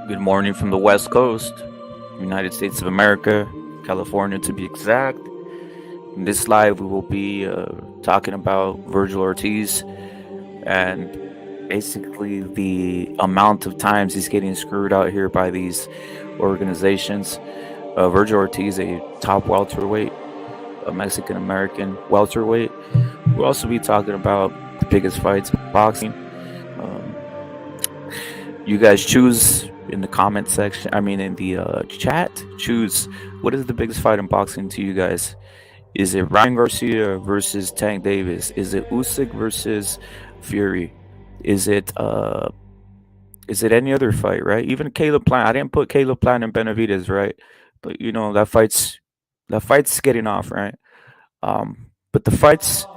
Good morning from the West Coast, United States of America, California to be exact. In this live, we will be talking about Vergil Ortiz and basically the amount of times he's getting screwed out here by these organizations. Vergil Ortiz, a top welterweight, a Mexican American welterweight. We'll also be talking about the biggest fights in boxing. You guys choose in the comment section, in the chat, choose what is the biggest fight in boxing to you guys. Is it Ryan Garcia versus Tank Davis? Is it Usyk versus Fury? Is it any other fight, right? Even Caleb Plant. I didn't put Caleb Plant and Benavidez, right? But you know that fight's getting off, right? But the fights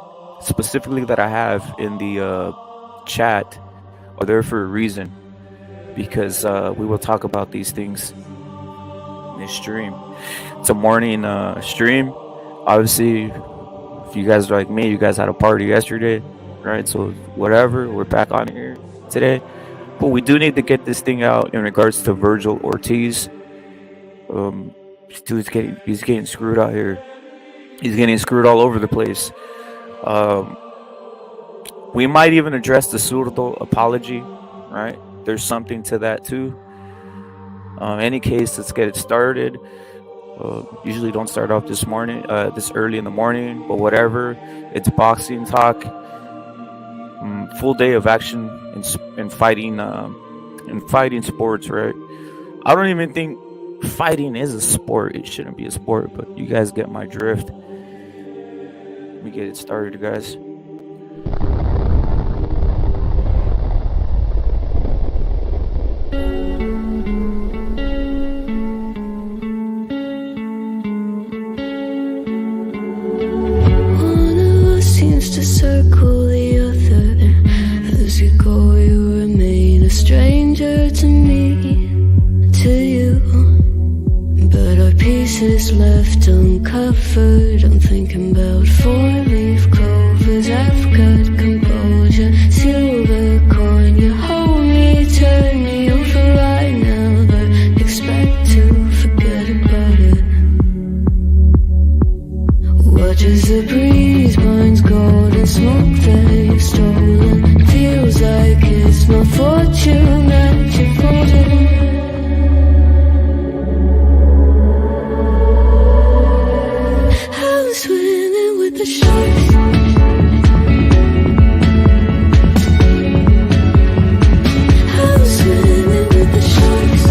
specifically that I have in the chat are there for a reason, because we will talk about these things in this stream. It's a morning stream. Obviously, if you guys are like me, you guys had a party yesterday, right? So whatever, we're back on here today. But we do need to get this thing out in regards to Vergil Ortiz. This dude's getting screwed out here. He's getting screwed all over the place. We might even address the Zurdo apology, right? There's something to that too. Any case, let's get it started. Usually don't start off this early in the morning, but whatever. It's boxing talk. Full day of action in fighting sports, right? I don't even think fighting is a sport. It shouldn't be a sport, but you guys get my drift. Let me get it started, guys. To circle the other. As you go, you remain a stranger to me, to you. But our pieces left uncovered. I'm thinking about four-leaf clovers. I've got composure, silver coin. You hold me, turn me over right now, but expect to forget about it. Watch as the breeze binds gold and smoke that you've stolen. Feels like it's my fortune that you've holding. I'm swimming with the sharks. I'm swimming with the sharks.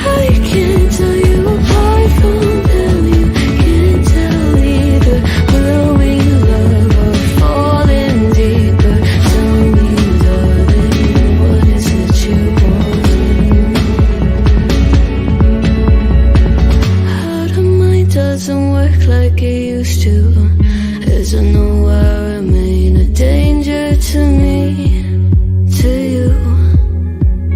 I can't tell you apart from them. You can't tell either. Will we love or falling deeper? Tell me, darling, what is it you want? How the mind doesn't work like it used to. As I know I remain a danger to me, to you.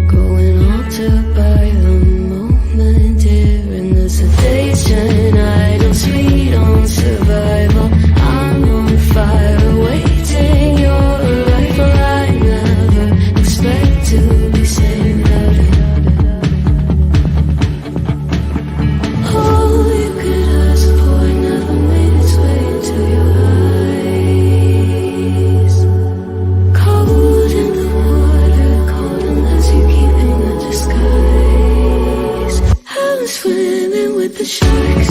Going altered by the moment, dear, and as the days turn idle, sweet on survival. I'm on fire, waiting your arrival. I never expect to be saved without it. All you could ask for never made its way into your eyes. Cold in the water, cold unless you're keeping a disguise. I'm swimming with the sharks.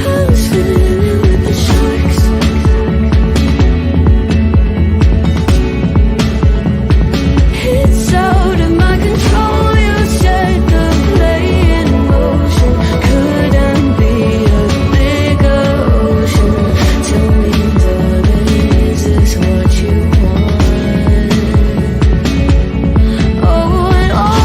I'm swimming with the sharks. It's out of my control. You set the play in motion. Couldn't be a bigger ocean. Tell me, darling, is this what you want? Oh, and all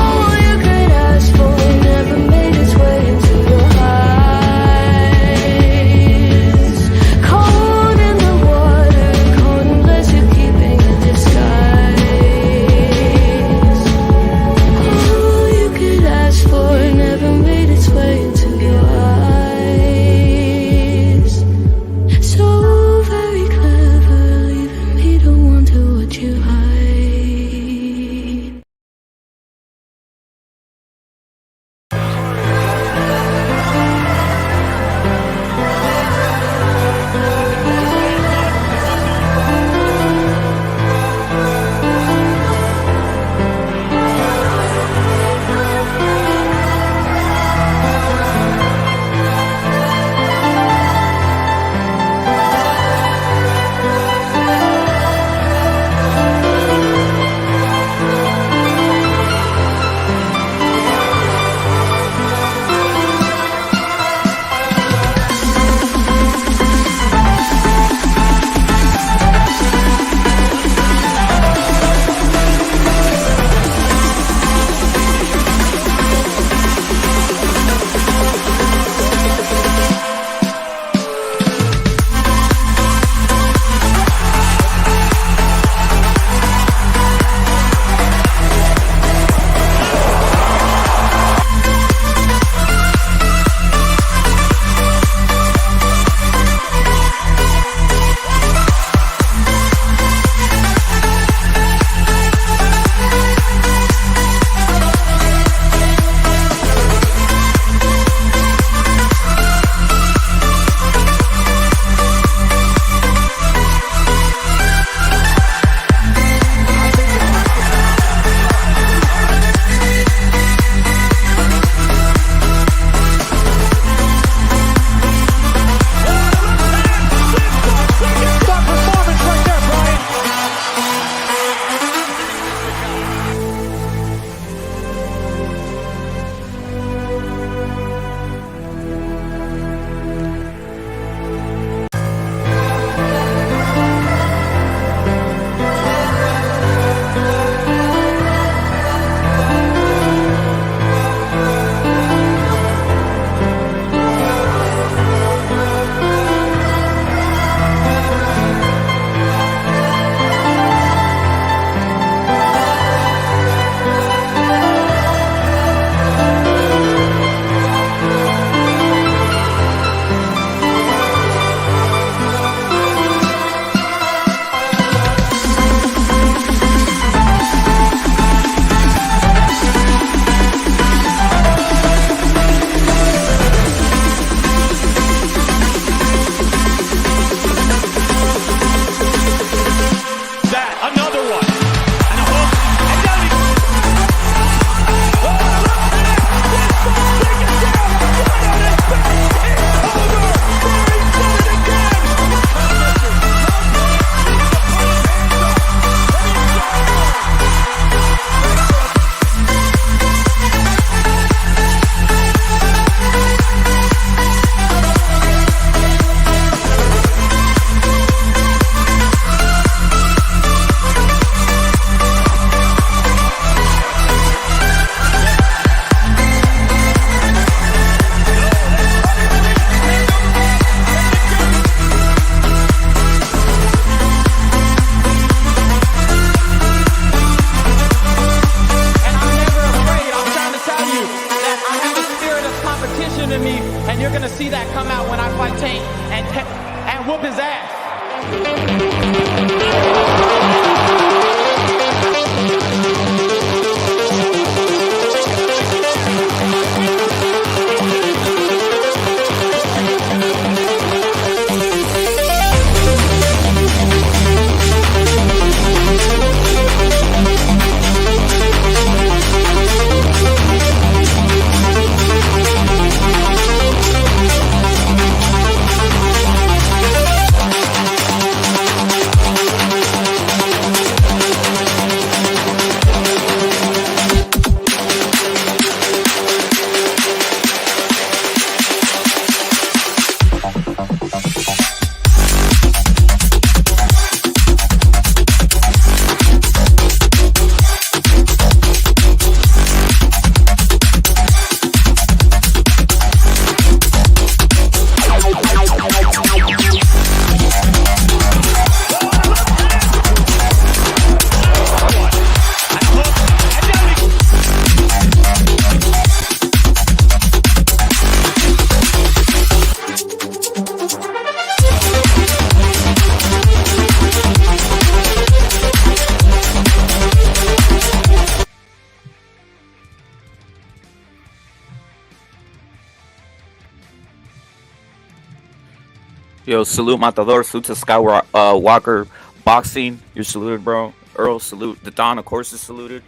Yo, salute Matador, salute to Skywalker Walker Boxing. You're saluted, bro. Earl, salute. The Don, of course, is saluted.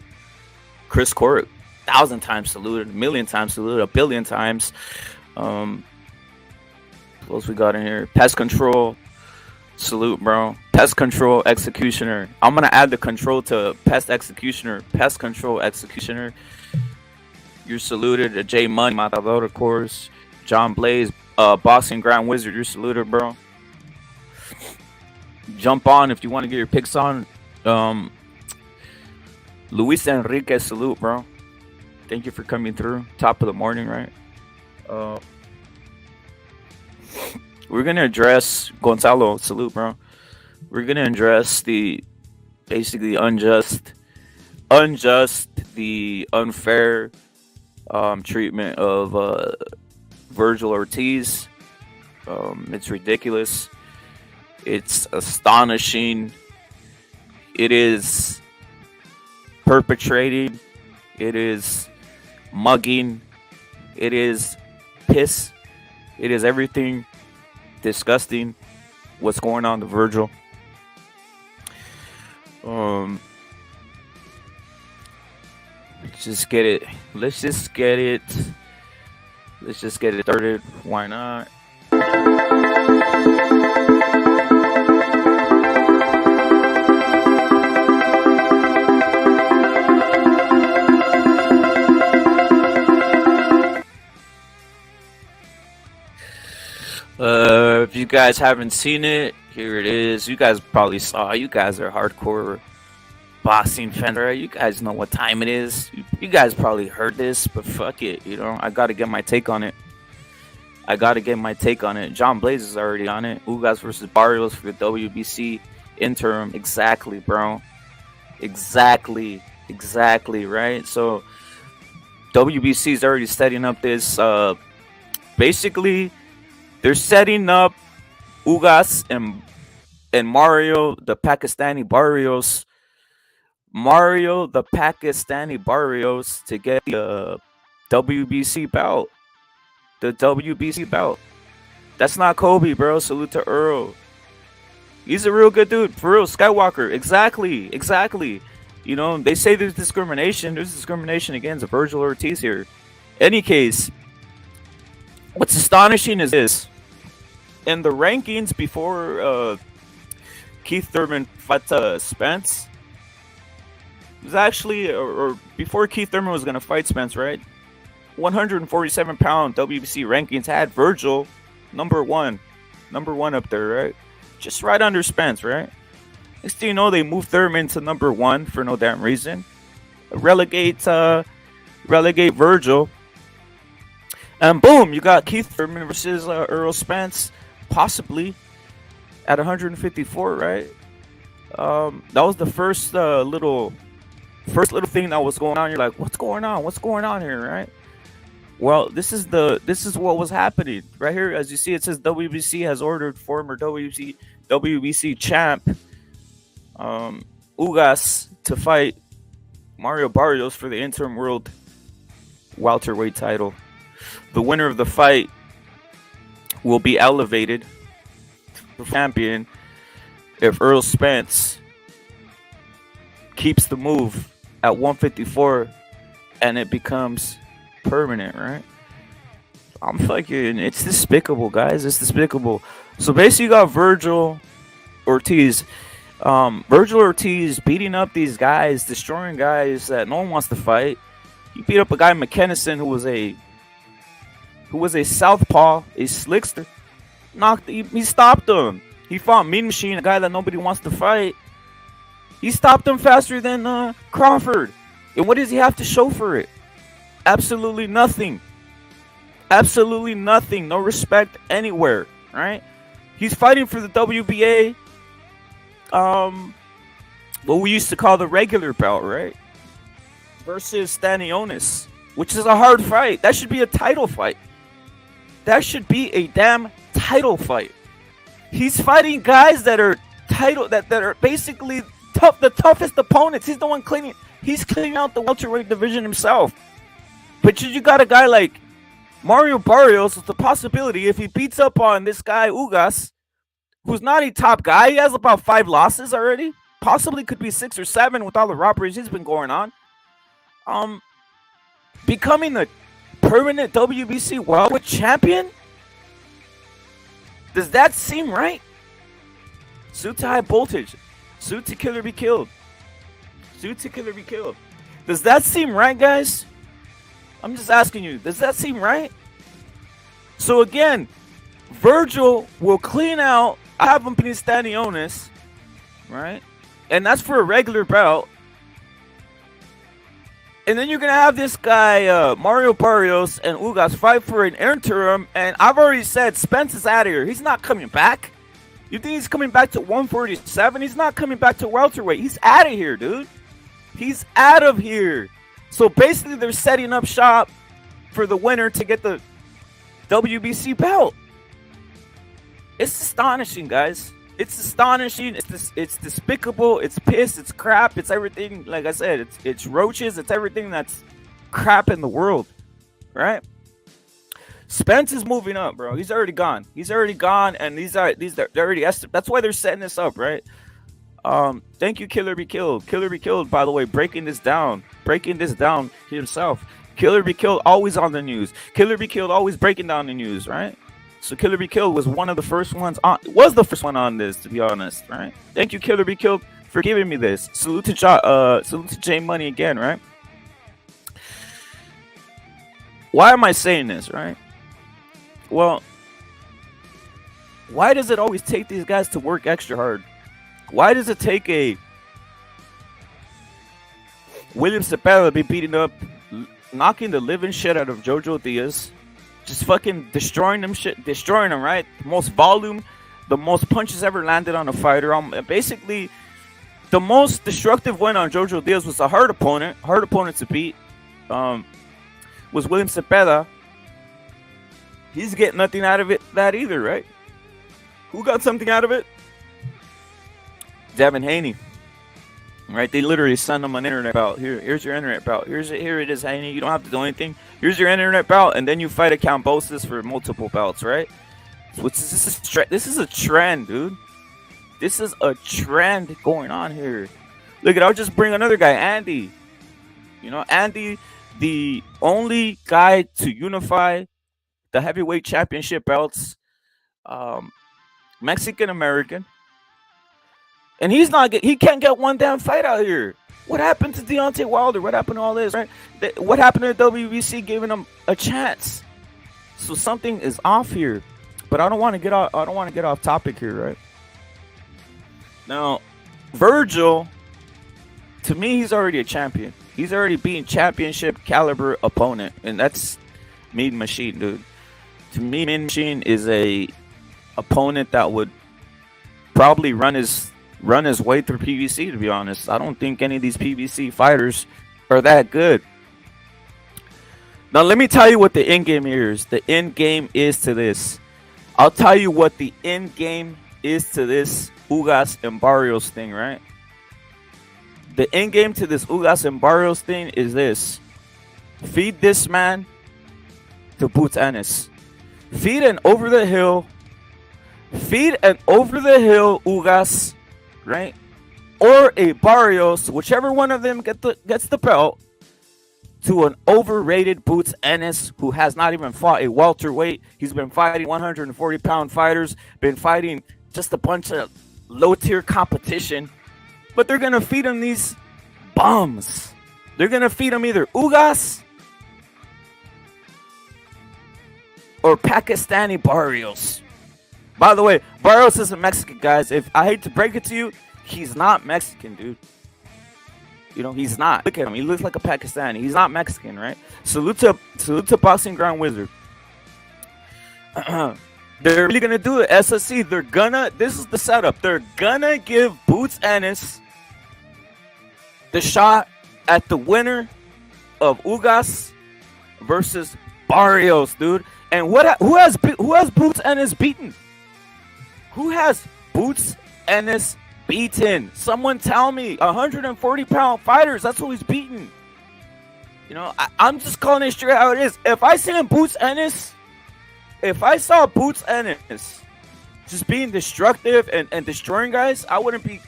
Chris Court, 1,000 times saluted, 1,000,000 times saluted, 1,000,000,000 times. What else we got in here? Pest Control, salute, bro. Pest Control Executioner. I'm gonna add the control to Pest Executioner. Pest Control Executioner. You're saluted. J Money, Matador, of course. John Blaze, Boxing Grand Wizard. You're saluted, bro. Jump on if you want to get your picks on. Luis Enrique, salute, bro. Thank you for coming through. Top of the morning, right? We're gonna address Gonzalo, salute, bro. We're gonna address the basically unjust, the unfair treatment of Vergil Ortiz. It's ridiculous. It's astonishing. It is perpetrating. It is mugging. It is piss. It is everything disgusting. What's going on to Vergil? Let's just get it. Let's just get it started. Why not? If you guys haven't seen it, here it is. You guys probably saw. You guys are hardcore boxing fans, right? You guys know what time it is. You guys probably heard this, but fuck it. You know, I gotta get my take on it. John Blaze is already on it. Ugas versus Barrios for the WBC interim. Exactly, bro. Exactly, right? So WBC is already setting up this. Basically, they're setting up Ugas and Mario, the Pakistani Barrios. To get the WBC belt. The WBC belt. That's not Kobe, bro. Salute to Earl. He's a real good dude. For real, Skywalker. Exactly. You know, they say there's discrimination. There's discrimination against Vergil Ortiz here. Any case, what's astonishing is this. In the rankings before Keith Thurman fought Spence, it was actually, or before Keith Thurman was going to fight Spence, right? 147-pound WBC rankings had Vergil number one up there, right? Just right under Spence, right? Next thing you know, they moved Thurman to number one for no damn reason. Relegate Vergil, and boom, you got Keith Thurman versus Errol Spence, possibly at 154, right? That was the first little thing that was going on. You're like, what's going on here, right? Well, this is what was happening right here. As you see, it says WBC has ordered former WBC champ Ugas to fight Mario Barrios for the interim world welterweight title. The winner of the fight will be elevated to champion if Errol Spence keeps the move at 154 and it becomes permanent, right? I'm fucking, it's despicable, guys. It's despicable. So basically, you got Vergil Ortiz. Vergil Ortiz beating up these guys, destroying guys that no one wants to fight. He beat up a guy, McKennison, who was a southpaw, a slickster. He stopped him. He fought Mean Machine, a guy that nobody wants to fight. He stopped him faster than Crawford. And what does he have to show for it? Absolutely nothing. No respect anywhere, right? He's fighting for the WBA, what we used to call the regular belt, right? Versus Stanionis, which is a hard fight. That should be a title fight. That should be a damn title fight. He's fighting guys that are that are basically the toughest opponents. He's the one cleaning. He's cleaning out the welterweight division himself. But you got a guy like Mario Barrios with the possibility, if he beats up on this guy Ugas, who's not a top guy. He has about 5 losses already. Possibly could be 6 or 7 with all the robberies he's been going on. Becoming the permanent WBC welterweight champion? Does that seem right? Suit to high voltage. Suit to kill or be killed. Suit to kill or be killed. Does that seem right, guys? I'm just asking you. Does that seem right? So again, Vergil will clean out Avampinistanionis, right? And that's for a regular bout. And then you're going to have this guy, Mario Barrios and Ugas fight for an interim. And I've already said Spence is out of here. He's not coming back. You think he's coming back to 147? He's not coming back to welterweight. He's out of here, dude. He's out of here. So basically, they're setting up shop for the winner to get the WBC belt. It's astonishing, guys. It's astonishing. It's despicable. It's piss. It's crap. It's everything. Like I said, it's roaches. It's everything that's crap in the world, right? Spence is moving up, bro. He's already gone. He's already gone, and they're already. That's why they're setting this up, right? Thank you, Killer Be Killed. Killer Be Killed, by the way, breaking this down himself. Killer Be Killed, always on the news. Killer Be Killed, always breaking down the news, right? So Killer Be Killed was one of the first ones on. Was the first one on this, to be honest, right? Thank you, Killer Be Killed, for giving me this. Salute to J Money again, right? Why am I saying this, right? Well, why does it always take these guys to work extra hard? Why does it take a William Zepeda to be beating up, knocking the living shit out of Jojo Diaz, just fucking destroying them, right? The most volume, the most punches ever landed on a fighter. Basically, the most destructive win on Jojo Diaz was a hard opponent to beat. Was William Zepeda. He's getting nothing out of that either, right? Who got something out of it? Devin Haney, right? They literally send him an internet bout. Here's your internet bout. Here it is, Haney. You don't have to do anything. Here's your internet bout, and then you fight a Cambosis for multiple bouts, right? This is a trend, dude. This is a trend going on here. Look at, I'll just bring another guy, Andy. You know, Andy, the only guy to unify the heavyweight championship belts, Mexican American. And he can't get one damn fight out here. What happened to Deontay Wilder? What happened to all this, right? What happened to the WBC giving him a chance? So something is off here. But I don't want to get off topic here, right? Now, Vergil, to me, he's already a champion. He's already beaten championship caliber opponent, and that's Mean Machine, dude. To me, Mean Machine is a opponent that would probably run his way through PBC, to be honest. I don't think any of these PBC fighters are that good. Now, let me tell you what the end game here is. The end game is to this. I'll tell you what the end game is to this Ugas and Barrios thing, right? The end game to this Ugas and Barrios thing is this. Feed this man to Boots Ennis. Feed an over-the-hill Ugas, right? Or a Barrios, whichever one of them gets the belt, to an overrated Boots Ennis who has not even fought a welterweight. He's been fighting 140-pound fighters, been fighting just a bunch of low-tier competition. But they're going to feed him these bums. They're going to feed him either Ugas or Pakistani Barrios. By the way, Barrios isn't Mexican, guys. If I hate to break it to you, he's not Mexican, dude. You know, he's not. Look at him. He looks like a Pakistani. He's not Mexican, right? Salute to Boxing Ground Wizard. They're really going to do it. SSC, this is the setup. They're going to give Boots Ennis the shot at the winner of Ugas versus Barrios, dude. And who has Boots Ennis beaten? Who has Boots Ennis beaten? Someone tell me. 140-pound fighters, that's who he's beaten. You know, I'm just calling it straight how it is. If I saw Boots Ennis just being destructive and destroying guys, I would be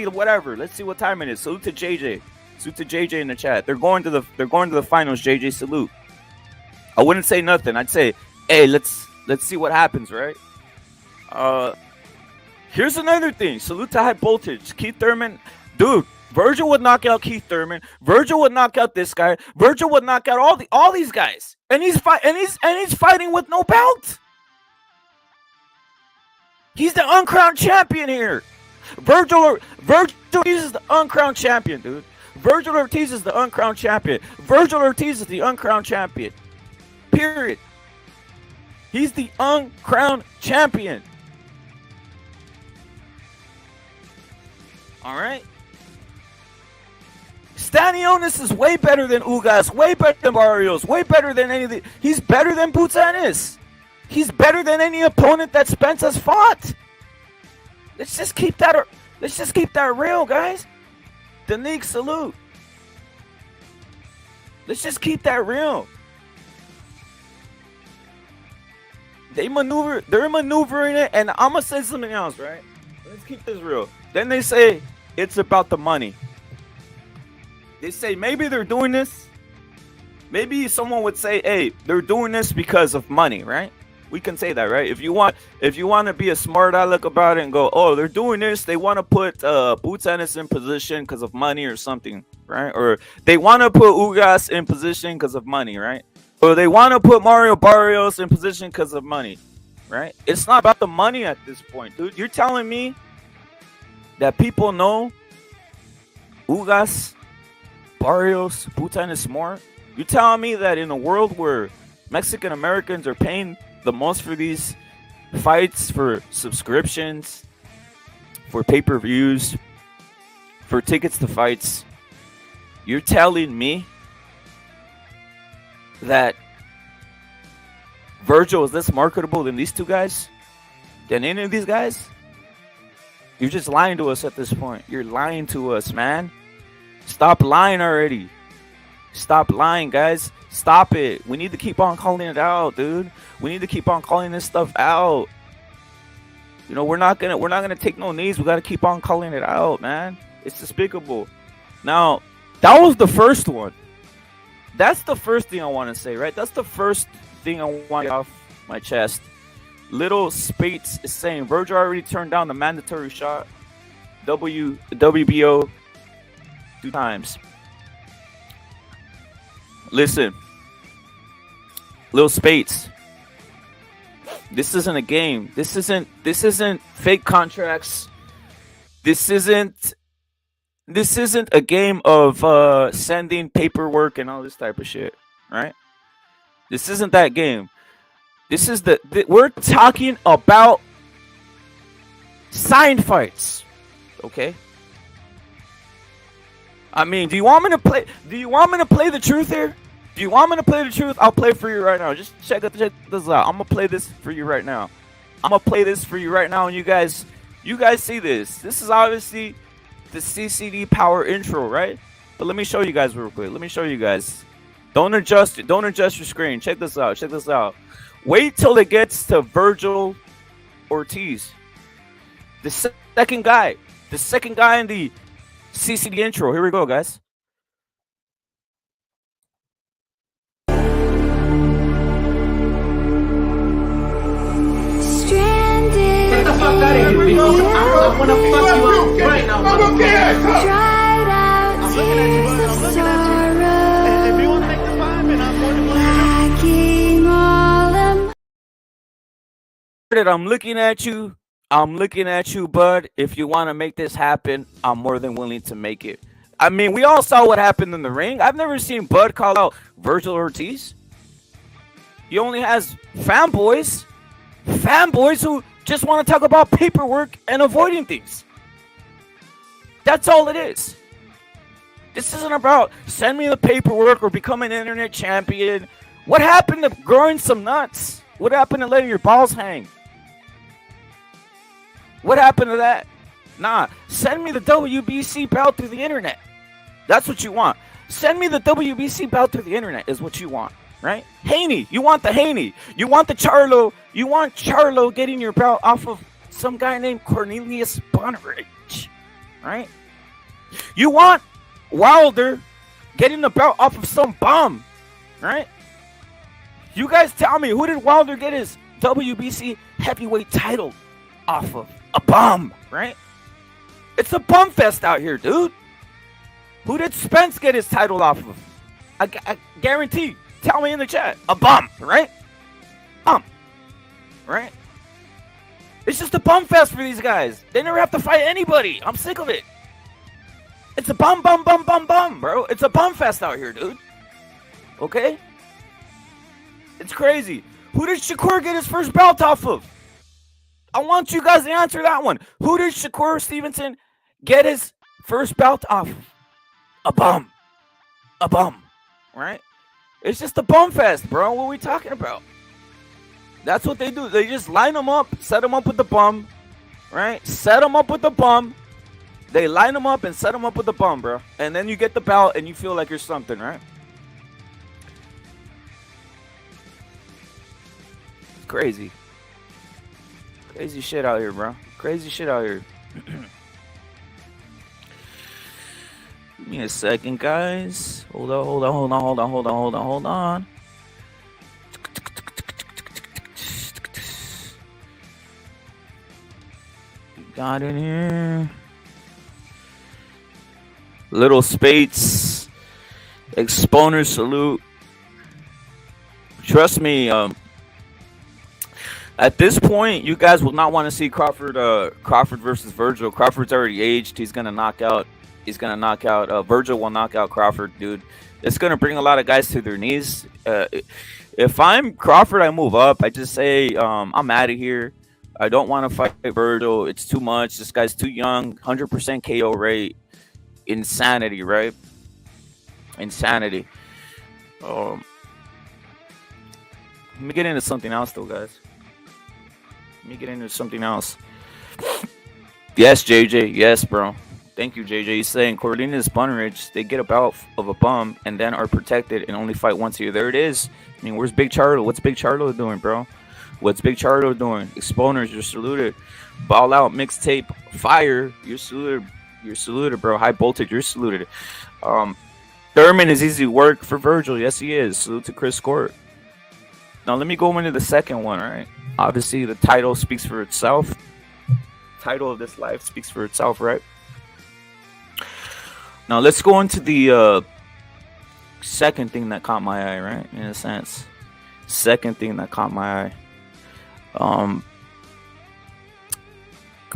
whatever. Let's see what time it is. Salute to JJ. Salute to JJ in the chat. They're going to the finals. JJ, salute. I wouldn't say nothing. I'd say, hey, let's see what happens, right? Here's another thing. Salute to High Voltage. Keith Thurman, dude. Vergil would knock out Keith Thurman. Vergil would knock out this guy. Vergil would knock out all these guys. And he's fighting with no belt. He's the uncrowned champion here. Vergil Ortiz is the uncrowned champion, dude. Vergil Ortiz is the uncrowned champion. Vergil Ortiz is the uncrowned champion. Period. He's the uncrowned champion. All right. Stanionis is way better than Ugas, way better than Barrios, way better than any of the. He's better than Butsanis. He's better than any opponent that Spence has fought. Let's just keep that real, guys. Danique, salute. Let's just keep that real. They're maneuvering it, and I'm gonna say something else, right? Let's keep this real. Then they say it's about the money. They say maybe they're doing this. Maybe someone would say, hey, they're doing this because of money, right? We can say that, right? If you want to be a smart aleck about it and go, oh, they're doing this, they want to put Boots Ennis in position because of money or something, right? Or they want to put Ugas in position because of money, right? Or they want to put Mario Barrios in position because of money, right? It's not about the money at this point, dude. You're telling me that people know Ugas, Barrios, Boots Ennis more? You're telling me that in a world where Mexican Americans are paying the most for these fights, for subscriptions, for pay-per-views, for tickets to fights, you're telling me that Vergil is less marketable than these two guys? Than any of these guys? You're just lying to us at this point. You're lying to us, man. Stop lying already. Stop lying, guys. Stop it. We need to keep on calling it out, dude. We need to keep on calling this stuff out. You know, we're not gonna take no knees. We gotta keep on calling it out, man. It's despicable. Now, that was the first one. That's the first thing I want to say, right? That's the first thing I want to get off my chest. Little Spates is saying Vergil already turned down the mandatory shot. WBO 2 times. Listen, Lil Spates, this isn't a game. This isn't fake contracts. This isn't a game of sending paperwork and all this type of shit, right? This isn't that game. This is we're talking about sign fights, okay? I mean, do you want me to play the truth here? Do you want me to play the truth? I'll play for you right now. Just check this out. I'm gonna play this for you right now. And you guys see this. This is obviously the CCD Power intro, right? But let me show you guys real quick. Let me show you guys. Don't adjust your screen. Check this out. Wait till it gets to Vergil Ortiz. The second guy in the CCD intro. Here we go, guys. Stranded. I wanna fuck you up right now. Dried out tears of sorrow. If you wanna make this vibe, and I'm more than lacking all of. I'm looking at you, bud. If you want to make this happen, I'm more than willing to make it. I mean, we all saw what happened in the ring. I've never seen Bud call out Vergil Ortiz. He only has fanboys who just want to talk about paperwork and avoiding things. That's all it is. This isn't about send me the paperwork or become an internet champion. What happened to growing some nuts? What happened to letting your balls hang? What happened to that? Nah, send me the WBC belt through the internet. That's what you want. Send me the WBC belt through the internet is what you want, right? Haney, you want the Haney. You want the Charlo. You want Charlo getting your belt off of some guy named Cornelius Bunneridge, right? You want Wilder getting the belt off of some bum, right? You guys tell me, who did Wilder get his WBC heavyweight title off of? A bum, right? It's a bum fest out here, dude. Who did Spence get his title off of? I guarantee. Tell me in the chat. A bum, right? Bum, right? It's just a bum fest for these guys. They never have to fight anybody. I'm sick of it. It's a bum, bro. It's a bum fest out here, dude. Okay? It's crazy. Who did Shakur get his first belt off of? I want you guys to answer that one. Who did Shakur Stevenson get his first belt off of? A bum. A bum. Right? It's just a bum fest, bro. What are we talking about? That's what they do. They just line them up, set them up with the bum, right? Set them up with the bum. They line them up and set them up with the bum, bro. And then you get the belt and you feel like you're something, right? It's crazy. Crazy shit out here, bro. Crazy shit out here. Give me a second, guys. Hold on. Got in here. Little Spates. Exponer salute. Trust me, at this point, you guys will not want to see Crawford versus Vergil. Crawford's already aged. He's gonna knock out. Vergil will knock out Crawford, dude. It's gonna bring a lot of guys to their knees. If I'm Crawford, I move up. I just say I'm out of here. I don't want to fight Vergil. It's too much. This guy's too young. 100% KO rate. Insanity, right? Insanity. Let me get into something else, though, guys. Yes, JJ. Yes, bro. Thank you, JJ. He's saying Cornelius Bunneridge, they get a bout of a bum and then are protected and only fight once a year. There it is. I mean, where's Big Charlo? What's Big Charlo doing, bro? What's Big Charlo doing? Exponers, you're saluted. Ball Out Mixtape Fire, you're saluted. You're saluted, bro. High Voltage, you're saluted. Thurman is easy work for Vergil. Yes, he is. Salute to Chris Court. Now, let me go into the second one, all right? Obviously, the title speaks for itself. Title of this life speaks for itself, right? Now, let's go into the second thing that caught my eye, right? In a sense. Second thing that caught my eye.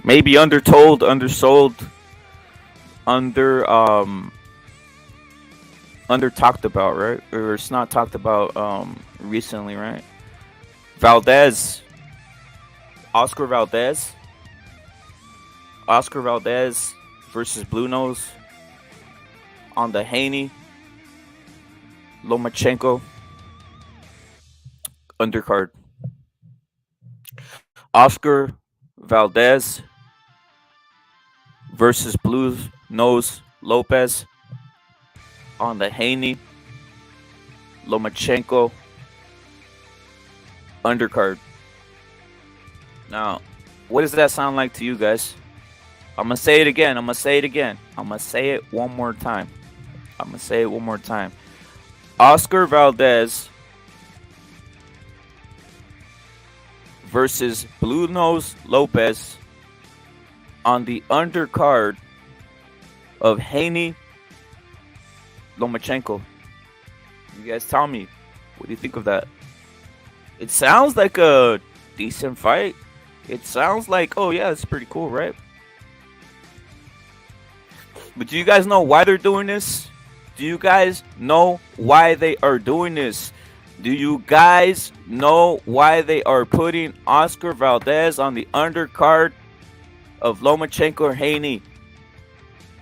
Maybe undertold, undersold, under talked about, right? Or it's not talked about recently, right? Oscar Valdez versus Blue Nose on the Haney Lomachenko undercard. Oscar Valdez versus Blue Nose Lopez on the Haney Lomachenko undercard. Now, what does that sound like to you guys? I'm gonna say it again. I'm gonna say it one more time. Oscar Valdez versus Blue Nose Lopez on the undercard of Haney Lomachenko. You guys tell me, what do you think of that? It sounds like a decent fight. It sounds like, oh yeah, it's pretty cool, right? But do you guys know why they're doing this? Do you guys know why they are doing this? Do you guys know why they are putting Oscar Valdez on the undercard of Lomachenko or Haney?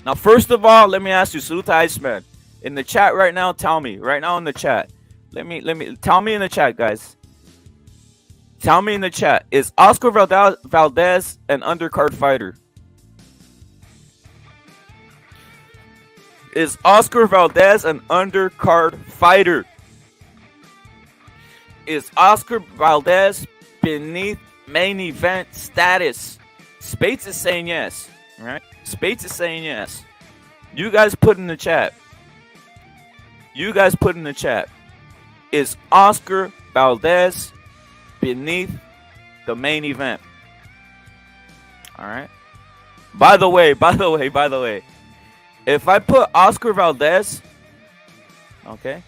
Now, first of all, let me ask you, salute to Iceman. In the chat right now, tell me. Right now in the chat. Tell me in the chat, guys. Tell me in the chat. Is Oscar Valdez an undercard fighter? Is Oscar Valdez an undercard fighter? Is Oscar Valdez beneath main event status? Spates is saying yes, right? Spates is saying yes. You guys put in the chat. You guys put in the chat. Is Oscar Valdez beneath the main event? All right. By the way, if I put Oscar Valdez, okay,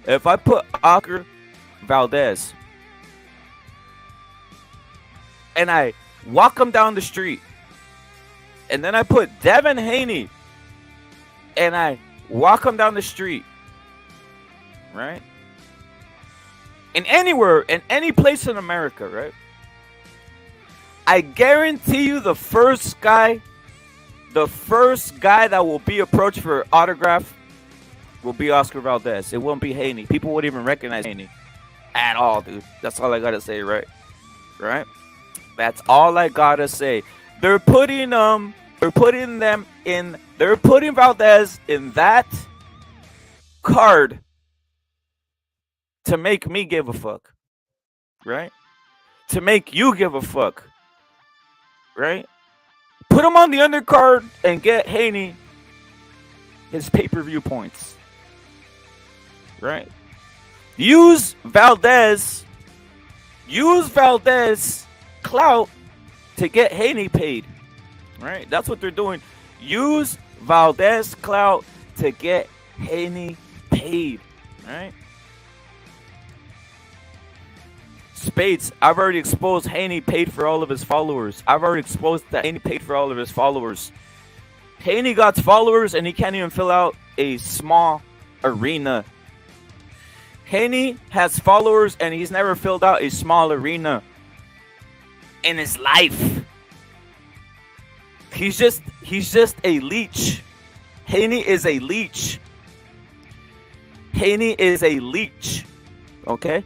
if I put Oscar Valdez and I walk him down the street, and then I put Devin Haney and I walk him down the street, right? In anywhere, in any place in America, right? I guarantee you the first guy that will be approached for autograph will be Oscar Valdez. It won't be Haney. People won't even recognize Haney at all, dude. That's all I gotta say, right? Right? That's all I gotta say. They're putting Valdez in that card to make me give a fuck, right? To make you give a fuck, right? Put him on the undercard and get Haney his pay-per-view points, right? Use Valdez clout to get Haney paid, right? That's what they're doing. Use Valdez clout to get Haney paid, right? Spades, I've already exposed Haney paid for all of his followers. I've already exposed that Haney paid for all of his followers. Haney got followers and he can't even fill out a small arena. Haney has followers and he's never filled out a small arena in his life. He's just a leech. Haney is a leech. Haney is a leech. Okay?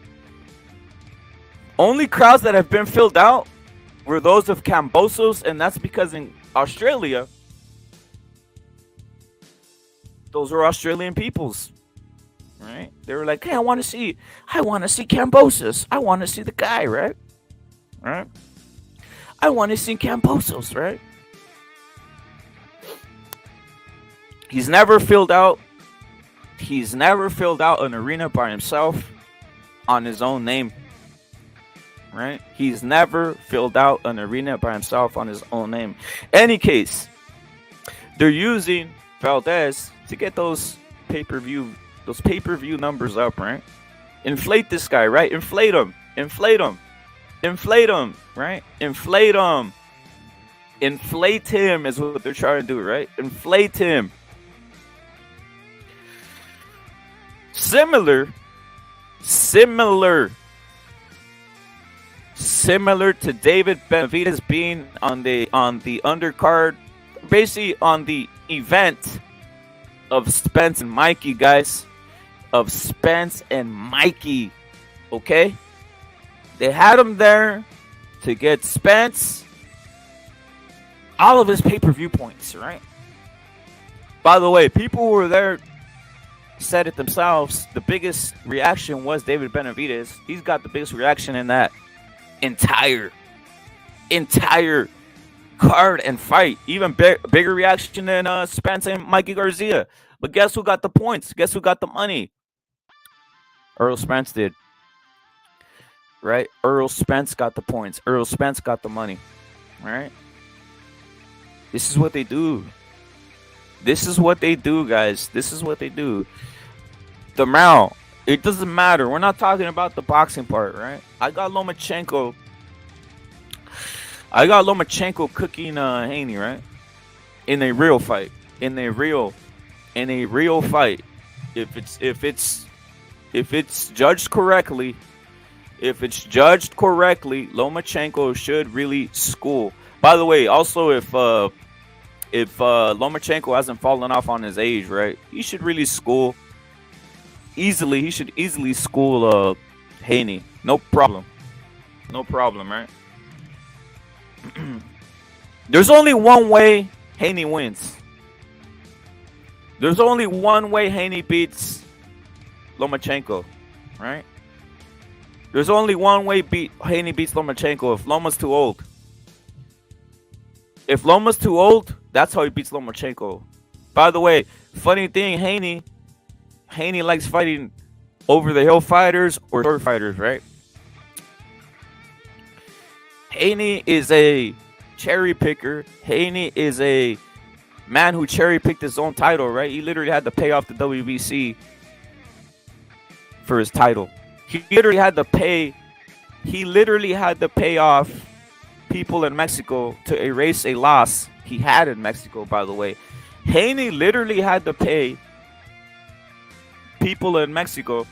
Only crowds that have been filled out were those of Cambosos, and that's because in Australia, those were Australian peoples, right? They were like, hey, I want to see Cambosos. I want to see the guy, right? Right? I want to see Cambosos, right? He's never filled out an arena by himself on his own name. Right? He's never filled out an arena by himself on his own name. Any case, they're using Valdez to get those pay-per-view numbers up, right? Inflate this guy, right? Inflate him, right? Inflate him is what they're trying to do, right? Inflate him. Similar to David Benavidez being on the undercard, basically on the event of Spence and Mikey, guys. Of Spence and Mikey. Okay? They had him there to get Spence all of his pay-per-view points, right? By the way, people who were there said it themselves. The biggest reaction was David Benavidez. He's got the biggest reaction in that entire card and fight. Even bigger reaction than Spence and Mikey Garcia. But guess who got the points? Guess who got the money? Earl Spence did. Right? Earl Spence got the points. Earl Spence got the money. All right? This is what they do. This is what they do, guys. This is what they do. The Mao. It doesn't matter. We're not talking about the boxing part, right? I got Lomachenko cooking Haney, right? In a real fight. In a real fight. If it's judged correctly, Lomachenko should really school. By the way, also if Lomachenko hasn't fallen off on his age, right? He should really school. He should easily school Haney. No problem, right? There's only one way Haney wins. There's only one way Haney beats Lomachenko, right? There's only one way Haney beats Lomachenko if Loma's too old. If Loma's too old, that's how he beats Lomachenko. By the way, funny thing, Haney likes fighting over the hill fighters or short fighters, right? Haney is a cherry picker. Haney is a man who cherry picked his own title, right? He literally had to pay off the WBC for his title. He literally had to pay off people in Mexico to erase a loss he had in Mexico, by the way. Haney literally had to pay people in Mexico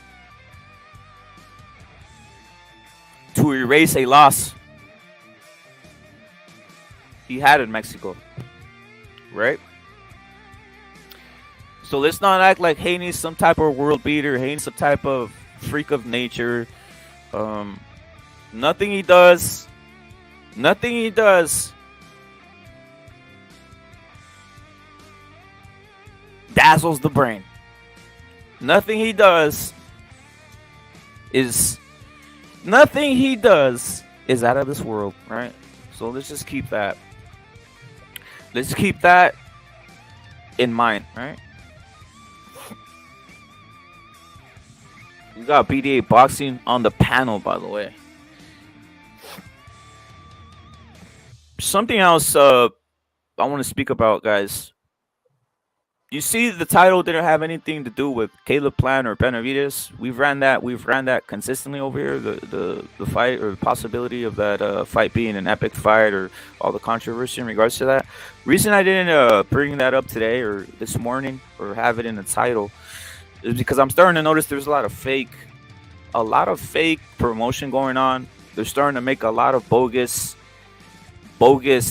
to erase a loss he had in Mexico, right? So let's not act like Haney's some type of world beater. Haney's some type of freak of nature. Nothing he does dazzles the brain. Nothing he does is out of this world, right? So let's just keep that. Let's keep that in mind, right? We got BDA Boxing on the panel, by the way. Something else I want to speak about, guys. You see, the title didn't have anything to do with Caleb Plant or Benavidez. We've ran that consistently over here. The fight or the possibility of that fight being an epic fight or all the controversy in regards to that. Reason I didn't bring that up today or this morning or have it in the title is because I'm starting to notice there's a lot of fake promotion going on. They're starting to make a lot of bogus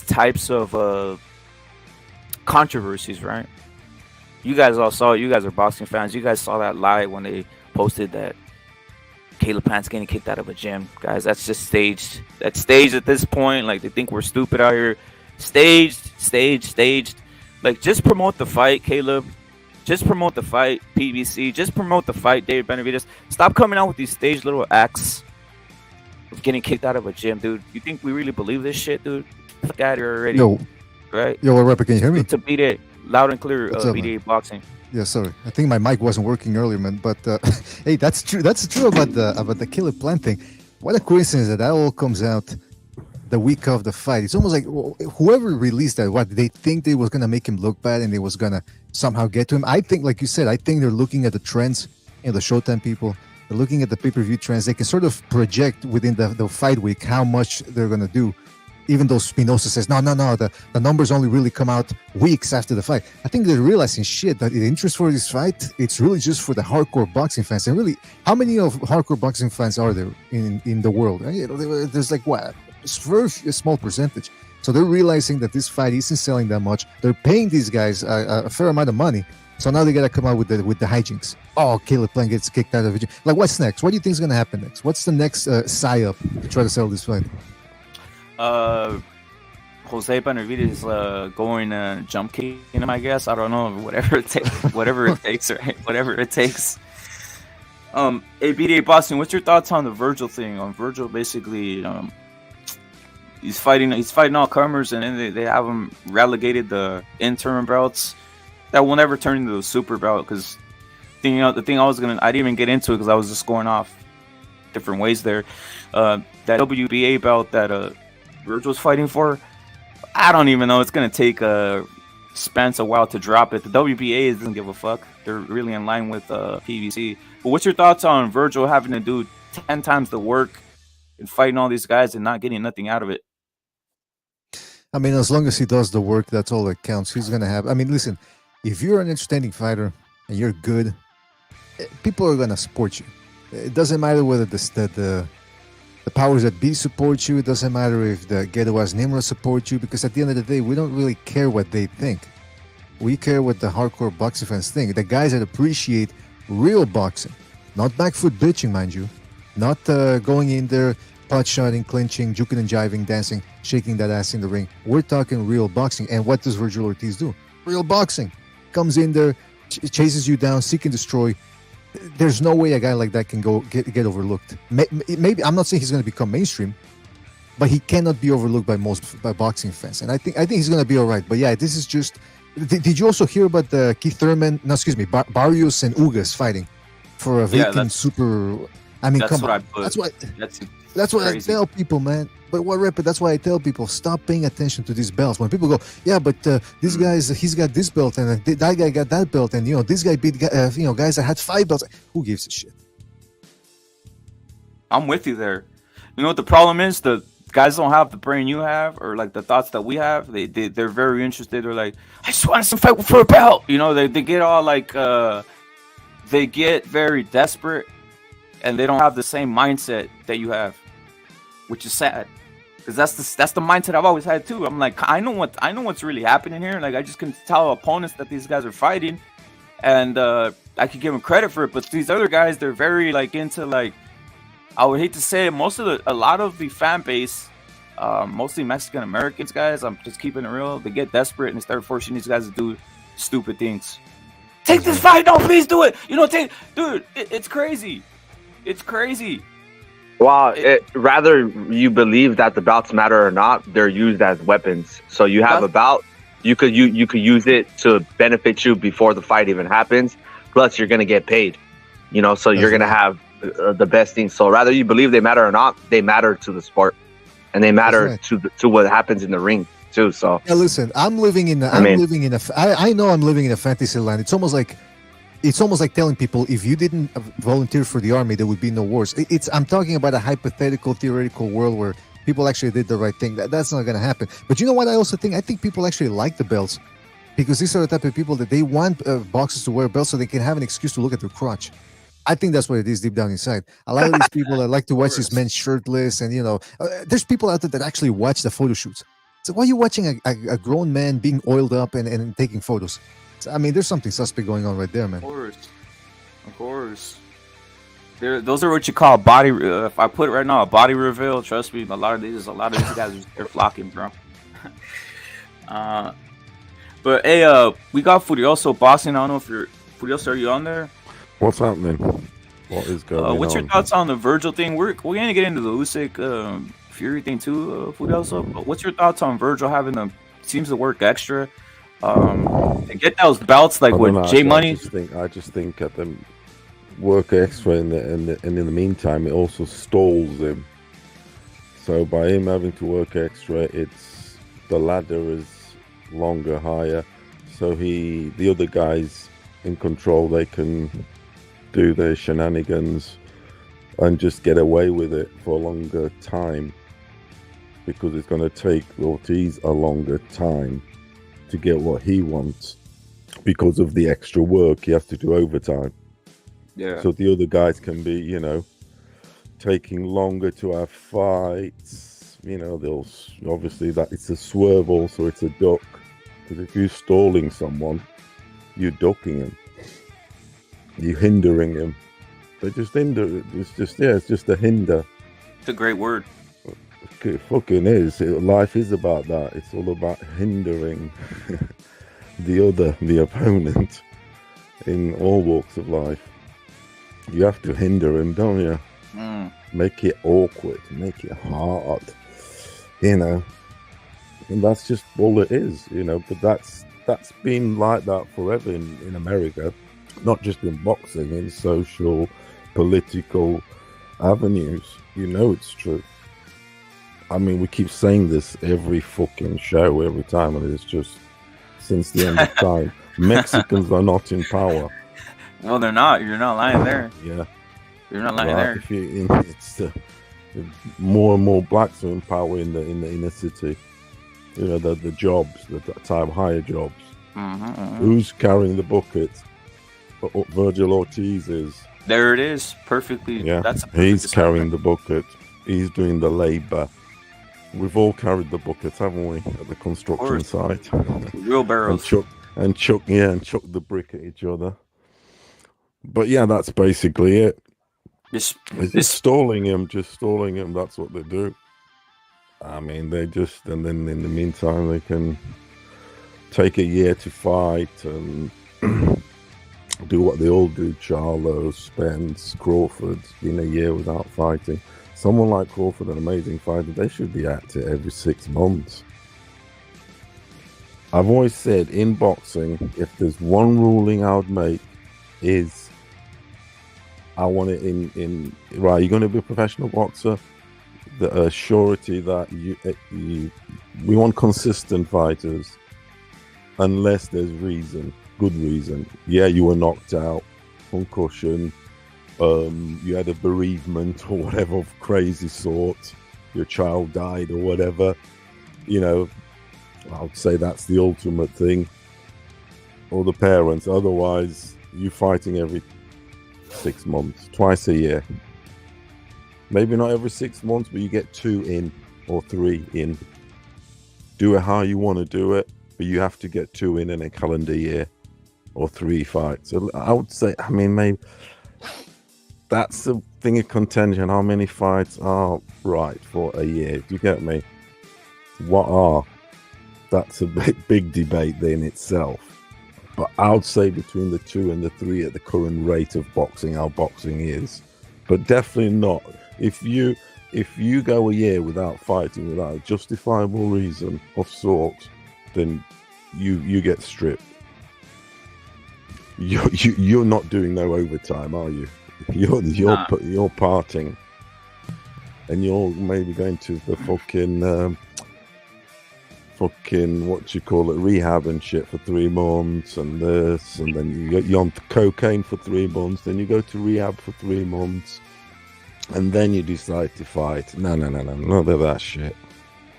types of controversies, right? You guys all saw it. You guys are boxing fans. You guys saw that lie when they posted that Caleb Plant's getting kicked out of a gym. Guys, that's just staged. That's staged at this point. Like, they think we're stupid out here. Staged. Like, just promote the fight, Caleb. Just promote the fight, PBC. Just promote the fight, David Benavidez. Stop coming out with these staged little acts of getting kicked out of a gym, dude. You think we really believe this shit, dude? Fuck out of here already. Yo. Right? Yo, Rapper, can you hear me? To beat it. Loud and clear, What's up, BDA Boxing. Yeah, sorry. I think my mic wasn't working earlier, man. But hey, that's true. That's true about the Caleb Plant thing. What a coincidence that all comes out the week of the fight. It's almost like whoever released that, what they think they was gonna make him look bad and they was gonna somehow get to him. I think, like you said, I think they're looking at the trends in the Showtime people. They're looking at the pay-per-view trends. They can sort of project within the fight week how much they're gonna do. Even though Spinoza says, no, the numbers only really come out weeks after the fight. I think they're realizing, shit, that the interest for this fight, it's really just for the hardcore boxing fans. And really, how many of hardcore boxing fans are there in the world? You know, there's like, what? Very a small percentage. So they're realizing that this fight isn't selling that much. They're paying these guys a fair amount of money. So now they got to come out with the hijinks. Oh, Caleb Plant gets kicked out of it. Like, what's next? What do you think is going to happen next? What's the next psyop to try to sell this fight? Jose Benavidez going jump kicking him, I guess. I don't know, whatever it takes, right? Whatever it takes. Hey, BDA Boston, what's your thoughts on the Vergil thing? On Vergil, basically, he's fighting all comers, and then they have him relegated the interim belts that will never turn into a super belt. Because I didn't even get into it because I was just going off different ways there. That WBA belt that Vergil's fighting for, I don't even know. It's gonna take Spence a while to drop it. The WBA doesn't give a fuck. They're really in line with PBC. But what's your thoughts on Vergil having to do 10 times the work and fighting all these guys and not getting nothing out of it? I mean, as long as he does the work, that's all that counts. He's gonna have. I mean, listen, if you're an outstanding fighter and you're good, people are gonna support you. It doesn't matter whether the powers that be support you. It doesn't matter if the Gedewas Nimra support you, because at the end of the day, we don't really care what they think. We care what the hardcore boxing fans think. The guys that appreciate real boxing, not back foot bitching, mind you, not going in there, punch shotting, clinching, juking and jiving, dancing, shaking that ass in the ring. We're talking real boxing. And what does Vergil Ortiz do? Real boxing. Comes in there, chases you down, seek and destroy, there's no way a guy like that can get overlooked. Maybe I'm not saying he's going to become mainstream, but he cannot be overlooked by boxing fans. And I think he's going to be all right. But yeah, this is just. Did you also hear about the Keith Thurman? No, excuse me, Barrios and Ugas fighting for a vacant super. I mean, come on. That's what I tell people, man. But what rep? That's why I tell people, stop paying attention to these belts. When people go, yeah, but this guy's he's got this belt and that guy got that belt, and this guy beat guys that had 5 belts. Who gives a shit? I'm with you there. You know what the problem is? The guys don't have the brain you have, or like the thoughts that we have. They're very interested. They're like, I just want to fight for a belt. They get all like they get very desperate, and they don't have the same mindset that you have, which is sad. Because that's the mindset I've always had too. I'm like, I know what's really happening here. Like I just can tell opponents that these guys are fighting, and I could give them credit for it. But these other guys, they're very like into like, I would hate to say it, a lot of the fan base, mostly Mexican Americans guys. I'm just keeping it real. They get desperate and they start forcing these guys to do stupid things. Take this fight, no, please do it. Dude, it's crazy. It's crazy. Well, rather you believe that the belts matter or not, they're used as weapons. So you have a belt, you could use it to benefit you before the fight even happens. Plus, you're gonna get paid. So you're gonna have the best thing. So rather you believe they matter or not, they matter to the sport, and they matter to what happens in the ring too. So yeah, listen, I know I'm living in a fantasy land. It's almost like telling people if you didn't volunteer for the army, there would be no wars. I'm talking about a hypothetical, theoretical world where people actually did the right thing. That's not going to happen. But you know what? I think people actually like the belts because these are the type of people that they want boxers to wear belts so they can have an excuse to look at their crotch. I think that's what it is deep down inside. A lot of these people that like to watch these men shirtless, and there's people out there that actually watch the photo shoots. So why are you watching a grown man being oiled up and taking photos? I mean, there's something suspect going on right there, man. Of course. Those are what you call body. If I put it right now, a body reveal. Trust me, a lot of these guys they're flocking, bro. But hey, we got Furioso boxing. I don't know if you're Furioso. Are you on there? What's happening? What is going on? What's your thoughts on the Vergil thing? We're gonna get into the Usyk Fury thing too, Furioso. But what's your thoughts on Vergil seems to work extra? And get those belts like with J Money. I just think at them work extra, and in the meantime, it also stalls him. So by him having to work extra, it's the ladder is longer, higher. So the other guys in control, they can do their shenanigans and just get away with it for a longer time, because it's going to take Ortiz a longer time to get what he wants because of the extra work he has to do overtime. Yeah. So the other guys can be, taking longer to have fights. They'll obviously that it's a swerve, also it's a duck. Because if you're stalling someone, you're ducking him. You're hindering him. They just hinder. It's just a hinder. It's a great word. It fucking is. Life is about that. It's all about hindering the opponent in all walks of life. You have to hinder him, don't you? Make it awkward, make it hard, and that's just all it is, but that's been like that forever in America, not just in boxing, in social, political avenues. It's true. I mean, we keep saying this every fucking show, every time, and it's just since the end of time. Mexicans are not in power. Well, they're not. You're not lying there. Yeah. You're not lying there. It's more and more blacks are in power in the inner city. The jobs, the time higher jobs. Who's carrying the bucket? Vergil Ortiz is. There it is. Perfectly. Yeah. He's carrying the bucket. He's doing the labor. We've all carried the buckets, haven't we, at the construction site? Wheelbarrows. and chuck the brick at each other. But yeah, that's basically it. Just stalling him. That's what they do. I mean, and then in the meantime, they can take a year to fight, and do what they all do, Charlo, Spence, Crawford, in a year without fighting. Someone like Crawford, an amazing fighter, they should be at it every 6 months. I've always said in boxing, if there's one ruling I would make is I want it in right, you're going to be a professional boxer, the surety that we want consistent fighters unless there's reason, good reason. Yeah, you were knocked out, concussion, you had a bereavement or whatever of crazy sort, your child died or whatever, you know, I would say that's the ultimate thing. Or the parents. Otherwise, you're fighting every 6 months, twice a year. Maybe not every 6 months, but you get 2 in or 3 in. Do it how you want to do it, but you have to get 2 in a calendar year or 3 fights. So I would say, I mean, maybe that's the thing of contention. How many fights are right for a year? Do you get me? What are? That's a big debate in itself. But I would say between the 2 and the 3 at the current rate of boxing, how boxing is. But definitely not. If you go a year without fighting, without a justifiable reason of sort, then you get stripped. You're not doing no overtime, are you? You're parting, and you're maybe going to the fucking what you call it, rehab and shit for 3 months, and this, and then you're on cocaine for 3 months, then you go to rehab for 3 months, and then you decide to fight. No, none of that shit.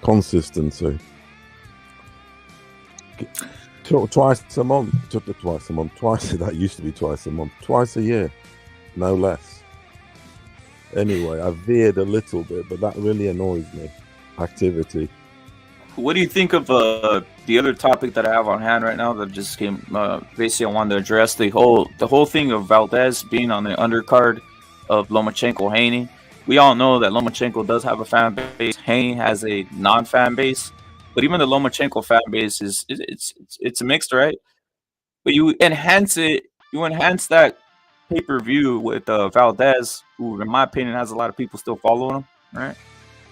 Consistency. Twice a month. That used to be twice a month. Twice a year, no less. Anyway, I veered a little bit, but that really annoys me. Activity. What do you think of the other topic that I have on hand right now that just came? Basically, I wanted to address the whole thing of Valdez being on the undercard of Lomachenko-Haney. We all know that Lomachenko does have a fan base. Haney has a non-fan base, but even the Lomachenko fan base it's mixed, right? But you enhance it. You enhance that pay-per-view with Valdez, who, in my opinion, has a lot of people still following him, right?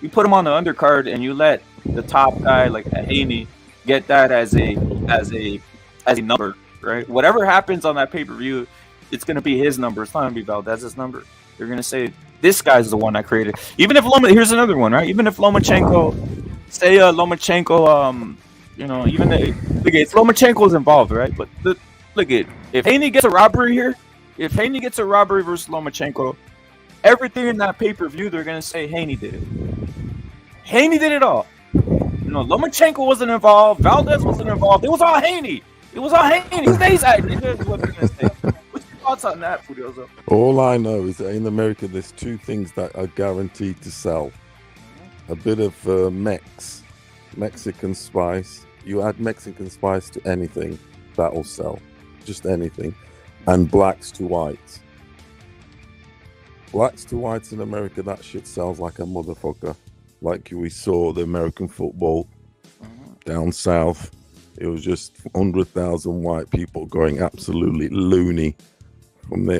You put him on the undercard and you let the top guy like Haney get that as a number, right? Whatever happens on that pay-per-view, it's gonna be his number. It's not gonna be Valdez's number. They're gonna say this guy's the one I created. Even if here's another one, right? Even if Lomachenko, you know, even if Lomachenko's involved, right? But look at if Haney gets a robbery here, if Haney gets a robbery versus Lomachenko, everything in that pay-per-view, they're gonna say Haney did it. Haney did it all. You know, Lomachenko wasn't involved. Valdez wasn't involved. It was all Haney. He stays acting. What they're gonna say. What's your thoughts on that, Furioso? All I know is that in America, there's 2 things that are guaranteed to sell. A bit of Mexican spice. You add Mexican spice to anything, that'll sell. Just anything. And blacks to whites. Blacks to whites in America, that shit sells like a motherfucker. Like we saw the American football down south. It was just 100,000 white people going absolutely loony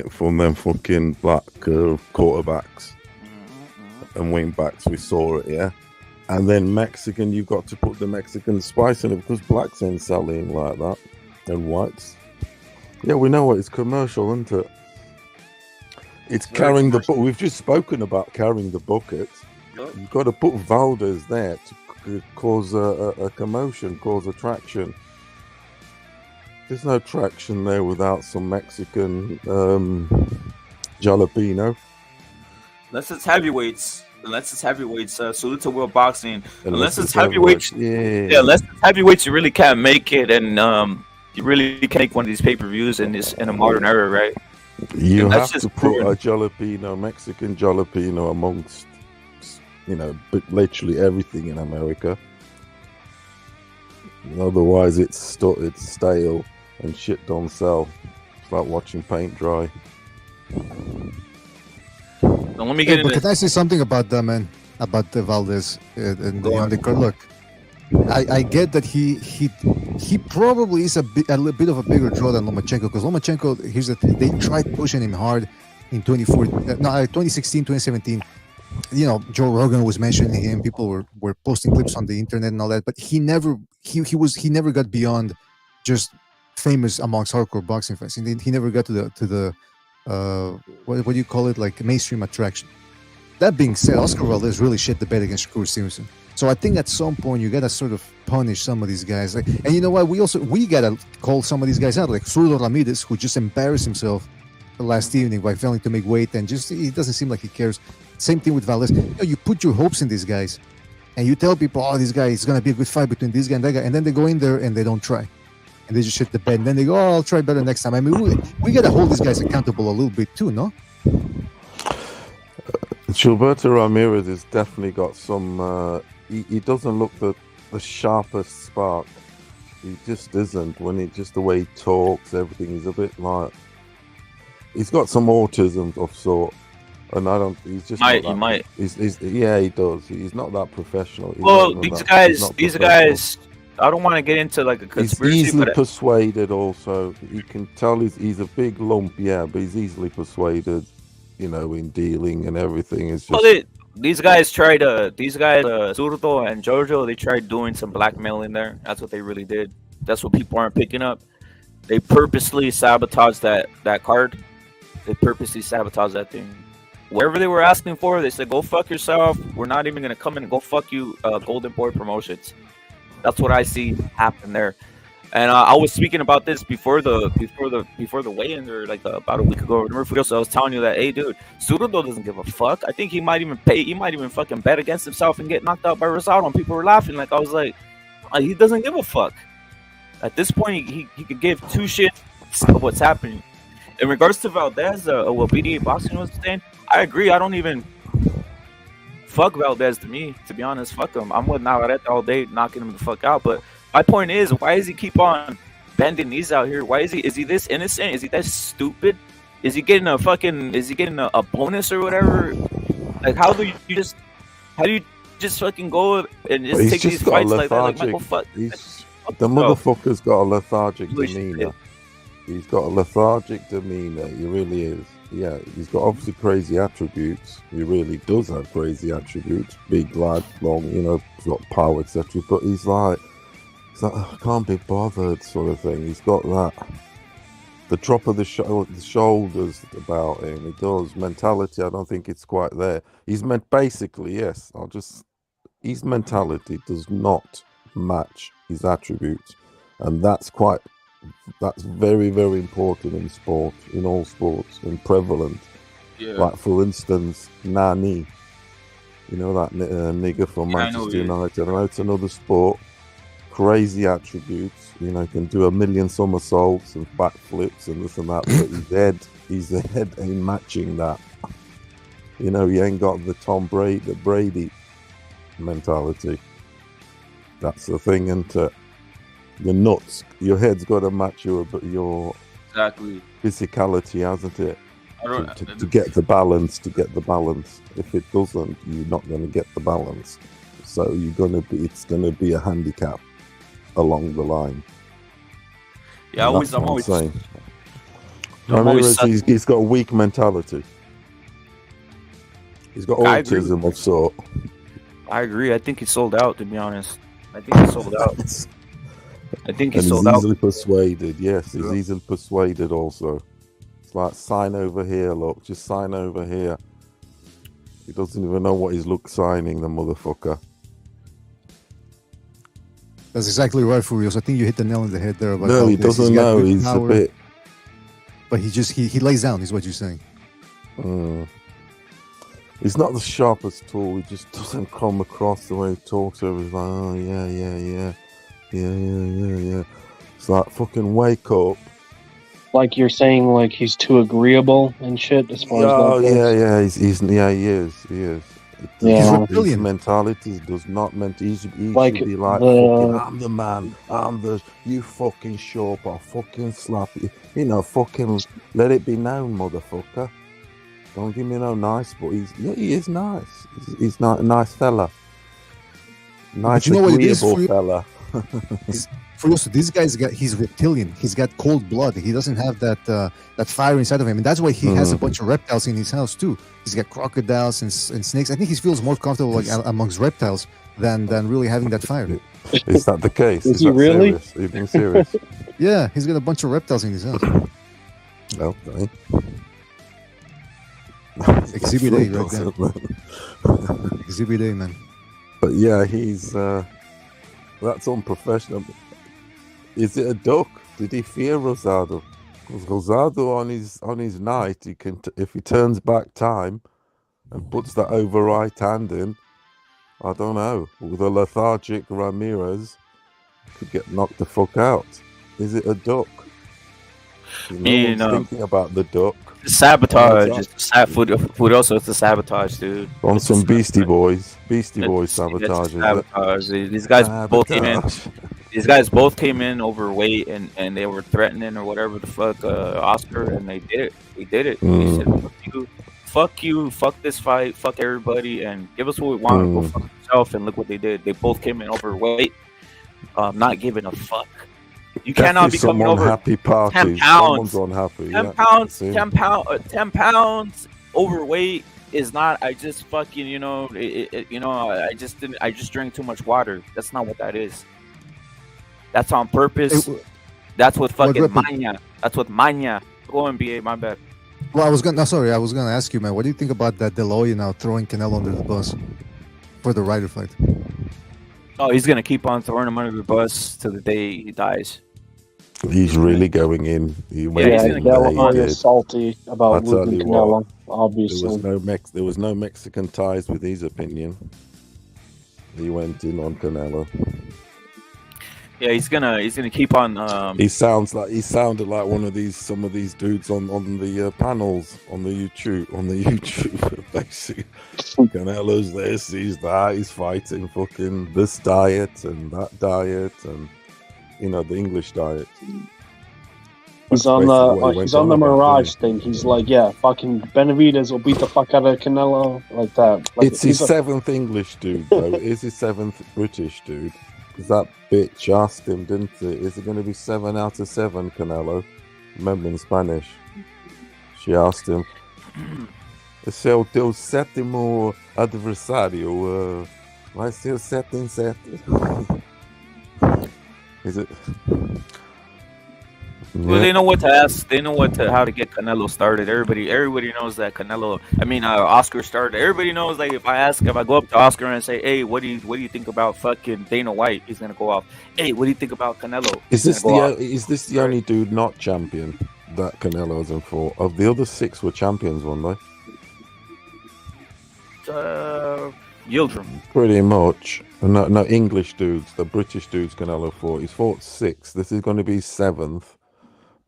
from them fucking black quarterbacks and wing backs. We saw it, yeah. And then Mexican, you've got to put the Mexican spice in it because blacks ain't selling like that. And whites. Yeah, we know what it's commercial, isn't it? It's carrying the bucket. We've just spoken about carrying the bucket. You've got to put Valdez there to cause a commotion, cause attraction. There's no traction there without some Mexican jalapeno. Unless it's heavyweights. Salute to World Boxing. Unless it's heavyweights. Yeah, unless it's heavyweights, you really can't make it, and you really can't make one of these pay-per-views in a modern era, right? You have to put a jalapeno, Mexican jalapeno amongst, you know, literally everything in America. Otherwise, it's stale and shit don't sell. It's like watching paint dry. Now, let me get into. But can I say something about that, man? About the Valdez and the undercard? Look, I get that he he probably is a little bit of a bigger draw than Lomachenko, because Lomachenko, here's the thing, they tried pushing him hard in 2016, 2017. You know, Joe Rogan was mentioning him. People were posting clips on the internet and all that, but he never got beyond just famous amongst hardcore boxing fans. He never got to the what do you call it, like mainstream attraction. That being said, Oscar Valdez really shit the bed against Shakur Stevenson. So I think at some point you gotta sort of punish some of these guys. Like, and you know what? We gotta call some of these guys out, like Zurdo Ramirez, who just embarrassed himself last evening by failing to make weight, and just he doesn't seem like he cares. Same thing with Valdez. You know, you put your hopes in these guys, and you tell people, "Oh, this guy is gonna be a good fight between this guy and that guy," and then they go in there and they don't try, and they just shit the bed. And then they go, "Oh, I'll try better next time." I mean, we gotta hold these guys accountable a little bit too, no? Gilberto Ramirez has definitely got some. He doesn't look the sharpest spark. He just isn't. Just the way he talks, everything. He's a bit like. He's got some autism of sort, and I don't. He's just. He might. Yeah, he does. He's not that professional. These guys. I don't want to get into like a conspiracy. He's easily persuaded. Also, you can tell he's a big lump. Yeah, but he's easily persuaded. You know, in dealing and everything. It's just. These guys, Zurdo and Giorgio, they tried doing some blackmailing there. That's what they really did. That's what people aren't picking up. They purposely sabotaged that card. They purposely sabotaged that thing. Whatever they were asking for, they said, "Go fuck yourself. We're not even gonna come in and go fuck you." Golden Boy Promotions. That's what I see happen there. And I was speaking about this before the weigh-in, or like about a week ago. Remember, so I was telling you that, hey, dude, Zurdo doesn't give a fuck. I think he might even fucking bet against himself and get knocked out by Rosado. And people were laughing. Like, I was like, he doesn't give a fuck. At this point, he could give two shits of what's happening. In regards to Valdez, what BDA Boxing was saying, I agree. I don't even fuck Valdez, to me, to be honest. Fuck him. I'm with Navarrete all day, knocking him the fuck out. But my point is, why does he keep on bending knees out here? Why is he this innocent? Is he that stupid? Is he getting a bonus or whatever? Like, how do you just fucking go and just take these fights like that? Like, Michael, fuck. The motherfucker's got a lethargic demeanor. He's got a lethargic demeanor. He really is. Yeah, he's got obviously crazy attributes. He really does have crazy attributes. Big lad, long, you know, he's got power, etc. But he's like, I can't be bothered, sort of thing. He's got that, the drop of the shoulders about him. He does. Mentality, I don't think it's quite there. He's meant basically, yes. His mentality does not match his attributes, and that's very, very important in sport, in all sports, and prevalent. Yeah. Like, for instance, Nani, you know, that nigger from Manchester United. I know it's another sport. Crazy attributes, you know, can do a million somersaults and backflips and this and that, but his head ain't matching that. You know, he ain't got the Brady mentality. That's the thing, and the nuts. Your head's got to match your exactly physicality, hasn't it? To get the balance. If it doesn't, you're not going to get the balance. So it's going to be a handicap along the line. Yeah, I'm always saying. He's got a weak mentality. He's got autism of sort. I agree. I think he's sold out, to be honest. I think he's sold out. He's easily persuaded. Yes, he's easily persuaded also. It's like, sign over here, look. Just sign over here. He doesn't even know what he's signing, the motherfucker. That's exactly right, Furios. I think you hit the nail on the head there. About no, he doesn't know. He's power, a bit... But he lays down, is what you're saying. He's not the sharpest tool. He just doesn't come across the way he talks. Everybody's like, oh, yeah. It's like, fucking wake up. Like you're saying, like he's too agreeable and shit. As far as that he is. Yeah, his mentality does not meant. He should be like, I'm the man. You fucking show up. I'll fucking slap you. You know, fucking let it be known, motherfucker. Don't give me no nice, but he is nice. He's not a nice fella. Nice, agreeable fella. Furioso, this he's reptilian. He's got cold blood. He doesn't have that fire inside of him, and that's why he has a bunch of reptiles in his house too. He's got crocodiles and snakes. I think he feels more comfortable like amongst reptiles than really having that fire. Is that the case? Is he really? Serious? Are you being serious? Yeah, he's got a bunch of reptiles in his house. Okay. Exhibit A right there. Exhibit A, man. But yeah, he's that's unprofessional. Is it a duck? Did he fear Rosado? Because Rosado on his night, he can if he turns back time and puts that over right hand in, I don't know, with a lethargic Ramirez, could get knocked the fuck out. Is it a duck? One's thinking about the duck. Sabotage. Furioso, it's the sabotage, dude. On some Beastie Boys sabotage. Sabotage. These guys both came in. These guys both came in overweight and they were threatening or whatever the fuck Oscar, and they did it. They did it. They said, fuck you, fuck this fight, fuck everybody, and give us what we want. Go fuck yourself. And look what they did. They both came in overweight, not giving a fuck. You cannot be coming over happy 10 pounds. Unhappy. 10 pounds. 10 pounds overweight is not. I just fucking I just drank too much water. That's not what that is. That's on purpose. That's what fucking mania. That's what mania. Go NBA. My bad. Well, I was gonna ask you, man. What do you think about that De La Hoya now throwing Canelo under the bus for the Ryder fight? Oh, he's gonna keep on throwing him under the bus till the day he dies. He's really going in. Canelo is salty about losing Canelo. Obviously, there was no Mexican ties with his opinion. He went in on Canelo. Yeah, he's gonna keep on. He sounded like some of these dudes on the panels on the YouTube basically. Canelo's this, he's that, he's fighting fucking this diet and that diet and the English diet. He's on the Mirage thing. He's like, yeah, fucking Benavidez will beat the fuck out of Canelo like that. Like, it's his seventh English dude though. It is his seventh British dude. Because that bitch asked him, didn't it? Is it going to be 7 out of 7, Canelo? Remember in Spanish. She asked him. Esse é o teu sétimo adversário. Vai ser 7 em 7. Is it? Well, they know what to ask. They know how to get Canelo started. Everybody knows that Canelo. Oscar started. Everybody knows, like, if I go up to Oscar and say, "Hey, what do you think about fucking Dana White?" He's gonna go off. "Hey, what do you think about Canelo?" Is this the only dude not champion that Canelo hasn't fought? Of the other 6 were champions, weren't they? Yildirim. Pretty much. No English dudes. The British dudes Canelo fought. He's fought 6. This is going to be 7th.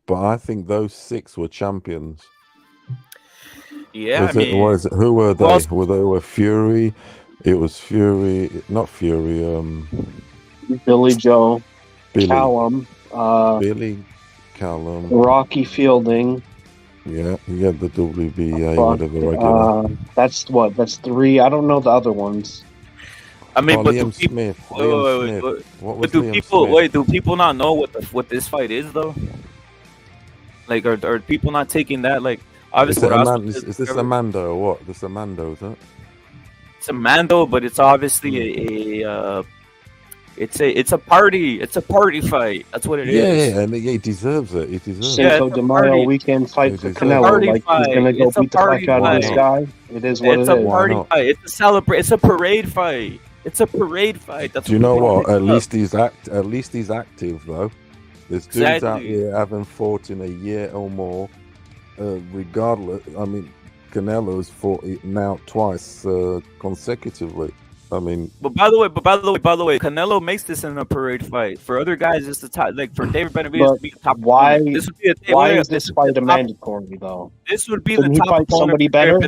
But I think those 6 were champions. Yeah, who were they? Were Fury? It was Fury, not Fury. Billy Joe, Callum, Rocky Fielding. Yeah, the WBA, whatever. Regular. That's 3. I don't know the other ones. But Liam Smith. Do people not know what this fight is though? Like, are people not taking that? Like, obviously, is this a Mando or what? This a Mando, is it? It's a Mando, but it's obviously it's a party. It's a party fight. That's what it is. Yeah, and he deserves it. He deserves Cinco de Mayo weekend fight for Canelo. Like, he's gonna go beat the fuck out of this guy. It is what it is. It's a party fight. It's a It's a parade fight. It's a parade fight. That's. Do you know what? At least he's active though. There's dudes out here haven't fought in a year or more. Regardless, Canelo's fought it now twice consecutively. But by the way, Canelo makes this in a parade fight. For other guys, it's the top. Like for David Benavidez to be top. Why is this fight a mandatory though? This would be the top opponent. Somebody better.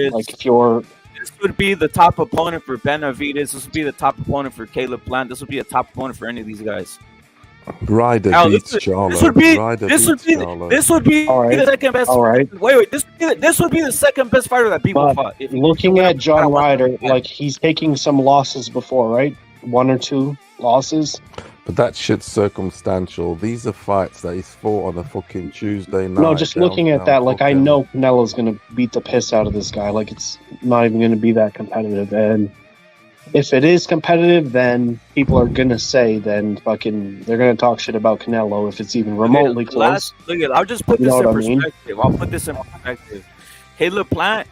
Like if you're. This would be the top opponent for Benavidez. This would be the top opponent for Caleb Plant. This would be a top opponent for any of these guys. Ryder beats Charlo. This would be the second best. All right. Wait. This would be the second best fighter that people fought. Looking at John Ryder, like he's taking some losses before, right? 1 or 2 losses. But that shit's circumstantial. These are fights that he's fought on a fucking Tuesday night. No, just looking at that, like, I know Canelo's gonna beat the piss out of this guy. Like, it's not even gonna be that competitive. And if it is competitive, then people are gonna say, then fucking, they're gonna talk shit about Canelo if it's even remotely close. I'll just put this in perspective. I'll put this in perspective. Caleb Plant,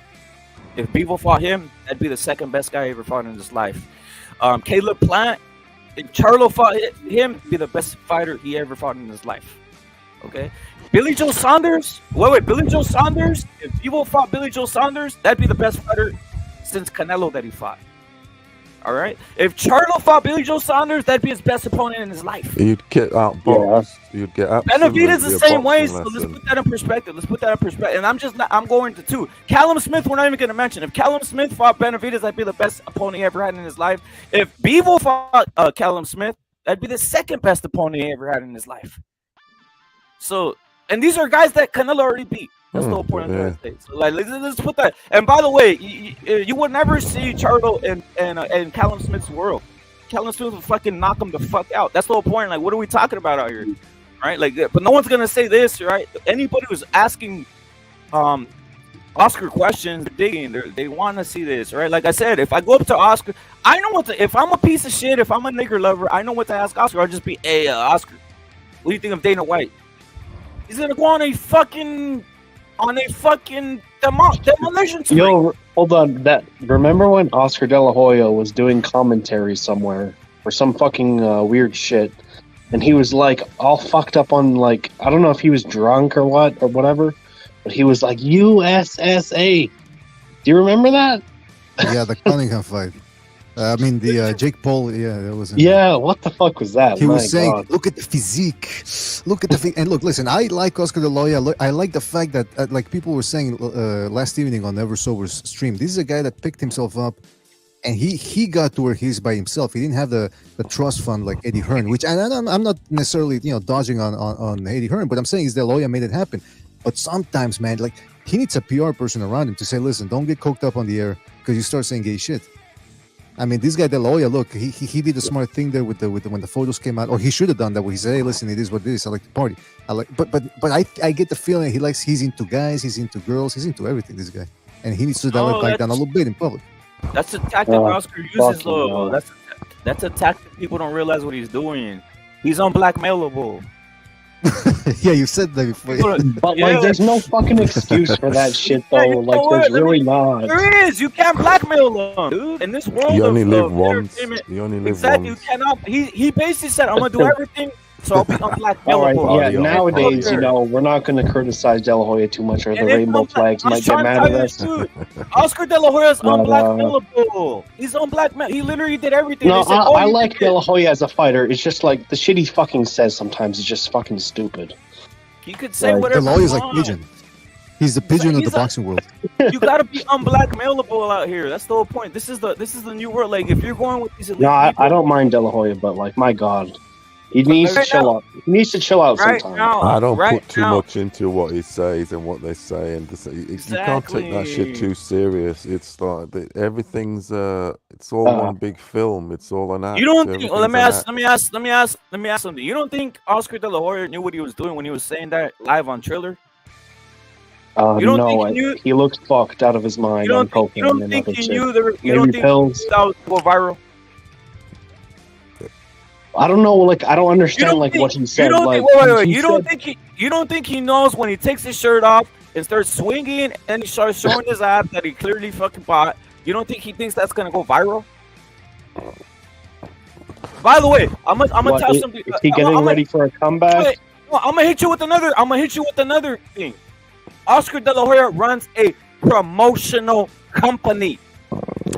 if Bevo fought him, that'd be the second best guy he ever fought in his life. Caleb Plant, if Charlo fought him, be the best fighter he ever fought in his life. Okay, Billy Joe Saunders. Billy Joe Saunders. If Bevo fought Billy Joe Saunders, that'd be the best fighter since Canelo that he fought. All right. If Charlo fought Billy Joe Saunders, that'd be his best opponent in his life. You'd get outboxed. You'd get Benavidez the same way. So let's put that in perspective. And I'm going to two. Callum Smith, we're not even going to mention. If Callum Smith fought Benavidez, that'd be the best opponent he ever had in his life. If Bevo fought Callum Smith, that'd be the second best opponent he ever had in his life. So, and these are guys that Canelo already beat. That's the whole point of the United States. So, like, let's put that. And by the way, you would never see Charlo and Callum Smith's world. Callum Smith would fucking knock him the fuck out. That's the whole point. Like, what are we talking about out here, right? Like, but no one's gonna say this, right? Anybody who's asking Oscar questions, they're digging. They want to see this, right? Like I said, if I go up to Oscar, I know what to. If I'm a piece of shit, if I'm a nigger lover, I know what to ask Oscar. I'll just be, hey, Oscar, what do you think of Dana White? He's gonna go on a fucking demolition spree. Yo, hold on. Remember when Oscar De La Hoya was doing commentary somewhere for some fucking weird shit, and he was like all fucked up on, like, I don't know if he was drunk or what or whatever, but he was like USSA. Do you remember that? Yeah, the Cunningham fight. I mean, the Jake Paul, that was. Yeah, what the fuck was that? He was saying, look at the physique. Look at the physique. And look, listen, I like Oscar De La Hoya. I like the fact that, like people were saying last evening on Never Sober's stream, this is a guy that picked himself up and he got to where he is by himself. He didn't have the trust fund like Eddie Hearn, which, and I'm not necessarily, dodging on Eddie Hearn, but I'm saying is De La Hoya made it happen. But sometimes, man, like, he needs a PR person around him to say, listen, don't get coked up on the air because you start saying gay shit. I mean, this guy De La Hoya, look, he did a smart thing there with the when the photos came out, or he should have done that. Where he said, "Hey, listen, it is what it is. I like to party. But I get the feeling he's into guys, he's into girls, he's into everything. This guy, and he needs to dial it back down a little bit in public. That's a tactic Oscar uses, though. That's a tactic people don't realize what he's doing. He's unblackmailable. Yeah, you said that before. But like, there's no fucking excuse for that shit, though. Like, there's really not. There is. You can't blackmail them, dude. In this world, you only live once. You only live exactly. once. You cannot. He basically said, "I'm gonna do everything, so I'll be unblackmailable." All right, yeah. Nowadays, we're not gonna criticize De La Hoya too much, or the rainbow flags might get mad at us. Oscar De La Hoya is unblackmailable. He's unblackmailable. He literally did everything. No, I like De La Hoya as a fighter. It's just like the shit he fucking says sometimes is just fucking stupid. He could say whatever. De La Hoya is like pigeon. He's the pigeon of the boxing world. You gotta be unblackmailable out here. That's the whole point. This is the new world. Like, if you're going with these elite people, I don't mind De La Hoya, but like, my God. He needs to chill out. He needs to chill out sometime. I don't put too much into what he says and what they say, and you can't take that shit too serious. It's like everything's it's all one big film. It's all an act. You don't think? Let me ask something. You don't think Oscar De La Hoya knew what he was doing when he was saying that live on Triller? You don't think he looked fucked out of his mind. You don't think he knew that would go viral? I don't know. Like, I don't understand what he said. You don't think he knows when he takes his shirt off and starts swinging and he starts showing his abs that he clearly fucking bought? You don't think he thinks that's gonna go viral? By the way, I'm gonna tell something. Is he getting ready for a comeback? I'm gonna hit you with another thing. Oscar De La Hoya runs a promotional company.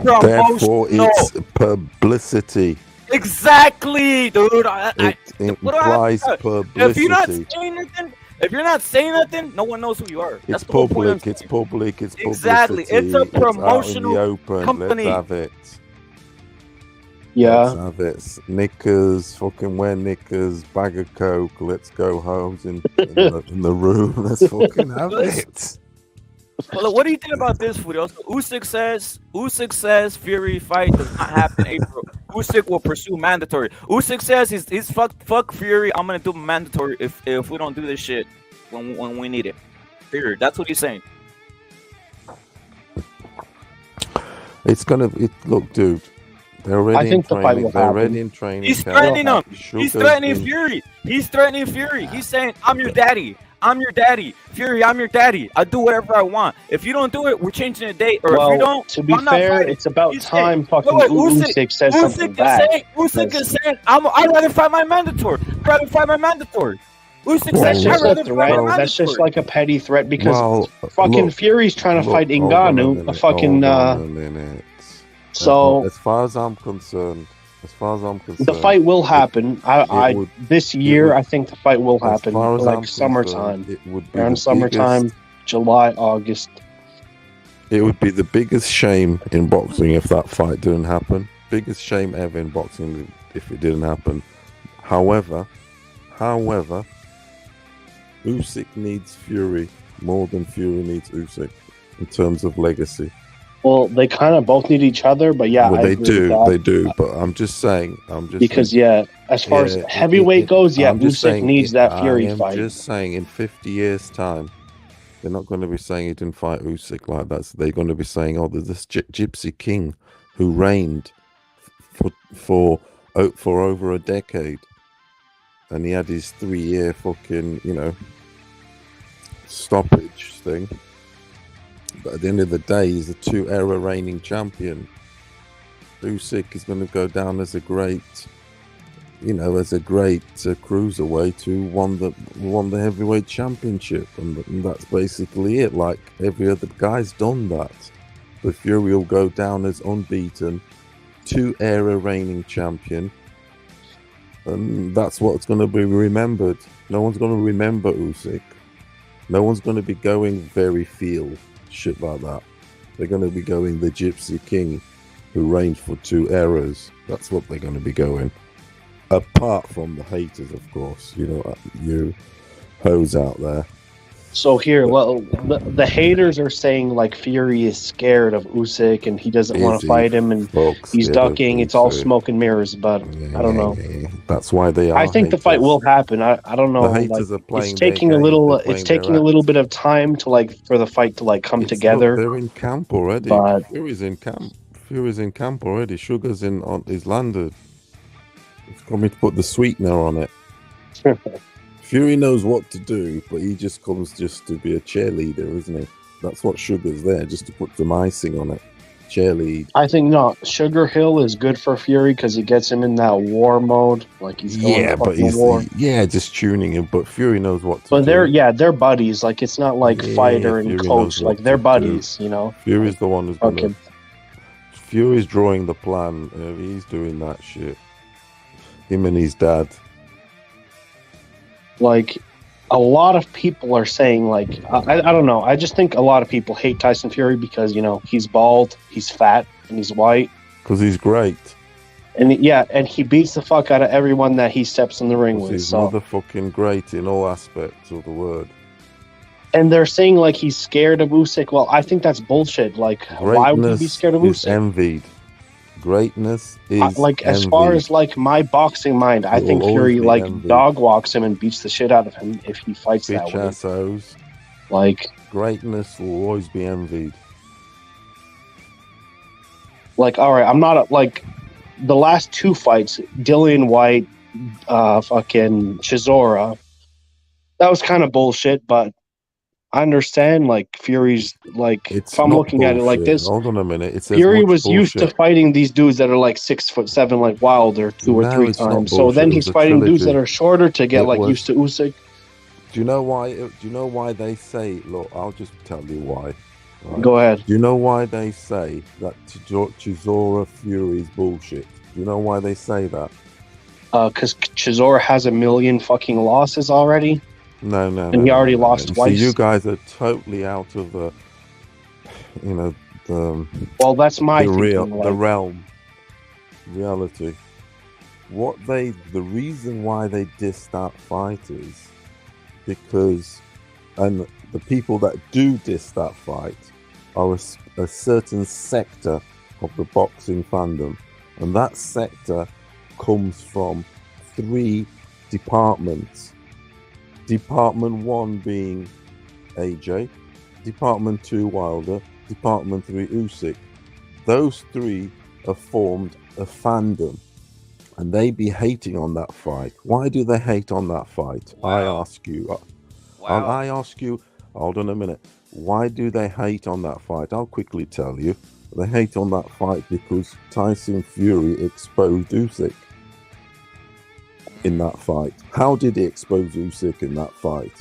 Therefore, it's publicity. Exactly, dude. It implies publicity. If you're not saying nothing, no one knows who you are. It's public. It's public. It's publicity. Exactly. It's a promotional company. Let's have it. Yeah. Let's have it. Knickers, fucking wear knickers, bag of coke. Let's go home in the room. Let's fucking have it. Well, what do you think about this, Furio? So Usyk says Fury fight does not happen in April. Usyk will pursue mandatory. Usyk says he's fuck Fury. I'm gonna do mandatory if we don't do this shit when we need it. Period. That's what he's saying. Look, dude. They're already I think in the fight training. will They're happen. already in training. He's threatening him. Sugar's He's threatening been- Fury. He's threatening Fury. He's saying, "I'm your daddy. I'm your daddy. Fury, I'm your daddy. I do whatever I want. If you don't do it, we're changing the date. Or if you don't, to be I'm not fair, fighting." it's about He's time saying- fucking Wait, Usyk says something back. Usyk is saying, I'd rather fight my mandatory. I'd rather fight my mandatory. Usyk Well, That's said, just I'd a rather fight my threat. mandatory. That's just like a petty threat because Well, fucking look, Fury's trying to fight hold on a Ngannou. minute, Fucking hold on a minute. so as far as I'm concerned, the fight will happen. This year, would- I think the fight will as happen. far as I'm Like summertime, concerned, it would be around the summertime, biggest- July, August. It would be the biggest shame in boxing if that fight didn't happen. Biggest shame ever in boxing if it didn't happen. However, Usyk needs Fury more than Fury needs Usyk in terms of legacy. Well, they kind of both need each other, but yeah, Well, I they agree with that. they do. But I'm just saying. Because as far as heavyweight goes, yeah, I'm just Usyk saying, needs that Fury I'm fight. just saying, in 50 years' time, they're not going to be saying he didn't fight Usyk like that. So they're going to be saying, "Oh, there's this Gypsy King who reigned for over a decade, and he had his 3-year fucking stoppage thing. But at the end of the day, he's a 2-era reigning champion. Usyk is going to go down as a great, cruiserweight who won the heavyweight championship, and that's basically it. Like every other guy's done that. But Fury will go down as unbeaten, 2-era reigning champion, and that's what's going to be remembered. No one's going to remember Usyk. No one's going to be going very field shit like that. They're going to be going the Gypsy King who reigned for 2 eras. That's what they're going to be going. Apart from the haters, of course. You hoes out there. So here, well, the haters are saying like Fury is scared of Usyk and he doesn't want to fight him and he's ducking. It's all smoke and mirrors, but I don't know. That's why they are. I think the fight will happen. I don't know. The haters are playing. It's taking a little. It's taking a little bit of time to for the fight to come together. They're in camp already. But Fury's in camp. Fury's in camp already. Sugar's is landed. He's coming to put the sweetener on it. Fury knows what to do, but he just comes just to be a cheerleader, isn't he? That's what Sugar's there, just to put some icing on it. Cheerlead. I think Sugar Hill is good for Fury because he gets him in that war mode, like he's going to war. Just tuning him. But Fury knows what to do. But they're buddies. Like it's not like fighter and Fury coach. Like they're buddies, Fury's the one who's gonna. Fury's drawing the plan. He's doing that shit. Him and his dad. Like a lot of people are saying I don't know. I just think a lot of people hate Tyson Fury because he's bald, he's fat, and he's white. Because he's great. And he beats the fuck out of everyone that he steps in the ring with. He's So motherfucking great in all aspects of the word. and they're saying he's scared of Usyk. Well, I think that's bullshit. Why would he be scared of Usyk? Envied. Greatness is as far as my boxing mind, I think Fury dog walks him and beats the shit out of him if he fights that way. Assos. Greatness will always be envied. All right, I'm not the last 2 fights, Dillian White, fucking Chisora. That was kind of bullshit, but I understand Fury's if I'm looking at it like this. Hold on a minute. Fury was used to fighting these dudes that are 6'7" Wilder 2 or 3 times. So then he's fighting dudes that are shorter to get used to Usyk. Do you know why? Do you know why they say? Look, I'll just tell you why. Right? Go ahead. Do you know why they say that Chisora Fury's bullshit? Do you know why they say that? Because Chisora has 1 million fucking losses already. No. And he already lost twice. So you guys are totally out of the, Well, that's my thinking, the reality. The reason why they diss that fight is because, and the people that do diss that fight are a certain sector of the boxing fandom And that sector comes from 3 departments. Department 1 being AJ, Department 2 Wilder, Department 3 Usyk. Those 3 have formed a fandom, and they be hating on that fight. Why do they hate on that fight? Wow. I ask you. Wow. I ask you, hold on a minute. Why do they hate on that fight? I'll quickly tell you. They hate on that fight because Tyson Fury exposed Usyk in that fight. How did he expose Usyk in that fight?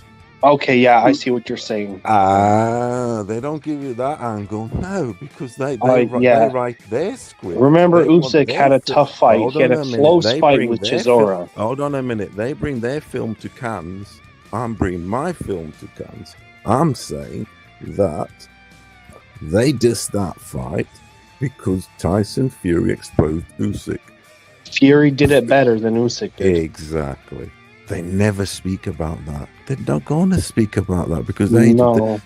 Okay, yeah, I see what you're saying. They don't give you that angle. No, because they write their script. Remember, They want Usyk their had a tough fight. Hold He had on a minute. close They fight bring with their Chisora. Hold on a minute. They bring their film to Cannes. I'm bringing my film to Cannes. I'm saying that they dissed that fight because Tyson Fury exposed Usyk. Fury did it better than Usyk did. Exactly. They never speak about that. They're not going to speak about that because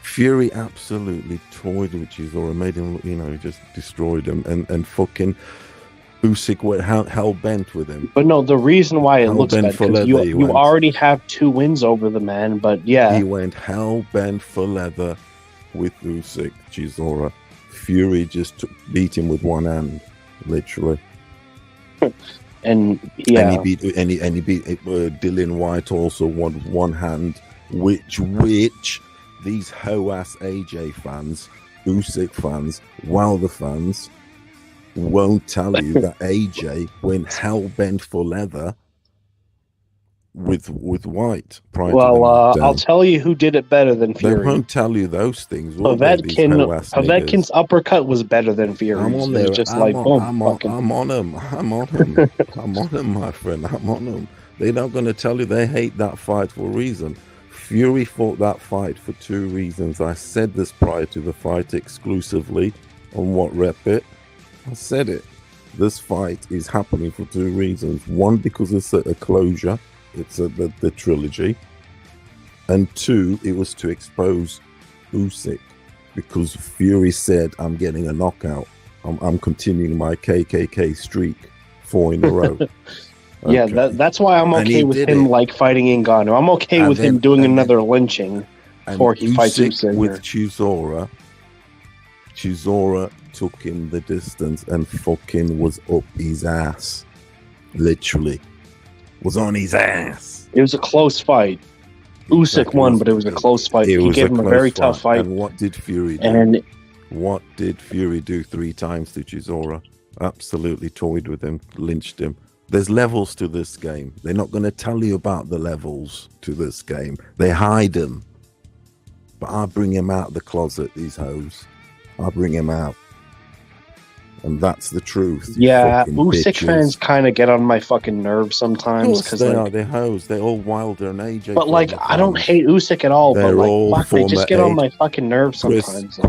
Fury absolutely toyed with Chisora, made him, just destroyed him, and fucking Usyk went hell bent with him. But no, the reason why it looks bad because you already have 2 wins over the man. But yeah, he went hell bent for leather with Usyk, Chisora. Fury just beat him with one hand, literally. And yeah, and he beat Dylan White also one hand, which these hoe-ass AJ fans, Usyk fans, Wilder fans won't tell you that AJ went hell bent for leather with White. I'll tell you who did it better than Fury. They won't tell you those things. Povetkin's uppercut was better than Fury's. I'm on there. Just I'm like on boom. I'm on him. I'm on him, my friend. I'm on him. They're not going to tell you they hate that fight for a reason. Fury fought that fight for 2 reasons. I said this prior to the fight exclusively on What Rep It. I said it. This fight is happening for 2 reasons. One, because it's a closure. It's the trilogy. And 2, it was to expose Usyk because Fury said, I'm getting a knockout. I'm continuing my KKK streak 4 in a row. Okay. Yeah, that's why I'm okay with him fighting Ngannou. I'm okay with him doing another lynching before he fights Usyk with Chisora. Chisora took him the distance and fucking was up his ass. Literally. Was on his ass. It was a close fight. Usyk won, but it was a close fight. He gave him a very tough fight. And what did Fury do? What did Fury do 3 times to Chisora? Absolutely toyed with him, lynched him. There's levels to this game. They're not going to tell you about the levels to this game. They hide them. But I bring him out of the closet, these hoes. I bring him out. And that's the truth. Yeah, Usyk fans kind of get on my fucking nerves sometimes. Because they're hoes. They're all Wilder and AJ. But I don't hate Usyk at all. They're they just get on my fucking nerves sometimes.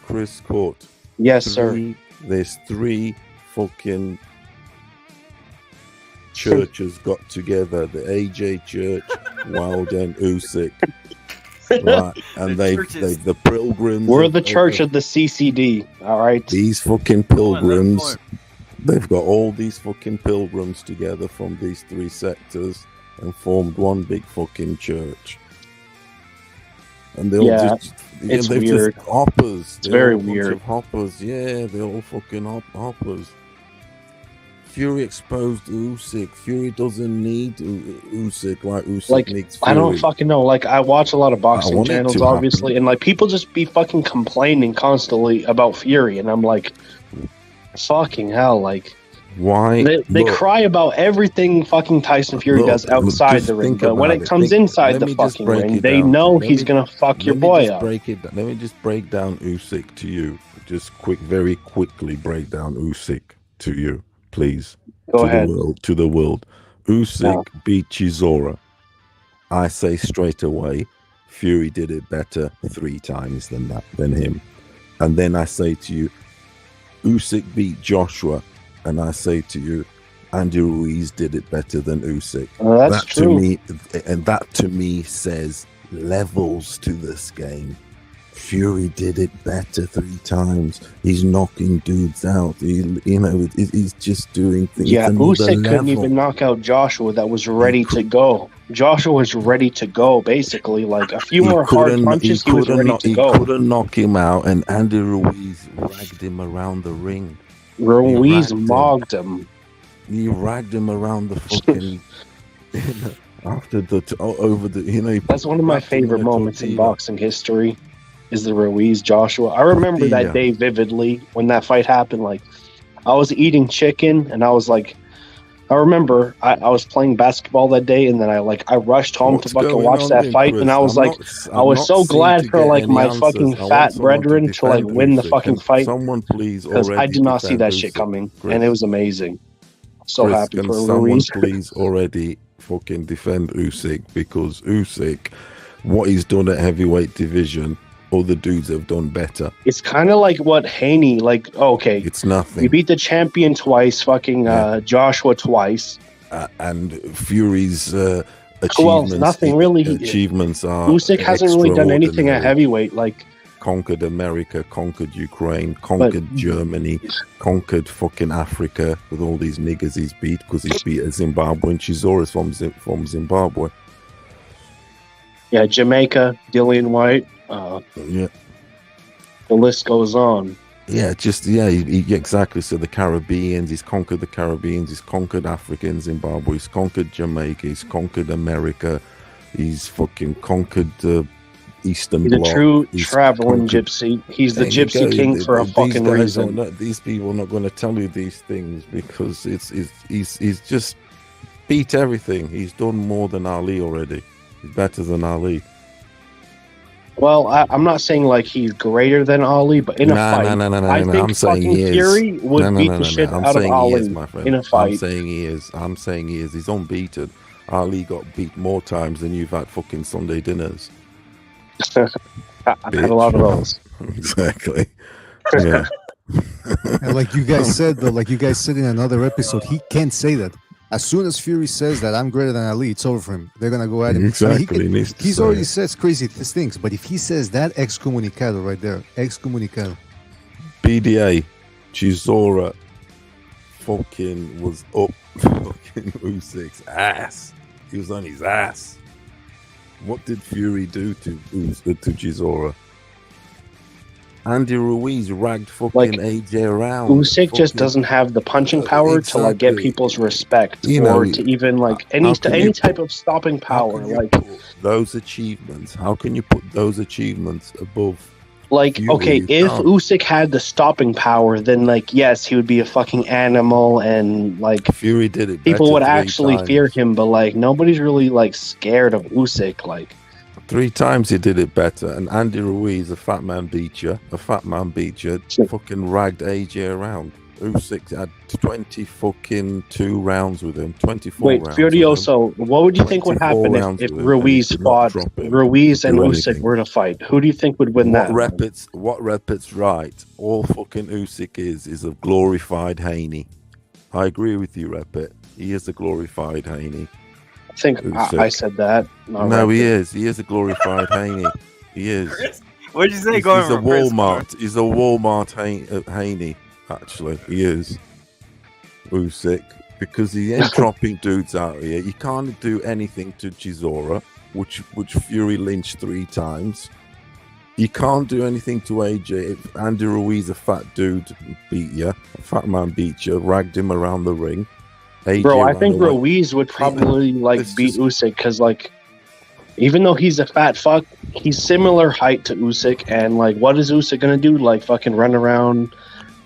Chris Court. Yes, sir. There's 3 fucking churches got together. The AJ Church, Wilder and Usyk. Right, and they the pilgrims. We're the church of the CCD. All right, these fucking pilgrims. They've got all these fucking pilgrims together from these 3 sectors and formed one big fucking church. And they're all it's weird. Just hoppers. It's very weird. Hoppers, yeah, they're all fucking hoppers. Fury exposed Usyk. Fury doesn't need Usyk like Usyk needs Fury. I don't fucking know. I watch a lot of boxing channels, obviously, and people just be fucking complaining constantly about Fury, and I'm like, fucking hell, why? They cry about everything fucking Tyson Fury does outside the ring, but when it comes inside the fucking ring, they know he's gonna fuck your boy up. Let me just break down Usyk to you. Just very quickly break down Usyk to you. Please, go ahead. To the world. Usyk beat Chisora. I say straight away, Fury did it better 3 times than him. And then I say to you, Usyk beat Joshua, and I say to you, Andy Ruiz did it better than Usyk. That's true. That to me says levels to this game. Fury did it better 3 times. He's knocking dudes out. He's just doing things. Yeah, another Usyk couldn't level. even knock out Joshua that was ready to go. Joshua was ready to go, basically. Like, a few more hard punches, he was ready to go. He couldn't knock him out, and Andy Ruiz ragged him around the ring. Ruiz mogged him. He ragged him around the fucking... after over the... That's one of my favorite moments in boxing history, is the Ruiz-Joshua. I remember that day vividly, when that fight happened. Like, I was eating chicken, and I was like... I remember I was playing basketball that day, and then I rushed home to fucking watch that fight, Chris? And I was I was so glad for like my fucking fat brethren to like win the fucking fight. Someone please, because I did not see that shit coming, Chris. And it was amazing. So Chris, happy for someone Ruiz. Please already fucking defend Usyk, because Usyk, what he's done at heavyweight division, other dudes have done better. It's kind of like what Haney, okay. It's nothing. You beat the champion twice, Joshua twice. And Fury's achievements, nothing really. Achievements are Usyk hasn't really done anything at heavyweight. Like, conquered America, conquered Ukraine, conquered Germany, conquered fucking Africa with all these niggas he's beat, because he's beat a Zimbabwean. Chizora's from Zimbabwe. Yeah, Jamaica, Dillian White. Yeah, the list goes on. Yeah, exactly. So the Caribbeans, he's conquered the Caribbeans, he's conquered Africa and Zimbabwe, he's conquered Jamaica, he's conquered America, he's fucking conquered the Eastern Bloc. He's a true traveling gypsy. He's the gypsy king for a fucking reason. These people are not going to tell you these things, because he's just beat everything. He's done more than Ali already. He's better than Ali. Well, I'm not saying like he's greater than Ali, but in a fight, I think I'm saying he is. Fury would beat the shit out of Ali in a fight. I'm saying he is. He's unbeaten. Ali got beat more times than you've had fucking Sunday dinners. I had a lot of those. Exactly. Yeah. And like you guys said in another episode, he can't say that. As soon as Fury says that I'm greater than Ali, it's over for him. They're gonna go at him. Exactly. He's already says crazy things, but if he says that, excommunicado right there, excommunicado. BDA, Chisora, fucking was up fucking Usyk's ass. He was on his ass. What did Fury do to Chisora? Andy Ruiz ragged fucking AJ around. Usyk just doesn't have the punching power to like get people's respect, or to even like any type of stopping power. Like those achievements. How can you put those achievements above? Like, Fury? okay, if Usyk had the stopping power, then like yes, he would be a fucking animal, and like Fury did it. People would actually fear him, but like nobody's really like scared of Usyk. Like 3 times he did it better, and Andy Ruiz, a fat man beat you, fucking ragged AJ around. Usyk had 20 fucking 2 rounds with him, 24 rounds. Wait, Furioso, what would you think would happen if Ruiz fought, Ruiz and Usyk were to fight? Who do you think would win that? What Repit's right, all fucking Usyk is a glorified Haney. I agree with you, Repit. He is a glorified Haney. I think I said that. No, he is. He is a glorified Haney. He is. What did you say? He's a Walmart. He's a Walmart Haney. Actually, he is. Usyk, because he ain't dropping dudes out here. He can't do anything to Chisora, which Fury lynched 3 times. He can't do anything to AJ. If Andy Ruiz, a fat dude, beat you, a fat man beat you, ragged him around the ring. AJ, bro, I think Ruiz would probably beat Usyk, because like even though he's a fat fuck, he's similar height to Usyk, and like what is Usyk gonna do? Like fucking run around,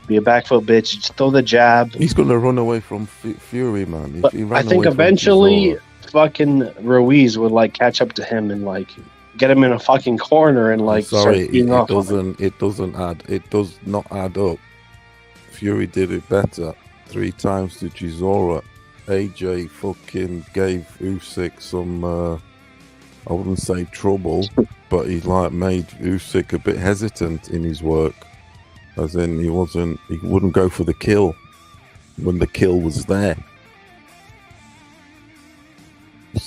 be a back foot bitch, just throw the jab. He's gonna run away from Fury, man. But I think eventually fucking Ruiz would like catch up to him and like get him in a fucking corner and like it does not add up. Fury did it better 3 times to Chisora. AJ fucking gave Usyk some I wouldn't say trouble, but he like made Usyk a bit hesitant in his work. As in he wouldn't go for the kill when the kill was there.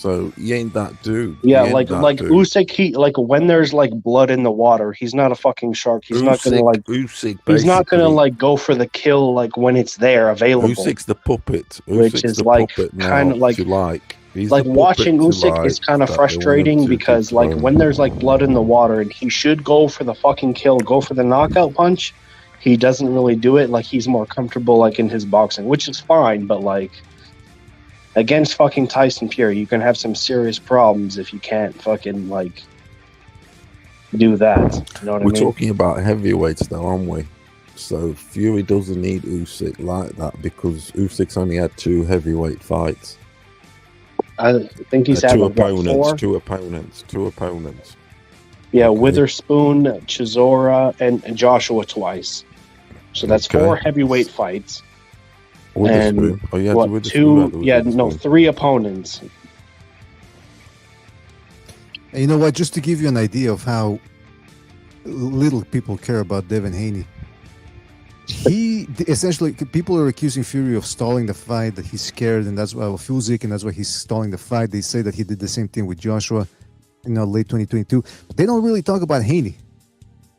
so he ain't that dude. Yeah, He ain't like that dude. Usyk, he like when there's like blood in the water, he's not a fucking shark. He's not gonna like Usyk, he's not gonna basically- like go for the kill like when it's there available. Usyk's the puppet. Which Usyk's is the like puppet now, kind of like if you like. He's like the watching puppet to Usyk like is kind of that they want him frustrating to because like control. when there's like blood in the water and he should go for the fucking kill, go for the knockout punch, he doesn't really do it. Like he's more comfortable like in his boxing, which is fine, but like against fucking Tyson Fury, you can have some serious problems if you can't fucking like do that. You know what I We're mean? talking about heavyweights now, aren't we? So Fury doesn't need Usyk like that because Usyk's only had 2 heavyweight fights. I think he's had two like, what, opponents, 4? two opponents. Yeah, Okay. Witherspoon, Chisora, and Joshua twice. So that's Okay. 4 heavyweight fights. Witherspoon. Oh, yeah, What, Witherspoon. 2? Yeah, no, 3 opponents. And you know what? Just to give you an idea of how little people care about Devin Haney, he essentially, people are accusing Fury of stalling the fight, that he's scared, and that's why of Usyk, and that's why he's stalling the fight. They say that he did the same thing with Joshua, late 2022. But they don't really talk about Haney.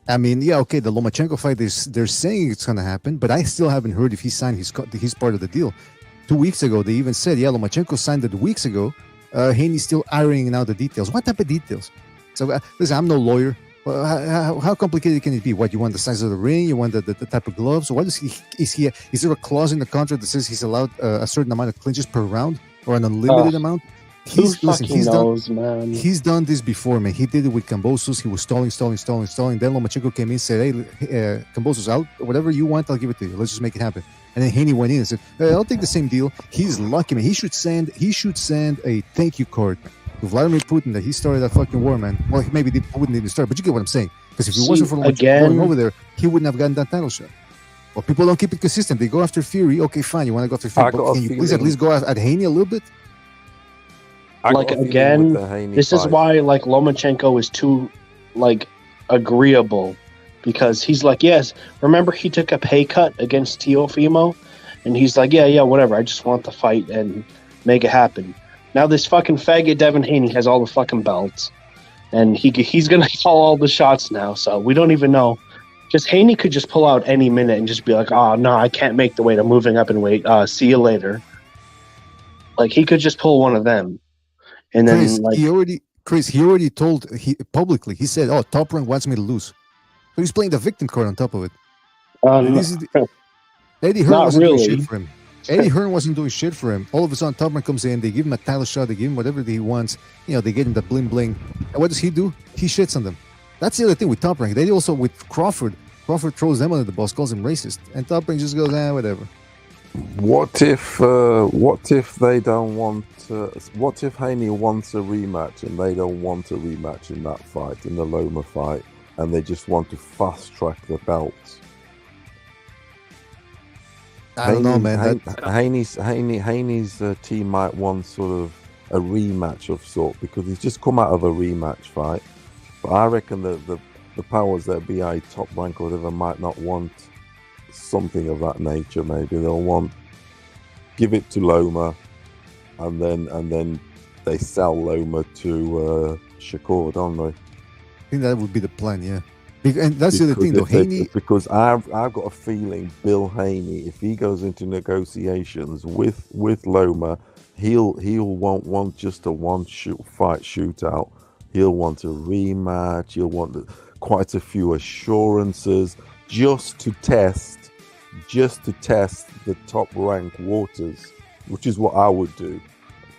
I mean, yeah, okay, the Lomachenko fight, they're saying it's going to happen, but I still haven't heard if he signed his part of the deal. 2 weeks ago, they even said, yeah, Lomachenko signed it weeks ago. Haney's still ironing out the details. What type of details? So, listen, I'm no lawyer. How complicated can it be? What, you want the size of the ring? You want the type of gloves? What is there a clause in the contract that says he's allowed a certain amount of clinches per round or an unlimited amount? Who fucking knows, man? He's done this before, man. He did it with Kambosos. He was stalling. Then Lomachenko came in and said, hey, Kambosos, whatever you want, I'll give it to you. Let's just make it happen. And then Haney went in and said, I'll take the same deal. He's lucky, man. He should send a thank you card to Vladimir Putin that he started that fucking war, man. Well, maybe Putin didn't start, but you get what I'm saying. Because if it wasn't for Lomachenko going over there, he wouldn't have gotten that title shot. Well, people don't keep it consistent. They go after Fury. Okay, fine. You want to go after Fury. But can you please at least go at Haney a little bit? Like, again, this is why, like, Lomachenko is too, like, agreeable. Because he's like, yes, remember he took a pay cut against Teofimo? And he's like, yeah, whatever. I just want the fight and make it happen. Now this fucking faggot Devin Haney has all the fucking belts. And he's going to call all the shots now. So we don't even know. Just Haney could just pull out any minute and just be like, oh, no, I can't make the weight. I'm moving up in weight. See you later. Like, he could just pull one of them. And then, Chris, he already told publicly. He said, "Oh, Top Rank wants me to lose." So he's playing the victim card on top of it. Eddie Hearn wasn't doing shit for him. Eddie Hearn wasn't doing shit for him. All of a sudden, Top Rank comes in. They give him a title shot. They give him whatever he wants. They get him the bling bling. And what does he do? He shits on them. That's the other thing with Top Rank. They also with Crawford. Crawford throws them under the bus, calls him racist, and Top Rank just goes, whatever. What if they don't want? What if Haney wants a rematch and they don't want a rematch in that fight, in the Loma fight, and they just want to fast track the belts? I don't know, man. Haney's team might want sort of a rematch of sort because he's just come out of a rematch fight. But I reckon the powers that be, Top Rank or whatever, might not want something of that nature. Maybe they'll give it to Loma, and then they sell Loma to Shakur, don't they? I think that would be the plan, yeah. And that's the other thing, though. Haney, because I've got a feeling Bill Haney, if he goes into negotiations with Loma, he'll want just a fight shootout. He'll want a rematch. He'll want quite a few assurances just to test the Top Rank waters, which is what I would do,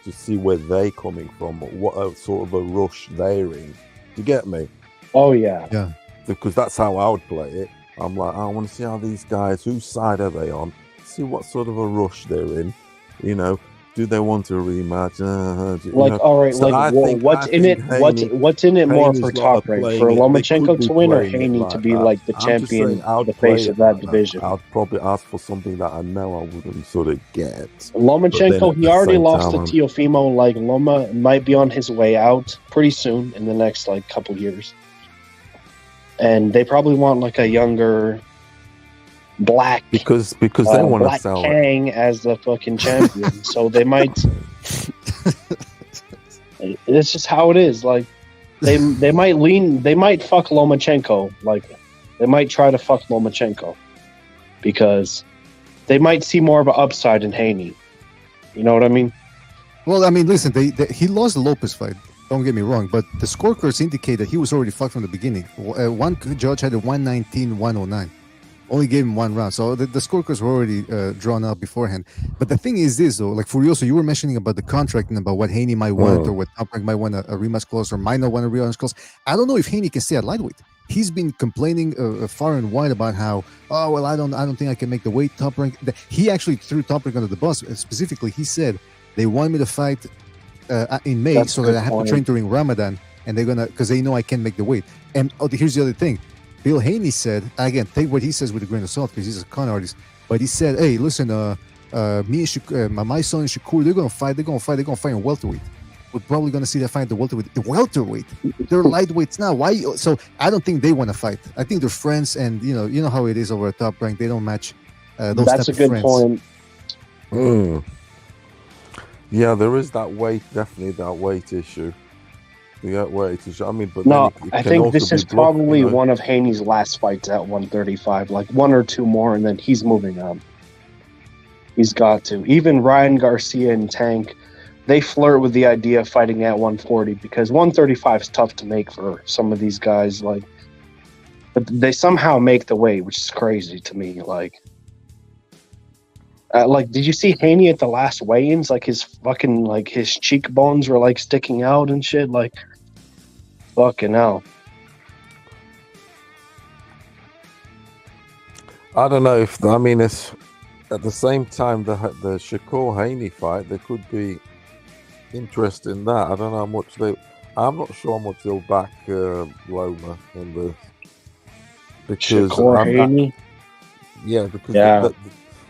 to see where they're coming from, what a sort of a rush they're in. You get me? Oh yeah. Yeah. Because that's how I would play it. I'm like, I want to see how these guys, whose side are they on? See what sort of a rush they're in. Do they want a rematch? All right, so what's in it? What's in it more for Top Rank? For Lomachenko to win, or Haney to be like the champion, the face of that division? I'd probably ask for something that I know I wouldn't sort of get. Lomachenko, he already lost to Teofimo. Like, Loma might be on his way out pretty soon in the next couple years, and they probably want like a younger Black because they want to sell Kang as the fucking champion, so they might. It's just how it is. Like they might fuck Lomachenko. Like they might try to fuck Lomachenko because they might see more of an upside in Haney. You know what I mean? Well, I mean, listen, he lost the Lopez fight. Don't get me wrong, but the scorecards indicate that he was already fucked from the beginning. One judge had a 119-109. Only gave him one round, so the scorecards were already drawn out beforehand. But the thing is this, though, like Furioso, you were mentioning about the contract and about what Haney might want or what Top Rank might want a rematch clause or might not want a rematch clause. I don't know if Haney can stay at lightweight. He's been complaining far and wide about how, oh well, I don't think I can make the weight. Top Rank. He actually threw Top Rank under the bus. Specifically, he said they want me to fight in May. That's so that I have to train during Ramadan, and they're gonna because they know I can't make the weight. And here's the other thing. Bill Haney said, again, take what he says with a grain of salt because he's a con artist. But he said, hey, listen, me and my son and Shakur, they're gonna fight in welterweight. We're probably gonna see that fight at the welterweight. The welterweight, they're lightweights now. Why? So I don't think they want to fight. I think they're friends, and you know how it is over at Top Rank. They don't match those. That's a good point. Yeah, there is that weight, definitely that weight issue. Yeah, weight issue. I mean, but no, I think this is probably one of Haney's last fights at 135. Like one or two more, and then he's moving on. He's got to. Even Ryan Garcia and Tank, they flirt with the idea of fighting at 140 because 135 is tough to make for some of these guys. Like, but they somehow make the weight, which is crazy to me. Like, did you see Haney at the last weigh-ins? Like his fucking his cheekbones were like sticking out and shit. Like, fucking hell. I don't know if it's at the same time the Shakur Haney fight. There could be interest in that. I don't know how much I'm not sure how much they'll back Loma in the because Shakur Haney. Because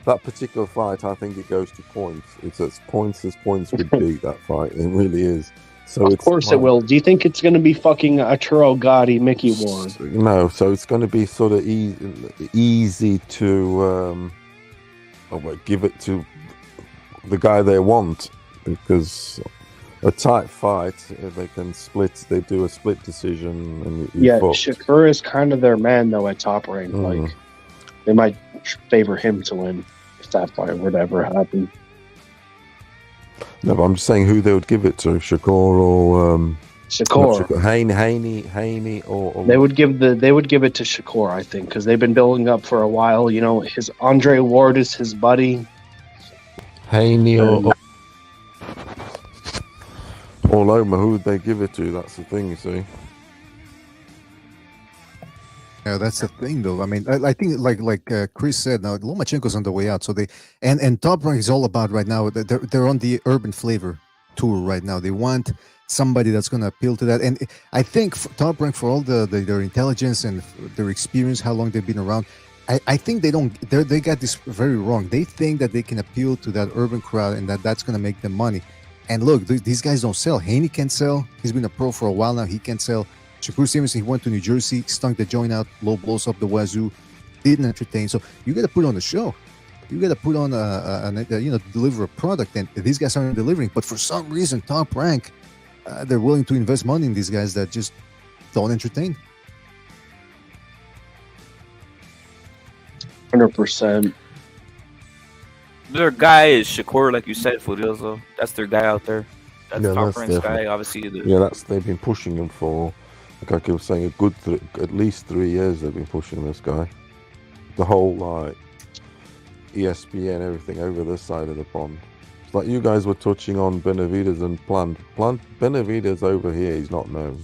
that particular fight, I think it goes to points. It's as points would beat that fight. It really is. So of course it will. Do you think it's going to be fucking Arturo Gotti, Mickey Ward? No. So it's going to be sort of easy to give it to the guy they want because a tight fight, they can split. They do a split decision, and Shakur is kind of their man though at Top Rank. Like they might favor him to win if that fight would ever happen. No, but I'm just saying who they would give it to, Shakur or Shakur. Haney or they would give it to Shakur, I think, because they've been building up for a while. You know, his Andre Ward is his buddy. Haney or Loma, who would they give it to? That's the thing, you see. Yeah, that's the thing, though. I mean, I think, like Chris said, now Lomachenko's on the way out. So and Top Rank is all about right now. They're on the urban flavor tour right now. They want somebody that's going to appeal to that. And I think Top Rank, for all their intelligence and their experience, how long they've been around, I think they got this very wrong. They think that they can appeal to that urban crowd and that's going to make them money. And look, these guys don't sell. Haney can sell. He's been a pro for a while now. He can sell. Shakur Stevenson, he went to New Jersey, stunk the joint out, low blows up the wazoo, didn't entertain. So you got to put on the show. You got to put on deliver a product. And these guys aren't delivering. But for some reason, Top Rank, they're willing to invest money in these guys that just don't entertain. 100%. Their guy is Shakur, like you said, Furioso. That's their guy out there. That's Top Rank's guy, obviously. They've been pushing him for, like I was saying, a good at least 3 years. They've been pushing this guy. The whole ESPN, everything over this side of the pond. It's like you guys were touching on Benavidez and Plant. Benavidez over here, he's not known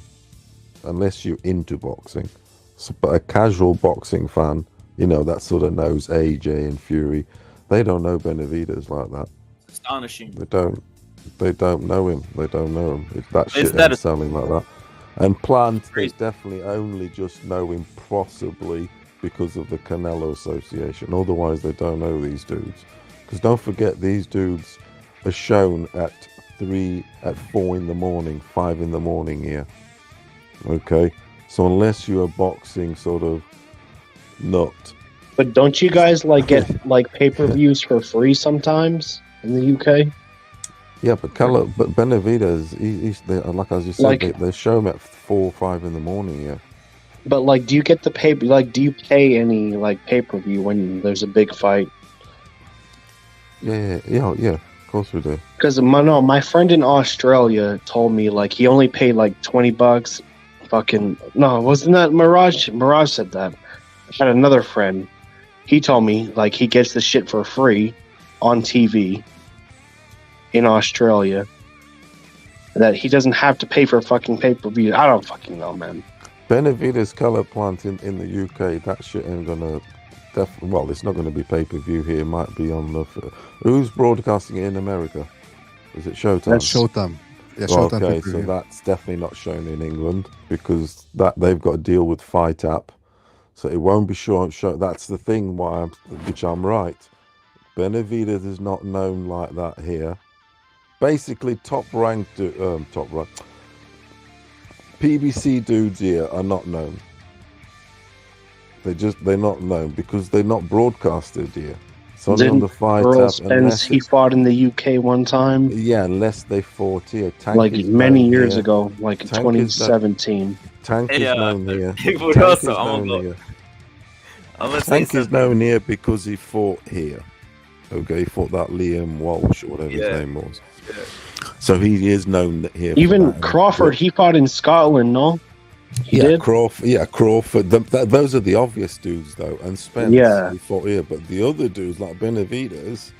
unless you're into boxing. So, but a casual boxing fan, that sort of knows AJ and Fury. They don't know Benavidez like that. Astonishing. They don't know him. They don't know him. That shit ain't selling like that. And Plant, they definitely only just know him possibly because of the Canelo Association. Otherwise, they don't know these dudes. Because don't forget, these dudes are shown at 4 in the morning, 5 in the morning here. Okay? So unless you're a boxing sort of nut. But don't you guys get pay-per-views for free sometimes in the UK? Yeah, but Benavidez, like as you said, they show him at 4 or 5 in the morning. Yeah. But like, do you get the pay? Like, do you pay any like pay-per-view when there's a big fight? Yeah. Of course we do. Because my friend in Australia told me like he only paid like $20. Wasn't that Mirage? Mirage said that. I had another friend. He told me like he gets the shit for free on TV in Australia. That he doesn't have to pay for fucking pay-per-view. I don't fucking know, man. Benavidez color plant in the UK, that shit ain't gonna. It's not gonna be pay-per-view here. It might be on the. Who's broadcasting it in America? Is it Showtime? That's Showtime. Yeah, Showtime. Okay, so that's definitely not shown in England because they've got to deal with Fight App, so it won't be shown. That's the thing. Which I'm right. Benavidez is not known like that here. Basically, top ranked. PBC dudes here are not known. They're not known because they're not broadcasted here. So on the Fight App, Spence, he fought in the UK one time. Yeah, unless they fought here. Tank like many years ago, like in 2017. Tank is known here. Tank is known here because he fought here. Okay, he fought that Liam Walsh or whatever his name was. Yeah. So he is known here. Even Crawford, he fought in Scotland, no? He did? Crawford. Those are the obvious dudes, though. And Spence, he fought here. But the other dudes, like Benavidez,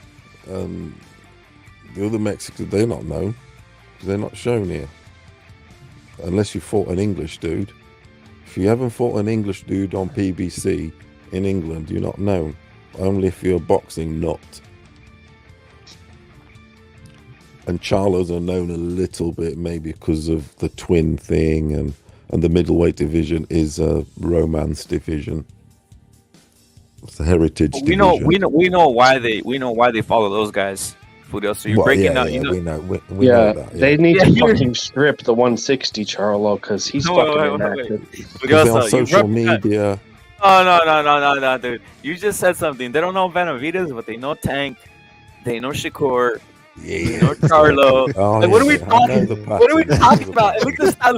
the other Mexicans, they're not known. They're not shown here. Unless you fought an English dude. If you haven't fought an English dude on PBC in England, you're not known. Only if you're a boxing nut. And Charlos are known a little bit, maybe because of the twin thing, and the middleweight division is a romance division. It's a heritage division. We know why they follow those guys. So you're breaking out. We know that. They need to fucking strip the 160 Charlo because he's fucking inactive. He's on social media. No, dude. You just said something. They don't know Benavidez, but they know Tank. They know Shakur. They know Charlo. What are we talking? What are we talking about? Look at the style.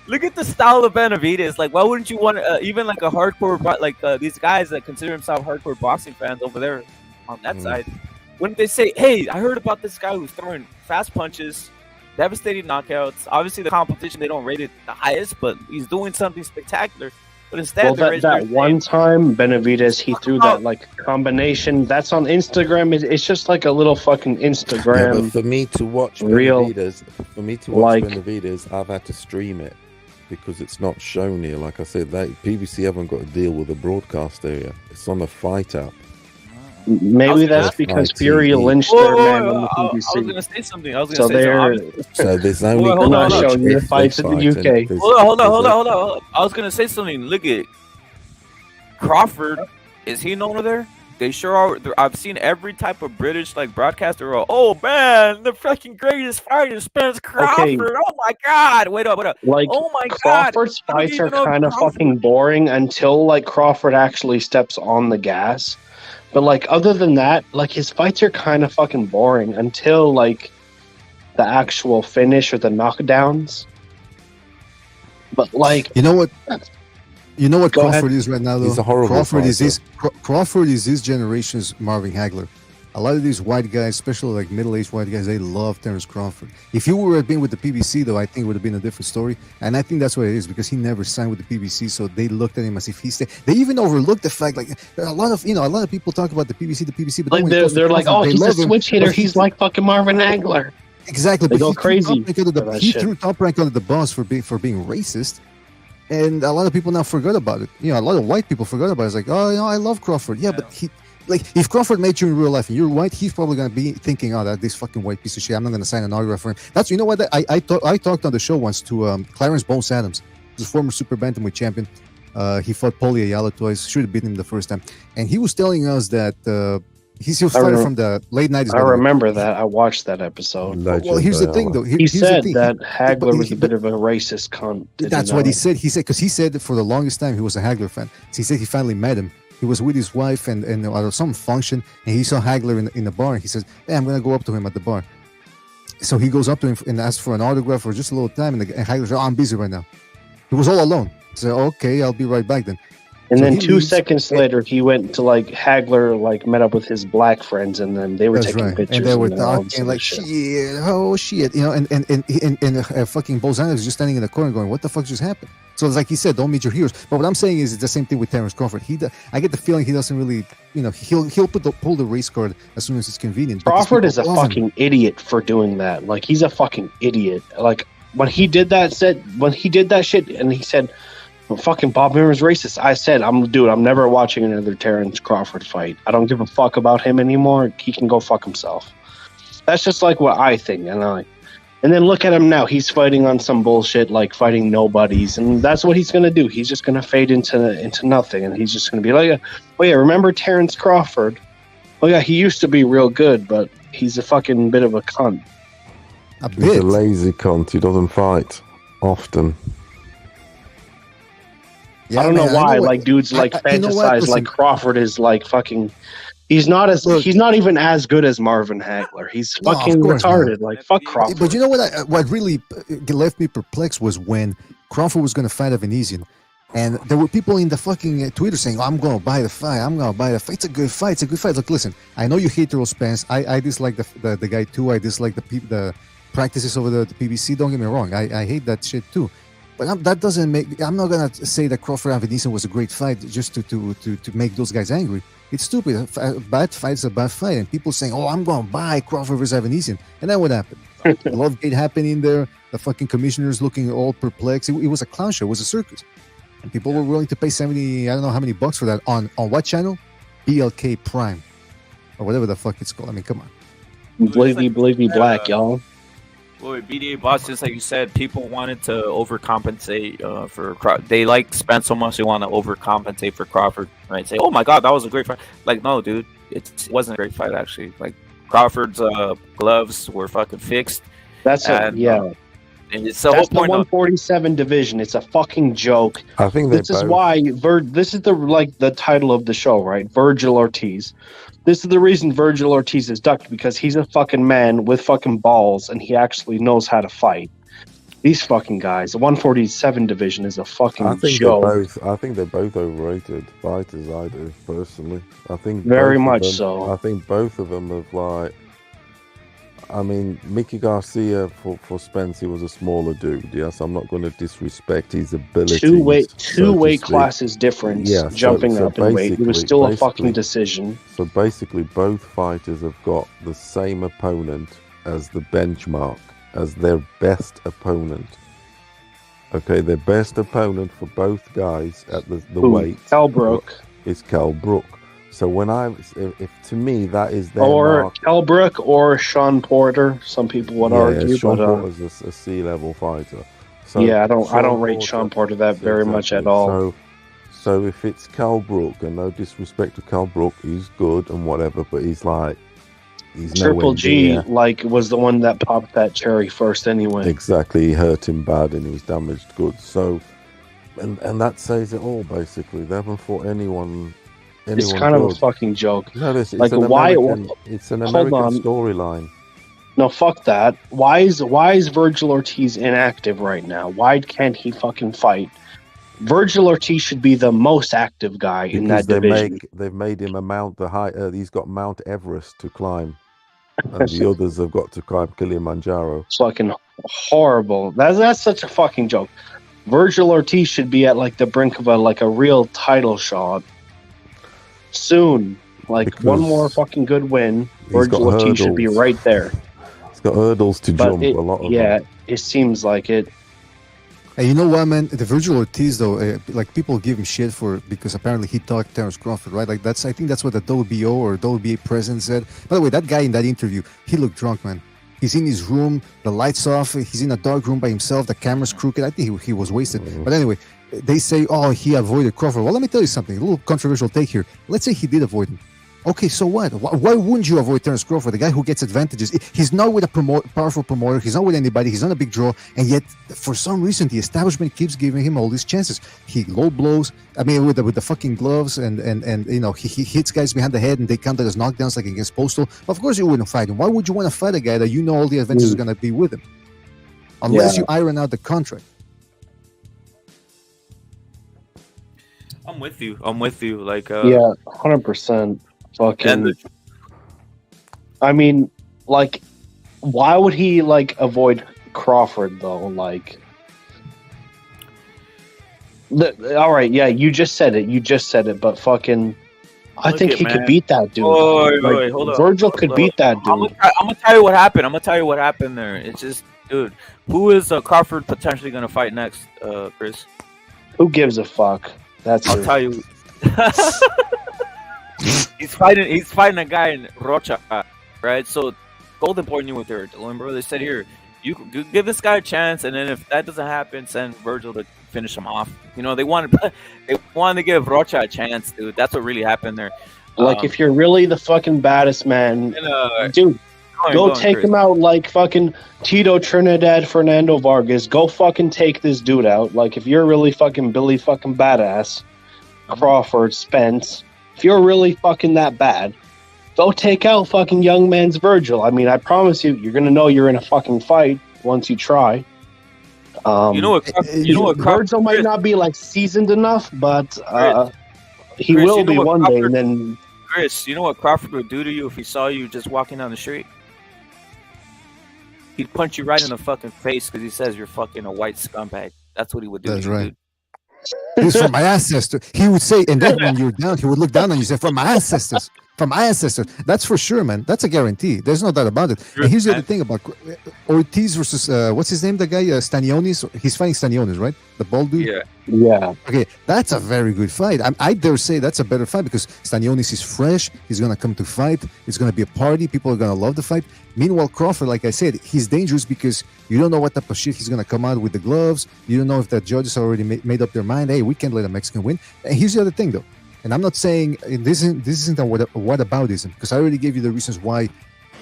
Look at the style of Benavidez. Like, why wouldn't you want even like a hardcore these guys that consider themselves hardcore boxing fans over there on that side? Wouldn't they say, "Hey, I heard about this guy who's throwing fast punches, devastating knockouts. Obviously, the competition, they don't rate it the highest, but he's doing something spectacular." But instead, that one time Benavidez, he threw that like combination. That's on Instagram. It's just like a little fucking Instagram. Yeah, but for me to watch Benavidez, I've had to stream it because it's not shown here. Like I said, PBC haven't got to deal with the broadcast area. It's on the Fight App. Maybe that's because Fury lynched their man on the PBC. I was going to say something. So there's only... They're not showing you the fights in the UK. Hold on. I was going to say something. Look at Crawford. Is he known over there? They sure are. I've seen every type of British like broadcaster. Oh man, the fucking greatest fighter, Spence Crawford. Okay. Oh my god! Wait up. Like, oh my Crawford's god! Fights are kind of fucking boring until like Crawford actually steps on the gas. But like other than that, like his fights are kind of fucking boring until like the actual finish or the knockdowns. But like, you know what Crawford is right now, though. He's a horrible Crawford is this generation's Marvin Hagler. A lot of these white guys, especially like middle-aged white guys, they love Terence Crawford. If you would have been with the PBC, though, I think it would have been a different story. And I think that's what it is because he never signed with the PBC, so they looked at him as if he stayed. They even overlooked the fact, like a lot of people talk about the PBC, but like they're like, oh, he's a switch hitter. He's like fucking Marvin Hagler. Exactly, they go crazy. He threw Top Rank under the bus for being racist. And a lot of people now forgot about it. A lot of white people forgot about it. It's like, oh, I love Crawford. Yeah, but if Crawford met you in real life and you're white, he's probably going to be thinking, oh, that this fucking white piece of shit. I'm not going to sign an autograph for him. That's, you know what? I talked on the show once to Clarence Bones Adams, the former super bantamweight champion. He fought Paulie Ayala twice. Should have beaten him the first time. And he was telling us that he's a fighter from the late 90s. I remember that. I watched that episode. Well, here's the thing, though. He said that Hagler was a bit of a racist cunt. That's what he said. He said, because he said for the longest time he was a Hagler fan. So he said he finally met him. He was with his wife and at some function, and he saw Hagler in the bar, and he says, "Hey, I'm gonna go up to him at the bar." So he goes up to him and asks for an autograph for just a little time, and Hagler says, "Oh, I'm busy right now." He was all alone. So okay, I'll be right back then. And So then he 2 leaves. seconds later, he went to like Hagler, like met up with his black friends, and then they were That's taking right. pictures. And they were all this talking other like shit. shit, oh shit, and fucking Bolzano was just standing in the corner going, "What the fuck just happened?" So it's like he said, "Don't meet your heroes." But what I'm saying is, it's the same thing with Terrence Crawford. I get the feeling he doesn't really, he'll pull the race card as soon as it's convenient. because Crawford is a people love him. fucking idiot for doing that. Like he's a fucking idiot. Like when he did that shit, and he said, well, "Fucking Bob Miller's racist." I said, I'm never watching another Terrence Crawford fight. I don't give a fuck about him anymore. He can go fuck himself. That's just like what I think. And then look at him now. He's fighting on some bullshit, like fighting nobodies, and that's what he's gonna do. He's just gonna fade into nothing, and he's just gonna be like, "Oh yeah, remember Terrence Crawford? Oh yeah, he used to be real good, but he's a fucking bit of a cunt." A He's bit. a lazy cunt. He doesn't fight often. Yeah, I don't know man, why, what- like dudes like you know what? fantasize Listen, like Crawford is like fucking. He's not even as good as Marvin Hagler. He's No, of fucking course retarded. Like fuck But Crawford. you know what really left me perplexed was when Crawford was going to fight a Venetian, and there were people in the fucking Twitter saying, "Oh, I'm going to buy the fight. I'm going to buy the fight. It's a good fight. It's a good fight." Look, listen, I know you hate Errol Spence. I dislike the guy too. I dislike the practices over the PBC. Don't get me wrong. I hate that shit too. But that doesn't make. I'm not gonna say that Crawford and Venetian was a great fight just to make those guys angry. It's stupid. A bad fight's a bad fight, and people saying, "Oh, I'm gonna buy Crawford versus Venetian," and then what happened? The love gate happening there. The fucking commissioners looking all perplexed. It was a clown show. It was a circus, and people were willing to pay 70. I don't know how many bucks for that on what channel? BLK Prime or whatever the fuck it's called. I mean, come on. Believe me, black y'all. Well, with BDA boss, just like you said, people wanted to overcompensate they like Spence so much they want to overcompensate for Crawford, right? Say, "Oh my God, that was a great fight." Like, no, dude, it wasn't a great fight actually. Like Crawford's gloves were fucking fixed. That's And, yeah. And it's the That's whole the point of 147 division. It's a fucking joke. I think they This is both- why this is the title of the show, right? Vergil Ortiz. This is the reason Vergil Ortiz is ducked, because he's a fucking man with fucking balls and he actually knows how to fight. These fucking guys, the 147 division is a fucking I think joke. I think they're both overrated fighters. I do personally. I think Very both of much them- so. I think both of them have like. I mean, Mickey Garcia for Spence, he was a smaller dude. Yes, I'm not going to disrespect his ability. Two weight classes difference, Yeah, jumping so up in weight. It was still a basically- fucking decision. So basically, both fighters have got the same opponent as the benchmark, as their best opponent. Okay, their best opponent for both guys at the Who? weight Cal Brook. is Cal Brook. So when if to me that is their Or mark. Cal Brook or Sean Porter. Some people would argue, Sean but Porter's a C-level fighter. So yeah, I don't Sean rate Porter- Sean Porter that very much at Exactly. all. So if it's Cal Brook, and no disrespect to Cal Brook, he's good and whatever, but he's Triple nowhere G near. was the one that popped that cherry first anyway. Exactly, he hurt him bad and he was damaged good. So, and that says it all basically. They haven't fought anyone. It's kind of a good. fucking joke. No, it's like, an why- American, it's an hold American on. storyline. No, fuck that. Why is Vergil Ortiz inactive right now? Why can't he fucking fight? Vergil Ortiz should be the most active guy in that division. They've made him a mount the high. He's got Mount Everest to climb, and the others have got to climb Kilimanjaro. It's fucking horrible. That's such a fucking joke. Vergil Ortiz should be at like the brink of a real title shot soon. Like Because one more fucking good win, he's got Vergil Ortiz should be hurdles. right there. He's got hurdles to But jump. A lot of yeah, them. it seems like it. Hey, you know what, man? The Vergil Ortiz, though, like people give him shit for because apparently he talked Terrence Crawford, right? Like I think that's what the WBO or WBA president said. By the way, that guy in that interview, he looked drunk, man. He's in his room, the lights off. He's in a dark room by himself. The camera's crooked. I think he was wasted. But anyway, they say, oh, he avoided Crawford. Well, let me tell you something. A little controversial take here. Let's say he did avoid him. Okay, so what? Why wouldn't you avoid Terence Crawford, the guy who gets advantages? He's not with a powerful promoter. He's not with anybody. He's not a big draw. And yet, for some reason, the establishment keeps giving him all these chances. He low blows. I mean, with the fucking gloves, and you know, he hits guys behind the head, and they count that as knockdowns, like against Postal. Of course, you wouldn't fight him. Why would you want to fight a guy that you know all the advantages are going to be with him? Unless you iron out the contract. I'm with you. Like, 100%. Fucking. I mean, like, why would he like avoid Crawford though? Like, all right, yeah, you just said it, but fucking, I think he could beat that dude. Wait, hold up. Vergil could beat that dude. I'm gonna tell you what happened. There. It's just, dude, who is Crawford potentially gonna fight next, Chris? Who gives a fuck? I'll tell you. He's fighting a guy in Rocha, right? So Golden Boy knew what they were doing, bro. They said, here, you give this guy a chance, and then if that doesn't happen, send Vergil to finish him off. You know, they wanted to give Rocha a chance, dude. That's what really happened there. Like, if you're really the fucking baddest man, dude, go take him out like fucking Tito Trinidad, Fernando Vargas. Go fucking take this dude out. Like, if you're really fucking Billy fucking badass, Crawford, Spence, if you're really fucking that bad, go take out fucking young man's Vergil. I mean, I promise you're gonna know you're in a fucking fight once you try. You know what Vergil might not be like seasoned enough, but he will be one day. And then, Chris, you know what Crawford would do to you if he saw you just walking down the street? He'd punch you right in the fucking face because he says you're fucking a white scumbag. That's what he would do. That's to you, right. dude. He's from my ancestor. He would say, and then when you're down, he would look down on you and say, from my ancestors. From my ancestors. That's for sure, man. That's a guarantee. There's no doubt about it. And here's the other thing about Ortiz versus, what's his name, the guy? Stanionis? He's fighting Stanionis, right? The bald dude? Yeah. Okay, that's a very good fight. I dare say that's a better fight because Stanionis is fresh. He's going to come to fight. It's going to be a party. People are going to love the fight. Meanwhile, Crawford, like I said, he's dangerous because you don't know what type of shit he's going to come out with the gloves. You don't know if the judges already made up their mind. Hey, we can't let a Mexican win. And here's the other thing, though. And I'm not saying this isn't a whataboutism, because I already gave you the reasons why,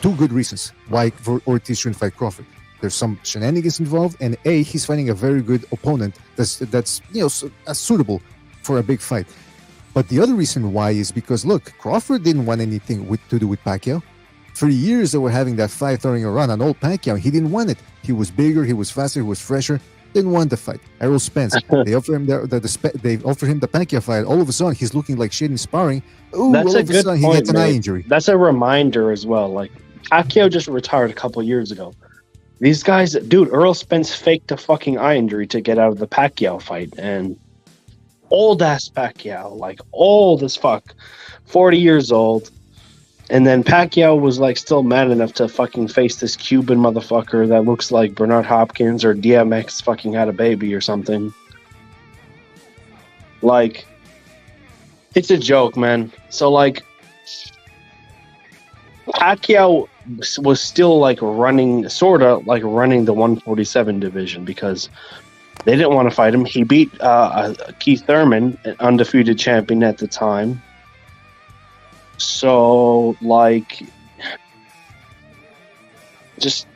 two good reasons why Ortiz shouldn't fight Crawford. There's some shenanigans involved, and he's fighting a very good opponent that's suitable for a big fight. But the other reason why is because, look, Crawford didn't want anything to do with Pacquiao. For years they were having that fight throwing around, an old Pacquiao. He didn't want it. He was bigger, he was faster, he was fresher. Didn't want the fight. Errol Spence. They offer him they offer him the Pacquiao fight. All of a sudden, he's looking like shit in sparring. Ooh, that's all a of good a sudden, point, he gets an man. eye injury. That's a reminder as well. Like, Pacquiao just retired a couple years ago. These guys, dude, Errol Spence faked a fucking eye injury to get out of the Pacquiao fight, and old ass Pacquiao, like old as fuck, 40 years old. And then Pacquiao was like still mad enough to fucking face this Cuban motherfucker that looks like Bernard Hopkins or DMX fucking had a baby or something. Like, it's a joke, man. So like, Pacquiao was still like sort of running the 147 division because they didn't want to fight him. He beat Keith Thurman, an undefeated champion at the time. So, like, just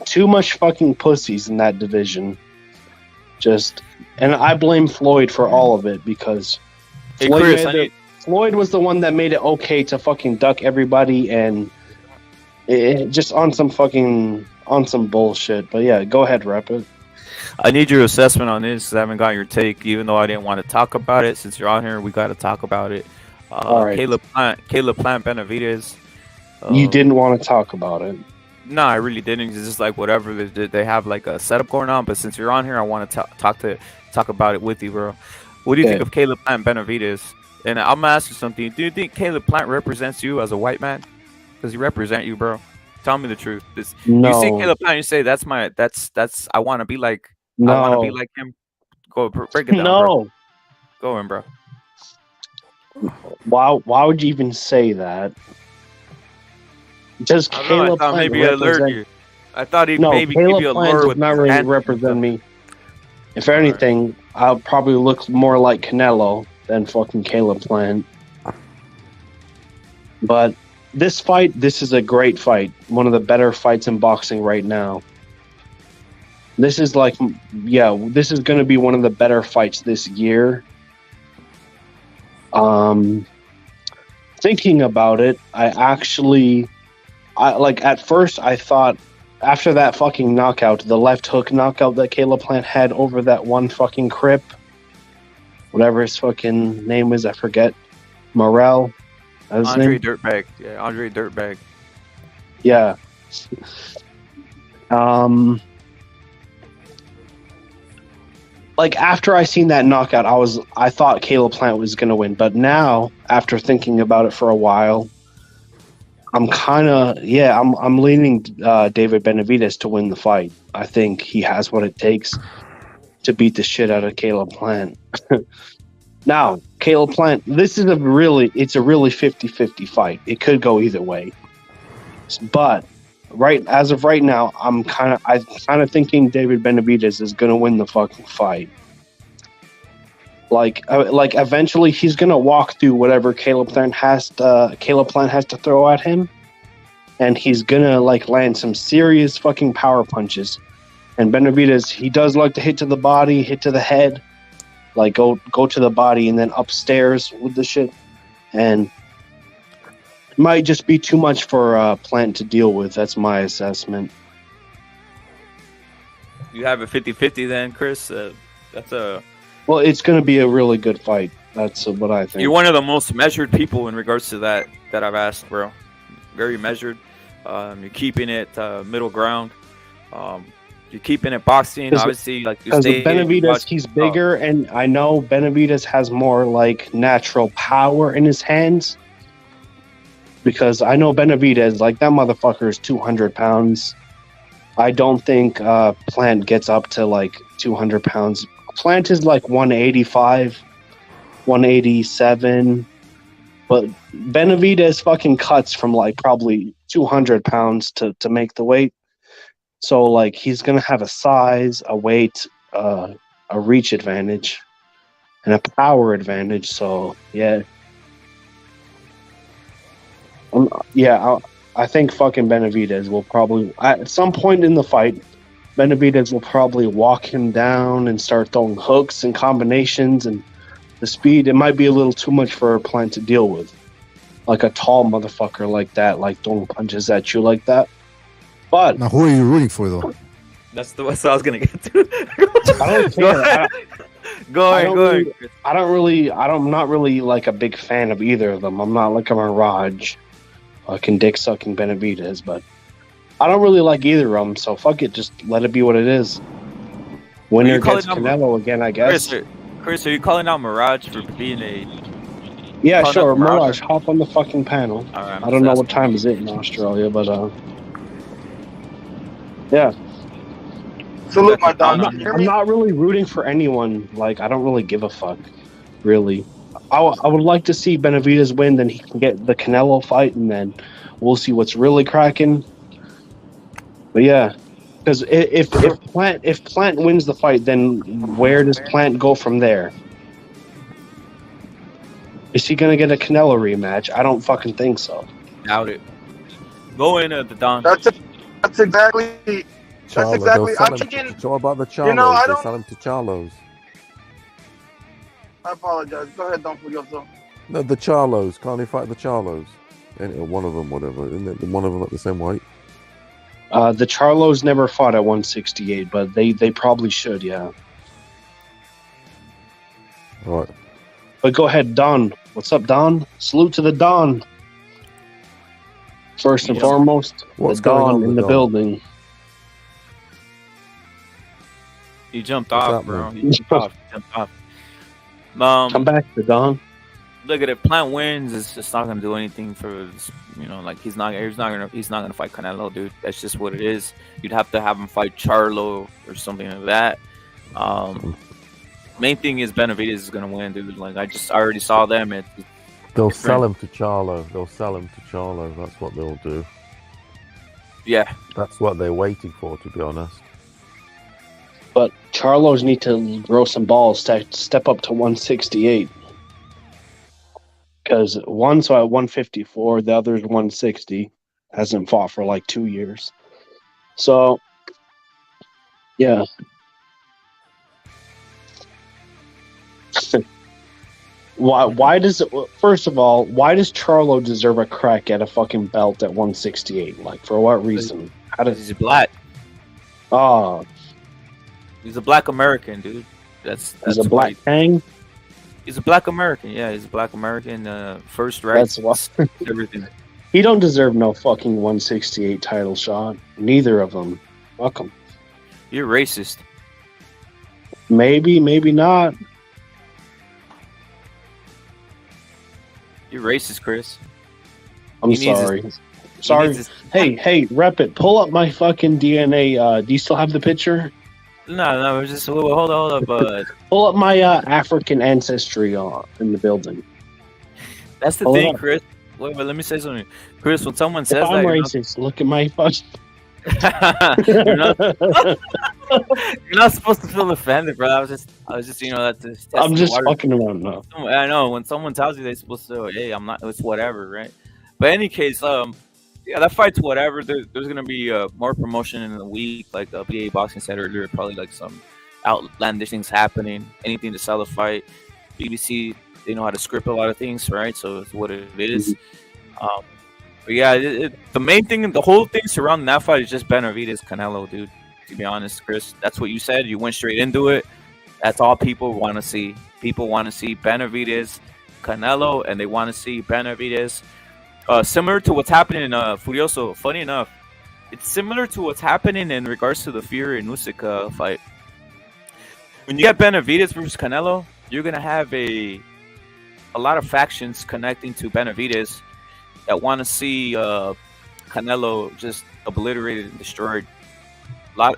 too much fucking pussies in that division. And I blame Floyd for all of it because Floyd was the one that made it okay to fucking duck everybody and just on some bullshit. But yeah, go ahead, Rep it. I need your assessment on this because I haven't got your take, even though I didn't want to talk about it. Since you're on here, we got to talk about it. All right. Caleb Plant, Benavidez. You didn't want to talk about it. No, I really didn't. It's just like whatever. They have like a setup going on. But since you're on here, I want to talk about it with you, bro. What do you think of Caleb Plant, Benavidez? And I'm gonna ask you something. Do you think Caleb Plant represents you as a white man? Does he represent you, bro? Tell me the truth. No. You see Caleb Plant, you say that's I want to be like. No. I want to be like him. Go break it down. No. Bro. Go in, bro. Why would you even say that? Does Caleb Plant maybe represent you? I thought he'd no, maybe Caleb give you a Plant lure does with not really represent me. If anything, I'll probably look more like Canelo than fucking Caleb Plant. But this is a great fight. One of the better fights in boxing right now. This is this is going to be one of the better fights this year. Thinking about it, at first I thought after that fucking knockout, the left hook knockout that Caleb Plant had over that one fucking Crip, whatever his fucking name is, I forget. Morel. Andre Dirtbag. Yeah, Andre Dirtbag. Yeah. After I seen that knockout, I thought Caleb Plant was gonna win, but now after thinking about it for a while, I'm leaning David Benavidez to win the fight. I think he has what it takes to beat the shit out of Caleb Plant. Now, Caleb Plant, it's a really 50-50 fight. It could go either way. But as of right now, I'm kind of thinking David Benavidez is going to win the fucking fight. Eventually he's going to walk through whatever Caleb Plant has to throw at him, and he's going to land some serious fucking power punches. And Benavidez, he does like to hit to the body, hit to the head, go to the body and then upstairs with the shit. And it might just be too much for Plant to deal with. That's my assessment. You have a 50-50 then, Chris? Well, it's going to be a really good fight. That's what I think. You're one of the most measured people in regards to that I've asked, bro. Very measured. You're keeping it middle ground. You're keeping it boxing, obviously. Because Benavidez, he's bigger, and I know Benavidez has more natural power in his hands. Because I know Benavidez, that motherfucker is 200 pounds. I don't think Plant gets up to 200 pounds. Plant is 185, 187. But Benavidez fucking cuts from probably 200 pounds to make the weight. So he's gonna have a size, a weight, a reach advantage, and a power advantage. So yeah, I think fucking Benavidez will probably at some point in the fight, Benavidez will probably walk him down and start throwing hooks and combinations, and the speed, it might be a little too much for Plant to deal with. A tall motherfucker like that, throwing punches at you like that. But now, who are you rooting for, though? That's what I was gonna get to. I don't care. Go ahead. I'm not really a big fan of either of them. I'm not a Mirage, fucking dick sucking Benavidez, but I don't really like either of them. So fuck it, just let it be what it is. Winner gets Canelo again, I guess. Chris, are you calling out Mirage for being a? Yeah, sure. Mirage, hop on the fucking panel. All right, I don't know what time is it in Australia, but yeah. Salute my dog. I'm not really rooting for anyone. I don't really give a fuck, really. I would like to see Benavidez win, then he can get the Canelo fight, and then we'll see what's really cracking. But yeah, because if Plant wins the fight, then where does Plant go from there? Is he gonna get a Canelo rematch? I don't fucking think so. Doubt it. Go in at the Don. That's exactly. I'm thinking. It's all about the Charlos. They sell them to Charlos. I apologize. Go ahead, don't forget so. No, the Charlos. Can't he fight the Charlos? One of them, whatever. Isn't it one of them at the same weight? The Charlos never fought at 168, but they probably should, yeah. All right. But go ahead, Don. What's up, Don? Salute to the Don. First and foremost, What's the Don in the Don? Building. He jumped off, bro. He jumped off. Come back to Don. Look at it. Plant wins. It's just not gonna do anything for he's not gonna fight Canelo, dude. That's just what it is. You'd have to have him fight Charlo or something like that. Main thing is Benavidez is gonna win, dude. I already saw them. They'll sell him to Charlo. That's what they'll do. Yeah. That's what they're waiting for, to be honest. But Charlos need to grow some balls to step up to 168. because one's at 154, the other's 160. Hasn't fought for like 2 years. So, yeah. Why does it, first of all, why does Charlo deserve a crack at a fucking belt at 168? Like, for what reason? How does He's black. Oh, He's a black American, dude. That's he's a black hang? He's a black American. Yeah, he's a black American. First rights, That's why. everything. He don't deserve no fucking 168 title shot. Neither of them. Fuck him. You're racist. Maybe, maybe not. You're racist, Chris. I'm He needs sorry. his- Sorry. needs his- Hey, rep it. Pull up my fucking DNA. Do you still have the picture? No, just hold up. Pull up my African ancestry in the building. That's the Hold thing, on. Chris. Wait, let me say something. Chris, when someone If says I'm that, racist, look at my fucking. you're not supposed to feel offended, bro. I was just, that's just I'm just water. fucking around now. I know when someone tells you they're supposed to, hey, I'm not. It's whatever, right? But in any case, yeah, that fight's whatever. There's gonna be more promotion in the week, like BA Boxing said earlier. Probably like some outlandish things happening, anything to sell the fight. BBC, they know how to script a lot of things, right? So it's what it is. But yeah, the main thing, the whole thing surrounding that fight is just Benavidez Canelo, dude. To be honest, Chris, that's what you said. You went straight into it. That's all people want to see. People want to see Benavidez Canelo, and they want to see Benavidez. Similar to what's happening in Furioso. Funny enough, it's similar to what's happening in regards to the Fury and Usyk fight. When you get Benavidez versus Canelo, you're gonna have a lot of factions connecting to Benavidez that want to see Canelo just obliterated and destroyed.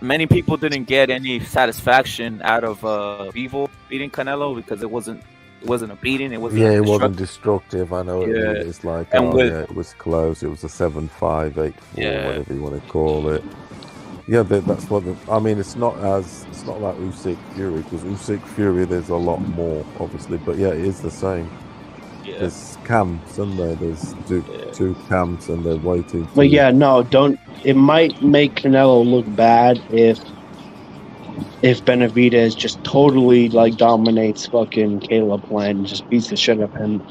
Many people didn't get any satisfaction out of Vivo beating Canelo because it wasn't a beating. It wasn't. Yeah, it wasn't destructive. I know. Yeah. It's like, And it was close. It was a 7-5, 8-4, whatever you want to call it. Yeah, that's what. I mean, it's not like Usyk Fury, because Usyk Fury, there's a lot more, obviously. But yeah, it is the same. Yeah. There's camps, and there's two camps, and they're waiting. But yeah, no, don't. It might make Canelo look bad if Benavidez just totally like dominates fucking Caleb Plant and just beats the shit out of him.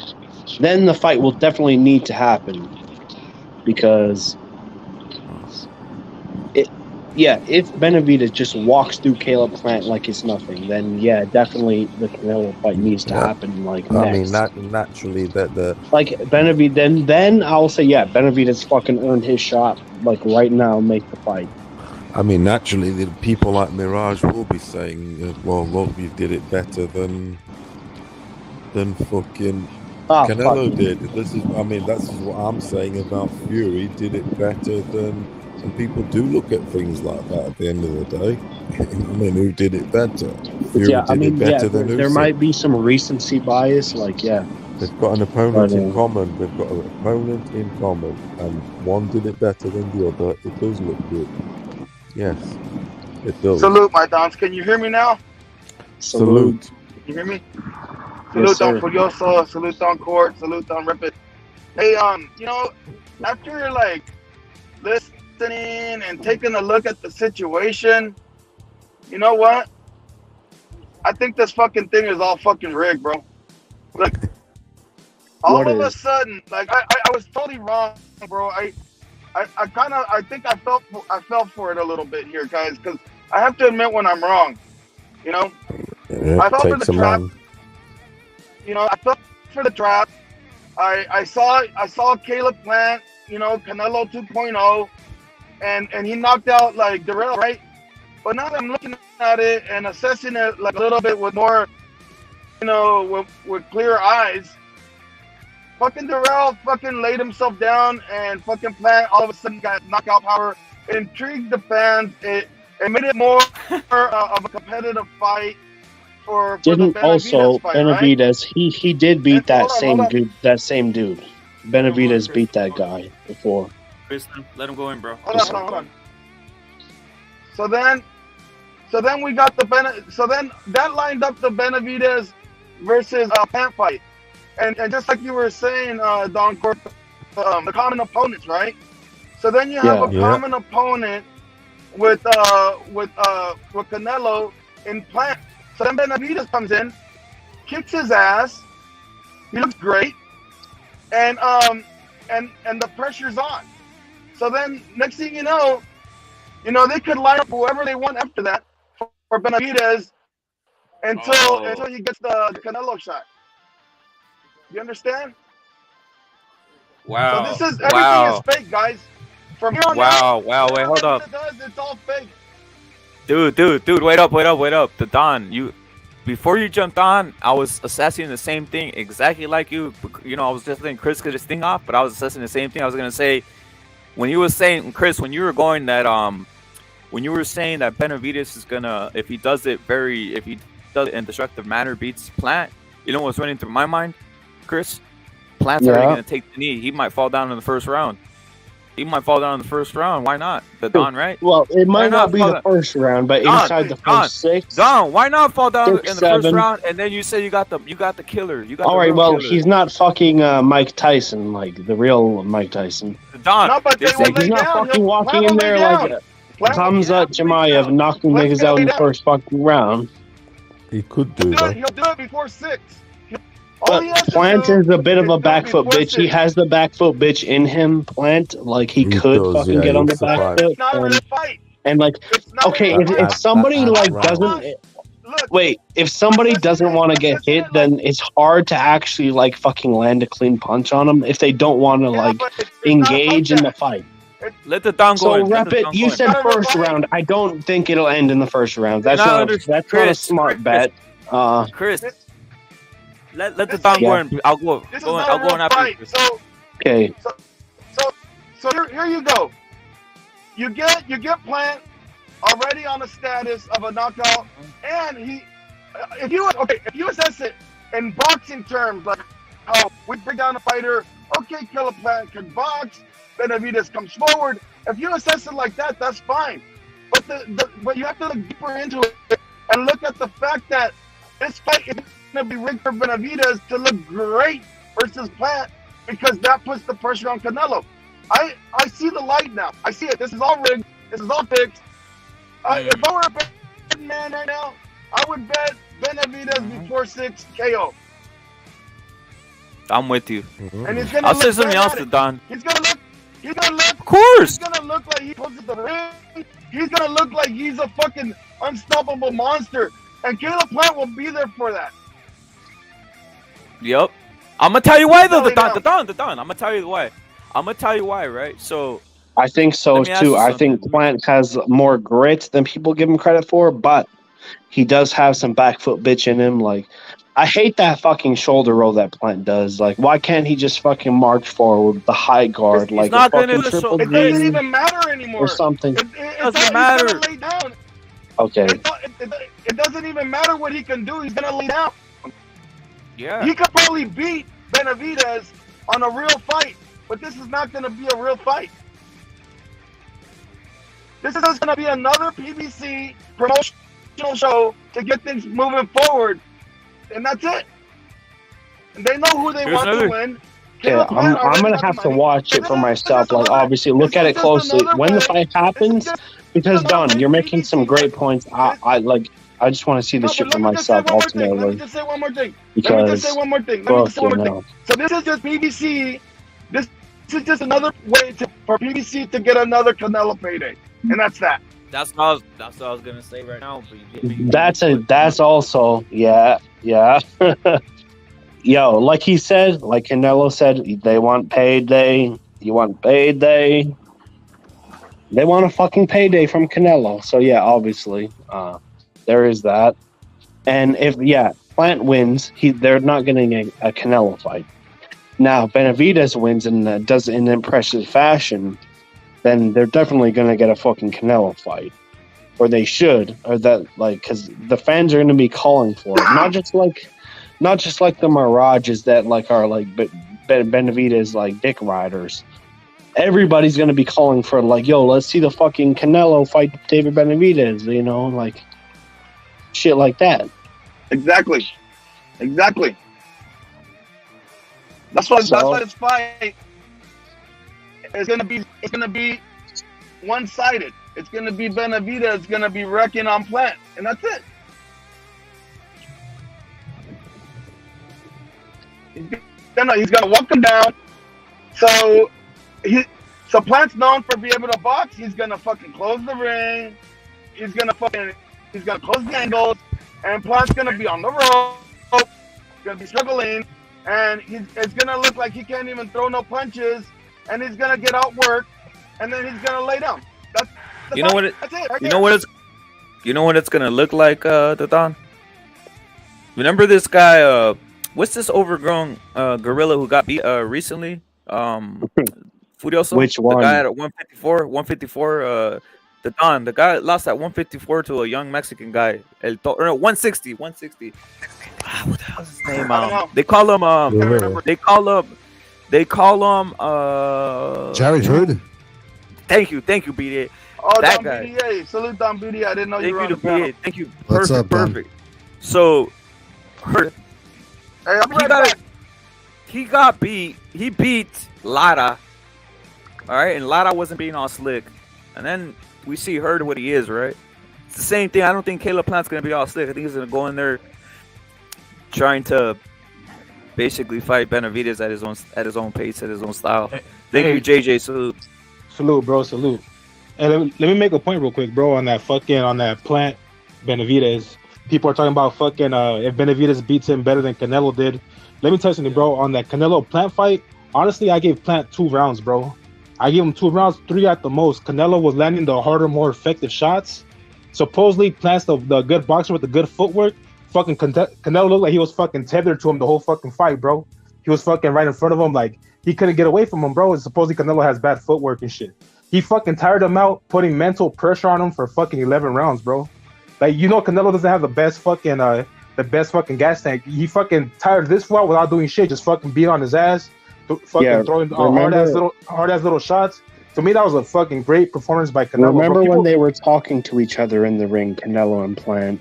Then the fight will definitely need to happen because if Benavidez just walks through Caleb Plant like it's nothing, then yeah, definitely the Canelo fight needs to happen. Like next. I mean, naturally that like Benavidez, then I'll say yeah, Benavidez fucking earned his shot. Like right now, make the fight. I mean, naturally, the people like Mirage will be saying, "Well, look, you did it better than fucking Canelo did." That's what I'm saying about Fury. Did it better than. And people do look at things like that at the end of the day. I mean, who did it better? Fury did it better than there Usyk. might be some recency bias. Like, yeah, They've got an opponent in common. They've got an opponent in common, and one did it better than the other. It does look good. Yes, it does. Salute, my dons. Can you hear me now? Salute. Can you hear me? Salute Don Furioso. Salute Don Court. Salute Don Ripid. Hey, after like listening and taking a look at the situation, you know what? I think this fucking thing is all fucking rigged, bro. Look, all of a sudden, like I was totally wrong, bro. I think I fell for it a little bit here, guys, because I have to admit when I'm wrong. You know, I fell for the trap. I fell for the trap. I saw Caleb Plant, Canelo 2.0, and he knocked out like Darrell, right? But now that I'm looking at it and assessing it like a little bit with more, with clear eyes, fucking Darrell fucking laid himself down, and fucking Plant all of a sudden got knockout power. It intrigued the fans. It made it more of a competitive fight for Didn't the also fight, Benavidez? Right? He did beat that hold on. dude. That same dude. Benavidez beat that guy before. Chris, let him go in, bro. Hold on. So then we got so then that lined up the Benavidez versus Plant fight. and just like you were saying, Don Corp, the common opponents, right? So then you have a common opponent with Canelo in Plant. So then Benavidez comes in, kicks his ass. He looks great, and the pressure's on. So then next thing you know, they could line up whoever they want after that for Benavidez until he gets the Canelo shot. You understand? Wow. So this is everything is fake, guys. From here on out, wait, hold up. It's all fake. Dude, wait up. The Don, before you jumped on, I was assessing the same thing exactly like you. I was just letting Chris get his thing off, but I was assessing the same thing. I was gonna say, when you were saying, Chris, when you were going that when you were saying that Benavidez is gonna, if he does it in destructive manner, beats Plant, you know what's running through my mind, Chris? Plant's already gonna take the knee. He might fall down in the first round. Why not? The Don, right? Well, it might not be the first round, but inside the first 6. Don, why not fall down 6, in the 7. first round? And then you say you got the killer. All right, well, he's not fucking Mike Tyson, like the real Mike Tyson. Don, no, but he's not fucking walking in there like Hamza Chimaev knocking niggas out in the first fucking round. He could do that. He'll do it before 6. But Plant is a bit of a back foot bitch. He has the back foot bitch in him, Plant. Like, he could fucking get on the back foot. And like, okay, if somebody like doesn't... Wait, if somebody doesn't want to get hit, then it's hard to actually like fucking land a clean punch on them if they don't want to like engage in the fight. Let the Don go in. So, Rapid, you said first round. I don't think it'll end in the first round. That's not a smart bet. Chris, let the Don go in. I'll go in after you. Okay. So here you go. You get Plant already on the status of a knockout, and if you assess it in boxing terms, like how we break down a fighter, okay, Killer Plant can box, Benavidez comes forward. If you assess it like that, that's fine. But you have to look deeper into it and look at the fact that this fight is going to be rigged for Benavidez to look great versus Plant, because that puts the pressure on Canelo. I see the light now. I see it. This is all rigged. This is all fixed. If I were a betting man right now, I would bet Benavidez before 6 KO. I'm with you. And he's gonna I'll say something else to Don. He's gonna look. Of course. He's gonna look like he poses the ring. He's gonna look like he's a fucking unstoppable monster. And Caleb Plant will be there for that. Yep. I'm gonna tell you why though. The Don. I'm gonna tell you why. Right. So. I think so too. I think Plant has more grit than people give him credit for, but he does have some back foot bitch in him. Like, I hate that fucking shoulder roll that Plant does. Like, why can't he just fucking march forward with the high guard? Like, not a fucking gonna triple it doesn't even matter anymore. Or something. It doesn't matter. He's gonna lay down. Okay. It doesn't even matter what he can do. He's gonna lay down. Yeah. He could probably beat Benavidez on a real fight, but this is not gonna be a real fight. This is going to be another PBC promotional show to get things moving forward. And that's it. And they know who they want to win. Yeah, I'm going to have to watch it for myself. Like, obviously, look at it closely. When the fight happens, because, Don, you're making some great points. I just want to see this shit for myself, ultimately. Let me just say one more thing. So this is just PBC. This is just another way for PBC to get another Canelo payday. And that's that. That's what I was gonna say right now. That's also yeah. Yo, like he said, like Canelo said, they want payday. You want payday. They want a fucking payday from Canelo. So yeah, obviously, there is that. And if Plant wins, they're not getting a Canelo fight. Now, Benavidez wins and does it in an impressive fashion, then they're definitely going to get a fucking Canelo fight. Or they should. Or that, like, because the fans are going to be calling for it. Not just like the mirages that, like, are, like, Benavidez, like, dick riders. Everybody's going to be calling for, like, yo, let's see the fucking Canelo fight David Benavidez, you know, like, shit like that. Exactly. That's why this fight is gonna be one-sided. It's gonna be Benavidez gonna be wrecking on Plant, and that's it. He's gonna walk him down. So Plant's known for being able to box. He's gonna fucking close the ring. He's gonna close the angles, and Plant's gonna be on the rope. He's gonna be struggling, and it's gonna look like he can't even throw no punches, and he's gonna get outworked, and then he's gonna lay down. That's it. Right you know what it's gonna look like, Don? Remember this guy? What's this overgrown gorilla who got beat recently? Furioso. Which one? The guy at 154. 154. The Don. The guy lost at 154 to a young Mexican guy. 160. 160. What the hell's his name? They call him. They call him. Jared Hood. Thank you, BDA. Oh, that Don guy. BDA. Salute Don BDA. I didn't know you were on the BDA. panel. Thank you. What's up, Don? Perfect. So, Hey, I'll be right back. He got beat. He beat Lara. All right, and Lara wasn't being all slick. And then we see Hurd what he is, right? It's the same thing. I don't think Caleb Plant's gonna be all slick. I think he's gonna go in there trying to basically fight Benavidez at his own pace, at his own style. Thank you, JJ. Salute, bro. Salute. And let me make a point real quick, bro, on that Plant Benavidez. People are talking about fucking if Benavidez beats him better than Canelo did. Let me tell you something, bro. On that Canelo Plant fight, honestly, I gave Plant 2 rounds, bro. I gave him 2 rounds, 3 at the most. Canelo was landing the harder, more effective shots. Supposedly, Plant's the good boxer with the good footwork. Fucking Canelo looked like he was fucking tethered to him the whole fucking fight, bro. He was fucking right in front of him, like he couldn't get away from him, bro. And supposedly Canelo has bad footwork and shit. He fucking tired him out, putting mental pressure on him for fucking 11 rounds, bro. Like, you know, Canelo doesn't have the best fucking gas tank. He fucking tired this far without doing shit, just fucking beat on his ass, throwing hard ass little shots. To me, that was a fucking great performance by Canelo. Remember when they were talking to each other in the ring, Canelo and Plant?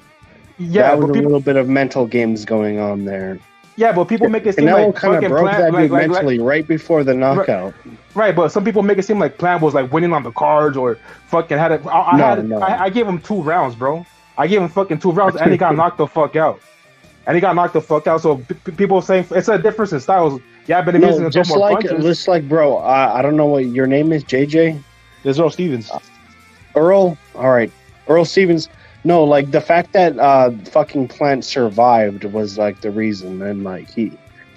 Yeah, that was a little bit of mental games going on there. Yeah, but people make it seem Canelo like kind of broke Plant, that dude mentally right before the knockout. Right, but some people make it seem like Plant was like winning on the cards or fucking had it. I gave him 2 rounds, bro. I gave him fucking 2 rounds, and he got knocked the fuck out. So people saying it's a difference in styles. Yeah, but just like, bro. I don't know what your name is. JJ. There's Earl Stevens. Earl. All right, Earl Stevens. No, like the fact that fucking Plant survived was like the reason, and like he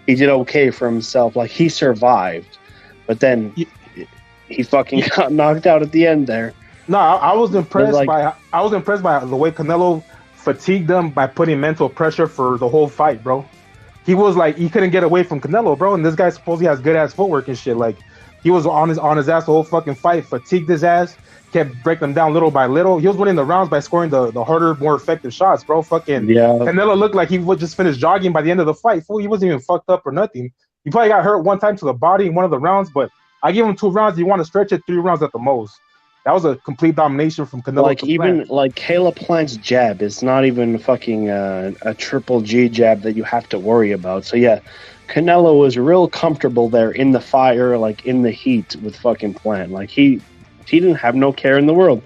did okay for himself. Like he survived, but then he fucking got knocked out at the end there. No, I was impressed by the way Canelo fatigued them by putting mental pressure for the whole fight, bro. He was like he couldn't get away from Canelo, bro, and this guy supposedly has good ass footwork and shit. Like he was on his ass the whole fucking fight, fatigued his ass, kept breaking them down little by little. He was winning the rounds by scoring the harder, more effective shots, bro. Fucking Canelo looked like he would just finish jogging by the end of the fight. Fool, he wasn't even fucked up or nothing. He probably got hurt one time to the body in one of the rounds, but I gave him 2 rounds. You want to stretch it 3 rounds at the most. That was a complete domination from Canelo. Like even like Caleb Plant's jab, it's not even fucking a triple G jab that you have to worry about. So yeah, Canelo was real comfortable there in the fire, like in the heat with fucking Plant. Like he didn't have no care in the world.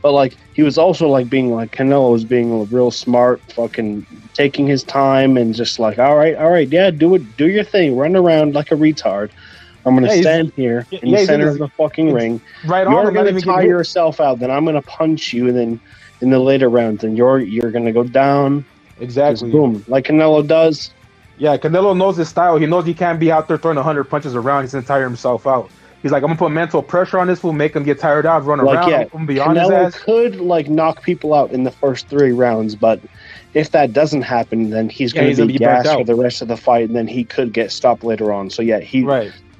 But like he was also like being like Canelo was being real smart, fucking taking his time and just like, all right, yeah, do your thing, run around like a retard. I'm going to stand here in the center of the fucking ring. Right you're going to tire yourself out. Then I'm going to punch you. And then in the later rounds, then you're going to go down. Exactly. Just boom. Like Canelo does. Yeah, Canelo knows his style. He knows he can't be out there throwing 100 punches around. He's going to tire himself out. He's like, I'm going to put mental pressure on this fool, make him get tired out, run around. Yeah, Canelo could like knock people out in the first 3 rounds. But if that doesn't happen, then he's going to be gassed for the rest of the fight. And then he could get stopped later on. So yeah,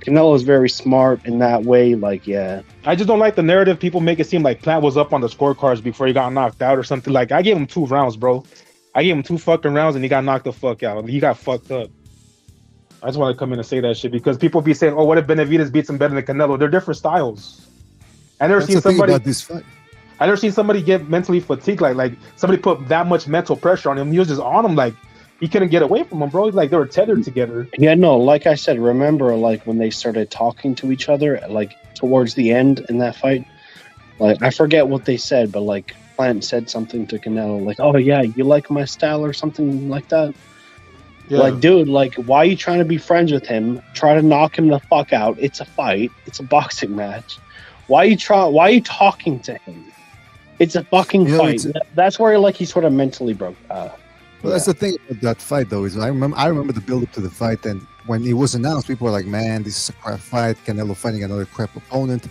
Canelo is very smart in that way, like, yeah. I just don't like the narrative. People make it seem like Plant was up on the scorecards before he got knocked out or something. Like, I gave him 2 rounds, bro. I gave him 2 fucking rounds and he got knocked the fuck out. He got fucked up. I just want to come in and say that shit because people be saying, oh, what if Benavidez beats him better than Canelo? They're different styles. I never seen somebody get mentally fatigued. Like somebody put that much mental pressure on him. He was just on him like he couldn't get away from him, bro. Like they were tethered together. Yeah, no, like I said, remember, like when they started talking to each other, like towards the end in that fight, like I forget what they said, but like Plant said something to Canelo, like, "Oh yeah, you like my style" or something like that. Yeah. Like, dude, like, why are you trying to be friends with him? Try to knock him the fuck out. It's a fight. It's a boxing match. Why are you talking to him? It's a fucking fight. That's where like he sort of mentally broke. Well, that's the thing about that fight, though. Is I remember the build up to the fight, and when it was announced, people were like, "Man, this is a crap fight. Canelo fighting another crap opponent."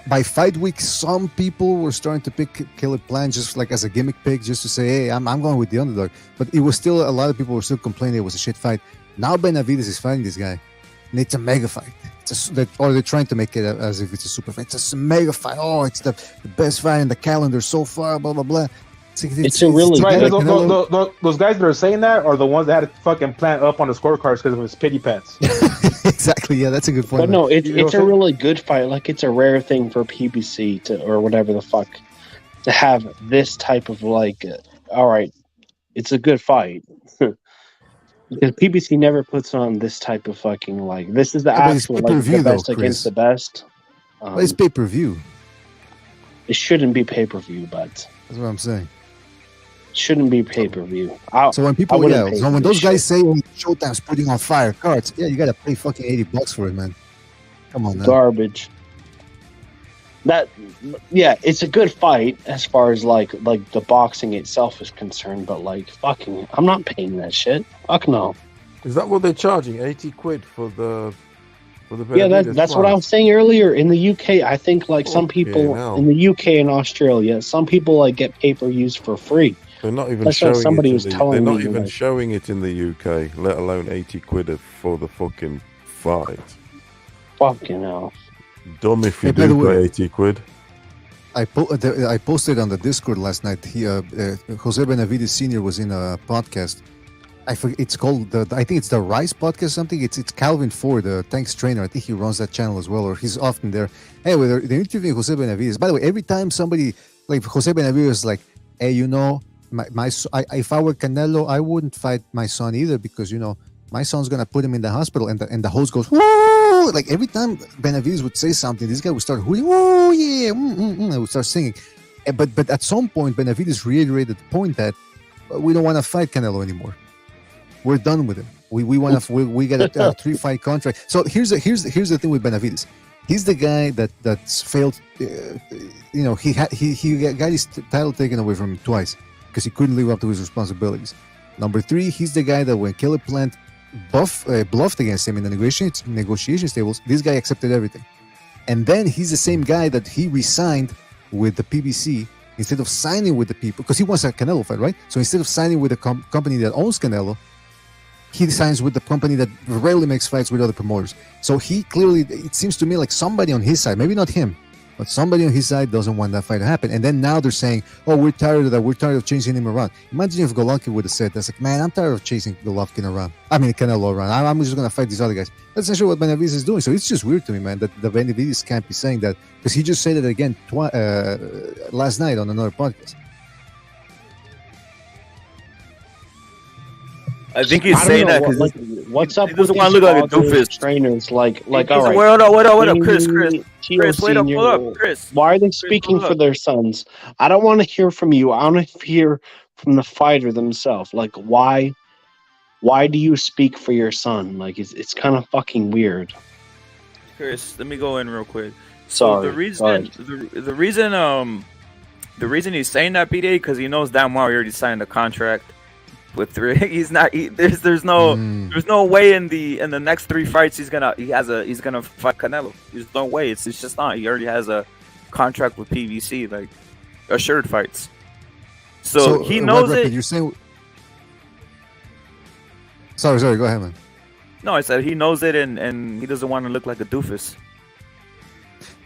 By fight week, some people were starting to pick Caleb Plant just like as a gimmick pick, just to say, "Hey, I'm going with the underdog." But it was still a lot of people were still complaining it was a shit fight. Now Benavidez is fighting this guy, and it's a mega fight. Or they're trying to make it as if it's a super fight. It's a mega fight. Oh, it's the best fight in the calendar so far. Blah blah blah. It's a really right. Those guys that are saying that are the ones that had to fucking Plant up on the scorecards because of his pity pats. Exactly. Yeah, that's a good point. But no, it's a really good fight. Like it's a rare thing for PBC to or whatever the fuck to have this type of like. All right, it's a good fight. Because PBC never puts on this type of fucking like this is the actual like the best against the best. But it's pay per view. It shouldn't be pay per view, but that's what I'm saying. It shouldn't be pay per view. So when people, so when those guys say Showtime's putting on fire cards, yeah, you gotta pay fucking $80 for it, man. Come on, man. Garbage. It's a good fight as far as like the boxing itself is concerned, but like fucking, I'm not paying that shit. Fuck no. Is that what they're charging? 80 quid for the yeah, that's what I was saying earlier. In the UK, I think like some people in the UK and Australia, some people like get pay-per-views for free. They're not even that's showing what somebody it. Was telling they're me, not even like, showing it in the UK, let alone 80 quid for the fucking fight. Fucking hell. Dumb if you do pay 80 quid. I posted on the Discord last night. Jose Benavidez Sr. was in a podcast. I forget, it's called I think it's the Rise podcast or something. It's Calvin Ford, the Tanks trainer. I think he runs that channel as well, or he's often there. Anyway, they're interviewing Jose Benavidez. By the way, every time somebody like Jose Benavidez is like, "Hey, you know, if I were Canelo, I wouldn't fight my son either because my son's gonna put him in the hospital," and the host goes, "Whoa!" Like every time Benavidez would say something, this guy would start hooting, "Whoa, yeah!" And would start singing. But at some point, Benavidez reiterated the point that we don't want to fight Canelo anymore. We're done with him. We want to. We got a 3-fight contract. So here's the thing with Benavidez. He's the guy that's failed. He got his title taken away from him twice because he couldn't live up to his responsibilities. Number 3, he's the guy that when Caleb Plant bluffed against him in the negotiation tables, this guy accepted everything. And then he's the same guy that he resigned with the PBC instead of signing with the people because he wants a Canelo fight, right? So instead of signing with the company that owns Canelo, he signs with the company that rarely makes fights with other promoters. So he clearly, it seems to me like somebody on his side, maybe not him, but somebody on his side doesn't want that fight to happen. And then now they're saying, "Oh, we're tired of that. We're tired of chasing him around." Imagine if Golovkin would have said, "That's like, man, I'm tired of chasing Golovkin around. I mean, Canelo around. I'm just going to fight these other guys." That's essentially what Benavidez is doing. So it's just weird to me, man, that the Benavidez can't be saying that because he just said it again last night on another podcast. I think he's saying that because what's up? He doesn't want to look like a doofus. Trainers, like, all right. What up, Chris, wait up, hold up, Chris. Why are they speaking for their sons? I don't want to hear from you. I want to hear from the fighter themselves. Like, why do you speak for your son? Like, it's kind of fucking weird. Chris, let me go in real quick. Sorry. The reason he's saying that, BD, because he knows damn well he already signed a contract with 3. He's not. There's no way in the next 3 fights he's gonna fight Canelo. There's no way. It's just not. He already has a contract with PBC, like assured fights. So he knows it. You're saying. Sorry. Go ahead, man. No, I said he knows it, and he doesn't want to look like a doofus.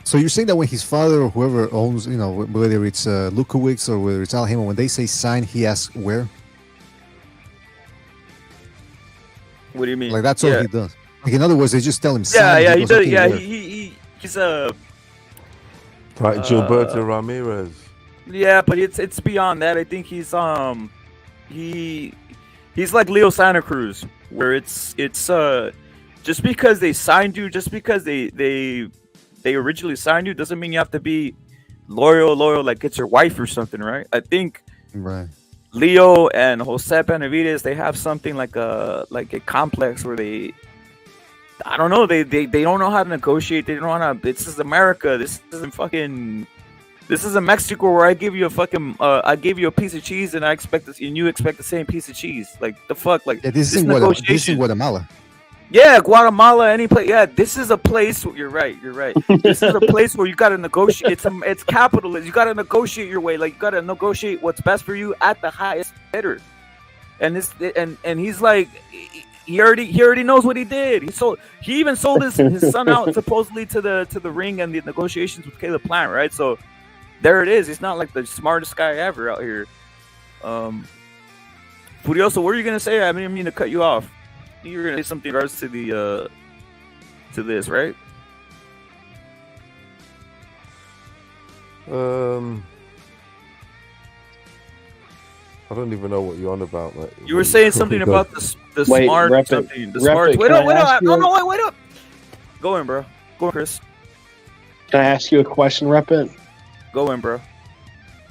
So you're saying that when his father or whoever owns, whether it's Lukowicz or whether it's Al Haymon, when they say sign, he asks where? What do you mean? Like that's all he does. Like in other words, they just tell him. Sign, he does. Okay, yeah, he's a. Like Gilberto Ramirez. Yeah, but it's beyond that. I think he's He's like Leo Santa Cruz, where it's just because they signed you, just because they originally signed you, doesn't mean you have to be loyal like it's your wife or something, right? I think Right. Leo and Jose Benavidez, they have something like a complex where I don't know, they don't know how to negotiate. They don't know how to. This is America. This isn't Mexico where I give you a fucking I gave you a piece of cheese and I expect this and you expect the same piece of cheese. Like the fuck, like Yeah, this is in Guatemala. Yeah, Guatemala, any place. Yeah, this is a place. You're right. This is a place where you gotta negotiate. It's capitalist. You gotta negotiate your way. Like you gotta negotiate what's best for you at the highest bidder. And he's like, he already knows what he did. He even sold his son out supposedly to the ring and the negotiations with Caleb Plant, right? So there it is. He's not like the smartest guy ever out here. Furioso, what are you gonna say? I didn't mean to cut you off. You were gonna say something in regards to the to this, right? I don't even know what you're on about, mate. You were saying something about the Wait, smart Rep it. something. The Rep smart. it. Wait Can up, I wait ask up. you No, wait up. Go in, bro. Go in, Chris. Can I ask you a question, Repit? Go in, bro.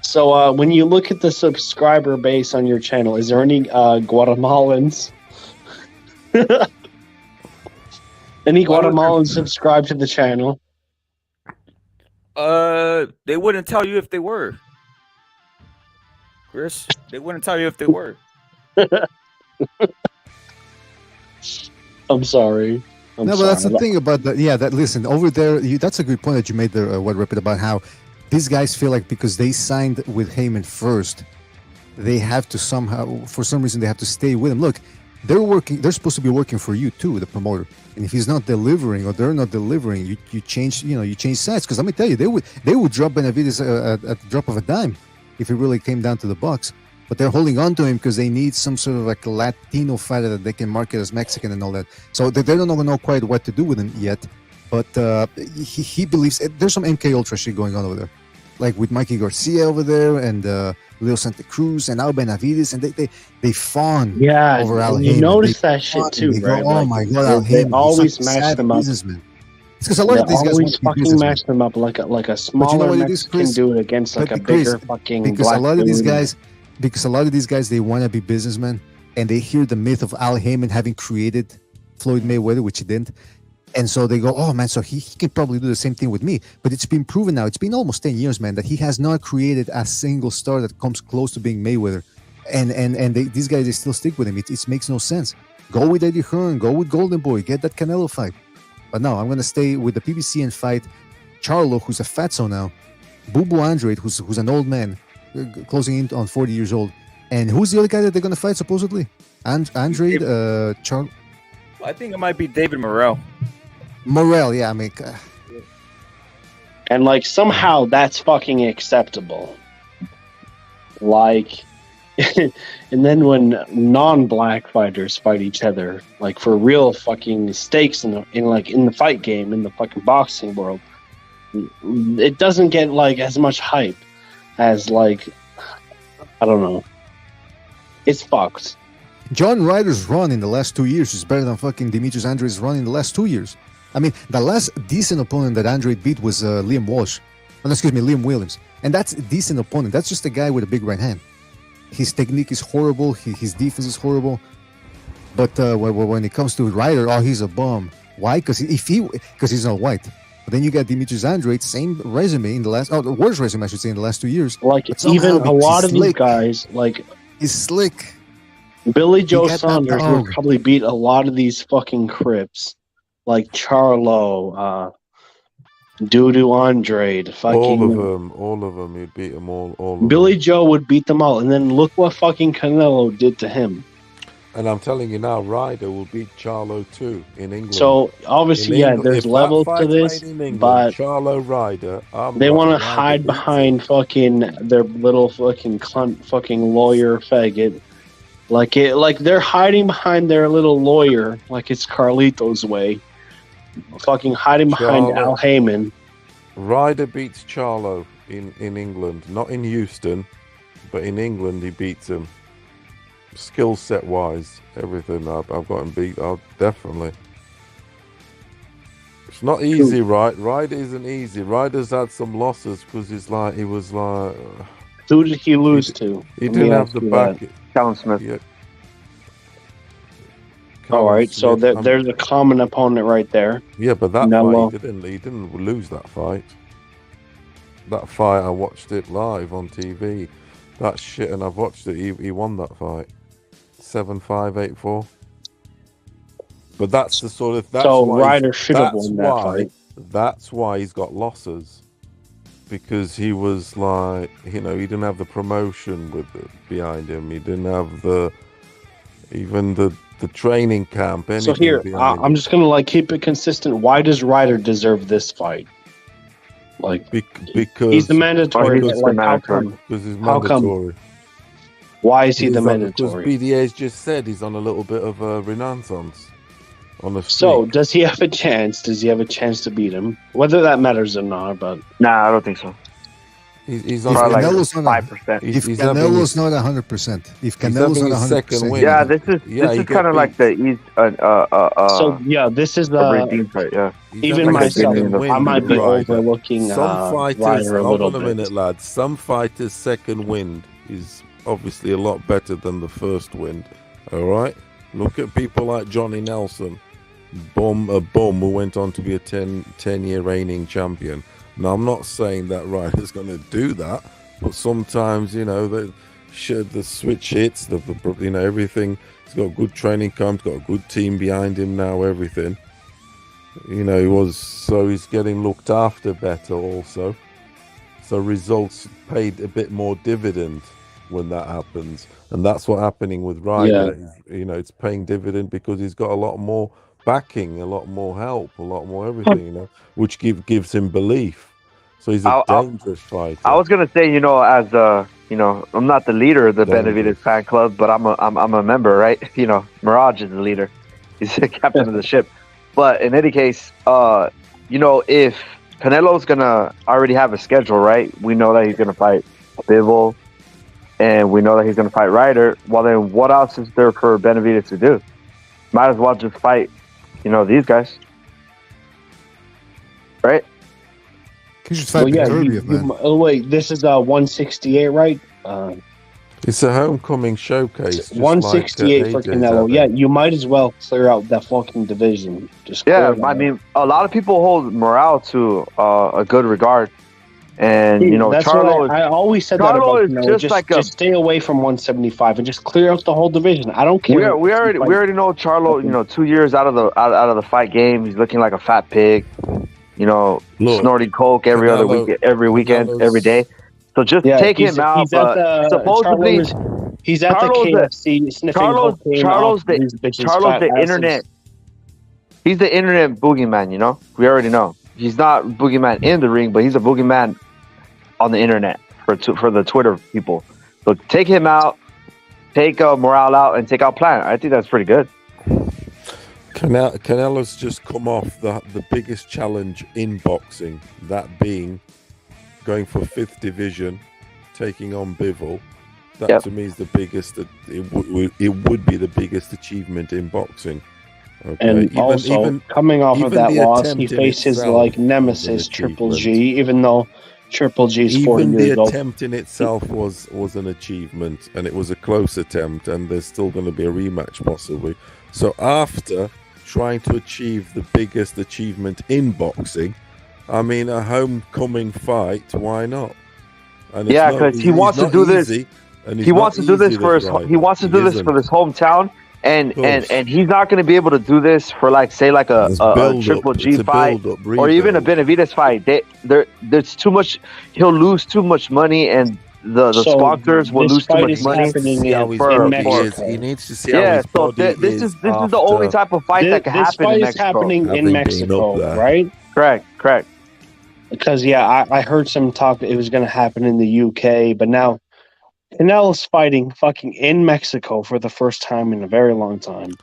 So when you look at the subscriber base on your channel, is there any Guatemalans? Any Guatemalans subscribe to the channel? They wouldn't tell you if they were. Chris, they wouldn't tell you if they were. I'm sorry. But that's the thing about that. Yeah, that listen over there. That's a good point that you made there, what Repit, about how these guys feel like because they signed with Heyman first, they have to somehow, for some reason, they have to stay with him. Look, they're working. They're supposed to be working for you too, the promoter. And if he's not delivering or they're not delivering, you change. You change sides. Because let me tell you, they would drop Benavidez at the drop of a dime if it really came down to the Bucks. But they're holding on to him because they need some sort of like Latino fighter that they can market as Mexican and all that. So they don't know quite what to do with him yet. But he believes there's some MK Ultra shit going on over there, like with Mikey Garcia over there and Leo Santa Cruz and Al Benavidez, and they fawn over Al Heyman. You notice that shit too, right? Go, oh my god, Al they Heyman! Always match them up. Businessman. It's because a lot of these guys always fucking match them up like a smaller Mexican dude against like a bigger fucking black dude. Because a lot of these guys, they want to be businessmen, and they hear the myth of Al Heyman having created Floyd Mayweather, which he didn't, and so they go, "Oh man, so he can probably do the same thing with me." But it's been proven now. It's been almost 10 years, man, that he has not created a single star that comes close to being Mayweather, and these guys, they still stick with him. It makes no sense. Go with Eddie Hearn, go with Golden Boy, get that Canelo fight. But no, I'm gonna stay with the PBC and fight Charlo, who's a fatso now, Bubu Andrade, who's an old man, closing in on 40 years old. And who's the other guy that they're going to fight, supposedly? Andrade, Charlo? I think it might be David Morrell. Morrell, yeah, I mean... And, like, somehow that's fucking acceptable. Like... and then when non-black fighters fight each other, like, for real fucking stakes in the fight game, in the fucking boxing world, it doesn't get, like, as much hype as, like, I don't know. It's fucked. John Ryder's run in the last 2 years is better than fucking Demetrius Andrade's run in the last 2 years. I mean, the last decent opponent that Andrade beat was Liam Williams. And that's a decent opponent. That's just a guy with a big right hand. His technique is horrible. His defense is horrible. But when it comes to Ryder, he's a bum. Why? Because he's not white. But then you got Demetrius Andrade, same resume in the last, the worst resume I should say in the last 2 years. Like even a lot of these guys, like he's slick. Billy Joe Saunders would probably beat a lot of these fucking Crips, like Charlo, Dudu Andrade, fucking all of them. He'd beat them all. Billy Joe would beat them all, and then look what fucking Canelo did to him. And I'm telling you now, Ryder will beat Charlo too in England. So obviously, there's levels to this, but Charlo Ryder, they want to hide behind fucking their little fucking cunt, fucking lawyer faggot, like they're hiding behind their little lawyer, like it's Carlito's way, fucking hiding behind Al Heyman. Ryder beats Charlo in England, not in Houston, but in England he beats him. skill set wise, everything. I've got him beat. I'll definitely. It's not easy, right? Ryder isn't easy. Ryder's had some losses because he was like. Who did he lose to? He didn't have the back. Callum Smith. Yeah. All right, so Smith, there's a common opponent right there. Yeah, but that Canelo. fight, he didn't lose that fight. That fight, I watched it live on TV. That shit, and I've watched it. He won that fight, 7-5, 8-4. But that's the sort of Ryder should have won that fight. That's why he's got losses, because he was like, he didn't have the promotion behind him. He didn't have the training camp. So here, I'm just gonna keep it consistent. Why does Ryder deserve this fight? Because he's the mandatory. How come? Because he's mandatory. Why is he the mandatory? Because BDA's just said he's on a little bit of a renaissance. So does he have a chance? Does he have a chance to beat him? Whether that matters or not, but nah, I don't think so. He's on probably like 5%. If Canelo's not 100%, if Canelo's not 100%, yeah, this is kind of like the so yeah, this is the fight. Yeah, even myself, I might be overlooking some fighters. Ryder a little Hold on a minute, lads. Some fighters' second wind is obviously a lot better than the first wind. All right, look at people like Johnny Nelson, who went on to be a 10-year reigning champion. Now, I'm not saying that Ryder's going to do that, but sometimes, the switch hits, everything. He's got good training camp, got a good team behind him now, everything. He's getting looked after better also. So results paid a bit more dividend when that happens. And that's what's happening with Ryder. Yeah. It's paying dividend because he's got a lot more backing, a lot more help, a lot more everything, which gives him belief. So he's a dangerous fighter. I was gonna say, as I'm not the leader of the Benavidez fan club, but I'm a member, right? Mirage is the leader. He's the captain of the ship. But in any case, if Canelo's gonna already have a schedule, right? We know that he's gonna fight Bivol, and we know that he's gonna fight Ryder. Well, then what else is there for Benavidez to do? Might as well just fight these guys, right? You should fight man. Oh wait, this is 168, right? It's a homecoming showcase. 168 for Canelo. Yeah, you might as well clear out that fucking division. I mean, a lot of people hold Morale to a good regard, and that's Charlo. I always said Charlo that about Canelo. Just stay away from 175 and just clear out the whole division. I don't care. We already know Charlo. 2 years out of the fight game, he's looking like a fat pig. Snorting coke every other week, every weekend, every day. So just take him out. Supposedly, he's at the KFC sniffing Charlo's the internet. He's the internet boogeyman. We already know he's not boogeyman in the ring, but he's a boogeyman on the internet for the Twitter people. So take him out, take Morale out, and take out Plant. I think that's pretty good. Canelo's just come off the biggest challenge in boxing, that being going for 5th division, taking on Bivol. That to me is the biggest. It would be the biggest achievement in boxing. Okay. And also coming off of that loss, he faces nemesis Triple G, even though Triple G's 40 years old. The attempt in itself was an achievement, and it was a close attempt, and there's still going to be a rematch possibly. So after trying to achieve the biggest achievement in boxing, I mean, a homecoming fight, why not? Yeah, because he wants to do this. He wants to do this for his hometown, and he's not going to be able to do this for a Triple G fight or even a Benavidez fight. There's too much. He'll lose too much money, and the sponsors will lose too much money. He needs to see how his body this is the only type of fight that can happen in Mexico. This fight is happening in Mexico, right? Correct. Because I heard some talk that it was going to happen in the UK, but now Canelo's fighting fucking in Mexico for the first time in a very long time.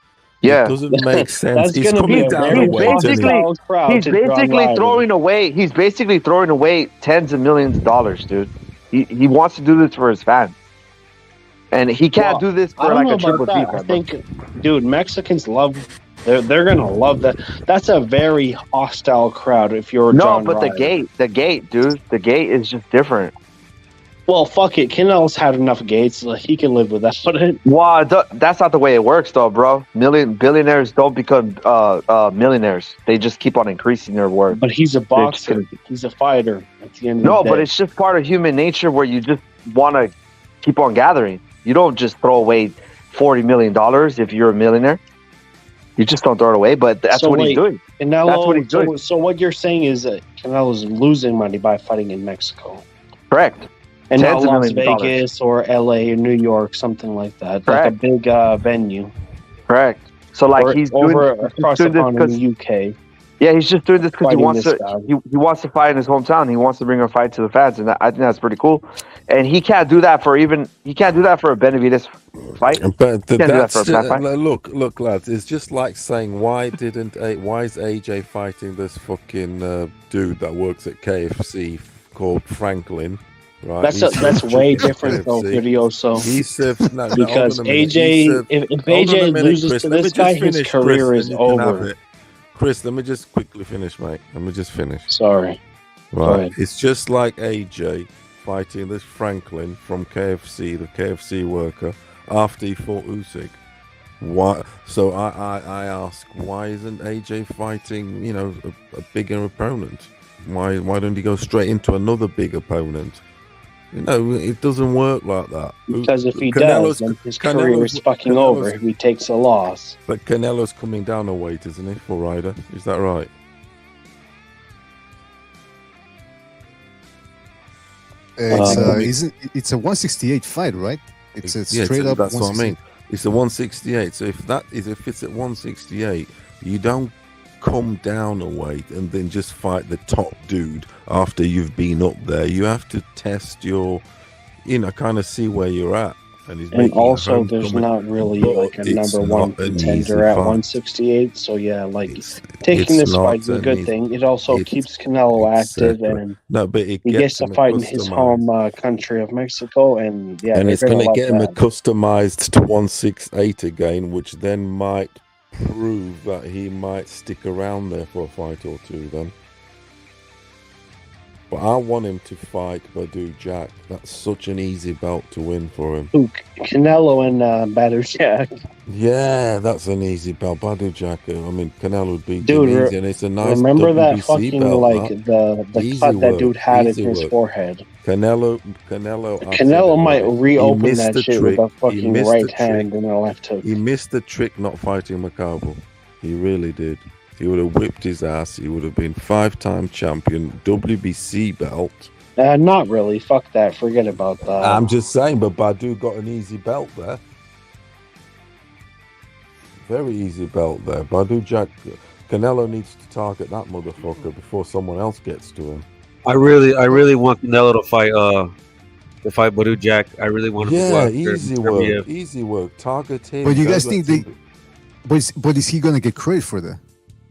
Yeah, it doesn't make sense. He's coming down. He's basically throwing away tens of millions of dollars, dude. He wants to do this for his fans. And he can't do this I for don't like know a triple about G that. I fight. Bro. think, dude, Mexicans love. They're gonna love that. That's a very hostile crowd. If you're No, John but Ryder. the gate, dude, the gate is just different. Well, fuck it. Canelo's had enough gates. Like, he can live without it. Wow, that's not the way it works, though, bro. Billionaires don't become millionaires. They just keep on increasing their worth. But he's a boxer. He's a fighter. At the end of No, the day. but it's just part of human nature where you just want to keep on gathering. You don't just throw away $40 million if you're a millionaire. You just don't throw it away, but that's what he's doing. Canelo, That's what he's doing. So what you're saying is that Canelo's losing money by fighting in Mexico. Correct. And not Tens of Las millions of Vegas or LA or New York, something like that. Correct. Like a big venue. Correct. So, like, Or he's over doing across this the pond in because the UK. yeah, he's just doing this because he Fighting wants this to. guy. He wants to fight in his hometown. He wants to bring a fight to the fans, and I think that's pretty cool. And he can't do that for a Benavidez fight. But Can't do that that's for a black fight. look, lads. It's just like saying why is AJ fighting this fucking dude that works at KFC called Franklin? Right, That's way different though, video. So he serves because AJ, if AJ loses to this guy, his career is over. Chris, let me just quickly finish, mate. Let me just finish. Sorry. Right, it's just like AJ fighting this Franklin from KFC, the KFC worker, after he fought Usyk. Why? So I ask, why isn't AJ fighting, a bigger opponent? Why don't he go straight into another big opponent? It doesn't work like that. Because if he does, then his career is fucking over if he takes a loss. But Canelo's coming down a weight, isn't he, for Ryder? Is that right? It's a 168 fight, right? It's a straight up. That's what I mean. It's a 168. So if it's at 168, you don't come down a weight and then just fight the top dude after you've been up there. You have to test your, kind of see where you're at. And also, there's not really like a number one contender at 168. So yeah, like taking this fight is a good thing. It also keeps Canelo active, and he gets to fight in his home country of Mexico. And yeah, and it's going to get him customized to 168 again, which then might prove that he might stick around there for a fight or two. Then. But I want him to fight Badu Jack. That's such an easy belt to win for him. Ooh, Canelo and Badu Jack. Yeah, that's an easy belt. Badu Jack. I mean, Canelo would beat him easy, and it's a nice. Remember WBC that fucking belt, like the cut that dude had in his forehead. Canelo might reopen that shit with a fucking right hand and a left hook. He missed the trick not fighting McCarville. He really did. He would have whipped his ass. He would have been 5-time champion, WBC belt. Not really. Fuck that. Forget about that. I'm just saying, but Badu got an easy belt there. Very easy belt there. Badu Jack. Canelo needs to target that motherfucker before someone else gets to him. I really want Canelo to fight Badu Jack. I really want him to go after easy work. Target him. But you guys think but is he gonna get credit for that?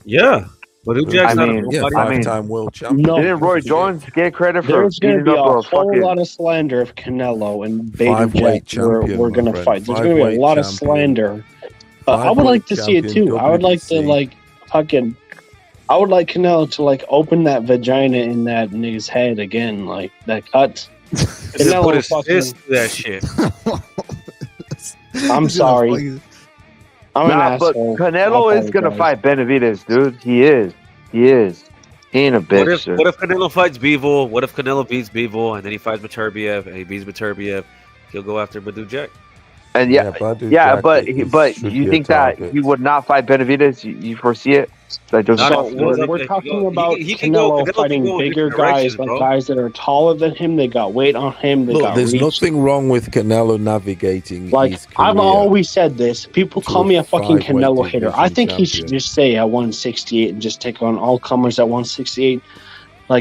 Yeah, Badu Jack's not a 5-time world champion. No, didn't Roy Jones get credit for? There's going to be a whole lot of slander of Canelo and Badu Jack. We're going to fight. There's going to be a lot of slander. I would like to see it too. I would like to I would like Canelo to open that vagina in that nigga's head again, like that cut. Canelo put his fist through that shit. I'm sorry. But Canelo is gonna fight Benavidez, dude. He is. He ain't a bitch. What if Canelo fights Bivol? What if Canelo beats Bivol and then he fights Beterbiev and he beats Beterbiev? He'll go after Badu Jack. And but you think that he would not fight Benavidez? You foresee it? We're talking about Canelo fighting bigger guys, guys that are taller than him. They got weight on him. There's nothing wrong with Canelo navigating. His career. I've always said this. People call me a fucking Canelo hater. I think he should just stay at 168 and just take on all comers at 168.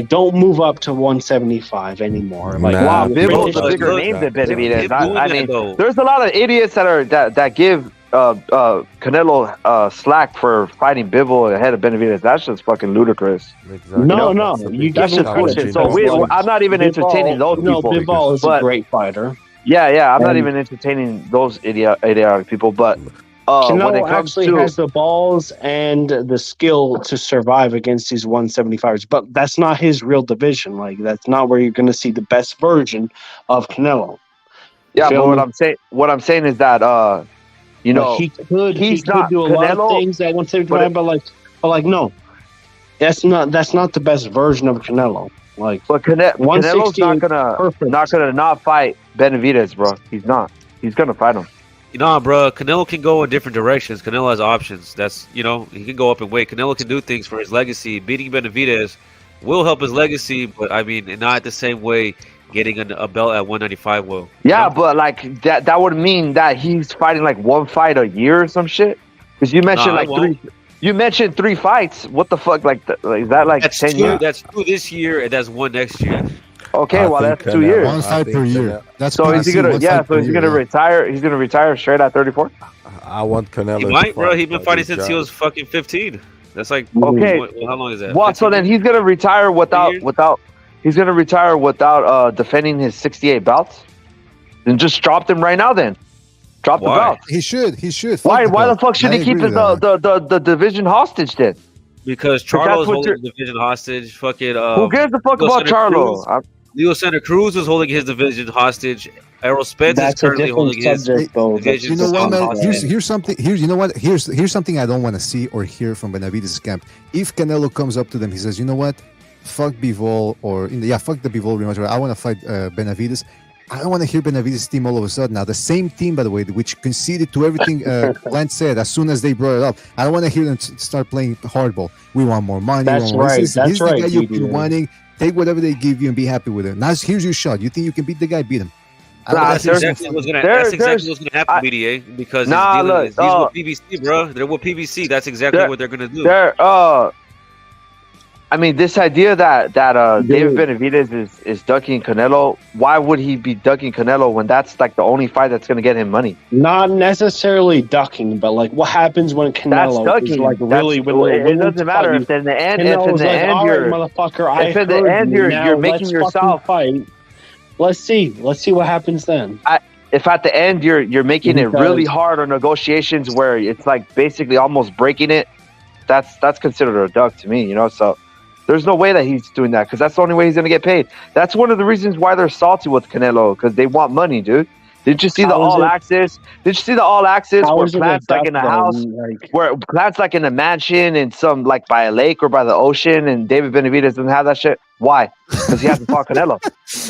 Don't move up to 175 anymore. Bivol's a bigger name than Benavidez. I mean, there's a lot of idiots that give Canelo slack for fighting Bivol ahead of Benavidez. That's just fucking ludicrous. Exactly. No, you that's just bullshit. So I'm not even entertaining those people. Bivol is a great fighter. Yeah. I'm not And- even entertaining those idiotic people, but when it Canelo comes actually to has the balls and the skill to survive against these 175ers, but that's not his real division. Like that's not where you're going to see the best version of Canelo. You yeah, feel but me? what I'm saying is that you Like know, he could he's not do a lot of Canelo, things at 175, but no, that's not the best version of Canelo. Like but Canelo's 160 not is gonna perfect. not fight Benavidez, bro. He's not. He's gonna fight him. Nah, bro. Canelo can go in different directions. Canelo has options. That's he can go up in weight. Canelo can do things for his legacy. Beating Benavidez will help his legacy, but I mean, not the same way getting a belt at 195 will. Yeah, but like that would mean that he's fighting like one fight a year or some shit. Because you mentioned Nah, like three. You mentioned 3 fights. What the fuck? Like, is that like That's 10 two. years? That's 2 this year, and that's 1 next year. Okay, I well think that's 2 Canelo- years. One fight per year. That's So is he PBC, gonna? one Yeah. fight So per is he year, gonna yeah. retire? He's gonna retire straight at 34. I want Canelo. He to might, bro. fight He's been fighting since he Vergil. was fucking 15. That's like Okay. How long is that? Well, so 15 then years? he's gonna retire years? without. He's gonna retire without defending his 68 belts. Then just drop them right now. Then drop the Why? belts. He should. Why? Fuck Why the belt. fuck should I he keep agree his, with that. the division hostage then? Because But that's Charlo's what holding you're- the division hostage. Fucking Who gives a fuck Leo about Santa Charlo? Cruz. Leo Santa Cruz is holding his division hostage. Errol Spence is That's a currently different holding his subject, though. division You know what, man? hostage. Here's something. You know what? Here's something I don't want to see or hear from Benavidez' camp. If Canelo comes up to them, he says, "You know what? Fuck Bivol fuck the Bivol rematch. I want to fight Benavidez." I don't want to hear Benavidez' team all of a sudden. Now, the same team, by the way, which conceded to everything Lance said as soon as they brought it up. I don't want to hear them start playing hardball. We want more money. That's we want more. right. He's That's the right, guy you've DDA. been wanting. Take whatever they give you and be happy with it. Now, here's your shot. You think you can beat the guy? Beat him. I don't Nah, want to That's hear exactly some what's fucking- gonna. That's There's- exactly what's gonna happen, BDA. Because Nah, he's look, with PBC, bro. They're with PBC. That's exactly They're- what they're gonna do. I mean, this idea that David Benavidez is ducking Canelo. Why would he be ducking Canelo when that's like the only fight that's gonna get him money? Not necessarily ducking, but like what happens when That's Canelo is ducking. like really It doesn't matter if in the end. If in Canelo's the like, end all right, you're motherfucker, I if in the heard end you. you're Now making let's yourself- fucking fight. Let's see what happens then. if at the end you're making it Because- really hard on negotiations where it's like basically almost breaking it, that's considered a duck to me, you know. So there's no way that he's doing that because that's the only way he's gonna get paid. That's one of the reasons why they're salty with Canelo because they want money, dude. Did you see the How is all it- access? Did you see the all access How where is it a plants like duck, in a though? house, Like, where plants like in a mansion and some like by a lake or by the ocean, and David Benavidez doesn't have that shit? Why? Because he hasn't fought Canelo.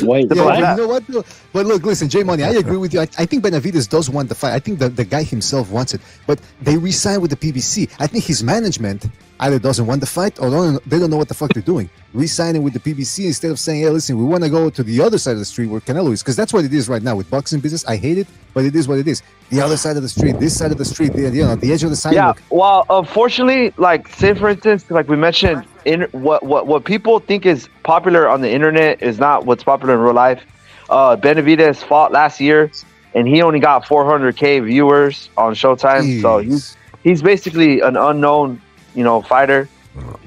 wait, Simple what? as Yeah, that. you know what? Though? But look, listen, J Money, I agree with you. I think Benavidez does want the fight. I think the guy himself wants it. But they re-signed with the PBC. I think his management either doesn't want the fight or they don't know what the fuck they're doing. Re-signing with the PBC instead of saying, hey, listen, we want to go to the other side of the street where Canelo is. Because that's what it is right now with boxing business. I hate it, but it is what it is. The other side of the street, this side of the street, the edge of the Yeah, sidewalk. well, unfortunately, like say for instance, like we mentioned, what people think is popular on the internet is not what's popular in real life. Benavidez fought last year, and he only got 400K viewers on Showtime. So he's basically an unknown, fighter,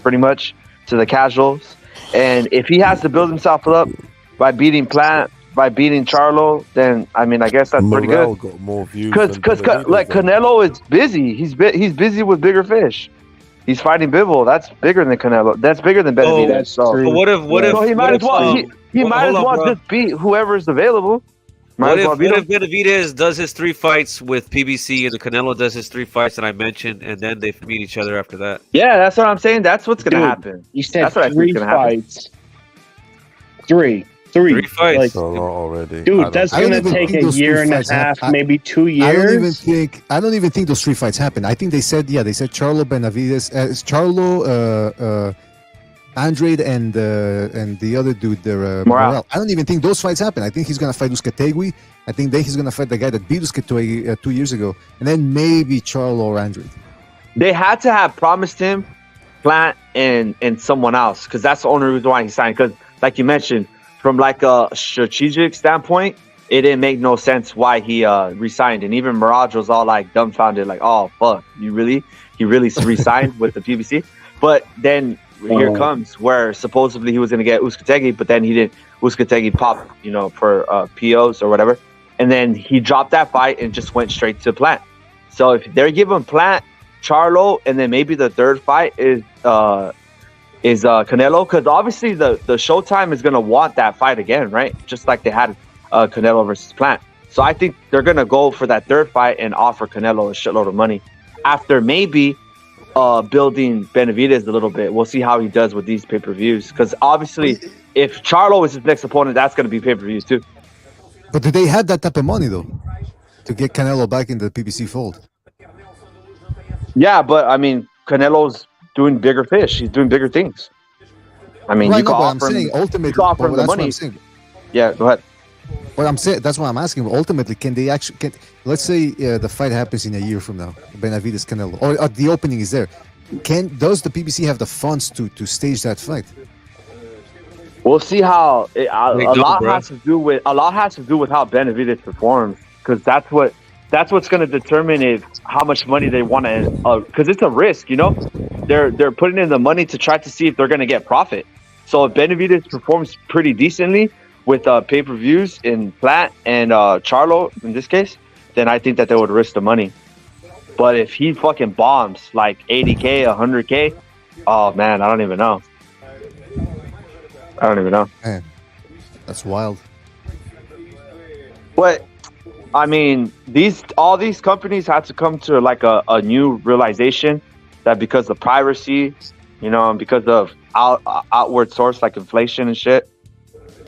pretty much to the casuals. And if he has to build himself up by beating Plant, by beating Charlo, then I mean, I guess that's pretty Morrell good. got more views. Because than Benavidez, like though. Canelo is busy. He's busy with bigger fish. He's fighting Bivol. That's bigger than Canelo. That's bigger than Benavidez. that's so true. But what if? so he might as well. He might as well just beat whoever's available. Might as well beat What him. if Benavidez does his 3 fights with PBC and the Canelo does his 3 fights that I mentioned, and then they meet each other after that? Yeah, that's what I'm saying. That's what's gonna Dude, happen. You said That's what I think 3 is gonna happen. fights. Three. 3 fights. Like, It's a lot already. I dude, don't that's I don't gonna even take think a those year three and a fights half, happen. maybe 2 years. I don't even think those 3 fights happened. I think they said Charlo Benavidez, Charlo, Andrade, and the other dude, Morrell. I don't even think those fights happen. I think he's gonna fight Usyk. I think he's gonna fight the guy that beat Usyk 2 years ago, and then maybe Charlo or Andrade. They had to have promised him Plant and someone else because that's the only reason why he signed. Because, like you mentioned, from like a strategic standpoint, it didn't make no sense why he resigned. And even Mirage was all like dumbfounded, like, "Oh fuck, he really resigned with the PBC." But then here comes where supposedly he was gonna get Usyk, but then he didn't. Usyk popped, for POs or whatever. and then he dropped that fight and just went straight to Plant. So if they're giving Plant, Charlo, and then maybe the third fight is Canelo, because obviously the Showtime is gonna want that fight again, right? Just like they had Canelo versus Plant. So I think they're gonna go for that third fight and offer Canelo a shitload of money after maybe building Benavidez a little bit. We'll see how he does with these pay-per-views, because obviously if Charlo is his next opponent, that's gonna be pay-per-views too. But do they have that type of money though to get Canelo back in the PBC fold? Yeah, but I mean, Canelo's doing bigger fish. He's doing bigger things. I mean, you can offer him, ultimately, the money. Yeah, go ahead. What I'm saying, that's what I'm asking. Ultimately, can they actually? Let's say the fight happens in a year from now, Benavidez Canelo, or the opening is there. Does the PBC have the funds to stage that fight? We'll see how a lot has to do with how Benavidez performs, because that's what's going to determine how much money they want to. Because it's a risk, you know. They're putting in the money to try to see if they're going to get profit. So if Benavidez performs pretty decently with pay-per-views in Plant and Charlo in this case, then I think that they would risk the money. But if he fucking bombs like 80K, 100K, oh man, I don't even know. Man, that's wild. But I mean, all these companies had to come to like a new realization that because of piracy, you know, and because of outward source like inflation and shit,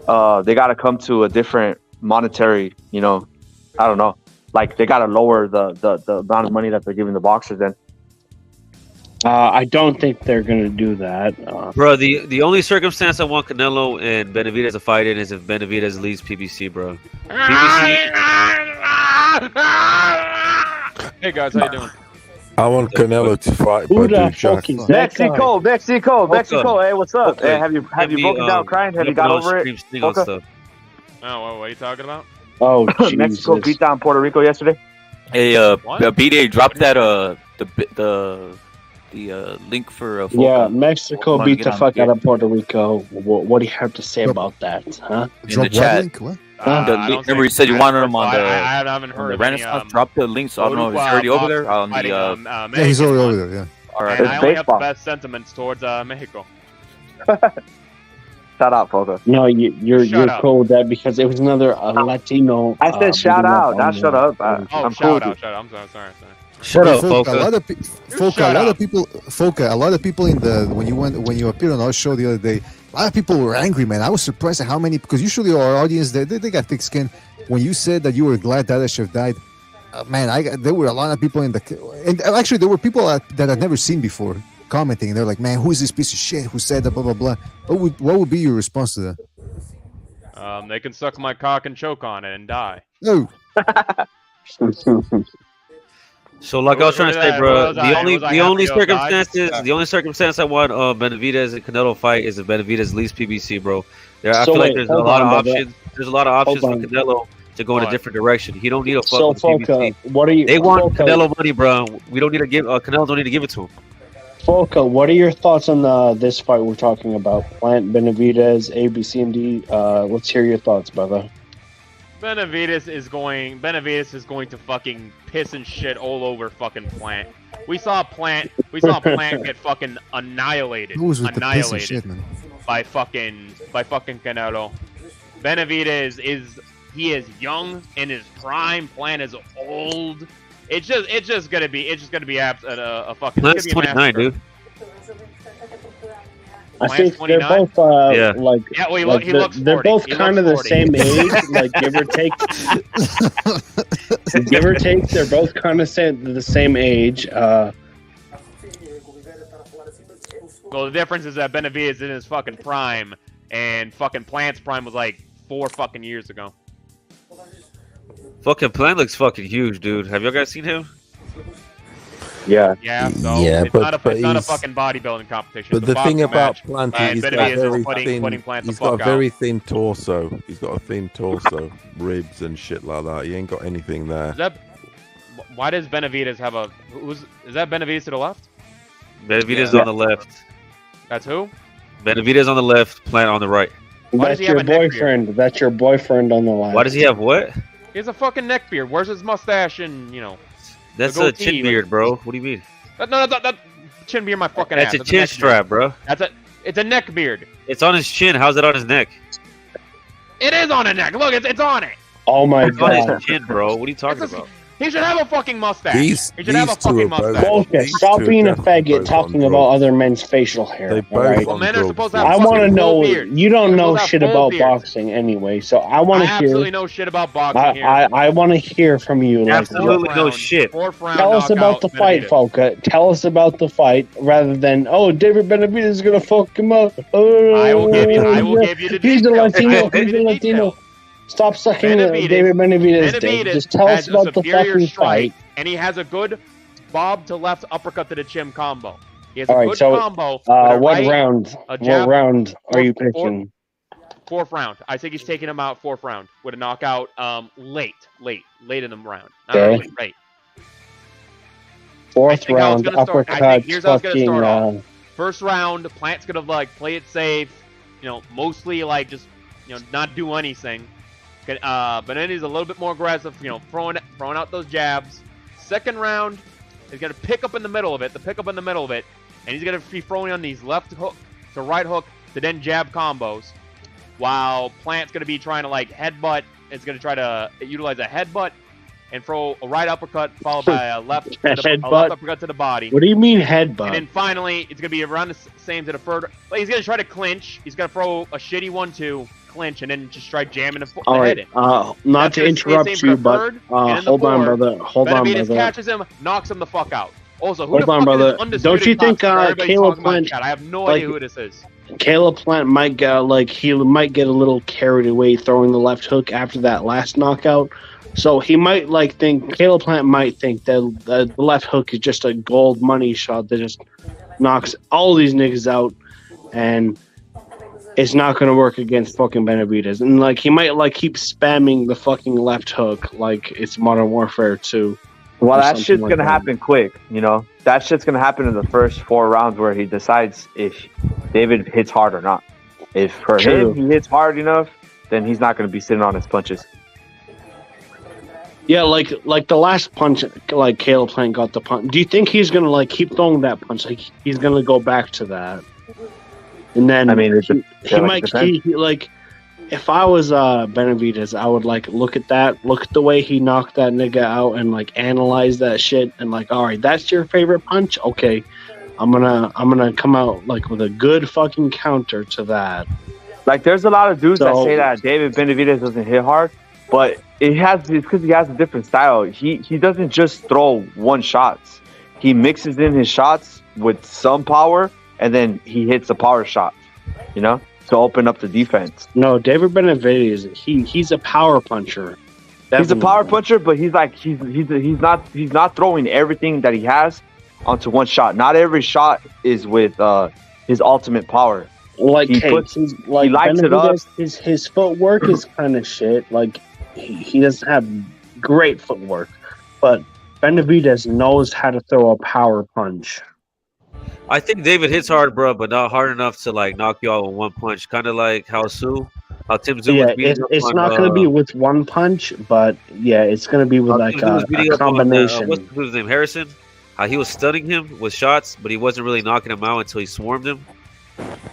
they got to come to a different monetary, you know, I don't know, like they got to lower the amount of money that they're giving the boxers then. I don't think they're going to do that. Bro, the only circumstance I want Canelo and Benavidez to fight in is if Benavidez leaves PBC, bro. PBC. Hey guys, how you doing? I want Canelo to fight. Who the fuck is that guy? Mexico. Hey, what's up? Hey, have you broken down crying? Have you got over it? Oh, what are you talking about? Oh, Mexico beat down Puerto Rico yesterday. Hey, BDA, drop that the link for yeah, Mexico beat the fuck out of Puerto Rico. What do you have to say about that, huh? In the chat. Link? What? Remember you said you wanted them on the I haven't heard of Renaissance. Drop the links. I don't know if he's already over there. On the, yeah, he's already over there. Yeah. All right. And I only have the best sentiments towards Mexico. Shout out, Fogo. No, you're cool with that because it was another Latino. I said shout out, not shut up. I'm shout cool. out. I'm sorry. Shut up, Foca. A lot of people in the when you appeared on our show the other day, a lot of people were angry, man. I was surprised at how many, because usually our audience they got thick skin. When you said that you were glad Dadashev died, man, there were a lot of people and actually there were people that I'd never seen before commenting. They're like, man, who is this piece of shit who said that, blah blah blah. What would be your response to that? They can suck my cock and choke on it and die. No. So, like I was trying to say, bro, the only circumstance I want Benavidez and Canelo fight is if Benavidez leaves PBC, bro. I feel like there's a lot of options. There's a lot of options for Canelo to go in a different direction. He don't need a fuck with PBC. They want Canelo money, bro. We don't need to give Canelo don't need to give it to him. Folka, what are your thoughts on this fight we're talking about? Plant, Benavidez, A, B, C, and D. Let's hear your thoughts, brother. Benavidez is going to fucking piss and shit all over fucking Plant. We saw Plant get fucking annihilated by fucking Canelo. Benavidez is young in his prime. Plant is old. It's just gonna be a fucking. Plant's 29, dude. I think they're both like. Yeah, well, he looks 40. They're both kind of the same age, like give or take. They're both kind of the same age. Well, the difference is that Benavidez is in his fucking prime, and fucking Plant's prime was like 4 fucking years ago. Fucking Plant looks fucking huge, dude. Have you guys seen him? Yeah. Yeah, so it's not a fucking bodybuilding competition. But the thing about Plant is he's got a very thin torso. He's got a thin torso, ribs and shit like that. He ain't got anything there. Why does Benavidez have a? Is that Benavidez to the left? Benavidez on the left. That's who? Benavidez on the left, Plant on the right. That's your boyfriend. That's your boyfriend on the left. Why does he have what? He has a fucking neck beard. Where's his mustache and That's the a chin goatee? beard, bro. What do you mean? No, that chin beard my fucking ass. That's a That's chin neck strap, beard. bro. It's a neck beard. It's on his chin. How's it on his neck? It is on a neck. Look, it's on it. Oh my It's on god. his chin, bro. What are you talking about? He should have a fucking mustache. These- he should have a these two fucking are both- mustache. Bullshit. These Stop two being a definitely faggot both talking on about drugs. other men's facial hair. They all both right? Well, on men are drugs. supposed to have I fucking want to full know. beards. You don't They're know supposed to shit have full about beards. boxing anyway, so I want I to absolutely hear. know shit about boxing here. I want to hear from you. Like, Absolutely no shit. Fourth round tell us about knockout, the fight, Benavidez. Foka. Tell us about the fight, rather than David Benavidez is gonna fuck him up. I will give you the He's a details. I Latino. will give He's you a the Latino. details. Stop sucking Benavidez- David Benavidez' dick. Benavidez Just tell us has a about the superior fucking strike, fight. and he has a good bob to left uppercut to the chin combo. He has a All right, good so combo. with what a right, round? a What jab, round are you fourth- picking? Fourth round. I think he's taking him out fourth round with a knockout. Late in the round. Not Okay. early, late. I Fourth think how it's round gonna start. I uppercut. think here's how it's gonna Fucking. start off. First round, Plant's gonna play it safe. Mostly just not do anything. But then he's a little bit more aggressive. Throwing out those jabs. Second round, he's gonna pick up in the middle of it. And he's gonna be throwing on these left hook to right hook to then jab combos. While Plant's gonna be trying to headbutt. It's gonna try to utilize a headbutt and throw a right uppercut followed by a left Headbutt? uppercut to the body. What do you mean And headbutt? then finally, it's going to be around the same to the third. But he's going to try to clinch. He's going to throw a shitty 1-2, clinch, and then just try jamming the All head right. in. Not That's to the interrupt same for you, the but third, and in the hold on, fourth, brother. Hold on, Benavidez brother. catches him, knocks him the fuck out. Also, who Hold the on, fuck brother. is this undisputed Don't you think, top star everybody's Caleb talking about in Plant, chat? I have no like- idea who this is. Caleb Plant might get he might get a little carried away throwing the left hook after that last knockout. So he might think Caleb Plant might think that the left hook is just a gold money shot that just knocks all these niggas out, and it's not going to work against fucking Benavidez. And he might keep spamming the fucking left hook like it's Modern Warfare 2. Well, or that something shit's like gonna that. happen quick, That shit's gonna happen in the first 4 rounds where he decides if David hits hard or not. If for True. him he hits hard enough, then he's not gonna be sitting on his punches. Yeah, like the last punch, Caleb Plant got the punch. Do you think he's gonna keep throwing that punch? He's gonna go back to that, and then I mean, he might. If I was Benavidez, I would look at that, look at the way he knocked that nigga out, and analyze that shit, and all right, that's your favorite punch. Okay, I'm gonna come out with a good fucking counter to that. There's a lot of dudes that So- say that David Benavidez doesn't hit hard, but it's because he has a different style. He doesn't just throw one shots. He mixes in his shots with some power, and then he hits a power shot, to open up the defense. No, David Benavidez, he's a power puncher. He's a Definitely. power puncher, but he's not throwing everything that he has onto one shot. Not every shot is with his ultimate power. He lights it up. His footwork is kind of shit. He doesn't have great footwork, but Benavidez knows how to throw a power punch. I think David hits hard, bro, but not hard enough to knock you out with one punch. Kind of like how Tim Tszyu Yeah, was beating up it's on, not going to be with one punch, but yeah, it's going to be with how Tim Tszyu was beating a up on, combination. what's his name, Harrison? How he was stunning him with shots, but he wasn't really knocking him out until he swarmed him.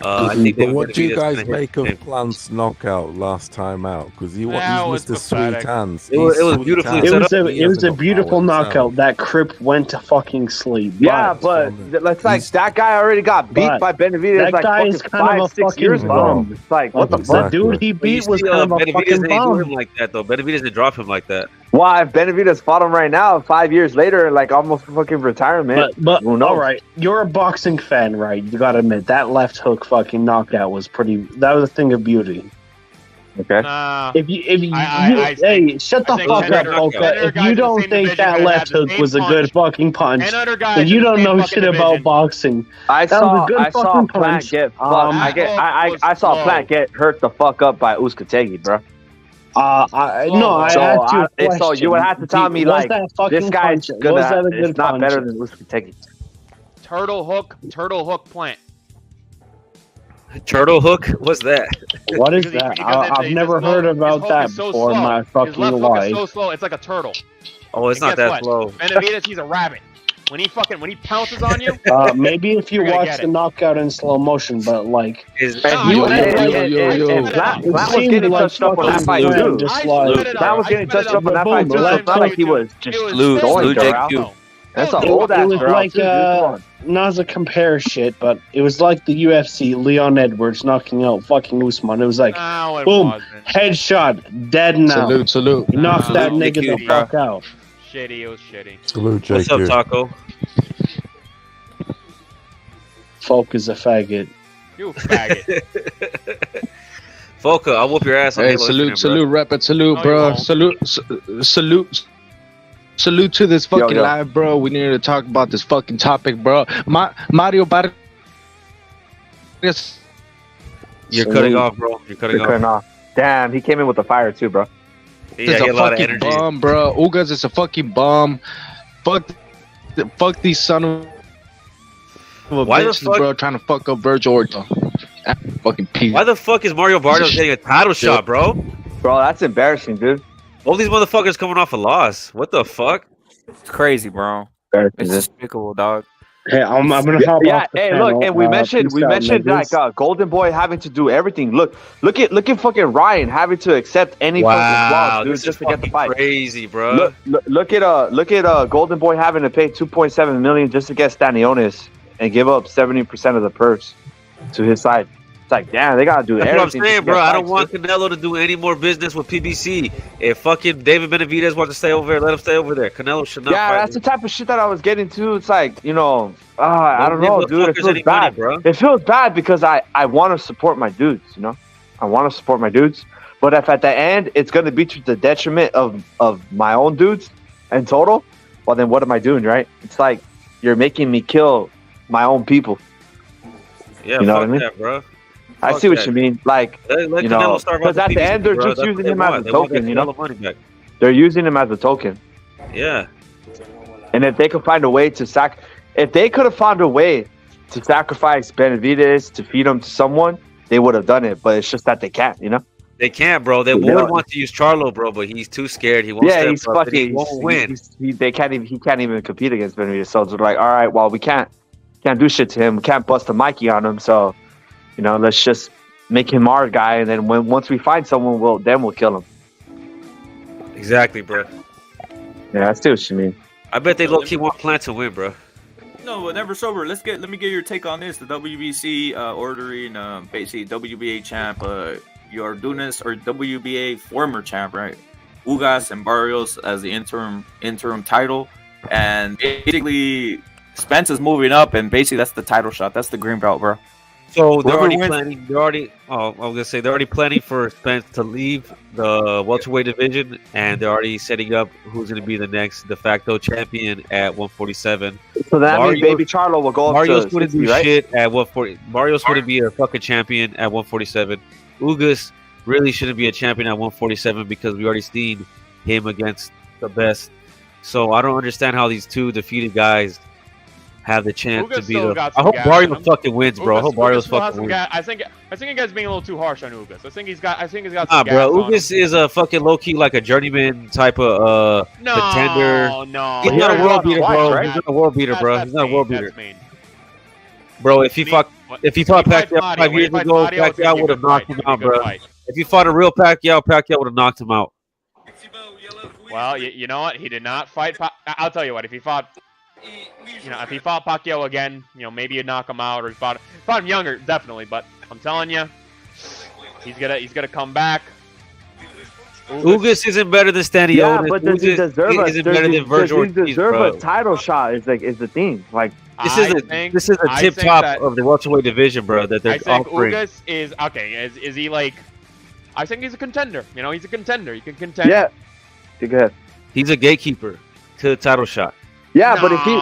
I think But David what do you Benavidez guys kinda make hit him. of Plant's knockout last time out? Because he's That was Mr. Sweet pathetic. Hands. It was He's sweet beautifully hands. set up. It was a beautiful knockout. That Crip went to fucking sleep. Yeah, but that guy already got beat but by Benavidez that guy is kind of a 5-6 years fucking ago. bum. It's what the The fuck? dude he But you beat was see, kind of a Benavidez fucking didn't do him bum. like that, though. Benavidez didn't drop him like that. Why, if Benavidez fought him right now, 5 years later, almost fucking retirement. But who knows? all right, you're a boxing fan, right? You gotta admit that left hook fucking knockout was pretty. That was a thing of beauty. Okay. If Hey, shut the I think fuck ten up, other- Polka. 10 other If guys you in the don't same think division that that left had the hook same was a punch, good fucking punch, 10 other guys then you in the don't same know fucking shit about division. boxing. I That was a good saw fucking Plant punch. get fucked. That I saw was Plant get hurt the fuck up by Usyk, bro. I asked you a question. So you would have to tell me Was that fucking this guy's punch- gonna. was that a good It's not punch? better than Usyk. Turtle hook Plant. Turtle hook? What's that? What is Because that? because I've never heard about that before in my His fucking left hook is life. so slow, it's like a turtle. Oh, it's And not guess that what? slow. Benavidez, he's a rabbit. When he pounces on you, Maybe if you You're gonna watch get the it. knockout in slow motion, but like Is No, I you sped it up. it Plant was seemed getting like touched up on that fucking fight Plant too. just I like sped it up. Plant was I getting sped it touched up on that Boom, fight too. boom, So it's not like he dude. was just It was Salute, so salute fast, JQ. though. That's It an was old it ass was girl like too, dude. Come on. not to compare shit, but it was like the UFC Leon Edwards knocking out fucking Usman. It was like No, it boom, wasn't. headshot, dead now. Salute. He knocked Nah, that salute nigga the JQ, fuck out. Shitty, it was shitty. Salute, What's up, JQ. Taco? Folk is a faggot. You faggot. Foca, I'll whoop your ass on Hey, Halo salute, Infinite, bro. salute, rep it, salute, No, you bro. won't. Salute to this fucking yo. live, bro. We need to talk about this fucking topic, bro. Mario Vargas. You're cutting off, bro. You're cutting You're off. cutting off. Damn, he came in with the fire too, bro. Yeah, Is he had a a lot of fucking energy. bum, bro. Ugas is a fucking bum. Fuck these son of a Why the bitches, fuck- bro, trying to fuck up Vergil Ortiz. Fucking piece. Why the fuck is Mario Barrios getting a title shot, bro? Bro, that's embarrassing, dude. All these motherfuckers coming off a loss. What the fuck? It's crazy, bro. Embarrassing, It's dude. despicable, dog. Hey, I'm gonna hop Yeah, off the hey, panel. look, and we mentioned peace out, like niggas. Golden Boy having to do everything. Look at fucking Ryan having to accept any fucking Wow, flaws, dude, this just is to get the fucking fight. crazy, bro. Look at Golden Boy having to pay 2.7 million just to get Stanionis and give up 70% of the purse to his side. It's like, damn, they gotta do That's what I'm everything. saying, just to bro. get I don't fights, want dude. Canelo to do any more business with PBC. If fucking David Benavidez wants to stay over there, let him stay over there. Canelo should not Yeah, fight. that's the type of shit that I was getting to. It's like, you know, I don't know, dude. It feels any money, bad, bro. It feels bad because I want to support my dudes, you know. I want to support my dudes, but if at the end it's going to be to the detriment of my own dudes in total, well then what am I doing, right? It's like you're making me kill my own people. Yeah, You know fuck what I mean? that, bro. I Fuck see what that. you mean. Like, Let you Canelo know, start because off at with the PBC, end they're bro. just That's using what him they as want. a They want token, that you know. Canelo money back. They're using him as a token, Yeah. and if they could find a way to if they could have found a way to sacrifice Benavidez to feed him to someone, they would have done it. But it's just that they can't, you know. They can't, bro. They Yeah. would want to use Charlo, bro, but he's too scared. He won't Yeah, step he's up, and fucking. he won't win. They can't even. He can't even compete against Benavidez. So it's like, all right, well, we can't do shit to him. We can't bust a Mikey on him. So, you know, let's just make him our guy, and then once we find someone, we'll kill him. Exactly, bro. Yeah, I see what you mean. I bet they low key want Plant to win, bro. No, but never sober. Let me get your take on this. The WBC ordering basically WBA champ Yordunas or WBA former champ, right? Ugas and Barrios as the interim title, and basically Spence is moving up, and basically that's the title shot. That's the green belt, bro. So they're Whoever already wins- planning. I was gonna say they're already planning for Spence to leave the welterweight division, and they're already setting up who's gonna be the next de facto champion at 147. So that means Barrios- Baby Charlo will go up Barrios to wouldn't 60, do right? shit at 140. Barrios wouldn't be a fucking champion at 147. Ugas really shouldn't be a champion at 147 because we already seen him against the best. So I don't understand how these two defeated guys have the chance Ugas to be still the. got I some hope gas in Barrios him. fucking wins, bro. I hope Barrios still has fucking some wins. gas. I think you guys being a little too harsh on Ugas. I think he's got some Nah, gas bro. on him. Ugas is a fucking low key like a journeyman type of No, contender. no. He's not a world beater, twice, bro. right? He's not a world beater, bro. That's He's not a mean, world that's beater, mean. bro. If he fought Pacquiao 5 years ago, Mario, Pacquiao would have knocked him out, bro. If he fought a real Pacquiao, Pacquiao would have knocked him out. Well, you know what? He did not fight. I'll tell you what. If he fought Pacquiao again, maybe you'd knock him out, or he fought him younger, definitely. But I'm telling you, he's gonna come back. Ugas isn't better than Stanionis. Yeah, but does he Ugas deserve isn't better than Vergil does he Ortiz, deserve bro. a title shot? Is the thing. Like, This is a I tip think top that- of the welterweight division, bro. That they're I think offering. Ugas is okay. Is he like? I think he's a contender. He's a contender. He can contend. yeah, go ahead. He's a gatekeeper to the title shot. Yeah, but if come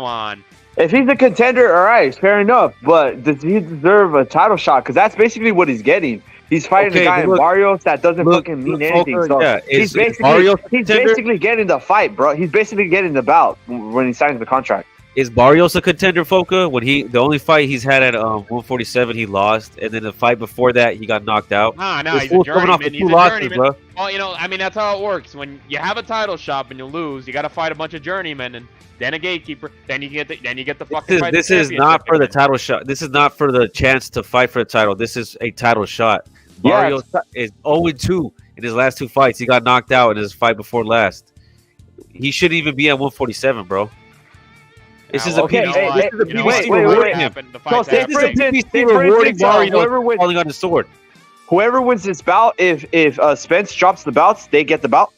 on. If he's a contender, all right, fair enough. But does he deserve a title shot? Because that's basically what he's getting. He's fighting Okay, a guy in look- Barrios that doesn't look, fucking mean look, anything. Volker, So yeah, he's is Barrios a contender? basically getting the fight, bro. He's basically getting the bout when he signs the contract. Is Barrios a contender, Foca? When the only fight he's had at 147, he lost, and then the fight before that, he got knocked out. No, This he's a fool's coming off journeyman. with He's two a losses, journeyman. bro. Well, you know, I mean, that's how it works. When you have a title shot and you lose, you got to fight a bunch of journeymen and then a gatekeeper. Then you get the fucking. Fight This the is not championship for the again. title shot. This is not for the chance to fight for the title. This is a title shot. Yeah, Barrios is 0-2 in his last two fights. He got knocked out in his fight before last. He shouldn't even be at 147, bro. This is a okay, PBC wait. rewarding him. So say This for is a instance, PBC rewarding Barrios falling on the sword. Whoever wins this bout, if Spence drops the belts, they get the bout.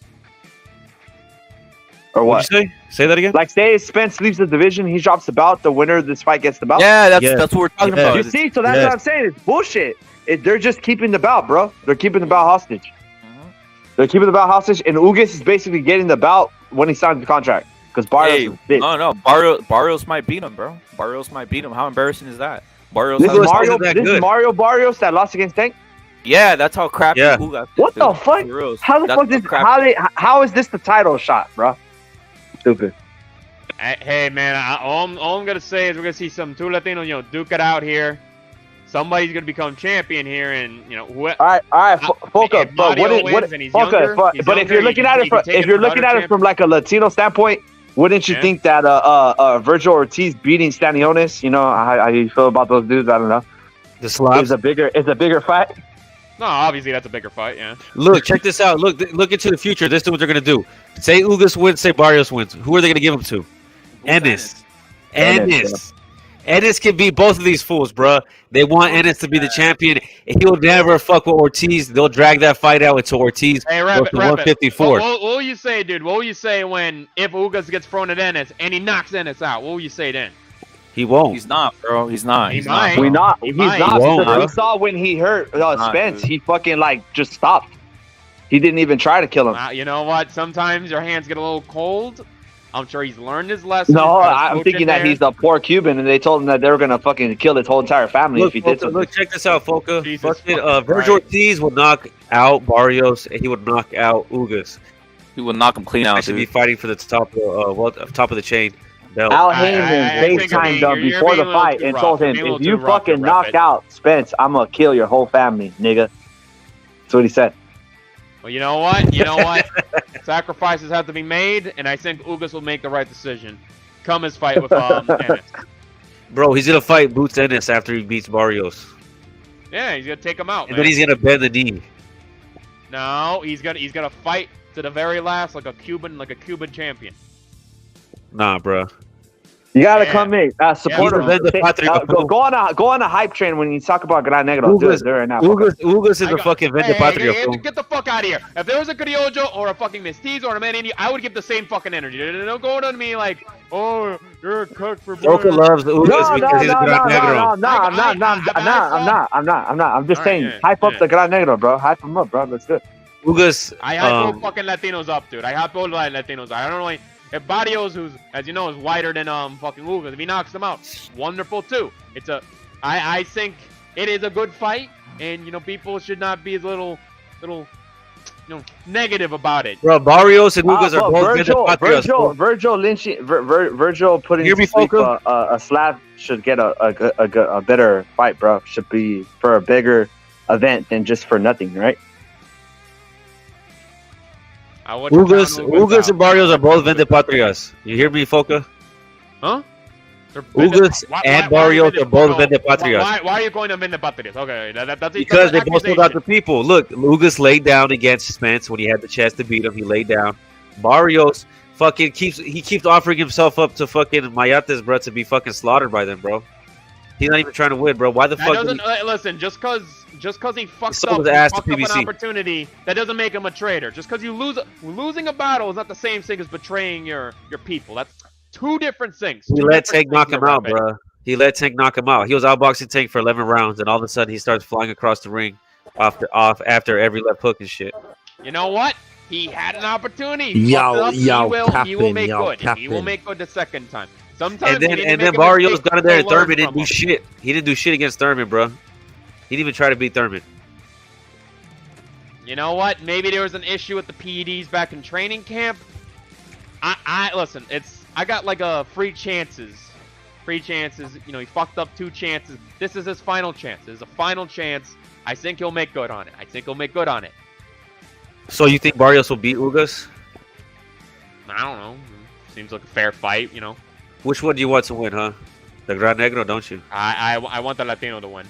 Or what? What'd you say? Say that again. Like, say Spence leaves the division, he drops the bout. The winner of this fight gets the bout. Yeah, that's what we're talking about. You see, so that's what I'm saying. It's bullshit. They're just keeping the bout, bro. They're keeping the bout hostage. They're keeping the bout hostage, and Ugas is basically getting the bout when he signs the contract. Because Barrios is big. No, Barrios might beat him, bro. Barrios might beat him. How embarrassing is that? Barrios. This is Mario Barrios that lost against Tank. Yeah, that's how crappy Ugas. What the fuck? How the fuck is how is this the title shot, bro? Stupid. Hey man, all I'm gonna say is we're gonna see some two Latinos, duke it out here. Somebody's gonna become champion here, and all right, Foca. But but if you're looking at it from like a Latino standpoint, wouldn't you think that Vergil Ortiz beating Stanionis, how you feel about those dudes? I don't know. The Slavs is a bigger fight. No, obviously that's a bigger fight. Yeah. Look, check this out. Look into the future. This is what they're gonna do. Say Ugas wins. Say Barrios wins. Who are they gonna give him to? Ennis. Ennis can beat both of these fools, bro. They want Ennis to be the champion. He'll never fuck with Ortiz. They'll drag that fight out until Ortiz goes to 154. What will you say, dude? What will you say if Ugas gets thrown at Ennis and he knocks Ennis out? What will you say then? He won't. He's not, bro. He's not. He He's might. not. He's not. Because we saw when he hurt Spence, he fucking just stopped. He didn't even try to kill him. You know what? Sometimes your hands get a little cold. I'm sure he's learned his lesson. No, I'm thinking that he's a poor Cuban, and they told him that they were gonna fucking kill his whole entire family if he did something. Look, check this out, Foca. Vergil Ortiz would knock out Barrios, and he would knock out Ugas. He would knock him clean out. He should be fighting for the top of the chain belt. Al Heyman FaceTimed him before the fight and told him, if you fucking knock out Spence, I'm gonna kill your whole family, nigga. That's what he said. Well, you know what? Sacrifices have to be made, and I think Ugas will make the right decision. Come his fight with Ennis. Bro, he's gonna fight Boots Ennis after he beats Barrios. Yeah, he's gonna take him out. And then he's gonna bend the knee. No, he's gonna fight to the very last like a Cuban champion. Nah, bro. You gotta come in, support him. Go on a hype train when you talk about Gran Negro. Ugas is a fucking Vende Patria. Get the fuck out of here. If there was a Criollo or a fucking Mestizo or a man Indio, I would give the same fucking energy. Don't go on me like, oh, you're a cook for blood. Foca loves Ugas because he's a Gran Negro. No, I'm not. I'm just saying, hype up the Gran Negro, bro. Hype him up, bro. That's good. Ugas. I hype all fucking Latinos up, dude. I hype all Latinos. I don't know. If Barrios, who's, as you know, is wider than fucking Ugas, if he knocks him out, wonderful too. I think it is a good fight, and people should not be as little negative about it. Bro, Barrios and Ugas are both Vergil putting to sleep a Slav should get a better fight, bro. Should be for a bigger event than just for nothing, right? Ugas and Barrios are both Vende Patrias. You hear me, Foca? Huh? Ugas and Barrios are both Vende Patrias. Why are you going to Vende Patrias? Okay, that's because they both sold out the people. Look, Ugas laid down against Spence when he had the chance to beat him. He laid down. Barrios fucking keeps offering himself up to fucking Mayates, bro, to be fucking slaughtered by them, bro. He's not even trying to win, bro. Why the fuck? Listen, just cause he fucked up an opportunity, that doesn't make him a traitor. Just because you losing a battle is not the same thing as betraying your people. That's two different things. He let Tank knock him out, bro. He let Tank knock him out. He was outboxing Tank for 11 rounds, and all of a sudden he starts flying across the ring after every left hook and shit. You know what? He had an opportunity. He will make good. He will make good the second time. Sometimes and then Barrios got in there and Thurman didn't do shit. He didn't do shit against Thurman, bro. He didn't even try to beat Thurman. You know what? Maybe there was an issue with the PEDs back in training camp. I listen. I got like a free chances. Free chances. You know, he fucked up 2 chances. This is his final chance. This is a final chance. I think he'll make good on it. So you think Barrios will beat Ugas? I don't know. Seems like a fair fight, you know. Which one do you want to win, huh? The Gran Negro, don't you? I want the Latino to win.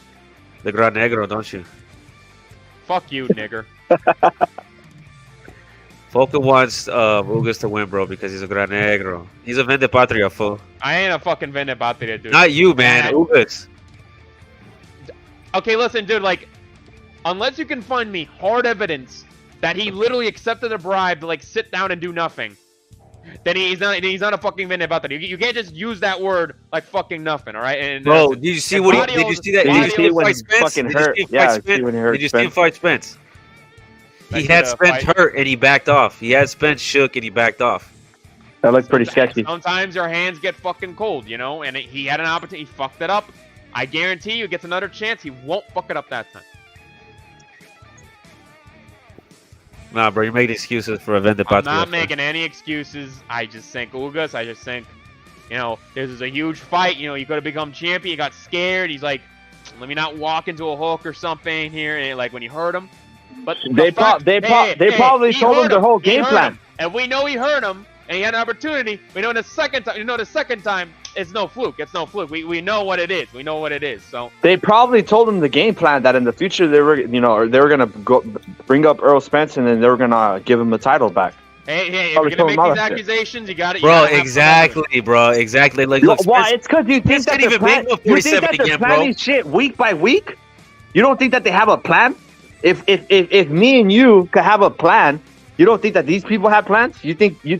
The Gran Negro, don't you? Fuck you, nigger. Foca wants Ugas to win, bro, because he's a Gran Negro. He's a Vende Patria, fool. I ain't a fucking Vende Patria, dude. Not you, man. Ugas. Okay, listen, dude, like, unless you can find me hard evidence that he literally accepted a bribe to, like, sit down and do nothing, then he's not a fucking Vende Patria. You can't just use that word like fucking nothing, all right? And, bro, did you see what he did? You see that? Did you see when he fucking hurt? Yeah, did you see him fight Spence? He had Spence hurt and he backed off. He had Spence shook and he backed off. That looked pretty sketchy. Sometimes your hands get fucking cold, you know? And he had an opportunity. He fucked it up. I guarantee you, he gets another chance. He won't fuck it up that time. Nah, bro, you're making excuses for a Vende Patria. I'm not making any excuses. I just think Ugas. I just think, you know, this is a huge fight. You know, you could have become champion. He got scared. He's like, let me not walk into a hook or something here. And like when you hurt him. But they probably told him the whole game plan. And we know he hurt him. And he had an opportunity. We know the second time, it's no fluke. It's no fluke. We know what it is. We know what it is. So they probably told him the game plan that in the future they were gonna go bring up Earl Spence and then they were gonna give him the title back. Hey, if you're gonna make these accusations, you got it. Bro, exactly, bro, exactly. Like, look, why? It's because you think that they're planning shit week by week. You don't think that they have a plan? If me and you could have a plan. You don't think that these people have plans? You think they're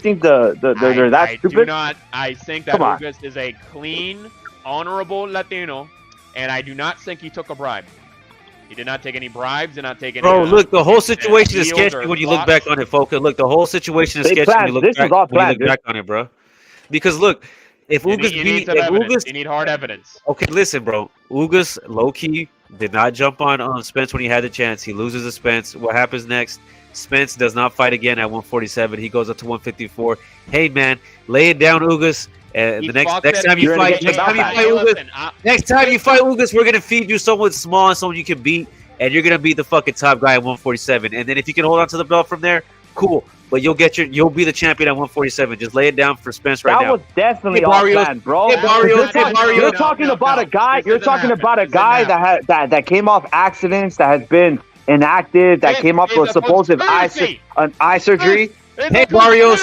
that stupid? I think that Ugas is a clean, honorable Latino, and I do not think he took a bribe. He did not take any bribes. Did not take any. Bro, look, the whole situation is sketchy when you look back on it, Foca. Look, the whole situation is sketchy when you look back on it, bro. Because look, if Ugas you need hard evidence. Okay, listen, bro. Ugas low key did not jump on Spence when he had the chance. He loses to Spence. What happens next? Spence does not fight again at 147. He goes up to 154. Hey, man, lay it down, Ugas. And the next time you fight Ugas, we're gonna feed you someone small and someone you can beat, and you're gonna beat the fucking top guy at 147. And then if you can hold on to the belt from there, cool. But you'll be the champion at 147. Just lay it down for Spence right now. That was definitely off plan, bro. You're talking about a guy. You're talking about a guy that came off accidents, that has been inactive, that came up with supposed eye surgery. Hey Barrios,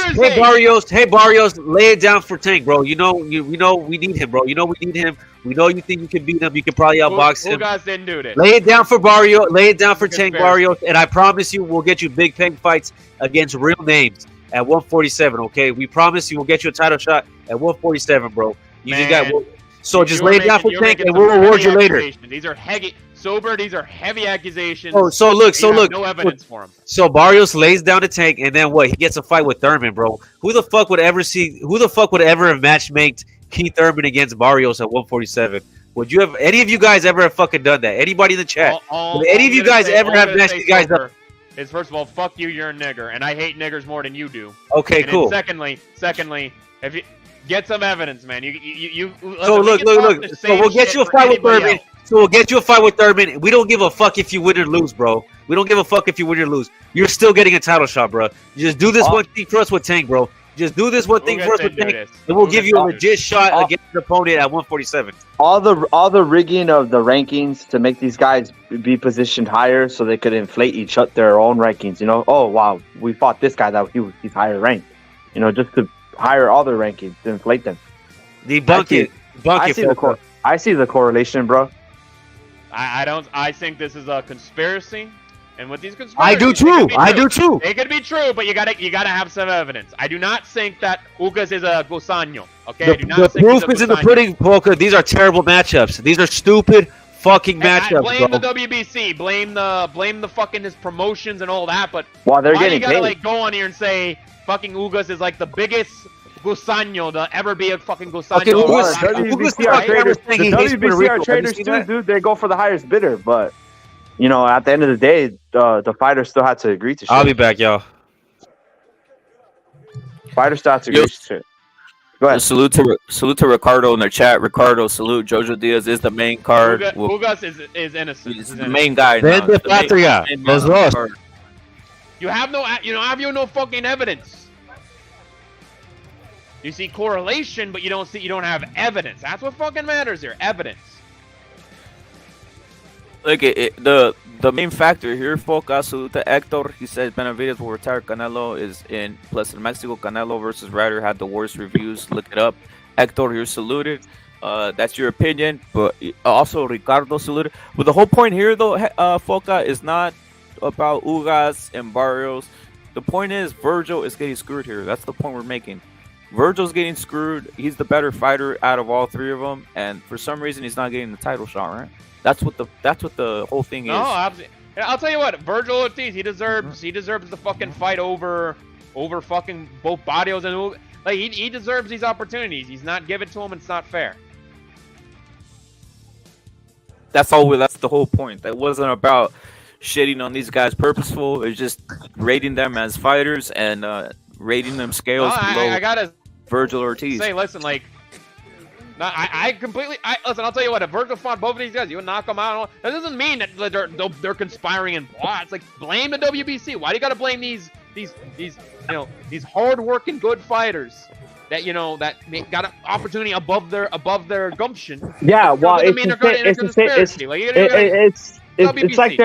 lay it down for Tank, bro. You know we need him, bro. You know we need him. We know you think you can beat him. You can probably outbox him. Guys didn't do this. Lay it down for Barrios. Lay it down for Tank Barrios, and I promise you, we'll get you big paying fights against real names at 147. Okay, we promise you, we'll get you a title shot at 147, bro. You just got. So just lay it down for Tank, and we'll reward you later. These are heavy accusations. So look. No evidence for him. So Barrios lays down the Tank, and then what? He gets a fight with Thurman, bro. Who the fuck would ever have matchmaked Keith Thurman against Barrios at 147? Would you have? Any of you guys ever have fucking done that? Anybody in the chat? Would any of you guys ever have matched you guys up? Is first of all, fuck you, you're a nigger, and I hate niggers more than you do. Okay, and cool. Secondly, if you get some evidence, man, you. So look. So we'll get you a fight with Thurman. We don't give a fuck if you win or lose, bro. We don't give a fuck if you win or lose. You're still getting a title shot, bro. You just do this one thing for us with Tank, bro. Just do this one thing for us with Tank, and we'll give you a legit shot against your opponent at 147. All the rigging of the rankings to make these guys be positioned higher so they could inflate their own rankings. You know, oh wow, we fought this guy that he's higher ranked. You know, just to higher other rankings to inflate them. I see the correlation, bro. I think this is a conspiracy, and with these conspiracies, I do too. They could be true, but you gotta have some evidence. I do not think that Ugas is a gusaño. Okay, the proof is in the pudding, Polka. These are terrible matchups. These are stupid fucking matchups. Blame the WBC. Blame the fucking his promotions and all that. But they're why getting you gotta paid? like go on here and say fucking Ugas is like the biggest gusaño to ever be a fucking gusaño. Okay, the WBC traders too, dude. They go for the highest bidder, but you know, at the end of the day, the fighter still had to agree to shit. I'll be back, y'all. Fighter still had to agree to shit. Go ahead. Salute to Ricardo in the chat. Ricardo, salute. Jojo Diaz is the main card. Ugas is innocent. He's the main guy now. Vende patria. Los dos. You have no fucking evidence. You see correlation, but you don't have evidence. That's what fucking matters here. Evidence. Look, the main factor here, folks, salute to Hector. He says Benavidez will retire. Canelo is in. Plus, in Mexico, Canelo versus Ryder had the worst reviews. Look it up. Hector, you're saluted. That's your opinion. But also, Ricardo saluted. But the whole point here, though, Foca, is not about Ugas and Barrios. The point is, Vergil is getting screwed here. That's the point we're making. Virgil's getting screwed. He's the better fighter out of all three of them. And for some reason, he's not getting the title shot, right? That's what the whole thing is. No, I'll tell you what, Vergil Ortiz, he deserves the fucking fight over fucking both Barrios and like he deserves these opportunities. He's not given to him. It's not fair. That's the whole point. That wasn't about shitting on these guys purposeful. It's just rating them as fighters and rating them scales below I gotta Vergil Ortiz. Say, listen, like. Listen, I'll tell you what, if Vergil fought both of these guys, you would knock them out. That doesn't mean that they're conspiring and plots. Like, blame the WBC. Why do you gotta blame these hard-working good fighters that got an opportunity above their gumption? Yeah, well, it's like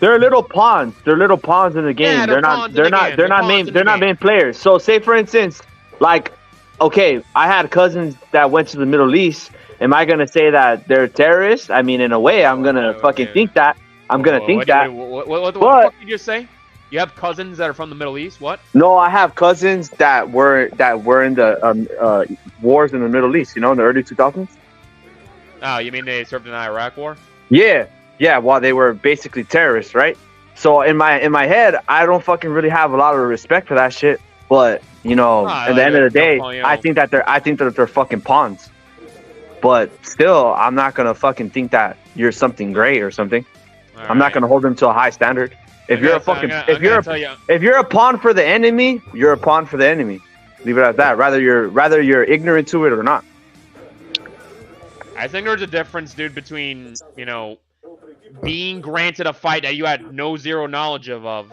they're little pawns. They're little pawns in the game. Yeah, they're not main players. So say for instance, like, okay, I had cousins that went to the Middle East. Am I gonna say that they're terrorists? I mean, in a way, I'm gonna think that. I'm gonna think that. What the fuck did you just say? You have cousins that are from the Middle East? What? No, I have cousins that were in the wars in the Middle East. You know, in the early 2000s. Oh, you mean they served in the Iraq War? Yeah. Well, they were basically terrorists, right? So in my head, I don't fucking really have a lot of respect for that shit. But at the end of the day, I think that they're fucking pawns. But still, I'm not gonna fucking think that you're something great or something. I'm not gonna hold them to a high standard. If you're a pawn for the enemy, you're a pawn for the enemy. Leave it at that. Rather you're ignorant to it or not. I think there's a difference, dude, between being granted a fight that you had zero knowledge of.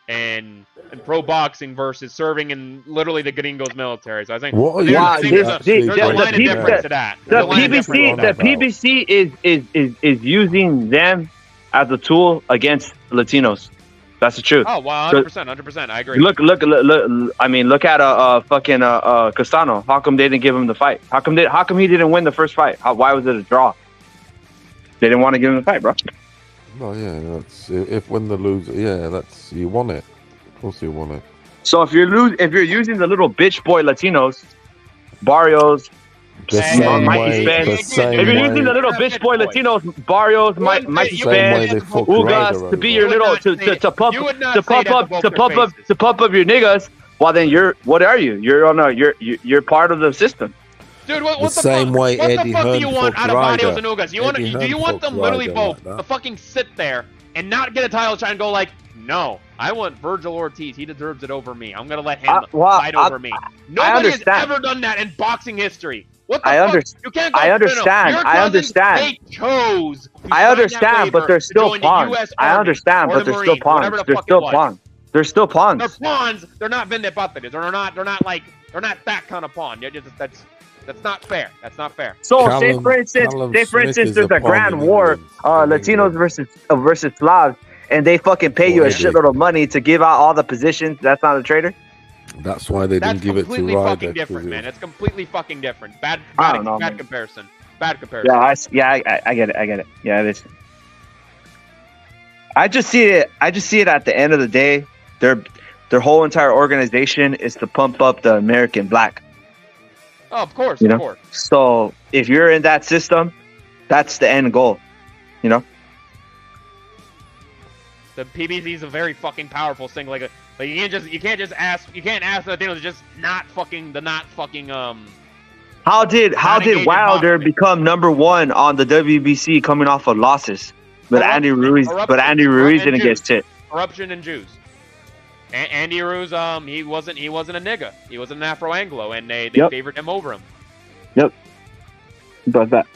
And pro boxing versus serving in literally the gringos military. So I think there's a line of difference to that. The PBC is using them as a tool against Latinos. That's the truth. Oh, wow, 100%. I agree. Look. I mean, look at fucking Castano. How come they didn't give him the fight? How come he didn't win the first fight? Why was it a draw? They didn't want to give him the fight, bro. Well, yeah, that's if when the loser, you won it. Of course, you won it. So if you're using the little bitch boy Latinos, Barrios, Mikey Spence, if you're using the little bitch boy Latinos, Barrios, Mikey Spence, Ugas to be your little to pump up your niggas, well then what are you? You're part of the system. Dude, what the fuck? What the fuck do you want out of Barrios and Ugas? Do you want them literally both to fucking sit there and not get a title shot and go like, no, I want Vergil Ortiz. He deserves it over me. I'm gonna let him fight over me. Nobody has ever done that in boxing history. What the fuck? You can't go I understand. They chose. I understand, but they're still pawns. I understand, but they're still pawns. They're still pawns. They're still pawns. They're pawns. They're not Benavidez. They're not that kind of pawn. That's not fair. That's not fair. So say for instance, there's a grand war, Latinos versus Slavs, and they fucking pay you a shitload of money to give out all the positions. That's not a traitor. That's why they didn't give it to Ryder. Completely fucking different, man. It's completely fucking different. Bad comparison. Bad comparison. Yeah, I get it. Yeah, it is. I just see it at the end of the day. Their whole entire organization is to pump up the American black. Oh, of course, of course. So if you're in that system, that's the end goal. The PBC is a very fucking powerful thing. Like you can't ask the Latinos to just not fucking. How did Wilder become #1 on the WBC coming off of losses? But Andy Ruiz didn't get shit. Corruption and Jews. Andy Ruiz, he wasn't a nigga. He was an Afro-Anglo, and they Yep. favored him over him. Yep. About that.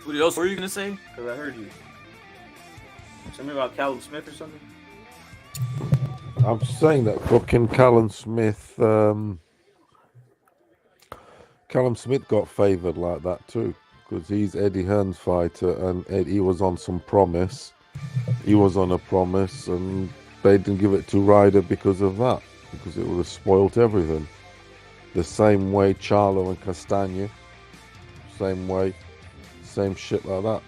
What else were you gonna say? Because I heard you. Something about Callum Smith or something. I'm saying that fucking Callum Smith got favoured like that too, because he's Eddie Hearn's fighter, and he was on some promise. He was on a promise, and they didn't give it to Ryder because of that, because it would have spoilt everything. The same way Charlo and Castagna, same way, same shit like that.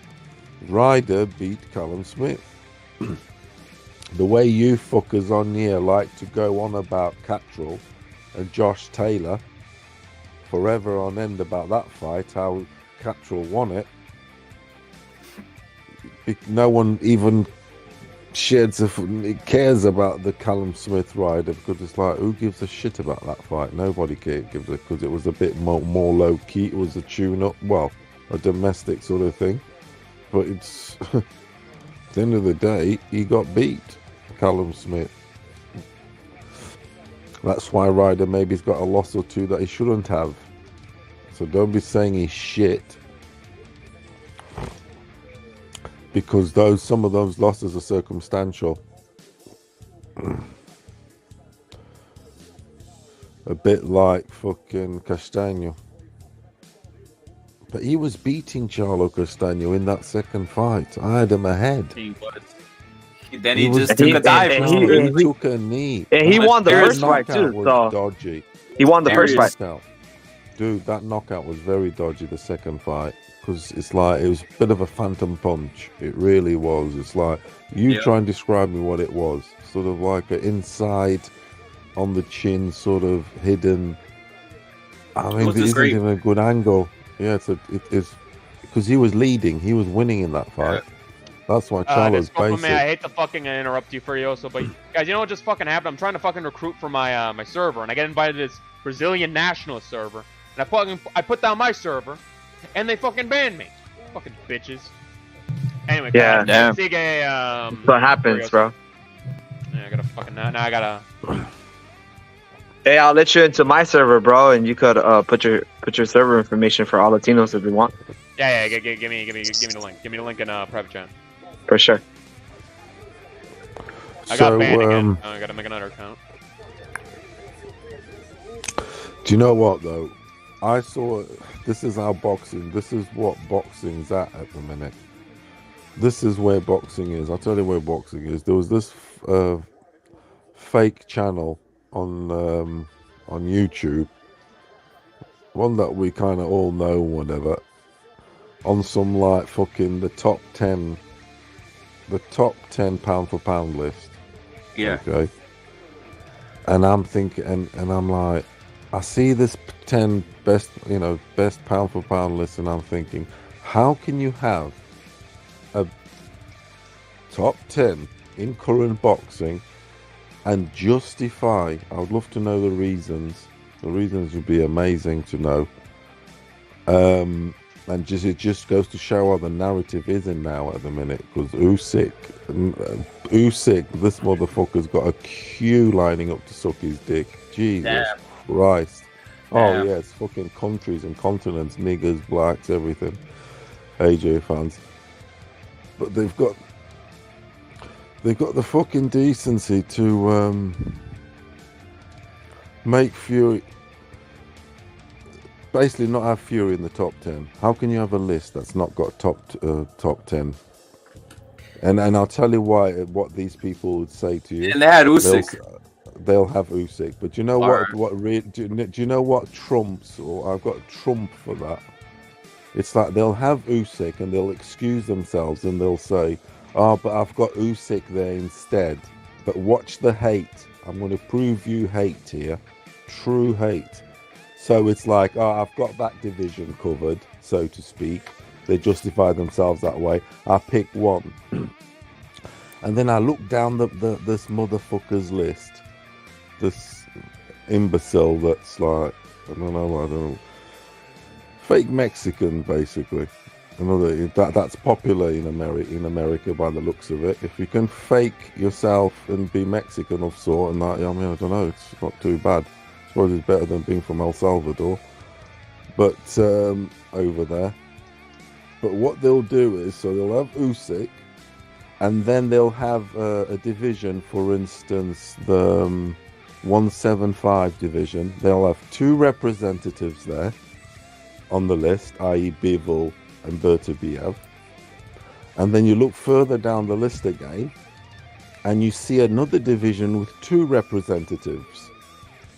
Ryder beat Callum Smith. The way you fuckers on here like to go on about Cattrall and Josh Taylor forever on end about that fight, how Cattrall won it. No one even cares about the Callum Smith Ryder, because it's like, who gives a shit about that fight? Nobody gives it, because it was a bit more low key. It was a tune-up, well, a domestic sort of thing. But it's at the end of the day, he got beat, Callum Smith. That's why Ryder maybe's got a loss or two that he shouldn't have. So don't be saying he's shit, because some of those losses are circumstantial. A bit like fucking Castagno. But he was beating Charlo Castagno in that second fight. I had him ahead. He was. Then he just took a dive. He took a knee. And he won the first fight knockout too. was So dodgy. he won the first fight. Dude, that knockout was very dodgy, the second fight. Because it's like, it was a bit of a phantom punch. It really was. It's like, you try and describe me what it was. Sort of like an inside on the chin, sort of hidden. I mean, it isn't even a good angle. Yeah, it is, because he was leading. He was winning in that fight. That's why Charlo's basic. I hate to fucking interrupt you, Furioso, but guys, you know what just fucking happened? I'm trying to fucking recruit for my my server, and I get invited to this Brazilian nationalist server, and I put down my server, and they fucking banned me. Fucking bitches. Anyway, yeah, damn. What happens, bro? Yeah, I gotta fucking now I gotta. Hey, I'll let you into my server, bro, and you could put your server information for all Latinos if you want. Yeah, give me the link. Give me the link in private chat. For sure. I got banned again. I gotta make another account. Do you know what though? I saw. This is our boxing. This is what boxing's at the minute. This is where boxing is. I'll tell you where boxing is. There was this fake channel on YouTube, one that we kind of all know, whatever, on some like fucking the top 10 pound for pound list. Yeah. Okay. And I'm thinking, and I'm like, I see this 10 best pound for pound list, and I'm thinking, how can you have a top 10 in current boxing and justify? I would love to know the reasons. The reasons would be amazing to know. And it just goes to show how the narrative is in now at the minute. Because Usyk, this motherfucker's got a queue lining up to suck his dick. Jesus Christ. Oh yeah, it's fucking countries and continents, niggers, blacks, everything. AJ fans. But they've got the fucking decency to make Fury, basically not have Fury in the top 10. How can you have a list that's not got top 10? And I'll tell you what these people would say to you. And they had Usyk. They'll have Usyk, but do you know do you know what trumps? Or I've got a trump for that. It's like they'll have Usyk and they'll excuse themselves and they'll say, "Oh, but I've got Usyk there instead." But watch the hate. I'm going to prove you hate here. True hate. So it's like, oh, I've got that division covered, so to speak. They justify themselves that way. I pick one. And then I look down this motherfucker's list. This imbecile that's like, I don't know. Fake Mexican, basically. That's popular in America by the looks of it. If you can fake yourself and be Mexican of sort, and that, I mean, I don't know, it's not too bad. I suppose it's better than being from El Salvador, but over there. But what they'll do is, so they'll have Usyk, and then they'll have a division. For instance, the 175 division. They'll have 2 representatives there on the list, i.e. Bivol and Bertabiev. And then you look further down the list again, and you see another division with 2 representatives.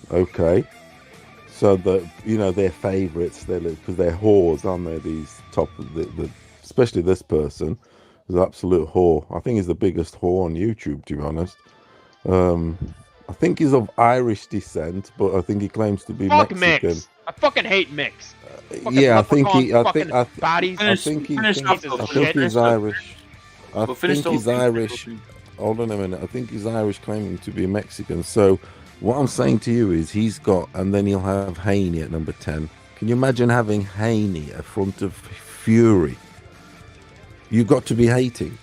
Okay, so they're favourites, because they're whores, aren't they? These top of the especially this person is an absolute whore. I think he's the biggest whore on YouTube, to be honest. I think he's of Irish descent, but I think he claims to be Fuck Mexican. Mix. I fucking hate Mix. Yeah, I think he's Irish. I think he's Irish. Hold on a minute. I think he's Irish, claiming to be Mexican. So, what I'm saying to you is, he's got, and then he'll have Haney at number 10. Can you imagine having Haney in front of Fury? You've got to be hating.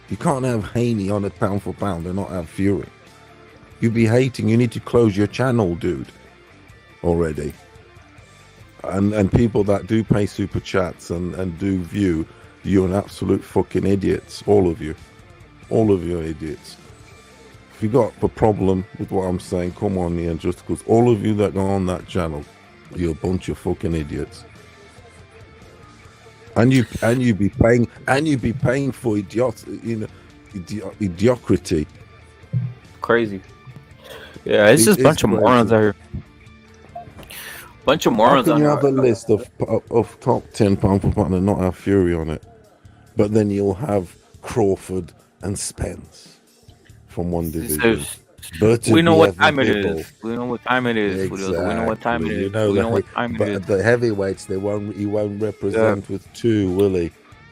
You can't have Haney on it pound for pound and not have Fury. You'd be hating. You need to close your channel, dude. Already. And people that do pay super chats and do view, you're an absolute fucking idiots. All of you. All of you are idiots. If you got a problem with what I'm saying, come on here, just because all of you that go on that channel, you're a bunch of fucking idiots. And you be paying for idiocrity. Crazy. Yeah, it's just a bunch of morons out here. Bunch of morons. How can you have a list of top 10 pound for pound and not have Fury on it? But then you'll have Crawford and Spence from one division. We know what time it is. We know what time it is. Exactly. We know what time it is. But the heavyweights, he won't represent with 2, will he?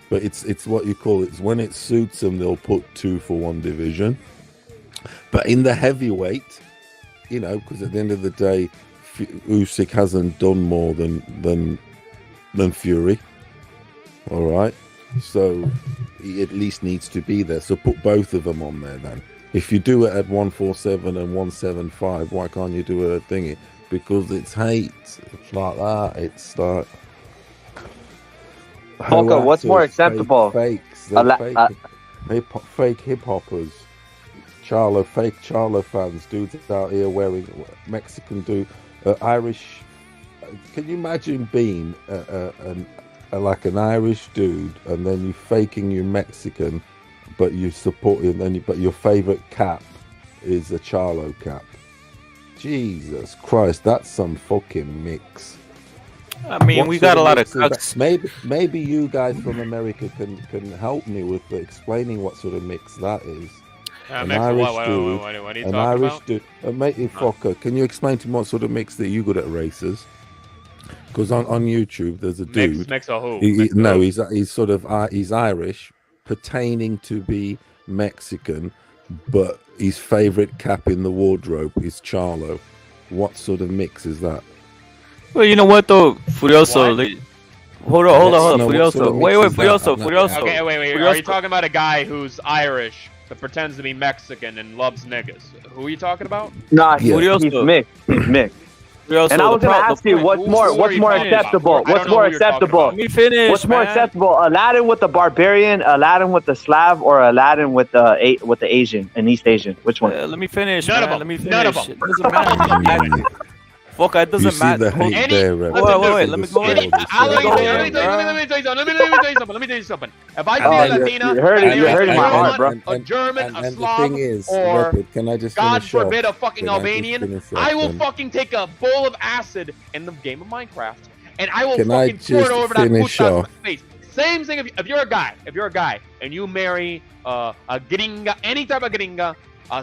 But it's what you call it. It's when it suits them, they'll put 2 for one division. But in the heavyweight, because at the end of the day, Usyk hasn't done more than Fury. All right, so he at least needs to be there. So put both of them on there then. If you do it at 147 and 175, why can't you do it at thingy? Because it's hate. It's like that. It's like. Polka, what's more acceptable? Fakes. Fake hip hoppers. Fake Charlo fans, dudes out here wearing Mexican dude, Irish. Can you imagine being like an Irish dude, and then you faking you Mexican, but you support him, but your favorite cap is a Charlo cap? Jesus Christ, that's some fucking mix. I mean, we got a lot of cucks. Maybe you guys from America can help me with explaining what sort of mix that is. An Irish dude, what are you talking about? Mate, fucker, can you explain to me what sort of mix that you good at races? Because on YouTube, there's a dude. Mix a who? He's Irish, pertaining to be Mexican, but his favorite cap in the wardrobe is Charlo. What sort of mix is that? Well, you know what though, Furioso. Hold on, Furioso. Wait, Furioso. Okay, wait. Are you talking about a guy who's Irish that pretends to be Mexican and loves niggas? Who are you talking about? Nah, he's mixed. He's mixed. And I was going to ask you, what's more acceptable? What's more acceptable? Let me finish. What's more acceptable? Aladdin with the barbarian, Aladdin with the Slav, or Aladdin with the Asian and East Asian? Which one? Let me finish. None of them. Let me finish. None of them. It doesn't matter. Fuck, it doesn't matter. Wait, let me go. Let me tell you something. If I see a Latina, you're hurting my heart, bro. A German, a Slav, the thing is, or can I just God finish forbid, off? a fucking Albanian, I will fucking take a bowl of acid in the game of Minecraft, and I will fucking pour it over that puta's face. Same thing if you're a guy, and you marry a gringa, any type of gringa, a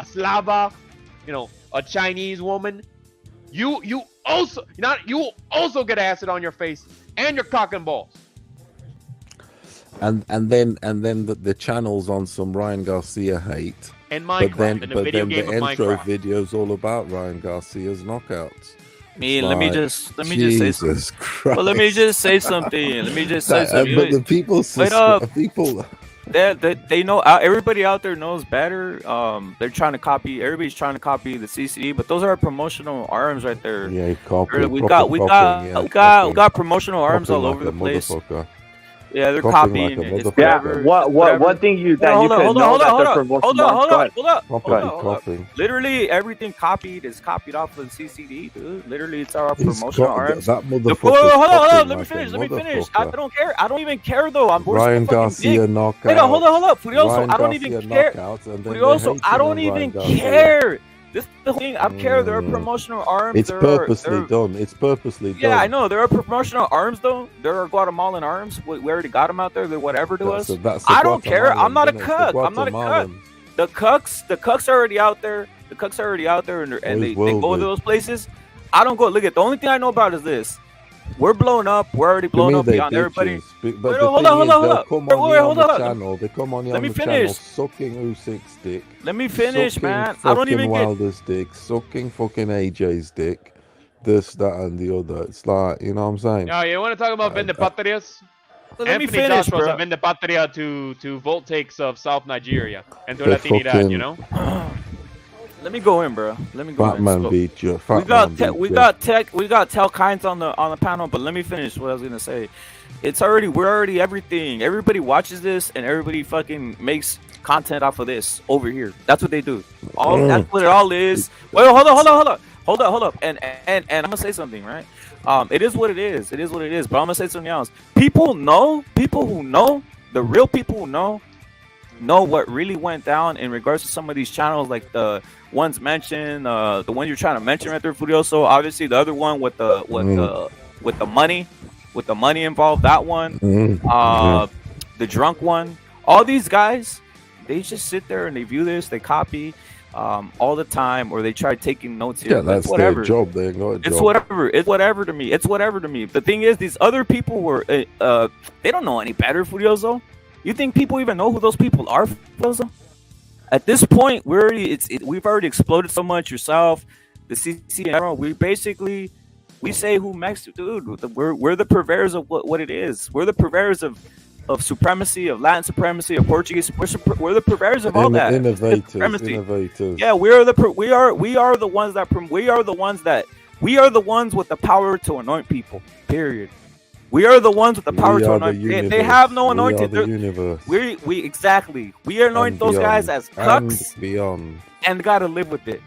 Slava, a Chinese woman. You also get acid on your face and your cock and balls. And then the channel's on some Ryan Garcia hate. And Minecraft, but then the intro video's all about Ryan Garcia's knockouts. Let me just say something. Jesus Christ. Well, let me just say something. Let me just say something. But the people, people. They know, everybody out there knows better. They're trying to copy. Everybody's trying to copy the CCD, but those are promotional arms right there. Yeah, copy. We got promotional arms all over the place. Yeah, they're copying like it. One thing you could know that they're promotional arms. Hold up. Literally everything copied is copied off of the CCD, dude. Literally, it's our promotional arms. That hold on. Let me finish. I don't care. I don't even care though. I'm Ryan Garcia knockout. Wait, hold up. Furioso, I don't even care. Furioso, I don't even care. This is the thing. I don't care. There are promotional arms. It's purposely done. It's purposely done. Yeah, I know. There are promotional arms, though. There are Guatemalan arms. We already got them out there. They're whatever to us. I don't care. I'm not a cuck. The cucks are already out there. The cucks are already out there, and they go to those places. I don't go. Look at the only thing I know about is this. We're blown up. We're already blown up beyond everybody. But hold on. Channel. They come on the channel sucking Usyk's dick. Let me finish, man. I don't even get Wilder's dick, sucking fucking AJ's dick. This, that, and the other. It's like, you know what I'm saying? No, you want to talk about Vende Patrias? Let me finish, Joshua bro. Vende Patria to Volt Takes of South Nigeria and to Latinidad, you know? Let me go in, bro. Let me go Fat in. Man beat you. We got Tell Kinds on the panel, but let me finish what I was gonna say. We're already everything. Everybody watches this and everybody fucking makes content off of this over here. That's what they do. That's what it all is. Wait, hold up. And I'm gonna say something, right? It is what it is. But I'm gonna say something else. People who know, the real people who know what really went down in regards to some of these channels, like the ones mentioned, the one you're trying to mention right there, Furioso. Obviously, the other one with the money involved. That one, the drunk one. All these guys, they just sit there and they view this, they copy all the time, or they try taking notes here. Yeah, that's whatever. Their job. They got a job. It's whatever to me. The thing is, these other people were they don't know any better, Furioso. You think people even know who those people are, Furioso? At this point, we've already exploded so much. Yourself, the CC, we say who makes, dude. We're the purveyors of what it is. We're the purveyors of supremacy, of Latin supremacy, of Portuguese. We're the purveyors of all that. Innovators. Yeah, we are the ones with the power to anoint people. Period. We are the ones with the power to anoint. They have no anointing. We anoint those guys as cucks and gotta live with it.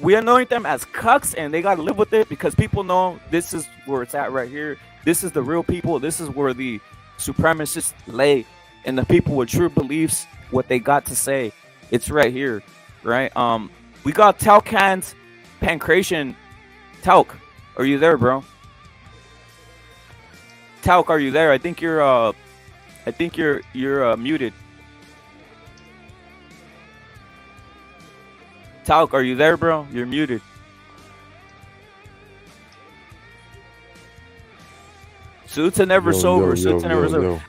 We anoint them as cucks and they gotta live with it because people know this is where it's at right here. This is the real people. This is where the supremacists lay, and the people with true beliefs, what they got to say. It's right here, right? We got Talcan's Pancration. Talc, are you there, bro? Talc, are you there? I think you're muted. Talc, are you there, bro? You're muted. Suits are never sober.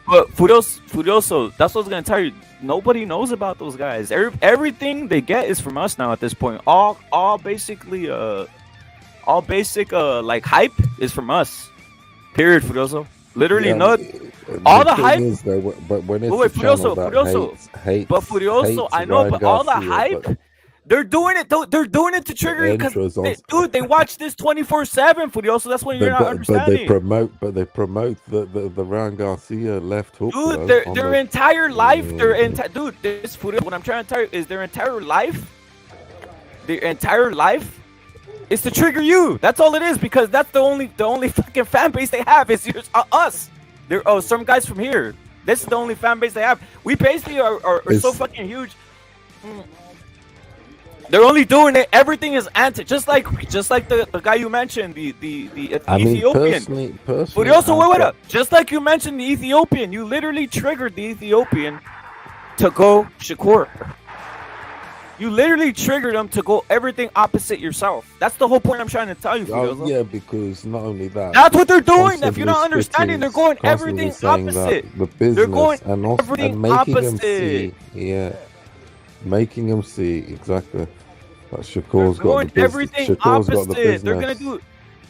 But Furioso, that's what I was gonna tell you. Nobody knows about those guys. Everything they get is from us now at this point. All basic like hype is from us. Period, Furioso. Literally, all the hype. But when it's Furioso, I know, but all the hype. They're doing it. They're doing it to trigger you because, they watch this 24/7, Furioso. That's what you're not understanding. But they promote the Ryan Garcia left hook. Dude, their entire life, this Furioso. What I'm trying to tell you is their entire life is to trigger you. That's all it is, because that's the only fucking fan base they have is us. Some guys from here. This is the only fan base they have. We basically are so fucking huge. They're only doing it. Everything is just like the guy you mentioned, the Ethiopian. But also, wait up. Just like you mentioned the Ethiopian, you literally triggered the Ethiopian to go Shakur. You literally triggered them to go everything opposite yourself. That's the whole point I'm trying to tell you. Yeah, because not only that. That's what they're doing. If you're not understanding, they're going everything opposite. They're going everything making opposite. Them see. Yeah. Making them see exactly. But Shakur's got the business. Everything opposite. They're gonna do.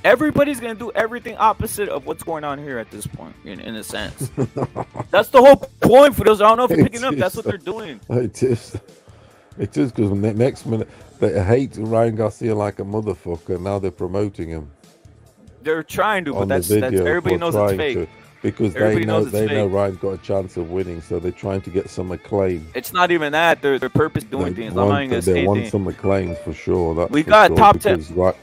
Everybody's gonna do everything opposite of what's going on here at this point, in a sense. That's the whole point for those. I don't know if you're picking up. That's what they're doing. It is because next minute they hate Ryan Garcia like a motherfucker. Now they're promoting him. They're trying to, but On that's the video everybody knows it's fake. Because Everybody they know fake. Ryan's got a chance of winning, so they're trying to get some acclaim. It's not even that. They're purpose doing things. I'm not even gonna say They want anything. some acclaim for sure. That's We for got sure, top 10. because, right,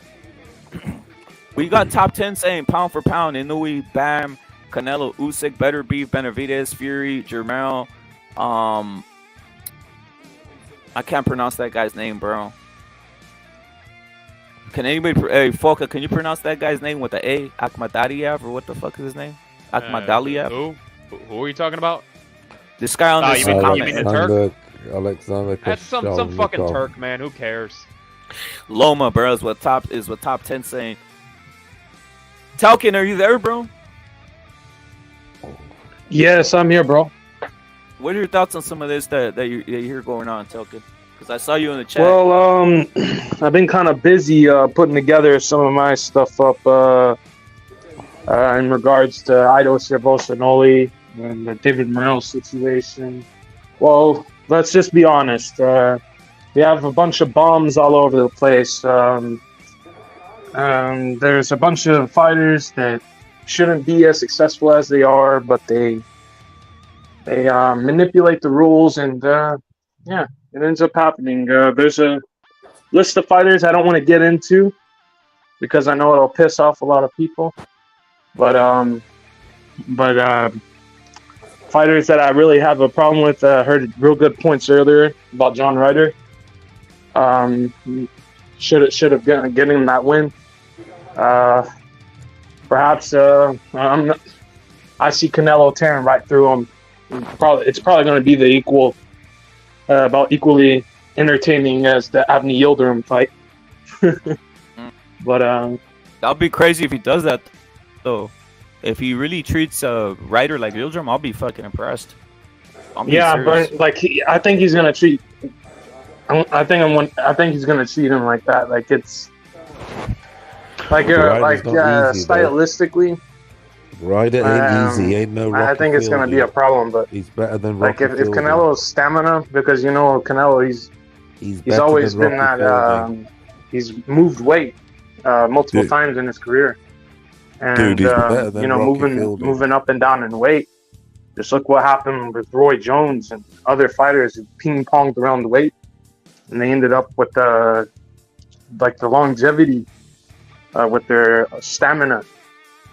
We got top 10 saying pound for pound: Inouye, Bam, Canelo, Usyk, Better Beef, Benavidez, Fury, Jermel. I can't pronounce that guy's name, bro. Can anybody? Hey, Foka, can you pronounce that guy's name with the A? Akhmadaliev, or what the fuck is his name? Akhmadaliev. Who are you talking about? This guy on the you comment. mean the Turk? Alexander That's some fucking Turk, man. Who cares? Loma, bro, is what top 10 saying. Talkin, are you there, bro? Yes, I'm here, bro. What are your thoughts on some of this that you hear going on, Talkin? Because I saw you in the chat. Well, I've been kind of busy putting together some of my stuff up in regards to Ido Cervosanoli and the David Morrell situation. Well, let's just be honest. We have a bunch of bombs all over the place. There's a bunch of fighters that shouldn't be as successful as they are, but they manipulate the rules, and yeah, it ends up happening. There's a list of fighters I don't want to get into because I know it'll piss off a lot of people. But fighters that I really have a problem with, heard real good points earlier about John Ryder. Should have getting that win. Perhaps I see Canelo tearing right through him. It's probably going to be the about equally entertaining as the Avni Yildirim fight. But that'll be crazy if he does that, though. If he really treats Ryder like Yildirim, I'll be fucking impressed. Yeah, but I think he's gonna treat. I think he's gonna treat him like that. Like it's stylistically. Ryder ain't easy. Ain't no. I think it's gonna be a problem, but he's better than like Rocky if Canelo's stamina, because Canelo, he's always been that. He's moved weight multiple times in his career, and he's better than moving up and down in weight. Just look what happened with Roy Jones and other fighters who ping-ponged around the weight, and they ended up with the longevity with their stamina.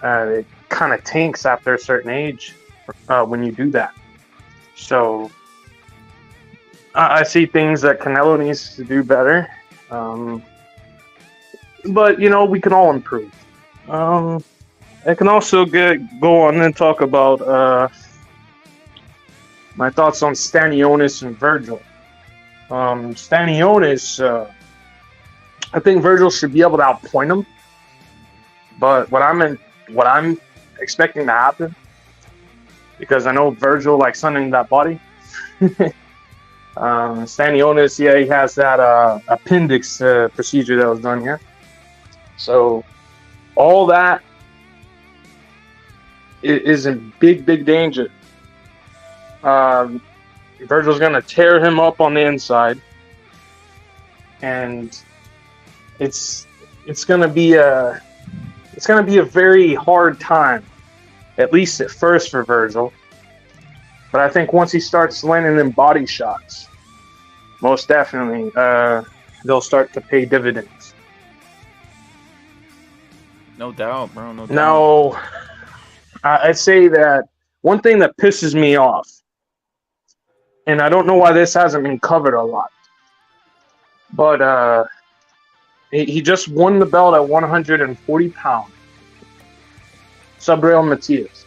It kind of tanks after a certain age when you do that. So I see things that Canelo needs to do better. But, we can all improve. I can also go on and talk about my thoughts on Stanionis and Vergil. Stanionis, I think Vergil should be able to outpoint him. But what I'm expecting to happen, because I know Vergil likes hunting that body. Stanionis, he has that appendix procedure that was done here. So all that is in big danger. Virgil's gonna tear him up on the inside, and it's gonna be a very hard time, at least at first for Vergil. But I think once he starts landing them body shots, most definitely they'll start to pay dividends. No doubt, bro. No doubt. Now, I'd say that one thing that pisses me off, and I don't know why this hasn't been covered a lot, but he just won the belt at 140 pounds. Subriel Matias.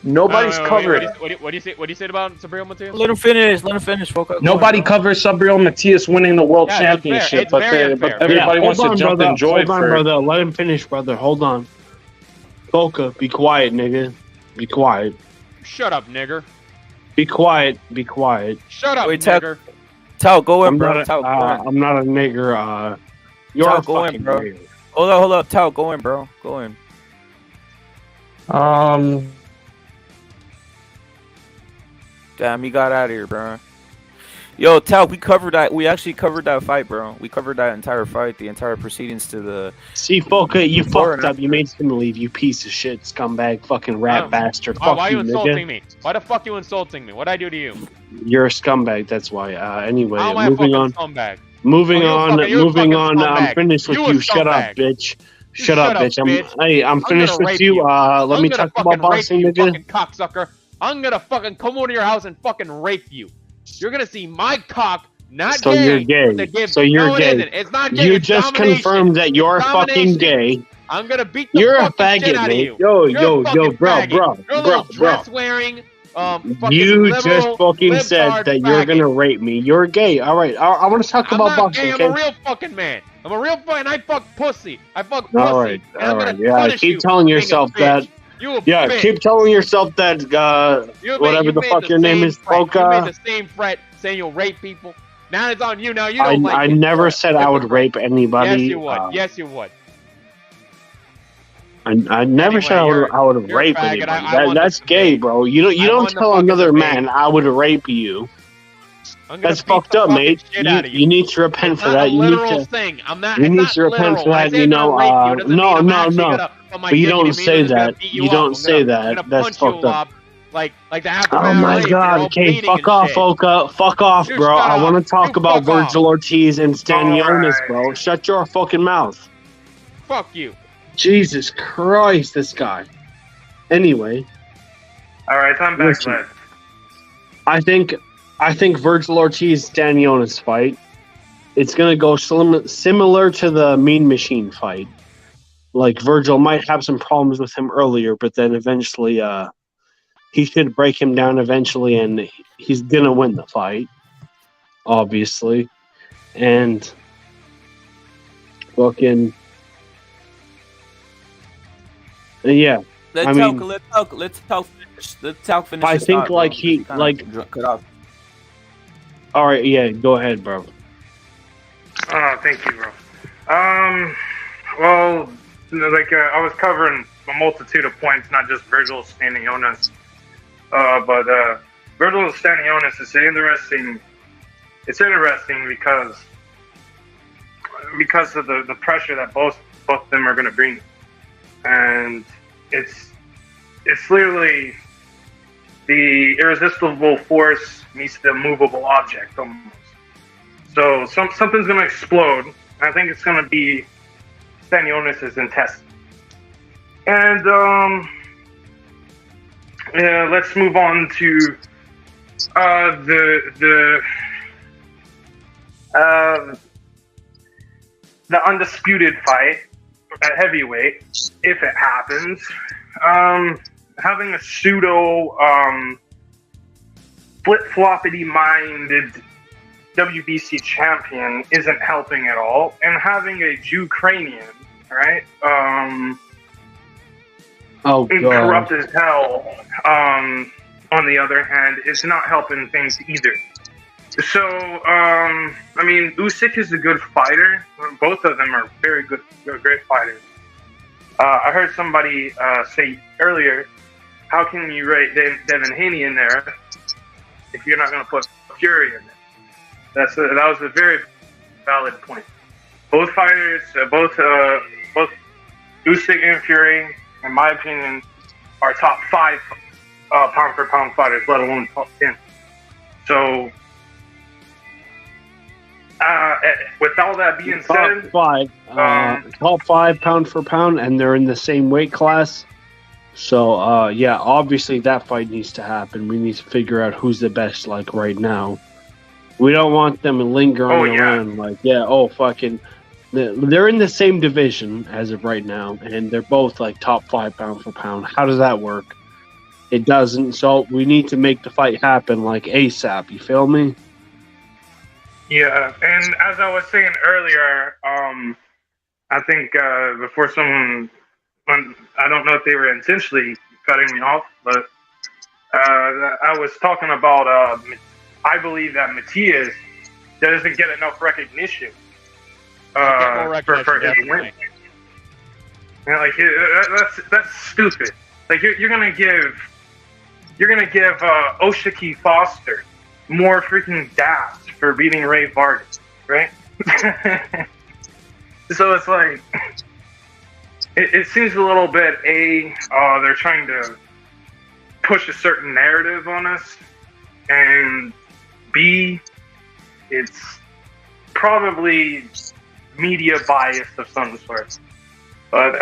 Nobody's covered. What do you say about Subriel Matias? Let him finish. Focus. Nobody covers Subriel Matias winning the world championship, but everybody wants to jump in joy. Hold on, brother. Let him finish, brother. Hold on. Boca, be quiet, nigga. Be quiet. Shut up, nigger. Be quiet. Be quiet. Shut up, nigger. Tao, go in, I'm bro. not a nigger. You're a fucking nigger. Hold up, Tal, go in, bro. Go in. Damn, he got out of here, bro. Yo, Tal, we actually covered that fight, bro. We covered that entire fight, the entire proceedings to the. See, Foka, you fucked up. You made him leave. You piece of shit, scumbag, fucking rat bastard. Why are you nigga. insulting me? Why the fuck you insulting me? What'd I do to you? You're a scumbag. That's why. Anyway, How am I a moving fucking on. scumbag? Moving you're on. you're Moving on. scumbag. I'm finished with You a you. Shut up, scumbag. bitch. Shut up, bitch. I'm gonna finished with rape you. you. Let me talk about boxing, you, nigga. fucking cocksucker. I'm gonna fucking come over to your house and fucking rape you. You're gonna see my cock. Not So gay. you're gay. So you're no, gay. It isn't. It's not gay. You it's just domination. confirmed that you're It's fucking domination. gay. I'm gonna beat the You're a fucking shit faggot, out of mate. you. Yo, You're bro, You're a little dress wearing. You just fucking said that you're gonna rape me. You're gay. All right. I want to talk I'm about not boxing. gay. Okay? I'm a real fucking man. I'm a real fucking. I fuck pussy. I fuck pussy. All right. And I'm gonna Yeah. punish Keep you telling for being a yourself bitch. that. You a Yeah. bitch. Keep telling yourself that. Whatever the fuck your name is, You made Polka. the same threat saying you'll rape people. Now it's on you. Now you don't like I it. never said I would rape anybody. Yes, you would. Yes, you would. I never said I would you're a rape faggot. anybody. That's gay, bro. You don't tell another man I would rape you. That's fucked up, mate. You need to repent for that. You need to repent for that. You know, no. But you don't say that. You don't say that. That's fucked up. Like the half Oh my god, okay, fuck off, Oka. Fuck off, bro. I want to talk about Vergil Ortiz and Stanionis, bro. Shut your fucking mouth. Fuck you. Jesus Christ, this guy. Anyway. Alright, I'm back, lad. I think Vergil Ortiz Stanionis fight, it's gonna go similar to the Mean Machine fight. Like Vergil might have some problems with him earlier, but then eventually he should break him down eventually, and he's gonna win the fight, obviously. And fucking yeah. Let's talk finish. I think like he like cut off. All right, yeah, go ahead, bro. Oh, thank you, bro. Well, like I was covering a multitude of points, not just Vergil Stanionis. But Vergil Stanionis is interesting. It's interesting because of the pressure that both of them are going to bring, and it's literally the irresistible force meets the movable object almost. So something's going to explode. I think it's going to be Stanionis' intestine. And yeah, let's move on to the undisputed fight at heavyweight, if it happens. Having a pseudo flip-floppity minded WBC champion isn't helping at all, and having a Ukrainian, right? Corrupt as hell. On the other hand, is not helping things either. So, I mean, Usyk is a good fighter. Both of them are very good, great fighters. I heard somebody say earlier, how can you rate Devin Haney in there if you're not going to put Fury in there? That was a very valid point. Both fighters, both Usyk and Fury, in my opinion, are top 5 pound for pound fighters, let alone top 10. So, with all that being said, top 5 pound for pound, and they're in the same weight class. So, yeah, obviously that fight needs to happen. We need to figure out who's the best, like right now. We don't want them lingering around like, fucking. They're in the same division as of right now, and they're both like top 5 pound for pound. How does that work? It doesn't. So we need to make the fight happen like ASAP. You feel me? Yeah, and as I was saying earlier, I think before someone, I don't know if they were intentionally cutting me off, but I was talking about. I believe that Matias doesn't get enough recognition for his win. You know, like that's stupid. Like you're gonna give Usyk Foster more freaking dabs for beating Ray Vargas, right? So it's like it seems a little bit they're trying to push a certain narrative on us, and B, it's probably media bias of some sort. But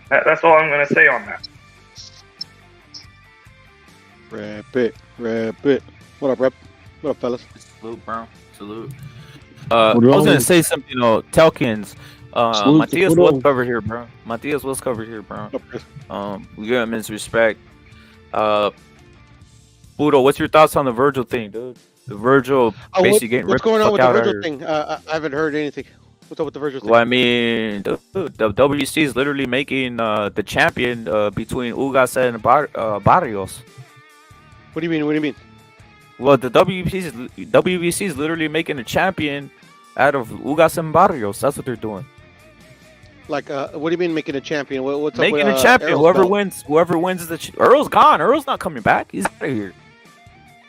that's all I'm going to say on that. Rap it. What up, Rep? What up, fellas? Salute, bro. Salute. I was going to say something, Telkins. Matias was covered here, bro. Matias was covered here, bro. We give him his respect. Budo, what's your thoughts on the Vergil thing, dude? The Vergil basically getting what's going on with the Vergil thing? I haven't heard anything. What's up with the Vergil thing? Well, I mean, the WBC is literally making the champion between Ugas and Barrios. What do you mean? What do you mean? Well, the WBC is literally making a champion out of Ugas and Barrios. That's what they're doing. Like, what do you mean making a champion? What's making up with, a champion? Earl's Whoever wins is the Earl's gone. Earl's not coming back. He's out of here.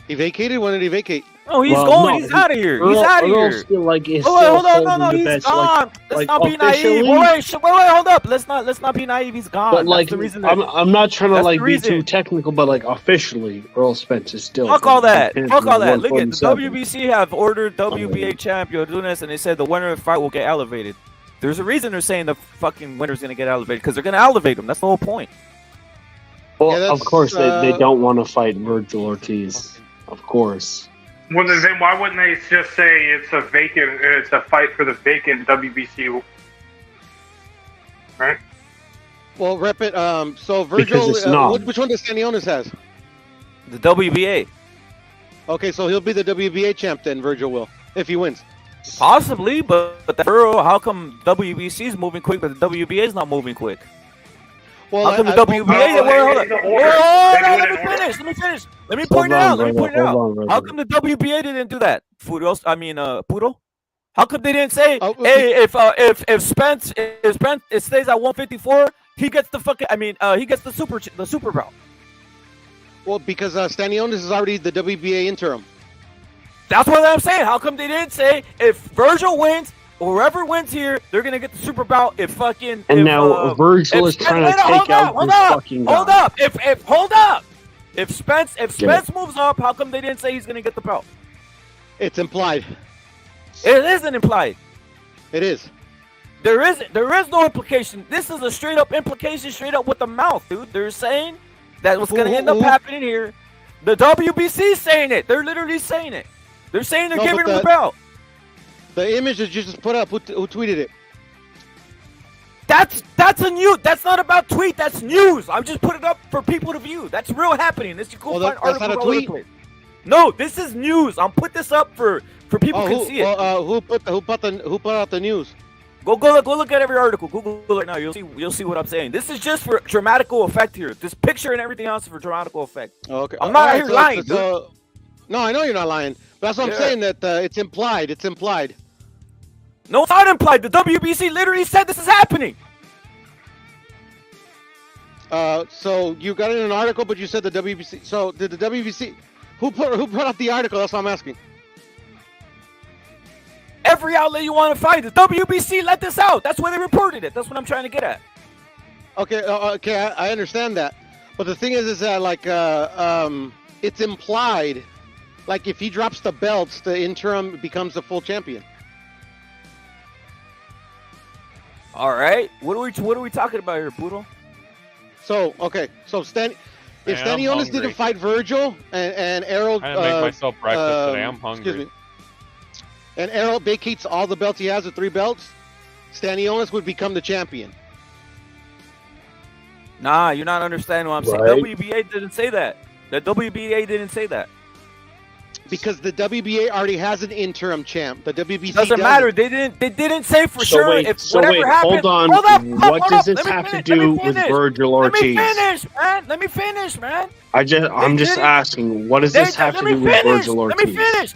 He vacated? When did he vacate? Oh, he's going. He's out of here. He's out of here. Still, like, is hold on. No. He's gone. Let's not be naive. Wait. Hold up. Let's not be naive. He's gone. But like, the reason I'm not trying to like be too technical, but like officially, Earl Spence is still. Fuck all that. Look at the WBC have ordered WBA champion doing this, and they said the winner of the fight will get elevated. There's a reason they're saying the fucking winner's gonna get elevated because they're gonna elevate him. That's the whole point. Well, of course they don't want to fight Vergil Ortiz. Of course. Well, then why wouldn't they just say it's a fight for the vacant WBC? Right? Well, rep it. So Vergil, which one does Stanionis has? The WBA. Okay, so he'll be the WBA champ then. Vergil will, if he wins. Possibly, but how come WBC is moving quick, but the WBA is not moving quick? Well, how come the WBA? Let me finish. Let me point it out. How come the WBA didn't do that? Poodle. How come they didn't say, hey, if Spence it stays at 154, he gets the fucking. He gets the super belt. Well, because Stanionis is already the WBA interim. That's what I'm saying. How come they didn't say if Vergil wins, or whoever wins here, they're gonna get the super belt? If fucking Vergil is trying to take out this fucking guy. Hold up. If Spence moves up, how come they didn't say he's gonna get the belt? It's implied. It isn't implied. It is. There is no implication. This is a straight up implication, straight up with the mouth, dude. They're saying that what's gonna end up happening here. The WBC saying it. They're literally saying it. They're saying they're giving him the belt. The image that you just put up, who tweeted it? That's a news. That's not about tweet. That's news. I just put it up for people to view. That's real happening. This you go find articles not a tweet? No, this is news. I'm put this up for people to see it. Who put out the news? Go look at every article. Google it right now. You'll see what I'm saying. This is just for dramatical effect here. This picture and everything else is for dramatical effect. Okay. I'm not out here lying, dude. No, I know you're not lying. But that's what I'm saying. That it's implied. It's implied. No, it's not implied. The WBC literally said this is happening. So you got it in an article, but you said the WBC. So did the WBC? Who put out the article? That's what I'm asking. Every outlet you want to find, the WBC let this out. That's why they reported it. That's what I'm trying to get at. Okay, I understand that, but the thing is that it's implied. Like if he drops the belts, the interim becomes the full champion. All right, what are we talking about here, Poodle? So if Stanionis didn't fight Vergil and Errol, I didn't make myself breakfast today. I'm hungry. Excuse me. And Errol vacates all the belts he has, the 3 belts, Stanionis would become the champion. Nah, you're not understanding what I'm saying. WBA didn't say that. The WBA didn't say that. Because the WBA already has an interim champ. The WBC doesn't matter. They didn't say for So sure wait, if so whatever wait, happened. hold on. What does this have to do with Vergil Ortiz? Let me finish, man. I'm just asking, what does this have to do with Vergil Ortiz?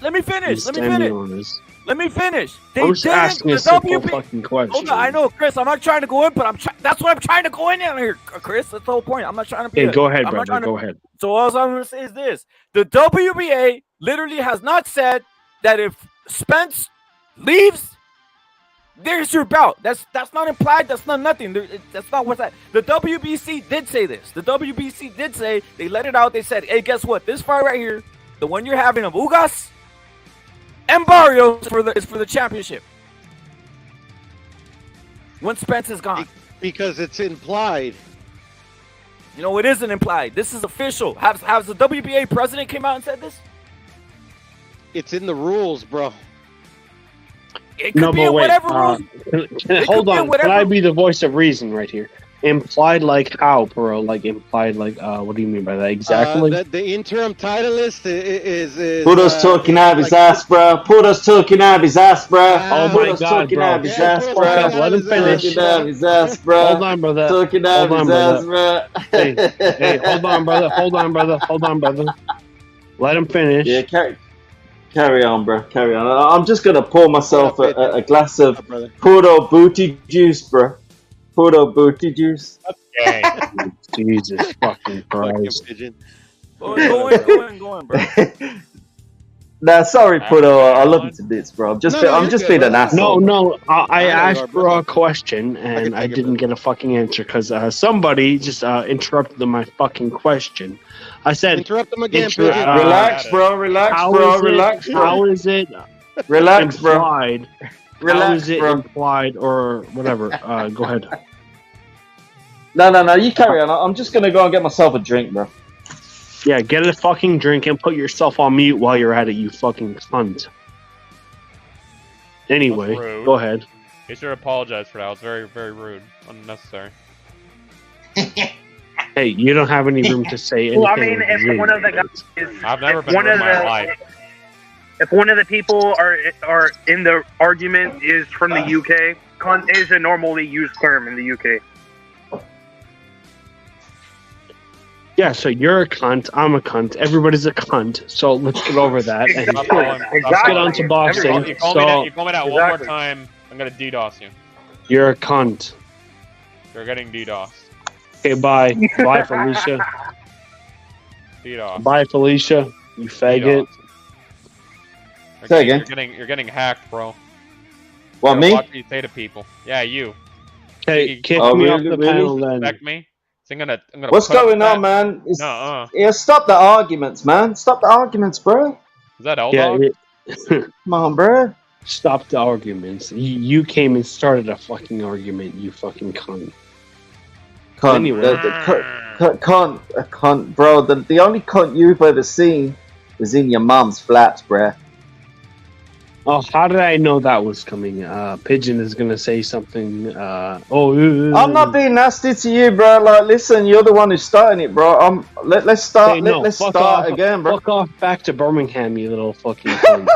Let me finish. Let me finish. I'm just asking a simple fucking question. Hold on, I know, Chris. I'm not trying to go in, but that's what I'm trying to go in here, Chris. That's the whole point. I'm not trying to be. Hey, go ahead, brother. Go ahead. So all I'm going to say is this: the WBA literally has not said that if Spence leaves, there's your bout. That's not implied. That's not nothing. That's not what's that. The WBC did say this. The WBC did say, they let it out. They said, hey, guess what? This fight right here, the one you're having of Ugas and Barrios is for the championship. When Spence is gone. Because it's implied. You know, it isn't implied. This is official. Has the WBA president came out and said this? It's in the rules, bro. It could be whatever rules. Hold on. Can I be the voice of reason right here? Implied like how, bro? Like implied like what do you mean by that exactly? The interim title list is Pudo's talking out of his ass, bro. Pudo's talking out of his ass, bro. Oh my God, bro. Out of his ass, bro. Let him finish. Talking out of his ass, bro. Hold on, brother. Talking out of his ass, bro. Hey, hold on, brother. Hold on, brother. Let him finish. Yeah, carry on, bro. Carry on. I'm just gonna pour myself a glass of Pudo booty juice, bro. Pudo booty juice. Okay. Jesus fucking Christ. Go in, bro. Nah, sorry, Pudo. I love you to bits, bro. I'm just being an asshole. No. I asked bro a question and I didn't get a fucking answer because somebody just interrupted my fucking question. I said, interrupt them again. Relax, bro. Relax, bro. How is it? Relax, implied, bro. Relax, how is it bro. implied or whatever? Go ahead. No. You carry on. I'm just gonna go and get myself a drink, bro. Yeah, get a fucking drink and put yourself on mute while you're at it, you fucking cunt. Anyway, go ahead. You should apologize for that. It was very, very rude. Unnecessary. Hey, you don't have any room to say anything. Well, I mean, if one of the guys is... I've never been rude in my life. If one of the people are in the argument is from the UK, cunt is a normally used term in the UK. Yeah, so you're a cunt, I'm a cunt, everybody's a cunt, so let's get over that. And let's get on to boxing. You call me that one more time, I'm gonna DDoS you. You're a cunt. You're getting DDoSed. Okay, bye. Bye, Felicia. DDoS. Bye, Felicia, you faggot. Say again. You're getting hacked, bro. What, me? Watch what you say to people. Yeah, you. Hey, kick me off the panel then. Respect me? So I'm gonna What's going on, man? Yeah, stop the arguments, man. Stop the arguments, bro. Is that L-Dog? Come on, bro. Stop the arguments. You came and started a fucking argument, you fucking cunt. Cunt. Anyway. Cunt, bro. The only cunt you've ever seen was in your mom's flaps, bro. Oh, how did I know that was coming? Pigeon is gonna say something. I'm not being nasty to you, bro. Like, listen, you're the one who's starting it, bro. Let's start. Hey, no, let's start again, bro. Fuck off back to Birmingham, you little fucking cunt.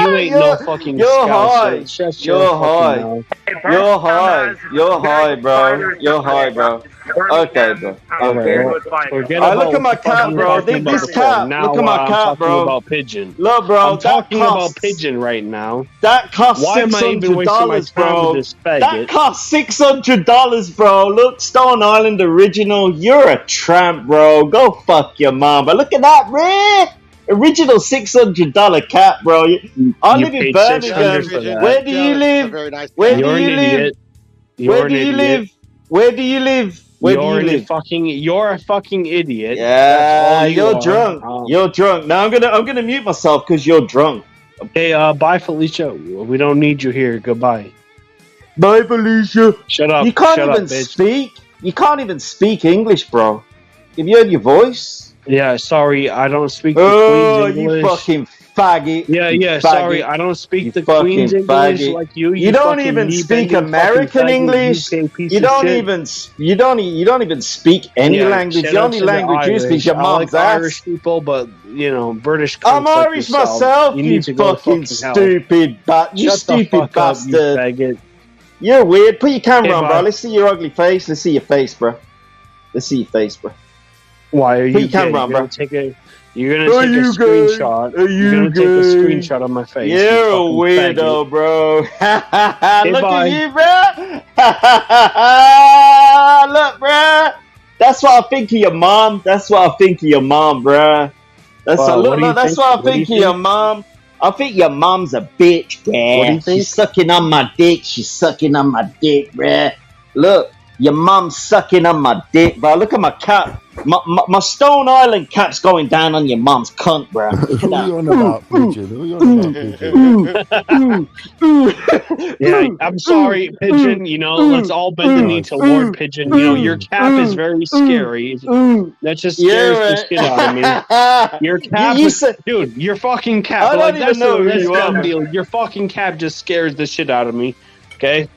You ain't no fucking. You're high. So you're high. You're high. You're high, bro. You're high, bro. Okay, bro. Okay. Look at my cat, bro. This cat. Look at my cat, bro. About Pigeon. Look, bro. I'm talking about Pigeon right now. That cost $600, bro. That cost $600, bro. Look, Stone Island original. You're a tramp, bro. Go fuck your mom. But look at that, bro. Original $600 cat, bro. I live in Birmingham. Where do you live? Where do you live? Where do you live? Where do you live? Where do you live? You're a fucking idiot. Yeah, you're drunk. You're drunk. Now I'm gonna mute myself because you're drunk. Okay, bye, Felicia. We don't need you here. Goodbye. Bye, Felicia. Shut up. You can't even speak. You can't even speak English, bro. Have you heard your voice? Yeah, sorry, I don't speak the Queen's English. You fucking faggot. Yeah, sorry, I don't speak the Queen's English like you. You don't even speak American English. You don't even speak any language. The only language you speak is your mom's ass. Irish people, but British. I'm cunts like Irish yourself, myself, you need to go to fucking hell. stupid you Shut the stupid fuck up, you bastard. faggot. You're weird. Put your camera Hey, on, bud. bro. Let's see your ugly face. Let's see your face, bro. Let's see your face, bro. Why are Put you your camera gay? on, bro. You're gonna take a screenshot. You're gonna take a screenshot of my face. You're a fucking weirdo, faggot. bro. Look bye. at you, bro. Look, bro. That's what I think of your mom. That's what I think of your mom, bro. That's What do you that's think? what I What do you think of your think? mom. I think your mom's a bitch, What do bruh. you think? She's sucking on my dick. She's sucking on my dick, bruh. Look, your mom's sucking on my dick, bro. Look at my cap. My Stone Island cap's going down on your mom's cunt, bro. Look at Who are you that. on about, Pigeon? Who are you on about, Pigeon? Yeah, I'm sorry, Pigeon. Let's all bend the knee to Lord Pigeon. Your cap is very scary. That just scares the shit out of me. Your cap, dude. Your fucking cap. I don't even know who that's you dumb are. deal. Your fucking cap just scares the shit out of me. Okay.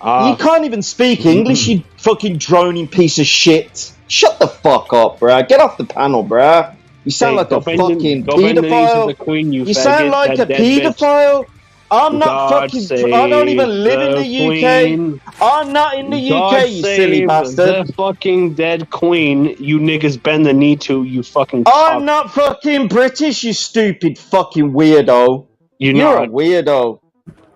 You can't even speak English, you fucking droning piece of shit. Shut the fuck up, bruh. Get off the panel, bruh. You sound like a fucking pedophile. You sound like a pedophile. I'm not fucking. I don't even live in the UK. I'm not in the UK, you silly bastard. The fucking dead queen. You niggas bend the knee to. You fucking. I'm not fucking British, you stupid fucking weirdo. You're a weirdo.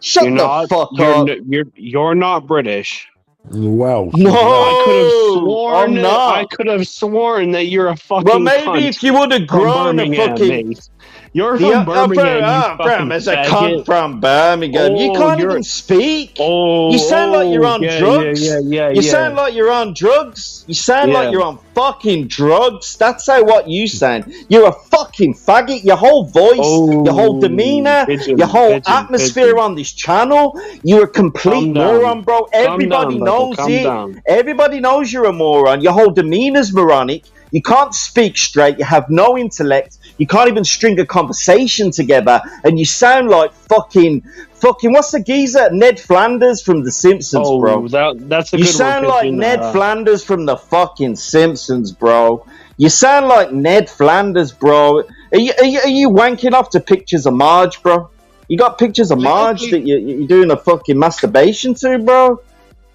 Shut the fuck up. You're not British. Wow. No, I could have sworn. I'm not. I could have sworn that you're a fucking. Well, maybe cunt if you would have from grown a Birmingham, fucking. mate. You're from Birmingham. You Bram, fucking as a faggot. cunt from Birmingham. You can't even speak. You sound like you're on drugs. You sound like you're on drugs. You sound like you're on fucking drugs. That's what you sound. You're a fucking faggot. Your whole voice, your whole demeanor, your whole atmosphere on this channel. You're a complete moron, bro. Everybody knows it. Everybody knows you're a moron. Your whole demeanor's moronic. You can't speak straight. You have no intellect. You can't even string a conversation together. And you sound like fucking, what's the geezer? Ned Flanders from The Simpsons, bro. That's a You good sound one, like Pigeon. Ned Flanders from the fucking Simpsons, bro. You sound like Ned Flanders, bro. Are you wanking off to pictures of Marge, bro? You got pictures of Marge that you're doing a fucking masturbation to, bro?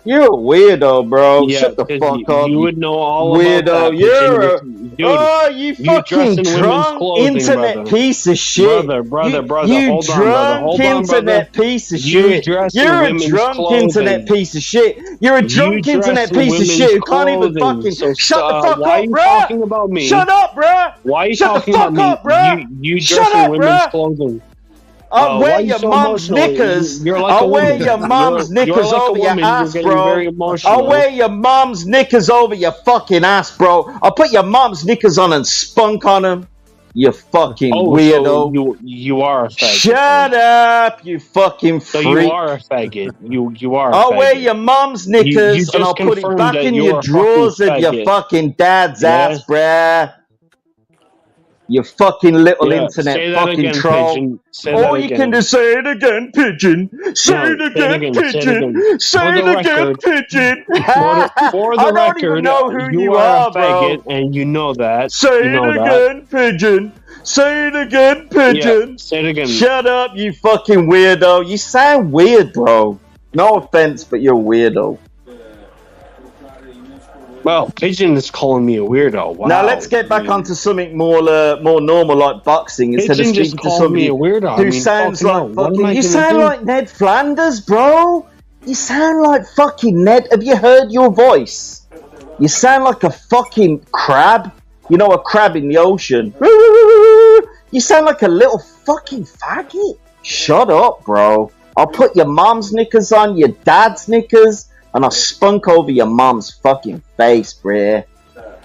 You're a weirdo, bro. Yeah, Shut the fuck up. You would know all weirdo. about that. You're a Dude, you dress fucking in women's drunk clothing, internet brother. piece of shit. Brother, You hold on, drunk brother. Hold on, internet brother. piece of You shit. dress in You're a women's drunk clothing. internet piece of shit. You're a drunk dress internet in piece of women's shit who can't even clothing. fucking So, shut the fuck why up, are you bruh. talking about me? Shut up, bruh. Why are you Shut talking the fuck about up, me? bruh. You Shut dress in up, women's bruh. clothing. I'll why wear are you your so mom's emotional? knickers. You're like a I'll wear woman. your mom's You're knickers like a over your woman. You're ass, getting bro. very emotional. I'll wear your mom's knickers over your fucking ass, bro. I'll put your mom's knickers on and spunk on them. You fucking weirdo. So you are a faggot. Shut up, you fucking freak. So you are a faggot. You are a I'll faggot. wear your mom's knickers just and I'll put it confirmed back that in you're your a drawers fucking of your faggot. fucking dad's Yeah. ass, bruh. You fucking little Yeah, internet say that fucking again, troll. Pigeon. Say All that you again. can do, say it again, Pigeon. Say No, it again, say it Pigeon. again. Say For it the again, record- Pigeon. For the I don't even record, know who you are are, a faggot, bro. and you know that. Say you know it that. again, Pigeon. Say it again, Pigeon. Yeah, say it again. Shut up, you fucking weirdo. You sound weird, bro. No offense, but you're a weirdo. Well, Pigeon is calling me a weirdo. Wow. Now let's get back onto something more normal like boxing instead Pigeon of just speaking to called me somebody a weirdo. who I mean, sounds fucking like hell, what am fucking. I You gonna sound do? like Ned Flanders, bro. You sound like fucking Ned. Have you heard your voice? You sound like a fucking crab. You know, a crab in the ocean. You sound like a little fucking faggot. Shut up, bro. I'll put your mom's knickers on, your dad's knickers, and I'll spunk over your mom's fucking face, bruh.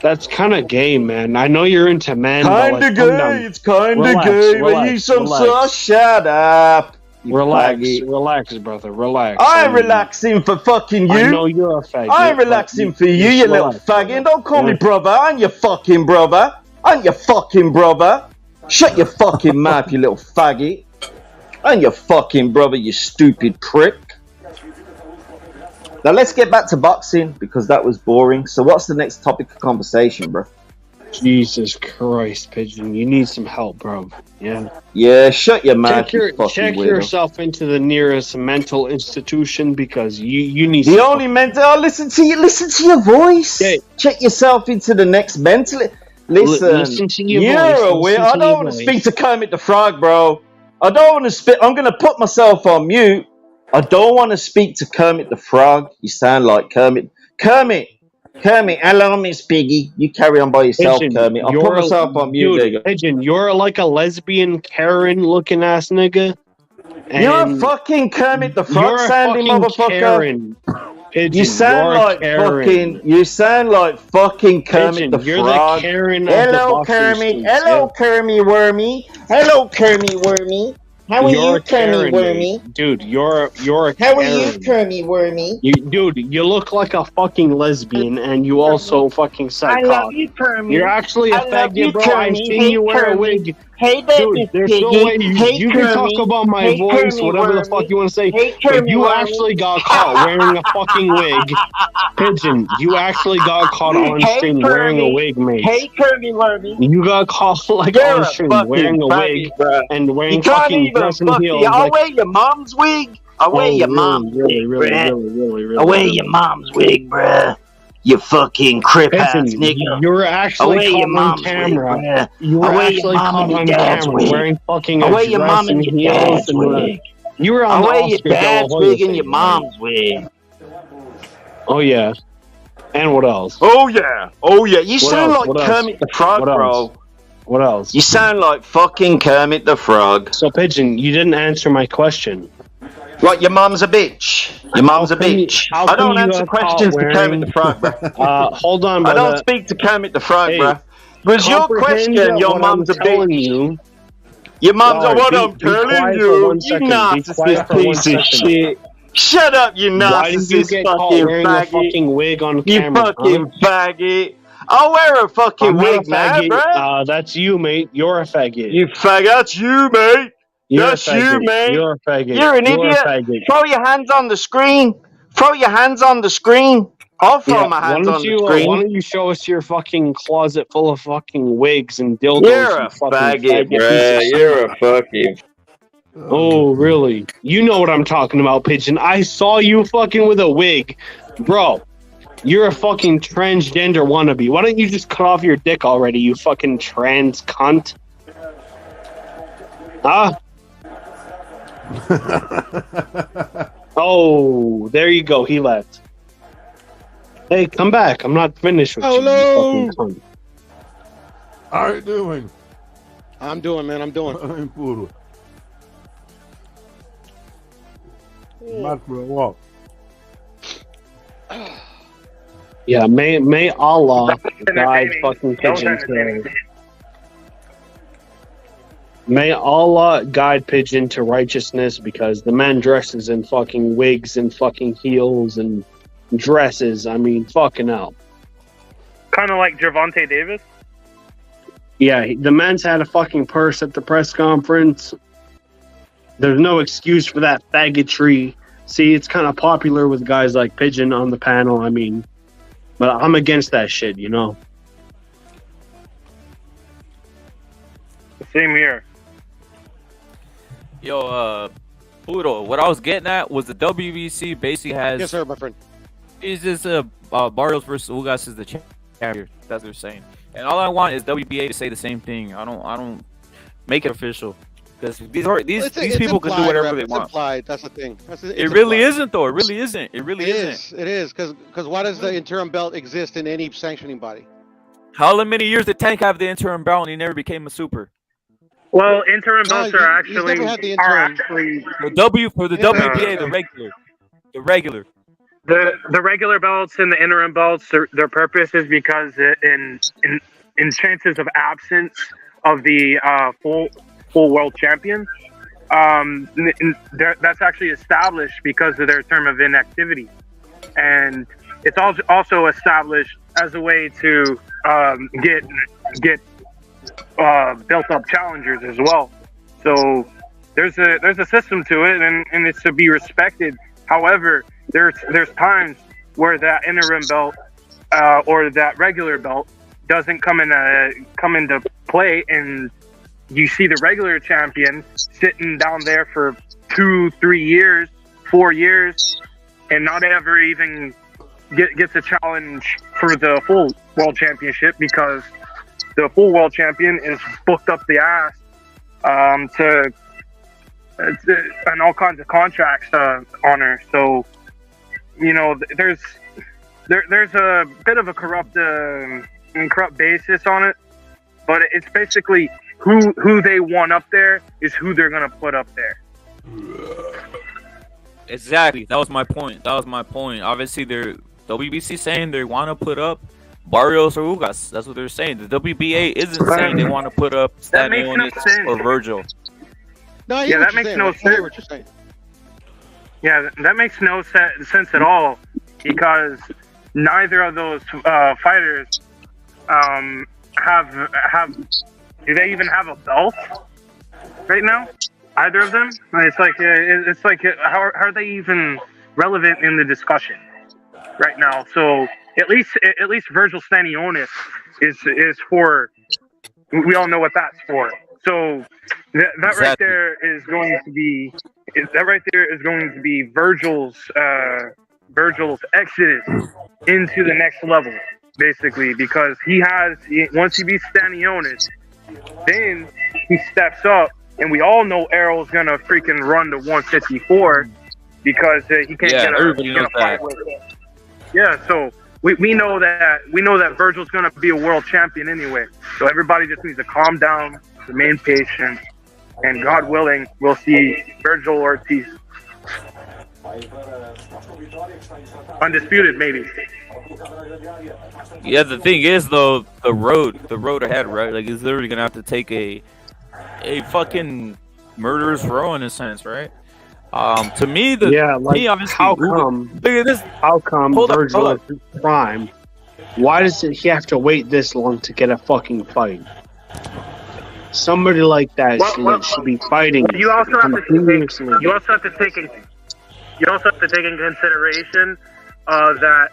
That's kind of gay, man. I know you're into men. Kinda but, like, calm down. gay. It's kinda Relax, gay. But relax, you some relax. sauce. Shut up. You Relax, faggot. relax, brother. Relax. I ain't relaxing for fucking you. I know you're a faggot. I ain't but relaxing for you, just you little relax, faggot. Don't call me Yeah. brother. I'm your fucking brother. I'm your fucking brother. Shut your fucking mouth, you little faggot. I'm your fucking brother, you stupid prick. Now let's get back to boxing because that was boring. So what's the next topic of conversation, bro? Jesus Christ, Pigeon. You need some help, bro. Yeah. Yeah, shut your mouth. Check yourself into the nearest mental institution because you need the only mental. Oh, listen to your voice. Okay. Check yourself into the next mental. Listen to your voice. Aware. I don't want to speak to Kermit the Frog, bro. I don't want to speak. I'm gonna put myself on mute. I don't want to speak to Kermit the Frog. You sound like Kermit. Kermit, hello, Miss Piggy. You carry on by yourself, Pigeon, Kermit. I'll put myself on mute. Dude, Pigeon, you're like a lesbian Karen-looking ass nigga. You're a fucking Kermit the Frog sounding motherfucker. Karen. Pigeon, you sound like Karen. You sound like fucking Kermit Pigeon, the Frog. You're the Karen hello, of the Kermit. Streets, hello, Kermit Wormy. Hello, Kermit Wormy. How are you, Kermit Wormy? Dude, you're a How are you, Kermit Wormy? Dude, you look like a fucking lesbian, and you also fucking suck cock. I love you, Kermit. You're actually a faggot, bro. I've seen you wear a wig. Hey, dude, there's no way you can talk about my voice, whatever the fuck you want to say, but you actually got caught wearing a fucking wig. Pigeon, you actually got caught on stream wearing a wig, mate. Hey, Kermit Wormy. You got caught like on stream wearing a wig and wearing fucking dress and heels. I'll wear your mom's wig. I'll wear your mom's wig, bruh. I'll wear your mom's wig, bruh. You fucking crip ass nigga. You were actually caught on camera. You were actually caught on camera wearing fucking a dress and heels. You were on the Oscar your dad's wig and your mom's wig. Oh yeah. And what else? Oh yeah. You sound like Kermit the Frog, bro. What else? You sound like fucking Kermit the Frog. So Pigeon, you didn't answer my question. Like your mom's a bitch. Your mom's a bitch. I don't answer questions to Kermit the Frog, bro. Hold on, brother. I don't speak to Kermit the Frog, bro. Was your question your mom's a bitch? Your mom's a what I'm telling you. You narcissist piece of shit. Shut up, you narcissist fucking wig on camera. You fucking faggot. I'll wear a fucking wig now, bro. That's you, mate. You're a faggot. You faggot. That's you, mate. That's you, mate. You're a faggot. You're an idiot. Throw your hands on the screen. Throw your hands on the screen. I'll throw my hands on the screen. Why don't you show us your fucking closet full of fucking wigs and dildos? You're a faggot, bro. You're a fucking... Oh, really? You know what I'm talking about, Pigeon. I saw you fucking with a wig. Bro, you're a fucking transgender wannabe. Why don't you just cut off your dick already, you fucking trans cunt? Huh? Oh, there you go. He left. Hey, come back. I'm not finished with you fucking cunt. How are you doing? I'm doing, man. I'm doing. Puro. Not for a walk. Yeah, may Allah guide fucking Pigeon to... May Allah guide Pigeon to righteousness because the man dresses in fucking wigs and fucking heels and dresses. I mean, fucking hell. Kind of like Gervonta Davis? Yeah, the man's had a fucking purse at the press conference. There's no excuse for that faggotry. See, it's kind of popular with guys like Pigeon on the panel. I mean, but I'm against that shit, you know? Same here. Yo, Pluto, what I was getting at was the WBC basically has... Yes, sir, my friend. It's just Barrios versus Ugas is the champion. That's what they're saying. And all I want is WBA to say the same thing. I don't make it official. Because these people can do whatever they want. Implied. That's the thing. It really isn't, though. It really isn't. It really isn't. It is. Because why does the interim belt exist in any sanctioning body? How many years did Tank have the interim belt and he never became a super? Well, interim belts are actually the WBA, the regular. The regular belts and the interim belts, their purpose is because in chances of absence of the full world champion, that's actually established because of their term of inactivity, and it's also established as a way to get built up challengers as well. So there's a system to it, and it's to be respected. However, there's times where that interim belt or that regular belt doesn't come into play, and you see the regular champion sitting down there for 2, 3 years, 4 years, and not ever even gets a challenge for the full world championship because the full world champion is booked up the ass to and all kinds of contracts honor. So there's a bit of a corrupt basis on it, but it's basically who they want up there is who they're gonna put up there. Exactly. That was my point. Obviously, they're WBC saying they want to put up Barrios or Ugas. That's what they're saying. The WBA isn't saying they want to put up Stanionis or Vergil. No, yeah, that makes no sense. What you're saying. Yeah, that makes no sense at all because neither of those fighters have. Do they even have a belt right now? Either of them? It's like how are they even relevant in the discussion right now? So at least Vergil Stanionis is for. We all know what that's for. So that exactly. Right there is going to be Vergil's exodus into the next level, basically, because once he beats Stanionis, then he steps up, and we all know Errol's gonna freaking run to 154 because he can't get a fight with him. Yeah, so we know that Vergil's gonna be a world champion anyway. So everybody just needs to calm down, remain patient, and God willing, we'll see Vergil Ortiz undisputed, maybe. Yeah, the thing is though, the road ahead, right? Like, he's literally gonna have to take a fucking murderer's row in a sense, right? To me, me obviously. How come? Look at this. How come Vergil is his prime? Why does he have to wait this long to get a fucking fight? Somebody like that should be fighting. You also have to take in consideration that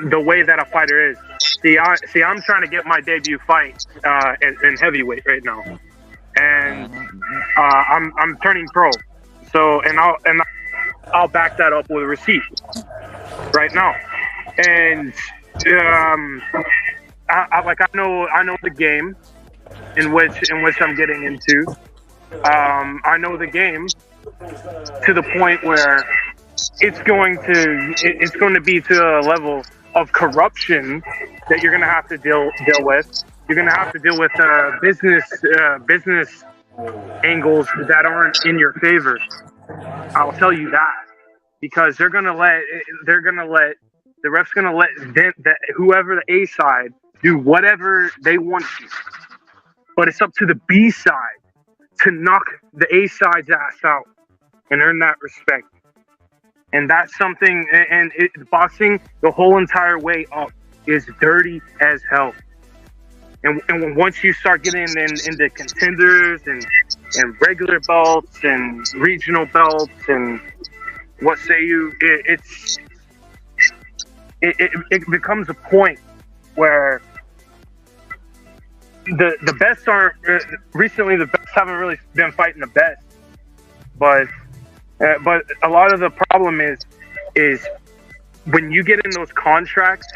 the way that a fighter is. See, I'm trying to get my debut fight in heavyweight right now, and I'm turning pro. So I'll back that up with a receipt right now, and I know the game in which I'm getting into. I know the game to the point where it's going to be to a level of corruption that you're going to have to deal with. You're going to have to deal with business angles that aren't in your favor. I'll tell you that, because the ref's going to let whoever the A side do whatever they want to, but it's up to the B side to knock the A side's ass out and earn that respect. And that's something, and boxing the whole entire way up is dirty as hell. And once you start getting into contenders and regular belts and regional belts and what say you, it becomes a point where the best aren't recently. The best haven't really been fighting the best, but a lot of the problem is when you get in those contract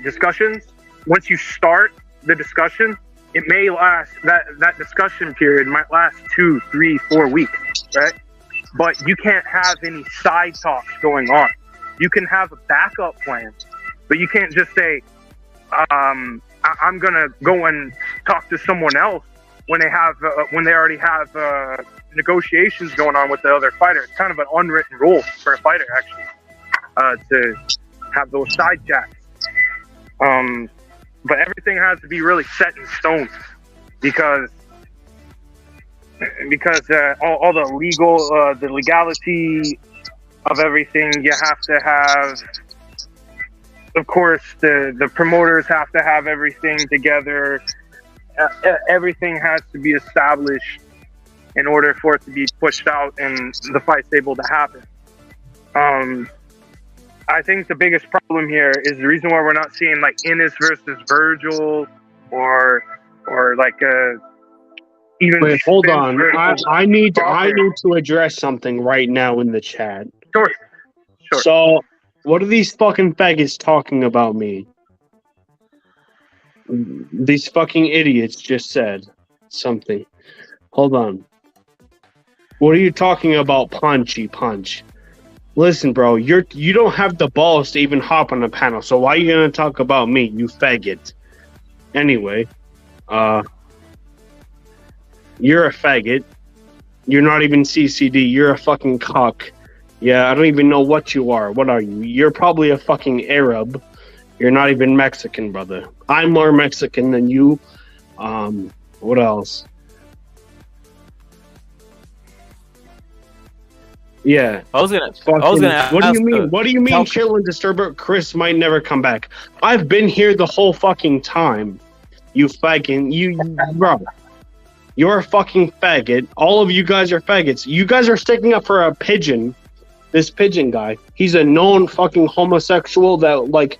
discussions. Once you start the discussion, it may last, that discussion period might last 2, 3, 4 weeks, right? But you can't have any side talks going on. You can have a backup plan, but you can't just say, I'm gonna go and talk to someone else when they already have negotiations going on with the other fighter. It's kind of an unwritten rule for a fighter, actually, to have those side chats. But everything has to be really set in stone because all the the legality of everything, you have to have. Of course, the promoters have to have everything together. Everything has to be established in order for it to be pushed out and the fight's able to happen. I think the biggest problem here is the reason why we're not seeing like Innes versus Vergil or like even. Wait, hold Spence on. versus I need Crawford. to address something right now in the chat. Sure. So, what are these fucking faggots talking about me? These fucking idiots just said something. Hold on. What are you talking about, Punchy Punch? Listen, bro, you don't have the balls to even hop on the panel, so why are you gonna talk about me, you faggot? Anyway, you're a faggot. You're not even CCD. You're a fucking cock. Yeah, I don't even know what you are. What are you? You're probably a fucking Arab. You're not even Mexican, brother. I'm more Mexican than you. What else? Yeah. I was gonna ask. What do you mean? What do you mean? Chill and Disturber Chris might never come back. I've been here the whole fucking time. You bro. You're a fucking faggot. All of you guys are faggots. You guys are sticking up for a pigeon. This pigeon guy. He's a known fucking homosexual that like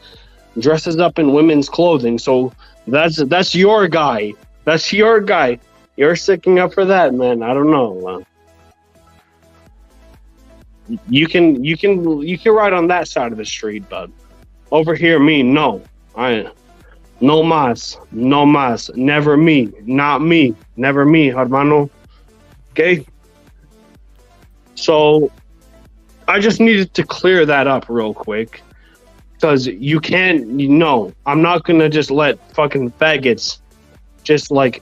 dresses up in women's clothing. So that's your guy. That's your guy. You're sticking up for that, man. I don't know. You can ride on that side of the street, bud. Over here, me, no. No más, never me, not me, never me, hermano. Okay? So, I just needed to clear that up real quick. Because you can't, I'm not going to just let fucking faggots just like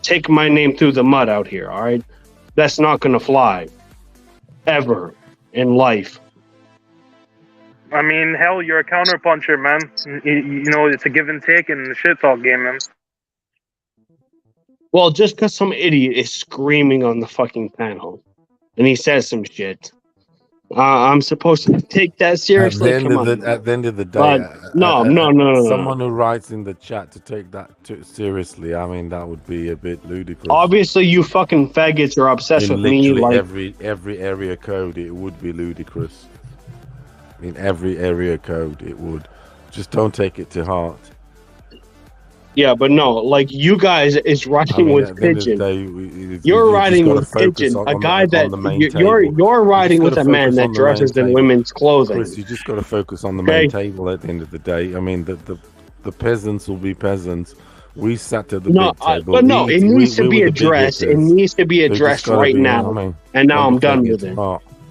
take my name through the mud out here, alright? That's not going to fly. Ever in life. I mean, hell, you're a counterpuncher, man. You know, it's a give and take in the shit talk game, man. Well, just because some idiot is screaming on the fucking panel and he says some shit, I'm supposed to take that seriously? At the end of the day, no. Someone who writes in the chat to take that seriously, I mean, that would be a bit ludicrous. Obviously, you fucking faggots are obsessed with me. Like every area code, it would be ludicrous. In every area code, it would. Just don't take it to heart. Yeah, but no, like you guys is riding with pigeon. You're riding with pigeon, a guy that you're riding with a man that dresses in women's clothing. Chris, you just got to focus on the main table at the end of the day. I mean, the peasants will be peasants. We sat at the big table. But no, it needs to be addressed. It needs to be addressed right now. And now I'm done with it.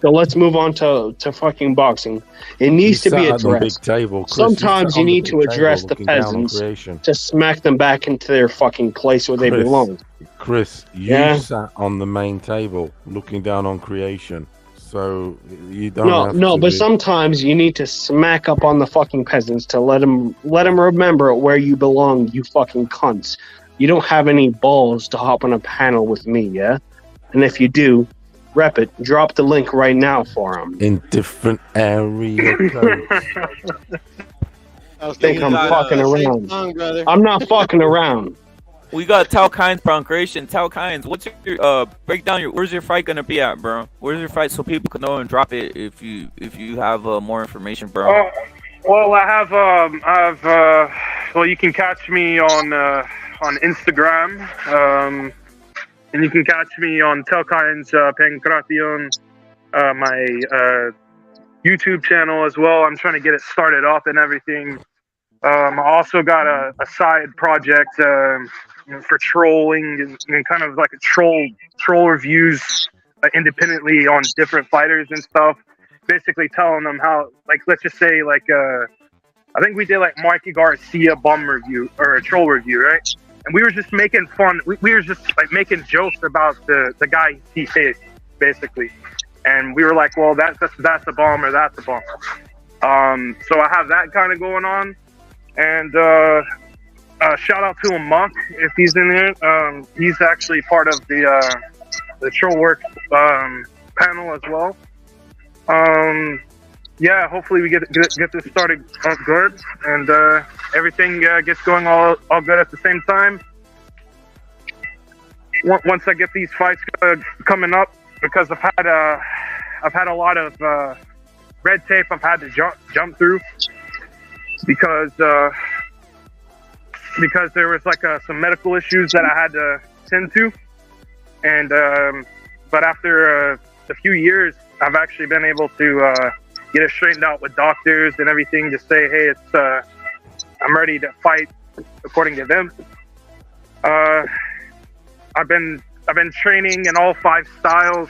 So let's move on to fucking boxing. It needs to be addressed. Sometimes you need to address the peasants to smack them back into their fucking place where they belong. Chris, you sat on the main table looking down on creation. So you don't but sometimes you need to smack up on the fucking peasants to let them remember where you belong, you fucking cunts. You don't have any balls to hop on a panel with me, yeah? And if you do, rep it. Drop the link right now for them. In different area codes. I think I'm fucking around. I'm not fucking around. We got Tal Kynes from Creation. Tal Kynes, what's your breakdown? Where's your fight gonna be at, bro? Where's your fight so people can know and drop it if you have more information, bro? Well, I have well, you can catch me on Instagram. And you can catch me on Tal Kynes Pancration, my YouTube channel as well. I'm trying to get it started up and everything. I also got a side project for trolling and kind of like a troll reviews independently on different fighters and stuff. Basically telling them how, like, let's just say, like, I think we did like Mikey Garcia bum review or a troll review, right? And we were just making fun. We were just like making jokes about the guy he faced, basically. And we were like, well, that's a bomb or that's a bomb. So I have that kind of going on. And shout out to Monk if he's in there. He's actually part of the Troll Work panel as well. Yeah, hopefully we get this started good and everything gets going all good at the same time. Once I get these fights coming up, because I've had a lot of red tape I've had to jump through because there was like some medical issues that I had to tend to, and but after a few years, I've actually been able to get it straightened out with doctors and everything to say, hey, I'm ready to fight according to them. I've been training in all 5 styles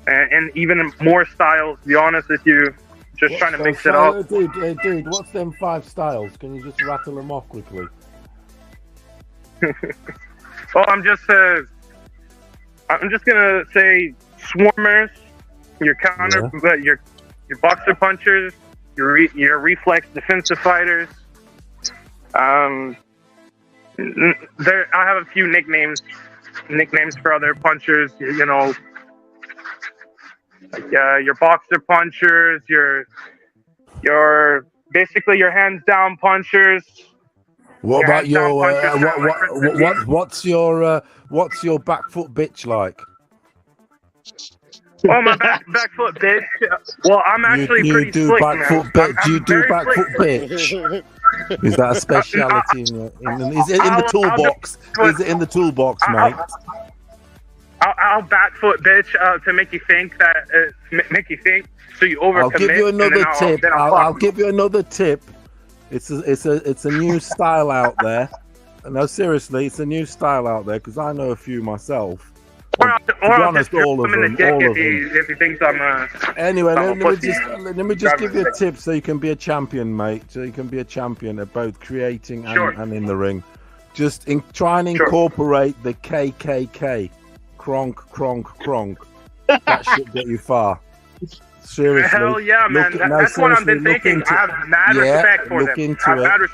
and even more styles, to be honest with you, just trying to mix it up. Dude, what's them 5 styles? Can you just rattle them off quickly? Well, I'm just gonna say swarmers, your counter, your boxer punchers, your reflex defensive fighters. I have a few nicknames for other punchers. You know, like your boxer punchers, your basically your hands down punchers. What about your what's your back foot bitch like? Oh, my back foot bitch. Well, I'm actually pretty slick, man. Do you do back foot bitch? Is that a speciality is it in the toolbox? Is it in the toolbox, mate? I'll back foot bitch to make you think so you overcommit. I'll give you another tip. I'll give you another tip. It's a new style out there. No, seriously, it's a new style out there because I know a few myself. To be honest, all of them. If he thinks I'm Anyway, let me just give you a tip so you can be a champion, mate. So you can be a champion at both creating and in the ring. Just try and incorporate the KKK. Kronk, kronk, kronk. That should get you far. Seriously. Hell yeah, man. That's what I've been thinking. I have mad respect for them.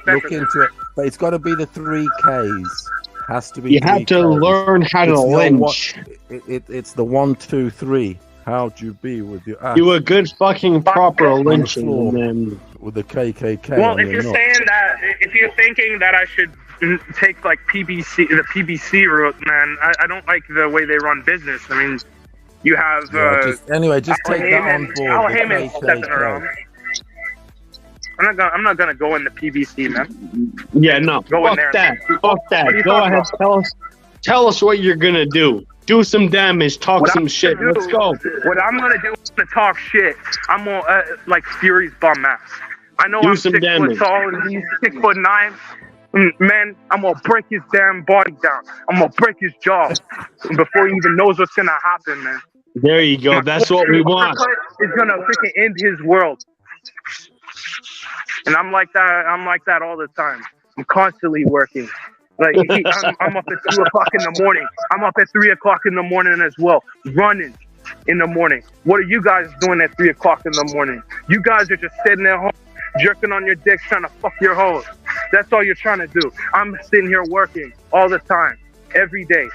Look into it. But it's got to be the 3 Ks. Has to be. You have to learn how to lynch. It's the 1, 2, 3. How'd you be with your ass? Do a good fucking proper lynching with the KKK. Well, if you're saying that, if you're thinking that I should take like the PBC route, man, I don't like the way they run business. I mean, you have just take that on board. Al Heyman stepping around. I'm not gonna go in the PBC, man. Yeah, no. Fuck that. Go ahead. Tell us what you're gonna do. Do some damage. Talk some shit. Let's go. What I'm gonna do is to talk shit. I'm gonna like Fury's bum ass. I know I'm 6 foot tall and he's 6'9". Man, I'm gonna break his damn body down. I'm gonna break his jaw before he even knows what's gonna happen, man. There you go. That's what we want. It's gonna freaking end his world. And I'm like that all the time. I'm constantly working. Like I'm up at 2 o'clock in the morning. I'm up at 3 o'clock in the morning as well, running in the morning. What are you guys doing at 3 o'clock in the morning? You guys are just sitting at home, jerking on your dicks, trying to fuck your hoes. That's all you're trying to do. I'm sitting here working all the time, every day.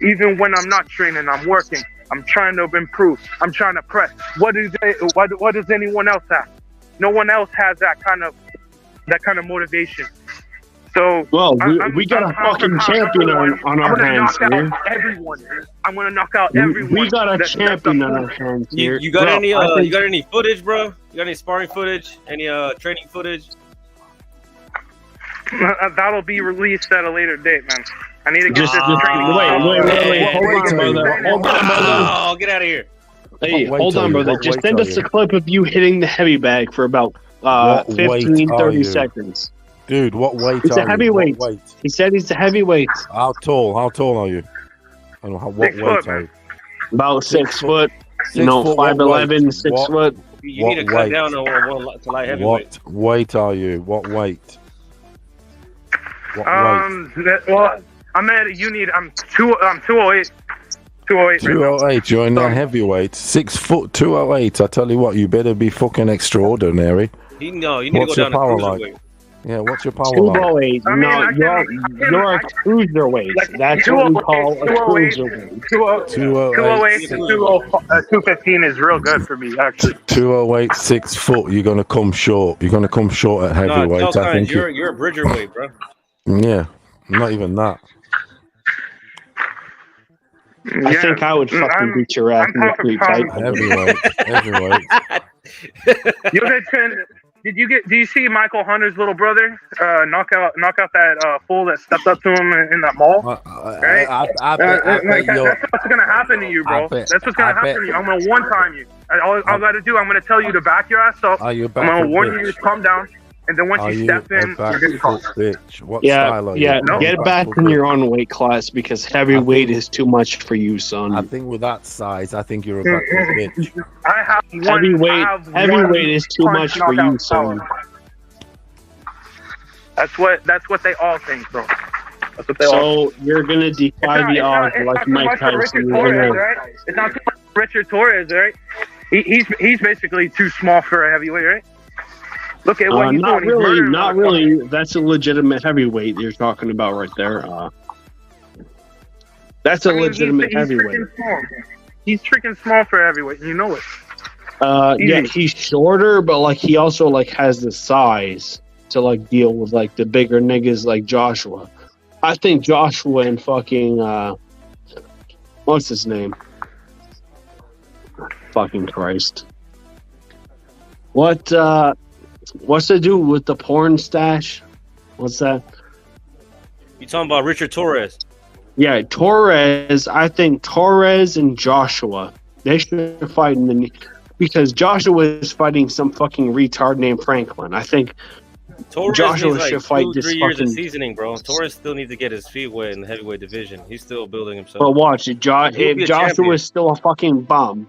Even when I'm not training, I'm working. I'm trying to improve. I'm trying to press. What does anyone else have? No one else has that kind of motivation. So we got a fucking champion on our hands here. I'm gonna knock out everyone. We got a champion on our hands here. You got any footage, bro? You got any sparring footage? Any training footage? That'll be released at a later date, man. I need to get this training. Wait, hold on, brother. Oh, get out of here. Hey, hold on, brother. Just send us a clip of you hitting the heavy bag for about 15, 30 seconds. Dude, what weight He's a heavyweight. He said he's a heavyweight. How tall are you? And what weight are you? About 6 foot. 5'11", 6 foot. You need to cut down to light heavyweight. What weight are you? What weight? Well, I'm at you need. I'm 208. 208. You're in that heavyweight. 6 foot, 208. I tell you what, you better be fucking extraordinary. You need to go down to cruiserweight. Yeah, what's your power 208. Like? No, you're a cruiserweight. Like, that's what we call a cruiserweight. 208 to 215 is real good for me, actually. 208, 6 foot. You're gonna come short. You're gonna come short at heavyweight. I think you're a bridger weight, bro. Yeah, not even that. I think I would fucking beat your ass in the street fight. Heavyweight. Did you see Michael Hunter's little brother knock out that fool that stepped up to him in that mall? Right? That's what's gonna happen to you, bro. That's what's gonna happen to you. I'm gonna one-time you. All I gotta do, I'm gonna tell you to back your ass up. I'm gonna warn you to calm down. And then once you step in, you're getting caught. Bitch. What Yeah, style are you? get back in your own weight class because heavyweight is too much for you, son. I think with that size, I think you're a backward bitch. I have heavyweight is too much for you, son. That's what they all think, bro. That's what they all think. You're gonna defy the odds like Mike Tyson. Right? It's not too much for Richard Torres, right? He's basically too small for a heavyweight, right? Look at what he's doing. Not really. That's a legitimate heavyweight you're talking about right there. That's a legitimate heavyweight. He's freaking small for a heavyweight, and you know it. Yeah, he's shorter, but like he also like has the size to like deal with like the bigger niggas like Joshua. I think Joshua and fucking what's his name? Fucking Christ. What's to do with the porn stash? What's that? You talking about Richard Torres? Yeah, Torres. I think Torres and Joshua, they should fight because Joshua is fighting some fucking retard named Franklin. I think Torres Joshua needs should fight this 3 years fucking. of seasoning, bro. Torres still needs to get his feet wet in the heavyweight division. He's still building himself. But watch, if Joshua is still a fucking bum,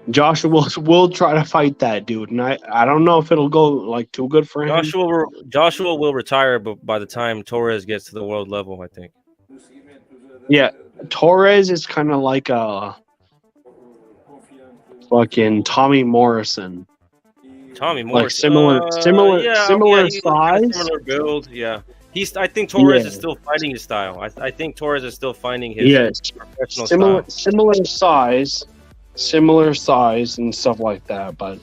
Joshua will try to fight that dude, and I don't know if it'll go like too good for him. Joshua will retire, but by the time Torres gets to the world level, I think. Yeah, Torres is kind of like a fucking Tommy Morrison. Tommy Morrison, like similar size, similar build. Yeah, I think Torres is still finding his style. I think Torres is still finding his professional style. Similar size and stuff like that, but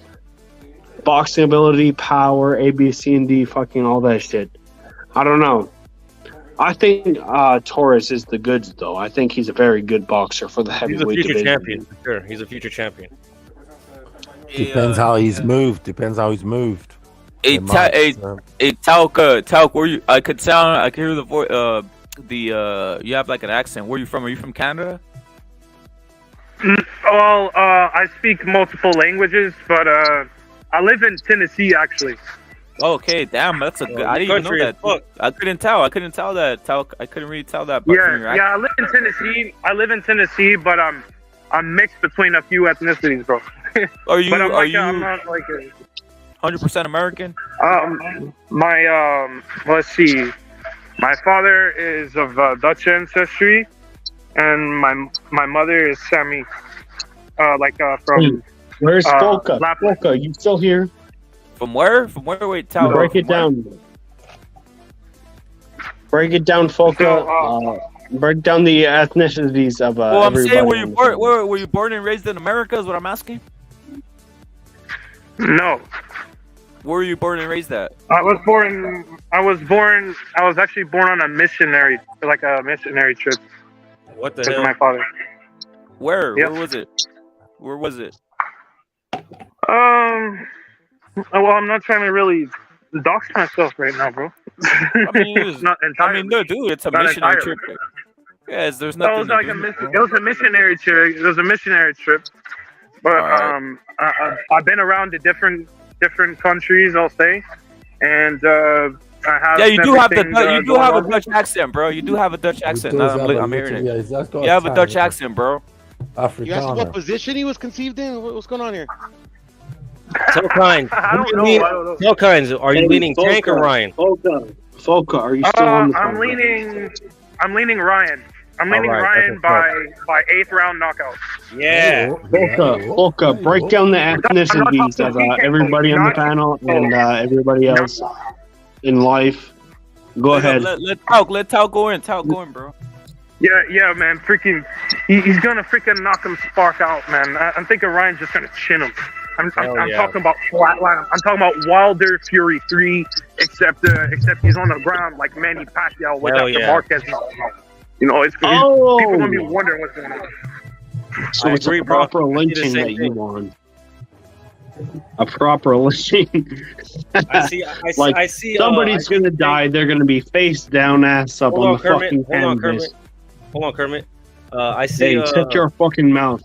boxing ability, power, A, B, C, and D, fucking all that shit. I don't know. I think Torres is the goods, though. I think he's a very good boxer for the heavyweight division. He's a future champion, for sure. He's a future champion. Depends how he's moved. Hey, Talk, where you? I could hear the voice. You have like an accent. Where are you from? Are you from Canada? Well, I speak multiple languages, but I live in Tennessee, actually. Okay, damn, that's a good. I didn't even know that. I couldn't tell. I couldn't really tell that. Yeah, I live in Tennessee. But I'm mixed between a few ethnicities, bro. Are you? I'm not like 100% American? Let's see. My father is of Dutch ancestry, and my mother is Sami. From. Where's Folka? Folka, you still here? From where? From where? Wait, tell. Break it down. Break it down, Folka. Break down the ethnicities of well, I'm everybody. saying, were you born and raised in America? Is what I'm asking. No. Where were you born and raised at? I was actually born on a missionary trip. What the with hell? my father. Where? Yep. Where was it? Where was it? Well, I'm not trying to really dox myself right now, bro. I mean, it's not entirely. no, dude, it's a missionary trip. Yes, there's nothing. It was a missionary trip. It was a missionary trip. But right. I've been around to different countries, I'll say, and I have. Yeah, you do have a Dutch accent, bro. You do have a Dutch accent. I'm hearing it. You have a Dutch accent, bro. You asked what position he was conceived in? What's going on here? Tell Kynes. I don't know. Tell Kynes, are you leaning Tank or Ryan? Folka, are you still on the phone? I'm leaning Ryan. I'm leaning Ryan by 8th round knockout. Yeah. Folka, break down the ethnicities of everybody on the panel and everybody else in life. Go ahead. Let Talk go in. Talk going, bro. Yeah, man. Freaking, he's gonna freaking knock him Spark out, man. I'm thinking Ryan's just gonna chin him. I'm talking about flatline. I'm talking about Wilder Fury 3, except he's on the ground like Manny Pacquiao with the Marquez knockout. You know, it's people gonna be wondering what's going on. So it's a proper lynching that you want. A proper lynching. I see. Somebody's gonna die. They're gonna be face down, ass up on the fucking canvas. Hold on, Kermit. I see. Hey, shut your fucking mouth.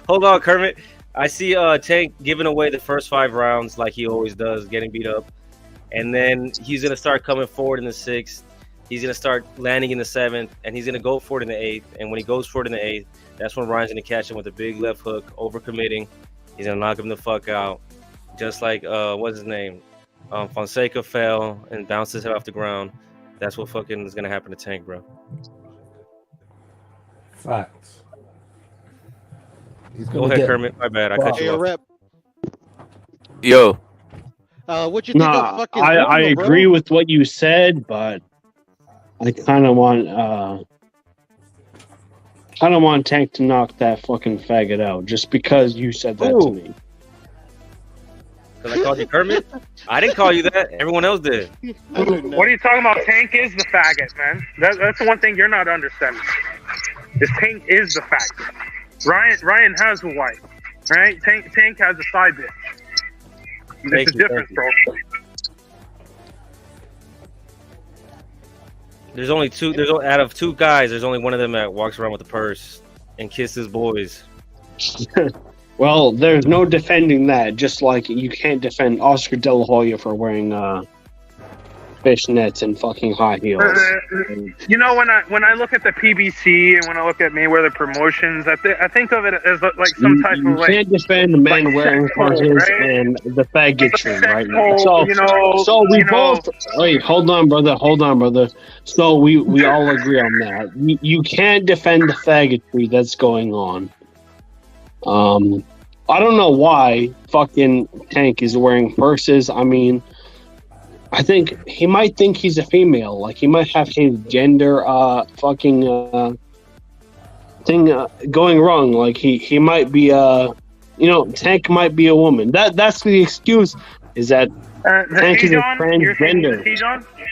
Hold on, Kermit. I see Tank giving away the first 5 rounds like he always does, getting beat up. And then he's going to start coming forward in the 6th. He's going to start landing in the 7th. And he's going to go for it in the 8th. And when he goes for it in the 8th, that's when Ryan's going to catch him with a big left hook, overcommitting. He's going to knock him the fuck out. Just like, what's his name? Fonseca fell and bounced his head off the ground. That's what fucking is going to happen to Tank, bro. Facts. Go ahead, Kermit. My bad. I cut you off. Rep. Yo. What you think of fucking? I agree with what you said, but I kind of want Tank to knock that fucking faggot out just because you said that to me. Because I called you Kermit? I didn't call you that. Everyone else did. What are you talking about? Tank is the faggot, man. That's the one thing you're not understanding. Is Tank is the faggot. Ryan has a wife, right? Tank has a side bitch. There's a difference, bro. There's only two. Out of 2 guys, there's only one of them that walks around with a purse and kisses boys. Well, there's no defending that. Just like you can't defend Oscar De La Hoya for wearing fishnets and fucking high heels. You know, when I look at the PBC and when I look at Mayweather Promotions, I think of it as like some type of like. You can't defend the men wearing purses and the faggotry, right? So we both. Wait, hold on, brother. So we all agree on that. You can't defend the faggotry that's going on. I don't know why fucking Tank is wearing purses. I mean, I think he might think he's a female. Like, he might have his gender thing going wrong. Like, he might be Tank might be a woman. That's the excuse, is that Tank is a transgender.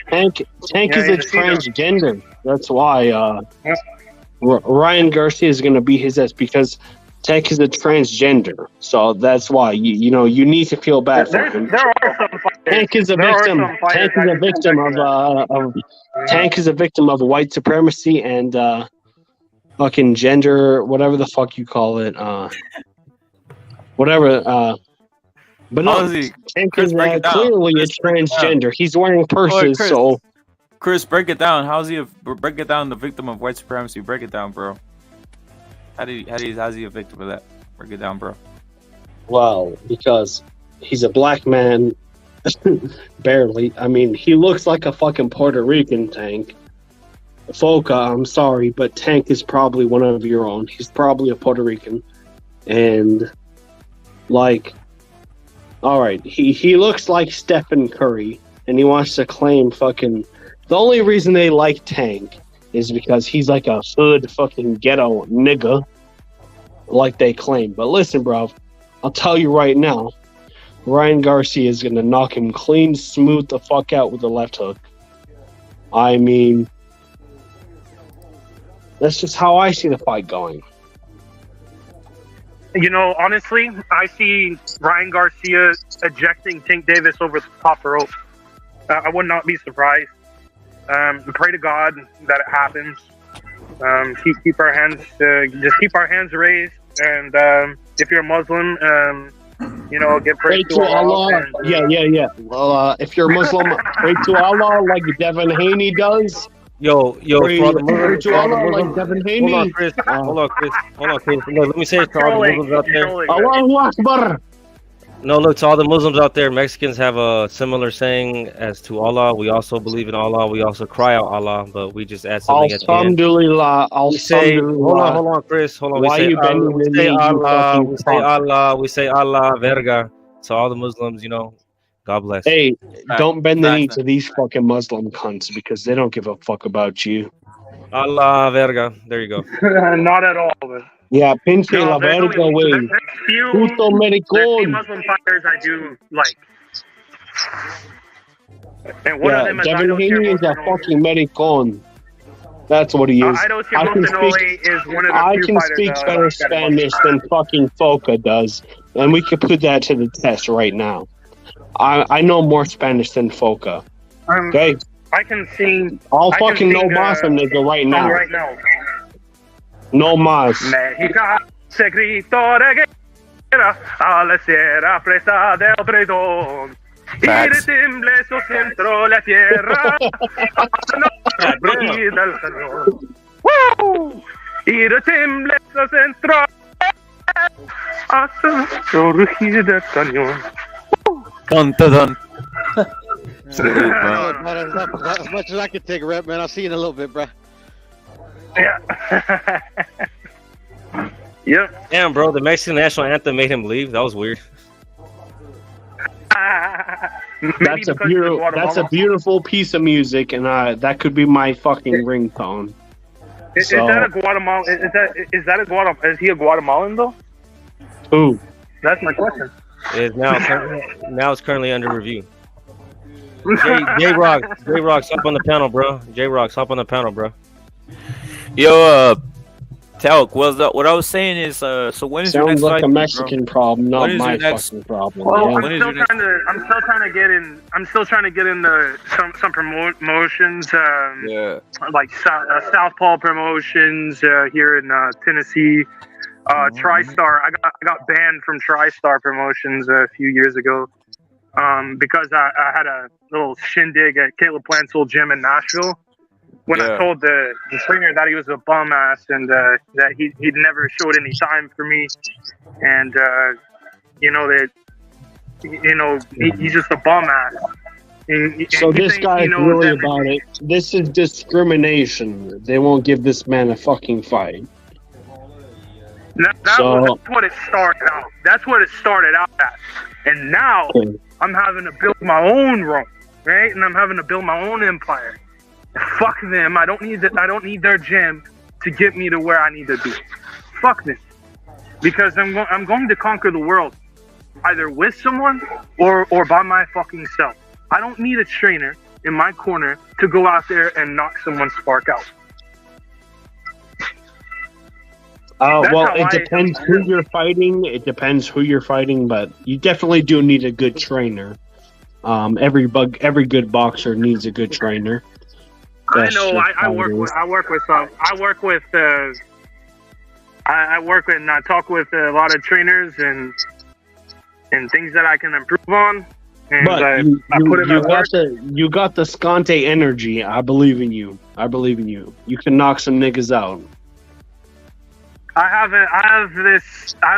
Tank is a transgender. That's why Ryan Garcia is going to be his ass, because Tank is a transgender, so that's why you need to feel bad for him. Tank is a victim. Tank is a victim of white supremacy and fucking gender, whatever the fuck you call it, whatever. But no, Tank is clearly a transgender. He's wearing purses, so. Chris, break it down. How's he? Break it down. The victim of white supremacy. Break it down, bro. How's he a victim of that? Break it down, bro. Well, because he's a black man, barely. I mean, he looks like a fucking Puerto Rican, Tank. Foca, I'm sorry, but Tank is probably one of your own. He's probably a Puerto Rican. And, like, alright, he looks like Stephen Curry, and he wants to claim fucking... The only reason they like Tank is because he's like a hood fucking ghetto nigga, like they claim. But listen, bro, I'll tell you right now, Ryan Garcia is going to knock him clean, smooth the fuck out with the left hook. I mean, that's just how I see the fight going. You know, honestly, I see Ryan Garcia ejecting Tank Davis over the top rope. I would not be surprised. Pray to God that it happens. Keep our hands, just keep our hands raised. And if you're a Muslim, get pray to Allah. Yeah. Well, if you're a Muslim, pray to Allah like Devin Haney does. Yo, pray to Allah like Devin Haney. Hold on, Chris. No, let me say it to all the Muslims out there. Allahu Akbar. No, look, to all the Muslims out there, Mexicans have a similar saying as to Allah. We also believe in Allah. We also cry out Allah, but we just add something at the end. Alhamdulillah. We say, hold on, Chris. Hold on. Why you bending we say Allah. We say Allah, verga. To all the Muslims, God bless. Hey, don't bend the knee to these fucking Muslim cunts, because they don't give a fuck about you. Allah, verga. There you go. Not at all, man. Yeah, pinche la verga, güey. Puto maricón. Muslim fighters I do like. And one of them is Devin Haney is a fucking maricón. That's what he is. Aidosi I can Rocinoli speak, is one of the I few can fighters speak that better that- Spanish than fucking Foca does, and we could put that to the test right now. I know more Spanish than Foca. Okay? I can sing. I'll I can fucking no sing, más nigga right song now. Right now. No más. México se gritó de guerra a la sierra presa del Bredón. Y retiemble su centro la tierra a la rugir del cañón. ¡Woo! Y retiemble su centro hasta el rugir del cañón. Dun, dun, dun. As much as I can take, Rep, man. I'll see you in a little bit, bro. Yeah. Yep. Damn, bro, the Mexican national anthem made him leave. That was weird. That's a beautiful piece of music, and that could be my fucking ringtone. Is that a Guatemala? Is that a Guatemala? Is he a Guatemalan though? Who? That's my question. It is now it's currently under review. J Rocks, hop on the panel, bro. J Rocks, hop on the panel, bro. Yo, Talk, what I was saying is, so when is your Sounds next like fight, a Mexican problem, not my fucking problem. Well, yeah. I'm still trying to get in. I'm still trying to get into some promotions. Like Southpaw promotions here in Tennessee. TriStar. I got banned from TriStar promotions a few years ago because I had a little shindig at Caleb Plant's old gym in Nashville. When I told the trainer that he was a bum ass and that he'd never showed any time for me, and he's just a bum ass. So this guy's really about it. This is discrimination. They won't give this man a fucking fight. That's what it started out. That's what it started out at. And now I'm having to build my own Rome, right? And I'm having to build my own empire. Fuck them. I don't need their gym to get me to where I need to be. Fuck this. Because I'm going to conquer the world, either with someone or by my fucking self. I don't need a trainer in my corner to go out there and knock someone's spark out. Well, it depends who you're fighting. It depends who you're fighting, but you definitely do need a good trainer. Every good boxer needs a good trainer. I know. I work with and I talk with a lot of trainers and things that I can improve on. And but you got the Scante energy. I believe in you. You can knock some niggas out. I have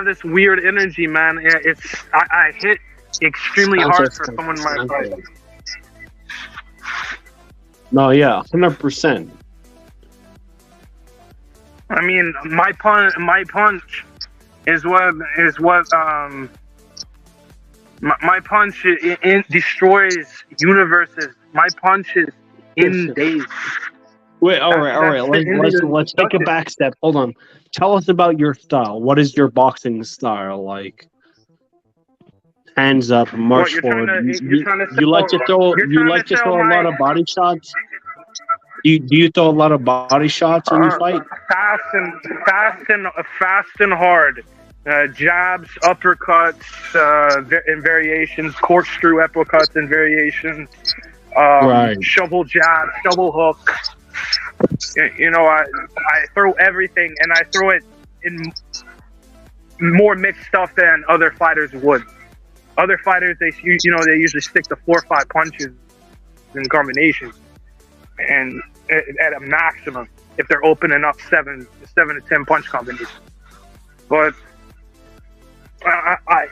this weird energy, man. I hit extremely hard for someone in my fight. No, yeah, 100%. I mean, my punch is what my punch destroys universes. My punch is in days. Wait, all right. Let's take a back step. Hold on. Tell us about your style. What is your boxing style like? Hands up, march forward. You like to throw a lot of body shots? Do you throw a lot of body shots when you fight? Fast and hard. Jabs, uppercuts, in variations, corkscrew uppercuts and variations. Shovel jab, shovel hook. I throw everything, and I throw it in more mixed stuff than other fighters would. Other fighters, they usually stick to 4 or 5 punches in combinations, and at a maximum, if they're opening up 7 to 10 punch combinations. But I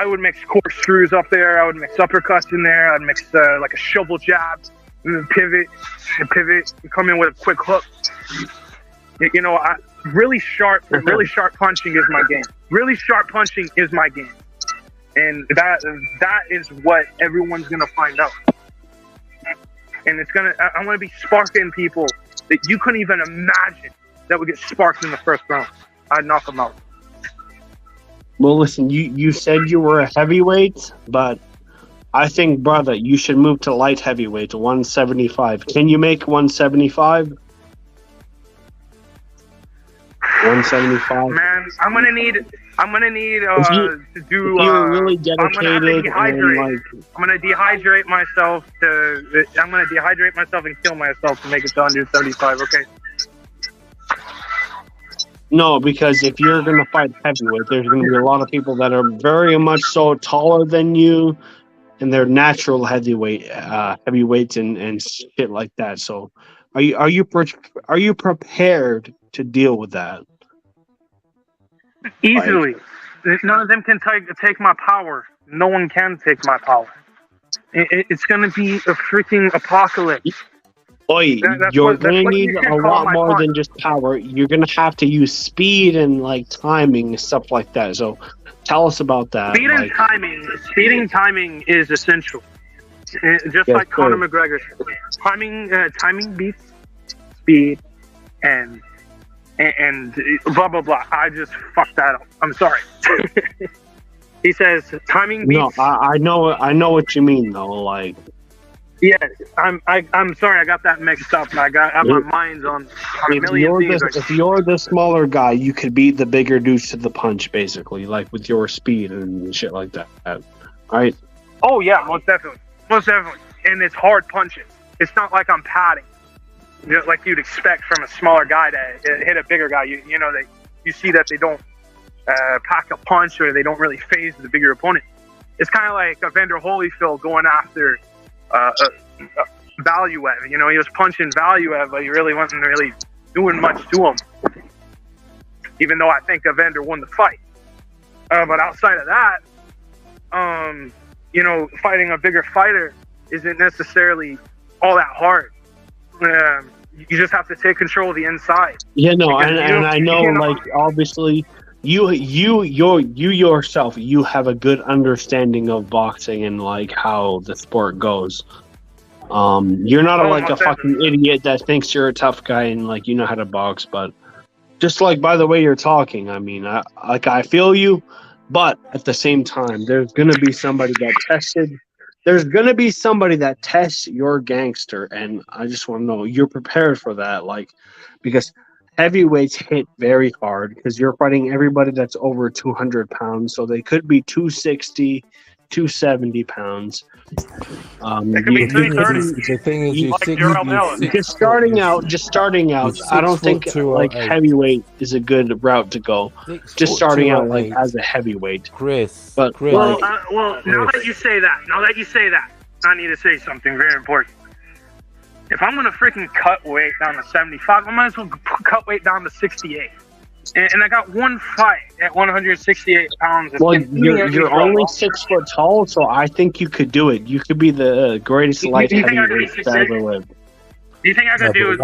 would mix corkscrews up there. I would mix uppercuts in there. I'd mix like a shovel jab, pivot, come in with a quick hook. Really sharp punching is my game. Really sharp punching is my game, and that is what everyone's gonna find out. And I'm gonna be sparking people that you couldn't even imagine that would get sparked in the first round. I'd knock them out. Well, listen, you said you were a heavyweight, but I think, brother, you should move to light heavyweight to 175. Can you make 175? 175. Man, I'm gonna need to do. You're really I'm gonna have to dedicated dehydrate. and I'm gonna dehydrate myself and kill myself to make it to 175. Okay. No, because if you're going to fight heavyweight, there's going to be a lot of people that are very much so taller than you, and they're natural heavyweights and shit like that. So, are you prepared to deal with that? Easily. None of them can take my power. No one can take my power. It's going to be a freaking apocalypse. Oi, you're going to need a lot more than just power. You're going to have to use speed and like timing and stuff like that. So tell us about that. Speed and timing is essential. Just like Conor McGregor. Timing beats speed and blah blah blah. I just fucked that up. I'm sorry. He says timing beats. No, I know what you mean though. Like, yes, I'm sorry. I got that mixed up. My mind's on a million things. If you're the smaller guy, you could beat the bigger dudes to the punch, basically, like with your speed and shit like that. Right? Oh yeah, most definitely. And it's hard punching. It's not like I'm padding. You know, like you'd expect from a smaller guy to hit a bigger guy. You see that they don't pack a punch or they don't really phase the bigger opponent. It's kind of like Evander Holyfield going after Valuev. You know, he was punching Valuev, but he really wasn't really doing much to him. Even though I think Evander won the fight. But outside of that, fighting a bigger fighter isn't necessarily all that hard. You just have to take control of the inside. Yeah, no, and I know, like, obviously, you yourself, you have a good understanding of boxing and like how the sport goes. You're not a fucking idiot that thinks you're a tough guy and like you know how to box, but just like by the way you're talking, I mean, I feel you, but at the same time, there's gonna be somebody that tested. There's going to be somebody that tests your gangster, and I just want to know you're prepared for that, like, because heavyweights hit very hard because you're fighting everybody that's over 200 pounds, so they could be 260, 270 pounds. The thing is, just starting out. I don't think like heavyweight is a good route to go. Just starting out like as a heavyweight, Chris. But now that you say that, I need to say something very important. If I'm gonna freaking cut weight down to 75, I might as well cut weight down to 68. And I got one fight at 168 pounds. Well, you're only 6 foot tall, so I think you could do it. You could be the greatest light heavyweight to ever live. Do you think I could do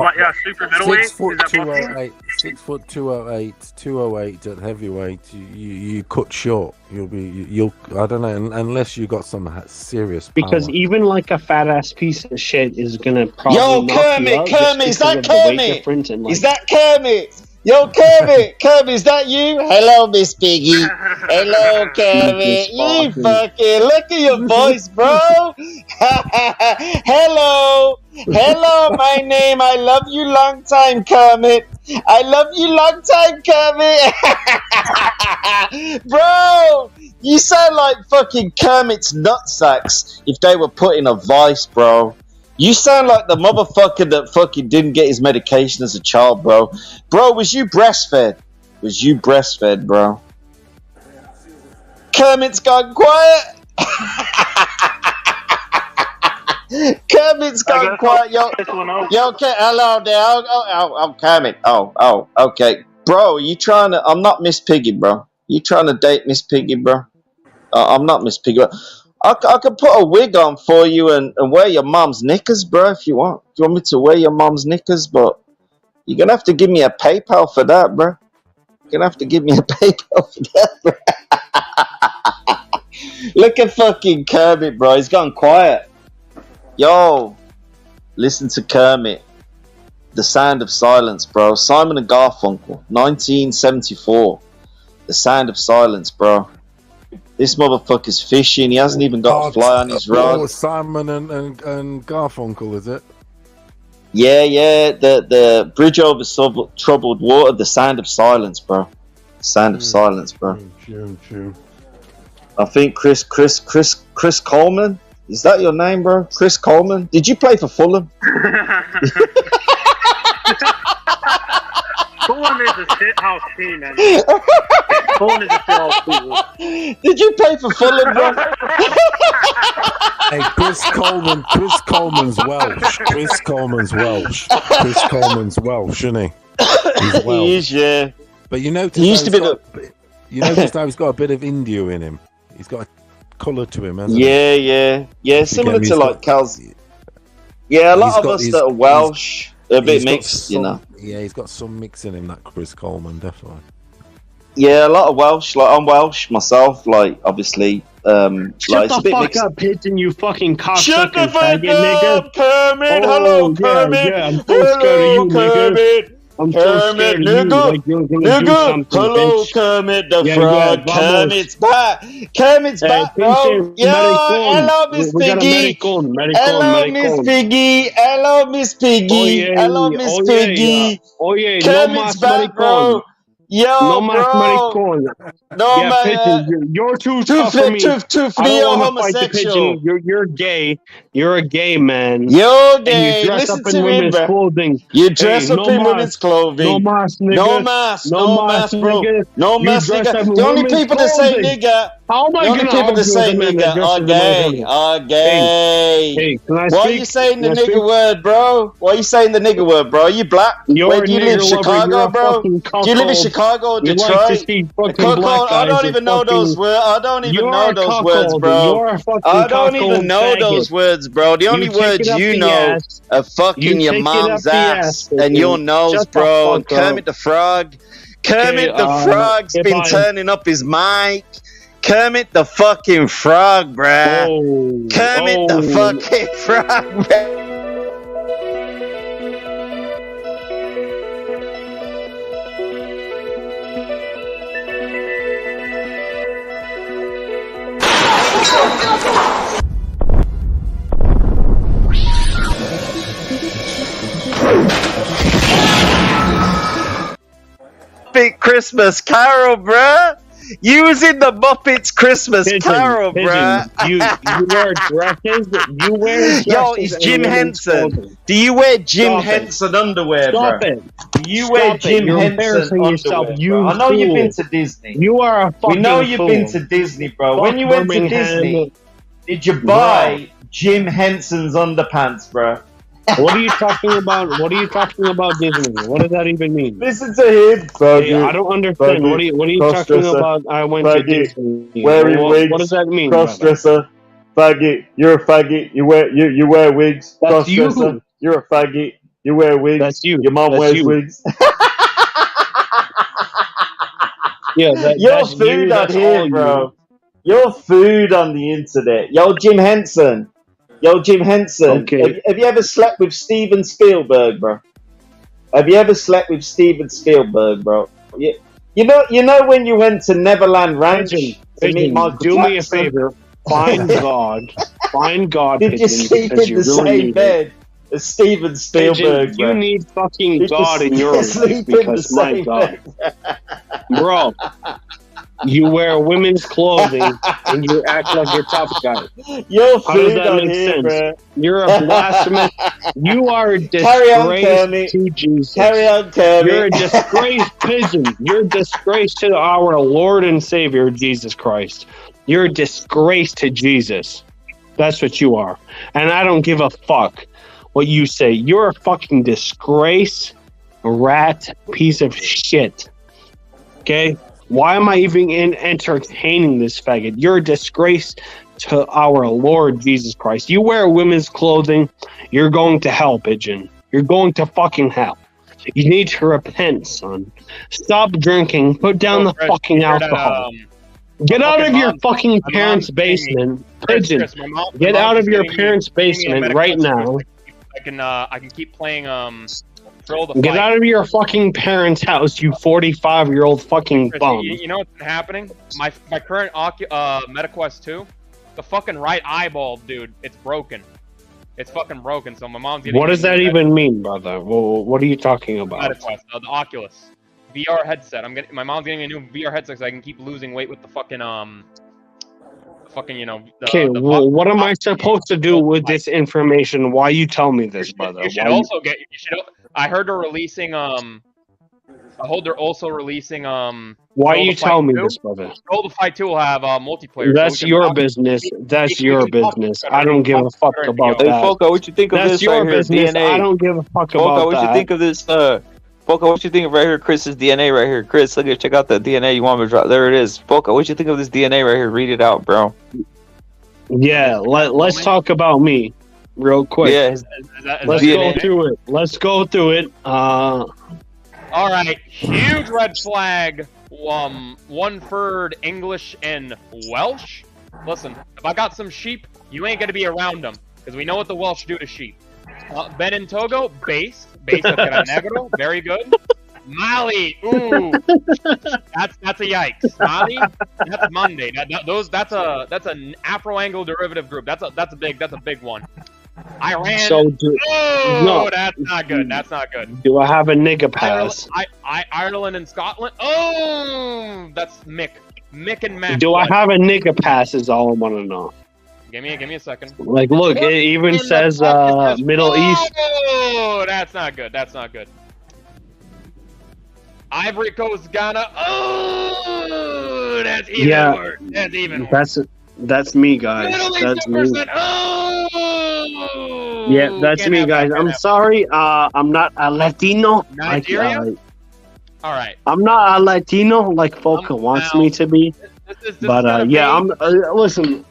super middleweight? 6 foot 208, 6 foot 208 at heavyweight. You cut short. You'll I don't know, unless you got some serious power. Because even like a fat ass piece of shit is gonna probably Kermit, is that Kermit? Is that Kermit? Yo, Kermit, is that you? Hello, Miss Piggy. Hello, Kermit. You fucking look at your voice, bro. Hello, my name. I love you long time, Kermit. I love you long time, Kermit. Bro, you sound like fucking Kermit's nutsacks if they were put in a vice, bro. You sound like the motherfucker that fucking didn't get his medication as a child, bro. Bro, was you breastfed? Bro? Kermit's gone quiet. Kermit's gone quiet. Yo, hello there. Oh, Kermit. Oh, okay. Bro, I'm not Miss Piggy, bro. You trying to date Miss Piggy, bro? I'm not Miss Piggy. I could put a wig on for you and wear your mom's knickers, bro, if you want. Do you want me to wear your mom's knickers? But you're going to have to give me a PayPal for that, bro. Look at fucking Kermit, bro. He's gone quiet. Yo, listen to Kermit. The Sound of Silence, bro. Simon and Garfunkel, 1974. The Sound of Silence, bro. This motherfucker's fishing. He hasn't even got a fly on his rod. Simon and Garfunkel, is it? Yeah. The bridge over troubled water. The sound of silence, bro. Sound of silence, bro. True. I think Chris Coleman. Is that your name, bro? Chris Coleman. Did you play for Fulham? Fulham is a shithouse team, man. Fulham is a shithouse team. Did you play for Fulham, bro? Hey, Chris Coleman's Welsh. Chris Coleman's Welsh, isn't he? He's Welsh. He is, yeah. But you notice he used to be you notice how he's got a bit of India in him. He's got a colour to him, hasn't he? Yeah. Similar to like Cal's. Yeah, a lot of us that are Welsh, a bit mixed, you know. Yeah, he's got some mix in him, that Chris Coleman, definitely. Yeah, a lot of Welsh. Like I'm Welsh myself. Like obviously, Shut like, the fuck up, Pigeon, you fucking cocksucker. Shut the fuck nigga. up, Kermit. Hello, Kermit. Yeah, I'm so scared of you, nigga. I'm so scared of you. Like you're gonna do something, hello, bitch. Kermit the Frog. Kermit's back. Kermit's back, bro. Yo, hello, Miss Piggy. Hello, Miss Piggy. Hello, Miss Piggy. Hello, Miss Piggy. Oh yeah, Kermit's back, bro. Yo, no mas bro. maricón. No, yeah, man. Pigeon, you're too tough for me. Too frio homosexual. You're gay. You're a gay man. You're gay. And you dress Listen up to in me, women's bro. clothing. You dress up in women's clothing. No mask, nigga. No mask, bro. Nigga. No mask, nigga. The only people that say nigga. How am I the only people that say nigga are gay. Are gay. Hey, can I Why are you saying the nigga word, bro? Why are you saying the nigga word, bro? Are you black? Where do you live? Chicago, bro? Do you live in Chicago or Detroit? I don't even know those words. I don't even know those words, bro. I don't even know those words, bro. The only words you know are fucking your mom's ass and your nose, bro. And Kermit the Frog. Kermit the Frog's been turning up his mic. Kermit the fucking Frog, bruh. Kermit the fucking Frog, bruh. Big Christmas Carol, bruh. Using the Muppets Christmas Carol, bruh. You wear dresses. You wear dresses. Yo, it's Jim Henson. Do you wear Jim Henson underwear, Stop bro? it. Do you wear Jim Henson underwear? You I know you've been to Disney. You are a fucking We know you've fool. been to Disney, bro. Fuck When you went to Birmingham. Disney, did you buy Jim Henson's underpants, bro? What are you talking about? What are you talking about Disney? What does that even mean? Listen to him. Hey, I don't understand. What are you talking about? I went to Disney. Wearing wigs. What does that mean? Crossdresser. Faggot. You're a faggot. You wear wigs. That's you. Crossdresser. You're a faggot. You wear wigs. That's you. Your mom That's wears you. wigs. Yeah, Your that's food you, on that's here, all bro. Your food on the internet. Yo, Jim Henson. Okay. Have you ever slept with Steven Spielberg, bro? Have you ever slept with Steven Spielberg, bro? You know when you went to Neverland Ranch to meet Michael do Jackson? me a favor. Find God. Find God. Did you Pigeon, sleep because in you the really same need bed as Steven Spielberg, Pigeon, bro? you need fucking Did you God in your sleep life in the because my same God, bed? bro. You wear women's clothing and you act like you're tough guy. Your How does food that on make here, sense? bro. You're a blasphemous. You are a Carry on, disgrace Kermit. to Jesus. Carry on, Kermit. You're a disgrace, Pigeon. You're a disgrace to our Lord and Savior, Jesus Christ. You're a disgrace to Jesus. That's what you are. And I don't give a fuck what you say. You're a fucking disgrace, rat, piece of shit. Okay? Why am I even entertaining this faggot? You're a disgrace to our Lord Jesus Christ. You wear women's clothing, you're going to hell, Pigeon. You're going to fucking hell. You need to repent, son. Stop drinking. Put down the fucking alcohol. Get out of your fucking parents' basement, Pigeon. Get out of your parents' basement right now. I can keep playing control the Get fight. out of your fucking parents' house, you 45-year-old fucking Chris, bum. you know what's been happening? My current MetaQuest 2, the fucking right eyeball, dude, it's broken. It's fucking broken. So my mom's getting. What does that even mean, brother? Well, what are you talking about? MetaQuest, the Oculus VR headset. My mom's getting a new VR headset so I can keep losing weight with the fucking Okay, well, what am I supposed to do with this information? Why you tell me this, brother? You should also get. I heard they're releasing. I heard they're also releasing. Why you tell me this, brother? Control the Fight 2 will have multiplayer. That's your business. That's your business. I don't give a fuck about that. Hey, Foca, what you think of That's this your right here? business. DNA. I don't give a fuck Foca, about what that. you think of this? Foca, what you think of right here? Chris's DNA right here. Chris, look at check out the DNA. You want me to drop? There it is. Foca, what you think of this DNA right here? Read it out, bro. Yeah, let's talk about me real quick. Yeah, let's go through it. Let's go through it. All right, huge red flag. 1/3 English and Welsh. Listen, if I got some sheep, you ain't gonna be around them because we know what the Welsh do to sheep. Ben and Togo, base of Negro, very good. Mali, ooh, that's a yikes. Mali, that's Monday. That's an Afro-Anglo derivative group. That's a big one. Iran. No, that's not good. That's not good. Do I have a nigga pass? Ireland and Scotland. Oh, that's Mick and Mac. Do I have a nigga pass? Is all I want to know. Give me a second. Like, look, it even says Middle East. Oh, that's not good. That's not good. Ivory Coast, Ghana. Oh, that's even worse. That's even worse. That's me, guys. That's me. Oh, yeah, that's me, guys. I'm sorry. I'm not a Latino. Nigeria? All right. I'm not a Latino like Foca wants me to be. But yeah, I'm. Listen,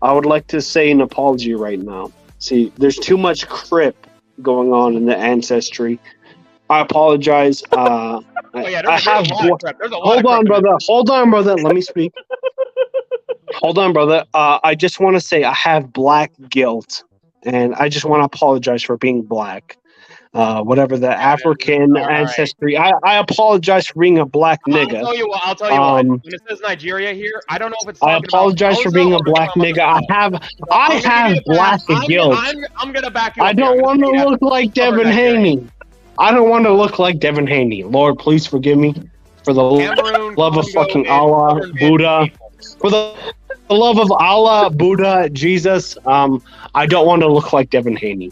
I would like to say an apology right now. See, there's too much crip going on in the ancestry. I apologize. I have. Hold on, brother. Hold on, brother. Let me speak. Hold on, brother. I just want to say I have black guilt, and I just want to apologize for being black. Whatever the African ancestry. I apologize for being a black nigga. I'll tell you what. When it says Nigeria here, I don't know if it's. I apologize for being a black nigga. I have black guilt. I'm gonna back you up. I don't want to look like Devin Haney. I don't want to look like Devin Haney. Lord, please forgive me for the love of fucking Allah, Buddha. For the love of Allah, Buddha, Jesus, I don't want to look like Devin Haney.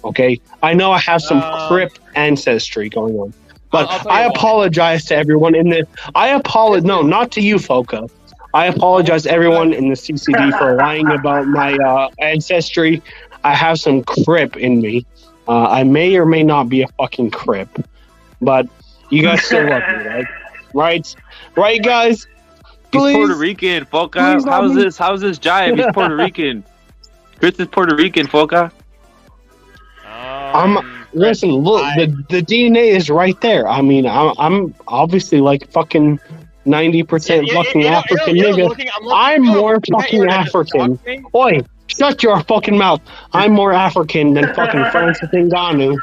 Okay? I know I have some crip ancestry going on. But I apologize to everyone in the... No, not to you, Foca. I apologize to everyone in the CCD for lying about my ancestry. I have some crip in me. I may or may not be a fucking crip. But you guys still love me, right? Right, guys? He's Puerto Rican, Foca. How's this jive? He's Puerto Rican. Chris is Puerto Rican, Foca. Listen, look, the DNA is right there. I mean, I'm obviously like fucking 90% fucking African nigga. I'm more fucking African. Oi, shut your fucking mouth. I'm more African than fucking Francis Ngannou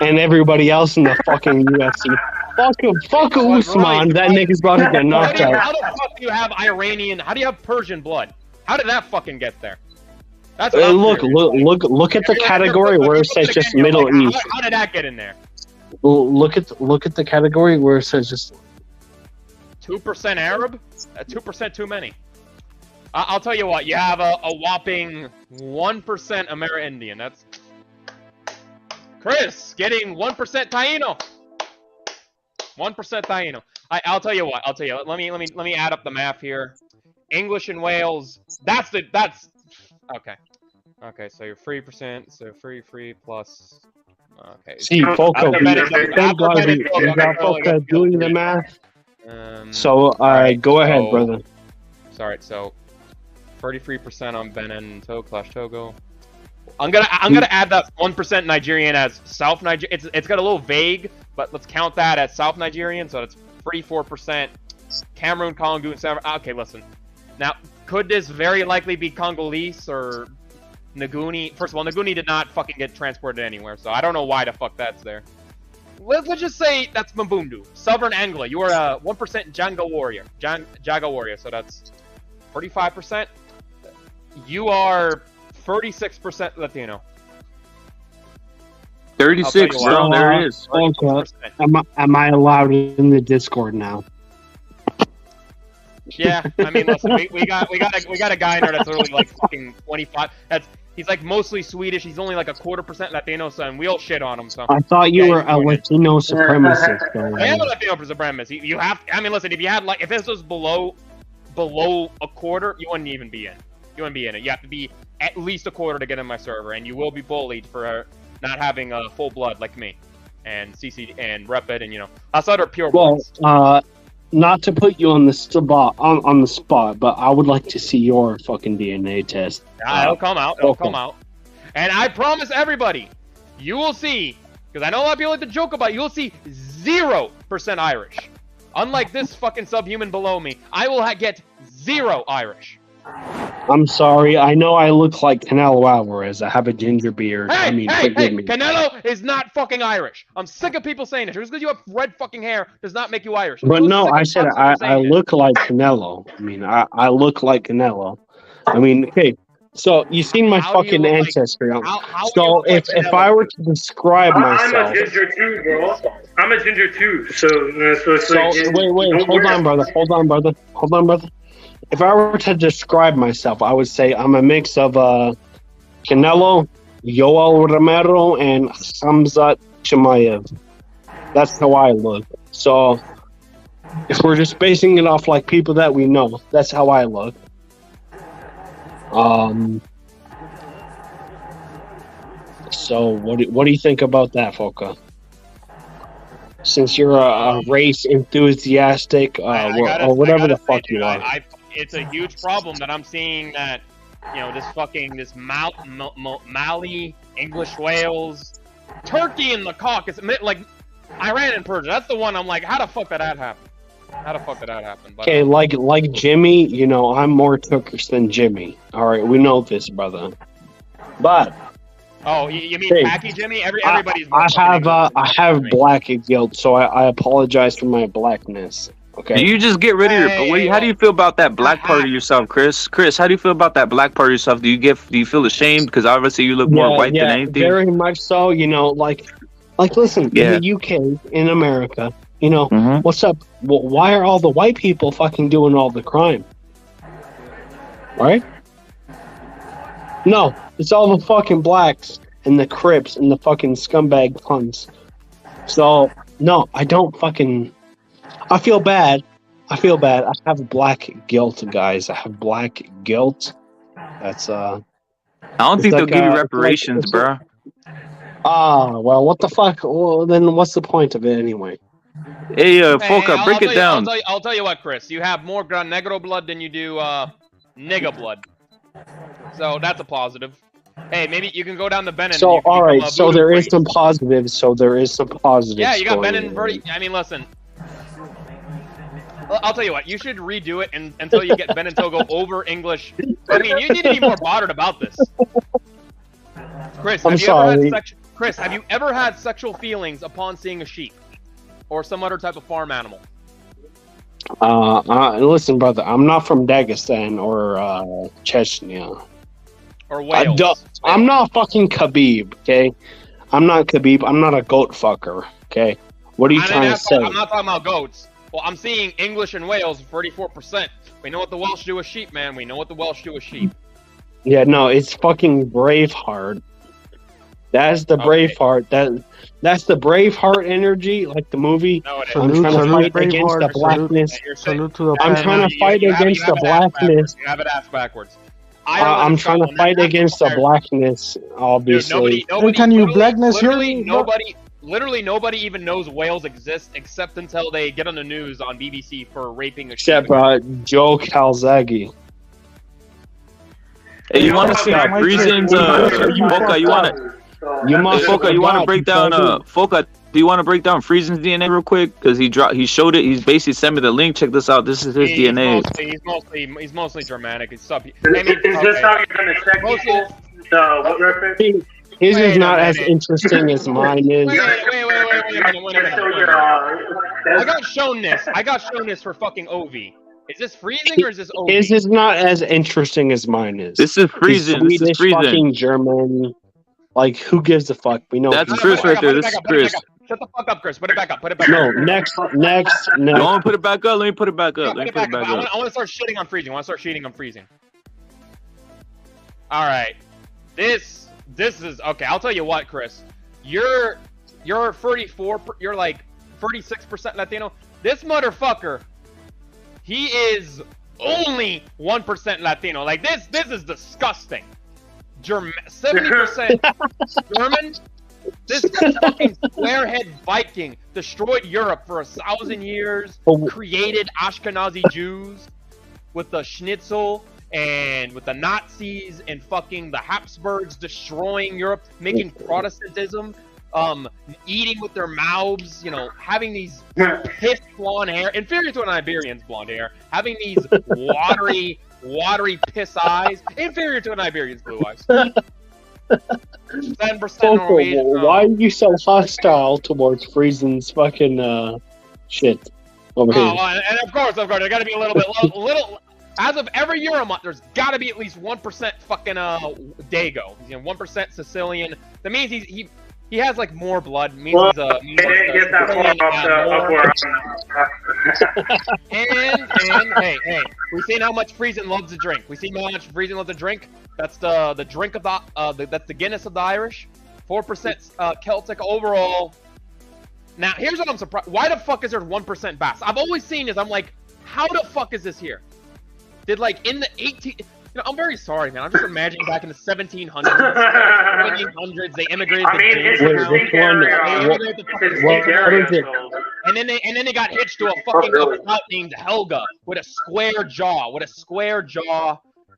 and everybody else in the fucking UFC. Fuck Usman. That nigga's about to get knocked out. How the fuck do you have Iranian? How do you have Persian blood? How did that fucking get there? That's look at the category where it says just Middle East. How did that get in there? Look at the category where it says just 2% Arab. 2% too many. I'll tell you what. You have a whopping 1% Amerindian. That's Chris getting 1% Taino. 1% Taino. I'll tell you what. Let me add up the math here. English and Wales. That's okay. Okay, so you're 3%. So free plus. Okay. See, Foca, thank God we got Foca doing the math. So, go ahead, brother. Sorry. So, 33% on Benin Togo. I'm gonna add that 1% Nigerian as South Nigeria. It's got a little vague, but let's count that as South Nigerian. So it's 34%. Cameroon, Congo, and South. Okay, listen. Now, could this very likely be Congolese or Nguni? First of all, Nguni did not fucking get transported anywhere, so I don't know why the fuck that's there. let's just say that's Mbundu. Southern Anglia. You are a 1% Jaga warrior. Jaga warrior. So that's 45%. You are 36% Latino. 36, bro. There it is. Am I allowed in the Discord now? Yeah, I mean, listen, we got a guy in there that's literally like fucking 25. He's like mostly Swedish. He's only like a 1/4% Latino, so and we all shit on him. So I thought you were a Latino supremacist. I am a Latino supremacist. You have. I mean, listen. If you had like, if this was below a quarter, you wouldn't even be in. You wouldn't be in it. You have to be at least a quarter to get in my server, and you will be bullied for not having a full blood like me, and CC and Repid, and outside are pure bloods. Not to put you on the spot, on the spot, but I would like to see your fucking DNA test. It'll come out. It'll come out. And I promise everybody, you will see, because I know a lot of people like to joke about it, you will see 0% Irish. Unlike this fucking subhuman below me, I will get 0 Irish. I'm sorry. I know I look like Canelo Alvarez. I have a ginger beard. Hey, forgive me. Canelo is not fucking Irish. I'm sick of people saying it. Just because you have red fucking hair does not make you Irish. But no, I said I look like Canelo. I mean, I look like Canelo. I mean, okay. So you've seen my fucking ancestry. So if I were to describe myself, I'm a ginger too, bro. I'm a ginger too. So wait. Hold on, brother. If I were to describe myself, I would say I'm a mix of Canelo, Yoel Romero, and Hamzat Chimaev. That's how I look. So if we're just basing it off like people that we know, that's how I look. So what do you think about that, Foka? Since you're a race enthusiastic, or whatever the fuck you are. It's a huge problem that I'm seeing that, this Mali, English Wales, Turkey in the Caucasus, like Iran and Persia. That's the one I'm like, how the fuck did that happen? But, okay, like Jimmy, I'm more Turkish than Jimmy. All right, we know this, brother. But oh, you mean Packy Jimmy? Everybody's. I have black guilt, so I apologize for my blackness. Okay. You just get rid of your. How do you feel about that black part of yourself, Chris? Chris, how do you feel about that black part of yourself? Do you feel ashamed because obviously you look more white than anything? Very much so. Like listen, in the UK, in America, what's up? Well, why are all the white people fucking doing all the crime? Right? No, it's all the fucking blacks and the Crips and the fucking scumbag cunts. So no, I don't fucking. I feel bad. I have black guilt, guys. I have black guilt. That's I don't think they'll give you reparations, bro. Well, what the fuck? Well, then what's the point of it anyway? Hey, Foka, break it down. I'll tell you what, Chris. You have more Gran Negro blood than you do nigga blood. So that's a positive. Hey, maybe you can go down to Benin. So all right. So there is some positives. Yeah, you got Benin. I mean, listen. I'll tell you what, you should redo it until you get Benin Togo over English. I mean, you need to be more bothered about this. Chris, have you ever had sexual feelings upon seeing a sheep? Or some other type of farm animal? Listen, brother, I'm not from Dagestan or Chechnya. Or Wales. I'm not fucking Khabib, okay? I'm not Khabib. I'm not a goat fucker, okay? What are you trying to say? I'm not talking about goats. Well, I'm seeing English and Wales 34%. We know what the Welsh do with sheep, man. We know what the Welsh do with sheep. Yeah, no, it's fucking Braveheart. That's the Braveheart. That's the Braveheart energy, like the movie. No, I'm trying to fight against the blackness. I'm trying to fight against the blackness. You have it ass backwards. I'm trying to fight against the blackness, obviously. Nobody, can you blackness Literally nobody even knows whales exist except until they get on the news on BBC for raping a sheep. Except Joe Calzaghe. Hey, you want to see reasons? Foka, you want to break down? Foka, do you want to break down Friesen's DNA real quick? Because he showed it. He's basically sent me the link. Check this out. This is his DNA. He's mostly Germanic. Is this how you're gonna check people? What reference? His is not as interesting as mine is. Wait. I got shown this. I got shown this for fucking Ovi. Is this freezing or is this Ovi? His is not as interesting as mine is. This is freezing. He's This is Swedish, freezing. fucking German. Like, who gives a fuck? We know. That's Chris right there. This is Chris. Shut the fuck up, Chris. Put it back up. Put it back No, up. next. Don't put it back up. Let me put it back up. Let me put it back up. I want to start shitting on freezing. All right. This is okay. I'll tell you what, Chris. You're 34. You're like 36% Latino. This motherfucker, he is only 1% Latino. Like this is disgusting. 70% German. This fucking squarehead Viking destroyed Europe for 1,000 years. Created Ashkenazi Jews with the Schnitzel and with the Nazis and fucking the Habsburgs destroying Europe, making Protestantism, eating with their mouths, you know, having these piss blonde hair, inferior to an Iberian's blonde hair, having these watery piss eyes, inferior to an Iberian's blue eyes. 10% Norwegian. Why are you so hostile towards Friesen's fucking shit over here? And of course, there got to be a little bit, as of every Euromonth, there's got to be at least 1% fucking Dago. You know, 1% Sicilian. That means he has like more blood. It means he's a. Get that and hey, we've seen how much Friesen loves to drink. That's the drink of that's the Guinness of the Irish. 4% Celtic overall. Now here's what I'm surprised. Why the fuck is there 1% Basque? I've always seen this. I'm like, how the fuck is this here? Did like in the 18? You know, I'm very sorry, man. I'm just imagining back in the 1700s, 1800s, they immigrated to and then they got hitched to a fucking out named Helga with a square jaw,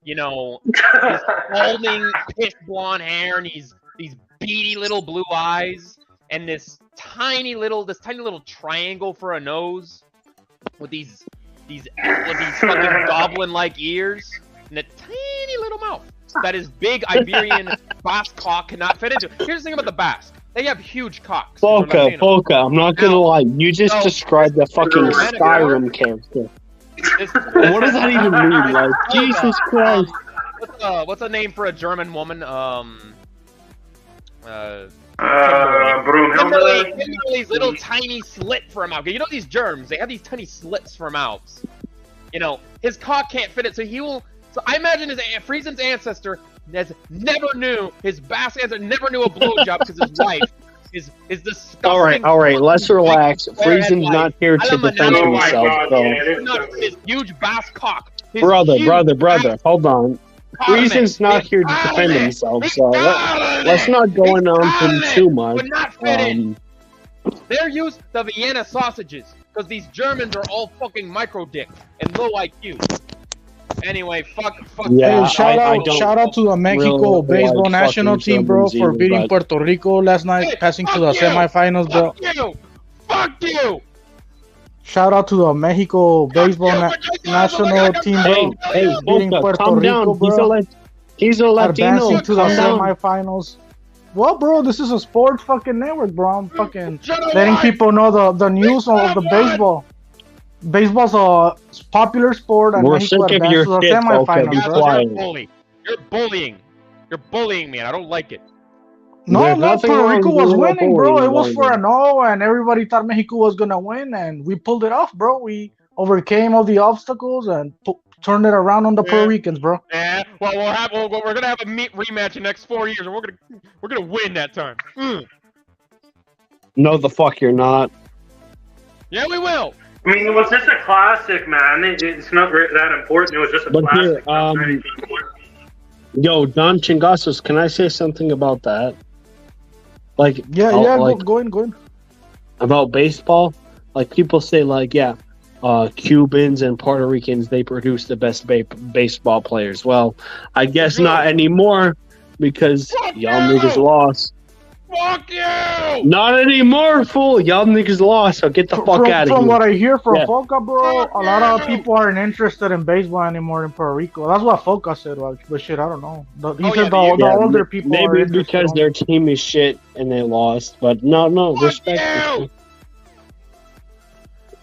you know, this balding, piss blonde hair, and these beady little blue eyes, and this tiny little triangle for a nose with these fucking goblin-like ears and a tiny little mouth that his big Iberian Basque cock cannot fit into. Here's the thing about the Basque. They have huge cocks. Polka, I'm not gonna lie. You just described the fucking Skyrim character. What does that even mean? Like, Jesus Christ. What's a name for a German woman? Kimberly's little tiny slit for a mouth. You know these germs, they have these tiny slits for mouths. You know, his cock can't fit it, so he will. So I imagine Friesen's ancestor his Basque ancestor never knew a blowjob because his wife is disgusting. All right, let's relax. Friesen's not here to defend himself, His huge Basque cock. Brother, hold on. Friesen's not here to defend himself, so let's not go on him too much. They're used to Vienna sausages because these Germans are all fucking micro dick and low IQ. Anyway, fuck. Yeah, shout out to the Mexico baseball national team, bro, for beating Puerto Rico last night, passing to the semifinals, bro. Fuck you! Shout out to the Mexico baseball national team, bro. Hey, beating Puerto Rico, bro. He's a Latino. Advancing to the semifinals. Well, bro, this is a sports fucking network, bro. I'm fucking letting people know the news of the baseball. Baseball's a popular sport, and Mexico advanced to the semifinals, bro. You're bullying me, and I don't like it. No, Puerto Rico was winning, bro. It was 4-0, and everybody thought Mexico was gonna win, and we pulled it off, bro. We overcame all the obstacles and turned it around on the Puerto Ricans, bro. Yeah, well, we're gonna have a rematch in the next 4 years, and we're gonna win that time. No, the fuck you're not. Yeah, we will. I mean, it was just a classic, man. It's not that important. It was just a classic. Yo, Don Chingasos, can I say something about that? Like, go in. About baseball, like people say, like, Cubans and Puerto Ricans, they produce the best baseball players. Well, I guess not anymore because y'all niggas lost. Fuck you! Not anymore, fool. Y'all niggas lost, so get the fuck out of here. From what I hear from Yeah. Foca, bro, a lot of people aren't interested in baseball anymore in Puerto Rico. That's what Foca said, but shit, I don't know. He said the older people are maybe interested because their team is shit and they lost, but no, respect.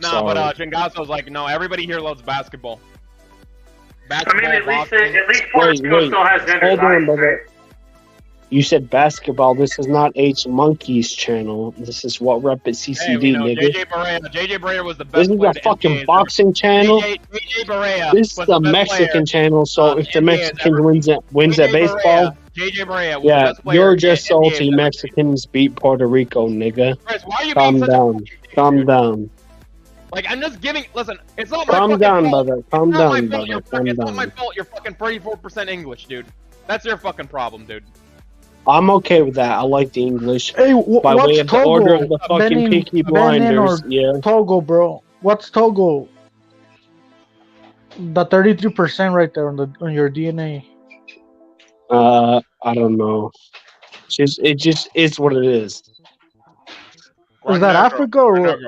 Nah, but Chingazo's like, no, everybody here loves basketball. I mean, at least Wait, Puerto Rico still has vendors. hold on, brother. You said basketball. This is not H Monkey's channel. This is What Rep at CCD, nigga. JJ Barea was the best This is player a fucking boxing channel. JJ Barea This is was the best Mexican player. channel. So if the Mexican wins at baseball, JJ Barea was the yeah, best player you're in just NBA salty Mexicans beat Puerto Rico, nigga. Chris, why are you Calm being such down. Calm down. Like, I'm just giving. Listen, it's not my Calm fucking down, fault. brother. Calm It's not my down, fault. brother. Calm It's not my down. fault. You're fucking 34% English, dude. That's your fucking problem, dude. I'm okay with that. I like the English. Hey, by what's way of the Togo? order of the fucking Peaky Blinders. Yeah. Togo, bro. What's Togo? The 33% right there on your DNA. I don't know. It just is what it is. Is that Africa or what?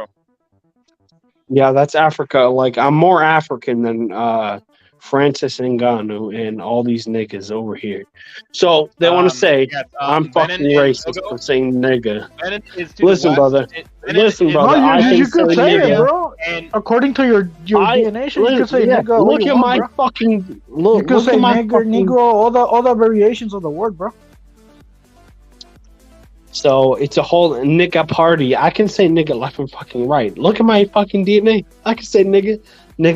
Yeah, that's Africa. Like, I'm more African than Francis Ngannou and all these niggas over here. So they want to say I'm fucking racist for saying nigga. Listen, brother. Listen, brother. No, you could say it, nigga. bro. According to your DNA, you could say nigga. Look at my fucking look. You could Look say at my nigger, fucking, negro, all the variations of the word, bro. So it's a whole nigga party. I can say nigga left and fucking right. Look at my fucking DNA. I can say nigga. He's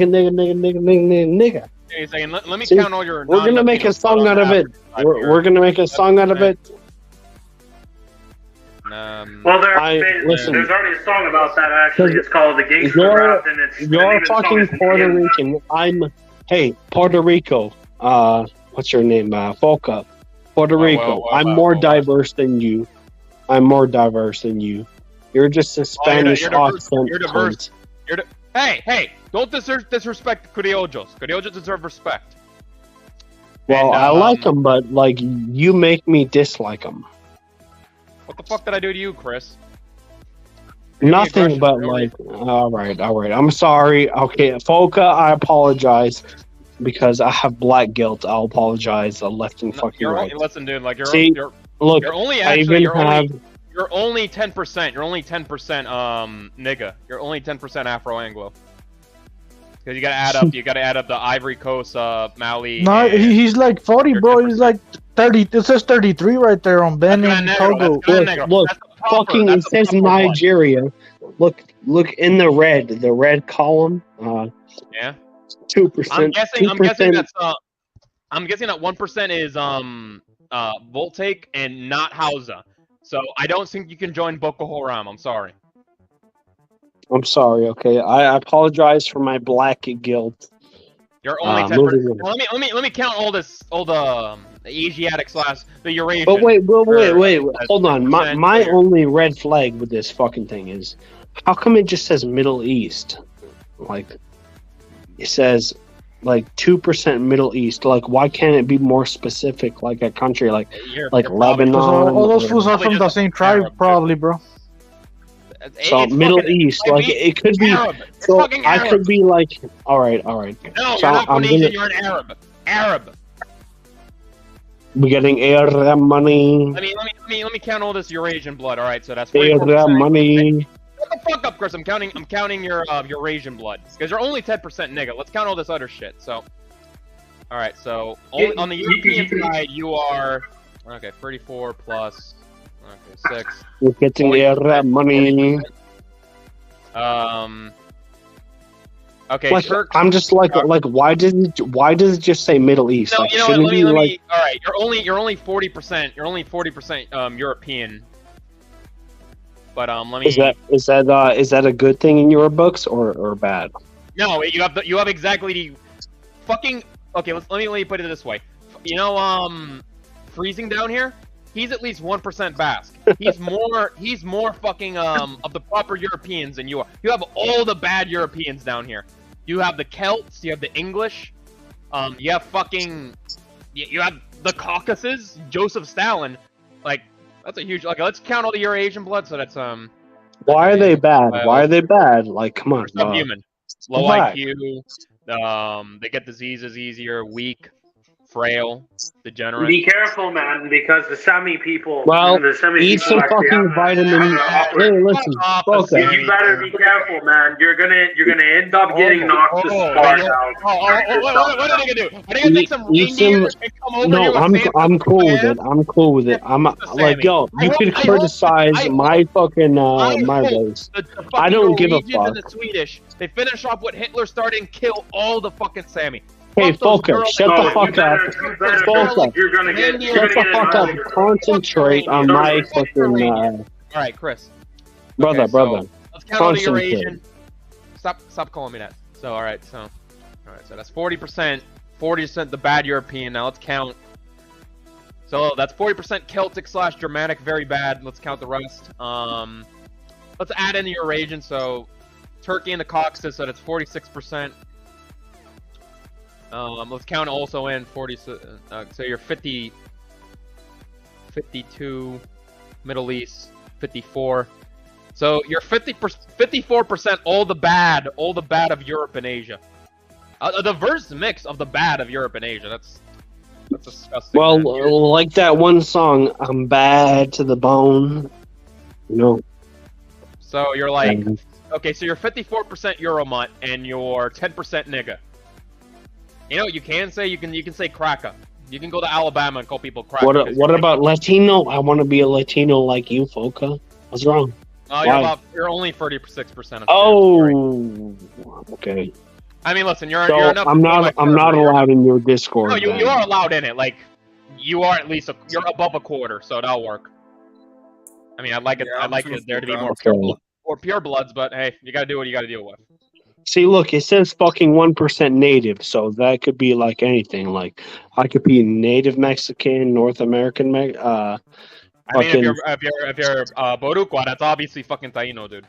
saying, let me See, count all your. we're gonna make a song out of it. We're gonna make a song out of it. Well, listen. there's already a song about that, actually. It's called The Gangster Rap, and it's the name You're of the song fucking is Puerto Indian. Rican. Hey, Puerto Rico. What's your name? Foca. Puerto Rico. I'm more diverse than you. I'm more diverse than you. You're just a Spanish accent. You're diverse. Hey! Don't disrespect criollos. Criollos deserve respect. Well, I like them, but like you make me dislike them. What the fuck did I do to you, Chris? Nothing but like. All right. I'm sorry. Okay, Foca, I apologize because I have black guilt. I'll apologize. I left and fucking right. Listen, dude. Like look, you're only I actually even have. You're only 10%. You're only 10% nigga. You're only 10% Afro-Anglo. Because you gotta add up the Ivory Coast, Mali. No, he's like 40, bro. He's like 30. It says 33 right there on Benin, Togo. Look, fucking it says Nigeria. Look in the red column. Yeah. 2%. I'm guessing that's I'm guessing that 1% is Voltaic and not Hausa. So I don't think you can join Boko Haram. I'm sorry. I'm sorry. Okay, I apologize for my black guilt. You're only 10%. Let me count all the Asiatic / the Eurasian. But wait. Hold on. My only red flag with this fucking thing is, how come it just says Middle East? Like, it says like 2% Middle East. Like, why can't it be more specific? Like a country like Lebanon. All those fools are from the same tribe, probably, bro. So Middle East, like it could be. So I could be like, all right. No, so you're not Polynesian. You're an Arab. We're getting Arab money. Let me count all this Eurasian blood. All right, so that's Arab money. Shut the fuck up, Chris. I'm counting your Eurasian blood because you're only 10% nigga. Let's count all this other shit. So, all right. So on the European side, you are 34 plus. Okay, 6. We're getting Arab money. Okay, like, I'm just like why does it just say Middle East? No, like, you know what? Let me. All right, you're only 40%. You're only 40% European. But let me. Is that a good thing in your books or bad? No, you have exactly the fucking. Okay, let me put it this way. You know, freezing down here. He's at least 1% Basque. He's more fucking of the proper Europeans than you are. You have all the bad Europeans down here. You have the Celts. You have the English. You have fucking. You have the Caucasus. Joseph Stalin. Like, That's a huge. Like, let's count all the Eurasian blood. So that's Why are they bad? Why are they bad? Like, come on. subhuman, low Why? IQ. They get diseases easier, weak, frail, degenerate. Be careful, man, because the Sami people. Well, the Sami eat people some fucking vitamin. Hey, listen, okay. You better be careful, man. You're gonna end up getting knocked to spar out. What are they gonna do? Are they gonna take some reindeer and come over here? No, I'm cool with it. I'm cool with it. I'm like, yo, you could criticize my fucking my race. I don't give a fuck. And the Swedish, they finish off what Hitler started and kill all the fucking Sami. Hey, Folker, shut the fuck up. Folker, shut the fuck up. Concentrate on my fucking. All right, Chris. Brother. Let's count all the Eurasian. Stop calling me that. So, all right, so that's 40%. 40% the bad European. Now let's count. So that's 40% Celtic / Germanic, very bad. Let's count the rest. Let's add in the Eurasian. So Turkey and the Caucasus. So that's 46%. Let's count also in 40. So you're 50, 52, Middle East, 54. So you're 54% all the bad of Europe and Asia. A diverse mix of the bad of Europe and Asia. That's disgusting. Well, man. like that one song, "I'm bad to the bone." You know. So you're like, okay, so you're 54% Euromut and you're 10% nigga. You know what you can say? You can say cracker. You can go to Alabama and call people cracker. What about Latino? I want to be a Latino like you, Foka. What's wrong? You're only 36%. Oh, okay. I mean, listen, you're enough. I'm not allowed in your Discord. No, you are allowed in it. Like, you are at least you're above a quarter, so that'll work. I mean, I'd like it there to be more pure bloods, but hey, you gotta do what you gotta deal with. See, look, it says fucking 1% native, so that could be like anything. Like, I could be native Mexican, North American. I mean, if you're Boricua, that's obviously fucking Taino, dude.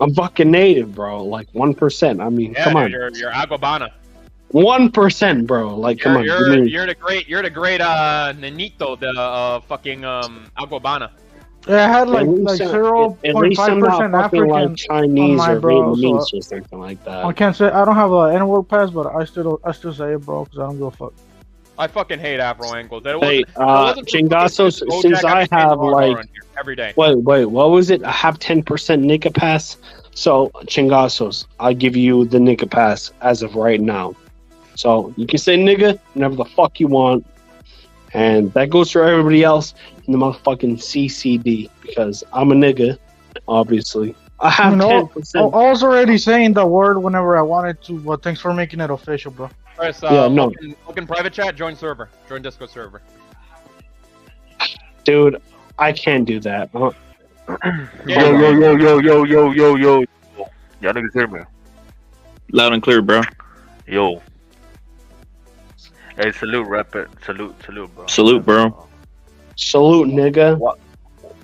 I'm fucking native, bro. Like 1%. I mean, come on. You're Agobana. 1%, bro. Like, come on. You're the great Nenito, the fucking Agobana. Yeah, I had like 0.5% African like Chinese on my or Vietnamese or something like that. I can't say I don't have an N-word pass, but I still say it, bro, because I don't give a fuck. I fucking hate Afro Angles. Hey, Chingasos, since I have like every day. Wait, what was it? I have 10% nigga pass. So Chingasos, I'll give you the nigga pass as of right now. So you can say nigga whenever the fuck you want. And that goes for everybody else in the motherfucking CCD because I'm a nigga, obviously. I have 10%. I was already saying the word whenever I wanted to, but thanks for making it official, bro. Alright, so look in private chat, join server. Join Discord server. Dude, I can't do that. Yo. Y'all niggas hear me? Loud and clear, bro. Yo. Hey, salute, rep it. Salute, bro. Salute, bro. Salute, nigga.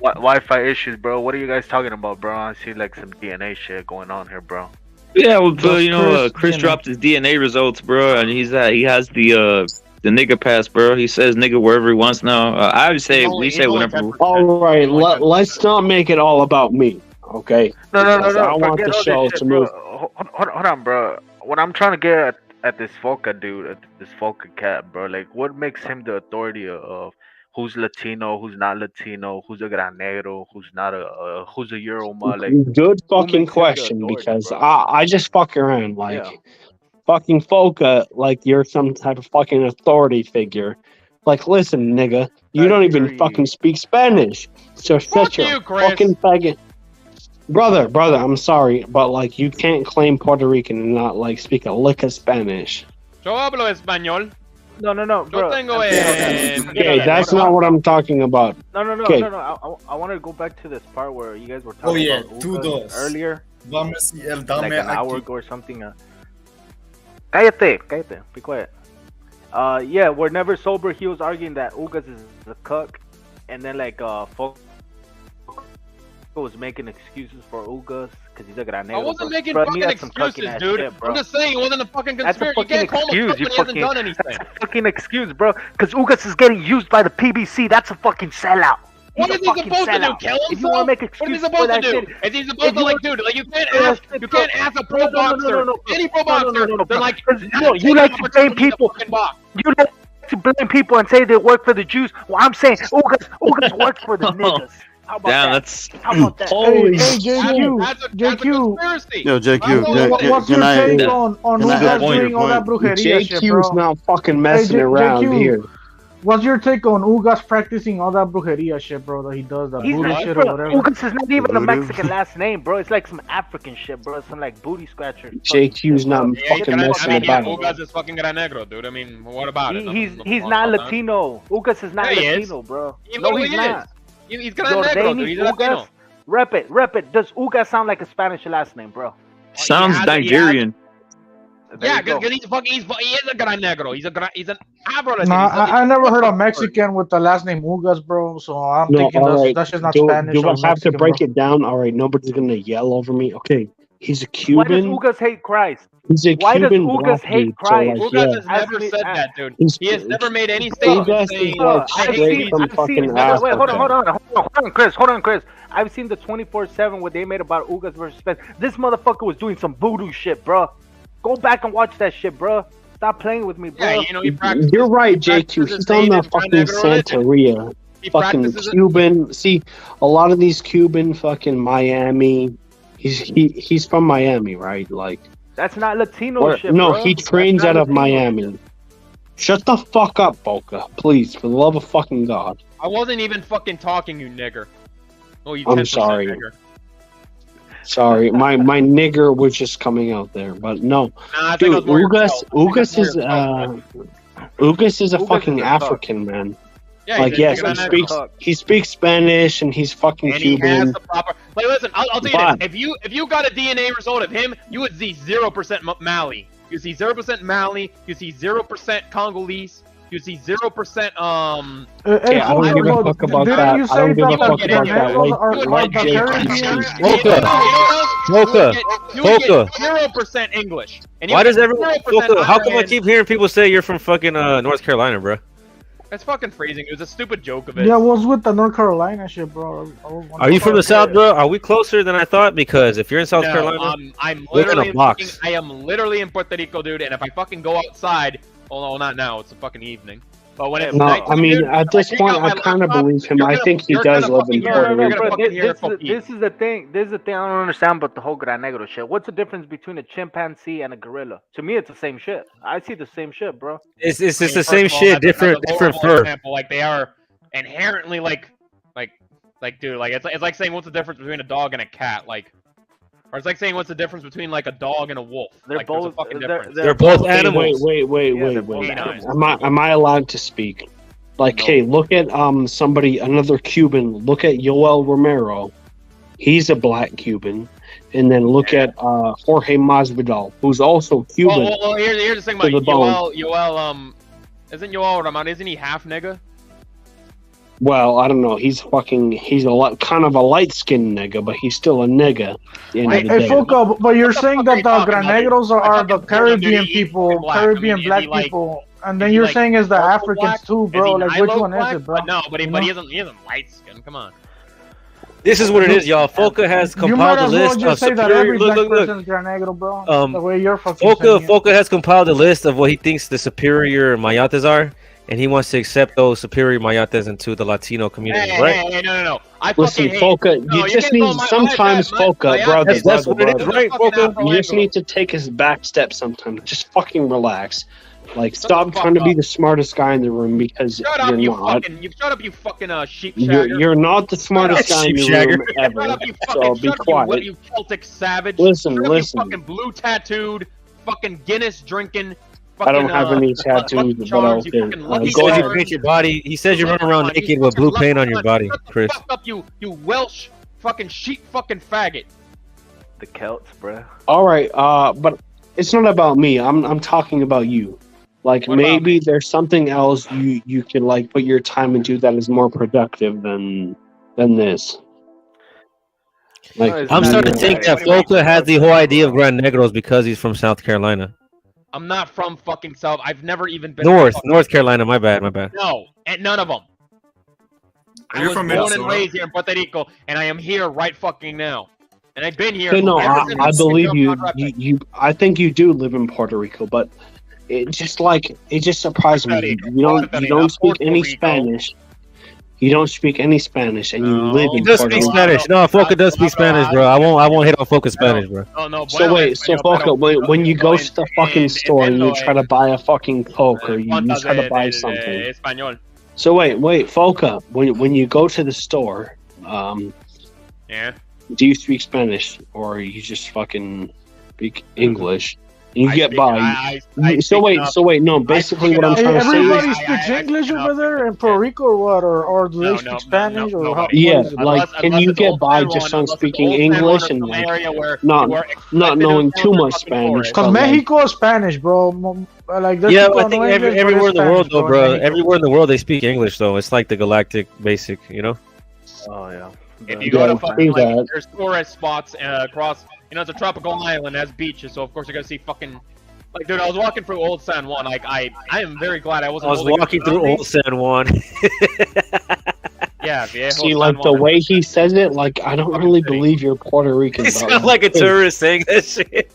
Wi-Fi issues, bro. What are you guys talking about, bro? I see like some DNA shit going on here, bro. Yeah, well, Chris dropped his DNA results, bro, and he has the nigga pass, bro. He says nigga wherever he wants now. I would say we say whenever. All right, let's not make it all about me, okay? No. I want the show to move. Hold on, bro. What I'm trying to get at this Foca dude, at this Foca cat, bro. Like, what makes him the authority of who's Latino, who's not Latino, who's a granero, who's not who's a Euroma? Like, good fucking question, because I just fuck around, like fucking Foca, like you're some type of fucking authority figure. Like, listen, nigga, you don't even fucking speak Spanish, so shut your fucking faggot. Brother, I'm sorry, but like you can't claim Puerto Rican and not like speak a lick of Spanish. Yo hablo español. No, bro. Okay, that's not what I'm talking about. No. I want to go back to this part where you guys were talking about Usyk earlier. Like an hour ago or something. Cállate, be quiet. Yeah, we're never sober. He was arguing that Ugas is a cuck, and then like was making excuses for Ugas because he's a granero. I wasn't making fucking excuses, dude. Shit, I'm just saying it wasn't a fucking conspiracy. You can't call him a cuck when he hasn't done anything. That's a fucking excuse, bro. Because Ugas is getting used by the PBC. That's a fucking sellout. What is he supposed to do? Kill himself? If you want to make What is he excuses supposed for to that do? shit, Is he supposed to like, dude? Like you can't ask a pro boxer, any pro boxer. They're like, you like to blame people. You like to blame people and say they work for the Jews. Well, I'm saying Ugas works for the niggas. How about Damn, that? that's How about that? Hey, JQ. Yo, JQ, What's your take on Ugas doing all that brujeria shit, bro? JQ's not fucking messing around here. What's your take on Ugas practicing all that brujeria shit, bro? That he does, that booty shit or whatever. Ugas is not even a Mexican last name, bro. It's like some African shit, bro. It's some like booty scratcher. JQ's not fucking messing about. Ugas is fucking Gran Negro, dude. I mean, what about it? He's not Latino. Ugas is not Latino, bro. No, he's not. He's Gran Negro, dude. He's Latino. Rep it. Does Ugas sound like a Spanish last name, bro? Sounds Nigerian. Yeah, because he is a Gran Negro. He's an Afro. Nah, I never heard a Mexican with the last name Ugas, bro. So I'm thinking that's just not Spanish. Do I have Mexican, to break bro. it down? All right, nobody's gonna yell over me. Okay, he's a Why does Cuban. Ugas hate Christ? He's a Why does Cuban Ugas black hate dude, so, Christ? like, Ugas yeah. has never said that, dude. He has never made any Ugas statement is saying, like I straight hate from fucking Africa. Wait, hold on, Chris. I've seen the 24/7 what they made about Ugas versus Spence. This motherfucker was doing some voodoo shit, bro. Go back and watch that shit, bro. Stop playing with me, bro. Yeah, you know, he practices. You're right, JQ. He's on the fucking Santeria. Fucking Cuban. See, a lot of these Cuban fucking Miami. He's from Miami, right? Like that's not Latino shit. No, bro. he trains out of Miami. Shut the fuck up, Boca. Please, for the love of fucking God. I wasn't even fucking talking, you nigger. Oh, you I'm 10% sorry. nigger. Sorry, my nigger was just coming out there, but no, Nah, I think dude, it was more Ugas is a Ugas fucking is a African man. Yeah, Like yes, he speaks Spanish and he's fucking And he has Cuban. the proper. Like, listen, I'll tell you But- this: if you got a DNA result of him, you would see 0% Mali. You see 0% Mali. You see 0% Congolese. You see 0%. Okay, I don't give a fuck about that. I don't give a fuck about that. Like You would get 0% English. And you Why would does get everyone? 0% How come I Ireland. keep hearing people say you're from fucking North Carolina, bro? That's fucking freezing. It was a stupid joke of it. Yeah, what's with the North Carolina shit, bro? Are you from the South, bro? Are we closer than I thought? Because if you're in South No, Carolina, I'm we're in literally a box. I am literally in Puerto Rico, dude. And if I fucking go outside, oh no, not now. It's a fucking evening. But when it's No, nighttime, I mean, dude, at this take point, out my I kind of laptop, believe him. you're I gonna- think he you're does gonna live in fucking hear- Puerto you're Rico. gonna fucking hear for This is the thing. This is the thing I don't understand about the whole Gran Negro shit. What's the difference between a chimpanzee and a gorilla? To me, it's the same shit. I see the same shit, bro. it's just the First same of all, shit, that's a different horrible fur. Example. Like they are inherently like, dude, like it's like saying what's the difference between a dog and a cat, like. Or it's like saying what's the difference between like a dog and a wolf. They're like, there's a both- fucking they're- difference. They're both Wait, animals. wait. Am I allowed to speak? Like, hey, look at somebody, another Cuban. Look at Yoel Romero. He's a black Cuban. And then look at Jorge Masvidal, who's also Cuban. Well, here's the thing about to the bone. Yoel, isn't Yoel Ramon, isn't he half nigga? Well, I don't know. He's kind of a light skinned nigga, but he's still a nigga. At the end of the Hey, day. Foco, but you're saying that the talking Gran about? Negros are the fucking Caribbean Puerto Rican people, black. Caribbean I mean, is black he, like- people, and is then he, you're like, saying is the purple Africans black? too, Is bro. he Like, which Nilo one is black? it, bro? But no, but he You know? isn't light skinned. Come on. This is what it is, y'all. Foca has You might compiled a as well list of just say that superior. every black Look. person is Gran Negro, bro. The way you're fucking Foca saying it. Foca has compiled a list of what he thinks the superior Mayates are, and he wants to accept those superior Mayates into the Latino community, Hey, right? hey, no. I Listen, fucking hate. Foca, No, you just can't need call sometimes Foca, brother. That's what it is, right, Foca? You just need to take his back step sometimes. Just fucking relax. Like, stop trying to be the smartest guy in the room because Shut up, you're you not. fucking sheep shagger. You're not the smartest guy in the room ever. Shut up, you So fucking be shut up, quiet. you Celtic savage. Listen, Shut up, listen. You fucking blue tattooed, fucking Guinness drinking. I don't have any Lucky tattoos, but Charms, you okay. fucking Lucky Goes you Charms. paint your body. He says you run around naked with blue paint on your body, Chris. Fuck up, you Welsh fucking sheep fucking faggot. The Celts, bro. All right, but it's not about me. I'm talking about you. Like, maybe there's something else you can like put your time into that is more productive than this. Like, I'm starting to think that Foca has the whole idea of Gran Negros because he's from South Carolina. I'm not from fucking South. I've never even been North Carolina. My bad. No, and none of them. I was born and raised here in Puerto Rico, and I am here right fucking now. And I've been here. Okay, no, ever I since believe you. John Rapid. I think you do live in Puerto Rico, but it just surprised me. You don't speak any Spanish. You don't speak any Spanish, and you live in He does Puerto speak Rico. Spanish. No, Foca does speak Spanish, bro. I won't hit on Foca Spanish, bro. So wait, so Foca, when you go to the fucking store and you try to buy a fucking Coke or you try to buy something. Español. So wait, Foca, when you go to the store, Yeah. do you speak Spanish or you just fucking speak English? And you get by. So wait, no. Basically, what I'm trying to say Everybody is, speaks English over there in Puerto Rico, or what? Or do they speak Spanish? Or how? yeah, what is it? like, can you get by just on speaking English and like not knowing too much Spanish? Because Mexico is Spanish, bro. Like there's Yeah, people I in think New England, but everywhere in it's the world, Spanish, though, bro. Mexico. Everywhere in the world, they speak English, though. It's like the galactic basic, you know. Oh yeah. If you go to fucking, like, there's tourist spots across, it's a tropical island, has beaches, so of course you're gonna see fucking, like, dude, I was walking through Old San Juan. Like, I am very glad I wasn't. I was walking through Old San Juan. Yeah, viejo See, San like the Juan. way he says it, like I don't really believe you're Puerto Rican. He bro. sounds like a tourist saying that shit.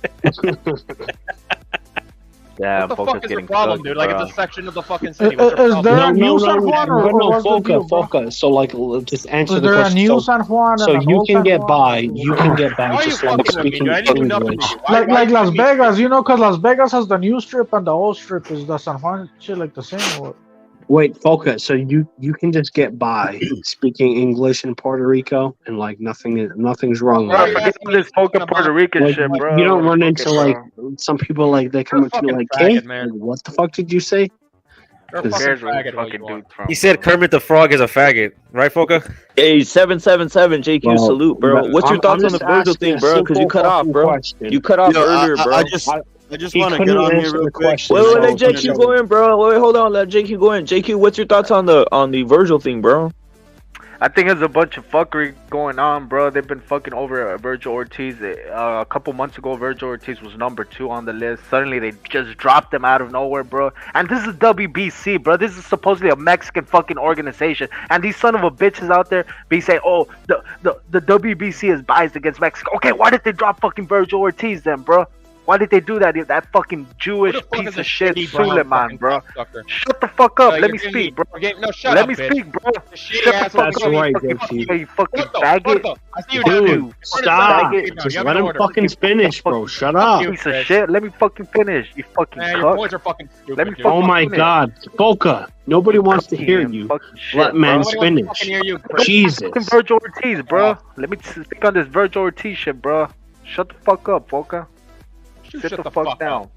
Yeah, What the fuck is the problem, dude? Like, it's a section of the fucking city. Is What's your there problem? a new San Juan or what's the Foca, deal, bro? Foca. So like, just answer Is the there a question. new So, San Juan so and an you old can San get Juan? by. You can get Why by are you just like fucking with me, speaking dude? I didn't do nothing English. to you. Why- Like why- Las Vegas, because Las Vegas has the new strip and the old strip. Is the San Juan shit like the same? Or what? Wait, Foca. So you can just get by speaking English in Puerto Rico, and like nothing's wrong with Bro, it. forget this Poca Puerto Rican Like, shit, bro. you don't run into Fuck it, like bro. some people like they come up to you like, faggot, "Hey, man. what the fuck did you say?" You're a fucking Cares where faggot, this what fucking you are. dude's from. He said Kermit the Frog is a faggot, right, Foca? Hey, 777 JQ Well, salute, bro. What's your I'm thoughts on the just Virgil asking thing, a bro? Because you simple cut off, fucking bro. question. You cut off earlier, bro. I just He want to couldn't get on here answer real the quick. question. Wait, so- let JQ go in, bro. Wait, hold on. Let JQ go in. JQ, what's your thoughts on the Virgil thing, bro? I think there's a bunch of fuckery going on, bro. They've been fucking over Vergil Ortiz. A couple months ago, Vergil Ortiz was #2 on the list. Suddenly, they just dropped him out of nowhere, bro. And this is WBC, bro. This is supposedly a Mexican fucking organization. And these son of a bitches out there be saying, oh, the WBC is biased against Mexico. Okay, why did they drop fucking Vergil Ortiz then, bro? Why did they do that? That fucking Jewish piece of shit, Suleiman, bro. Shut the fuck up. Let me speak, bro. No, shut Let up, me bitch. speak, bro. Shitty Shut the asshole fuck That's up, right, you fucking faggot. I see you down, Dude, stop. Just let him fucking finish, bro. Shut up. Piece of shit. Let me fucking finish. You fucking Man, your cuck. points are fucking stupid. Let me dude. fucking Oh my finish. God, Foca. Nobody wants to hear you. Fucking shit, Let man bro. Nobody wants to finish. fucking hear you, Chris. Jesus. Fucking Vergil Ortiz, bro. Let me speak on this Vergil Ortiz shit, bro. Shut the fuck up, Foca. Sit the fuck down.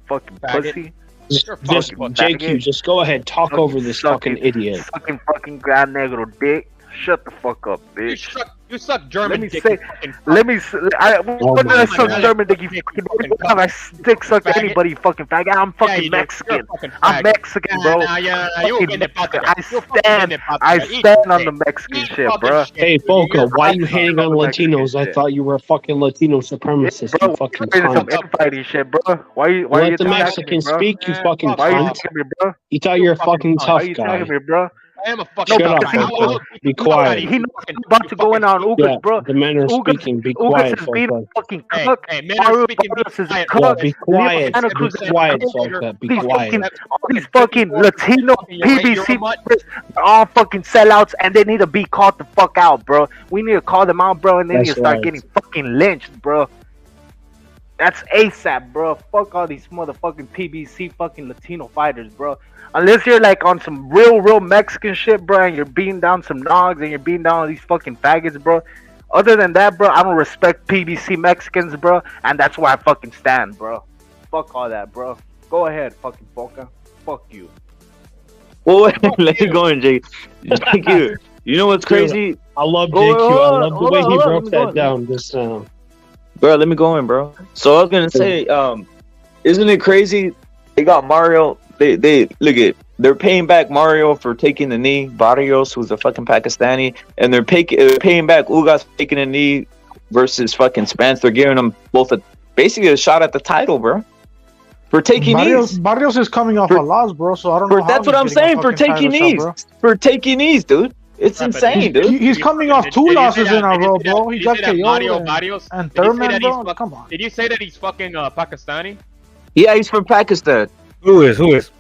Fucking Faggot. pussy. Just fucking JQ, faggot. just go ahead. Talk over this fucking idiot. Fucking Gran Negro dick. Shut the fuck up, You bitch. suck German Let me dick, say, you fucking let me. When did I suck God. German dick? You fucking time I dick suck Faggot. anybody, you fucking faggot. I'm fucking you do. You're Mexican. a fucking I'm faggot. Mexican, bro. Yeah, you Fucking get the Mexican. patria. I stand on the Mexican shit, bro. Hey, Foca, why are you hating on Latinos? I thought you were a fucking Latino supremacist, you fucking There's some cunt. infighting shit, bro. Why you Let the attacking me, Mexicans bro? speak, you fucking Why you cunt. attacking me, bro? You thought you're a fucking Why tough you guy. attacking me, bro? I am a fucking Shut up, guy. Foca. Be quiet. He knows I'm about to go in on Ugas, Yeah, bro. the men are speaking. Be quiet, Ugas is being a Foca. fucking Hey, cook. hey, men are Mario speaking. Be Barrios is a quiet. cook. Yeah, be quiet. Santa Be Cruz is a quiet, cook. Foca. Be These quiet. fucking, all these fucking Latino PBC are all fucking sellouts, and they need to be called the fuck out, bro. We need to call them out, bro, and they need That's to start right. getting fucking lynched, bro. That's ASAP, bro. Fuck all these motherfucking PBC fucking Latino fighters, bro. Unless you're like on some real Mexican shit, bro, and you're beating down some nogs and you're beating down all these fucking faggots, bro. Other than that, bro, I don't respect PBC Mexicans, bro, and that's where I fucking stand, bro. Fuck all that, bro. Go ahead, fucking Foca. Fuck you. Well, wait, let it go in, Jake. JQ, you know what's crazy? I love Oh, JQ. hold I on, love the hold way on, he hold on, broke let me go that in. down. This Bro, let me go in, bro. So I was gonna say, isn't it crazy? They got Mario. They look at. They're paying back Mario for taking the knee. Barrios, who's a fucking Pakistani, and they're paying back Ugas for taking a knee versus fucking Spence. They're giving them both basically a shot at the title, bro. For taking knees. Barrios is coming off a loss, bro. So I don't know. That's what I'm saying. For taking knees. For taking knees, dude. It's insane, dude. He's coming off 2 losses in a row, bro. He got KO'd and Thurman, bro. Come on. Did you say that he's fucking Pakistani? Yeah, he's from Pakistan. Who is?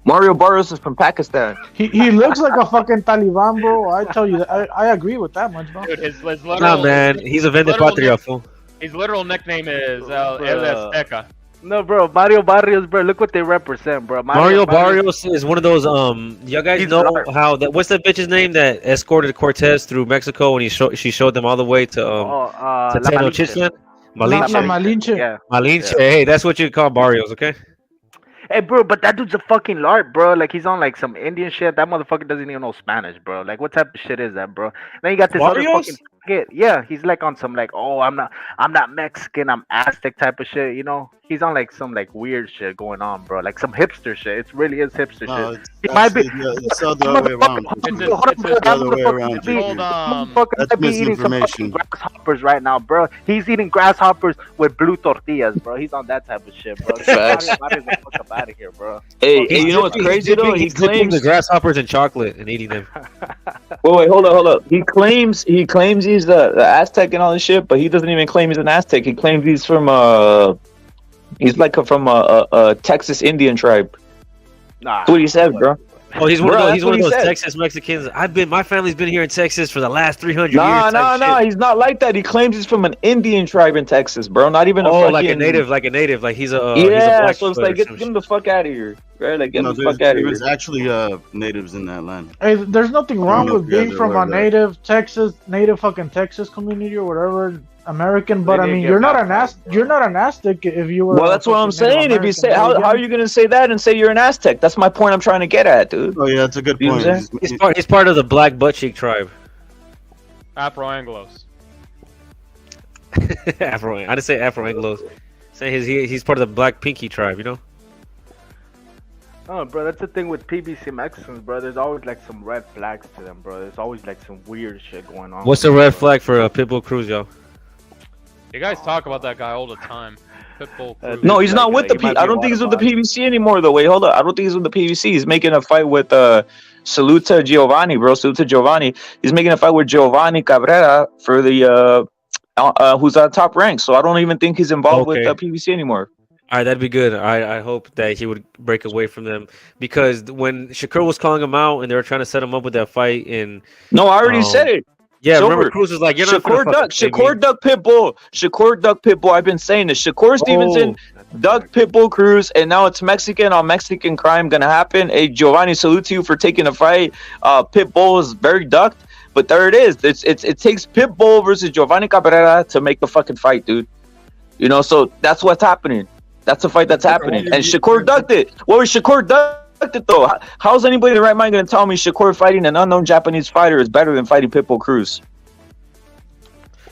Mario Barrios is from Pakistan. He looks like a fucking Taliban, bro. I tell you, I agree with that much, bro. Dude, his literal, Nah, man, he's a Vende Patria, fool. His literal nickname is El Azteca. No, bro, Mario Barrios, bro. Look what they represent, bro. Mario Barrios is one of those. Y'all guys know how that? What's that bitch's name that escorted Cortez through Mexico when she showed them all the way to Tenochtitlan? Malinche. Yeah. Malinche. Hey, that's what you call Barrios, okay? Hey, bro, but that dude's a fucking larp, bro. Like, he's on, like, some Indian shit. That motherfucker doesn't even know Spanish, bro. Like, what type of shit is that, bro? Then you got this other fucking kid. Yeah, he's, like, on some, like, oh, I'm not Mexican, I'm Aztec type of shit, you know? He's on, like, some, like, weird shit going on, bro. Like, some hipster shit. It really is hipster shit. He might be... It's the other way around. It's the other way around. That's misinformation. Grasshoppers right now, bro. He's eating grasshoppers with blue tortillas, bro. He's on that type of shit, bro. Out of here, bro. Hey, you know what's crazy though? He claims the grasshoppers and chocolate and eating them. Wait, hold up. He claims he's the Aztec and all this shit, but he doesn't even claim he's an Aztec. He claims he's from he's like from a Texas Indian tribe. Nah, that's what he said, bro. Oh, he's one of those Texas Mexicans. My family's been here in Texas for the last 300 years. No, he's not like that. He claims he's from an Indian tribe in Texas, bro. Not even like a native, like he's a yeah. So it's like get him the fuck out of here, right? Like get him the fuck out of here. There's actually natives in that land. Hey, there's nothing wrong with being from a native fucking Texas community or whatever. American, but I mean, you're not an Aztec if you were. Well, that's what I'm saying. If you say, how are you gonna say that and say you're an Aztec? That's my point. I'm trying to get at, dude. Oh yeah, that's a good point. He's part of the Black Butt Cheek tribe. Afro-Anglos. I didn't say Afro-Anglos. Saying he's part of the Black Pinky tribe, you know. Oh, bro, that's the thing with PBC Mexicans, bro. There's always like some red flags to them, bro. There's always like some weird shit going on. What's the red flag for Pitbull Cruz, y'all? You guys talk about that guy all the time. Pitbull Cruz. No, he's not with the PBC. I don't think he's with the PBC anymore, though. Wait, hold up. I don't think he's with the PBC. He's making a fight with Saluta Giovanni, bro. Saluta Giovanni. He's making a fight with Giovanni Cabrera for the who's on top rank. So I don't even think he's involved with the PBC anymore. All right, that'd be good. I hope that he would break away from them because when Shakur was calling him out and they were trying to set him up with that fight in... No, I already said it. Yeah, remember Cruz was like, you're not Shakur duck Pitbull. Shakur duck Pitbull. I've been saying this. Shakur Stevenson duck Pitbull Cruz, and now it's Mexican on Mexican crime gonna happen. Hey, Giovanni, salute to you for taking a fight. Pitbull is very ducked, but there it is. It takes Pitbull versus Giovanni Cabrera to make the fucking fight, dude. You know, so that's what's happening. That's a fight that's happening, and Shakur ducked it. What was Shakur ducked it though? How's anybody in the right mind gonna tell me Shakur fighting an unknown Japanese fighter is better than fighting Pitbull Cruz?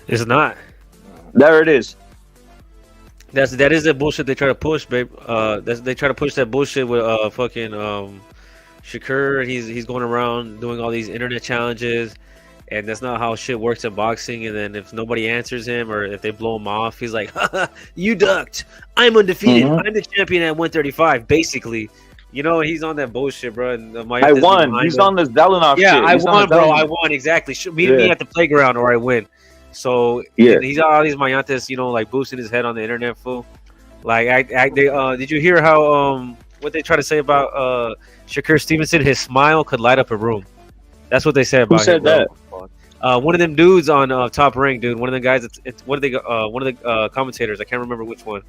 It's not. There it is. That is the bullshit they try to push, babe. They try to push that bullshit with fucking Shakur. He's going around doing all these internet challenges, and that's not how shit works in boxing. And then if nobody answers him or if they blow him off, he's like, "You ducked. I'm undefeated. I'm the champion at 135." Basically, you know, he's on that bullshit, bro. And I won. He's on this Zelenov shit. Yeah, I won, bro. I won exactly. Meet me at the playground or I win. So he's got all these mayantes, you know, like boosting his head on the internet, fool. Like, did you hear how what they try to say about Shakur Stevenson? His smile could light up a room. That's what they said about him. Who said that? One of them dudes on Top Rank, dude. One of the guys. One of the commentators. I can't remember which one.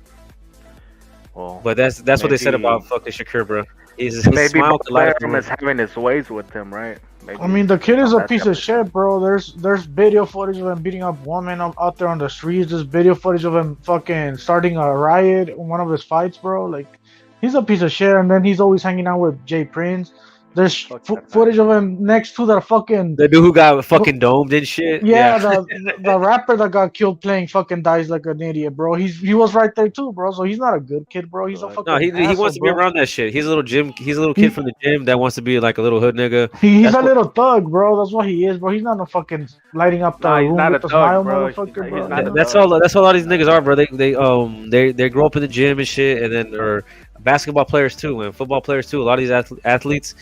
Well, but that's what they said about fucking Shakur, bro. His smile could light up a room. Is having his ways with him, right? Maybe. I mean, the kid is a piece of shit, bro. There's video footage of him beating up women out there on the streets. There's video footage of him fucking starting a riot in one of his fights, bro. Like, he's a piece of shit. And then he's always hanging out with Jay Prince. There's footage of him next to that fucking... The dude who got fucking domed and shit? Yeah, the rapper that got killed playing fucking dies like an idiot, bro. He was right there too, bro. So he's not a good kid, bro. He's a fucking No, he wants to be around that shit. He's a little kid from the gym that wants to be like a little hood nigga. He's a little thug, bro. That's what he is, bro. He's not no fucking lighting up the room with a smile, motherfucker, bro. That's all a lot of these niggas are, bro. They grow up in the gym and shit, and then or basketball players too, and football players too. A lot of these athletes,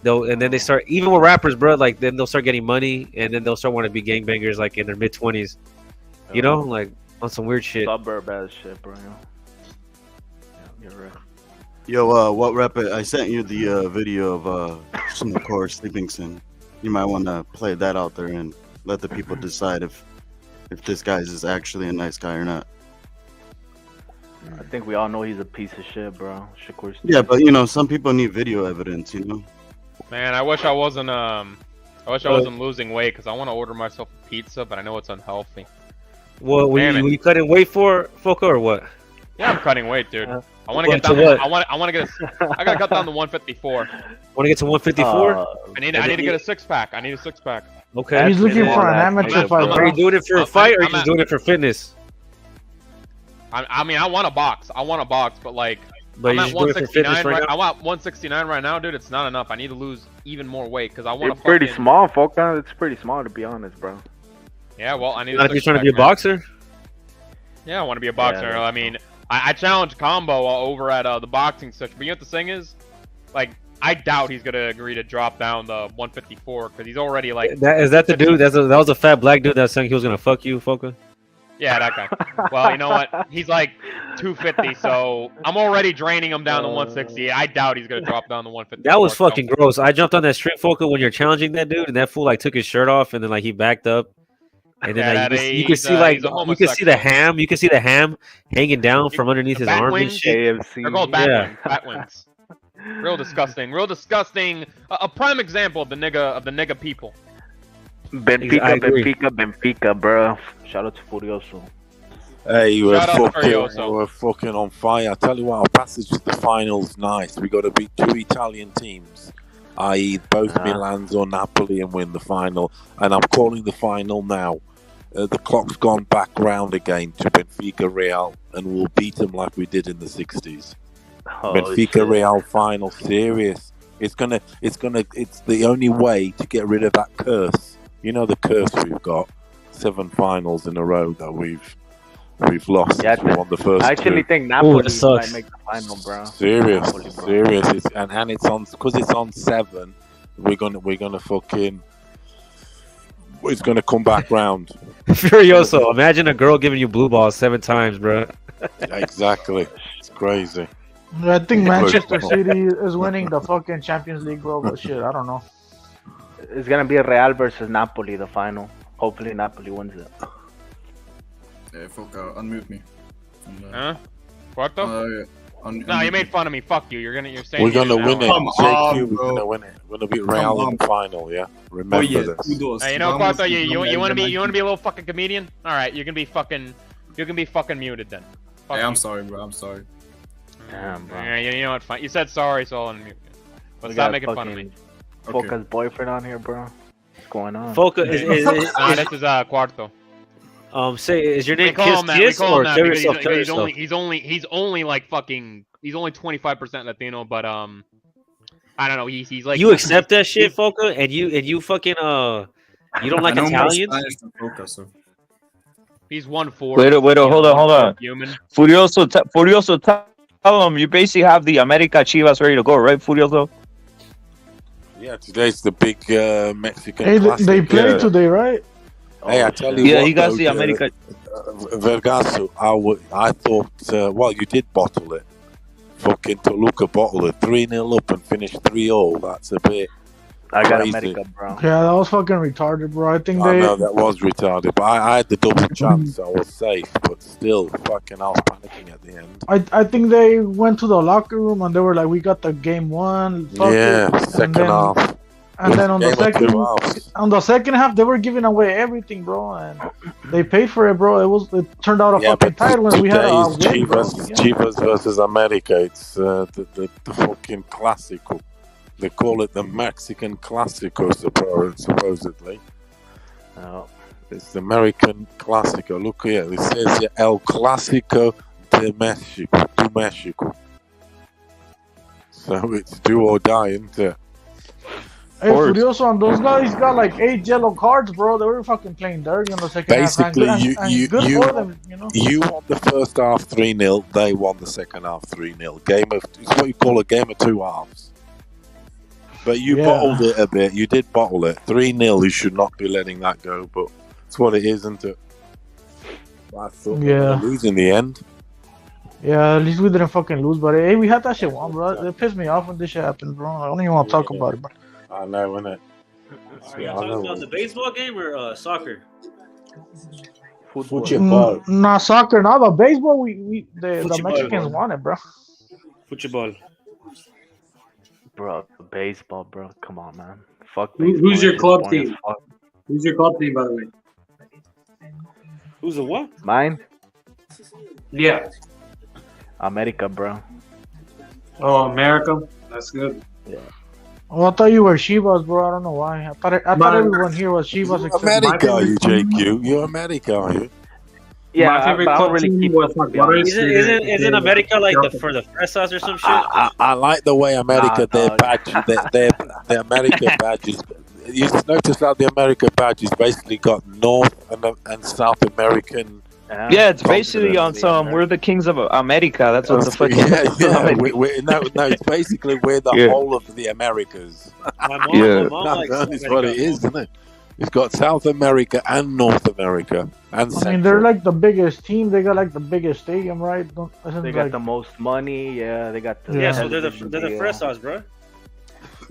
and then they start, even with rappers, bro. Like then they'll start getting money, and then they'll start wanting to be gangbangers, like in their mid-20s. You know, like on some weird shit. Suburb ass shit, bro. You're right. Yo, what rep? I sent you the video of Snoop sleeping sin. You might want to play that out there and let the people decide if this guy is actually a nice guy or not. I think we all know he's a piece of shit, bro. Shakur Stevens. Yeah, but you know, some people need video evidence. You know. Man, I wish I wasn't losing weight because I want to order myself a pizza, but I know it's unhealthy. What were you cutting weight for, Foka, or what? Yeah, I'm cutting weight, dude. I want to get down. I want to get. I gotta cut down to 154. Want to get to 154? I need to get a 6-pack. I need a 6-pack. Okay. He's looking for an amateur fight. Are you doing it for a fight, or are you just doing it for fitness? I mean, I want a box. But like, But I'm you're at just doing it for fitness 169 right right. now? I want 169 right now, dude. It's not enough. I need to lose even more weight because I want It's to. pretty small, Foka. It's pretty small, to be honest, bro. Yeah, well, I need. Not if you're trying to be a boxer. Yeah, I want to be a boxer. Yeah, I mean, I challenged Combo over at the boxing session. But you know what the thing is? Like, I doubt he's gonna agree to drop down the 154 because he's already like. Is that the dude? That was a fat black dude that saying he was gonna fuck you, Foka. Yeah, that guy. Well, you know what? He's like 250, so I'm already draining him down to 160. I doubt he's gonna drop down to 150. That was fucking gross. I jumped on that street, Foka, when you're challenging that dude, and that fool like took his shirt off, and then like he backed up, and then Yeah, like, you could see like you could see the ham, hanging down from underneath his arm and shit. They're called bat wings. Bat wings. Real disgusting. Real disgusting. A prime example of the nigga people. Benfica, bro. Shout out to Furioso. Hey, we're fucking on fire. I tell you what, our passage to the finals nice. We got to beat 2 Italian teams, i.e. both Milans or Napoli, and win the final. And I'm calling the final now. The clock's gone back round again to Benfica Real, and we'll beat them like we did in the 60s. Benfica Real final, serious. It's the only way to get rid of that curse. You know the curse we've got. 7 finals in a row that we've lost. Yeah, we won the first. I actually 2. think Napoli might make the final, bro. Serious. Napoli, bro. And it's on because it's on 7. We're gonna fucking. It's gonna come back round. Furioso, imagine a girl giving you blue balls 7 times, bro. Exactly. It's crazy. I think Manchester City is winning the fucking Champions League, bro. But shit, I don't know. It's gonna be Real versus Napoli, the final. Hopefully Napoli wins it. Hey, fuck, unmute me. Huh? What the? No, you made fun of me. Fuck you. You're saying we're gonna win it. on, JQ, we're gonna win it. We're gonna beat Real in the final. Yeah. Remember this. Hey, you know, Quato, you want to be a little fucking comedian? All right, you can be fucking muted then. Hey, I'm sorry, bro. I'm sorry. Damn, bro. Yeah, you know what? Fine. You said sorry, so I'll unmute you. But stop making fun of me. Foca's boyfriend on here, bro. What's going on? Foca is this is Cuarto. Say, is your name Kiss Kiss or tell yourself? He's only like fucking. He's only 25% Latino, but I don't know. He's like. You accept that shit, Foca, and you fucking you don't like Italians? He's 1/4. Wait, hold on. Human. Furioso, tell him you basically have the America Chivas ready to go, right, Furioso? Yeah, today's the big Mexican. Hey, classic. they play today, right? Hey, I tell you yeah, what, he got the America. Vergil, I thought, well, you did bottle it. Fucking Toluca bottled it 3-0 up and finished 3-0. That's a bit. I got crazy. America, bro. Yeah, that was fucking retarded, bro. I think I know that was retarded, but I had the double chance, so I was safe. But still, fucking, I was panicking at the end. I think they went to the locker room and they were like, "We got the game 1." Yeah, second half. And then on the second half, they were giving away everything, bro, and they paid for it, bro. It turned out a fucking tight when we had a win, bro. Chivas versus America. It's the fucking Clásico. They call it the Mexican Clásico, supposedly. Oh. It's the American Clásico. Look here. It says here, El Clásico de Mexico. So it's do or die, isn't it? Hey, Furioso, and those guys got like 8 yellow cards, bro. They were fucking playing dirty on the second half. Basically, Good for them, you know? You won the first half 3-0. They won the second half 3-0. It's what you call a game of 2 halves. But you bottled it a bit. You did bottle it. 3-0. You should not be letting that go. But it's what it is, isn't it? I thought they were gonna lose in the end. Yeah, at least we didn't fucking lose. But hey, we had that shit won, bro. It pissed me off when this shit happened, bro. I don't even want to talk about it, bro. I know, innit? Are you talking about the baseball game or soccer? Football. Nah, soccer, not the baseball. The Mexicans won it, bro. Football. Bro, baseball, bro. Come on, man. Fuck baseball. Who's your club team? Who's your club team, by the way? Who's the what? Mine? Yeah. America, bro. Oh, America. That's good. Yeah. Oh, I thought you were Chivas, bro. I don't know why. I thought everyone here was Chivas. Except America, are you, JQ? You're America, are you? Yeah, my favorite club team was Isn't America like for the Fresas or some shit? I like the way America, their badge, their America badges. You notice that the America badge is basically got North and South American. Yeah, it's basically on some. We're the kings of America. That's what the fucking. No, it's basically we're the whole of the Americas. That's what it is, isn't it? It's got South America and North America and. I mean, they're like the biggest team. They got like the biggest stadium, right? They got the most money. Yeah, they got. So they're the Fresas, bro.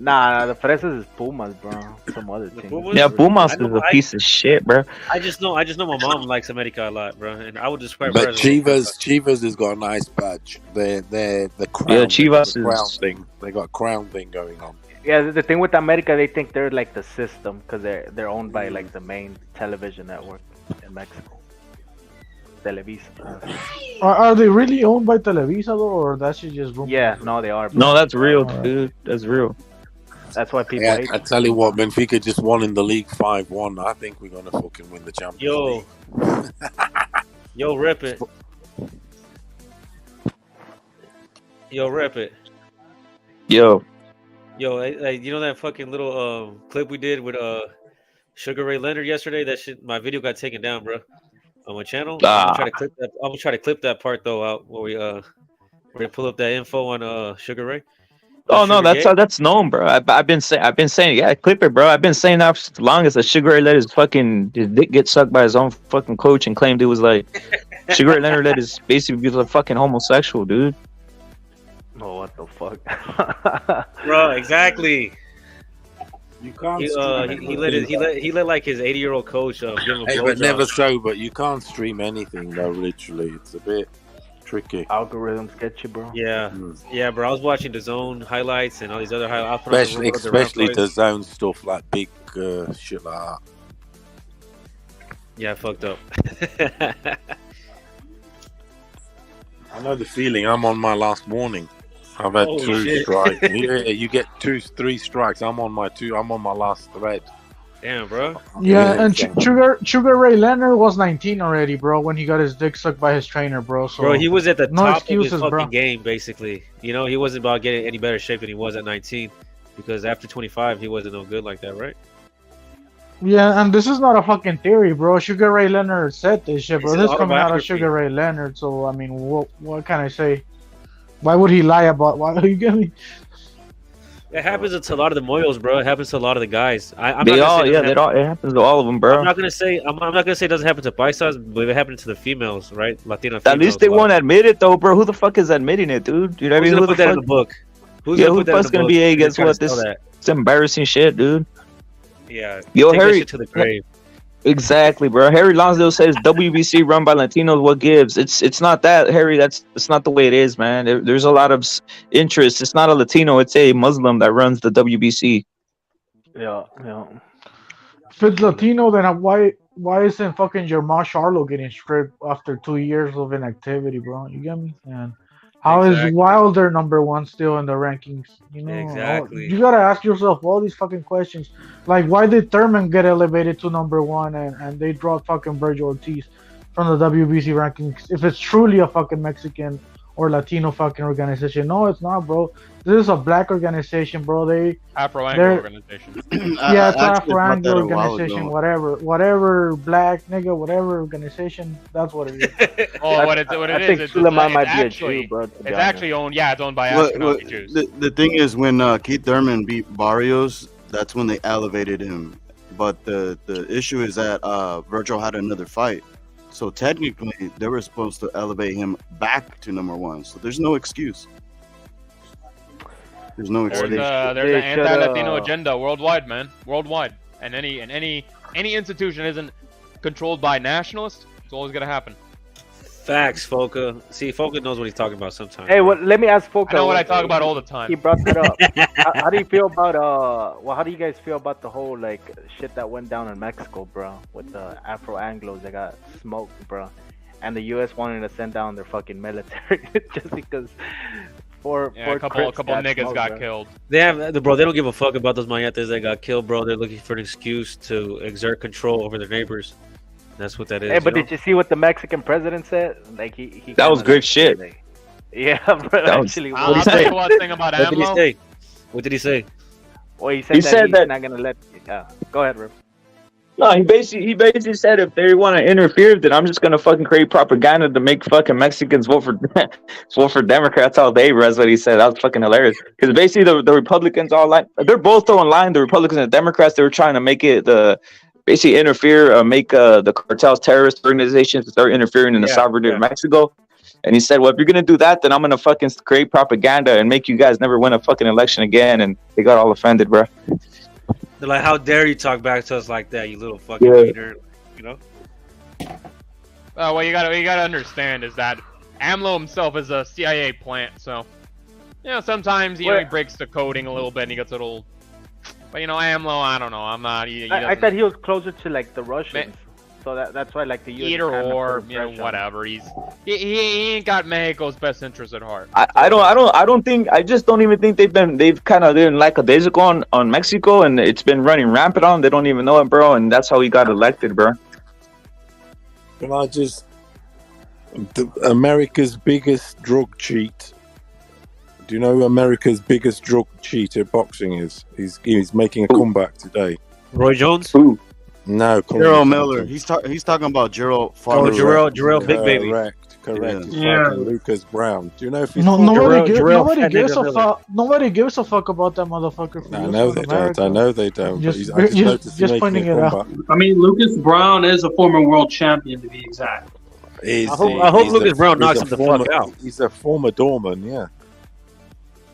Nah, the Fresas is Pumas, bro. Some other team. Pumas is a piece of shit, bro. I just know my mom likes America a lot, bro, and I would describe. But Chivas has got a nice badge. They're the crown. Yeah, Chivas the crown thing. They got a crown thing going on. Yeah, the thing with America, they think they're like the system because they're owned by like the main television network in Mexico. Televisa. Are they really owned by Televisa though, or that's just rumor? Yeah, no, they are. Bro. No, that's real, dude. That's real. That's why people. I tell you what, Benfica just won in the league 5-1. I think we're gonna fucking win the Champions League. Yo, rip it. Yo, you know that fucking little clip we did with Sugar Ray Leonard yesterday? That shit, my video got taken down, bro, on my channel. I'm gonna try to clip that part though out where we're gonna pull up that info on Sugar Ray. Oh no, that's known, bro. I've been saying, yeah, clip it, bro. I've been saying that for as long as Sugar Ray let his dick get sucked by his own fucking coach and claimed it was like Sugar Ray Leonard let his basically be a fucking homosexual, dude. Oh, what the fuck, bro? Exactly. You can't. He let like his 80-year-old coach give him a blowjob. But never sober. You can't stream anything though. Literally, it's a bit tricky. Algorithms get you, bro. Yeah, yeah, bro. I was watching the Zone highlights and all these other highlights. Especially the Zone stuff, like big shit like that. Yeah, I fucked up. I know the feeling. I'm on my last warning. I've had 2 strikes. Yeah, you get 3 strikes. I'm on my last thread. Damn, bro. Yeah, and Sugar Ray Leonard was 19 already, bro, when he got his dick sucked by his trainer, bro. So bro, he was at the top excuses, of his fucking bro. game, basically. You know, he wasn't about getting any better shape than he was at 19, because after 25, he wasn't no good like that, right? Yeah, and this is not a fucking theory, bro. Sugar Ray Leonard said this shit, bro. This is coming out of Sugar Ray Leonard, so I mean, what can I say? Why would he lie about? Why are you getting me? It happens to a lot of the moyos, bro. It happens to a lot of the guys. It happens to all of them, bro. I'm not gonna say it doesn't happen to paisas, but it happens to the females, right? Latina females. At least they won't admit it, though, bro. Who the fuck is admitting it, dude? You know what I mean? Who's gonna put that in the book? Who the fuck's gonna be? Hey, guess what? It's embarrassing shit, dude. Yeah. Yo, take Harry. that shit to the grave. Exactly, bro. Harry Lonsdale says WBC run by Latinos. What gives? It's not that, Harry. It's not the way it is, man. There's a lot of interest. It's not a Latino. It's a Muslim that runs the WBC. Yeah. If it's Latino, then why isn't fucking Jermall Charlo getting stripped after 2 years of inactivity, bro? You get me? And how is Wilder #1 still in the rankings? You know, exactly. You gotta ask yourself all these fucking questions. Like, why did Thurman get elevated to #1 and they dropped fucking Vergil Ortiz from the WBC rankings? If it's truly a fucking Mexican or Latino fucking organization. No, it's not, bro. This is a black organization, bro. Afro-Anglo organization. Yeah, it's I actually thought Afro-Anglo that a while organization, ago. whatever, black nigga, whatever organization. That's what it is. Oh, what it I is? think It's Suleiman might be a actually, Jew, bro. to be it's honest. actually owned. Yeah, it's owned by What- Ashkenazi what- Jews. the thing is, when Keith Thurman beat Barrios, that's when they elevated him. But the issue is that Virgil had another fight. So technically, they were supposed to elevate him back to number one. So there's no excuse. There's no There's excuse. an anti-Latino agenda worldwide, man, worldwide. And any institution isn't controlled by nationalists, it's always gonna happen. Facts, Foka. See, Foka knows what he's talking about sometimes. Hey, let me ask Foka. I know what I talk about all the time. He brought that up. How do you feel about how do you guys feel about the whole like shit that went down in Mexico, bro, with the Afro-Anglos that got smoked, bro, and the U.S. wanting to send down their fucking military just because a couple niggas got killed. They don't give a fuck about those mayates that got killed, bro. They're looking for an excuse to exert control over their neighbors. That's what that is. Hey, but did you see what the Mexican president said? Like he That was great shit. Yeah, bro. Actually, I'll tell you one thing about What did he AMLO. say? What did he say? Well, he said He that said he's that- not gonna let. Go ahead, Rip. No, he basically said if they want to interfere, then I'm just gonna fucking create propaganda to make fucking Mexicans vote for Democrats all day, bro. That's what he said. That was fucking hilarious. Because basically the Republicans all like they're both throwing line. The Republicans and the Democrats, they were trying to make it basically interfere, make the cartels terrorist organizations to start interfering in the sovereignty of Mexico. And he said, well, if you're gonna do that, then I'm gonna fucking create propaganda and make you guys never win a fucking election again. And they got all offended, bro. They're like, how dare you talk back to us like that, you little fucking hater, you know? What you gotta understand is that AMLO himself is a CIA plant, so sometimes he breaks the coding a little bit and he gets a little. But AMLO, I don't know. I'm not. I thought he was closer to like the Russians, so that's why like the U.S. Either kinda or, put pressure on whatever. He ain't got Mexico's best interest at heart. I just don't even think they've kind of been lackadaisical on Mexico, and it's been running rampant on. They don't even know it, bro, and that's how he got elected, bro. Can America's biggest drug cheat? Do you know who America's biggest drug cheat at boxing is? He's making a comeback today. Roy Jones? Who? No, Gerald Miller. He's talking about Gerald. Jarrell Big Baby. Correct. It's Yeah. fucking Lucas Brown. Do you know if he's Nobody Jarrell gives a Miller. fuck. Nobody gives a fuck about that motherfucker. I know they don't. I know they don't. But Just- I just noticed just he's making pointing a it out. comeback. I mean, Lucas Brown is a former world champion, to be exact. I hope Lucas Brown knocks him the fuck out. He's a former doorman, yeah.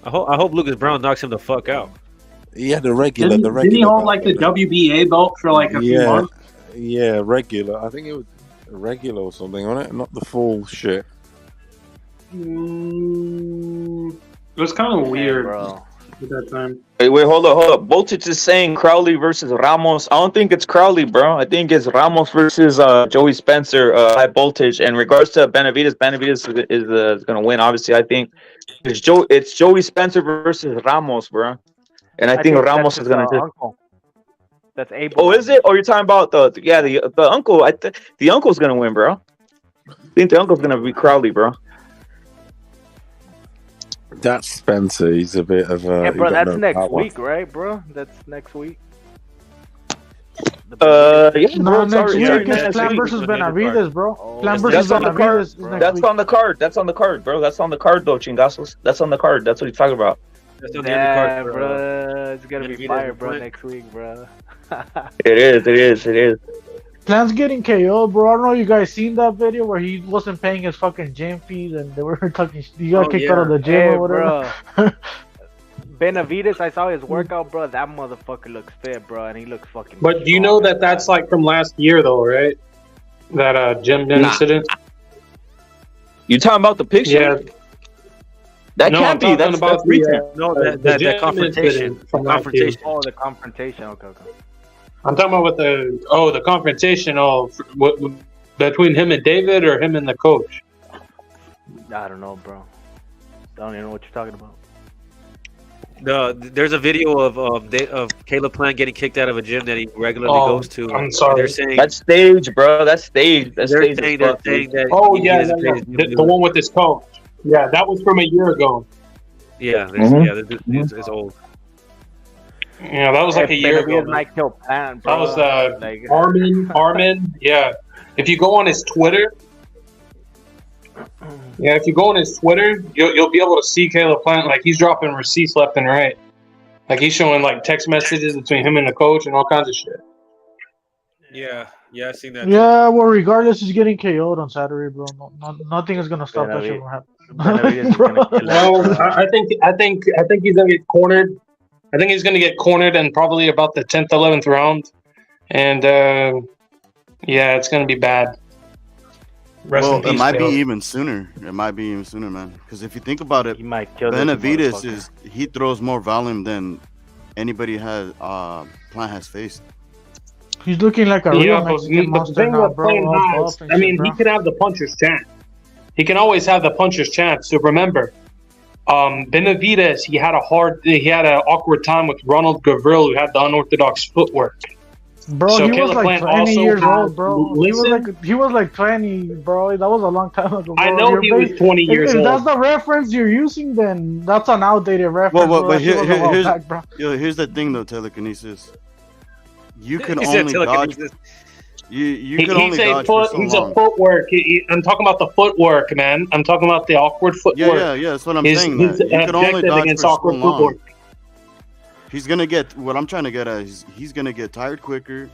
I hope Lucas Brown knocks him the fuck out. He had a regular. Didn't he hold like the WBA belt for like a few months? Yeah, regular. I think it was a regular or something on it, not the full shit. It was kind of weird at that time. Wait, hold up. Voltage is saying Crowley versus Ramos. I don't think it's Crowley, bro. I think it's Ramos versus Joey Spencer, high voltage. And in regards to Benavidez is going to win, obviously. I think it's Joey Spencer versus Ramos, bro. And I think Ramos is going to uncle. That's Abel. Oh, is it? Or you're talking about the uncle? The uncle's going to win, bro. I think the uncle's going to beat Crowley, bro. That's Spencer. He's a bit of a. Yeah, bro, that's next week, right, bro? That's next week. Yeah, No, bro, next sorry, week sorry, is next Plan week. versus Benavidez, bro. Plan That's versus on the card. Benavidez is next That's week. on the card. That's on the card, bro. That's on the card, though, Chingazos. That's on the card. That's what he's talking about. That's on the Yeah, undercard, bro. It's gonna be Benavidez fire, and bro, Flint. next week, bro. It is. Plan's getting KO, bro. I don't know if you guys seen that video where he wasn't paying his fucking gym fees and they were talking. He got kicked out of the gym Hey, or whatever. bro. Benavidez, I saw his workout, bro. That motherfucker looks fit, bro, and he looks fucking. But do you know that that's like from last year, though, right? That gym incident. You talking about the picture? Yeah. That No, can't I'm be. talking That's about recent. No, the that gym confrontation. incident from last year. Oh, the confrontation. Okay. I'm talking about with the confrontation between him and David or him and the coach. I don't know, bro. I don't even know what you're talking about. There's a video of Caleb Plant getting kicked out of a gym that he regularly Oh, goes to. I'm sorry. They're saying That's stage, bro. That's stage. That's they're stage. saying as fuck, that dude. that Oh he yeah, doesn't pay his the one with his coach. Yeah, that was from a year ago. Yeah, it's old. Yeah, that was like a year ago. Might kill Plant, That bro. was Like, Armin. Yeah, if you go on his Twitter, you'll be able to see Caleb Plant. Like he's dropping receipts left and right. Like he's showing like text messages between him and the coach and all kinds of shit. Yeah, I seen that. Yeah, well, regardless, he's getting KO'd on Saturday, bro. Nothing is gonna stop that shit from happening. Well, I think he's gonna get cornered. I think he's gonna get cornered in probably about the 10th, 11th round, and yeah, it's gonna be bad. It might be even sooner. It might be even sooner, man. Because if you think about it, Benavidez he throws more volume than anybody has. Plant has faced. He's looking like a real Mexican monster now, bro. I mean, he could have the puncher's chance. He can always have the puncher's chance. So remember, Benavidez, he had an awkward time with Ronald Gavril, who had the unorthodox footwork. Bro, so he Caleb was like Plant 20 years old, bro. Listen, He was like 20, bro. That was a long time ago, bro. I know he was 20 years if old. If that's the reference you're using, then that's an outdated reference. But here's the thing, though, telekinesis. You can only dodge. You can only dodge for so long. He's a footwork. I'm talking about the footwork, man. I'm talking about the awkward footwork. Yeah. That's what I'm saying. You can only dodge for so long. Footwork. He's gonna get. What I'm trying to get at is he's gonna get tired quicker,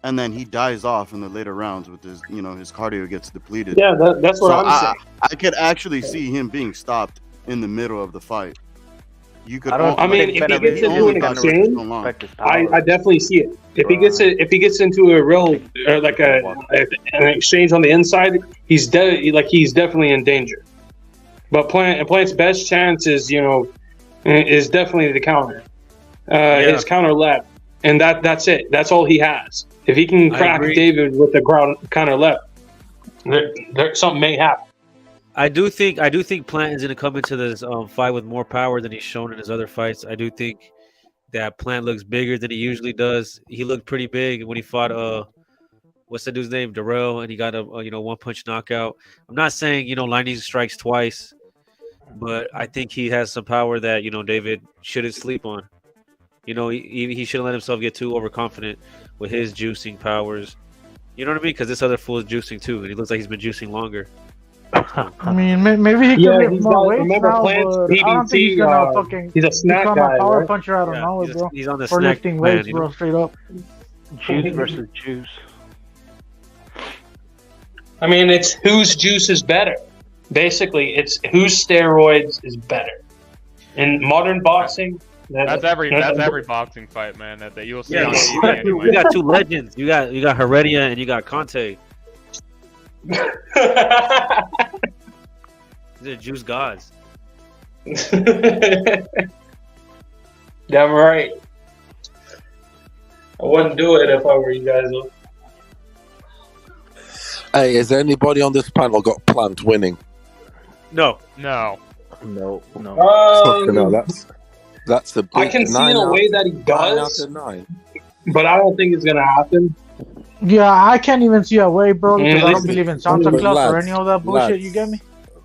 and then he dies off in the later rounds with his, his cardio gets depleted. Yeah, that's what I'm saying. I could actually see him being stopped in the middle of the fight. You could. If he gets into an exchange, I definitely see it. If he gets into a real an exchange on the inside, he's definitely in danger. But Plant's best chance is definitely the counter, his counter left, and that's it. That's all he has. If he can crack David with the counter left, something may happen. I do think Plant is going to come into this fight with more power than he's shown in his other fights. I do think that Plant looks bigger than he usually does. He looked pretty big when he fought what's that dude's name, Darrell, and he got a one punch knockout. I'm not saying lightning strikes twice, but I think he has some power that David shouldn't sleep on. He shouldn't let himself get too overconfident with his juicing powers. You know what I mean? Because this other fool is juicing too, and he looks like he's been juicing longer. I mean, maybe he could lift more weight now, but I don't think he's gonna he's a snack become guy, a power right? puncher out of nowhere, bro. He's on the for snack lifting plan, weights, bro, straight up. Juice versus juice. I mean, it's whose juice is better. Basically, it's whose steroids is better. In modern boxing, that's every boxing fight, man. That you'll see on TV anyway. You got two legends. You got Heredia and you got Conte. They're juice gods. Damn right. I wouldn't do it if I were you guys. Hey, has anybody on this panel got Plant winning? No. No. That's a big I can see in a way that he does, but I don't think it's gonna happen. Yeah, I can't even see a way, bro, because I don't believe in Santa Claus or any of that bullshit. You get me?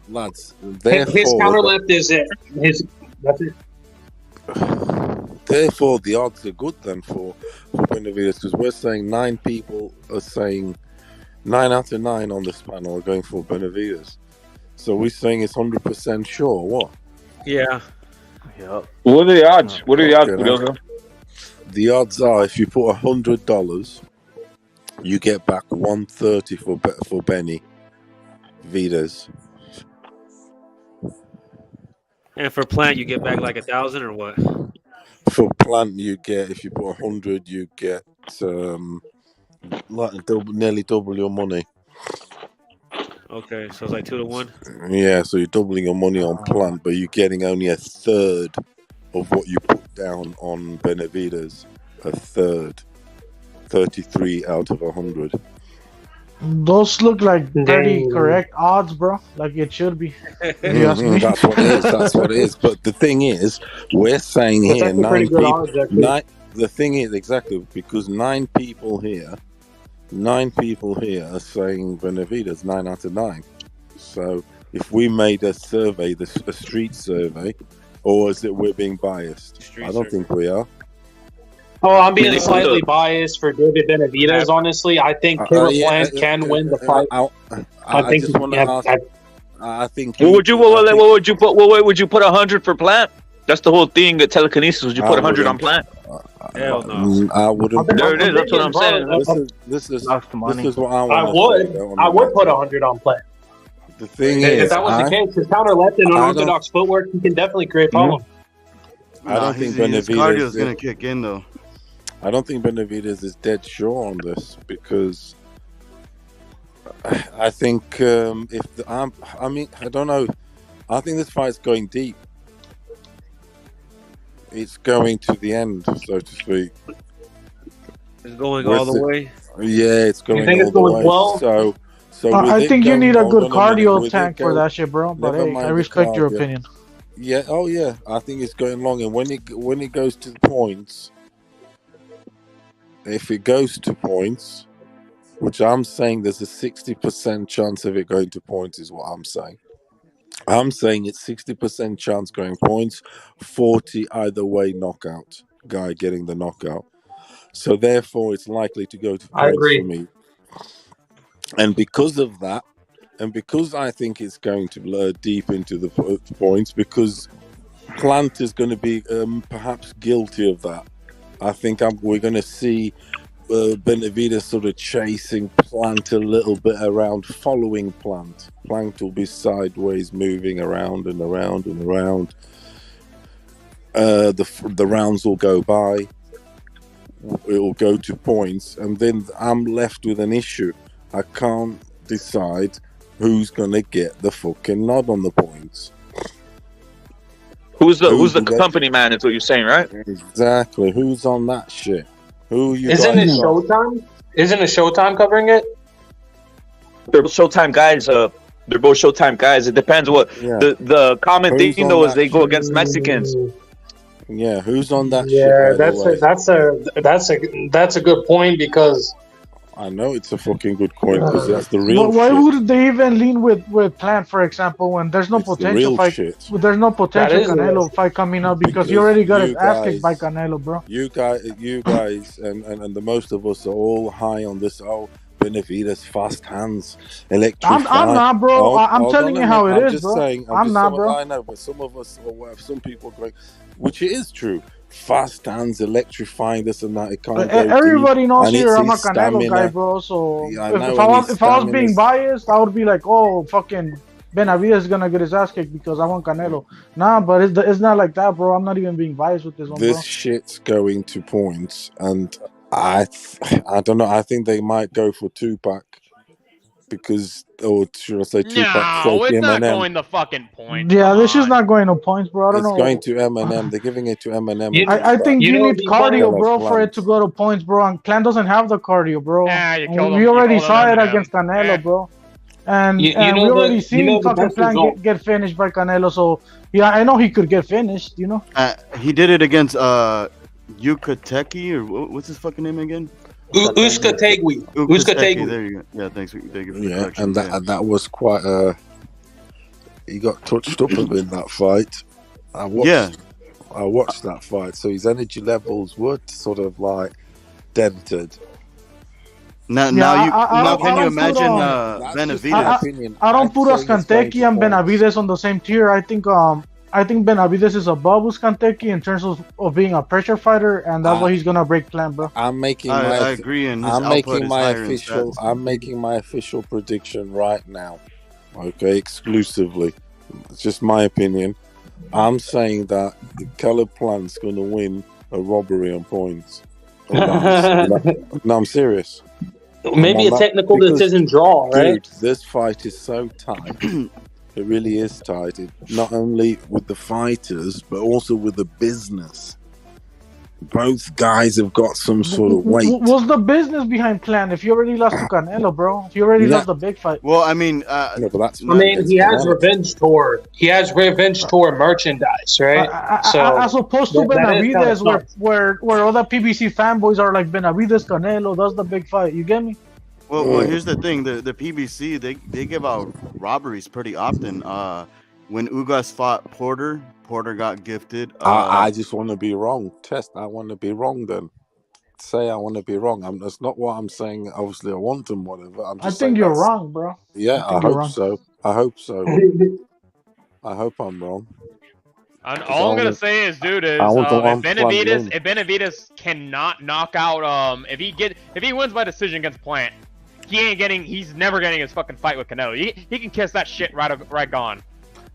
Lads, his counter left is it. That's it. Therefore, the odds are good then for Benavidez, because we're saying 9 people are saying 9 out of 9 on this panel are going for Benavidez. So we're saying it's 100% sure. What? Yeah. Yep. What are the odds? What are the odds, Pedroza? The odds are if you put $100, you get back 130 for Benny Vides. And for Plant, you get back like 1,000 or what? For Plant, you get, if you put 100, you get nearly double your money. Okay, so it's like 2 to 1. Yeah, so you're doubling your money on Plant, but you're getting only a third of what you put down on Benavidez. A third. 33 out of 100. Those look like pretty correct odds, bro. Like it should be. That's what it is. That's what it is. But the thing is, we're saying here 9 people. The thing is exactly because 9 people here are saying Benavidez 9 out of 9. So if we made a survey, a street survey, or is it we're being biased? I don't think we are. Oh, I'm being slightly biased for David Benavidez. Honestly, I think Caleb Plant can win the fight. I just want to ask. I think. What would you put? What would you put 100 for Plant? That's the whole thing at telekinesis. Would you put 100 on Plant? Hell no. I wouldn't. There it is. That's what I'm saying. This is what I want. I would put 100 on Plant. The thing if that was the case, his counter left and unorthodox footwork, he can definitely create problems. I don't think his cardio is going to kick in, though. I don't think Benavidez is dead sure on this because I think I mean, I don't know. I think this fight's going deep. It's going to the end, so to speak. It's going all the way? Yeah, it's going all the way. Well? So I think you need a good cardio tank for that shit, bro. But hey, I respect your opinion. Yeah, oh yeah. I think it's going long, and when it goes to the points, if it goes to points, which I'm saying there's a 60% chance of it going to points, is what I'm saying. I'm saying it's 60% chance going points, 40 either way knockout, guy getting the knockout. So therefore, it's likely to go to points for me. And because of that, and because I think it's going to blur deep into the points, because Plant is going to be perhaps guilty of that. I think we're going to see Benavidez sort of chasing Plant a little bit around, following Plant. Plant will be sideways, moving around and around and around. The rounds will go by. It will go to points, and then I'm left with an issue. I can't decide who's going to get the fucking nod on the points. Who's the company man? Is what you're saying, right? Exactly. Who's on that shit? Who you? Isn't it Showtime? Isn't it Showtime covering it? They're Showtime guys. They're both Showtime guys. It depends what the common thing though is they go against Mexicans. Yeah, who's on that? Yeah, shit, that's a good point because I know it's a fucking good point because that's the real. But why shit. would they even lean with Plant, for example, when there's no potential fight? Shit. There's no potential Canelo fight coming up because you already got his ass kicked by Canelo, bro. You guys, and the most of us are all high on this. Oh, Benavidez, fast hands, electrifying. I'm not, bro. I'm telling you how it is, bro. I'm not, bro. I know, but some of us, or some people going, which it is true. Fast hands, electrifying, this and that. It can't everybody knows here I'm a Canelo guy, bro. So if I was being biased, I would be like, oh, fucking Benavidez is gonna get his ass kicked because I want Canelo. Nah, but it's not like that, bro. I'm not even being biased with this one, bro. This shit's going to points, and I don't know. I think they might go for 2-pack because, or should I say 2-pack? No, it's not going the fucking point. Yeah, this is not going to points, bro. I don't know. It's going to Eminem. They're giving it to Eminem. I think you need cardio, bro, for it to go to points, bro. And Plant doesn't have the cardio, bro. We already saw it against Canelo, bro. And we already seen fucking Plant get finished by Canelo. So yeah, I know he could get finished. You know. He did it against Yukateki, or what's his fucking name again? Usyk. There you go. Yeah, thanks. Thank you for the Yeah, correction. and that was quite he got touched up a bit in that fight. I watched that fight, so his energy levels were sort of like dented. Now can you imagine Benavidez? I don't put Uskanteki and Benavidez on the same tier. I think Benavidez is above Uskanteki in terms of being a pressure fighter, and that's why he's gonna break Plant, bro. I agree. I'm making my official prediction right now. Okay, exclusively. It's just my opinion. I'm saying that Caleb Plant's gonna win a robbery on points. No, I'm serious. Maybe a technical decision draw, right? Dude, this fight is so tight. It really is tight. Not only with the fighters, but also with the business. Both guys have got some sort of weight. What's the business behind Plant? If you already lost to Canelo, bro. If you already lost the big fight. Well, I mean, he has Revenge Tour. He has Revenge Tour merchandise, right? As opposed to Benavidez, where all the PBC fanboys are like Benavidez, Canelo. That's the big fight. You get me? Well, here's the thing: the PBC they give out robberies pretty often. When Ugas fought Porter got gifted. I just want to be wrong. I want to be wrong then. Say I want to be wrong. That's not what I'm saying. Obviously, I want them, whatever. I'm I just think saying you're that's... wrong, bro. Yeah, I you're hope wrong. so. I hope so. I hope I'm wrong. All I'm gonna say is, dude, is if Benavidez cannot knock out, if he wins by decision against Plant, he's never getting his fucking fight with Canelo. He can kiss that shit right gone.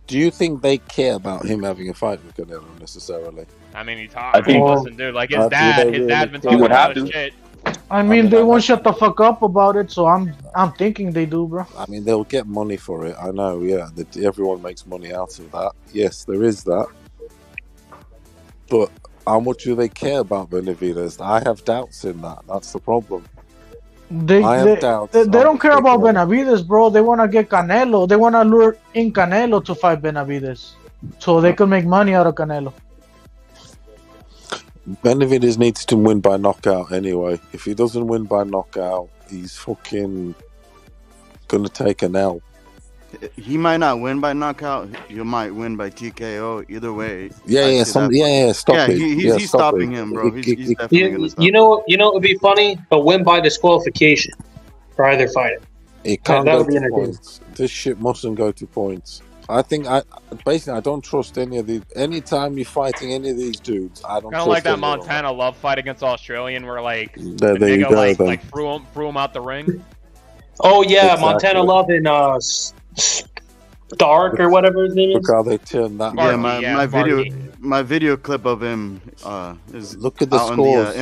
Do you think they care about him having a fight with Canelo necessarily? I mean, listen, dude, like his dad's been talking about his shit. I mean, they won't shut the fuck up about it, so I'm thinking they do, bro. I mean, they'll get money for it. I know, yeah. Everyone makes money out of that. Yes, there is that. But how much do they care about Benavidez? I have doubts in that. That's the problem. They don't care about Benavidez, bro. They want to get Canelo. They want to lure in Canelo to fight Benavidez, so they can make money out of Canelo. Benavidez needs to win by knockout anyway. If he doesn't win by knockout, he's fucking gonna take an L. He might not win by knockout. You might win by TKO. Either way. Stop it. He's stopping him, bro. He's definitely gonna stop. You know, it'd be funny, but win by disqualification for either fighter. It can't go to points. This shit mustn't go to points. I think I don't trust any of these. Anytime you're fighting any of these dudes, I don't. Kind of like that Montana Love fight against Australian, where like there you go, like threw him out the ring. Oh yeah, exactly. Montana Love in Stark or whatever his name is. Look how they turned that. Yeah, my video clip of him is look at the scores.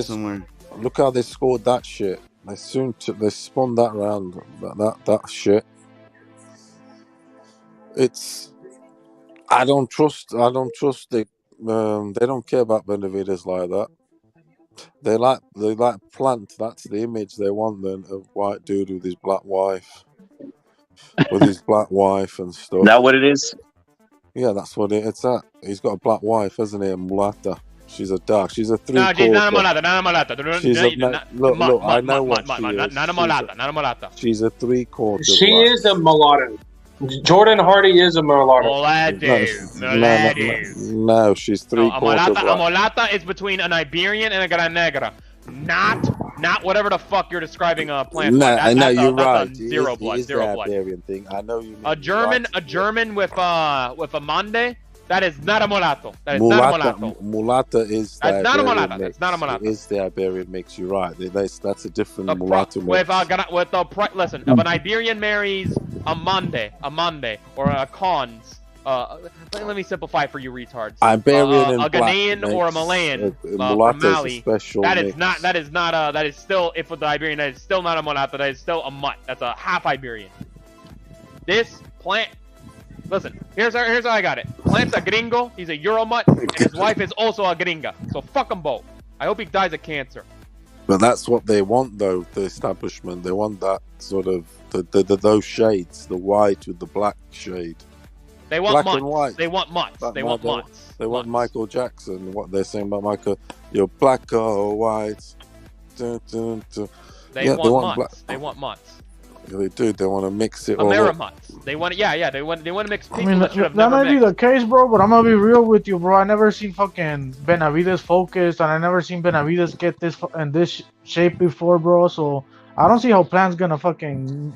Somewhere. Look how they scored that shit. They spun that round. That shit. I don't trust the. They don't care about Benavidez like that. They like Plant. That's the image they want then of white dude with his black wife, and stuff. That what it is? Yeah, that's what it's at. He's got a black wife, hasn't he? A mulata. She's a dark. She's a three. No, she's not a mulata. Look, I know what she is. Not a mulata. She's a 3/4. She is a mulatto. Jordan Hardy is a mulatto. No, she's 3/4. A mulata is between an Iberian and a Gran Negra. Not whatever the fuck you're describing a plant. No, I know you're right. Zero blood. Iberian thing. I know you. A German with a Mande. That is not a mulatto. That is not a mulatto. Mulata is the That's not a Iberian mulatto. mix. That's not a mulatto. It is the Iberian mix. You're right. That's a different mulatto mix. Listen, if an Iberian marries a Mande or a Cons, let me simplify for you retards. Iberian and a Ghanaian or a Malayan from Mali. That is still, if with the Iberian, that is still not a mulatto. That is still a mutt. That's a half Iberian. This plant. Listen, here's how I got it. Plant's a gringo, he's a Euromut, and his wife is also a gringa. So fuck them both. I hope he dies of cancer. But that's what they want, though, the establishment. They want that sort of, those shades, the white with the black shade. They want black mutts. And white. They want mutts. They want mutts. They want Michael Jackson, what they're saying about Michael. You're black or white. They want mutts. They want mutts. They do. They want to mix it all. Amerimutts. They want, They want to mix people. I mean, that might be the case, bro. But I'm gonna be real with you, bro. I never seen fucking Benavidez focused, and I never seen Benavidez get this in this shape before, bro. So I don't see how Plant's gonna fucking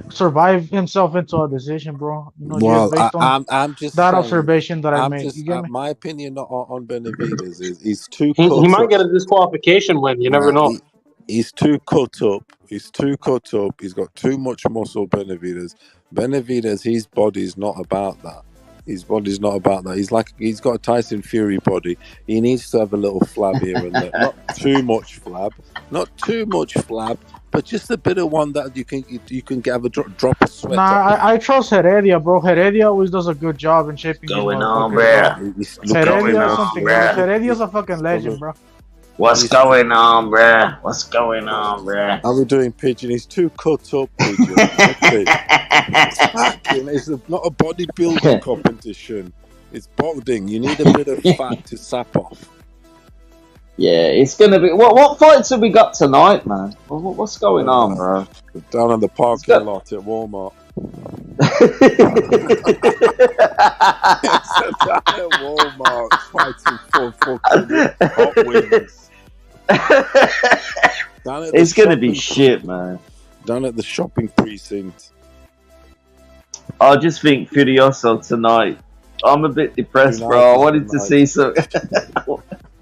survive himself into a decision, bro. You know, well, just based on I'm just that saying, observation that I made. My opinion on Benavidez is he's too. He might get a disqualification win. You never know. He's too cut up. He's got too much muscle, Benavidez, his body's not about that. His he's got a Tyson Fury body. He needs to have a little flab here and there. Not too much flab, but just a bit of one that you can have a drop of sweat. Nah, I trust Heredia, bro. Heredia always does a good job in shaping. Going on, bro. Heredia's a fucking legend, bro. What's going on, bruh? Are we doing Pigeon? He's too cut up, Pigeon. It's not a bodybuilding competition. It's boxing. You need a bit of fat to sap off. Yeah, it's gonna be. What fights have we got tonight, man? What's going on, bro? Down in the parking lot at Walmart. Down at Walmart fighting for fucking hot wings. It's gonna be shit, man. Down at the shopping precinct. I just think Furioso tonight. I'm a bit depressed, bro. I wanted to see some.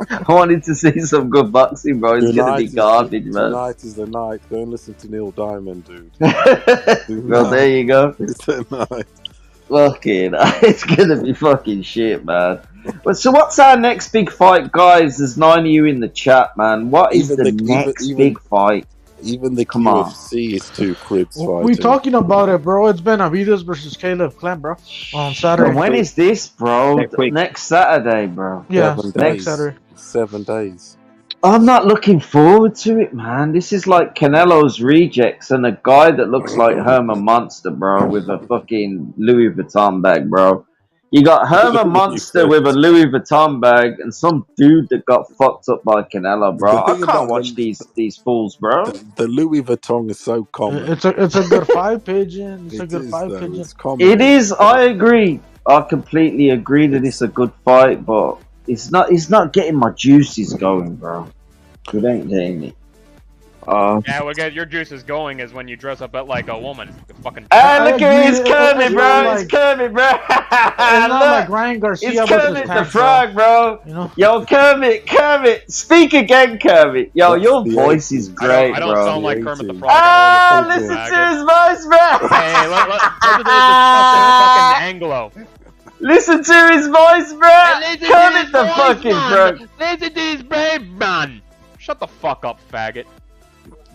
I wanted to see some good boxing, bro. It's gonna be garbage, man. Tonight is the night. Go and listen to Neil Diamond, dude. Well, there you go. It's the night. Fucking, it's gonna be fucking shit, man. But so, what's our next big fight, guys? There's 9 of you in the chat, man. What is the next big fight? Even the Come UFC is 2 cribs fighting. We talking about it, bro. It's Benavidez versus Caleb Clem, bro. On Saturday. When is this, bro? Next Saturday, bro. Yeah, 7 next days. Saturday. 7 days. I'm not looking forward to it, man. This is like Canelo's rejects and a guy that looks like Herman Monster, bro, with a fucking Louis Vuitton bag, bro. You got Herman Monster with a Louis Vuitton bag and some dude that got fucked up by Canelo, bro. I can't watch these fools, bro. The Louis Vuitton is so common. It's a good fight, Pigeon. It's a good fight, Pigeon. It's common. It is. I agree. I completely agree that it's a good fight, but it's not getting my juices going, bro. It ain't getting it. Yeah, well, get your juices going is when you dress up like a woman. Fucking. Hey, look at his Kermit, bro. It's Kermit, bro. It's not like Ryan Garcia It's versus Kermit the Tank, Frog, bro. You know? Yo, Kermit, speak again, Kermit. Yo, your voice is great, I don't bro. sound like Kermit the Frog. Ah, listen to his voice, bro. Hey, listen to this fucking Anglo. Listen to his voice, bro. Kermit the fucking Frog. Listen to his brain, man. Shut the fuck up, faggot.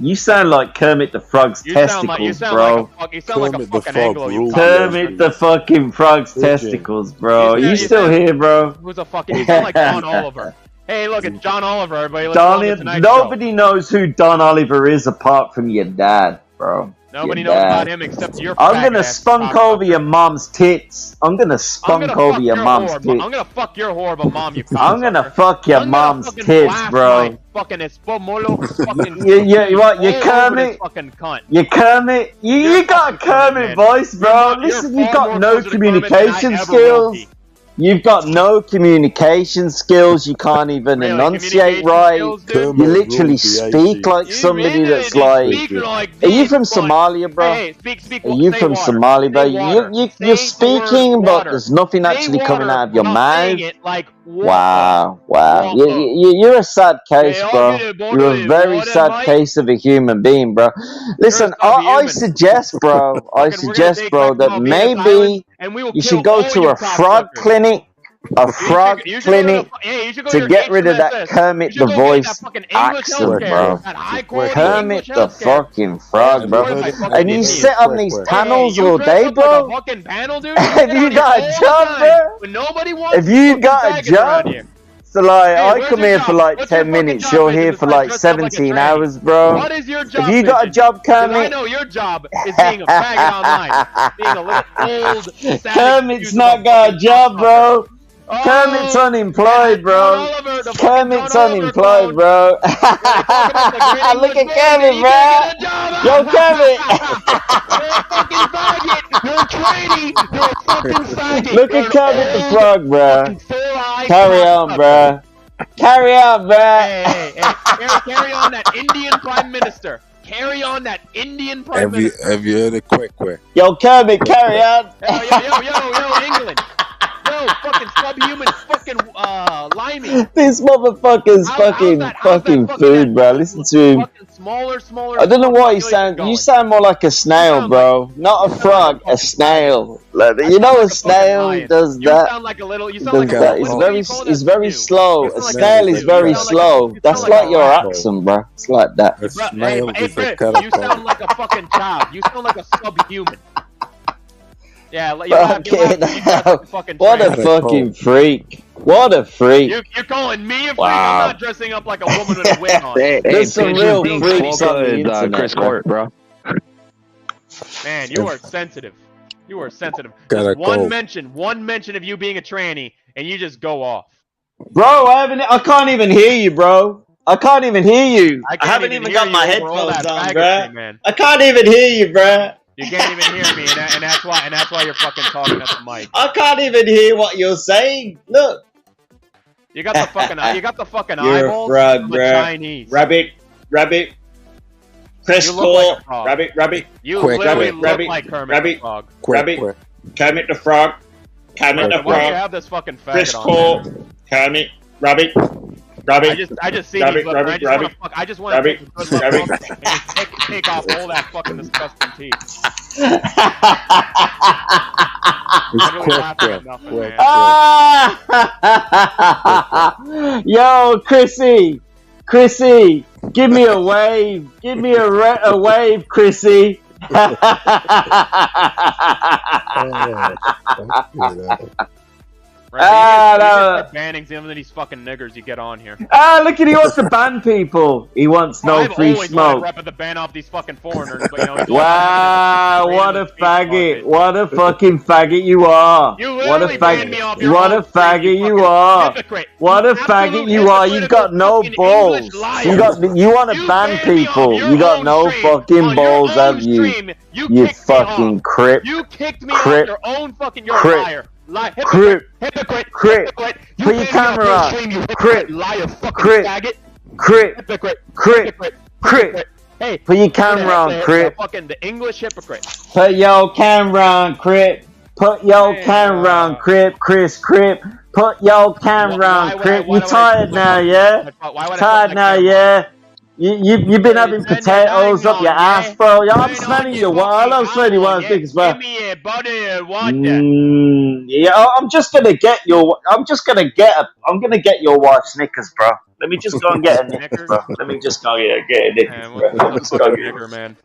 You sound like Kermit the Frog's testicles, you sound bro. you sound like a fucking Anglo. You Kermit the fucking Frog's testicles, bro. You still here, bro? Who's a fucking? You sound like John Oliver. Hey, look, it's John Oliver, everybody. Let's go on the Tonight Show. Nobody knows who Don Oliver is apart from your dad, bro. Nobody Your knows dad. about him except your. I'm gonna spunk over your mom's tits. I'm gonna spunk over your mom's tits. I'm gonna fuck your whore, but mom, you. I'm gonna fuck your mom's tits, bro. Fucking espomolo. Fucking. What? You Kermit? Fucking cunt. You Kermit? You got a Kermit voice, bro. Listen, you got no communication skills. You've got no communication skills. You can't even enunciate right. You literally speak like somebody that's like. Are you from Somalia, bro? Are you from Somalia, bro? You're speaking, but there's nothing actually coming out of your mouth. Wow. You're a sad case, bro. You're a very sad case of a human being, bro. Listen, I suggest, bro, that maybe you should go to a frog clinic. A frog clinic to get rid of that Kermit the Voice accent, bro. Kermit the fucking Frog, bro. And you sit on these panels all day, bro. Have you got a job, bro? Have you got a job? So like, I come here for like 10 minutes. You're here for like 17 hours, bro. What is your job? Have you got a job, Kermit? I know your job is being a faggot online. Being a little old. Kermit's not got a job, bro. Kermit's unemployed, bro. Kermit's unemployed, bro. Look at Kermit, bro. Yo, Kermit. Look at Kermit the Frog, bro. Carry on, bro. Carry on, bro. Hey, carry on that Indian Prime Minister. Carry on that Indian Prime Minister. Have you heard of Quick? Yo, Kermit, carry on. Yo, England. Yo, fucking subhuman, fucking limey. This motherfucker's fucking food, bro. Listen to him. Smaller. I don't know why you sound. You sound more like a snail, bro. Not a frog, a snail. Like, you know, a snail does that. You sound like a little. You sound like a. It's very slow. A snail is very slow. That's like your accent, bro. It's like that. A snail is a you sound like a fucking child. You sound like a subhuman. Yeah, what a fucking freak. What a freak. You're calling me a freak? I'm not dressing up like a woman with a wig on. There's some real freaks on the internet, Chris Court, bro. Man, you are sensitive. You are sensitive. Gotta Just one mention of you being a tranny, and you just go off. Bro, I can't even hear you, bro. I can't even hear you. I haven't even got my headphones on, bro. Man. I can't even hear you, bro. You can't even hear me, and that's why you're fucking talking at the mic. I can't even hear what you're saying. Look. You got the fucking You're eyeballs a frog, of a bro. Chinese. Rabbit. Chris You look Cole. like a frog. Rabbit. You literally look like Kermit the Frog. Rabbit. Kermit the Frog. Kermit the Why do you Frog. have this fucking faggot Chris on Cole. there? Kermit. Rabbit. I just see these. I just want to take a good look and just take off all that fucking disgusting teeth. Yo, Chrissy, give me a wave. Give me a wave, Chrissy. Right, banning some of these fucking niggers you get on here. Look at he wants to ban people. He wants no free smoke. I've always to ban off these fucking foreigners, but you know. Wow, what a faggot! What a fucking faggot you are! What a faggot! What a faggot you are! What a faggot you are! You got no balls. You want to ban people. You got no fucking balls, have you? You fucking crip! You kicked me off your own fucking. You're a liar. Lie, hypocrite. Put your camera on. Crip. Liar, fucking faggot. Crip. Hey, put your camera on, Crip. The English hypocrite. Put your camera on, Crip. Put your camera on, Crip. Crip. Put your camera on, Crip. You tired now, yeah? Tired now, yeah? You've been having potatoes up your ass, bro. Yo, I'm smelling your water. I love smelling water stickers, bro. Give me a bottle of water. Yeah, I'm gonna get your wife Snickers, bro. Let me just go and get a Snickers, bro. Let me just go get a Snickers, bro. Let's go get Nigger, man.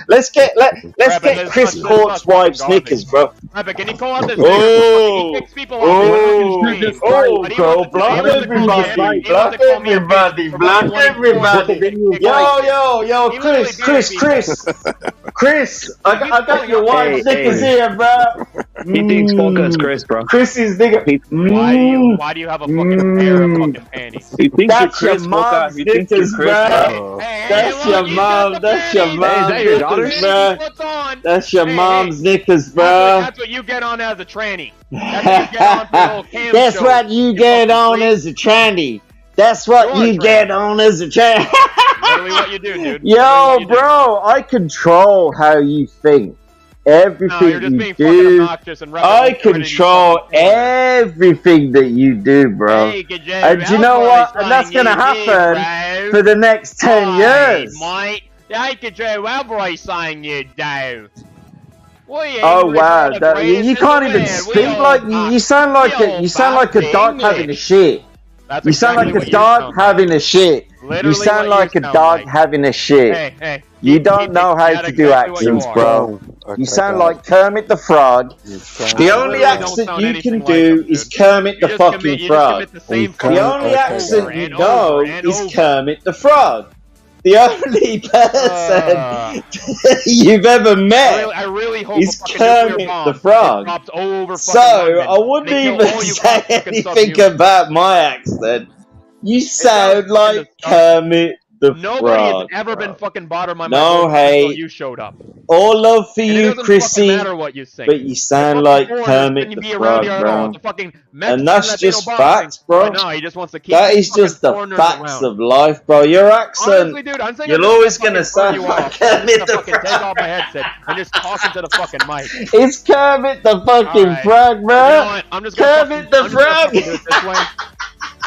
Let's get Chris Court's wife Snickers, bro. Can you call out this? Oh, he kicks people off. bro, block everybody. Yo, Chris, I got your wife Snickers here, bro. He thinks Polka's Chris, bro. Chris is nigga. Why do you have a fucking pair of fucking panties? He thinks That's your mom's Snickers, bro. That's your mom. That's your mom's Snickers, bro. That's your mom's Snickers, bro. That's what you get on as a tranny. That's what you get on as a tranny. That's what you get on as a tranny. Literally what you do, dude. Yo, bro, I control how you think. Everything you do, I control everything that you do, bro. And you know what? And that's gonna happen for the next 10 years. I control everything you do. Oh wow! You can't even speak like you sound like a dog having a shit. You sound like a dog having a shit. You sound like a dog having a shit. You don't know how to do accents, bro. You sound like Kermit the Frog. The only accent you can do is Kermit the fucking Frog. The only accent you know is Kermit the Frog. The only person you've ever met is Kermit the Frog. So I wouldn't even say anything about my accent. You sound like Kermit the Frog. Nobody has ever been fucking bothered by my No voice hate. until you showed up. All love for And it you, doesn't Chrissy. fucking matter what you sing. But you sound like Kermit the Frog, bro. And that's just facts, bro. No, he just wants to keep That is just the facts of life, bro. Your accent, Honestly, dude, I'm saying you're always gonna sound like Kermit the fucking take off my headset and just talk into the fucking mic. It's Kermit the fucking Frog, bro. You know what? I'm just gonna Kermit the Frog. do it this way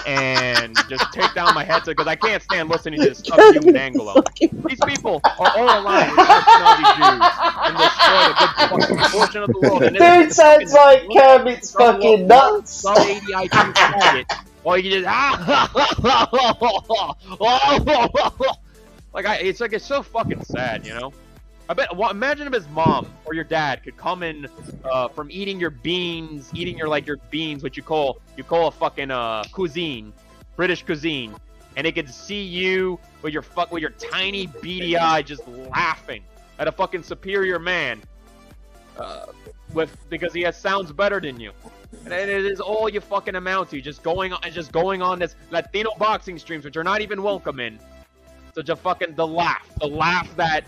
and just take down my headset because I can't stand listening to this stuff human Anglo. These people are all aligned with nationality Jews and destroy a good fucking portion of the world. And Dude sounds like Kermit's fucking nuts. Some 80 IQ faggot. Or you just it's so fucking sad, you know. I bet. Well, imagine if his mom or your dad could come in from eating your beans, your beans, what you call a fucking cuisine, British cuisine, and they could see you with your tiny beady eye just laughing at a fucking superior man. because he sounds better than you. And it is all you fucking amount to, just going on this Latino boxing streams, which are not even welcome in. So just fucking the laugh that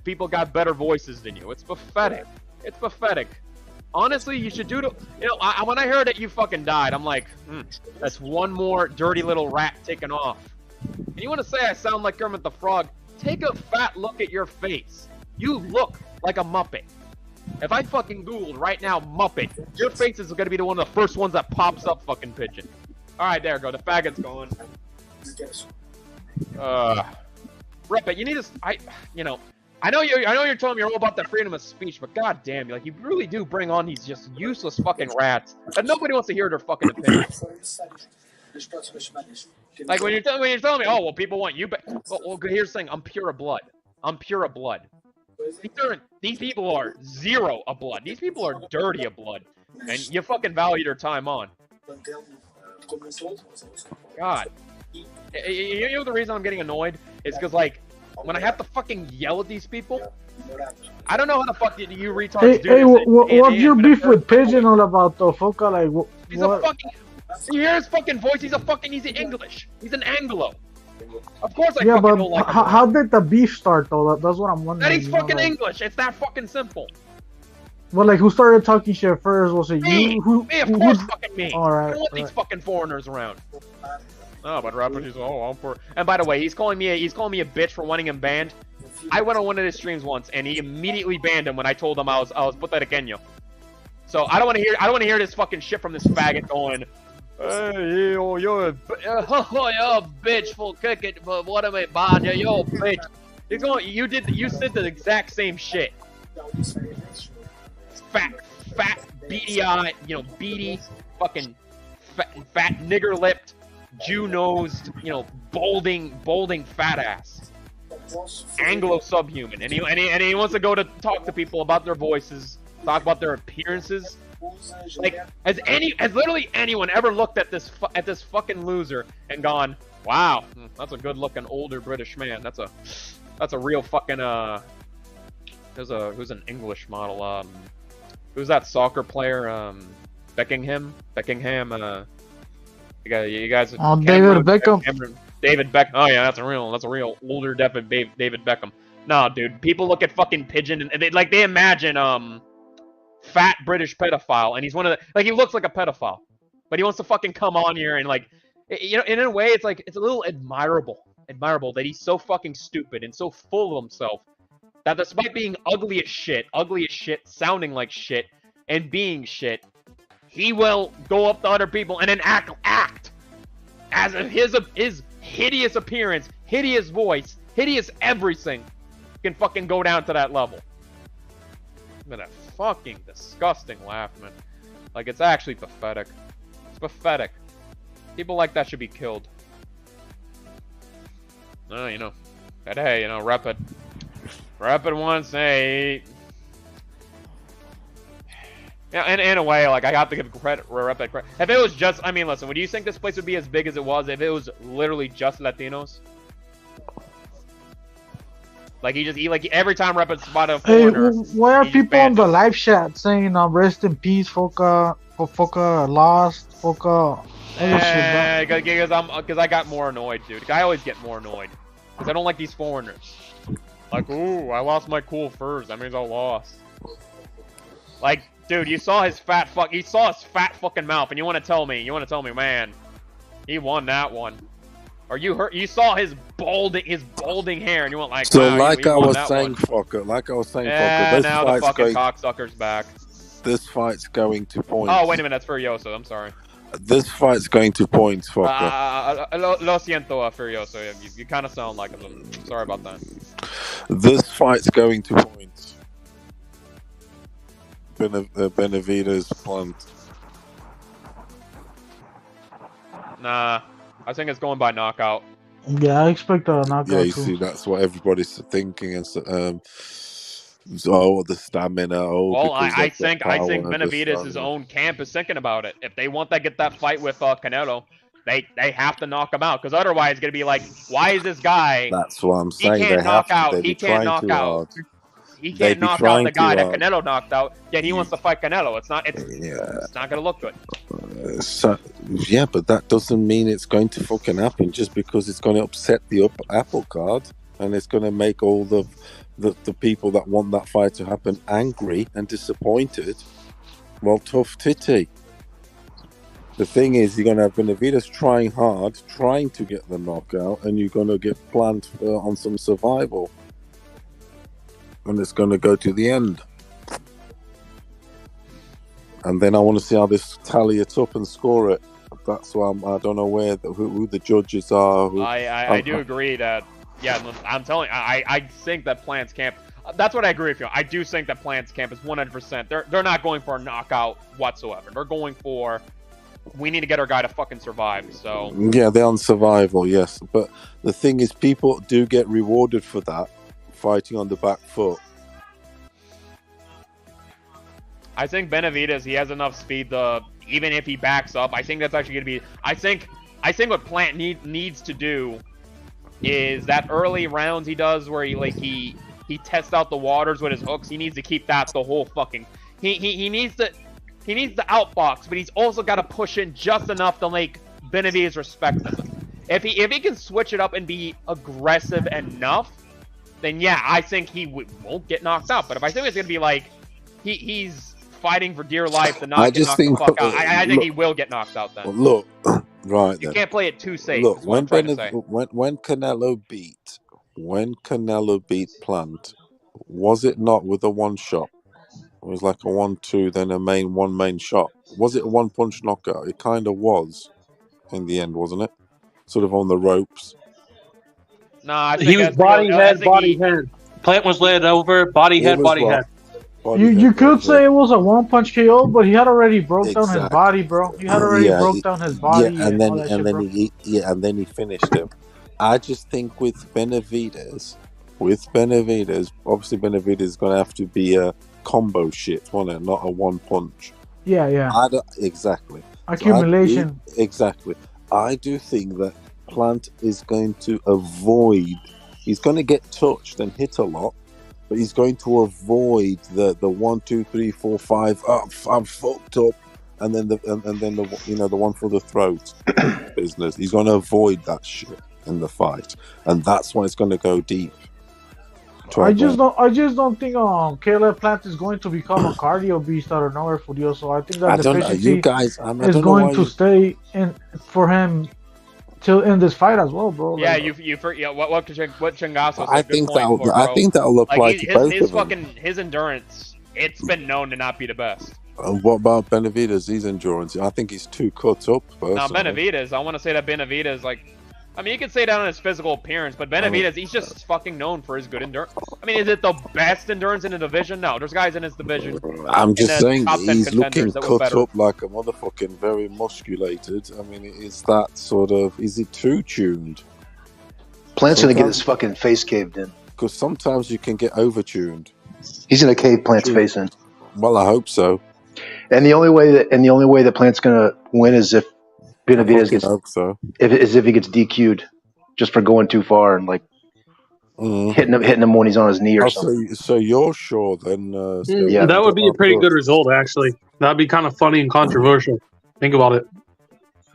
people got better voices than you. It's pathetic. It's pathetic. Honestly, you should do when I heard that you fucking died, I'm like, that's one more dirty little rat taken off. And you want to say I sound like Kermit the Frog? Take a fat look at your face. You look like a Muppet. If I fucking Googled right now Muppet, your face is going to be one of the first ones that pops up, fucking pigeon. Alright, there we go. The faggot's going. Rep it. You need to... I know you're telling me you're all about the freedom of speech, but goddamn, like, you really do bring on these just useless fucking rats. And nobody wants to hear their fucking opinions. Like, when you're telling me, oh, well, people want you... Well, here's the thing. I'm pure of blood. I'm pure of blood. These people are zero of blood. These people are dirty of blood. And you fucking value their time on. God. You know the reason I'm getting annoyed? Is because, like, when I have to fucking yell at these people, I don't know how the fuck you retards do this. What's your beef with Pigeon Pigeon all about, though, Foca? Like, what? He's a fucking... You hear his fucking voice? He's English. He's an Anglo. Of course I fucking don't like him. How did the beef start, though? That's what I'm wondering. That he's fucking English. It's that fucking simple. Well, like, who started talking shit first? Was it you? Me, of course fucking me. Alright. I don't want these fucking foreigners around. Oh, but Rapid, he's I'm for. And by the way, he's calling me a bitch for wanting him banned. I went on one of his streams once, and he immediately banned him when I told him I was puertorriqueño. So I don't want to hear this fucking shit from this faggot going, hey, you're a bitch for kicking, but what am I banned? You're a bitch. He's going. You said the exact same shit. Fat, beady-eyed, beady, fucking fat nigger-lipped, Jew-nosed, balding fat ass. Anglo subhuman, and he wants to go to talk to people about their voices, talk about their appearances. Like, has literally anyone ever looked at this fucking loser and gone, wow, that's a good-looking older British man. That's a real fucking who's an English model? Who's that soccer player? Beckingham. You guys. David Beckham. David Beckham. Oh yeah, that's a real older David Beckham. No, dude. People look at fucking Pigeon and they imagine fat British pedophile, and he's one of the he looks like a pedophile, but he wants to fucking come on here and in a way it's a little admirable that he's so fucking stupid and so full of himself that despite being ugly as shit, sounding like shit, and being shit, he will go up to other people and then act as if his hideous appearance, hideous voice, hideous everything can fucking go down to that level. It's been a fucking disgusting laugh, man. Like, it's actually pathetic. It's pathetic. People like that should be killed. But hey, Rapid once, hey. Yeah, in a way, like, I have to give credit where Rapid credit. If it was just, listen, would you think this place would be as big as it was if it was literally just Latinos? Like, every time Rapid spotted a foreigner. Hey, why are people on the live chat saying, rest in peace, Foca lost, Foca? Because I got more annoyed, dude. I always get more annoyed. Because I don't like these foreigners. Like, ooh, I lost my cool furs. That means I lost. Like, dude, you saw his fat fucking mouth, and you want to tell me, man, he won that one. Or you saw his balding hair, and you went like, so wow, like I was saying, this now the fucking cocksucker's back. This fight's going to points. Oh, wait a minute, that's Furioso, I'm sorry. This fight's going to points, Foca. Lo siento, Furioso. You kind of sound like him. Sorry about that. This fight's going to points. Benavidez plant. Nah, I think it's going by knockout. Yeah, I expect a knockout. Yeah, you too. see, that's what everybody's thinking, and the stamina. Well, I think Benavidez' own camp is thinking about it. If they want to get that fight with Canelo, they have to knock him out, because otherwise it's gonna be like, why is this guy? That's what I'm saying. He can't knock out. he can't knock out the guy that Canelo knocked out. Yet he wants to fight Canelo. It's not gonna look good. Yeah, but that doesn't mean it's going to fucking happen just because it's going to upset the apple cart and it's going to make all the people that want that fight to happen angry and disappointed. Well, tough titty. The thing is, you're going to have Benavidez trying hard, trying to get the knockout, and you're going to get planned on some survival. And it's going to go to the end. And then I want to see how this tally it up and score it. That's why I don't know who the judges are. I do agree that, I'm telling you, I think that Plant's camp, that's what I agree with you. I do think that Plant's camp is 100%. They're not going for a knockout whatsoever. They're going for, we need to get our guy to fucking survive. So yeah, they're on survival, yes. But the thing is, people do get rewarded for that, fighting on the back foot. I think Benavidez, he has enough speed to, even if he backs up, I think that's actually going to be, I think what Plant needs to do is that early rounds he does where he tests out the waters with his hooks. He needs to keep that the whole fucking, he needs to outbox, but he's also got to push in just enough to make Benavidez respect him. If he can switch it up and be aggressive enough, then yeah, I think he won't get knocked out. But if I think it's going to be like, he's fighting for dear life to not get knocked the fuck out, I think he will get knocked out then. Look, right you then. can't play it too safe. Look, when Canelo beat Plant, was it not with a one shot? It was like a 1-2, then one main shot. Was it a one punch knockout? It kind of was in the end, wasn't it? Sort of on the ropes. Nah, I think he was body head. Plant was laid over, body head. You could say it was a one punch KO, but he had already broke down his body, bro. He had already broke down his body. Yeah, and then he finished him. I just think with Benavidez, obviously Benavidez is going to have to be a combo shit, won't it? Not a one punch. Yeah. Exactly. Accumulation. Exactly. I do think that Plant is going to avoid. He's going to get touched and hit a lot, but he's going to avoid the 1, 2, 3, 4, 5. Oh, I'm fucked up, and then the one for the throat business. He's going to avoid that shit in the fight, and that's why it's going to go deep. I just don't think Caleb Plant is going to become a cardio beast out of nowhere for you. So I think that deficiency is going to stay in for him till in this fight as well, bro. Yeah, what Chingasso. I think that'll apply to both of them. His endurance, it's been known to not be the best. What about Benavidez? His endurance, I think he's too cut up. Now Benavidez, I want to say that Benavidez, you could say that on his physical appearance, but Benavidez, he's just fucking known for his good endurance. I mean, is it the best endurance in the division? No, there's guys in his division. I'm just saying he's looking cut up like a motherfucking very musculated. I mean, is that sort of, is it too tuned? Plant's going to get his fucking face caved in. Because sometimes you can get overtuned. He's going to cave Plant's face in. Well, I hope so. And the only way that Plant's going to win is if Benavidez gets, if he gets DQ'd just for going too far and hitting him when he's on his knee or something. So you're sure then? Yeah, that would be a pretty good result, actually. That'd be kind of funny and controversial. Think about it.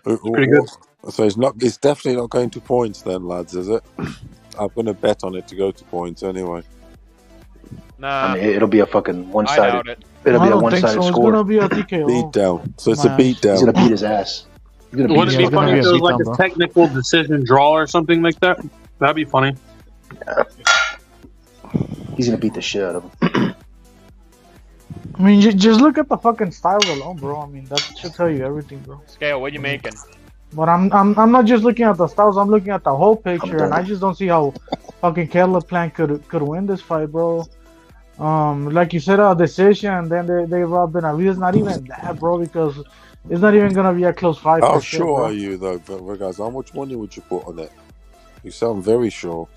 It's pretty good. So it's definitely not going to points then, lads, is it? I'm going to bet on it to go to points anyway. Nah, I mean, it'll be a fucking one-sided. I doubt it. It'll be a one-sided score. It's gonna be a TKO. Beat down. So it's a beat down. He's gonna beat his ass. Wouldn't it be funny if there was like a technical decision draw or something like that? That'd be funny. Yeah. He's gonna beat the shit out of him. I mean, just look at the fucking styles alone, bro. I mean, that should tell you everything, bro. Scale, what you making? But I'm not just looking at the styles. I'm looking at the whole picture, and I just don't see how fucking Caleb Plant could win this fight, bro. Like you said, a decision, and then they robbed Benavidez. Not even that, bro, because it's not even gonna be a close fight. How sure are you, though, guys? How much money would you put on it? You sound very sure.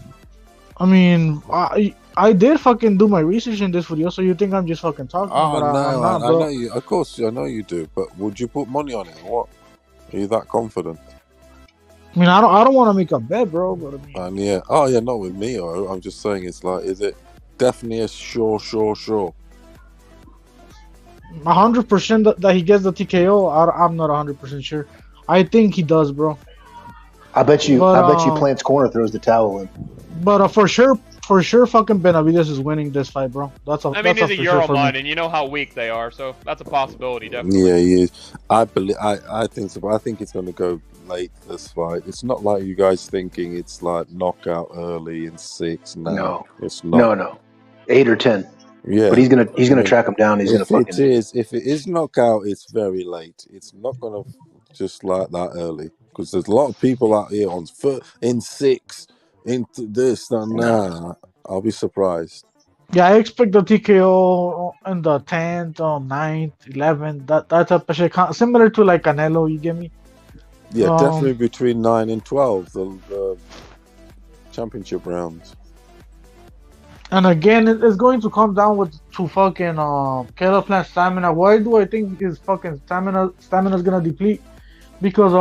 I mean, I did fucking do my research in this video, so you think I'm just fucking talking? Oh, but no, I'm not, bro. I know you. Of course, I know you do. But would you put money on it or what? Are you that confident? I mean, I don't want to make a bet, bro. But I mean, yeah. Oh, yeah, not with me. I'm just saying, it's like, is it definitely a sure. 100% that he gets the TKO. I'm not 100% sure. I think he does, bro. I bet you Plant's corner throws the towel in. But for sure, fucking Benavidez is winning this fight, bro. That's a. I mean, that's he's a for sure for Euromud, me. and you know how weak they are, so that's a possibility, definitely. Yeah, he is. I think so. But I think it's going to go late this fight. It's not like you guys thinking it's like knockout early in 6. No, it's not. No. 8 or 10. Yeah, but he's gonna track him down. He's gonna fucking. If it is knockout, it's very late. It's not gonna just like that early because there's a lot of people out here on foot in 6 into this. Nah, I'll be surprised. Yeah, I expect the TKO in the 10th or 9th, 11th. That type of shit, similar to like Canelo. You get me? Yeah, definitely between 9 and 12, the championship rounds. And again, it's going to come down to fucking Caleb Plant's stamina. Why do I think his fucking stamina is gonna deplete? Because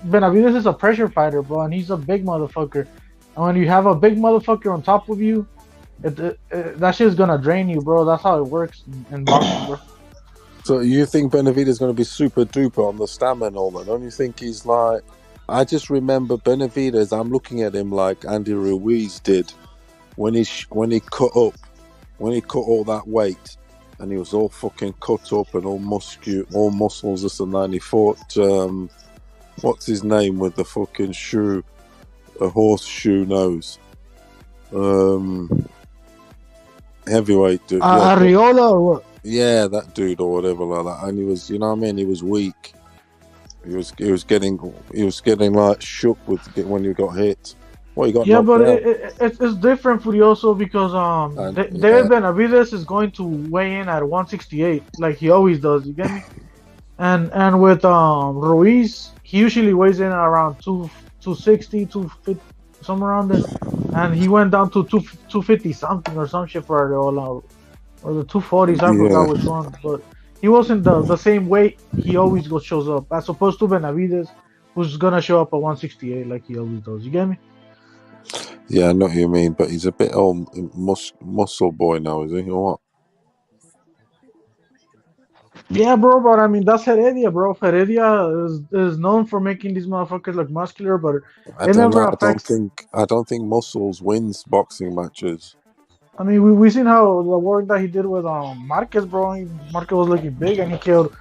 Benavidez is a pressure fighter, bro, and he's a big motherfucker. And when you have a big motherfucker on top of you, that shit's gonna drain you, bro. That's how it works in boxing, bro. So you think Benavidez is gonna be super duper on the stamina, all that? Don't you think he's like? I just remember Benavidez. I'm looking at him like Andy Ruiz did. When he cut all that weight, and he was all fucking cut up and all muscles, this and that, and he fought what's his name with the fucking shoe, a horseshoe nose, heavyweight dude. Arreola or what? Yeah, that dude or whatever like that. And he was, you know what I mean? He was weak. He was getting like shook when he got hit. Well, yeah, but it's different, Furioso, because David Benavidez is going to weigh in at 168, like he always does. You get me? And with Ruiz, he usually weighs in around 260, 250, somewhere around there. And he went down to 250 something or some shit for Arreola, or the 240s. I forgot which one, but he wasn't the same weight. He always shows up, as opposed to Benavidez, who's gonna show up at 168 like he always does. You get me? Yeah, I know what you mean, but he's a bit old muscle boy now, is he, or what? Yeah, bro, but I mean, that's Heredia, bro. Heredia is known for making these motherfuckers look muscular, but I don't think muscles wins boxing matches. I mean, we seen how the work that he did with Marquez, bro. Marquez was looking big, and he killed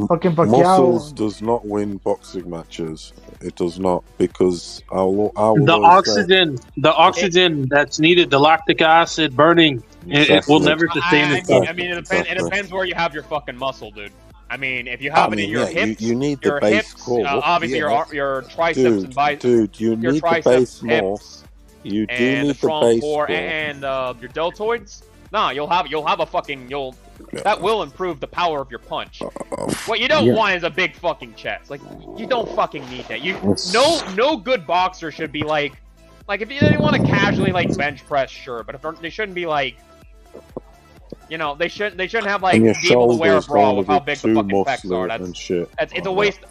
fucking Pacquiao. Muscles does not win boxing matches. It does not, because the oxygen that's needed, the lactic acid burning, it will never sustain itself. I mean, it depends where you have your fucking muscle, dude. I mean, if you have it in your hips, you need the base core. Obviously your triceps and biceps. Dude, you need the base more. You do need the base core. And your deltoids. Nah, you'll have a fucking that will improve the power of your punch. What you don't want is a big fucking chest. Like, you don't fucking need that. No good boxer should be like if you didn't want to casually like bench press, sure, but they shouldn't be like, you know, they shouldn't have like be able to wear a bra with how big the fucking pecs are.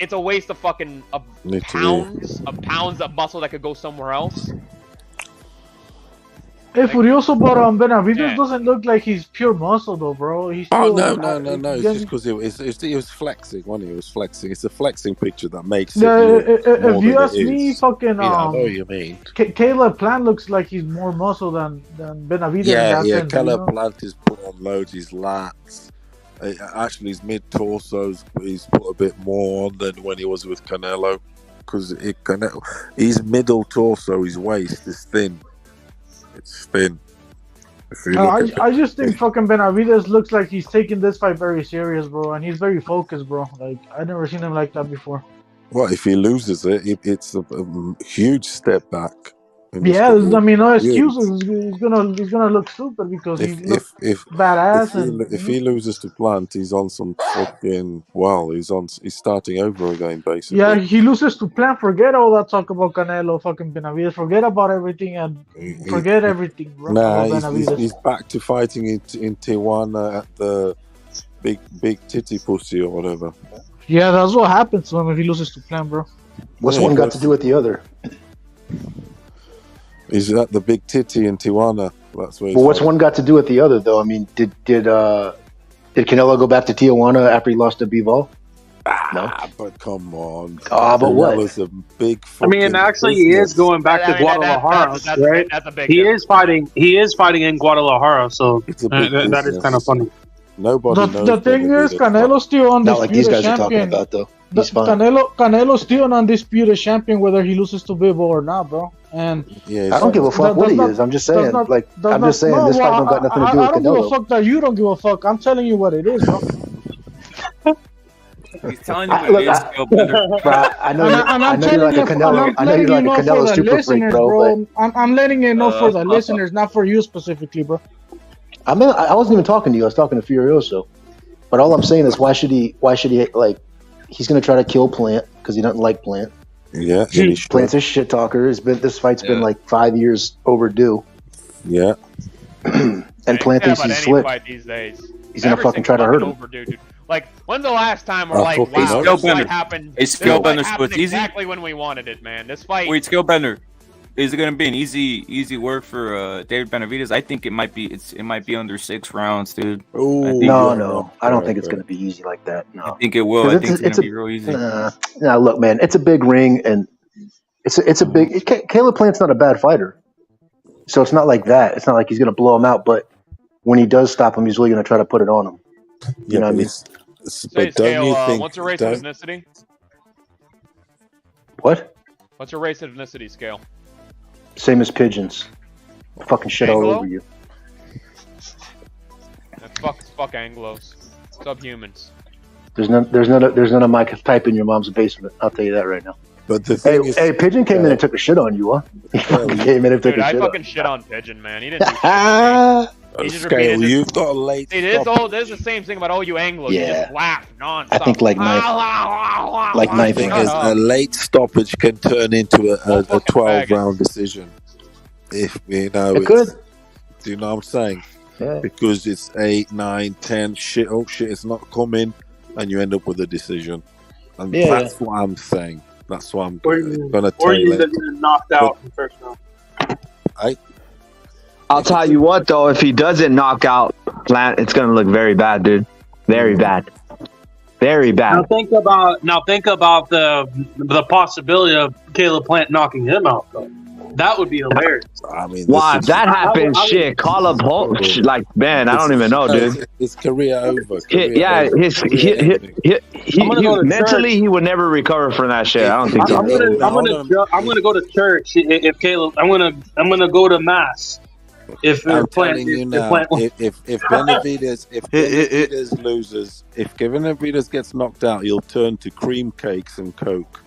It's a waste of fucking pounds of muscle that could go somewhere else. Hey, Furioso, but Benavidez doesn't look like he's pure muscle though, bro. He's still, no. It's just because he was flexing. He was flexing. It's a flexing picture that makes it. If you ask me, fucking I know what you mean. Caleb Plant looks like he's more muscle than Benavidez. Yeah. Caleb Plant is put on loads. His lats, actually, his mid torsos, he's put a bit more on than when he was with Canelo, because his middle torso, his waist is thin. It's thin. I just think fucking Benavidez looks like he's taking this fight very serious, bro, and he's very focused, bro. Like, I've never seen him like that before. Well, if he loses it's a huge step back. Yeah, I mean, no excuses. He's gonna look stupid because he looks badass. If he loses to Plant, he's on some fucking he's starting over again, basically. Yeah, he loses to Plant. Forget all that talk about Canelo, fucking Benavidez. Forget about everything and forget everything, bro. Nah, he's back to fighting in Tijuana at the big titty pussy or whatever. Yeah, that's what happens to him if he loses to Plant, bro. What's one got to do with the other? He's at the big titty in Tijuana That's where. But what's one got to do with the other, though? I mean, did Canelo go back to Tijuana after he lost to Bivol? No, but come on. But what? Was a big. I mean, actually, he is going back to Guadalajara, right? That's a big. He is fighting in Guadalajara, so that is kind of funny. Nobody knows. The thing is, Canelo's still undisputed Not like these guys are talking champion. about, though. Canelo's still an undisputed champion, whether he loses to Bivol or not, bro. And I don't give a fuck what he is. I'm just saying, this fight don't got nothing to do with I don't give a Canelo. fuck that you don't give a fuck. I'm telling you what it is, bro. He's telling you what it is, Phil Bender. I know you're like a Canelo. I know you're like a Canelo super freak, bro. I'm letting it know for the listeners, not for you specifically, bro. I wasn't even talking to you. I was talking to Furioso. But all I'm saying is, why should he like? He's gonna try to kill Plant because he doesn't like Plant. Yeah, Plant's a shit talker. This fight's been like 5 years overdue. Yeah. And Plant thinks he's slick. These days. He's gonna fucking try to hurt him. Overdue, dude. Like, when's the last time we're like, wow, this fight happened? It's Skill Bender, so it's easy. Exactly when we wanted it, man. This fight. Wait, Skill Bender. Is it going to be an easy work for David Benavidez? I think it might be. It might be under 6 rounds, dude. No. I don't think it's going to be easy like that. No. I think it will. I think it's going to be real easy. Nah, look, man, it's a big ring, and it's a big. Caleb Plant's not a bad fighter, so it's not like that. It's not like he's going to blow him out. But when he does stop him, he's really going to try to put it on him. You know what I mean? Say, Scale, what's your race and ethnicity? What? What's your race and ethnicity, Scale? Same as pigeons. Fucking shit all over you. Fuck Anglos. Subhumans. There's none of my type in your mom's basement. I'll tell you that right now. But the thing is, Pigeon came in and took a shit on you, huh? He fucking came in and took a shit on you. I fucking shit on Pigeon, man. He didn't do shit. He just Scale, you've got a late. See, this is the same thing about all you Anglos. Yeah. You just laugh nonstop. I think like my thing is a late stoppage can turn into a 12-round decision. If you know, it could. Do you know what I'm saying? Yeah. Because it's 8, 9, 10. Shit, it's not coming, and you end up with a decision. And that's what I'm saying. That's what I'm gonna tell you. Or you end up getting knocked out in the first round. I'll tell you what, though, if he doesn't knock out Plant, it's gonna look very bad, dude. Very bad. Very bad. Now think about the possibility of Caleb Plant knocking him out, though. That would be hilarious. I mean, why if that happens? Shit, call up Holt. Like, man, I don't even know, dude. His career over. Mentally, he would never recover from that shit. I don't think so. I'm gonna go to church if Caleb. I'm gonna go to mass. If Benavidez loses, if Benavidez gets knocked out, he'll turn to cream cakes and Coke.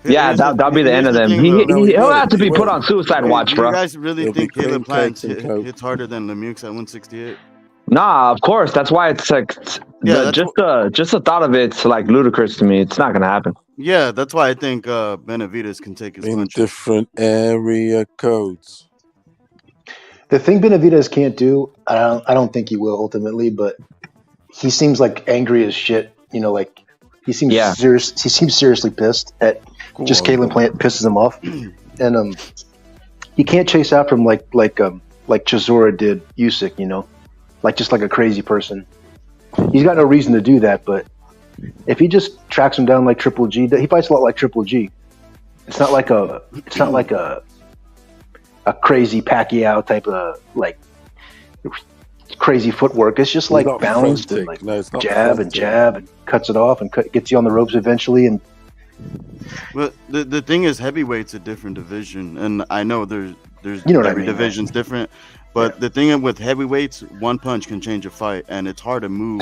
Yeah, that'll be the end of them. He'll have to be put on suicide watch, bro. You guys really think Caleb Plant hits harder than Lemieux at 168? Nah, of course. That's why it's like just the thought of it's like ludicrous to me. It's not gonna happen. Yeah, that's why I think Benavidez can take his punch. Different area codes. The thing Benavidez can't do, I don't think he will ultimately, but he seems like angry as shit. You know, like he seems serious. He seems seriously pissed at just Caleb Plant pisses him off, and he can't chase after him like Chisora did Usyk. You know, like a crazy person. He's got no reason to do that, but if he just tracks him down like Triple G, he fights a lot like Triple G. It's not like a crazy Pacquiao type of like crazy footwork. It's just like balanced and like jab and cuts it off and gets you on the ropes eventually. And well, the thing is, heavyweight's a different division, and I know there's every division's different. But the thing with heavyweights, one punch can change a fight, and it's hard to move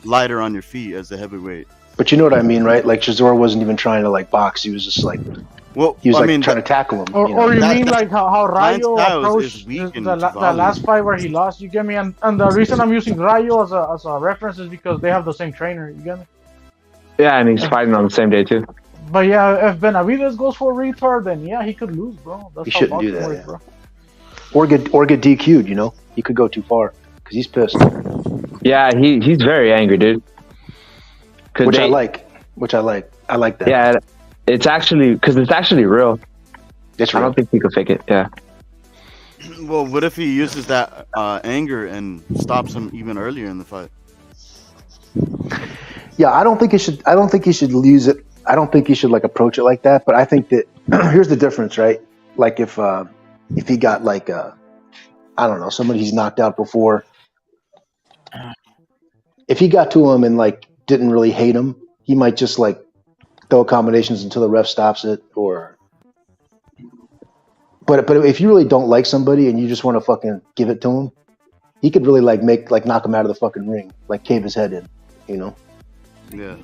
lighter on your feet as a heavyweight. But you know what I mean, right? Like Chisora wasn't even trying to like box; he was just like. Well, he was trying to tackle him. Or you mean like how Rayo approached the last fight where he lost? You get me? And the reason I'm using Rayo as a reference is because they have the same trainer. You get me? Yeah, and he's fighting on the same day too. But yeah, if Benavidez goes for a retard, then yeah, he could lose, bro. He shouldn't do that, works, bro. Or get DQ'd. You know, he could go too far because he's pissed. Yeah, he's very angry, dude. Which I like. I like that. Yeah. It's actually real. It's real. I don't think he could fake it. Yeah. Well, what if he uses that anger and stops him even earlier in the fight? Yeah, I don't think he should. I don't think he should use it. I don't think he should like approach it like that. But I think that here's the difference, right? Like if he got like I don't know, somebody he's knocked out before. If he got to him and like didn't really hate him, he might just like throw combinations until the ref stops it. Or, but if you really don't like somebody and you just want to fucking give it to him, he could really like knock him out of the fucking ring, like cave his head in, you know? Yeah.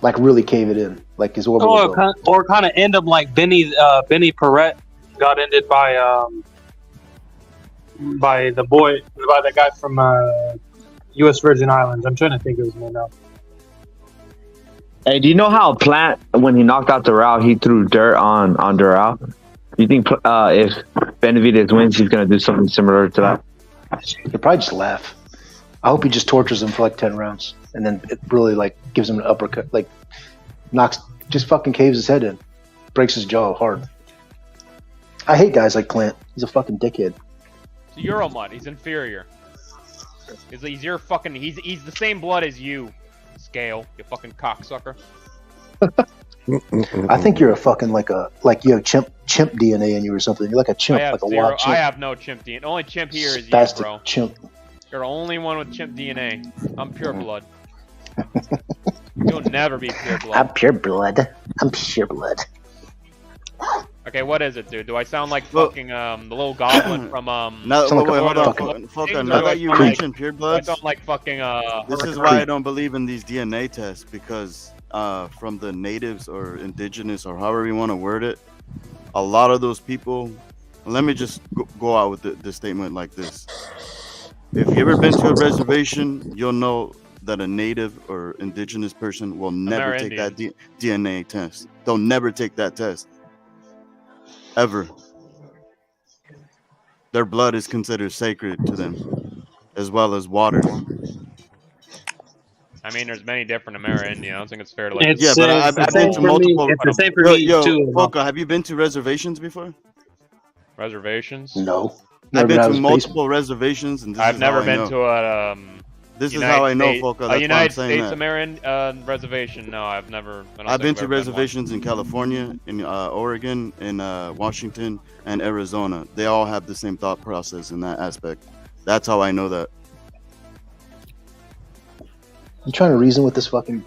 Like really cave it in, like his orbital. Or kind of end up like Benny Perret got ended by the guy from U.S. Virgin Islands. I'm trying to think of his name now. Hey, do you know how Plant, when he knocked out Doral, he threw dirt on Doral? You think if Benavidez wins, he's gonna do something similar to that? He'll probably just laugh. I hope he just tortures him for like 10 rounds, and then it really like gives him an uppercut, like just fucking caves his head in, breaks his jaw hard. I hate guys like Plant. He's a fucking dickhead. It's a Euromud. He's inferior. He's your fucking. He's the same blood as you, Scale. You fucking cocksucker. I think you're a fucking like you have chimp DNA in you or something. You're like a chimp, like a wild chimp. I have no chimp DNA. The only chimp here is Spastic you, bro. Chimp. You're the only one with chimp DNA. I'm pure blood. You'll never be pure blood. I'm pure blood. I'm pure blood. Okay, what is it, dude? Do I sound like fucking the little goblin from No, wait, hold on, Foka. Now that you mentioned pure blood, I sound like fucking This is why I don't believe in these DNA tests, because from the natives or indigenous or however you want to word it, a lot of those people. Let me just go out with the statement like this: if you ever been to a reservation, you'll know that a native or indigenous person will never take that DNA test. They'll never take that test. Ever. Their blood is considered sacred to them, as well as water. I mean, there's many different Amerindians. I don't think it's fair to like. Yeah, but I've been to multiple. It's the same for me too. Foka, have you been to reservations before? Reservations? No. I've been to multiple reservations, and I've never been to a. This is how I know, Foka. That's United why I'm saying States that. American reservation. No, I've never. I've been to reservations in California, in Oregon, in Washington, and Arizona. They all have the same thought process in that aspect. That's how I know that. I'm trying to reason with this fucking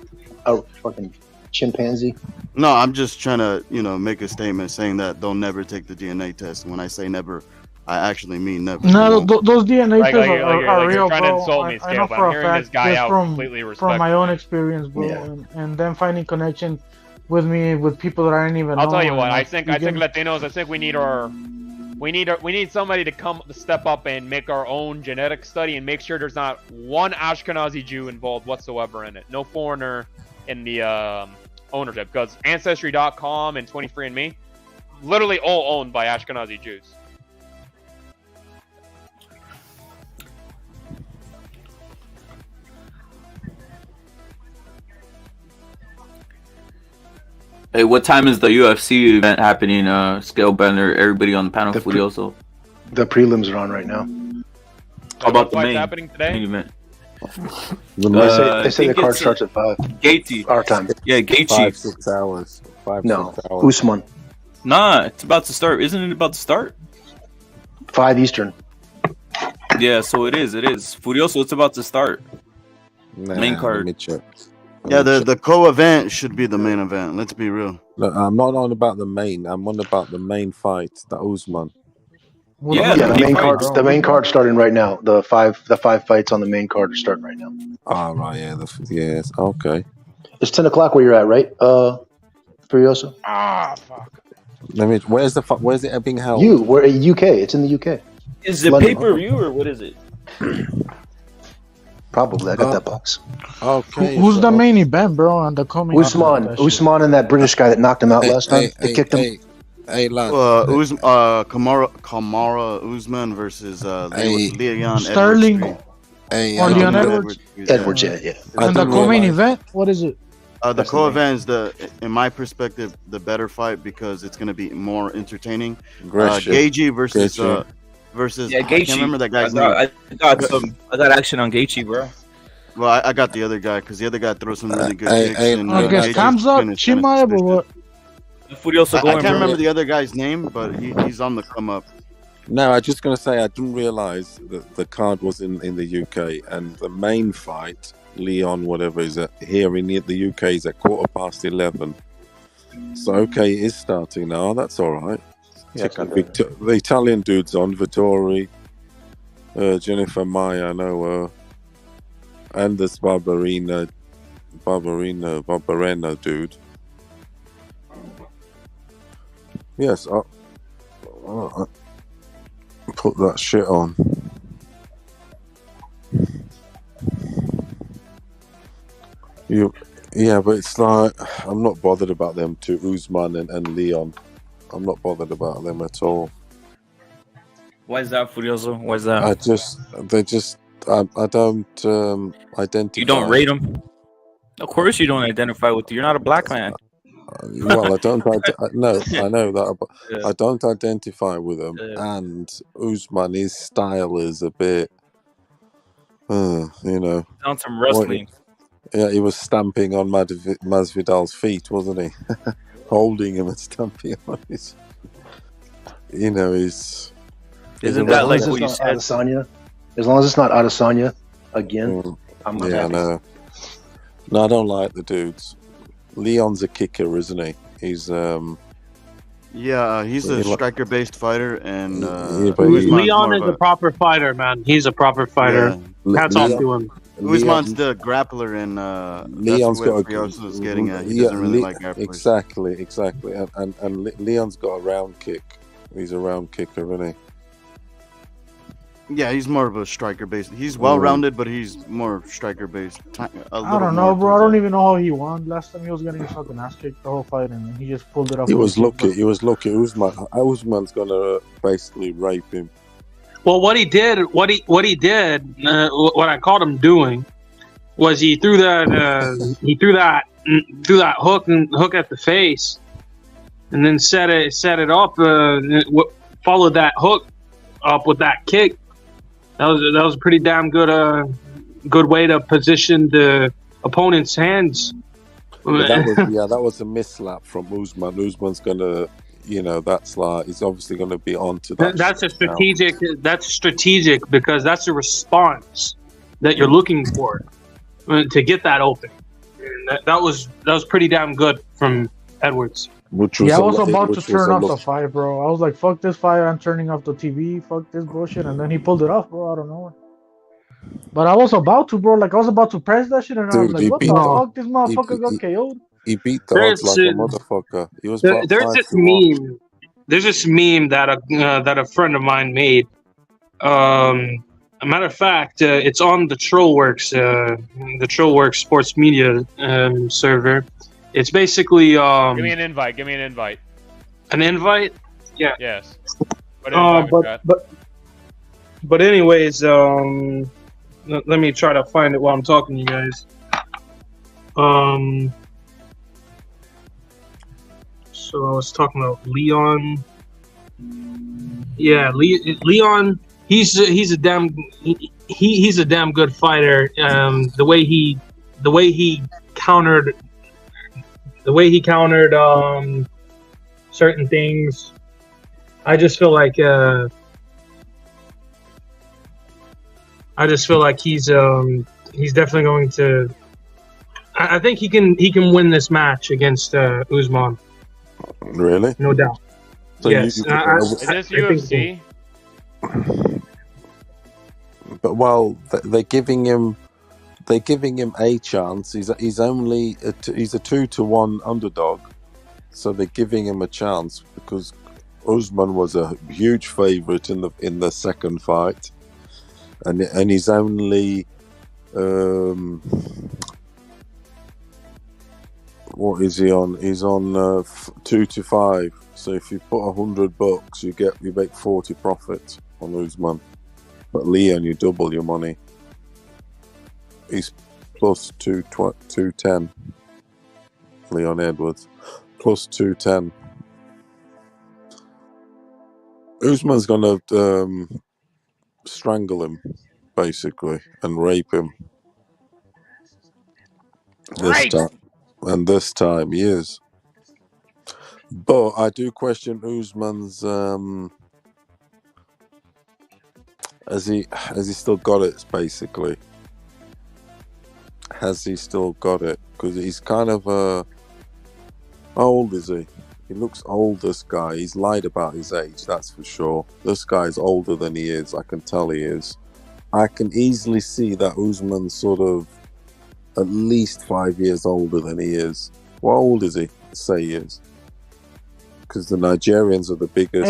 chimpanzee. No, I'm just trying to, make a statement saying that they'll never take the DNA test. When I say never, I actually mean never. No, those DNA tests are real, you're trying to bro. insult me, I know Scale, for but I'm a hearing this fact, guy just out completely from my own experience, bro, Yeah. and then finding connection with people that I didn't even know. I'll tell you what. and, I like, think you get- Latinos. I think we need somebody to step up and make our own genetic study and make sure there's not one Ashkenazi Jew involved whatsoever in it. No foreigner in the ownership, because Ancestry.com and 23andMe, literally all owned by Ashkenazi Jews. Hey, what time is the UFC event happening? Scalebender, everybody on the panel, Furioso. The prelims are on right now. How about the What's main happening today? event? They say the card starts at 5. Gaethje. Our time. Yeah, Gaethje. 5-6 hours. 5-6 hours. Usman. Nah, it's about to start. Isn't it about to start? 5 Eastern. Yeah, so it is. Furioso, it's about to start. Main card. Let me check. Yeah, the co-event should be the main event. Let's be real. Look, I'm not on about the main. I'm on about the main fight, the Usman. Yeah, the main card's starting right now. The five fights on the main card are starting right now. Oh, right, yeah. Yes, okay. It's 10 o'clock where you're at, right? Furioso? Ah, fuck. Where's it being held? We're in UK. It's in the UK. Is it pay-per-view or what is it? Probably. I got that box. Okay. Who's the main event, bro? On the coming Usman and that British guy that knocked him out last time. They kicked him. Kamara Usman versus Leon Sterling. Edwards. Leon Edwards. Edwards, yeah. And the co-main event, what is it? The co-event is in my perspective, the better fight because it's going to be more entertaining. Gaethje versus versus Yeah, I can't Gaethje. remember that guy's I name. got action on Gaethje, bro. Well, I got the other guy because the other guy throws some really good kicks. And I guess Gaethje's time's up. finish kinda Chimaev or what? Furioso I going, can't bro. remember the other guy's name, but he's on the come up. No, I was just going to say I didn't realise that the card was in the UK, and the main fight, Leon, whatever, is here in the UK is at 11:15. So okay, it is starting now. That's all right. Yeah, The Italian dude's on, Vittori, Jennifer Maya, I know, and this Barbarina dude. Yes, I put that shit on. Yeah, but it's like I'm not bothered about them two, Usman and Leon. I'm not bothered about them at all. Why is that, Furioso? Why is that? I don't identify. You don't rate them? Of course you don't identify with you. You're not a black man. Well, I don't. No, I know that. But Yeah. I don't identify with them. And Usman, his style is a bit, you know. On some wrestling. Yeah, he was stamping on Masvidal's feet, wasn't he? Holding him and stamping on his. You know, he's. Isn't that like what you said? Adesanya? As long as it's not Adesanya again, I'm Yeah, happy. No, I don't like the dudes. Leon's a kicker, isn't he? He's Yeah, he's a striker-based fighter, and Leon is a proper fighter, man. He's a proper fighter. Hats off to him. Usman's the grappler, and Leon's that's got what Furioso's getting at. He doesn't really like grapplers. Exactly. And Leon's got a round kick. He's a round kicker, isn't he? Yeah, he's more of a striker-based. He's well-rounded, but he's more striker-based. I don't know, bro. I don't even know how he won. Last time he was getting his fucking ass kicked the whole fight, and he just pulled it up. He was lucky. Usman's gonna basically rape him. Well, what I caught him doing was he threw that hook at the face, and then set it up. Followed that hook up with that kick. That was a pretty damn good way to position the opponent's hands. That was a mislap from Usman. Usman's gonna, that's like he's obviously gonna be onto that. That's a strategic. Now. That's strategic because that's a response that you're looking for to get that open. That was pretty damn good from Edwards. I was about to turn off the fight, bro. I was like, fuck this fight, I'm turning off the TV, fuck this bullshit, and then he pulled it off, bro, I don't know. But I was about to, bro, I was about to press that shit, and I was like, what the fuck, this motherfucker got KO'd? He beat the odds like a motherfucker. He was There's this meme that a friend of mine made. A matter of fact, it's on the Trollworks sports media server. It's basically Give me an invite. An invite? Yeah. Yes. But anyways, let me try to find it while I'm talking to you guys. So I was talking about Leon. Yeah, Leon. He's a damn good fighter. The way he countered certain things, I just feel like he's definitely going to. I think he can win this match against Usman. Really? No doubt. So yes. Is this UFC? But they're giving him a chance. He's a 2-1 underdog, so they're giving him a chance because Usman was a huge favorite in the second fight, and he's only what is he on? He's on 2-5. So if you put $100, you make 40 profit on Usman. But Leon, you double your money. He's plus 210. Leon Edwards plus 210. Usman's gonna strangle him, basically, and rape him. This time he is. But I do question Usman's. Has he still got it? Basically, has he still got it? Because he's kind of how old is he? He looks old. This guy. He's lied about his age. That's for sure. This guy's older than he is. I can tell he is. I can easily see that Usman's sort of at least 5 years older than he is. How old is he? Say he is. Because the Nigerians are the biggest.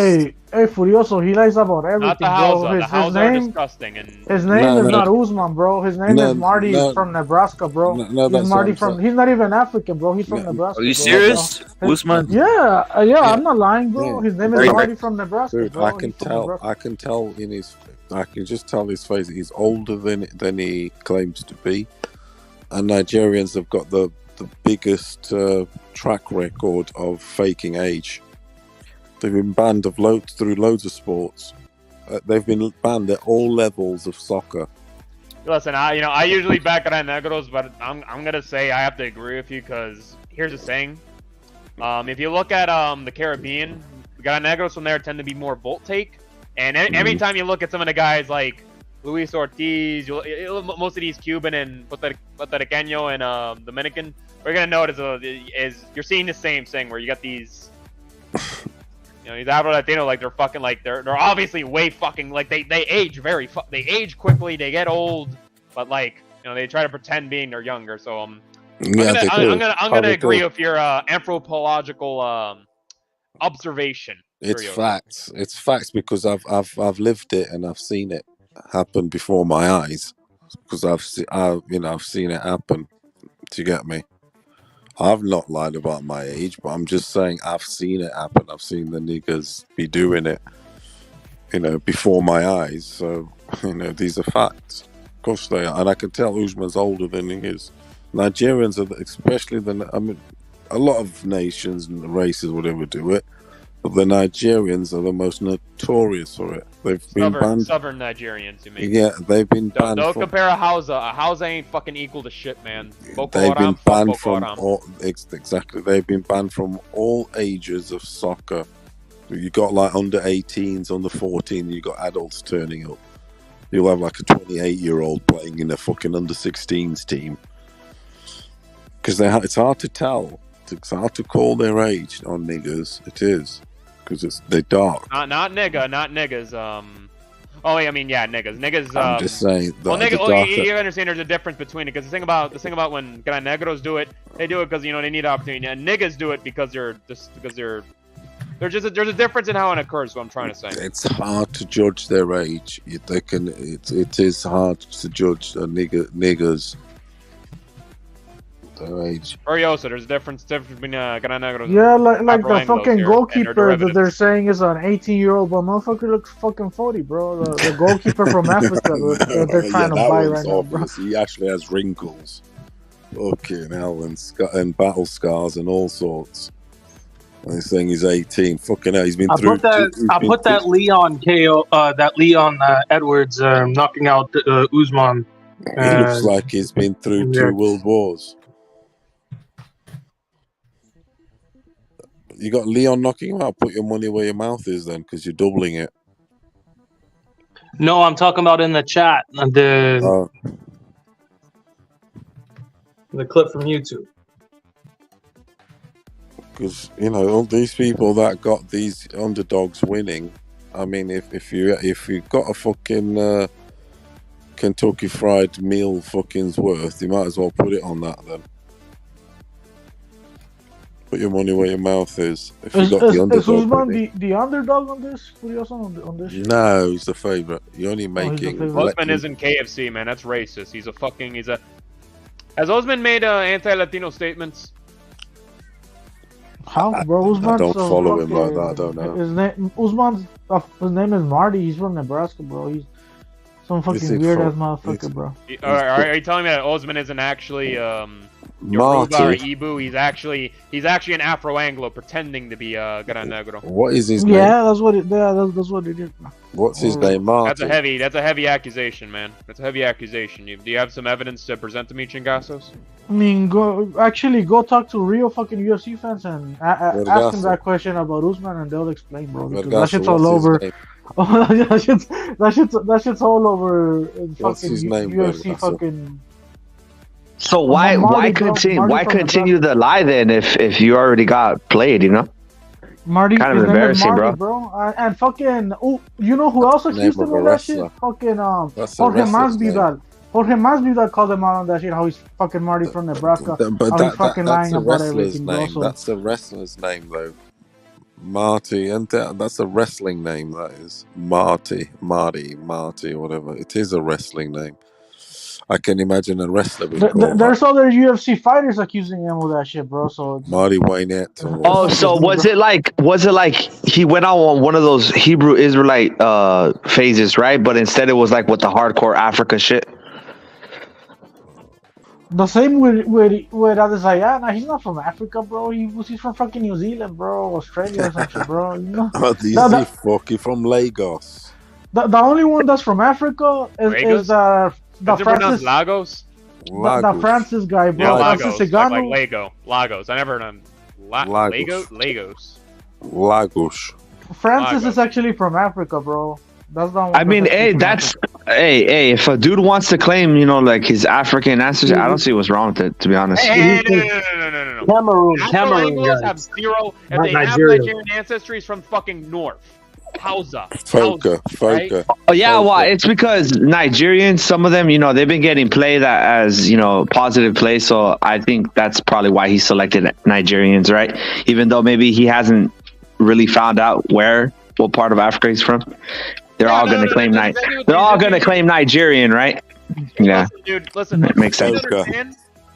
Hey, Furioso, he lies about everything, Not the bro. Hausa. The Hausa are disgusting. And his name is not Usman, bro. His name is Marty from Nebraska, bro. He's Marty from. He's not even African, bro. He's from Nebraska. Are you serious, Usman? Yeah, I'm not lying, bro. His name is Marty from Nebraska, Dude, bro. I can tell in his. I can just tell his face. He's older than he claims to be, and Nigerians have got the biggest track record of faking age. They've been banned through loads of sports. They've been banned at all levels of soccer. Listen, I usually back Gran Negros, but I'm gonna say I have to agree with you because here's the saying: if you look at the Caribbean, Gran Negros from there tend to be more volt take, and every time you look at some of the guys like Luis Ortiz, most of these Cuban and Puerto Rican and Dominican, what you're gonna notice is you're seeing the same thing where you got these. These Afro-Latino, like, they're fucking, like, they're obviously way fucking, like, they age they age quickly, they get old, but, like, they try to pretend being they're younger, so, I'm gonna agree with your, anthropological, observation. It's facts. It's facts because I've lived it and I've seen it happen before my eyes because I've seen it happen. Do you get me? I've not lied about my age, but I'm just saying I've seen it happen. I've seen the niggas be doing it, before my eyes. So, these are facts. Of course they are. And I can tell Usman's older than he is. Nigerians are, especially a lot of nations and races, whatever, do it. But the Nigerians are the most notorious for it. They've been banned. Southern Nigerians, you mean? Yeah, they've been banned. Don't compare a Hausa. A Hausa ain't fucking equal to shit, man. They've been banned from all. Exactly. They've been banned from all ages of soccer. You got like under 18s, under 14. You got adults turning up. You'll have like a 28-year-old playing in a fucking under 16s team. Because it's hard to tell. It's hard to call their age on niggas. It is. Because they're dark. Not niggas. Oh, I mean, yeah, niggas. Niggas. I'm just saying. You understand? There's a difference between it because the thing about when Gran Negros do it, they do it because they need opportunity, and niggas do it because there's a difference in how it occurs. Is what I'm trying to say. It's hard to judge their age. It is hard to judge niggers. Their age. Furioso, there's a difference between Gran Negros. Yeah, like the fucking goalkeeper that they're saying is an 18-year-old, but motherfucker looks fucking 40, bro. The goalkeeper from Africa that they're trying to buy right now, bro. He actually has wrinkles. Okay, now and battle scars and all sorts. And they're saying he's 18. Fucking hell, he's been through. I put that Leon KO, that Leon Edwards knocking out Usman. He looks like he's been through 2 world wars. You got Leon knocking him out. Put your money where your mouth is, then, because you're doubling it. No, I'm talking about in the chat. The clip from YouTube. Because all these people that got these underdogs winning. I mean, if you got a fucking Kentucky Fried meal fucking's worth, you might as well put it on that then. Put your money where your mouth is. If you got the underdog. Is Usman the underdog on this? On this? No, he's the favorite. You're only making. Usman isn't KFC, man. That's racist. Has Usman made anti-Latino statements? How, bro? I don't follow him like that. I don't know. His name is Marty. He's from Nebraska, bro. He's some fucking weird ass motherfucker, bro. Are you telling me that Usman isn't actually Yoruba or Marty. Ibu. He's actually an Afro-Anglo pretending to be Gran Negro. What is his name? Yeah, that's what it. Yeah, that's what it is. What's his name? Marty. That's a heavy accusation, man. That's a heavy accusation. Do you have some evidence to present to me, Chingasos? I mean, go talk to real fucking UFC fans and ask them that question about Usman, and they'll explain, bro. Because that shit's all over. Oh, that shit's all over. What's his name, UFC fucking. So why continue the lie then if you already got played? You know. Marty, kind of embarrassing, Marty, bro. And fucking, you know who else accused him of that shit? Fucking Jorge Masvidal. Jorge Masvidal called him out on that shit. How he's fucking Marty from Nebraska. But he's fucking lying about everything. Name. That's a wrestler's name, though. Marty, and that's a wrestling name. That is Marty, whatever. It is a wrestling name. I can imagine a wrestler. There's other UFC fighters accusing him of that shit, bro. So Marty Wynette. Oh, so was it like he went out on one of those Hebrew Israelite phases, right? But instead it was like with the hardcore Africa shit. The same with Adesanya. He's not from Africa, bro. He's from fucking New Zealand, bro. Australia or something, bro. You know? He's from Lagos. The only one that's from Africa is the Francis Lagos. The Francis guy, bro. Yeah, Lagos. Like Lagos. I never heard of Lagos. Lagos. Francis is actually from Africa, bro. That's the one. I mean, hey, if a dude wants to claim, you know, like his African ancestry, I don't see what's wrong with it, to be honest. No. Cameroon. Have zero. If they have Nigerian ancestry, from fucking north. Hausa. Right? Oh yeah, well, it's because Nigerians, some of them, you know, they've been getting played as, you know, positive play. So I think that's probably why he selected Nigerians, right? Even though maybe he hasn't really found out what part of Africa he's from. They're all going to claim They're all going to claim Nigerian, right? Yeah. Listen, that makes sense.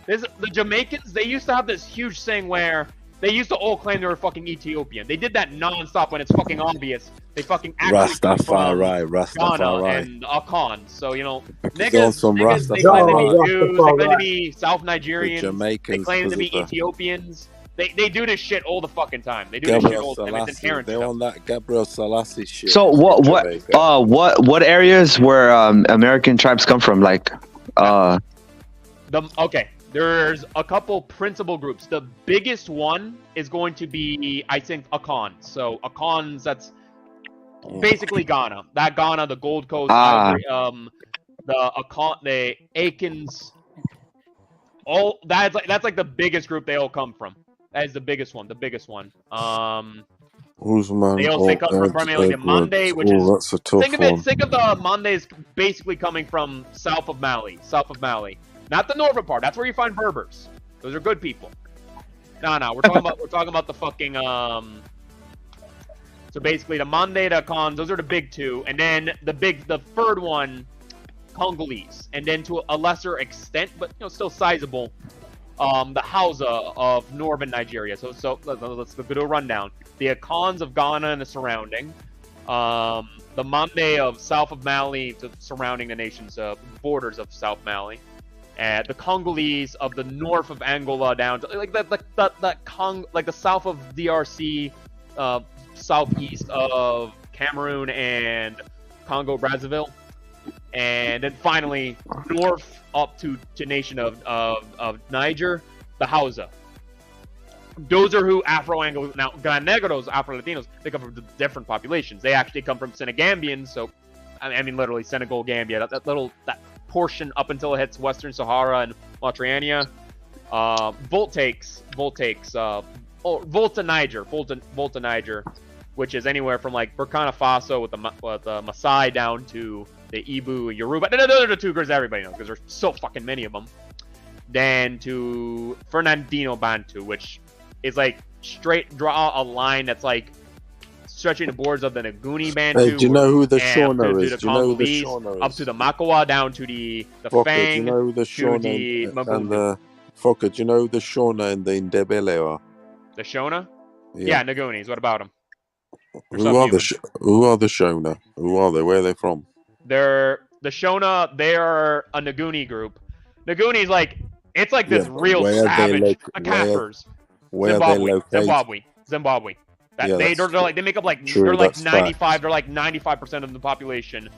The Jamaicans, they used to have this huge thing where they used to all claim they were fucking Ethiopian. They did that non-stop when it's fucking obvious. They fucking Rastafari. Ghana and Akan. So, you know, They claim to be Jews, they claim to be South Nigerians, Jamaicans, they claim to be Ethiopians. They do this shit all the fucking time. They do this shit all the time. It's inherent. They're on that Gabriel Selassie shit. So what areas where American tribes come from? Like, okay. There's a couple principal groups. The biggest one is going to be, I think, Akan. So Akans, that's basically Ghana. That Ghana, the Gold Coast, the Akan, the Akans. All that's like the biggest group they all come from. That is the biggest one. They come from primarily the Mande, which is that's a tough one. Think of the Mandes basically coming from south of Mali. Not the northern part. That's where you find Berbers. Those are good people. No. We're talking about the fucking So basically, the Mande, the Khans, those are the big two, and then the third one, Congolese, and then to a lesser extent, but you know, still sizable, the Hausa of northern Nigeria. So let's do a rundown. The Akans of Ghana and the surrounding, the Mande of south of Mali, surrounding the nation's borders of South Mali. The Congolese of the north of Angola down to like the south of DRC, southeast of Cameroon and Congo Brazzaville, and then finally north up to nation of Niger, the Hausa. Those are who Afro-Anglo. Now, Gran Negros, Afro-Latinos, they come from different populations. They actually come from Senegambians, so I mean literally Senegal, Gambia, that portion up until it hits Western Sahara and Mauritania. Volta Niger, which is anywhere from like Burkina Faso with the Maasai down to the Ibu, Yoruba. Those are the two groups everybody knows because there's so fucking many of them. Then to Fernandino Bantu, which is like straight draw a line that's like stretching the borders of the Nguni Bantu. Hey, do you know who the Shona is? Up to the Makawa, down to the Fang, do you know who the Shona and the Fokker? Do you know who the Shona and the Ndebele are? The Shona? Yeah, Ngunis. What about them? Who are the Shona? Who are they? Where are they from? They're the Shona. They are a Nguni group. Nguni is like It's like this real savage cappers. Zimbabwe. That they're like they make up like True, they're like that's 95. They're like 95% of the population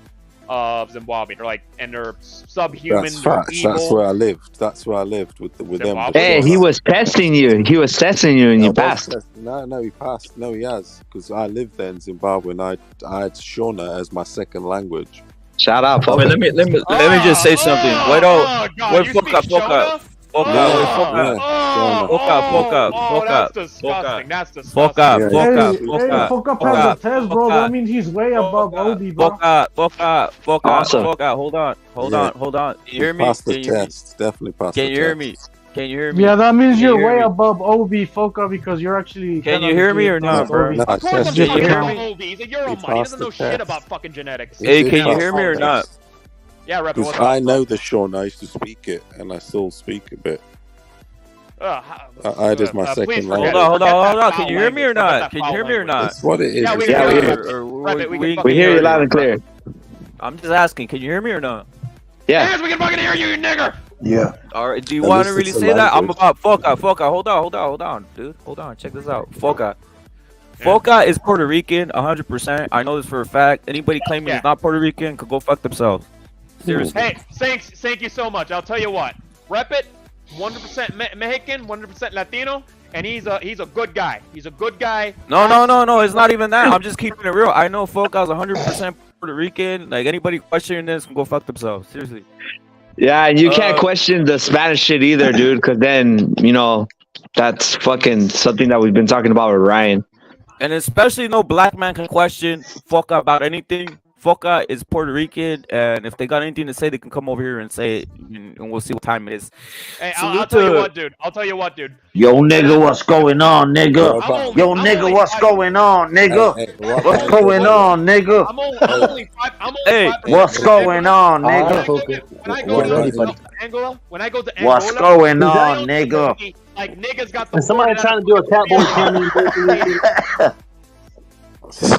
of Zimbabwe. They're like and they're subhuman. That's facts. That's where I lived. That's where I lived with them. Hey, he was testing you. He was testing you, and you passed. No, he passed. No, he has, because I lived there in Zimbabwe, and I had Shona as my second language. Shout out, Wait, let me just say something. Wait, Foca. That's disgusting. That's disgusting. Foca passed the test, bro. That means he's way above Obi, bro. Foca. Hold on. Can you hear me? Passed the test. Definitely passed the test. Can you hear me? Can you hear me? Yeah, that means you're way above Obi, Foca, because you're actually. Can you hear me or not, bro? Of course I'm talking about Obi. He's a Euromon. He doesn't know shit about fucking genetics. Hey, can you hear me or not? Yeah, Rep. Because I know the Sean. I used to speak it, and I still speak a bit. I did my second language. Hold on. Can you hear me or not? Can you hear me or not? That's what it is. Yeah, we hear you loud and clear. I'm just asking. Can you hear me or not? Yeah. Yes, we can fucking hear you, nigger. Yeah. All right. Do you want to really say that? I'm about Foca. Hold on, dude. Hold on. Check this out. Foca is Puerto Rican, 100%. I know this for a fact. Anybody claiming he's not Puerto Rican could go fuck themselves. Seriously. Hey, thank you so much. I'll tell you what. Rep it. 100% Mexican, 100% Latino, and he's a good guy. He's a good guy. No. It's not even that. I'm just keeping it real. I know Foca's 100% Puerto Rican. Like anybody questioning this can go fuck themselves. Seriously. Yeah, and you can't question the Spanish shit either, dude, because then, that's fucking something that we've been talking about with Ryan. And especially no black man can question Foca about anything. Foca is Puerto Rican, and if they got anything to say, they can come over here and say it, and we'll see what time it is. Hey, I'll tell you what, dude. Yo, nigga, what's going on, nigga? Yo, nigga, what's going on, nigga? What's going on, nigga? What's going on, nigga? When I go to Angola, what's going on, nigga? Like niggas got the. Is somebody trying to do a Catboy cameo?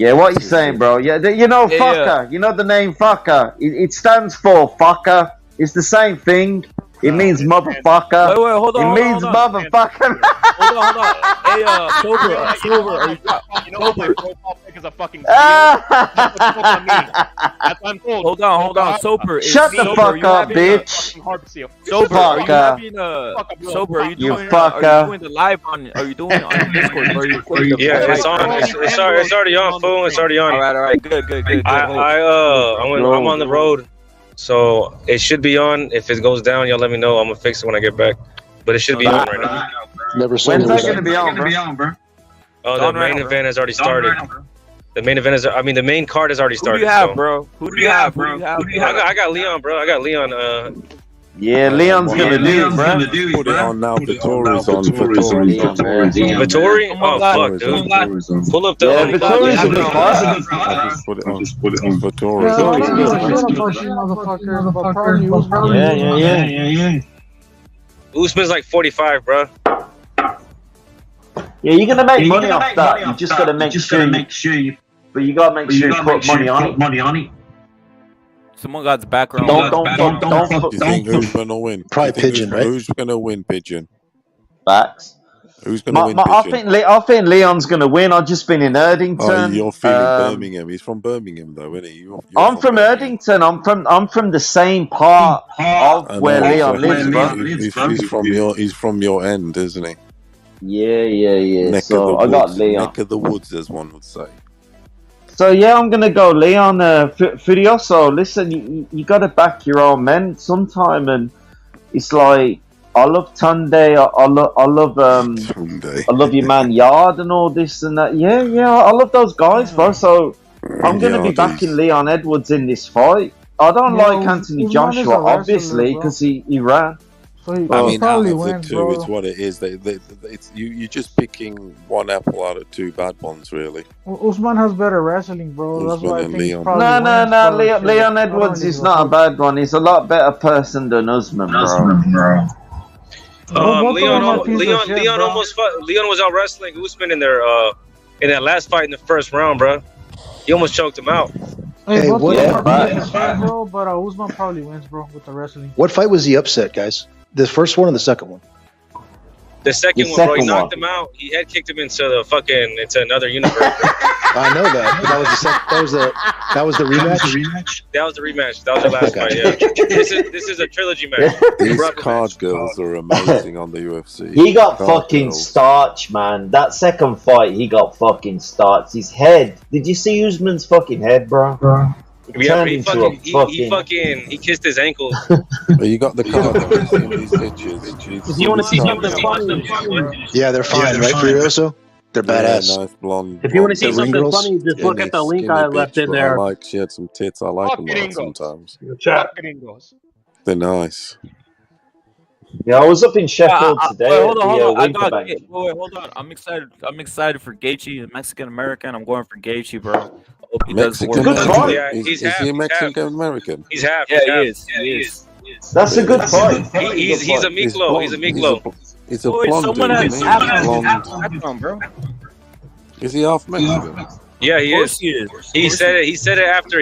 Yeah, what you saying, bro? Yeah, fucker. You know the name fucker. It stands for fucker. It's the same thing. It means motherfucker. Wait, hold on. It means motherfucker. Hold on. Hey, Silver, are you my profile pic is a fucking steal. That's what I'm told. Hold on. Sober. Shut the fuck up, bitch. Sober, are you having Sober, are you doing the live on? Are you doing it on Discord? Yeah, it's on. It's already on, fool. It's already on. All right. Good. I'm on the road, so it should be on. If it goes down, y'all let me know. I'm gonna fix it when I get back. But it should be on right now. When's that gonna be on, bro? Oh, the main event has already started. The main event the main card has already started. Who do you have, bro? Who do you have? I got Leon, bro. I got Leon. Yeah, Leon's gonna do it, bro. Put it on now. Vittori's on. Vittori? Oh, fuck, dude. Pull up the. Yeah, Vittori's a good fight. Just put it on Vittori. Yeah. Usman's like 45, bro. Yeah, you're gonna make money off that. You just gotta make sure you. But you gotta make sure you put money on it. Someone got the background. Do you think who's gonna win? Probably Pigeon, right? Who's gonna win, Pigeon? Facts. Who's gonna win, Pigeon? I think Leon's gonna win. I've just been in Erdington. Oh, you're feeling Birmingham. He's from Birmingham, though, isn't he? I'm from Erdington. I'm from the same part of where Leon lives, bro. He's from your end, isn't he? Yeah. So I got Leon. Neck of the woods, as one would say. So yeah, I'm gonna go Leon. Furioso, listen, you gotta back your own men sometime, and it's like I love Tunde, I love your man Yard and all this and that. Yeah, I love those guys, bro. So I'm gonna be backing Leon Edwards in this fight. I don't like Anthony Joshua, obviously, because he ran. So I mean, out of the two, it's what it is. You're just picking one apple out of two bad ones, really. Usman has better wrestling, bro. That's why I think Leon. No. Leon Edwards is not a bad one. He's a lot better person than Usman, bro. Leon was out wrestling Usman in that last fight in the first round, bro. He almost choked him out. Bro, but Usman probably wins, bro, with the wrestling. What fight was the upset, guys? The first one and the second one. The second one, bro, he knocked him out. He head kicked him into another universe. I know that. That was the rematch. That was the rematch. That was the last fight. Yeah. This is a trilogy match. These card girls are amazing on the UFC. He got fucking starched, man. That second fight, he got fucking starched. His head. Did you see Usman's fucking head, bro? Yeah, he kissed his ankles. You got the card. These bitches. You want to see Yeah, they're fine, right, Furioso? They're badass. Yeah, nice blonde. If you want to see blonde something girls. funny, just look at the link Skinny I left bitch, in but there. she had some tits. I like them sometimes. Chat. They're nice. Yeah, I was up in Sheffield today. Hold on. Winterbank. Hold on. I'm excited for Gaethje, Mexican American. I'm going for Gaethje, bro. Hope he does Mexican work. American? Yeah, Is he a Mexican American? He's half. Yeah, he is. That's a good fight. He's a Miklo. He's a Miklo. He's a blonde someone dude, has isn't he? half Blonde. background, bro. Is he half Mexican? Yeah, he is. He said it. He said it after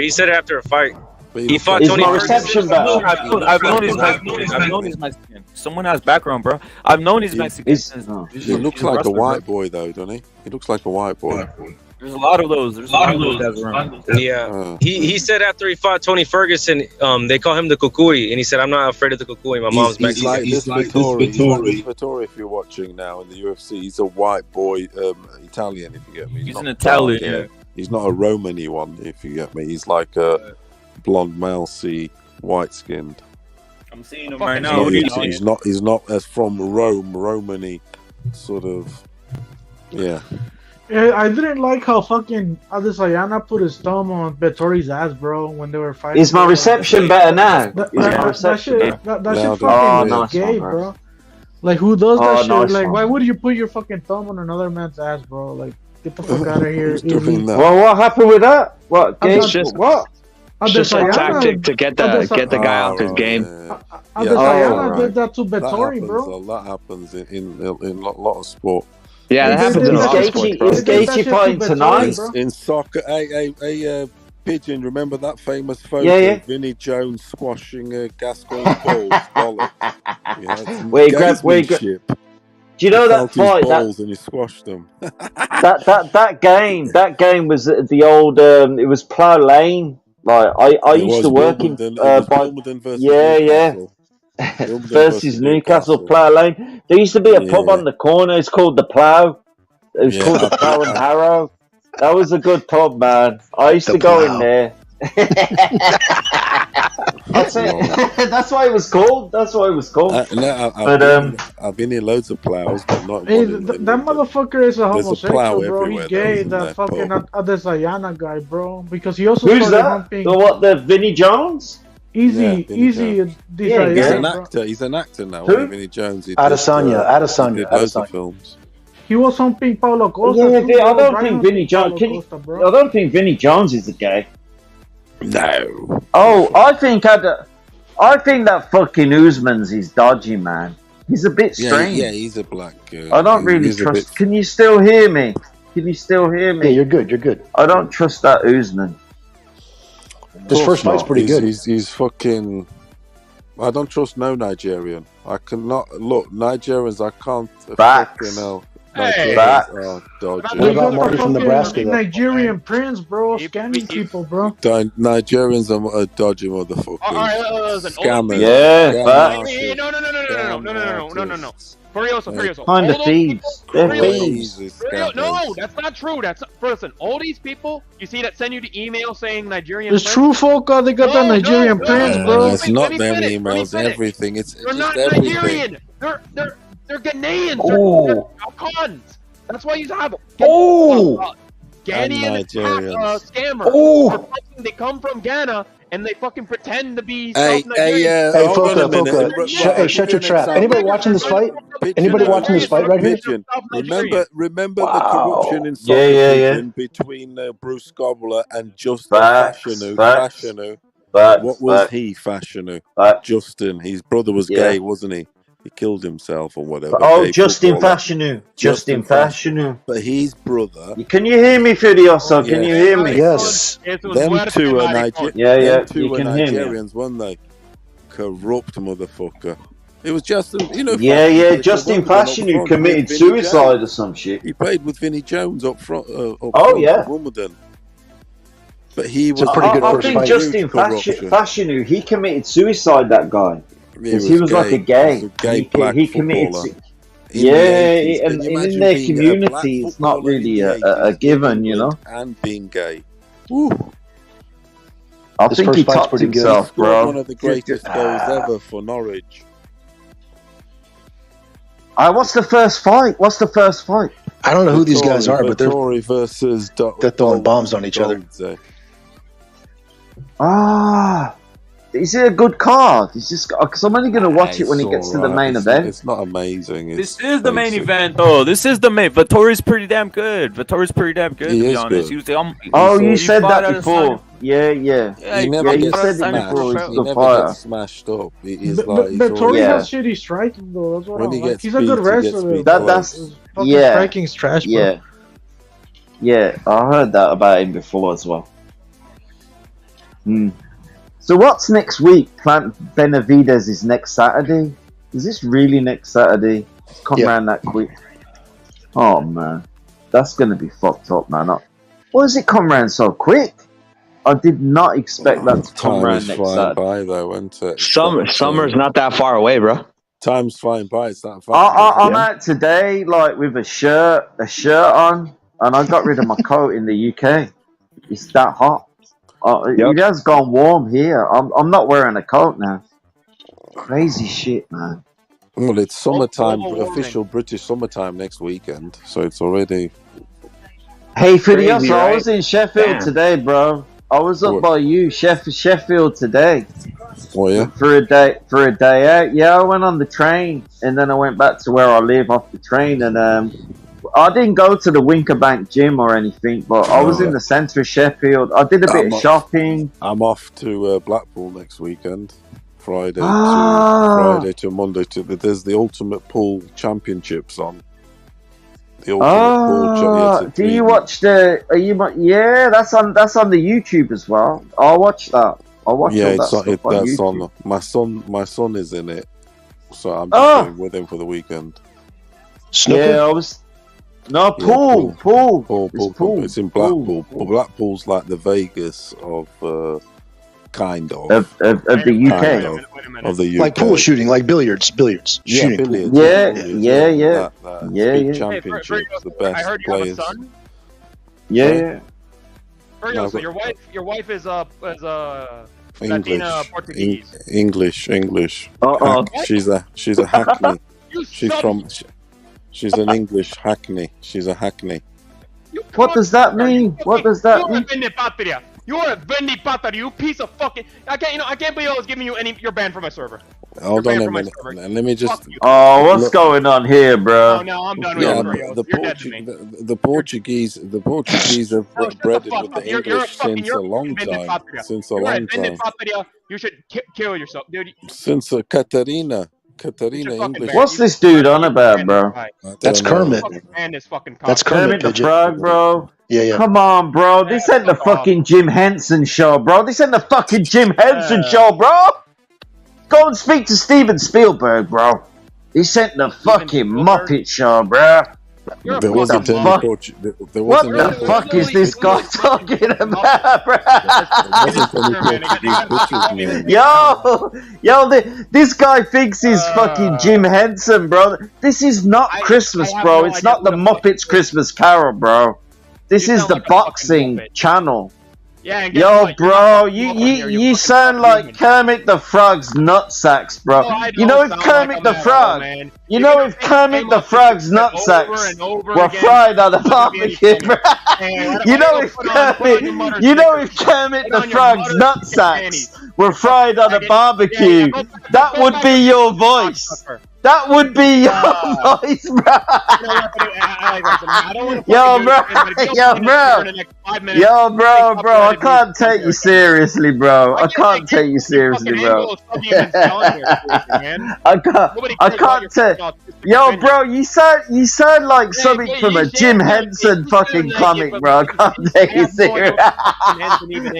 a fight. He fought Tony Ferguson. I've known he's Mexican. Someone has background, bro. I've known he's Mexican. He looks like a white boy, though, doesn't he? He looks like a white boy. There's a lot of those. Guys around. Yeah. He said after he fought Tony Ferguson, they call him the Kukui, and he said, "I'm not afraid of the Kukui. My mom's He's Mexican." like this Vittori, if you're watching now in the UFC. He's a white boy, Italian, if you get me. He's an Italian, yeah. He's not a Romany one, if you get me. He's like a blonde, mousy, white-skinned. I'm seeing him right now. He's not as from Rome, Romany, sort of. Yeah. I didn't like how fucking Adesanya put his thumb on Vettori's ass, bro, when they were fighting. Is my reception better now? That shit fucking gay, bro. Like, who does that shit? Nice like, one. why would you put your fucking thumb on another man's ass, bro? Like, get the fuck out of here. Well, what happened with that? What? It's just- What? It's just a tactic to get the guy off his game. Adesanya did that to Vettori, bro. That happens in a lot of sport. Yeah, that happens in a lot of sports, bro. Is Gaethje fighting tonight? In soccer, hey, Pigeon, remember that famous photo of Vinnie Jones squashing Gascoigne's balls? Wait, grab. Do you know that fight? Balls and he squashed them. that game was the old. It was Plough Lane. Like I used to work in. Wimbledon versus Newcastle. versus Newcastle, Plough Lane. There used to be a pub on the corner. It's called the Plough. It was called the Plough and Harrow. That was a good pub, man. I used to go in there. That's why it was called. I've been in loads of plows, but not. Hey, that motherfucker is a homosexual, bro. He's gay. That That fucking Adesanya guy, bro. Because he also Who's started that? humping. The Vinnie Jones? Easy. He's an bro. actor. He's an actor now. Who? Vinnie Jones. Adesanya. Did loads of films. He was humping Paulo Costa. Yeah, too, I bro. don't think Vinnie Jones. I don't think Vinnie Jones is a gay. No. Oh, I think that fucking Usman's is dodgy, man. He's a bit strange. Yeah, he's a black. I don't really trust. Can you still hear me? Yeah, you're good. I don't trust that Usman. This first fight's pretty good. He's fucking. I don't trust no Nigerian. I cannot look Nigerians. I can't. Fucking hell. Facts. Oh, dodgy. What about Marty from Nebraska? Nigerian prince, bro. Scamming people, bro. Nigerians are dodgy motherfuckers. Scammers. Yeah, No. Furioso. Kind of thieves. They're thieves. No, that's not true. Listen, all these people you see that send you the email saying Nigerian. It's true, folk. They got that Nigerian prince, bro. It's not them emails. Everything. They're not Nigerian. They're Ghanaians. They're Afghans. That's why you have Ghanaian scammers. They come from Ghana and they fucking pretend to be South Nigerian. Hey, Foka. Shut your trap. Anybody watching this fight? Right here? Remember the corruption in soccer between Bruce Gobbler and Justin Fashanu. What was he, Fashanu? Justin. His brother was gay, wasn't he? He killed himself or whatever. Oh, Justin Fashanu. But his brother. Can you hear me, Furioso? Can you hear me? Yes. Them two are Nigerians. Yeah. Them two are Nigerians, weren't they? Corrupt motherfucker. It was Justin, Yeah, Justin Fashion who committed suicide or some shit. He played with Vinnie Jones up front. Yeah. At Wimbledon. But he was. I think Justin Fashion who he committed suicide. That guy, because he was like a gay. He committed. And in their community, it's not really a given, And being gay. I think he topped himself, bro. One of the greatest goals ever for Norwich. What's the first fight? I don't know who these guys are, but Tory versus they're throwing bombs on each other. Is it a good card? It's just because I'm only going to watch it when it gets to the main event. It's not amazing. This is the main event, though. This is the main. Vittori's pretty damn good. To be honest. You said that before. Yeah. He never gets smashed up. Vittori has shitty striking, though. That's what he's a good wrestler. That's striking's trash, bro. Yeah, I heard that about him before as well. So what's next week? Benavidez is next Saturday. Is this really next Saturday? It's come around that quick. Oh man, that's gonna be fucked up, man. Why does it come around so quick? I did not expect that to come around next Saturday. By though, isn't it? Summer's not that far away, bro. Time's flying by. It's not far. I'm out today, like with a shirt on, and I got rid of my coat in the UK. It's that hot. It has gone warm here. I'm not wearing a coat now. Crazy shit, man. Well, it's summertime, official British summertime next weekend, so it's already. Hey, Fidias, I was in Sheffield today, bro. I was up by you, Sheffield today. Oh yeah. For a day out. Yeah, I went on the train, and then I went back to where I live off the train, and I didn't go to the Winkerbank gym or anything, but I was in the centre of Sheffield. I did a bit of shopping. I'm off to Blackpool next weekend, Friday to Monday. There's the Ultimate Pool Championships on. The Ultimate Pool. Do you watch the? Yeah, that's on the YouTube as well. I'll watch that. That's on. My son is in it, so I'm just going with him for the weekend. Snooker? Yeah, I was. No, pool. It's in Blackpool. Blackpool's like the Vegas of the UK. Of the UK. Like pool shooting, like billiards. Yeah, shooting. Billiards. Yeah. Championships, the best I heard you players. have a son? Yeah. Vergil, so your wife is Latina Portuguese. English. She's a Hackney. She's an English Hackney. She's a Hackney. What does that mean? You're a Vendi Patria, you piece of fucking. I can't believe I was giving you you're banned from my server. Hold on a minute. Let me just. What's going on here, bro? No, I'm done with the Portuguese have bred with the English since a long time. You should kill yourself, dude. Since Catarina English. What's this dude on about, bro? That's Kermit. That's Kermit the Frog, bro. Yeah. Come on, bro. This ain't the fucking Jim Henson show, bro. This ain't the fucking Jim Henson show, bro. Go and speak to Steven Spielberg, bro. This ain't the fucking Muppet show, bro. There wasn't any What the fuck is this guy talking about, bro? Yo, this guy thinks he's fucking Jim Henson, bro. This is not Christmas, bro. It's not the Muppets Christmas Carol, bro. This is the boxing channel. Yo, bro, you sound like Kermit the Frog's nutsacks, bro. You know if Kermit the Frog, were fried on the barbecue, bro. You know if Kermit the Frog's nutsacks were fried on a barbecue, that would be your voice. That would be your voice, bro. Yo, bro, I can't take you seriously, bro. I can't take you seriously, bro. I can't take. Yo, bro, you sound like something from a Jim Henson fucking comic, bro. I can't take you serious,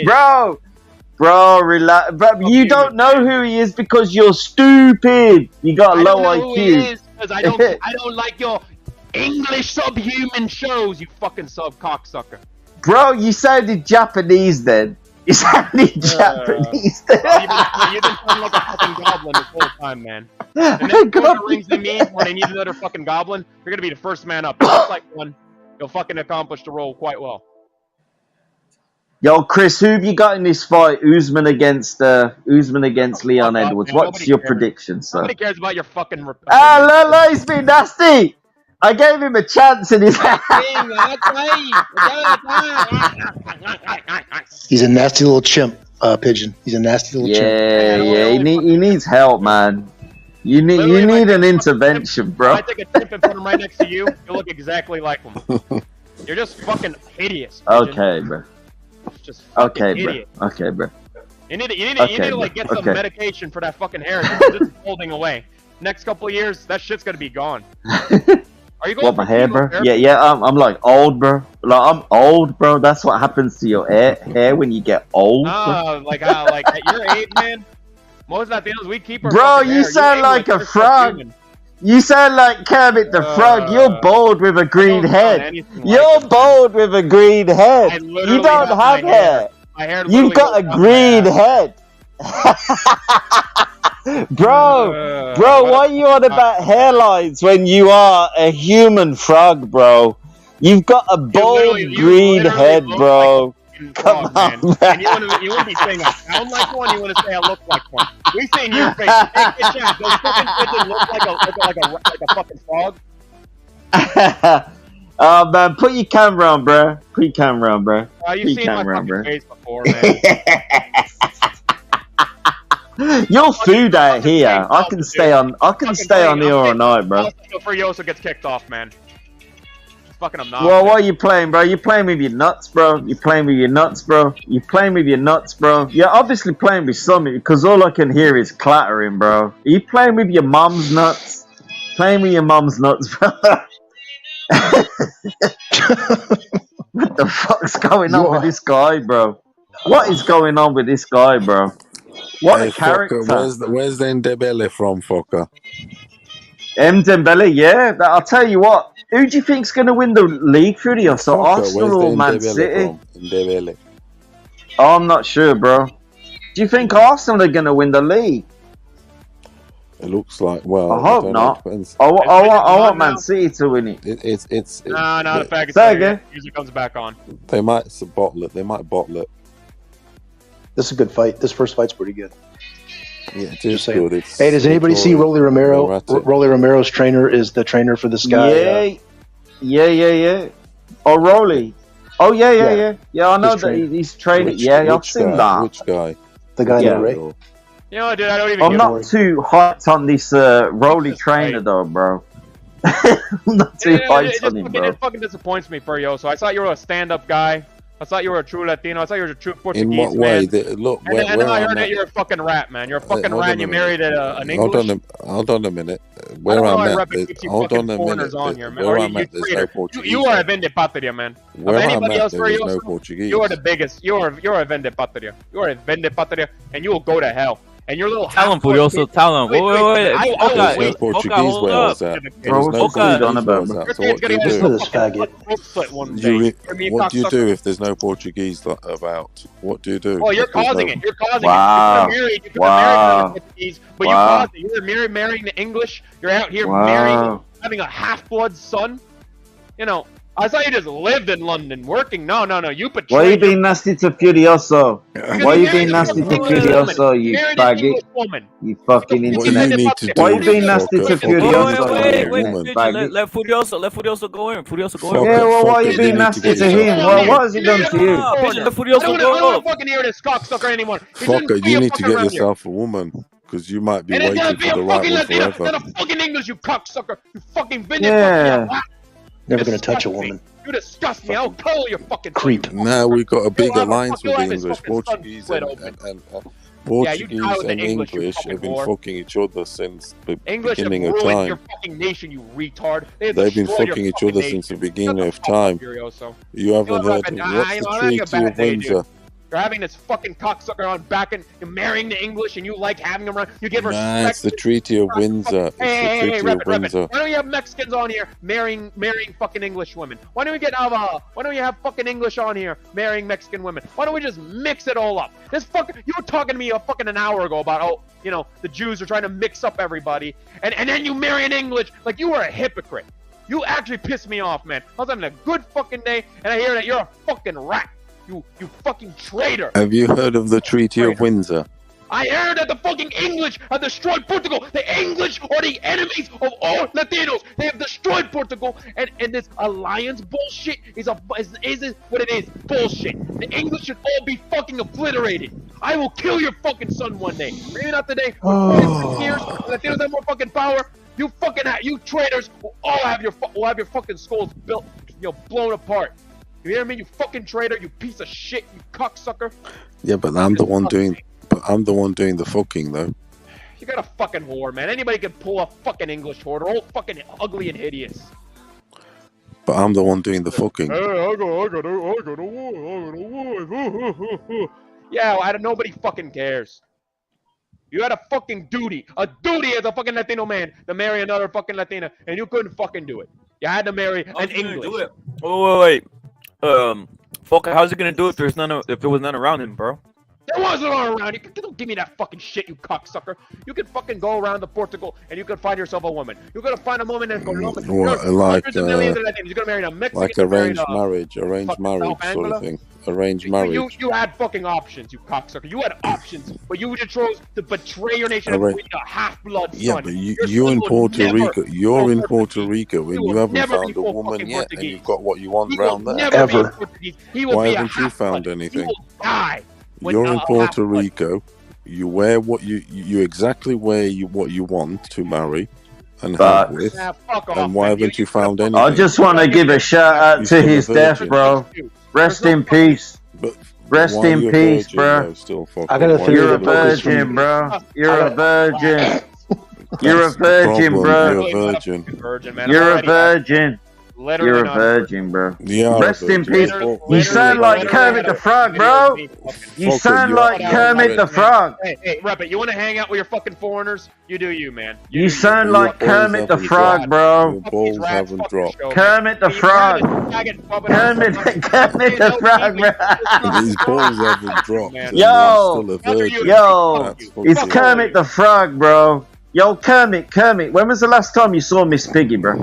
bro. Bro, relax. But you don't know who he is because you're stupid. You got a low IQ. Because I don't like your English subhuman shows, you fucking cocksucker. Bro, you sounded Japanese then. You sounded Japanese then. You've been sounding like a fucking goblin this whole time, man. And then Lord of the Rings they mean when they need another fucking goblin, you're gonna be the first man up. Just like one, you'll fucking accomplish the role quite well. Yo, Chris, who have you got in this fight? Usman against Leon Edwards. What's your prediction, sir? Nobody cares about your fucking. No, he's been nasty. I gave him a chance and he's. He's a nasty little chimp, Pigeon. He's a nasty little chimp. Yeah. He needs help, man. You need an intervention, bro. If I take a chimp and put him right next to you, you'll look exactly like him. You're just fucking hideous. Pigeon. Okay, bro. Just Okay, bro. You need to like get some medication for that fucking hair. It's just holding away. Next couple of years, that shit's gonna be gone. Are you going? What, my hair, bro? Yeah. I'm like old, bro. Like I'm old, bro. That's what happens to your hair when you get old. Like at your age, man. Most Latinos, we keep our. Bro, you sound like a frog. You sound like Kermit the Frog. You're bald with a green head. You're bald with a green head. You don't have hair. You've got a green head. Bro, why are you on about hairlines when you are a human frog, bro? You've got a bald green head, bro. Come on, man. And you want to be saying I sound like one, you want to say I look like one. We seen your face. Hey, chat, those fucking pigeons look like a fucking frog. Oh man, put your camera on, bro. You've seen my fucking face before, man. Your food out here. I can stay on here all night, bro. Furiosa gets kicked off, man. Fucking obnoxious. Well, what are you playing, bro? You're playing with your nuts, bro. You're obviously playing with something because all I can hear is clattering, bro. Are you playing with your mum's nuts? Playing with your mum's nuts, bro. What the fuck's going on with this guy, bro? What is going on with this guy, bro? What a character. Where's the Ndebele from, fucker? Dembele, yeah. I'll tell you what. Who do you think's going to win the league through the Arsenal or Man City? Oh, I'm not sure, bro. Do you think Arsenal are going to win the league? It looks like, well, I hope not. I want Man City to win it. It's no, the fact is usually comes back on. They might bottle it. This is a good fight. This first fight's pretty good. Yeah, it is good. Hey, does anybody see Rolly Romero? Rolly Romero's trainer is the trainer for this guy. Yeah. Oh, Rolly. Oh, yeah. Yeah, I know that he's training. I've seen that. Which guy? The guy in the ring. You know, dude, I don't even. I'm not too hyped on this Rolly trainer, though, bro. I'm not too hyped on him, bro. It fucking disappoints me, Furiosa. I thought you were a stand-up guy. I thought you were a true Latino. I thought you were a true Portuguese man. In what way? Look, and then I heard that you're a fucking rat, man. You're a fucking rat and you married an English. Hold on a minute. Where I'm at, hold on a minute. Where I'm at, there's no Portuguese. You are a Vende Patria, man. Where I'm at, there's no Portuguese. You are the biggest. You're a Vende Patria. You are a Vende Patria, and you will go to hell. And your little tell him, Furiosa, tell him. Wait. There's no Portuguese where I was at. Bro, what's on about? So what do you do? What do you do if there's no Portuguese about? What do you do? Oh, you're causing it. You're causing it. You could marry Portuguese, but you caused it. You're marrying the English. You're out here marrying, having a half-blood son. You know, I thought you just lived in London working. No. You betrayed. Why are you being nasty to Furioso? Why are you being nasty to Furioso, you faggot? You fucking internet. Why are you being nasty to Furioso? Wait, let Furioso go in. Yeah, well, why are you being nasty to him? Well, what has he done to you? Let Furioso go. I don't want to fucking hear this cocksucker anymore. Fucker, you need to get yourself a woman. Because you might be waiting for the right one forever. You're a fucking English, you cocksucker. You fucking Never gonna touch a woman. You disgust me. I'll kill your fucking creep. Now we've got a big alliance with the English. Portuguese and English have been fucking each other since the beginning of time. Your fucking nation, you retard. They've been fucking each other since the beginning of time. You haven't heard. What's the Treaty of Windsor? You're having this fucking cocksucker on back and you're marrying the English and you like having him around. You give her Nah, it's the Treaty of Windsor. Hey, Why don't you have Mexicans on here marrying fucking English women? Why don't you have fucking English on here marrying Mexican women? Why don't we just mix it all up? You were talking to me an hour ago about the Jews are trying to mix up everybody, and then you marry an English like you were a hypocrite. You actually pissed me off, man. I was having a good fucking day, and I hear that you're a fucking rat. You fucking traitor. Have you heard of the Treaty of Windsor? I heard that the fucking English have destroyed Portugal. The English are the enemies of all Latinos. They have destroyed Portugal, and this alliance bullshit is what it is. Bullshit. The English should all be fucking obliterated. I will kill your fucking son one day. Maybe not today. But 20 years, Latinos have more fucking power. You traitors will all have your fucking skulls blown apart. You hear me? You fucking traitor! You piece of shit! You cocksucker! Yeah, but I'm the one doing the fucking though. You got a fucking whore, man. Anybody can pull a fucking English whore. They're all fucking ugly and hideous. But I'm the one doing the fucking. Hey, I got a Yeah, nobody fucking cares. You had a fucking duty as a fucking Latino man to marry another fucking Latina, and you couldn't fucking do it. You had to marry an English. Oh wait. Foka, how's he gonna do it if there was none around him, bro? There wasn't all around you. Don't give me that fucking shit, you cocksucker. You could fucking go around to Portugal and you could find yourself a woman. You're gonna find a woman in Colombia. Like hundreds of millions of Latinos. You're gonna marry a Mexican. like arranged marriage sort of thing. Arranged marriage. You had fucking options, you cocksucker. You had options, but you just chose to betray your nation and be a half-blood son. Yeah, but you're in Puerto Rico. You're in Puerto Rico and you haven't found a woman yet, and you've got what you want around there. Ever. Why haven't you found anything? He will die. You're in Puerto Rico. You wear what you exactly wear what you want to marry and have with. And why haven't you found anything? I just want to give a shout out to his death, bro. Rest in peace. Rest in peace, bro. You're a virgin, bro. You're a virgin. You're a virgin, bro. You're a virgin. You're a virgin. You're a virgin, bro. Rest in peace. You sound like Kermit the Frog, bro. You sound like Kermit the Frog. Hey, Rabbit, you want to hang out with your fucking foreigners? You do you, man. You sound like Kermit the Frog, bro. Your balls haven't dropped. Kermit the Frog. Kermit the Frog, bro. His balls haven't dropped. Yo, it's Kermit the Frog, bro. Yo, Kermit, when was the last time you saw Miss Piggy, bro?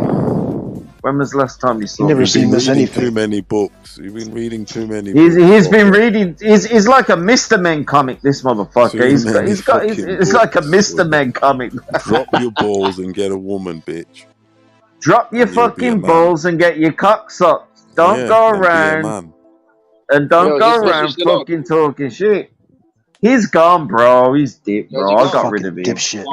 When was the last time you saw him? Never seen this anything. Too many books. You've been reading too many books. He's been reading. He's like a Mr. Men comic, this motherfucker. He's like a Mr. Men comic. Drop your balls and get a woman, bitch. Drop your fucking balls and get your cock sucked. Don't go around and don't go around fucking talking shit. He's gone, bro. He's dead, bro. I got rid of him. Dipshit.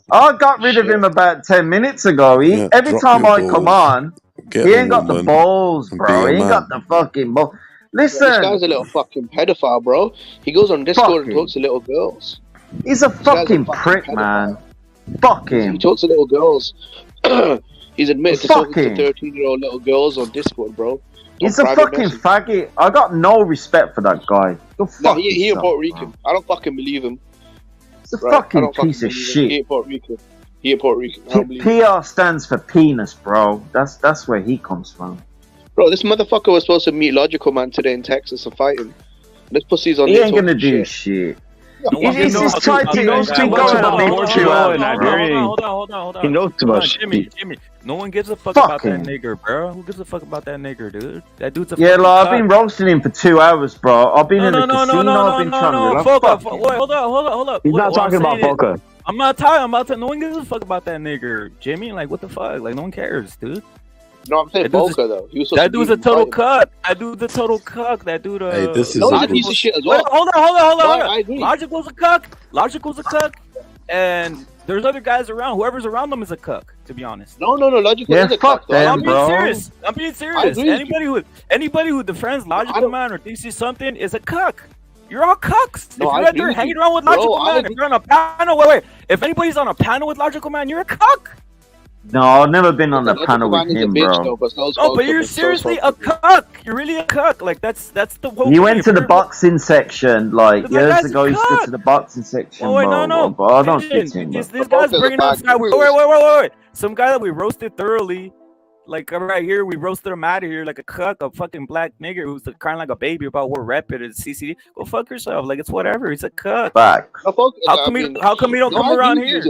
I got rid of him about 10 minutes ago. Every time I come on, he ain't got the balls, bro. He ain't got the fucking balls. Listen. This guy's a little fucking pedophile, bro. He goes on Discord and talks to little girls. He's a fucking prick, man. Fuck him. He talks to little girls. He's admitted to talking to 13-year-old little girls on Discord, bro. He's a fucking faggot. I got no respect for that guy. No, he in Puerto Rican. I don't fucking believe him. It's a fucking piece of shit. He in Puerto Rican. PR stands for penis, bro. That's where he comes from. Bro, this motherfucker was supposed to meet Logical Man today in Texas and fight him. This pussy's on. He ain't gonna do shit. He's just trying to go Hold on. He knows too much. Jimmy. No one gives a fuck about that nigger, bro. Who gives a fuck about that nigger, dude? That dude's a like I've been roasting him for 2 hours, bro. I've been in the casino. I've been trying to. Wait, hold up. He's not talking about Boca. I'm not talking. No one gives a fuck about that nigger, Jimmy. Like, what the fuck? Like, no one cares, dude. No, I'm saying Boca though. That dude's a total cuck. That dude's a total cuck. That dude. Hey, this is a piece of shit as well. Hold on. I agree. Logical's a cuck, and there's other guys around. Whoever's around them is a cuck. To be honest. No. Logical is a cuck. I'm being serious. Anybody who defends Logical Man or thinks he's something is a cuck. You're all cucks. No, if you're out there hanging around with Logical Man, if you're on a panel, if anybody's on a panel with Logical Man, you're a cuck. No, I've never been on a panel with him, bro. No, but you're seriously a cuck. You're really a cuck. Like that's the whole. You went to the boxing section like years ago. You stood to the boxing section, wait, bro. no. Bro, I don't fit in, bro. This guy's bringing up. Wait. Some guy that we roasted thoroughly. Like right here, we roasted him out of here like a cuck, a fucking black nigger who's crying like a baby about what rep it is. CCD, go fuck yourself. Like it's whatever. He's a cuck. Back. How come he don't come around here?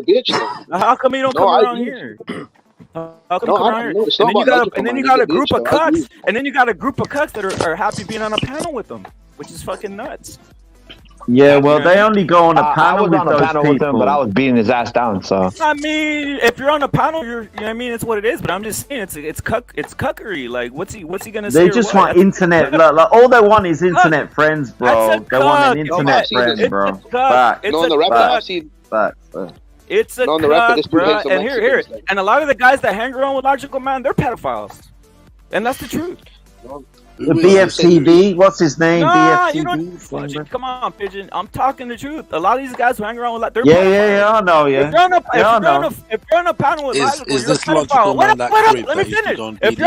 How come he don't come around here? How come around here? And then you got a group of cucks, that are happy being on a panel with them, which is fucking nuts. Yeah, well, they only go on a panel with those people. With him, but I was beating his ass down. So I mean, if you're on a panel, you know what I mean, it's what it is. But I'm just saying, it's cuckery. Like, what's he gonna say? They just want internet. Like, all they want is internet friends, bro. They want an internet friend, bro. Back. It's a cuck. Back. It's a cuck, bro. And here, and a lot of the guys that hang around with Logical Man, they're pedophiles, and that's the truth. The BFCB, what's his name? Nah, BFCB. you don't. Come on, Pigeon. I'm talking the truth. A lot of these guys who hang around with, they're yeah, I know, yeah. If you're on a panel with Logical, you're a pedophile. Wait up, let me finish. If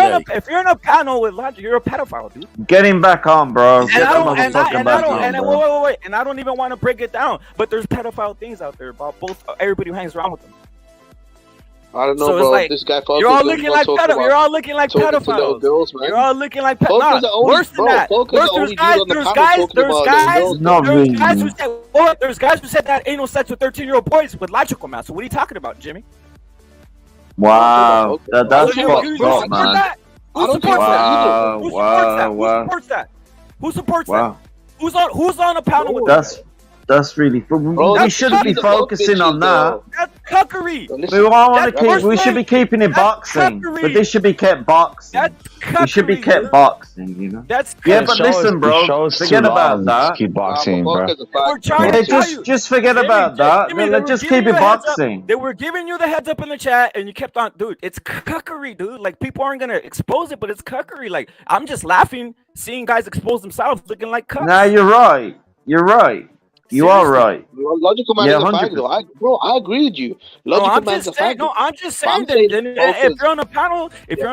you're on a panel with Logical, you're a pedophile, dude. Get him back on, bro. And I don't even want to break it down. But there's pedophile things out there about everybody who hangs around with them. I don't know, So it's bro. like, This guy You're all looking like pedophiles. You're all looking like talking to little pedophiles. girls, man. You're all looking like Focus pedophiles. are only- Worse than bro, that. focus are only dudes on the panel talking about little girls. Not really. There's guys who said that anal sex with 13-year-old boys with Logical Man. So what are you talking about, Jimmy? Wow, that's You fucked support up, man. that? Who supports that? Who supports that? Who supports that? Who's on a panel with that? That's really. We shouldn't be focusing on that. That's cuckery. We should be keeping it boxing, but this should be kept boxing. We should be kept boxing, you know. That's yeah, but listen, bro. Forget about that. Keep boxing, bro. Just forget about that. Let's just keep it boxing. They were giving you the heads up in the chat, and you kept on, dude. It's cuckery, dude. Like people aren't gonna expose it, but it's cuckery. Like I'm just laughing seeing guys expose themselves looking like cucks. Nah, you're right. You're right. You are right. Logical Man is a fag, though. I agree with you. Logical Man's a fag. No, I'm just saying that if you're on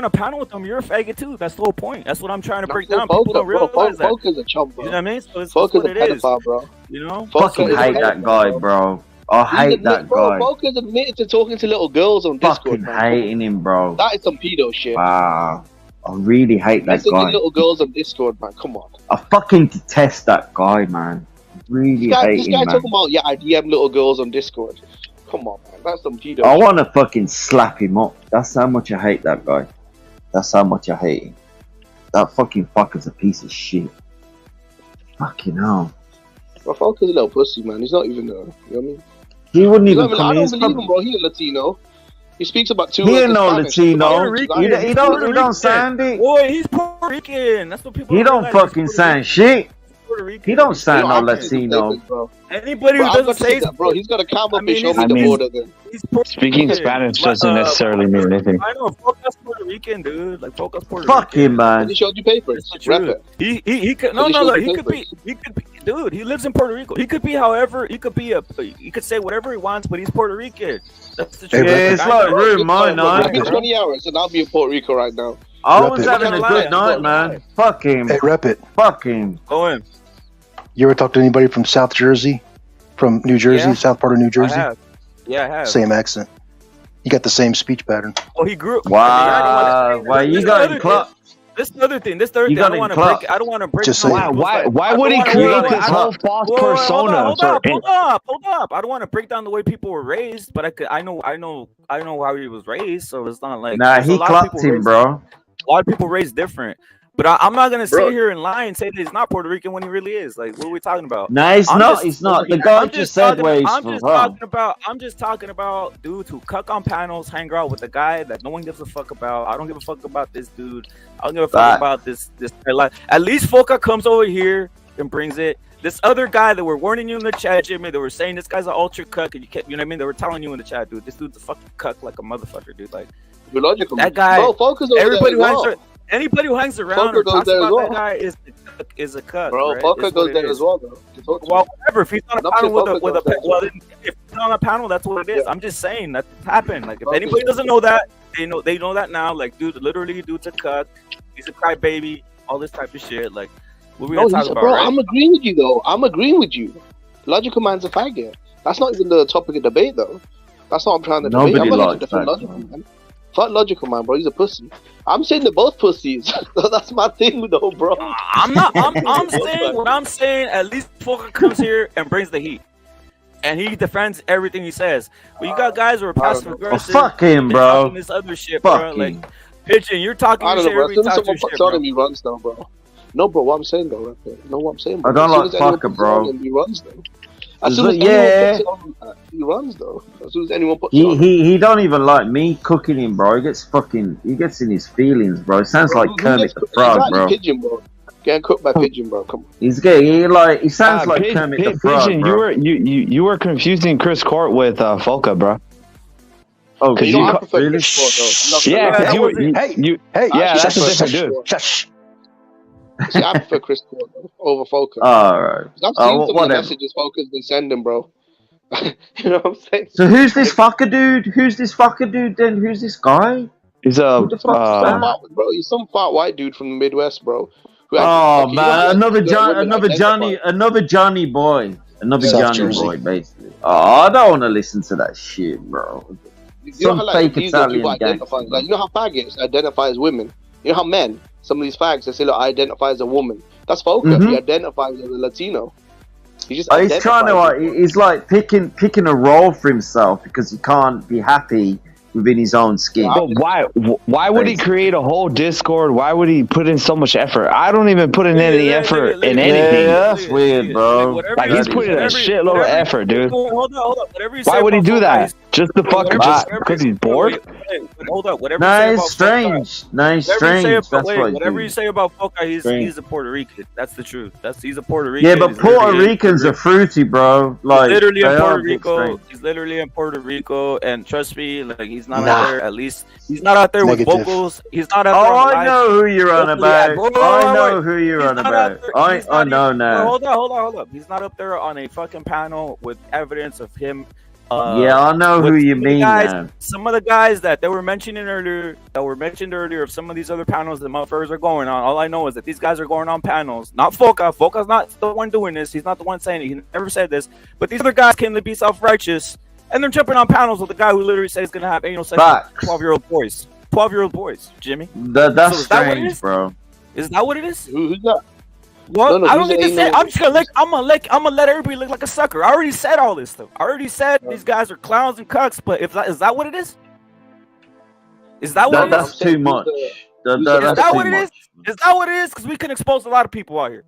a panel with them, you're a faggot too. That's the whole point. That's what I'm trying to break down. People don't realize that. Focus a chump, bro. You know what I mean? So it's Focus what a it is. pedophile, bro. You know? Fucking hate that guy, bro. I hate that guy. Focus admitted to talking to little girls on Discord, man. Fucking hating him, bro. That is some pedo shit. Wow. I really hate that guy. Little girls on Discord, man. Come on. I fucking detest that guy, man. Really hate this him, guy man. talking about, I DM little girls on Discord. Come on, man. That's some pedo. I want to fucking slap him up. That's how much I hate that guy. That's how much I hate him. That fucking fucker's a piece of shit. Fucking hell. Well, Falcon's a little pussy, man. He's not even, you know what I mean? He wouldn't even come I in. don't believe him, bro. He's a Latino. He speaks about two. He ain't no Latino. He don't sound it. Boy, he's Puerto Rican. That's what people. He don't fucking sound shit. He don't sound no Latino. Anybody who doesn't say that, bro, he's got to come up and show me the border. Then speaking Spanish doesn't necessarily mean anything. I know, Focus Puerto Rican, dude. Like Focus Puerto Fuck Rican. him, man. He showed you papers. He could he could be, dude. He lives in Puerto Rico. He could be however. He could say whatever he wants, but he's Puerto Rican. That's the truth. Yeah, it's like rude, mine. Give me 20 hours and I'll be in Puerto Rico right now. I was having a good night, man. Fuck him. Hey, rep it. Fuck him. Go in. You ever talk to anybody from South Jersey? From New Jersey, South part of New Jersey? I have. Yeah, I have. Same accent. You got the same speech pattern. Oh, he grew. Wow. Why you got him clucked? This is another thing. I don't want to break. Just saying. Why would he create this whole false persona? Hold up. I don't want to break down the way people were raised, but I know how he was raised, so it's not like. Nah, he clocked him, bro. A lot of people raised different. But I'm not gonna sit here and lie and say that he's not Puerto Rican when he really is. Like, what are we talking about? Nah, he's not. He's not. The guy just said where he's from. I'm just talking about dudes who cuck on panels, hang out with a guy that no one gives a fuck about. I don't give a fuck about this dude. I don't give a fuck about this. At least Foca comes over here and brings it. This other guy that were warning you in the chat, Jimmy, they were saying this guy's an ultra cuck, and you know what I mean? They were telling you in the chat, dude, this dude's a fucking cuck like a motherfucker, dude. Like, that guy. Bro, Foca's over everybody there who hangs anybody who hangs around or talks about that guy is a cuck. Bro, right? Foca goes there as well, though. Well, whatever. If he's on a panel if he's on a panel, that's what it is. I'm just saying that happened. Like, if anybody doesn't know that, They know that now. Like, dude, literally, dude's a cuck. He's a crybaby. All this type of shit. Like, what we gonna talk about? Bro, right? I'm agreeing with you though. I'm agreeing with you. Logical man's a faggot. That's not even the topic of debate though. That's not what I'm trying to debate. I'm not here to defend Logical Man. Fuck Logical Man, bro. He's a pussy. I'm saying they're both pussies. That's my thing though, bro. I'm saying what I'm saying. At least Foka comes here and brings the heat, and he defends everything he says. But you got guys who are passive aggressive. Fuck him, bro. This other shit, Fuck bro. him. Like, Pigeon, you're talking I don't shit. know, bro. As soon as Everybody someone talks puts your on shit, him, he runs though, bro. No, bro. What I'm saying though, right there. You know what I'm saying, bro? I don't As like soon as anyone Fucker, puts bro. on him, he runs though. As soon as anyone puts it on, he runs though. As soon as anyone puts it on him. He don't even like me cooking him, bro. He gets in his feelings, bro. It sounds like Kermit the Frog, Exactly, bro. Pigeon, bro. Getting cooked by Pigeon, bro. Come on. He sounds like Kermit the Frog, Pigeon, bro. you were confusing Chris Court with Foka, bro. Oh, You know, I prefer Chris Court, though. Yeah, Hey, yeah, that's a different dude. See, I prefer Chris Court over Foka. Alright. I've seen some of the whatever. messages Foka's been sending, bro. You know what I'm saying? So who's this fucker dude? Who's this fucker dude then? Who's this guy? He's Who the fuck is that? Bro, he's some fat white dude from the Midwest, bro. Oh man, another Johnny boy. Another South Johnny Jersey. boy, basically. Oh, I don't want to listen to that shit, bro. You know Some how, like, fake these Italian people identify, like, you know how faggots identify as women? You know how men, some of these fags, they say, look, I identify as a woman. That's Foka. Mhm. He identifies as a Latino. He just He's trying to he's like picking a role for himself because he can't be happy within his own skin. But why would he create a whole Discord? Why would he put in so much effort? I don't even put in any effort in anything. Yeah, that's weird, bro. Like, he's putting in a shitload of effort, dude. Hold up. Whatever you say Why would he about do Foka, that? Just to fucking because he's bored? Hold up. Whatever Nah, you it's say about Foka, strange. Nah, it's strange. That's what whatever you say about Foka, he's Strange. a Puerto Rican. That's the truth. He's a Puerto Rican. Yeah, but He's Puerto literally in Ricans are fruity, bro. He's Like literally they in are Puerto a bit Rico. strange. He's literally in Puerto Rico, and trust me, like he's not out there. At least he's not out there Negative. with vocals. He's not out there. Oh, on I live. know who you're on Hopefully, about. yeah. I know who you're He's on not about. out there- he's I not know even- now. Hold up. He's not up there on a fucking panel with evidence of him. Yeah, I know who with you some of the mean guys- now. Some of the guys that they were mentioning earlier, of some of these other panels that motherfuckers are going on. All I know is that these guys are going on panels. Not Foka. Foka's not the one doing this. He's not the one saying it. He never said this. But these other guys can be self-righteous, and they're jumping on panels with the guy who literally says he's gonna have anal sex with 12-year-old boys. 12-year-old boys, Jimmy. That's So is that what it strange, is? bro. Is that what it is? Who's that? Well, No, I don't who's need to the say. anal- I'm just gonna let everybody look like a sucker. I already said all this stuff. I already said these guys are clowns and cucks. But is that what it is? Is that what it is? That's too much. Is That's that too what it is? much. Is that what it is? Because we can expose a lot of people out here.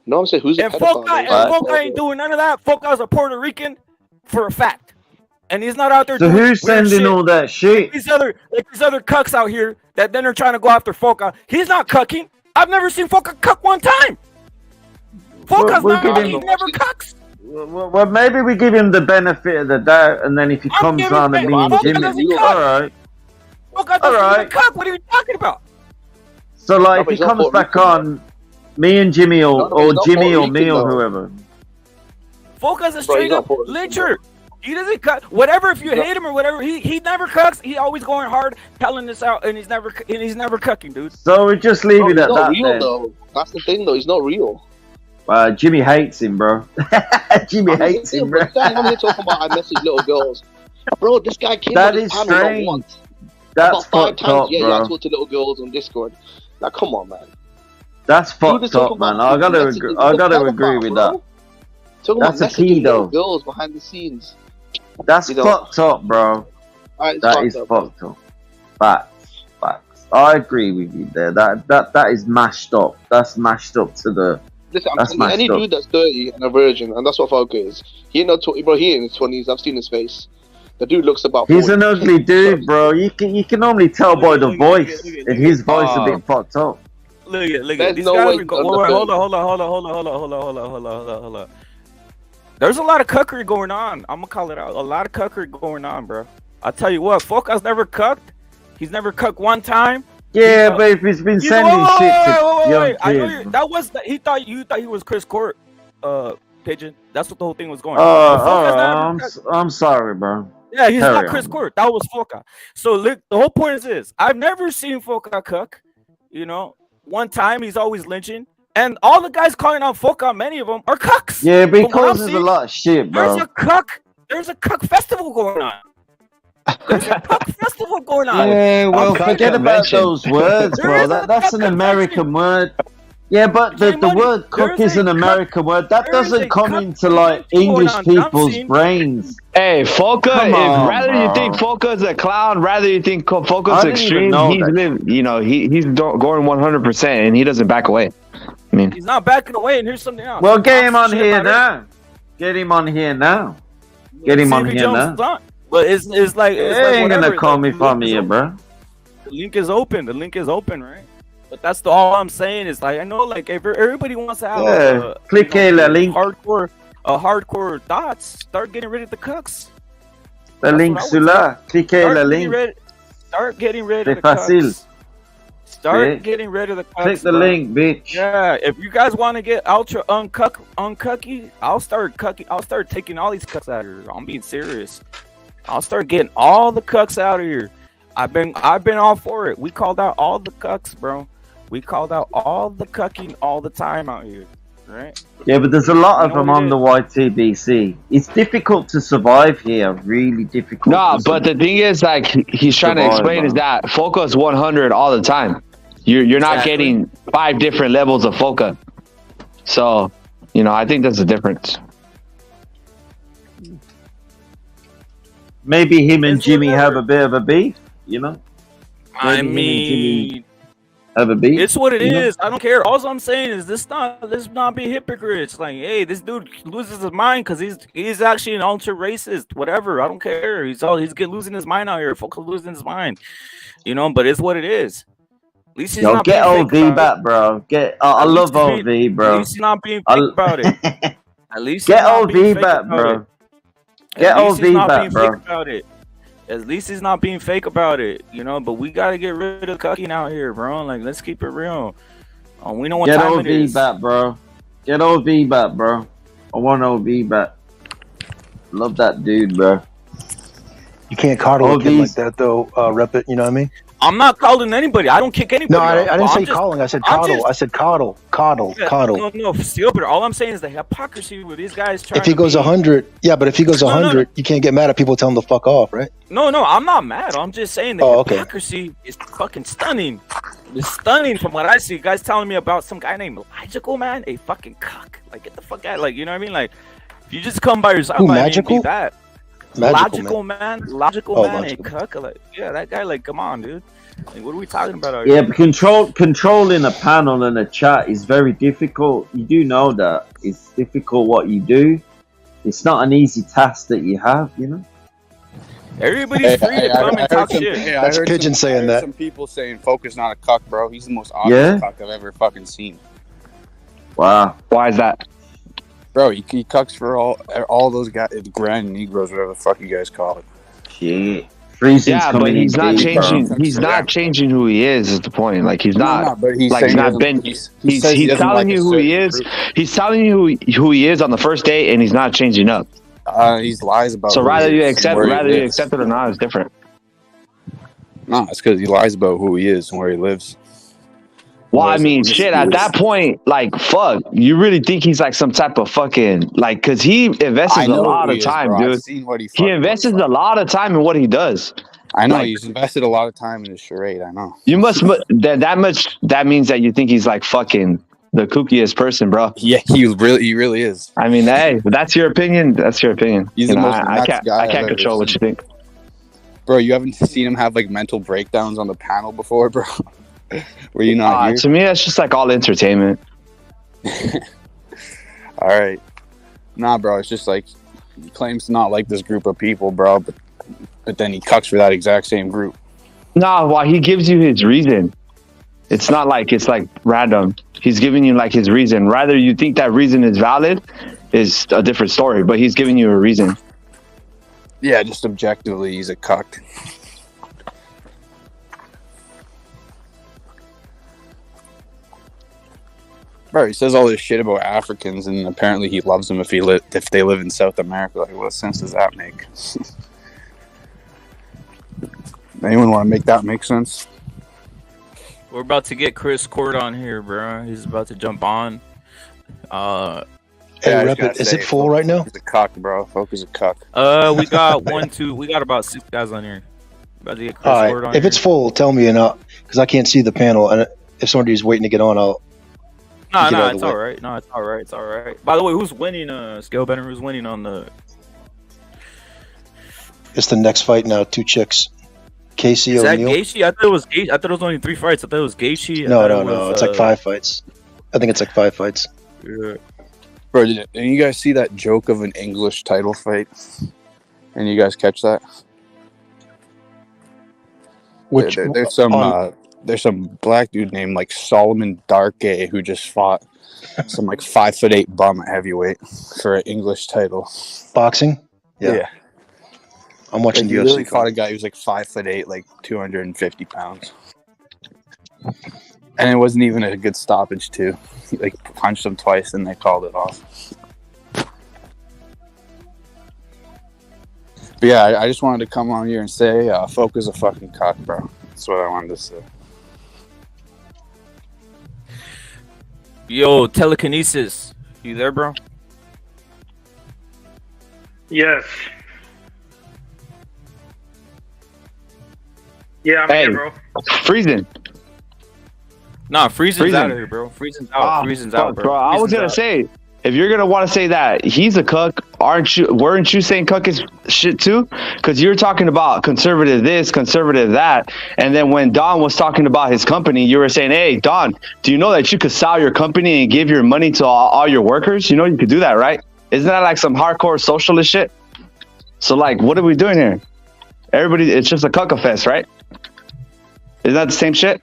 No, I'm saying who's the And pedophile? Foka ain't doing none of that. Foka's a Puerto Rican for a fact, and he's not out there. So doing who's weird sending shit. all that shit? These other cucks out here that then are trying to go after Foka. He's not cucking. I've never seen Foka cuck one time. Foka's we're not. giving- He never cucks. Well, maybe we give him the benefit of the doubt, and then if he comes giving on and him- me and Foka Jimmy, doesn't cuck. all right. Foka doesn't Alright. even cuck. What are you talking about? So like, No, if but he he's not comes Puerto back Rican, on, me and Jimmy or, No, but he's not Jimmy Puerto or me Rican, or though. whoever. Foka's a he's straight not up Puerto Rican, lyncher. He doesn't cut whatever. If you hate him or whatever, he never cucks. He always going hard, telling this out, and he's never cucking, dude. So we just leave No, it he's at not that real then. though. That's the thing though. He's not real. Jimmy hates him, bro. Jimmy hates him, bro. I'm here talking about I message little girls. Bro, this guy came That on his is panel not strange. once. That's About 5 fucked times. up, Yeah, I bro. talk to little girls on Discord. Like, come on, man. That's Dude fucked is talking up, man. about I gotta messages. agree. He's I a gotta pedophile, agree with bro. that. Talking That's about a key, messaging little though. girls behind the scenes. That's You know. fucked up, bro. Alright, it's That fucked is up. fucked up. Facts. I agree with you there. That is mashed up. That's mashed up to the. Listen, I'm That's telling you, any mashed up. dude that's 30 and a virgin, and that's what Foka is. He ain't no bro. He in his 20s. I've seen his face. The dude looks about. He's 40. an ugly dude, bro. You can normally tell by the voice, and his voice a bit fucked up. Look at There's these no guys way are he's under hold 30. on. There's a lot of cuckery going on. I'm gonna call it out. A lot of cuckery going on, bro. I'll tell you what, Foka's never cucked. He's never cucked one time. Yeah, but if he's been sending shit to young I know kids. that was he thought he was Chris Court, Pigeon. That's what the whole thing was going. Oh, But Foka's never I'm sorry, bro. Yeah, he's Carry not Chris on. Court. That was Foca. So look, the whole point is this: I've never seen Foca cook. You know, one time he's always lynching, and all the guys calling out Foca, many of them are cucks. Yeah, From what because I'm there's a seeing, lot of shit, bro. There's a cuck festival going on. There's a cuck festival going on. Yeah, well, Okay. forget about those words, bro. That's an American word. Yeah, but the word cook is an American word. That doesn't come into like English people's brains. Hey, Foca, Come on, rather you think bro. Foca's a clown, rather you think Foca's I didn't even extreme, know he's that. he's going 100% and he doesn't back away. I mean, He's not backing away, and here's something else. Well, get him on Shit here about it. now. Get him on here now. Get him See on if he here jumps now. on. But it's like They it's ain't like gonna whatever. call Like, me the from link is here, open. bro. The link is open. The link is open, right? But that's all I'm saying is like I know like if everybody wants to have Yeah, cliquez la link. hardcore thoughts. Start getting rid of the cucks. Le link sur là. Cliquez la link. Start getting rid of C'est the facile. cucks. Start Yeah. getting rid of the cucks. Click the bro. link, bitch. Yeah, if you guys want to get ultra uncucky, I'll start taking all these cucks out of here. I'm being serious. I'll start getting all the cucks out of here. I've been all for it. We called out all the cucks, bro. We called out all the cucking all the time out here, right? Yeah, but there's a lot You of know them what on it the YTBC. It's difficult to survive here. Really difficult. no, to but the thing is, like he's trying to Survive, explain is man. that Foca's 100 all the time. You're not Exactly. getting 5 different levels of Foca. So, I think that's the difference. Maybe him and It's Jimmy whatever. have a bit of a beef, I Maybe him and mean, Jimmy have a beef. it's what it you know? is. I don't care. All I'm saying is let's not be hypocrites. Like, hey, this dude loses his mind because he's actually an ultra racist. Whatever. I don't care. He's losing his mind out here. Folk losing his mind. But it's what it is. At least he's Yo, not get being OV fake about back, it. bro. I At love least he's OV, bro. At least he's not being I- fake about it. At least Get he's not being OV fake back, about bro. it. Get At least he's OV not back, being bro. fake about it. At least he's not being fake about it, But we gotta get rid of cucking out here, bro. Like, let's keep it real. We know what Get time it OV is. back, bro. Get OV back, bro. I want OV back. Love that dude, bro. You can't coddle a kid like OV's that, though. Rep it. You know what I mean? I'm not calling anybody. I don't kick anybody. No, I out. didn't I'm say just- calling. I said I'm coddle. just- I said coddle. Yeah, Coddle. No, still, but all I'm saying is the hypocrisy with these guys trying. If he to goes be- 100, yeah, but if he goes 100, you can't get mad at people telling him to fuck off, right? No, I'm not mad. I'm just saying the hypocrisy is fucking stunning. It's stunning from what I see. Guys telling me about some guy named Magical Man, a fucking cock. Like, get the fuck out. Like, you know what I mean? Like, if you just come by yourself, Who, I mean, Magical? be that. Logical Logical Oh, man, Logical a cuck. Like, yeah, that guy. Like, come on, dude. Like, what are we talking about out here? Yeah, but controlling a panel and a chat is very difficult. You do know that. It's difficult what you do. It's not an easy task that you have, Everybody's free to come and talk shit. That's Pigeon saying that. Some people saying Focus not a cuck, bro. He's the most obvious Yeah? cuck I've ever fucking seen. Wow. Why is that? Bro, he cucks for all those guys, grand Negroes, whatever the fuck you guys call it. Shit. Freezing's Yeah, but coming he's in not deep, bro. changing. He's not changing who he is the point. Like he's not. No, but he's like saying he's he not doesn't- been. he He's says he doesn't telling like you a who he certain is. group. He's telling you who he is on the first date, and he's not changing up. He's lies about. So who rather he you is accept, and where he rather you lives. accept it or not, is different. No, it's because he lies about who he is and where he lives. Well, I mean, shit. At that point, like, fuck, you really think he's like some type of fucking like? Because he invests I a know lot who of he is, time, bro. I've dude. seen what he He invests a lot of time in what he does. I know Like, he's invested a lot of time in his charade. I know. You must that much. That means that you think he's like fucking the kookiest person, bro. Yeah, he really is. I mean, hey, that's your opinion. That's your opinion. He's You the know, most I nuts can't. guy I I've can't ever control what you seen. think. Bro, you haven't seen him have like mental breakdowns on the panel before, bro? Were you not here? To me, that's just like all entertainment. All right. Nah, bro, it's just like he claims to not like this group of people, bro, but then he cucks for that exact same group. Nah, well, he gives you his reason. It's not like it's like random. He's giving you like his reason. Rather you think that reason is valid is a different story, but he's giving you a reason. Yeah, just objectively, he's a cuck. Bro, he says all this shit about Africans, and apparently he loves them if they live in South America. Like, what sense does that make? Anyone want to make that make sense? We're about to get Chris Cord on here, bro. He's about to jump on. Hey, Rep it. Is it full right now? He's a cuck, bro. Folk is a cuck. We got 1, 2. We got about 6 guys on here. About to get Chris All Cord right. on If here. it's full, tell me, and because I can't see the panel, and if somebody's waiting to get on, I'll. No, get out of it's the way. all right. No, it's all right. It's all right. By the way, who's winning? Scalebender, who's winning on the? It's the next fight now. 2 chicks. Casey Is that O'Neill. Gaethje? I thought it was Gaethje. I thought it was only 3 fights. I thought it was Gaethje. No. It's like 5 fights. I think it's like 5 fights. Yeah. Bro, didn't you guys see that joke of an English title fight? And you guys catch that? Which there's some black dude named like Solomon Darkey who just fought some like 5'8" bum at heavyweight for an English title. Boxing? Yeah. I'm watching He UFC. really fought a guy who was like 5'8", like 250 pounds. And it wasn't even a good stoppage too. He like punched him twice and they called it off. But yeah, I just wanted to come on here and say, Folk is a fucking cock, bro. That's what I wanted to say. Yo, telekinesis. You there, bro? Yes. Yeah, I'm here, bro. Freezing. Nah, Freezen's out of here, bro. Freezen's out. Freezen's out, bro. I was gonna say, if you're gonna want to say that he's a cuck, weren't you saying cuck is shit too? Because you're talking about conservative this, conservative that, and then when Don was talking about his company, you were saying, "Hey, Don, do you know that you could sell your company and give your money to all your workers? You know you could do that, right? Isn't that like some hardcore socialist shit? So like, what are we doing here? Everybody, it's just a cucka fest, right? Isn't that the same shit?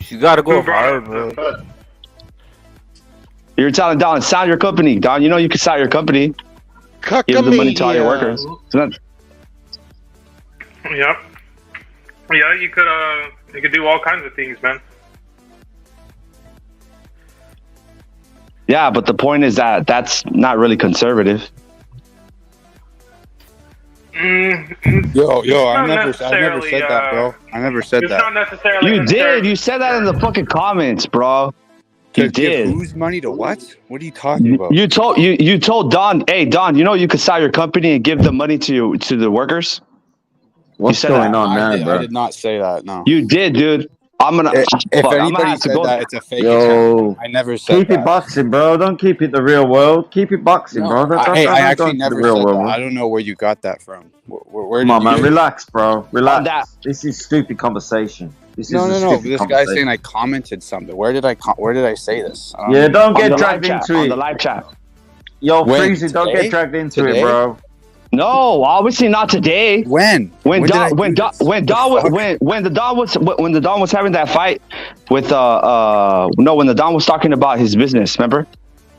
You gotta go hard, bro. You're telling Don, sell your company. Don, you know you can sell your company. Give the money to all your workers. Yep. Yeah, you could do all kinds of things, man. Yeah, but the point is that that's not really conservative. Yo, I never said that, bro. I never said It's that. not necessarily. You did. You said that in the fucking comments, bro. You To give did. whose money to what? What are you talking about? You told Don, hey Don, you know you could sell your company and give the money to the workers. What's going on now, bro? I did not say that. No. You did, dude. I'm gonna. If I'm gonna anybody have to said go. that, it's a fake Yo, account. I never said keep that. it boxing, bro. Don't keep it the real world. Keep it boxing, bro. I actually don't never the real said world. that. I don't know where you got that from. Where Come on, did you man. Relax, bro. Relax. that. This is stupid conversation. This No. is a stupid This guy's conversation. saying I commented something. Where did I say this? Yeah, don't On get the dragged live chat, into on it. the live chat. Yo, When? Freezy, don't Today? get dragged into Today? it, bro. No, obviously not today. When When did I Don do when Don this? when Don The was fuck? when the Don was having that fight with when the Don was talking about his business, remember?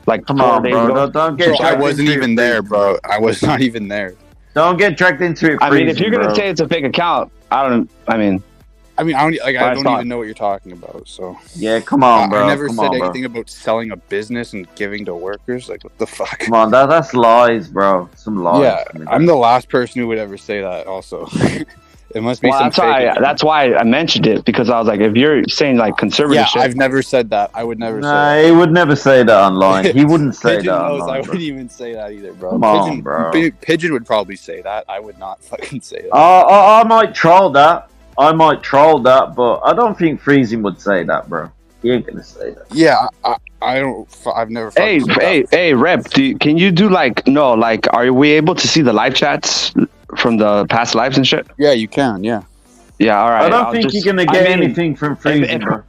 Like Come 4 on, days bro. ago. Don't get Bro, I dragged wasn't into even it, there, Freezy. bro. I was not even there. Don't get dragged into it, I mean, if Freezy, you're gonna bro. say it's a fake account, I don't I don't thought- even know what you're talking about. So Yeah, come on, bro. I never Come said on, bro. anything about selling a business and giving to workers. Like, what the fuck? Come on, that's lies, bro. Some lies. Yeah, I mean, I'm the last person who would ever say that. Also, it must be Well, some that's why fake. that's why I mentioned it, because I was like, if you're saying like conservative Yeah, shit, I've never said that. I would never say Nah, that. he would never say that online. He wouldn't say Pigeon that knows online. I bro. wouldn't even say that either, bro. Come on, Pigeon, bro. Pigeon would probably say that. I would not fucking say that. I might troll that. But I don't think Freezing would say that, bro. He ain't gonna say that. Yeah, I don't. I've never. hey, fucking said that. hey, Rep, can you do are we able to see the live chats from the past lives and shit? Yeah, you can. Yeah. Yeah, all right. I don't I'll think just- you're gonna I get mean, anything from Freezing, bro.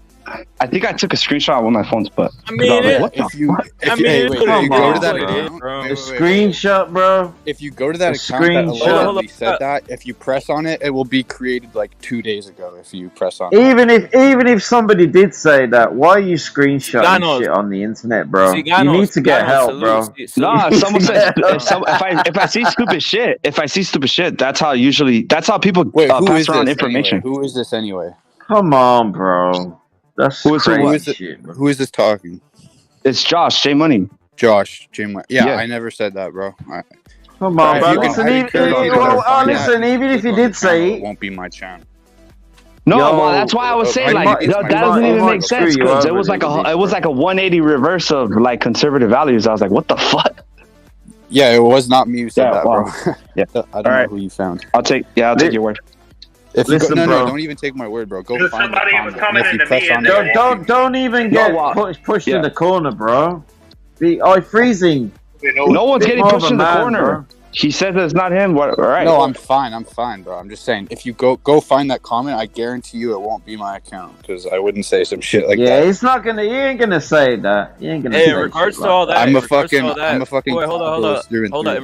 I think I took a screenshot with my phones, but I mean, what the If you, fuck? if I you, mean, hey, it's wait, what if it you go to is, that bro. account, Bro. The screenshot, bro. if you go to that The account that screenshot. allegedly said that, if you press on it, it will be created like 2 days ago. If you press on it. Even if somebody did say that, why are you screenshotting Ciganos. shit on the internet, bro? You Ciganos, need to get Ciganos, help, salute, bro. salute. Nah, someone said Yeah. if I see stupid shit, that's how people Wait, who pass is around this information. anyway? Who is this anyway? Come on, bro. That's Who is crazy it? shit, bro. Who is this talking? It's Josh J Money. Josh, Jim. Yeah, Yeah. I never said that, bro. Come on, If bro. you can Listen, edit it, you gotta find that. even if you Click on did the channel, say it won't be my channel. No, Yo, well, that's why I was saying I like might- that I doesn't might- even I make might sense screw you because it over was like in it was like a 180 reverse of like conservative values. I was like, what the fuck? Yeah, it was not me who said Yeah, that, wow. bro. Yeah. I don't know who you found. I'll take your word. If you Listen, go, bro. no, don't even take my word, bro. Go find the somebody was comment. And if you press on it, Don't even get pushed in the corner, bro. Freezing. No one's getting pushed in the corner. Bro. He said that's not him. What? All right. No, I'm fine, bro. I'm just saying, if you go find that comment, I guarantee you it won't be my account because I wouldn't say some shit like that. Yeah, he's not gonna. He ain't gonna say that. He ain't gonna. Hey, say in regards shit to all like that, I'm a fucking. Wait, hold on. capitalist through and Hold on. through.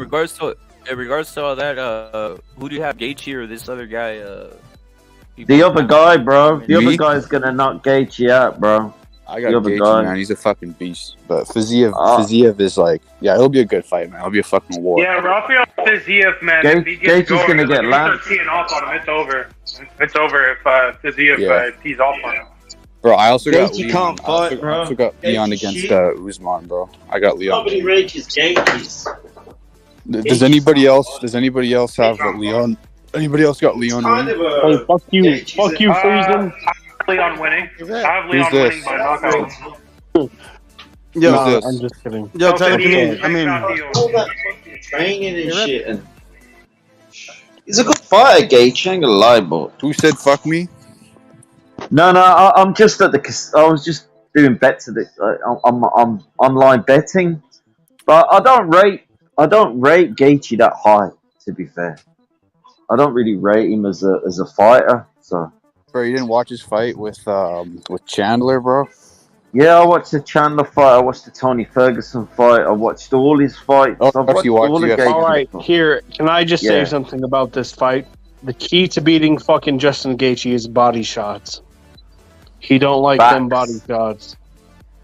In regards to all that, who do you have, Gaethje or this other guy? The other guy, bro. The Me? other guy's gonna knock Gaethje out, bro. I got the other Gaethje, guy. man. He's a fucking beast. But Fiziev is like, yeah, it'll be a good fight, man. It'll be a fucking war. Yeah, Rafael Fiziev, man. Gaethje- If he gets Gaethje's going, gonna get if he lapped. starts teeing off on him, it's over. It's over if Fiziev tees off on him. Bro, I also got Gaethje Leon. can't fight, I bro. also got Leon Gaethje against shit. Usman, bro. I got Leon. Nobody rages Gaethje's. Does anybody else have Leon? Anybody else got Leon winning? Hey, fuck you, Friesen. I have Leon winning. I have Leon this? winning by knockout. Yo, Who's this? I'm just kidding. yo, Okay, technically, I mean, All that fucking training and shit. And he's a good fighter, Gaethje. I ain't gonna lie, but Who said fuck me? no, I'm just at the. I was just doing bets at the. I'm online betting, but I don't rate Gaethje that high. To be fair, I don't really rate him as a fighter. So Bro, you didn't watch his fight with Chandler, bro? yeah, I watched the Chandler fight. I watched the Tony Ferguson fight. I watched all his fights. Oh, I've watched you watched all the UFC. Gaethje All right, fights. here, can I just Yeah. say something about this fight? The key to beating fucking Justin Gaethje is body shots. He don't like them body shots.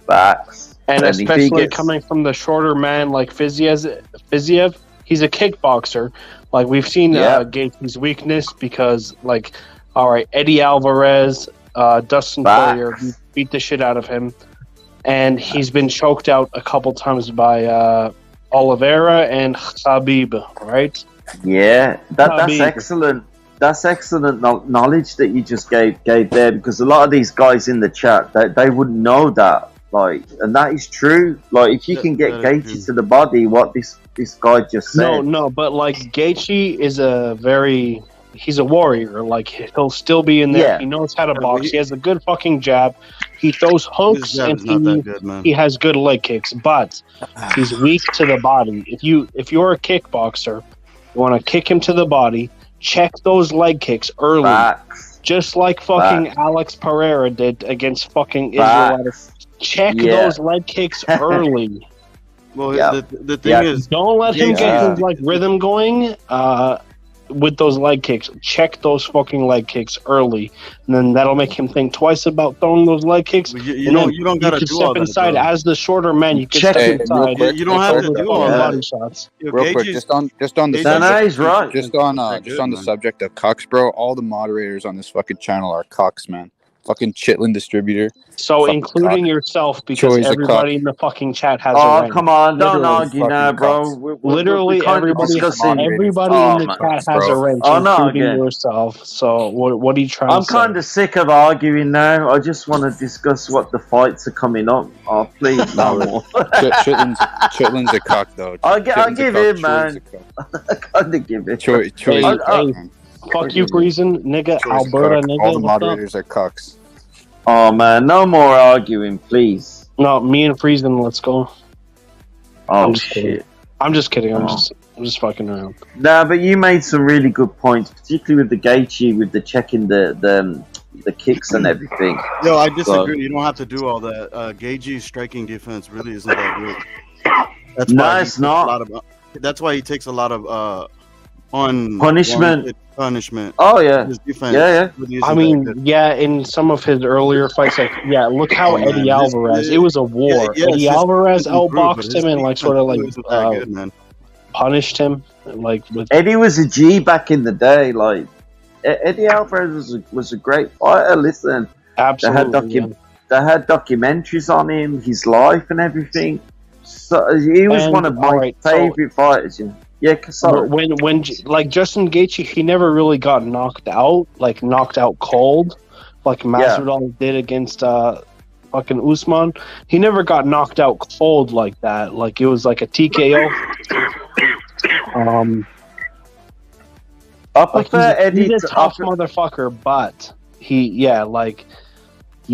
Facts. And if he especially gets- coming from the shorter man like Fiziev, he's a kickboxer. Like, we've seen Gaethje's weakness because, like, all right, Eddie Alvarez, Dustin Facts. Poirier beat the shit out of him. And he's been choked out a couple times by Oliveira and Khabib, right? Yeah, that's Khabib. excellent. That's excellent knowledge that you just gave there, because a lot of these guys in the chat, they wouldn't know that. Like, and that is true. Like, if you can get Gaethje to the body, what this guy just said. No, but like Gaethje is he's a warrior. Like, he'll still be in there. Yeah. He knows how to box. He has a good fucking jab. He throws hooks His jab and is not that good, man. he has good leg kicks, but he's weak to the body. If you're a kickboxer, you want to kick him to the body, check those leg kicks early. Facts. Just like fucking Facts. Alex Pereira did against fucking Israel. Facts. Check Yeah. those leg kicks early. Well, Yeah. the thing Yeah. is, Don't let him Yeah. get his like rhythm going with those leg kicks. Check those fucking leg kicks early, and then that'll make him think twice about throwing those leg kicks. you And don't then you don't gotta can do step all that. inside Bro. as the shorter man. You can Check step it. inside. Real quick, You don't have to with do fucking all that. body shots. Yo, Real quick, Gaethje's- just on the No, subject, he's right. just on good, the man. subject of cucks, bro. All the moderators on this fucking channel are cucks, man. Fucking Chitlin distributor. So, Fucking including cock. yourself, because Choi's a everybody in the fucking chat has a Oh, rank. come on. Don't Literally. argue fucking now, bro. cocks. Literally, we're kind of everybody discussing. everybody Oh, in the man. chat has a rank, Oh, no, including again. yourself. So, what are you trying I'm to say? kind of sick of arguing now. I just want to discuss what the fights are coming up. Oh, please, no No, more. Chitlin's a cock, though. I'll Chitlin's give a him, cock, man. Choi's a cock. I kind of give it. Choi Hey, is a cock, hey, man. Fuck you, Friesen, nigga. Choi's a Alberta, cock. nigga. All the what's up? moderators are cucks. Oh man, no more arguing, please. No, me and Friesen, let's go. Oh I'm just kidding. shit. I'm just kidding. I'm Oh. just fucking around. Nah, but you made some really good points, particularly with the Gaethje, with the checking the kicks and everything. Yo, I disagree. You don't have to do all that. Gaethje's striking defense really isn't that good. That's No, why he it's takes not. A lot of, that's why he takes a lot of Punishment. Punishment. Oh yeah. His defense Yeah, really isn't I that mean, good. yeah, in some of his earlier fights, like, yeah, look how Oh, man, Eddie his- Alvarez, it was a war. yeah, Eddie his Alvarez defense improved, but outboxed his him and, like, defense sort of, really like, isn't that good, man. punished him. Like, with Eddie was a G back in the day. Like Eddie Alvarez was a great fighter. Listen, absolutely. they had documentaries on him, his life and everything. So he was And, one of my all right, so- favorite fighters. Yeah. Yeah, Casaro. When like Justin Gaethje, he never really got knocked out cold, like Masvidal did against fucking Usman. He never got knocked out cold like that. Like it was like a TKO. I prefer Eddie. He's a tough motherfucker, but you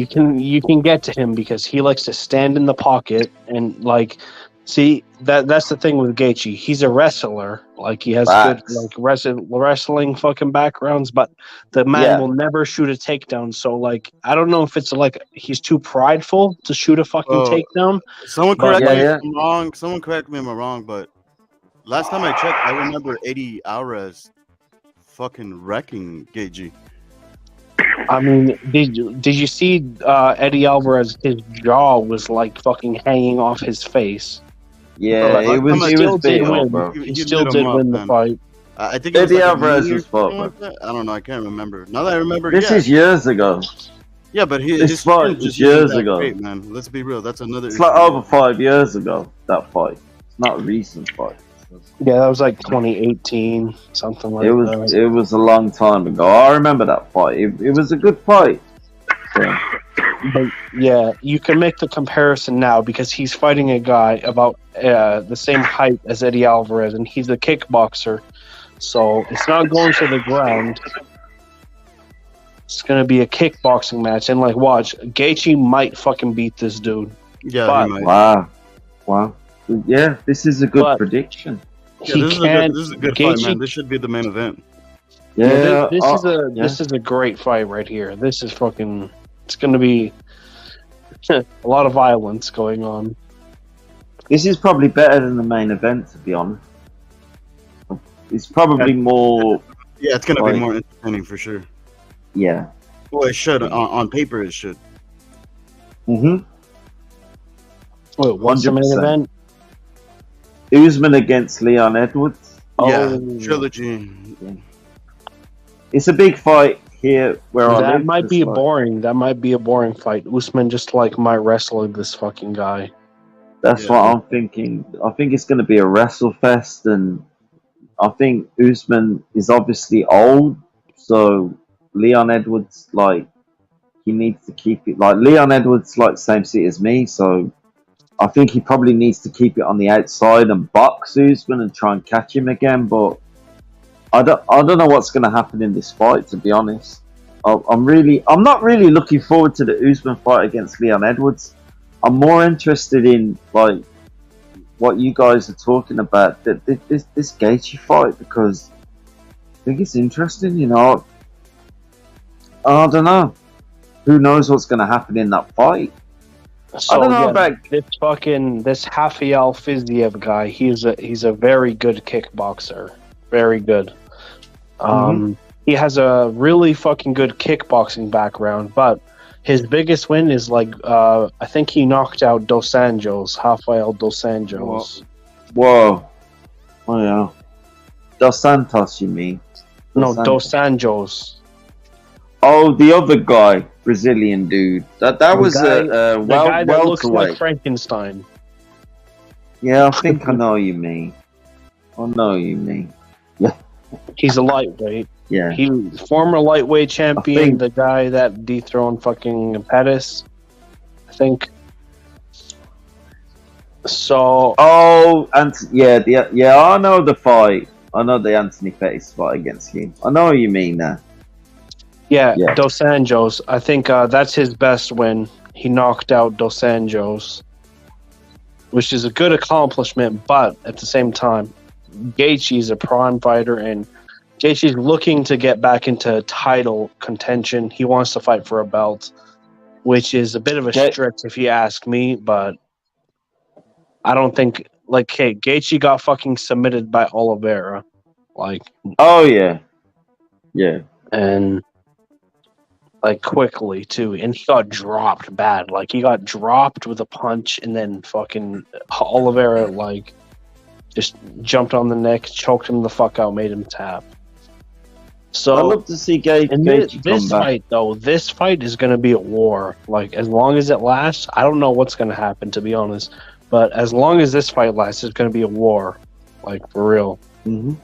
can get to him because he likes to stand in the pocket and like. See, that's the thing with Gaethje. He's a wrestler. Like he has good like wrestling fucking backgrounds, but the man will never shoot a takedown. So like I don't know if it's like he's too prideful to shoot a fucking takedown. Someone correct me if I'm wrong. Someone correct me if I'm wrong, but last time I checked, I remember Eddie Alvarez fucking wrecking Gaethje. I mean, did you see Eddie Alvarez? His jaw was like fucking hanging off his face. Yeah, he still did win. Bro. He still did win the fight. I think it was Eddie Alvarez was fought, I don't know. I can't remember. Now that I remember, this is years ago. Yeah, but his fight was years ago. Great, man. Let's be real. That's another. It's like over 5 years ago. That fight. It's not a recent fight. Yeah, that was like 2018, something like that. It was a long time ago. I remember that fight. It was a good fight. Yeah. But yeah, you can make the comparison now because he's fighting a guy about the same height as Eddie Alvarez, and he's a kickboxer. So it's not going to the ground. It's going to be a kickboxing match. And like, watch, Gaethje might fucking beat this dude. Yeah, he might. Wow. Yeah, this is a good prediction. Yeah, this is a good fight, man. This should be the main event. Yeah, this is a great fight right here. This is fucking. It's going to be a lot of violence going on. This is probably better than the main event, to be honest. It's probably more. Yeah, it's going to be more entertaining for sure. Yeah. Well, it should. On paper, it should. Wait, what's the main event? Usman against Leon Edwards. Yeah, trilogy. Yeah. It's a big fight here. That might be boring. That might be a boring fight. Usman just like might wrestle this fucking guy. That's what I'm thinking. I think it's going to be a wrestle fest, and I think Usman is obviously old, so Leon Edwards, like, he needs to keep it. Like, Leon Edwards, like, same seat as me, so I think he probably needs to keep it on the outside and box Usman and try and catch him again, but I don't know what's going to happen in this fight, to be honest. I'm not really looking forward to the Usman fight against Leon Edwards. I'm more interested in like what you guys are talking about, this Gaethje fight, because I think it's interesting. You know, I don't know. Who knows what's going to happen in that fight? So, I don't know about this Rafael Fiziev guy. He's a very good kickboxer. Very good. He has a really fucking good kickboxing background, but his biggest win is like I think he knocked out Rafael Dos Anjos. Whoa. Oh yeah. Dos Santos, you mean? No, Dos Anjos. Oh, the other guy, Brazilian dude. That was the guy that looks like Frankenstein. Yeah, I think I know what you mean. I know what you mean. Yeah. He's a lightweight. Yeah. He's former lightweight champion, the guy that dethroned fucking Pettis, I think. So. Oh, and I know the fight. I know the Anthony Pettis fight against him. I know what you mean now. Yeah, Dos Anjos. I think that's his best win. He knocked out Dos Anjos, which is a good accomplishment, but at the same time, Gaethje's a prime fighter, and Gaethje's looking to get back into title contention. He wants to fight for a belt, which is a bit of a stretch if you ask me, but I don't think, like, hey, Gaethje got fucking submitted by Oliveira. Like, oh, yeah. Yeah. And, like, quickly, too. And he got dropped bad. Like, he got dropped with a punch, and then fucking Oliveira, like, just jumped on the neck, choked him the fuck out, made him tap. So I'd love to see Gaethje this fight, though, this fight is going to be a war. Like, as long as it lasts, I don't know what's going to happen, to be honest. But as long as this fight lasts, it's going to be a war. Like, for real. Mm-hmm.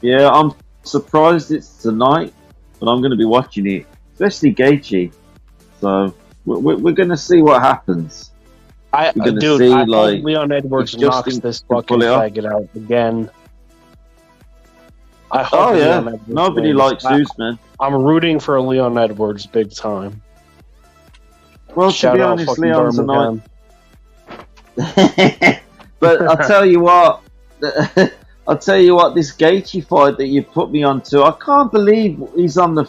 Yeah, I'm surprised it's tonight, but I'm going to be watching it, especially Gaethje. So we're going to see what happens. I We're gonna dude, see, I like, hope Leon Edwards if knocks Justin this can fucking pull it off. faggot out again. I hope Oh Leon yeah, Edwards nobody wins. likes Usman. I'm rooting for Leon Edwards big time. Well, Shout to be out honest, fucking Leon's a Birmingham. But I'll tell you what, I'll tell you what, this Gaethje fight that you put me onto, I can't believe he's on the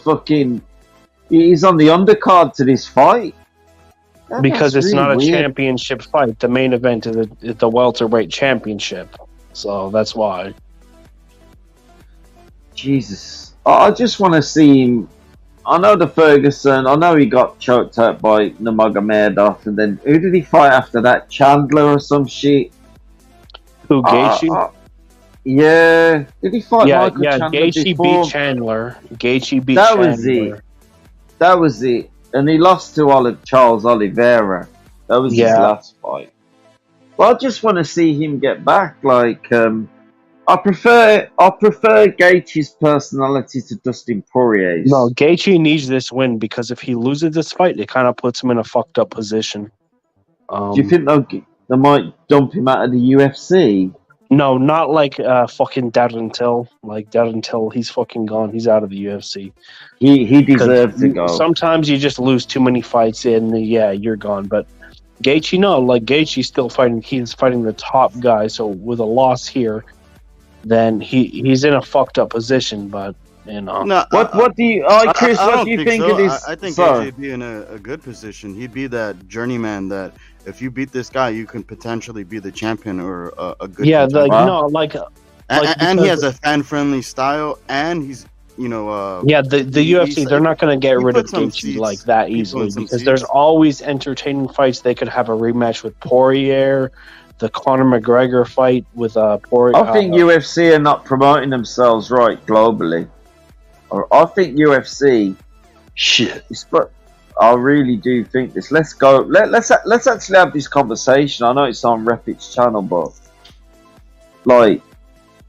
undercard to this fight. Because That's it's really not a weird. championship fight. The main event is the welterweight championship. So that's why. Jesus. I just want to see him. I know the Ferguson, I know he got choked out by Nurmagomedov, and then who did he fight after that? Chandler or some shit? Who, Gaethje? Yeah. Did he fight Michael Chandler Gaethje before? beat Chandler. Gaethje beat That Chandler. was it. That was it. And he lost to Charles Oliveira. That was his last fight. But I just want to see him get back. Like, I prefer Gaethje's personality to Dustin Poirier's. No, Gaethje needs this win because if he loses this fight, it kind of puts him in a fucked up position. Do you think they might dump him out of the UFC? No, not like fucking Darren Till. Like Darren Till, he's fucking gone. He's out of the UFC. He deserves to go. Sometimes you just lose too many fights and you're gone. But Gaethje, no, like Gaethje's still fighting. He's fighting the top guy. So with a loss here, then he's in a fucked up position. But you know, No, what do you, Chris? I What don't do you think think so. of this? I think Sorry. AJ'd be in a good position. He'd be that journeyman that if you beat this guy, you can potentially be the champion or a good. contender. And he has a fan-friendly style, and he's the UFC, they're not going to get rid of Gaethje seats, like that people in easily some because there's seats. always entertaining fights. They could have a rematch with Poirier, the Conor McGregor fight with Poirier. I think UFC are not promoting themselves right globally. I think UFC shit. I really do think this. Let's go. Let's actually have this conversation. I know it's on Repic's channel, but like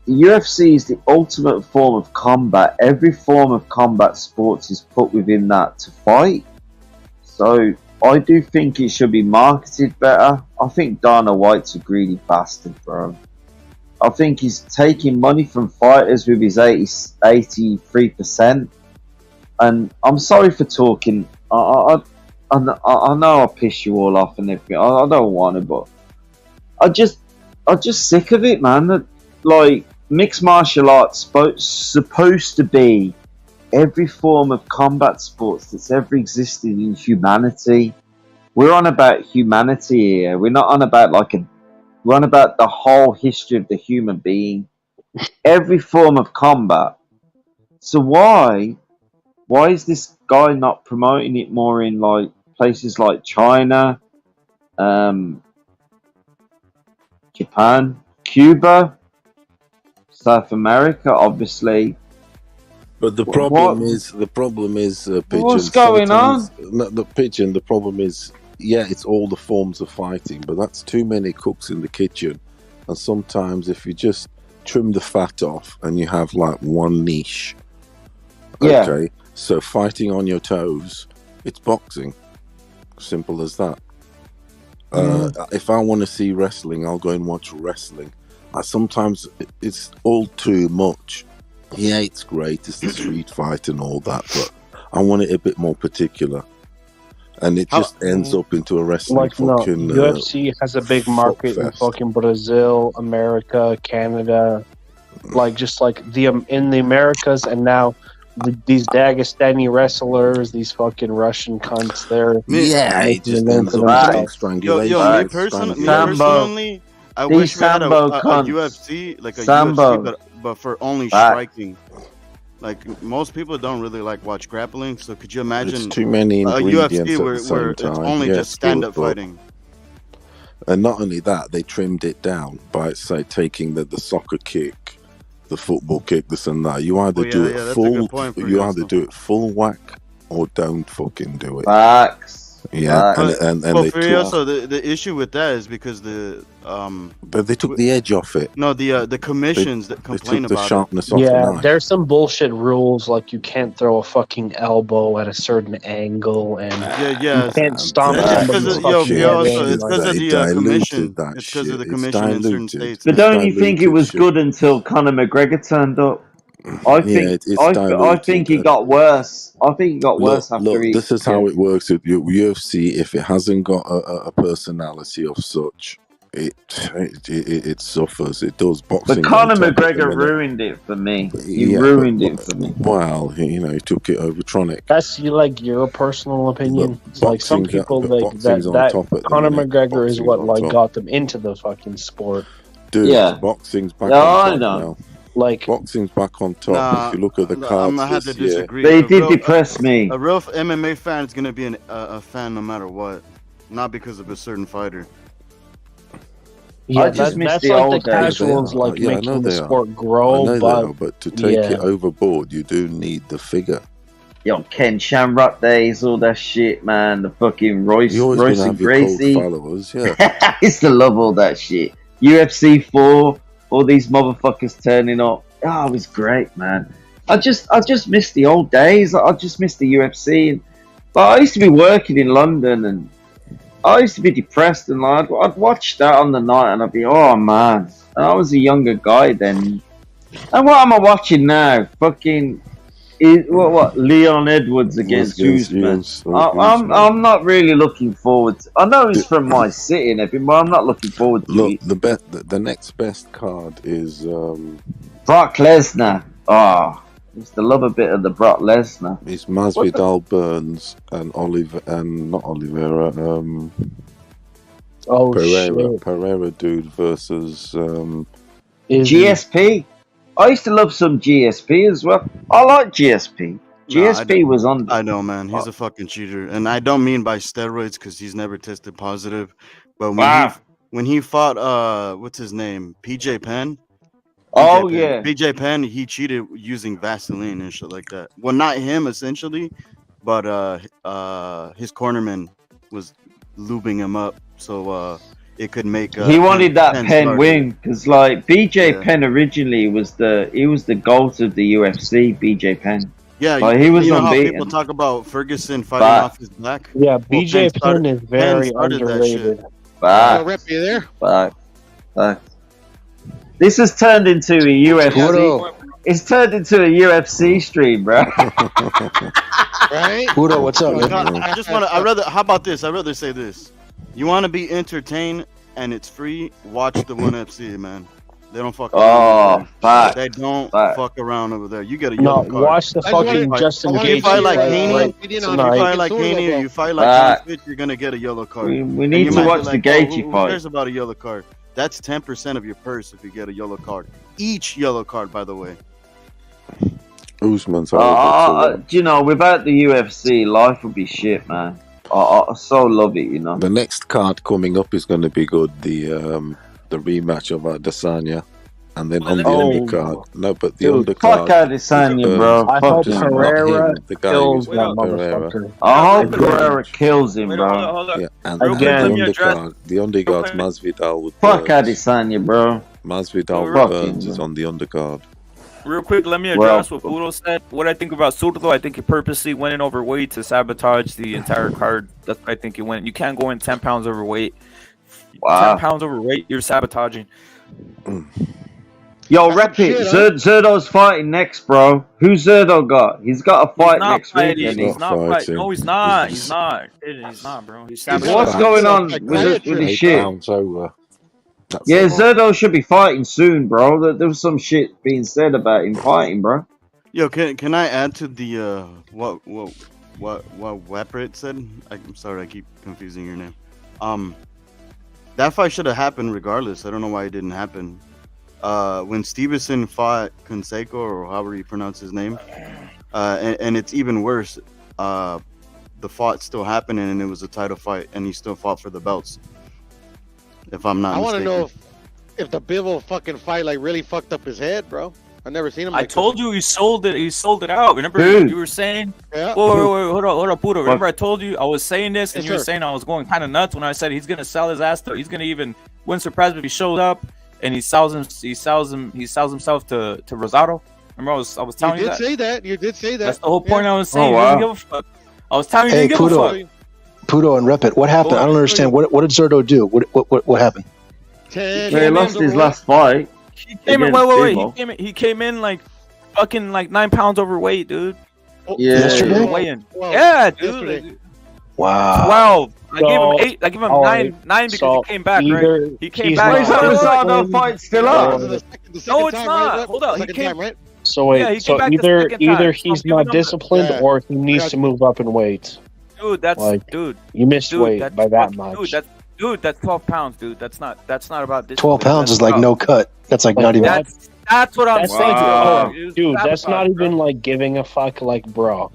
the UFC is the ultimate form of combat. Every form of combat sports is put within that to fight. So I do think it should be marketed better. I think Dana White's a greedy bastard, bro. I think he's taking money from fighters with his 83%. And I'm sorry for talking. I know I piss you all off and everything. I don't want to, but I'm just sick of it, man. Like mixed martial arts supposed to be every form of combat sports that's ever existed in humanity. We're on about humanity here. We're not on about we're on about the whole history of the human being. Every form of combat. So why is this guy not promoting it more in like places like China, Japan, Cuba, South America, obviously? But the problem is, Pigeon. What's going on? The Pigeon. The problem is, it's all the forms of fighting, but that's too many cooks in the kitchen. And sometimes, if you just trim the fat off and you have like one niche, okay. So fighting on your toes, it's boxing. Simple as that. If I want to see wrestling, I'll go and watch wrestling. Sometimes it's all too much. Yeah, it's great. It's the street fight and all that, but I want it a bit more particular. And it just ends up into a wrestling fucking... UFC has a big market in fucking Brazil, America, Canada. In the Americas, and now these Dagestani wrestlers, these fucking Russian cunts, it just ends up strangulation. Personally, I wish we had a UFC, like a UFC, but for only striking. Like most people don't really watch grappling, so could you imagine it's too many a ingredients UFC where it's only just stand-up fighting? And not only that, they trimmed it down by say taking the soccer kick, the football kick, this and that. You either do it full whack or don't fucking do it. Facts. Yeah, But and they took, Furioso, the issue with that is because but they took the edge off it. no the commissions that They complain took the about sharpness off the Yeah, knife. there's some bullshit rules like you can't throw a fucking elbow at a certain angle, and yeah. you can't stomp It's just somebody's because fucking head Furioso, in. it's because of They the commission. diluted that It's because of the shit. It's commission in certain diluted. states. But Man. don't you think it was good until Conor McGregor turned up? I think it's I diluted. think it got worse. I think it got worse after he. This is how it works with UFC. If it hasn't got a personality of such, it suffers. It does. Boxing. But Conor on top at the McGregor minute. ruined it for me. He Yeah, ruined it for me. Well, he took it over Tronic. That's your personal opinion. It's like some boxing's people but like boxing's on that top at the Conor minute. McGregor is Boxing's what on like top. got them into the fucking sport. Dude, Yeah. boxing's back No, I on top know. now. Like Boxing's back on top. If you look at the I'm cards gonna have to this year, disagree. They A did real- depress me. A real MMA fan is gonna be a fan no matter what, not because of a certain fighter. Yeah, I just miss that's the like old the days. casuals like Yeah, I know making the they are. sport I grow, know but they are, but to take yeah. it overboard, you do need the figure. Yo, Ken Shamrock days, all that shit, man. The fucking Royce You're always going to and have your cold Gracie. followers, yeah. I used to love all that shit. UFC 4, all these motherfuckers turning up. Oh, it was great, man. I just miss the old days. I just miss the UFC. But I used to be working in London, and I used to be depressed, and I'd watch that on the night, and I'd be, oh man. And I was a younger guy then. And what am I watching now? Fucking, what? Leon Edwards against Usman. I'm not really looking forward to. I know he's from my city and everything, but I'm not looking forward to it. Look, the next best card is Brock Lesnar. Oh, I used to love a bit of the Brock Lesnar. It's Masvidal, Burns, and Pereira dude versus GSP. I used to love some GSP as well. I like GSP. GSP was on. I know, man. He's a fucking cheater, and I don't mean by steroids because he's never tested positive. But when he fought, what's his name, PJ Penn. PJ Penn, he cheated using Vaseline and shit like that. Well, not him essentially, but his cornerman was lubing him up so it could make. He wanted that Penn win because, like, BJ Penn originally was the GOAT of the UFC. BJ Penn. Yeah, like, he was unbeaten. People talk about Ferguson fighting off his back. Yeah, BJ Penn is very underrated. Rep, you there? Back. This has turned into a UFC. It's turned into a UFC stream, bro. Right? Hudo, what's up, man? I just want to. How about this? I'd rather say this. You want to be entertained and it's free? Watch the ONE FC, man. They don't fuck around. They don't fuck around over there. You get a yellow card. Watch the fucking Justin Gaethje. You fight like Haney, tonight. you fight like Haney, or you fight like Fitch, you're gonna get a yellow card. We need to watch the Gaethje Who fight. cares about a yellow card? That's 10% of your purse if you get a yellow card. Each yellow card, by the way. Usman's you know, without the UFC, life would be shit, man. I so love it, you know. The next card coming up is going to be good. The rematch of Adesanya, and then on the undercard. No, but the undercard. Fuck Adesanya, bro. I hope Fuck Pereira the guy kills who's that Pereira. motherfucker. I hope Pereira kills him, bro. Yeah, and Again. the undercard's Masvidal with Fuck Burns. Adesanya, bro. Masvidal Fuck with him, Burns is bro. on the undercard. Real quick, let me address what Udo said. What I think about Surdo, I think he purposely went in overweight to sabotage the entire card. That's what I think he went. You can't go in 10 pounds overweight. Wow. 10 pounds overweight, you're sabotaging. Yo, rep it. Zerdo's fighting next, bro. Who's Zerdo got? He's got a fight next week. He's not fighting. No, he's not. He's not, bro. He's sabotaging. What's going on with the shit? Pounds over. Yeah, Zerdo should be fighting soon, bro. There was some shit being said about him fighting, bro. Yo, can I add to the what Waprit said? I'm sorry, I keep confusing your name. That fight should have happened regardless. I don't know why it didn't happen. When Stevenson fought Conseco, or however you pronounce his name, and it's even worse. The fight still happening, and it was a title fight, and he still fought for the belts. If I'm not I want mistaken. to know if the Bivol fucking fight like really fucked up his head, bro. I've never seen him. I told you he sold it. He sold it out. Remember you were saying? Yeah. Wait, hold on, Budo. Remember I told you I was saying this, and you were saying I was going kind of nuts when I said he's gonna sell his ass. He's gonna even win surprise if he shows up and he sells himself to Rosado. Remember I was telling you that. You did say that. That's the whole point I was saying. Oh, wow. He didn't give a fuck. I was telling you he didn't give a fuck. Pudo and Rep It. What happened? I don't understand. What did Zerto do? What happened? He lost his last fight. He came in. Wait. He came in like fucking like 9 pounds overweight, dude. Yeah. Yesterday? Yeah, dude. Like, Wow. 12. I gave him 8. I give him 9 because he came back, right? He came back. Rosado fight still up. No, it's not. Hold on. He came. Right? So wait, Yeah, so back the either second time. he's not disciplined or he needs to move up in weight. Dude, that's Like, dude. You missed Dude, weight that's by that fuck- much. Dude, that's 12 pounds, dude. That's not about this. 12 pounds is like no cut. That's like not even. That's what I'm That's saying. like, dude, that's not even like giving a fuck, like, bro.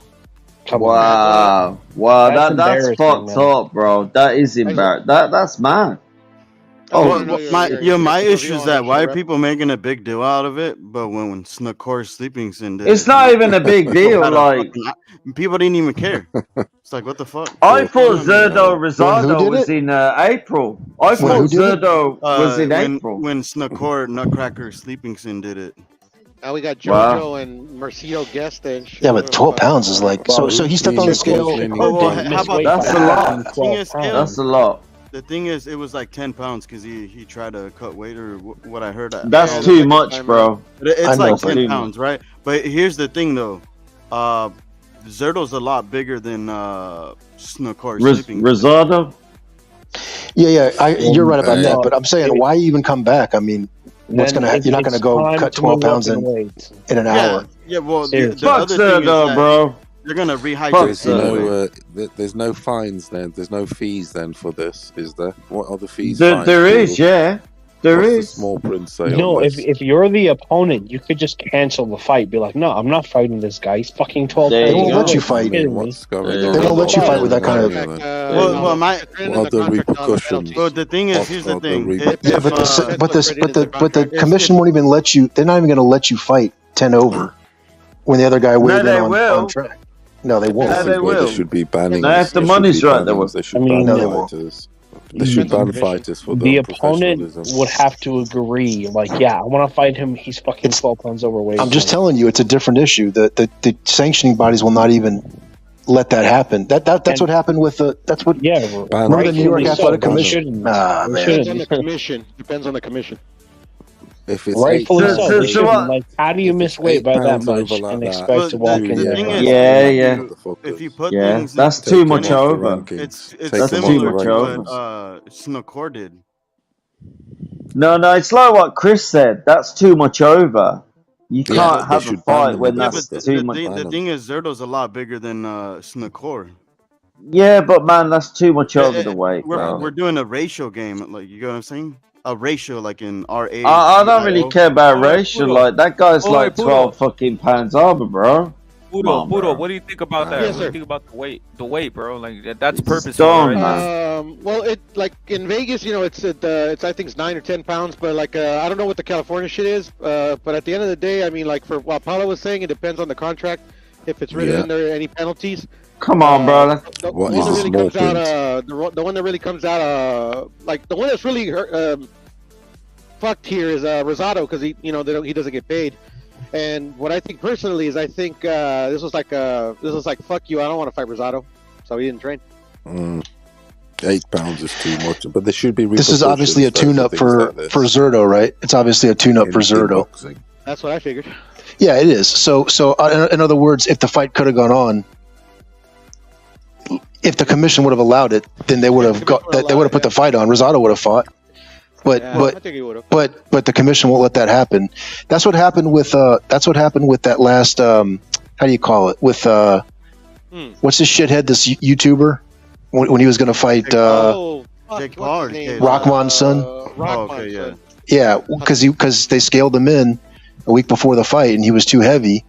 Come Wow, That's that's embarrassing, fucked man. up, bro. That is embarrassing. That's mad. Oh, my issue is that why are people making a big deal out of it? But when Snakor Sleeping Sin did It's not even a big deal. Like people didn't even care. It's like what the fuck? I thought Zerdo Rosado was in April. I thought Zerdo was in April when Snakor Nutcracker Sleeping Sin did it. Now we got JoJo and Mercedo Guest and shit. Yeah, but 12 pounds is like so he stepped on the scale. How about that's a lot? That's a lot. The thing is, it was like 10 pounds because he tried to cut weight or what I heard. That's too much, bro. It's like 10 pounds, right? But here's the thing, though. Zerdo's a lot bigger than Snakor Sleeping. Rosado? Yeah, you're right about that. But I'm saying, why even come back? I mean, what's gonna happen? You're not gonna go cut 12 pounds in an hour. Yeah, well, Seriously. the other thing is that bro. They're gonna rehydrate. There's no fines then. There's no fees then for this, is there? What are the fees? There is, yeah. There What's is. the small print say No, on this? if you're the opponent, you could just cancel the fight. Be like, no, I'm not fighting this guy. He's fucking 12 They pounds. won't let you fight. They don't let you fight with that kind of. What are the repercussions? Well, the thing is, here's the thing. But the commission won't even let you. They're not even going to let you fight 10 over when the other guy weighed in on track. No, they won't. I think they should be banning. Now, if the money's right, they will. They should ban fighters. They should ban fighters for the opponent would have to agree. Like, yeah, I want to fight him. He's fucking 12 pounds overweight. I'm just telling you, it's a different issue. The sanctioning bodies will not even let that happen. That's what happened with the. That's what. Yeah, remember the New York Athletic Commission? Depends on the commission. Depends on the commission. If it's rightfully so, like, how do you miss weight by that much and expect to walk in there? If you put Yeah, things, that's too much over. It's That's too similar much to over. what Snakor did. No, it's like what Chris said. That's too much over. You can't have a fight when that's too much. The thing is, Zerdo's a lot bigger than Snakor. Yeah, but man, that's too much over the weight. bro. We're doing a ratio game, like you know what I'm saying? A ratio, like in our age. I don't really care about ratio. Like that guy's like 12 fucking pounds over, bro. Budo, what do you think about that? Yes, what do sir. you think about the weight, bro? Like that's purposeful, Stone, right? Well, it like in Vegas, you know, it's I think it's 9 or 10 pounds, but like I don't know what the California shit is. But at the end of the day, I mean, like for what Paulo was saying, it depends on the contract. If it's written in there, any penalties. Come on, bro. The one that really comes out, the one that really comes out, like the one that's really fucked here is Rosado because he doesn't get paid. And what I think personally is I think this was like fuck you, I don't want to fight Rosado, so he didn't train. 8 pounds is too much, but there should be. This is obviously a tune-up for Zerto, right? It's obviously a tune-up for Zerto. That's what I figured. Yeah, it is. So in other words, if the fight could have gone on, if the commission would have allowed it, then they would have put the fight on. Rosado would have fought. But the commission won't let that happen. That's what happened with that last how do you call it with what's this shithead, this YouTuber when he was going to fight Jake Paul, Rockman's son. Yeah, because they scaled him in a week before the fight and he was too heavy,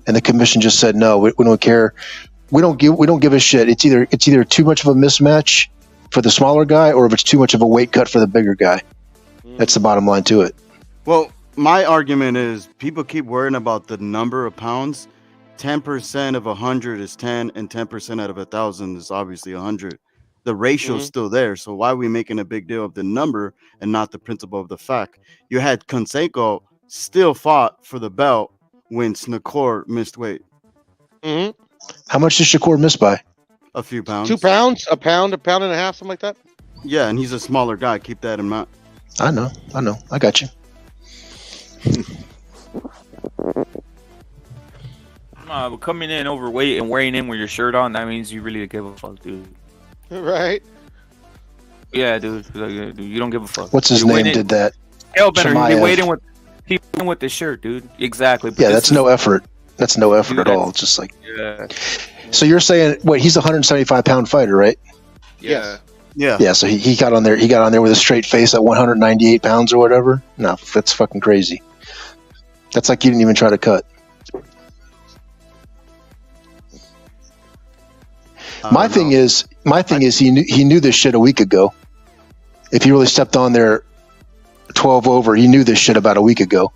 and the commission just said no, we don't care. We don't give a shit. It's either too much of a mismatch for the smaller guy or if it's too much of a weight cut for the bigger guy. That's the bottom line to it. Well, my argument is people keep worrying about the number of pounds. 10% of 100 is 10, and 10% out of 1,000 is obviously 100. The ratio is still there. So why are we making a big deal of the number and not the principle of the fact? You had Conseco still fought for the belt when Shakur missed weight. How much did Shakur miss by? A few pounds. 2 pounds, a pound and a half, something like that. Yeah, and he's a smaller guy. Keep that in mind. I know. I got you. Coming in overweight and wearing in with your shirt on, that means you really give a fuck, dude. Right. Yeah, dude. Like, you don't give a fuck. What's his name did that? Hellbender, he weighed in with the shirt, dude. Exactly. Yeah, that's no effort. That's no effort at all. It's just like. Yeah. So you're saying, wait, he's a 175-pound fighter, right? Yeah. Yeah. So he got on there. He got on there with a straight face at 198 pounds or whatever. No, that's fucking crazy. That's like you didn't even try to cut. My thing is, he knew this shit a week ago. If he really stepped on there 12 over, he knew this shit about a week ago.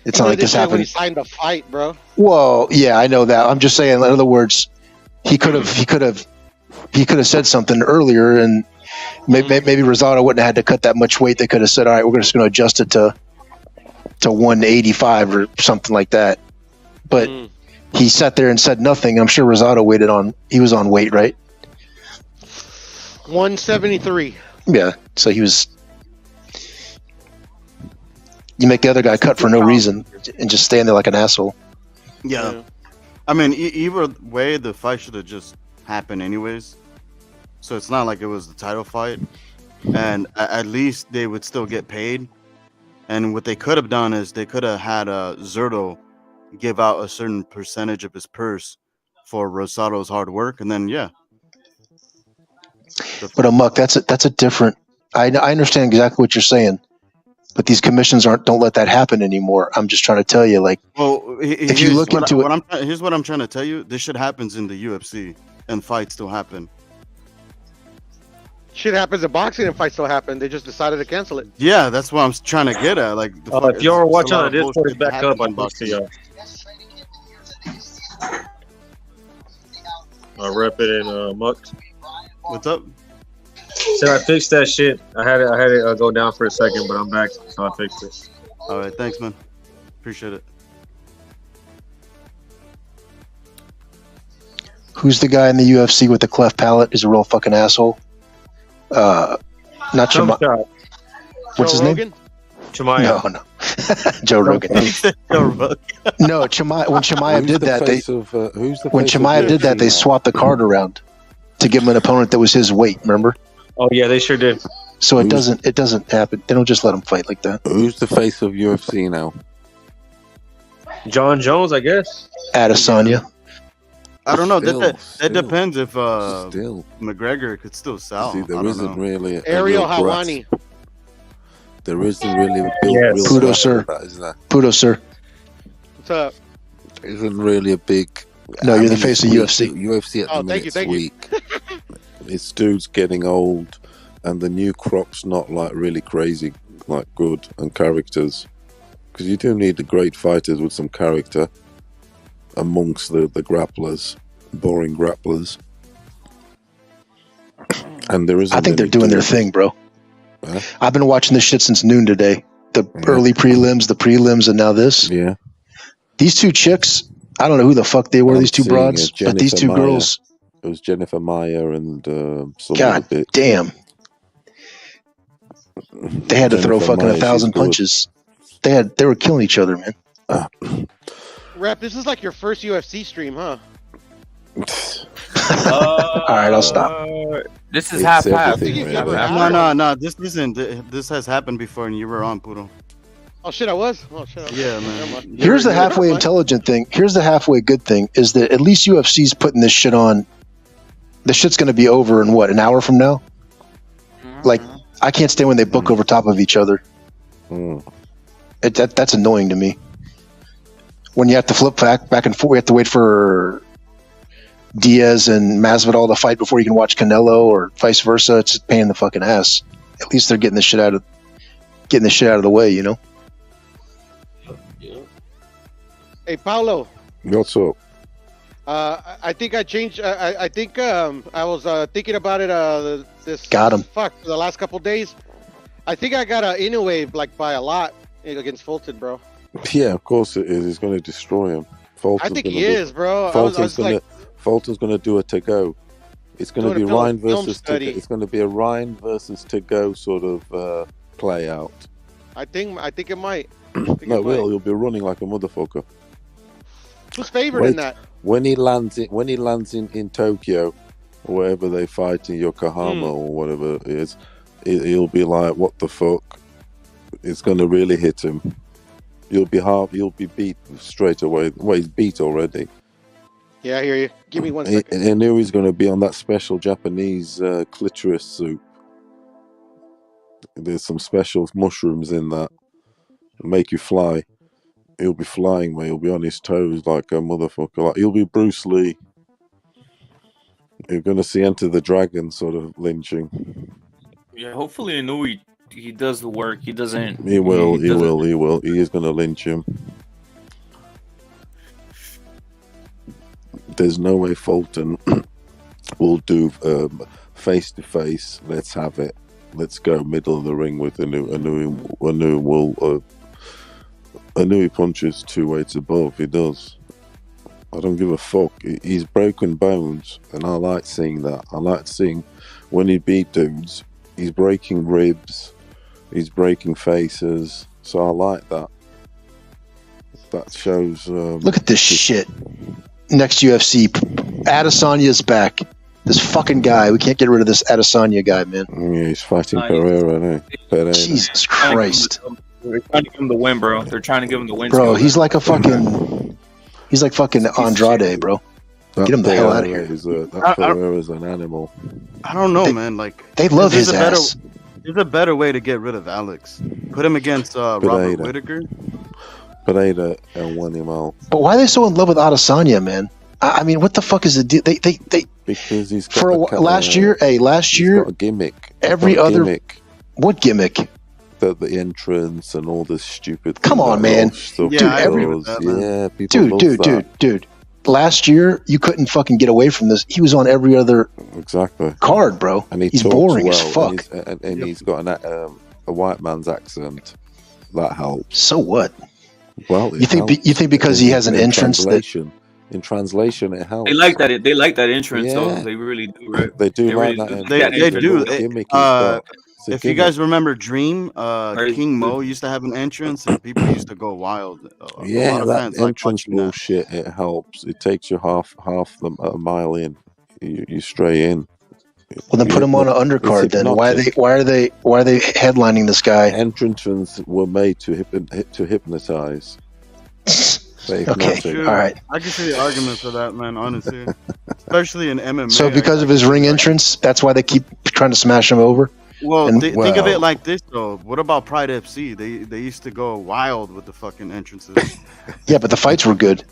It's not like this happened. When he signed the fight, bro. Well, yeah, I know that. I'm just saying. In other words, he could have said something earlier, and maybe Rosado wouldn't have had to cut that much weight. They could have said, "All right, we're just going to adjust it to 185 or something like that." But he sat there and said nothing. I'm sure Rosado he was on weight, right? 173. Yeah. So he was. You make the other guy cut for no reason and just stand there like an asshole. Yeah. I mean, either way, the fight should have just happened anyways. So it's not like it was the title fight. And at least they would still get paid. And what they could have done is they could have had Zurdo give out a certain percentage of his purse for Rosado's hard work. And then, yeah. But Amok, that's a different. I understand exactly what you're saying. But these commissions don't let that happen anymore. I'm just trying to tell you, like, if you look into it, here's what I'm trying to tell you. This shit happens in the UFC, and fights still happen. Shit happens in boxing, and fights still happen. They just decided to cancel it. Yeah, that's what I'm trying to get at. Like, if y'all are watching on the Discord, back up on boxing. I'll rep it in Muck. What's up? Said I fixed that shit. I had it go down for a second, but I'm back, so I fixed it. All right, thanks, man. Appreciate it. Who's the guy in the UFC with the cleft palate? Is a real fucking asshole. Not Chimaev. What's his name? Chimaev. No. Joe Rogan. No, Chimaev. When Chimaev did that, they swapped the card around to give him an opponent that was his weight. Remember? Oh yeah, they sure did. So it doesn't happen. They don't just let him fight like that. Who's the face of UFC now? John Jones, I guess. Adesanya. I don't know. That depends if McGregor could still sell. See, there isn't really Ariel Helwani. There isn't really a big Pudo, sir. Pudo, sir. What's up? There isn't really a big. No, you're the face of UFC. UFC at the minute is weak. This dude's getting old, and the new crop's not like really crazy, like good and characters. Because you do need the great fighters with some character amongst the grapplers, boring grapplers. And there is. I think they're doing their thing, bro. Huh? I've been watching this shit since noon today. The early prelims, the prelims, and now this. Yeah. These two chicks. I don't know who the fuck they were. These two broads, but these two girls. It was Jennifer Meyer and God damn. They had to throw fucking 1,000 punches. They were killing each other, man. Rep, this is like your first UFC stream, huh? All right, I'll stop. This is half. No. This has happened before, and you were on, Puro. Oh shit, I was. Oh shit. Yeah, man. Here's the halfway intelligent thing. Here's the halfway good thing: is that at least UFC's putting this shit on. The shit's going to be over in what, an hour from now? Like, I can't stand when they book over top of each other. That's annoying to me. When you have to flip back and forth, we have to wait for Diaz and Masvidal to fight before you can watch Canelo, or vice versa. It's a pain in the fucking ass. At least they're getting the shit out of the way, you know. Yeah. Hey, Paulo. What's up? I think I changed. I think I was thinking about it. This Got him. Fuck for the last couple days. I think I got Inoue like by a lot against Fulton, bro. Yeah, of course it is. He's going to destroy him. I think he is, bro. Fulton's going to do a to-go. It's going to be Ryan versus to-go. It's going to be a Ryan versus to-go sort of play out. I think it might. No, it will. He'll be running like a motherfucker. Who's favored in that? When he lands in Tokyo, or wherever they fight in Yokohama or whatever it is, he'll be like, "What the fuck?" It's going to really hit him. You'll be beat straight away. Well, he's beat already. Yeah, I hear you. Give me 1 second. I knew he's going to be on that special Japanese clitoris soup. There's some special mushrooms in that make you fly. He'll be flying, mate. He'll be on his toes like a motherfucker. Like he'll be Bruce Lee. You're going to see Enter the Dragon sort of lynching. Yeah, hopefully Inoue he does the work. He doesn't. He will. He is going to lynch him. There's no way Fulton will do face to face. Let's have it. Let's go middle of the ring with Inoue. Inoue punches 2 weights above. He does. I don't give a fuck. He's broken bones, and I like seeing that. I like seeing when he beat dudes. He's breaking ribs. He's breaking faces. So I like that. That shows. Look at this shit. Next UFC, Adesanya's back. This fucking guy. We can't get rid of this Adesanya guy, man. Yeah, he's fighting Pereira. Jesus Christ. They're trying to give him the win, bro. They're trying to give him the win. Bro, he's like he's like fucking Andrade, bro. Get him the hell out of here. That Pereira's an animal. I don't know, man. Like they love his ass. There's a better way to get rid of Alex. Put him against Robert Whittaker. Pereira and won him out. But why are they so in love with Adesanya, man? I mean, what the fuck is the deal? They because he's got for last year. Last year, got a gimmick. Gimmick. What gimmick? The entrance and all this stupid. Come on, man. Dude. Last year, you couldn't fucking get away from this. He was on every other card, bro. And he's boring as fuck. And he's got a white man's accent. That helps. So what? Well, you think because he has an entrance in translation it helps. They like that. They like that entrance, though. They really do. Right? They do like really that. They do. If you guys remember Dream, King Mo used to have an entrance, and people used to go wild. That entrance bullshit. It helps. It takes you half a mile in. You stray in. Well, then put him on an undercard. Then why are they headlining this guy? Entrances were made to hypnotize. Okay, all right. I can see the argument for that, man. Honestly, especially in MMA. So because of his ring entrance, that's why they keep trying to smash him over. Well, think of it like this, though. What about Pride FC? They used to go wild with the fucking entrances. Yeah, but the fights were good.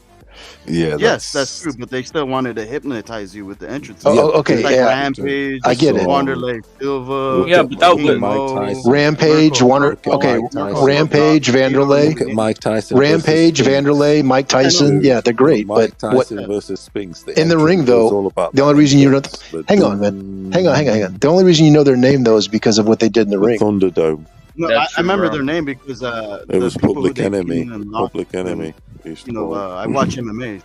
Yeah. Yes, that's true. But they still wanted to hypnotise you with the entrances. Oh, okay. Like Rampage. I get it. Wanderlei Silva. Yeah, but that was Rampage. Rampage. Vanderlei. Look at Mike Tyson. Rampage. Vanderlei. Mike Tyson. Yeah, they're great. Mike Tyson versus Spinks. In the ring, though, the only reason you don't. Hang on, man. Hang on. The only reason you know their name, though, is because of what they did in the ring. Thunderdome. No, I remember their name because it was Public Enemy. Public Enemy. I watch MMA.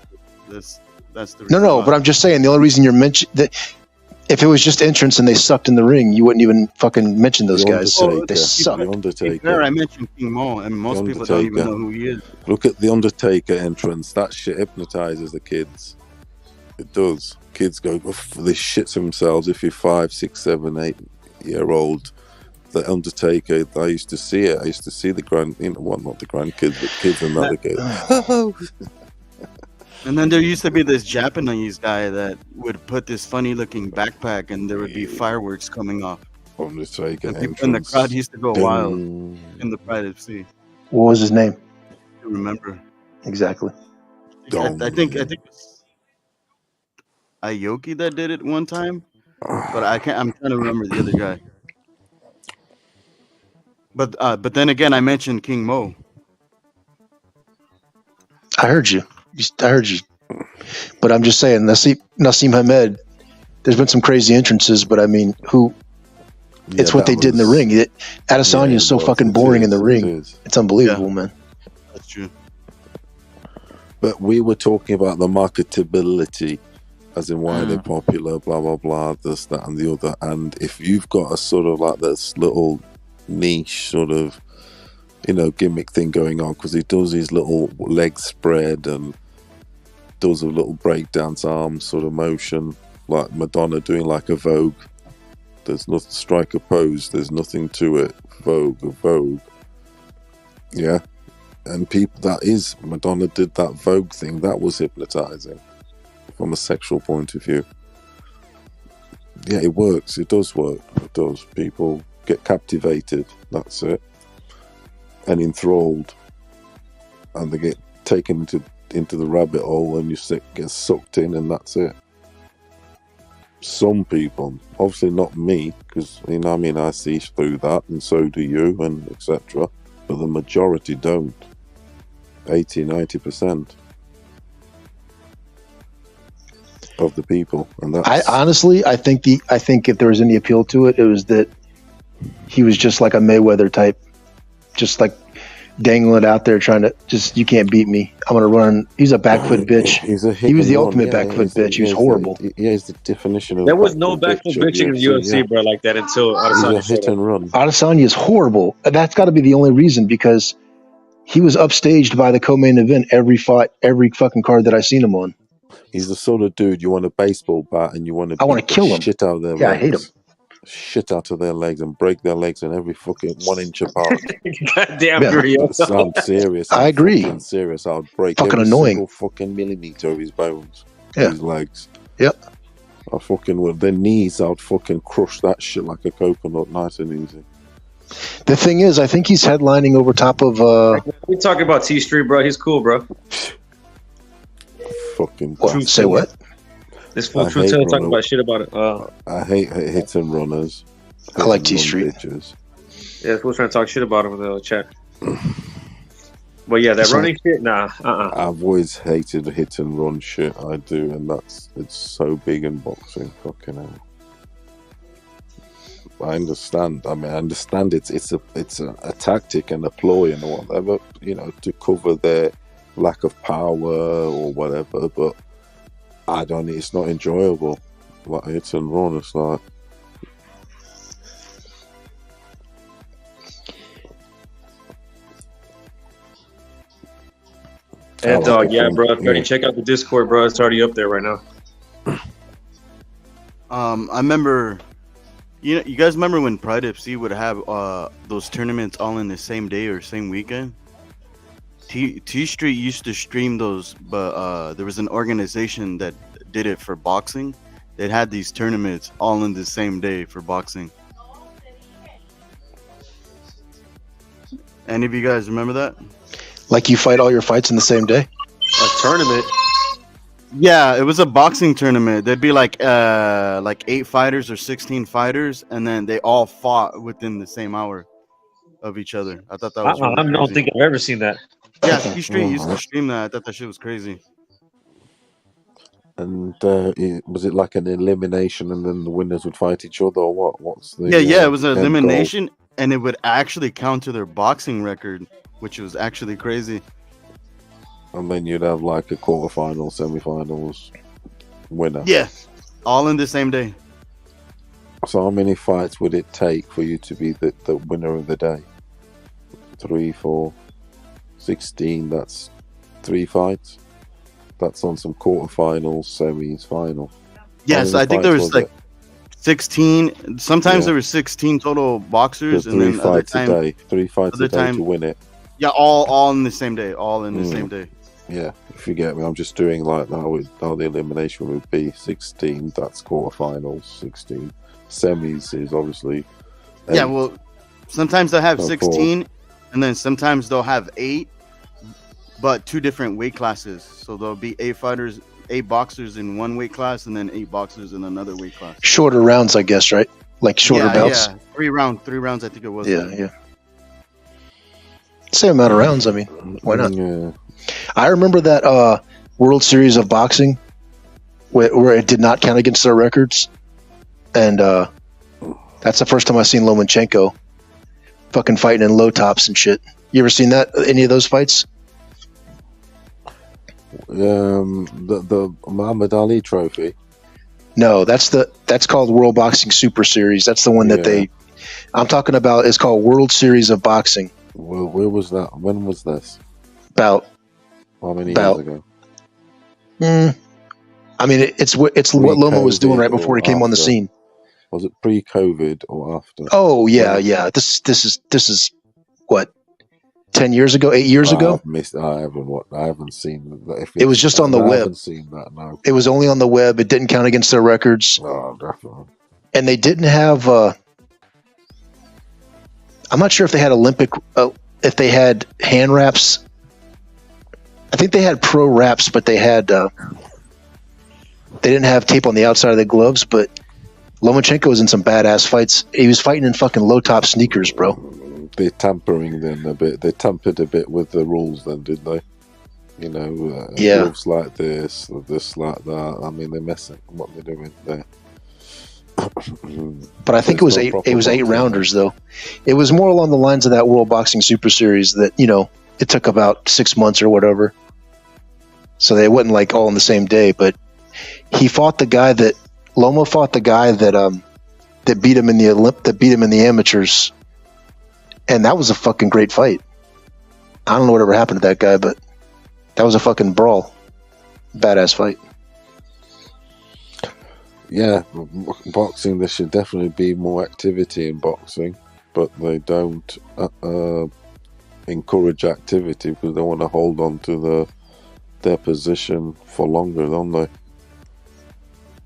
That's the reason. No, but I'm just saying the only reason you're mentioning that if it was just entrance and they sucked in the ring, you wouldn't even fucking mention those guys. They suck. The Undertaker. I mentioned King Mo, and most people don't even know who he is. Look at the Undertaker entrance. That shit hypnotizes the kids. It does. Kids go, they shit themselves if you're 5, 6, 7, 8 year old. The Undertaker, I used to see it. I used to see the not the grandkids, but kids and other kids. And then there used to be this Japanese guy that would put this funny-looking backpack, and there would be fireworks coming off. Undertaker and people in the crowd used to go wild in the Pride FC. What was his name? I remember exactly. I think it's Aoki that did it one time, but I'm trying to remember the other guy. But then again, I mentioned King Mo. I heard you. But I'm just saying, Naseem Hamed, there's been some crazy entrances, but I mean, it's what they did in the ring. Adesanya is so fucking boring in the ring. It's unbelievable, man. That's true. But we were talking about the marketability, as in why they're popular, blah, blah, blah, this, that, and the other. And if you've got a sort of like this little niche sort of, gimmick thing going on, because he does his little leg spread and does a little breakdance arm sort of motion, like Madonna doing like a Vogue. There's nothing, strike a pose, there's nothing to it. Vogue. Yeah. And Madonna did that Vogue thing, that was hypnotizing from a sexual point of view. Yeah, it works, it does work, it does. People get captivated, that's it, and enthralled, and they get taken into the rabbit hole, and you get sucked in, and that's it. Some people, obviously not me, because I see through that, and so do you, and etc. But the majority don't. 80-90% of the people, and that's... I think if there was any appeal to it, it was that he was just like a Mayweather type, just like dangling it out there, trying to you can't beat me. I'm gonna run. He's a back foot bitch. He was the ultimate back foot bitch. He was horrible. He's the definition of. There was no back foot bitching in the UFC, bro, like that until Adesanya hit and run. Adesanya is horrible. That's got to be the only reason, because he was upstaged by the co-main event every fucking card that I seen him on. He's the sort of dude you want a baseball bat and you want to. I want to kill him. Shit out of their legs. I hate him. Shit out of their legs and break their legs in every fucking 1 inch apart. Goddamn, I'm serious. I agree. I'm serious. I'll break fucking every annoying. Single fucking millimeter of his bones. Yeah. His legs. Yep. I fucking would. Their knees, I'd fucking crush that shit like a coconut, nice and easy. The thing is, I think he's headlining over top of. We talking about T Street, bro. He's cool, bro. Fucking. Say what? This full truth teller talking about shit about it. I hate hit and runners. I like T Street. Yeah, fool's trying to talk shit about him in the chat. But yeah, that running shit, nah. I've always hated the hit and run shit. I do, and it's so big in boxing. Fucking hell. I understand. I understand it's a tactic and a ploy and whatever, to cover their lack of power or whatever. But it's not enjoyable. Like hit and run, it's like. And dog, yeah, bro. Freddie, check out the Discord, bro. It's already up there right now. I remember, you guys remember when Pride FC would have those tournaments all in the same day or same weekend? T Street used to stream those, but there was an organization that did it for boxing. They had these tournaments all in the same day for boxing. Any of you guys remember that? Like you fight all your fights in the same day? A tournament? Yeah, it was a boxing tournament. There'd be like 8 fighters or 16 fighters, and then they all fought within the same hour of each other. I thought that was really I don't think I've ever seen that. Yeah, T Street used to stream that. I thought that shit was crazy. And was it like an elimination, and then the winners would fight each other, or what? What's the Yeah, it was an elimination, and it would actually count to their boxing record, which was actually crazy. And then you'd have like a quarterfinal, semi-finals winner. Yeah, all in the same day. So how many fights would it take for you to be the winner of the day? 3, 4, 16, that's 3 fights. That's on some quarterfinals, semis, final. Yes, I think there was like 16. Sometimes there were 16 total boxers, and then 3 fights a day. 3 fights a day to win it. Yeah, all in the same day. All in the same day. Yeah, if you get me, I'm just doing like how the elimination would be 16. That's quarterfinals. 16 semis is obviously. 8. Yeah, well, sometimes they'll have 16, and then sometimes they'll have 8, but 2 different weight classes. So there'll be 8 boxers in one weight class, and then 8 boxers in another weight class. Shorter rounds, I guess, right? Like shorter bouts. Yeah, 3 rounds. I think it was. Yeah. Same amount of rounds. I mean, why not? Yeah. I remember that World Series of Boxing where it did not count against their records, and that's the first time I've seen Lomachenko fucking fighting in low tops and shit. You ever seen that? Any of those fights? The Muhammad Ali trophy. No, that's called World Boxing Super Series. That's the one that I'm talking about. It's called World Series of Boxing. Well, where was that? When was this? About how many years ago? I mean, it's what Loma was doing right before he came on the scene. Was it pre-COVID or after? Oh yeah. This is what, 10 years ago, 8 years ago. I haven't seen that. It was just on the web. I haven't seen that. No. It was only on the web. It didn't count against their records. Oh, definitely. And they didn't have. I'm not sure if they had if they had hand wraps. I think they had pro wraps, but they had. They didn't have tape on the outside of the gloves, but Lomachenko was in some badass fights. He was fighting in fucking low top sneakers, bro. They're tampering then a bit. They tampered a bit with the rules then, didn't they? You know, gloves like this like that. I mean, they're messing. What they're doing there. But I think it was eight rounders though. It was more along the lines of that World Boxing Super Series that, you know, it took about 6 months or whatever. So they wasn't like all in the same day, but Loma fought the guy that beat him in the amateurs, and that was a fucking great fight. I don't know whatever happened to that guy, but that was a fucking brawl. Badass fight. Yeah, boxing, there should definitely be more activity in boxing, but they don't encourage activity because they want to hold on to their position for longer, don't they?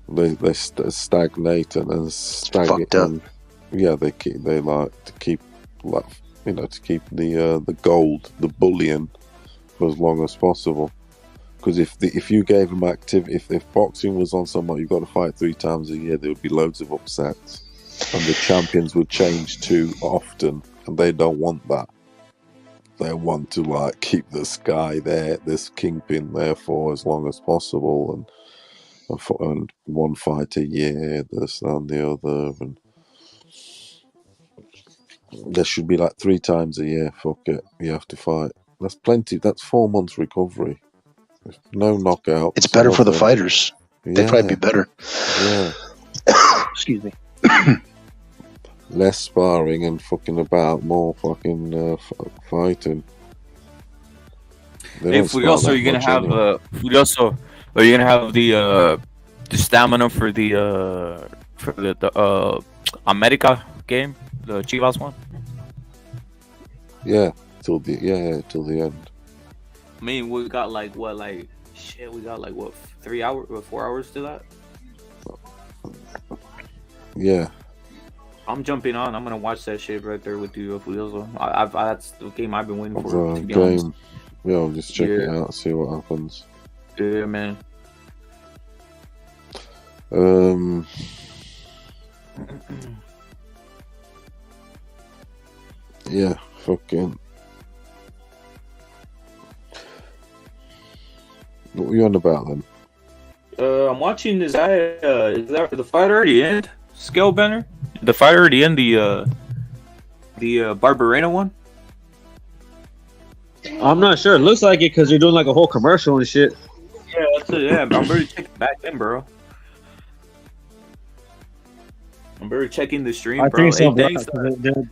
They stagnate and stagnate. Yeah, they like to keep the gold, the bullion, for as long as possible. Because if you gave them activity, if boxing was on someone, you've got to fight 3 times a year, there would be loads of upsets, and the champions would change too often, and they don't want that. They want to like keep this guy there, this kingpin there for as long as possible, and one fight a year, this and the other, and there should be like 3 times a year. Fuck it, you have to fight. That's plenty. That's 4 months recovery. No knockout. It's better for the fighters. They'd probably be better. Yeah. Excuse me. Less sparring and fucking about, more fucking fighting. Are you gonna have the stamina for the America game, the Chivas one? Yeah, till the end. I mean, we got we got 3 hours or 4 hours to that. Yeah. I'm jumping on. I'm gonna watch that shit right there with you, Fulioso. That's the game I've been waiting for. To be honest. Yeah, I'll just check it out, see what happens. Yeah, man. Yeah, fucking. What were you on about then? I'm watching. Is that the fight already end? Scalebender? The fight already end? The Barbarena one? I'm not sure. It looks like it because they're doing like a whole commercial and shit. Yeah, that's it. Yeah, I'm already checking back in, bro. I'm already checking the stream, I bro. think so,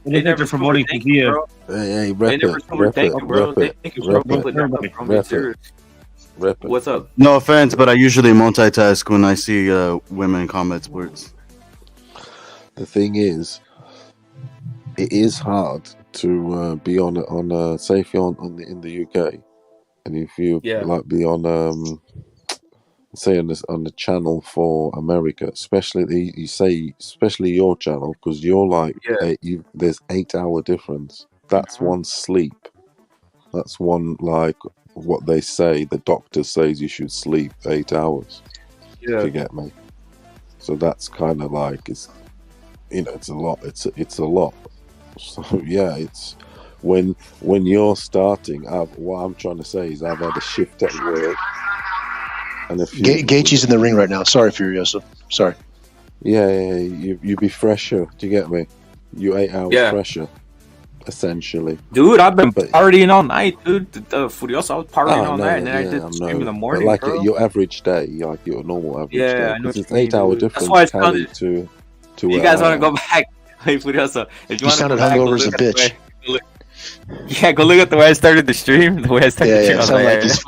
they never promoting Sevilla. Hey, rep it. What's up? No offense, but I usually multitask when I see women comment sports. The thing is, it is hard to be on say if you're in the UK, and if you like be on say on the channel for America, especially especially your channel, because you're like there's 8 hour difference. That's one sleep. That's one like what they say. The doctor says you should sleep 8 hours. To get me. So that's kind of like it's a lot. It's a lot. So yeah, it's when you're starting, what I'm trying to say is I've had a shift at work, and a few. Gaethje's in the ring right now. Sorry, Furiosa. Sorry. Yeah, you be fresher. Do you get me? You 8 hours fresher, essentially. Dude, I've been partying all night, dude. Furiosa, I was partying all night, and then I did the stream in the morning. But like bro. your average day, like your normal average day, I know because it's what you 8 hour mean, dude. difference. That's why Cali to you guys want to go back? Hey, Furiosa, if you want to sounded go back, hungover as a bitch. Go look at the way I started the stream. The way I started the stream. Yeah, sound like this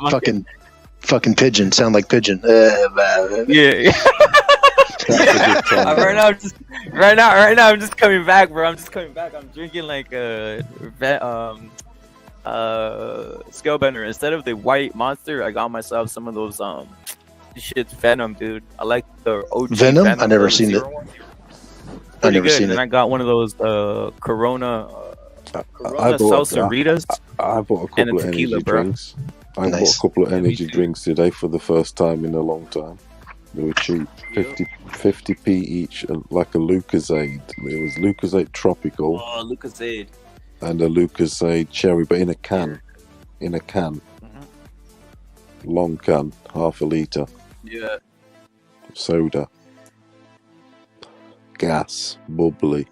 fucking pigeon. Sound like pigeon. Yeah. Right now, I'm just coming back, bro. I'm just coming back. I'm drinking like Scalebender. Instead of the white monster, I got myself some of those shit's Venom, dude. I like the OG Venom. I never seen it. I never seen it. And I got one of those Corona I bought Salsaritas. I bought a couple of energy drinks. I bought a couple of energy drinks today for the first time in a long time. They were cheap, 50p each, like a Lucozade. It was Lucozade Tropical. Oh, Lucozade. And a Lucozade Cherry, but in a can. Long can, half a litre. Yeah. Soda. Gas, bubbly.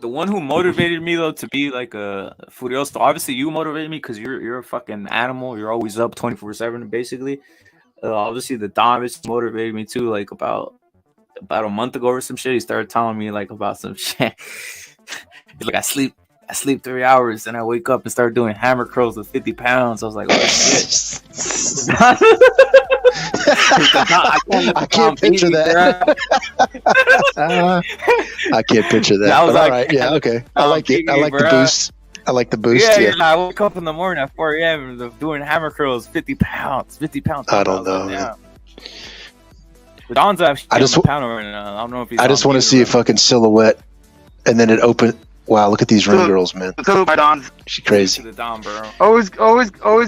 The one who motivated me though to be like a Furiosa, obviously you motivated me because you're a fucking animal. You're always up 24/7 basically. Obviously the Domus motivated me too. Like about a month ago or some shit, he started telling me like about some shit. He's like, I sleep 3 hours and I wake up and start doing hammer curls with 50 pounds. I was like, oh shit. I can't picture that. I can't picture that. I was like, like, all right, yeah, okay. I like it. I like the boost. I like the boost. Yeah. I woke up in the morning at 4 a.m. and doing hammer curls, 50 pounds. I don't know. Yeah. Don's actually I just pound right now. I don't know if he's I just want to see a fucking silhouette, and then it open. Wow, look at these ring girls, man. She's crazy. The Don, bro. Always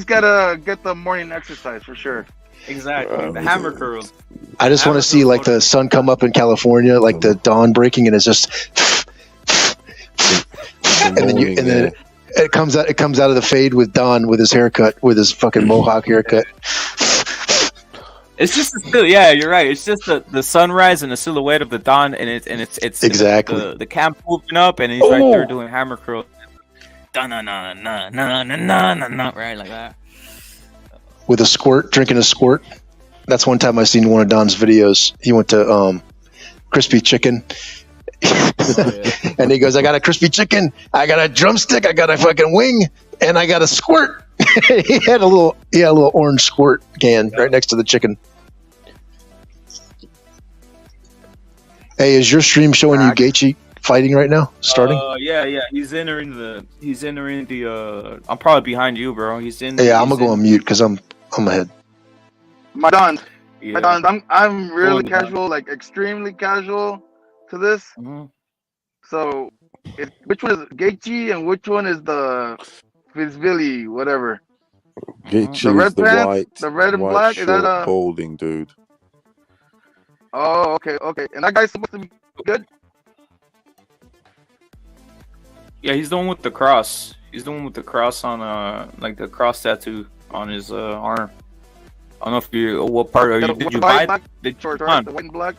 gotta get the morning exercise for sure. Exactly. The hammer curls. I just want to see like the sun come up in California, like the dawn breaking, and it's just. and then it comes out of the fade with Don with his haircut, with his fucking mohawk haircut. It's just still, yeah, you're right. It's just the sunrise and the silhouette of the dawn, and it's exactly the camp moving up, and he's right there doing hammer curls. Right like that. With a squirt, drinking a squirt. That's one time I seen one of Don's videos. He went to Crispy Chicken. And he goes, I got a crispy chicken, I got a drumstick, I got a fucking wing, and I got a squirt. he had a little orange squirt can right next to the chicken. Hey, is your stream showing you Gaethje fighting right now? Starting? Yeah. He's entering the. I'm probably behind you, bro. He's in. Yeah, I'm gonna go on mute because I'm ahead. My Don, I'm really casual, like extremely casual to this. Mm-hmm. So, which one is Gaethje and which one is the Fitzbilly, whatever? Gaethje the red is the pants, white, the red and white black. short Is that a holding dude? Oh, okay. And that guy's supposed to be good. Yeah, he's the one with the cross. He's the one with the cross on like the cross tattoo on his arm. I don't know if what part are you? Did you buy it? The white and black.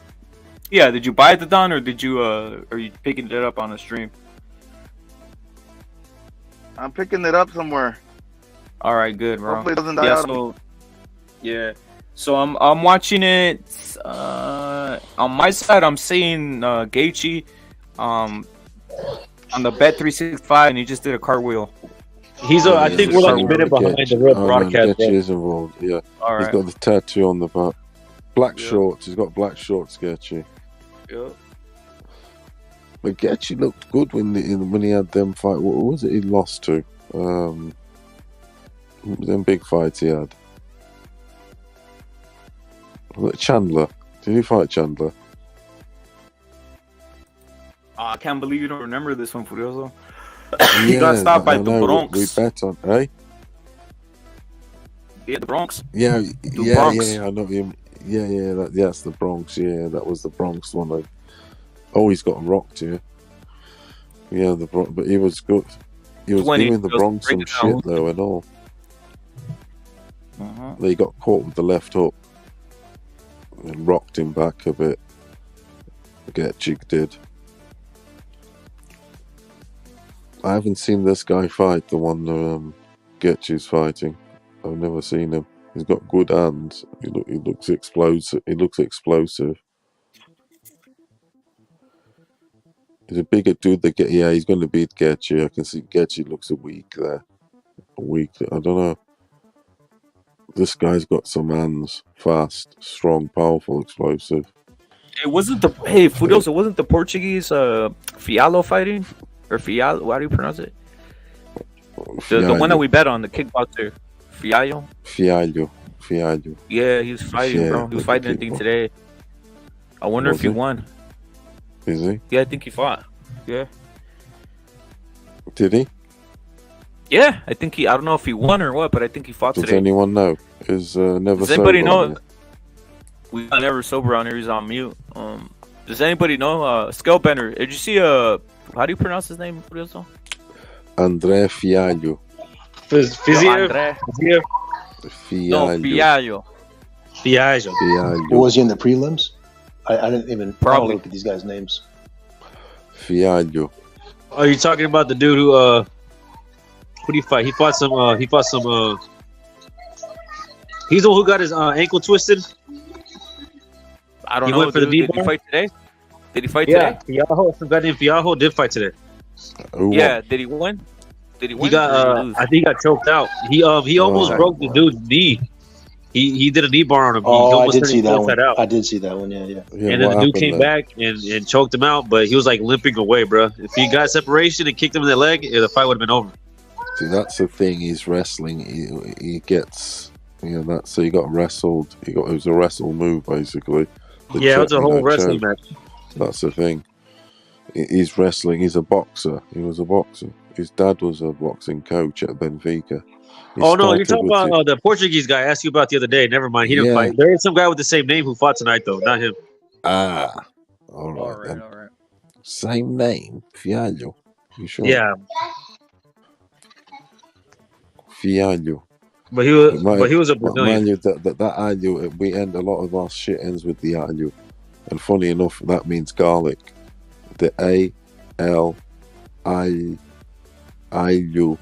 Yeah, did you buy the Don or did you are you picking it up on the stream? I'm picking it up somewhere. All right, good, bro. Hopefully it doesn't die out. So I'm watching it on my side. I'm seeing Gaethje on the Bet365, and he just did a cartwheel. I think we're like a minute behind the real broadcast. Gaethje is involved. Yeah, all right. He's got the tattoo on the back. Black shorts. He's got black shorts, Gaethje. Yeah. But Gaethje looked good when he had them fight. What was it he lost to? Them big fights he had. Chandler. Did he fight Chandler? I can't believe you don't remember this one, Furioso. He got stopped by the Bronx. We bet on, eh? Yeah, the Bronx. Yeah, Bronx. I know him. Yeah, that's the Bronx. Yeah, that was the Bronx one. He's got rocked here. Yeah, the Bronx, but he was good. He was 20, giving the just Bronx some break it down. shit though and all. Uh-huh. They got caught with the left hook and rocked him back a bit. Getchik did. I haven't seen this guy fight, the one Getchik's fighting. I've never seen him. He's got good hands. He looks explosive. He looks explosive. He's a bigger dude. He's going to beat Getchik. I can see Getchik looks weak there. I don't know. This guy's got some hands. Fast, strong, powerful, explosive. It wasn't the Furioso. It wasn't the Portuguese Fiallo fighting or Fiallo. How do you pronounce it? The one that we bet on, the kickboxer, Fiallo. Fiallo. Yeah, he was fighting, bro. He was fighting I think today. I wonder if he won. Is he? Yeah, I think he fought. Yeah. Did he? Yeah, I think he. I don't know if he won or what, but I think he fought Does today. anyone know? Is never. Does anybody know? We got Never Sober on here. He's on mute. Does anybody know? Scalebender. Did you see? How do you pronounce his name? André Fiallo. Fiziev? Fiallo. Who was he in the prelims? I didn't even probably look at these guys' names. Fiallo. Are you talking about the dude who who did he fight? He fought some he's the one who got his ankle twisted. I don't know. Did he fight today? Did he fight today? Yeah, some guy named Fiallo did fight today. Yeah, did he win? Did he win? He got I think he got choked out. He almost broke the dude's knee. He did a knee bar on him. I did see that one. I did see that one. Yeah. And then the dude came back and choked him out, but he was like limping away, bro. If he got separation and kicked him in the leg, the fight would have been over. See, that's the thing. He's wrestling. He gets, so he got wrestled. It was a wrestle move basically. It was a whole wrestling match. That's the thing. He's wrestling. He's a boxer. He was a boxer. His dad was a boxing coach at Benfica. Oh no, you're talking about the Portuguese guy I asked you about the other day. Never mind, he didn't fight. There is some guy with the same name who fought tonight, though, not him. All right. Same name, Fiallo. You sure? Yeah. Fiallo. But he was a Brazilian. That alho, we end a lot of our shit ends with the alho, and funny enough, that means garlic. The ALIU ALHO.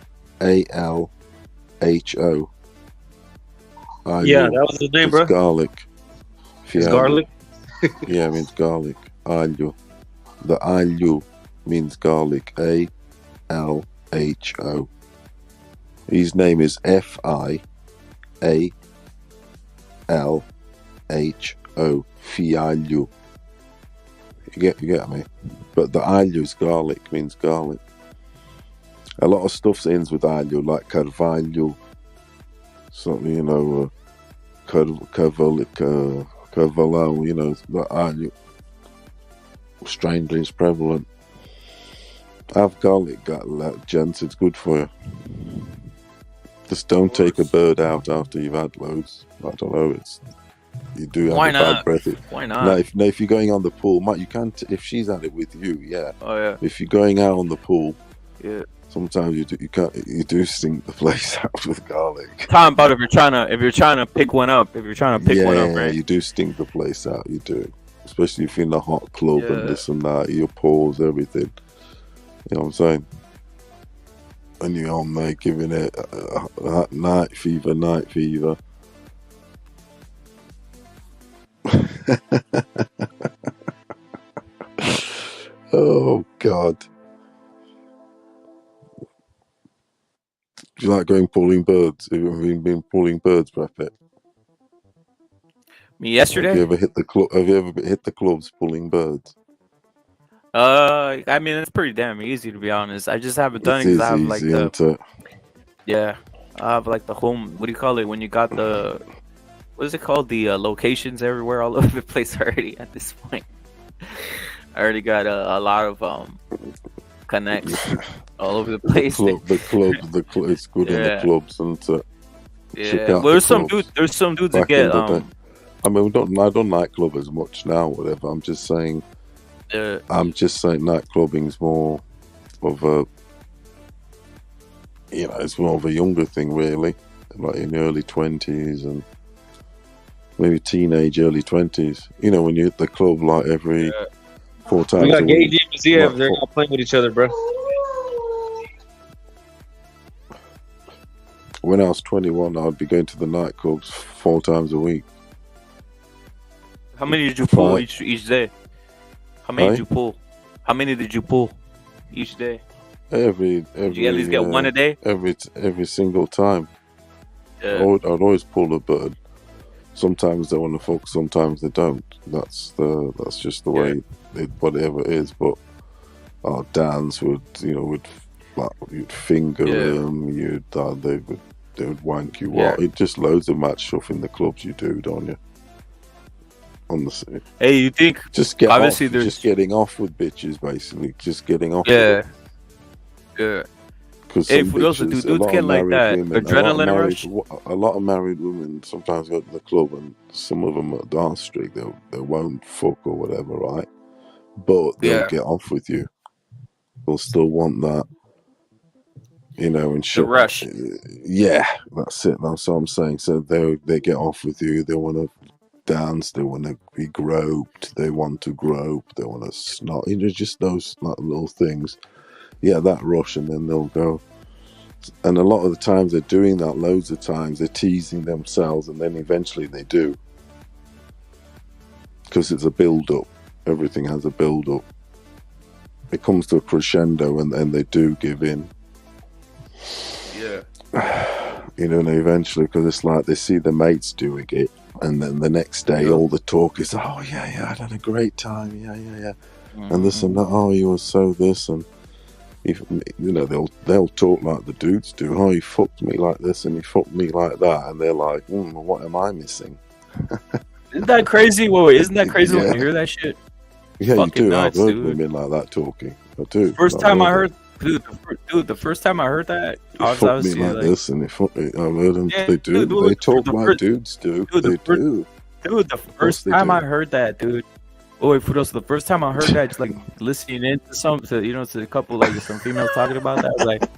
Yeah, that was his name, bro. Garlic. It's garlic? Yeah, it means garlic. Alho. The alho means garlic. ALHO. His name is FIALHO. Fiallo. You get me? But the alho is garlic, means garlic. A lot of stuff ends with alho, like carvalho. Something, carvalho, the alho. Strangely, is prevalent. Have garlic, gents, it's good for you. Just don't take a bird out after you've had loads. I don't know, you do have bad breath. Why not? No, if you're going on the pool, Mike, you can't. If she's at it with you, yeah. Oh yeah. If you're going out on the pool, yeah. Sometimes you do stink the place out with garlic. Talking about if you're trying to pick one up, right? Yeah, you do stink the place out. You do, especially if you're in a hot club and this and that. Your pores, everything. You know what I'm saying? And you're on there giving it night fever. Oh God. Do you like going pulling birds? Have you been pulling birds, Brad Pitt? Me yesterday? Have you ever hit the clubs pulling birds? I mean, it's pretty damn easy, to be honest. I just haven't done it because I have like I have like the home. What do you call it when you got the? What is it called? The locations everywhere, all over the place already. At this point, I already got a lot of connects all over the place. The club. It's good in the clubs and well, there's some dudes that get I mean, I don't nightclub as much now. Whatever. I'm just saying nightclubbing's more of a you know, it's more of a younger thing, really, like in the early 20s and maybe teenage, early 20s. You know, when you're at the club like every 4 times We got a Gage week. and Ziev. Like They're not playing with each other, bro. when I was 21, I'd be going to the nightclubs 4 times a week. How many did you pull each day? How many did you pull? How many did you pull each day? Every Did you at least get one a day? Every single time. Yeah. I'd always pull a bird. Sometimes they want to fuck, sometimes they don't. That's just the way whatever it is. But our dance would, you know, you'd finger them, they would wank you out. It just loads of mad stuff in the clubs you do, don't you? Honestly. Hey, you think just get obviously off, there's just getting off with bitches, basically, just getting off. Yeah. With Yeah. Because hey, for those dudes get like that adrenaline rush. A lot of married women sometimes go to the club, and some of them are dark streak. They won't fuck or whatever, right? But they'll get off with you. They'll still want that, you know, and shit. The rush. Yeah, that's it. That's what I'm saying. So they get off with you. They want to dance. They want to be groped. They want to grope. They want to snot. You know, just those like little things. Yeah, that rush, and then they'll go. And a lot of the times they're doing that. Loads of times they're teasing themselves, and then eventually they do, because it's a build-up. Everything has a build-up. It comes to a crescendo, and then they do give in. Yeah. You know, and eventually, because it's like they see the mates doing it, and then the next day, all the talk is, "Oh yeah, I had a great time, yeah, Mm-hmm. and this and that. Oh, you were so this and." If, you know, they'll talk like the dudes do. Oh, he fucked me like this and he fucked me like that, and they're like, what am I missing? Isn't that crazy? Wait, isn't that crazy when you hear that shit? Yeah, Fucking you do. nuts, I've heard dude. women like that talking. I do. First time I heard, the first time I heard that, I was fucked me obviously like this and he fucked me. I've heard them. Yeah, They do. dude, They talk like dudes do. They do. Dude, the first they time do. I heard that, dude. Oh wait, for those, the first time I heard that, just like listening into to a couple, like some females talking about that,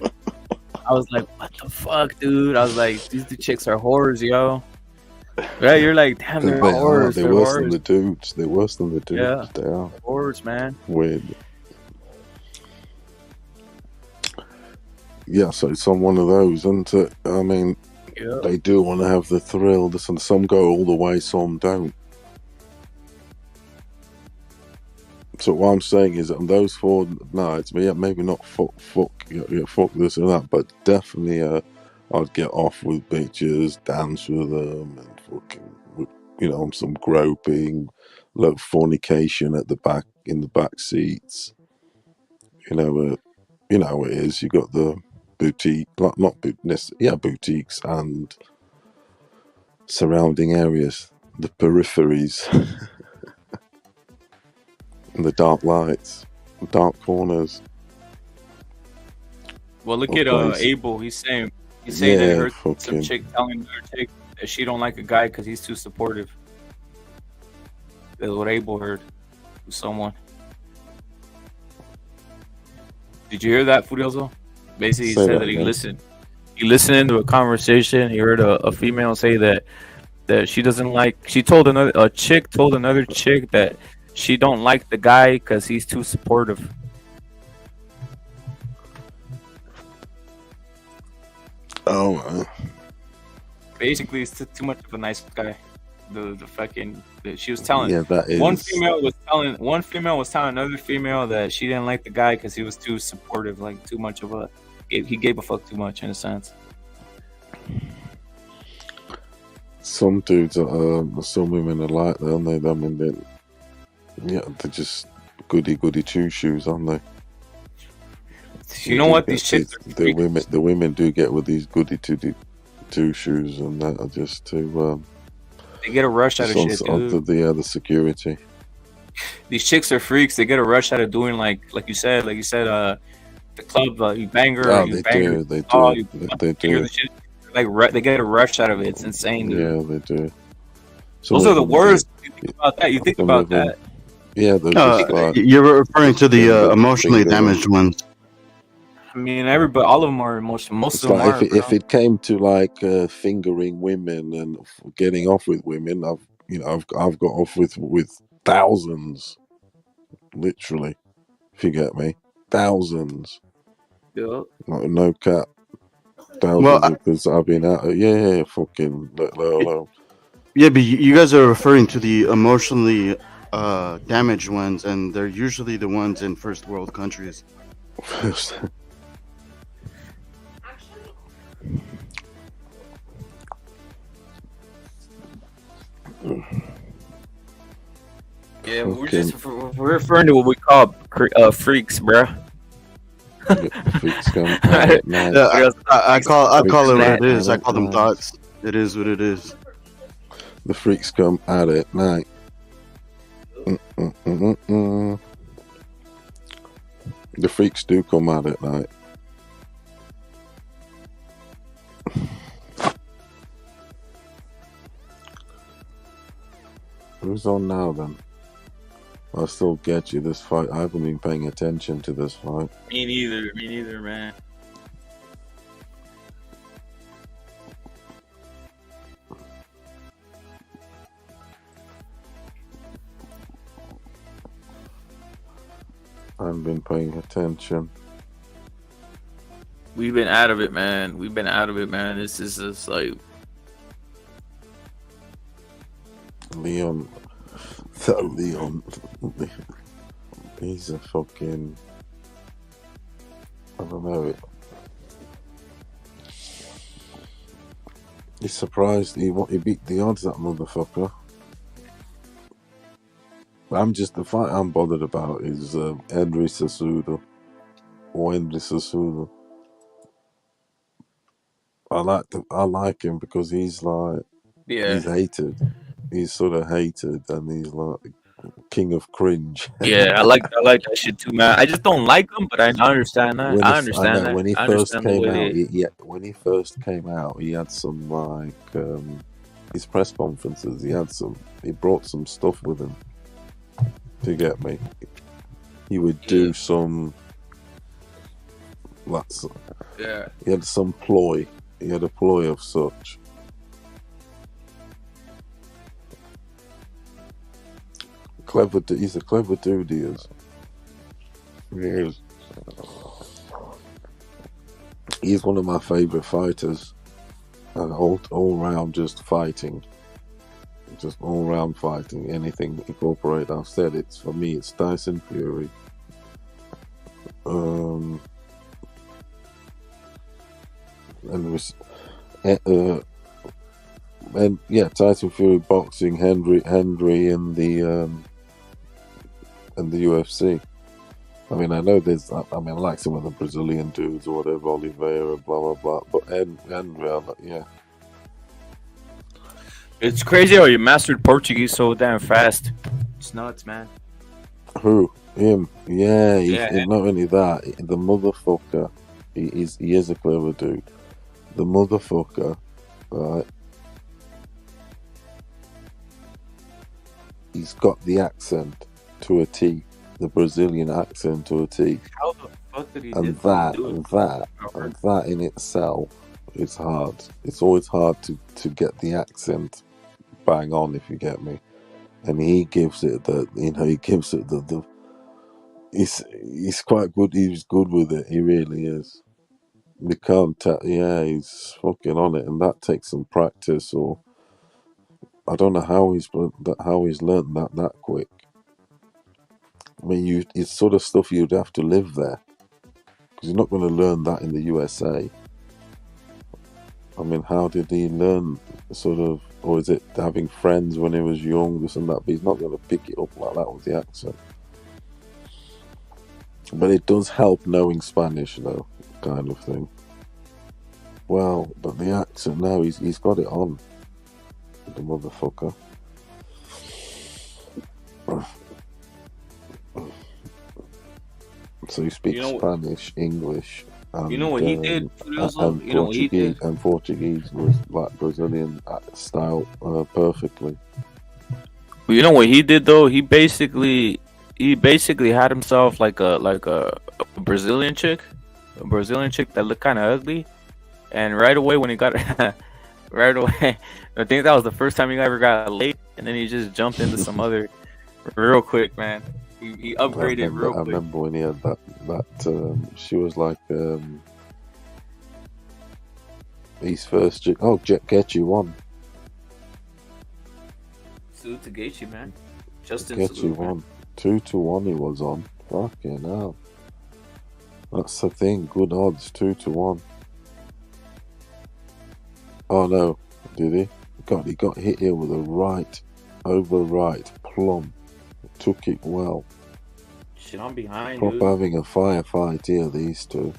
I was like, what the fuck, dude? I was like, these two chicks are whores, yo. Right? You're like, damn, they're whores. They're worse than the dudes. They're worse than the dudes. Yeah. They are. Whores, man. Weird. Yeah, so it's on one of those, isn't it? I mean, they do want to have the thrill. Some go all the way, some don't. So what I'm saying is that on those 4 nights, maybe not fuck this and that, but definitely I'd get off with bitches, dance with them, and fucking, you know, some groping, like fornication at the back, in the back seats. You know how it is. You got the boutique, boutiques and surrounding areas, the peripheries. And the dark lights, the dark corners. Well, look at Abel. He's saying that he heard some chick telling another chick that she don't like a guy because he's too supportive. That's what Abel heard from someone. Did you hear that, Furioso? Basically, he said that he listened. He listened into a conversation. He heard a female say that she doesn't like. A chick told another chick that she don't like the guy because he's too supportive. Oh, basically, it's too much of a nice guy. She was telling. Yeah, that is. One female was telling another female that she didn't like the guy because he was too supportive, like too much of a. He gave a fuck too much in a sense. Some dudes, some women are like that, aren't they? I mean, they're just goody two shoes, aren't they? You know what? These chicks the women do get with these goody two shoes, and that are just too. They get a rush out of shit, dude. The security. These chicks are freaks. They get a rush out of doing like you said, the club. You bang her. Oh, they do. Like they get a rush out of it. It's insane, dude. Yeah, they do. Those are the worst. You think about that. You think about that. Yeah, you're referring to the emotionally damaged ones. I mean, everybody, all of them are most It's of them like are. if it came to like fingering women and getting off with women, I've got off with thousands, literally. If you get me, thousands. Yeah. No cap. Well, Thousands because I've been out. Yeah, fucking let alone. Yeah, but you guys are referring to the emotionally damaged ones, and they're usually the ones in first world countries. Yeah, we're referring to what we call freaks, bro. Freaks come out at night. Yeah, I call it what Freaks it is. come I out call them at thoughts. It is what it is. The freaks come out at night. The freaks do come out at night. Who's on now then? I'll still get you this fight. I haven't been paying attention to this fight. Me neither, man. I haven't been paying attention. We've been out of it, man. This is just like Leon. He's a fucking. I don't know. He's surprised he beat the odds, that motherfucker. The fight I'm bothered about is Henry Cejudo. I like him because he's like, he's hated. He's sort of hated, and he's like king of cringe. yeah, I like that shit too, man. I just don't like him, but I understand that. I understand that. When he I first understand came the way out, when he first came out, he had some like his press conferences. He brought some stuff with him. To get me, he would do some. Yeah. He had some ploy. He had a ploy of such. Clever. He's a clever dude. He is. He is. He's one of my favorite fighters. And all round just fighting. Just all round fighting. Anything incorporate. I've said it's for me. It's Tyson Fury. And yeah, Tyson Fury boxing, Henry in the UFC. I mean, I know there's. I mean, I like some of the Brazilian dudes or whatever, Oliveira, blah blah blah. But Henry, yeah. It's crazy how you mastered Portuguese so damn fast. It's nuts, man. Who? Him? Yeah. Not only that, the motherfucker. He is a clever dude. The motherfucker, right? He's got the accent to a T. The Brazilian accent to a T. How the fuck did he do that? And that in itself is hard. It's always hard to get the accent bang on, if you get me. And he gives it the he's quite good. He's good with it. He really is. You can't tell. Yeah, he's fucking on it, and that takes some practice. Or I don't know how he's learned that quick. I mean, it's sort of stuff you'd have to live there, because you're not going to learn that in the USA. I mean, how did he learn? Sort of, or is it having friends when he was young, this and that? But he's not going to pick it up like that with the accent. But it does help knowing Spanish, though, kind of thing. Well, but the accent now, he's got it on. The motherfucker. So he speaks Spanish, English. And, you know what he did? And Portuguese was like Brazilian style perfectly. Well, you know what he did though? He basically had himself like a Brazilian chick, a Brazilian chick that looked kind of ugly, and right away when he got right away, I think that was the first time he ever got laid, and then he just jumped into some other real quick, man. He upgraded real quick. I remember when he had that she was like his first chick. Oh, Getchy won. Salute to Gaethje, man. Justin Getchy won. 2-1 he was on. Fucking hell. That's the thing. Good odds. 2-1. Oh no, did he? God, he got hit here with a right, over right, plumb. Took it well. Shit, I'm behind, Prop dude. having a firefight here, these two.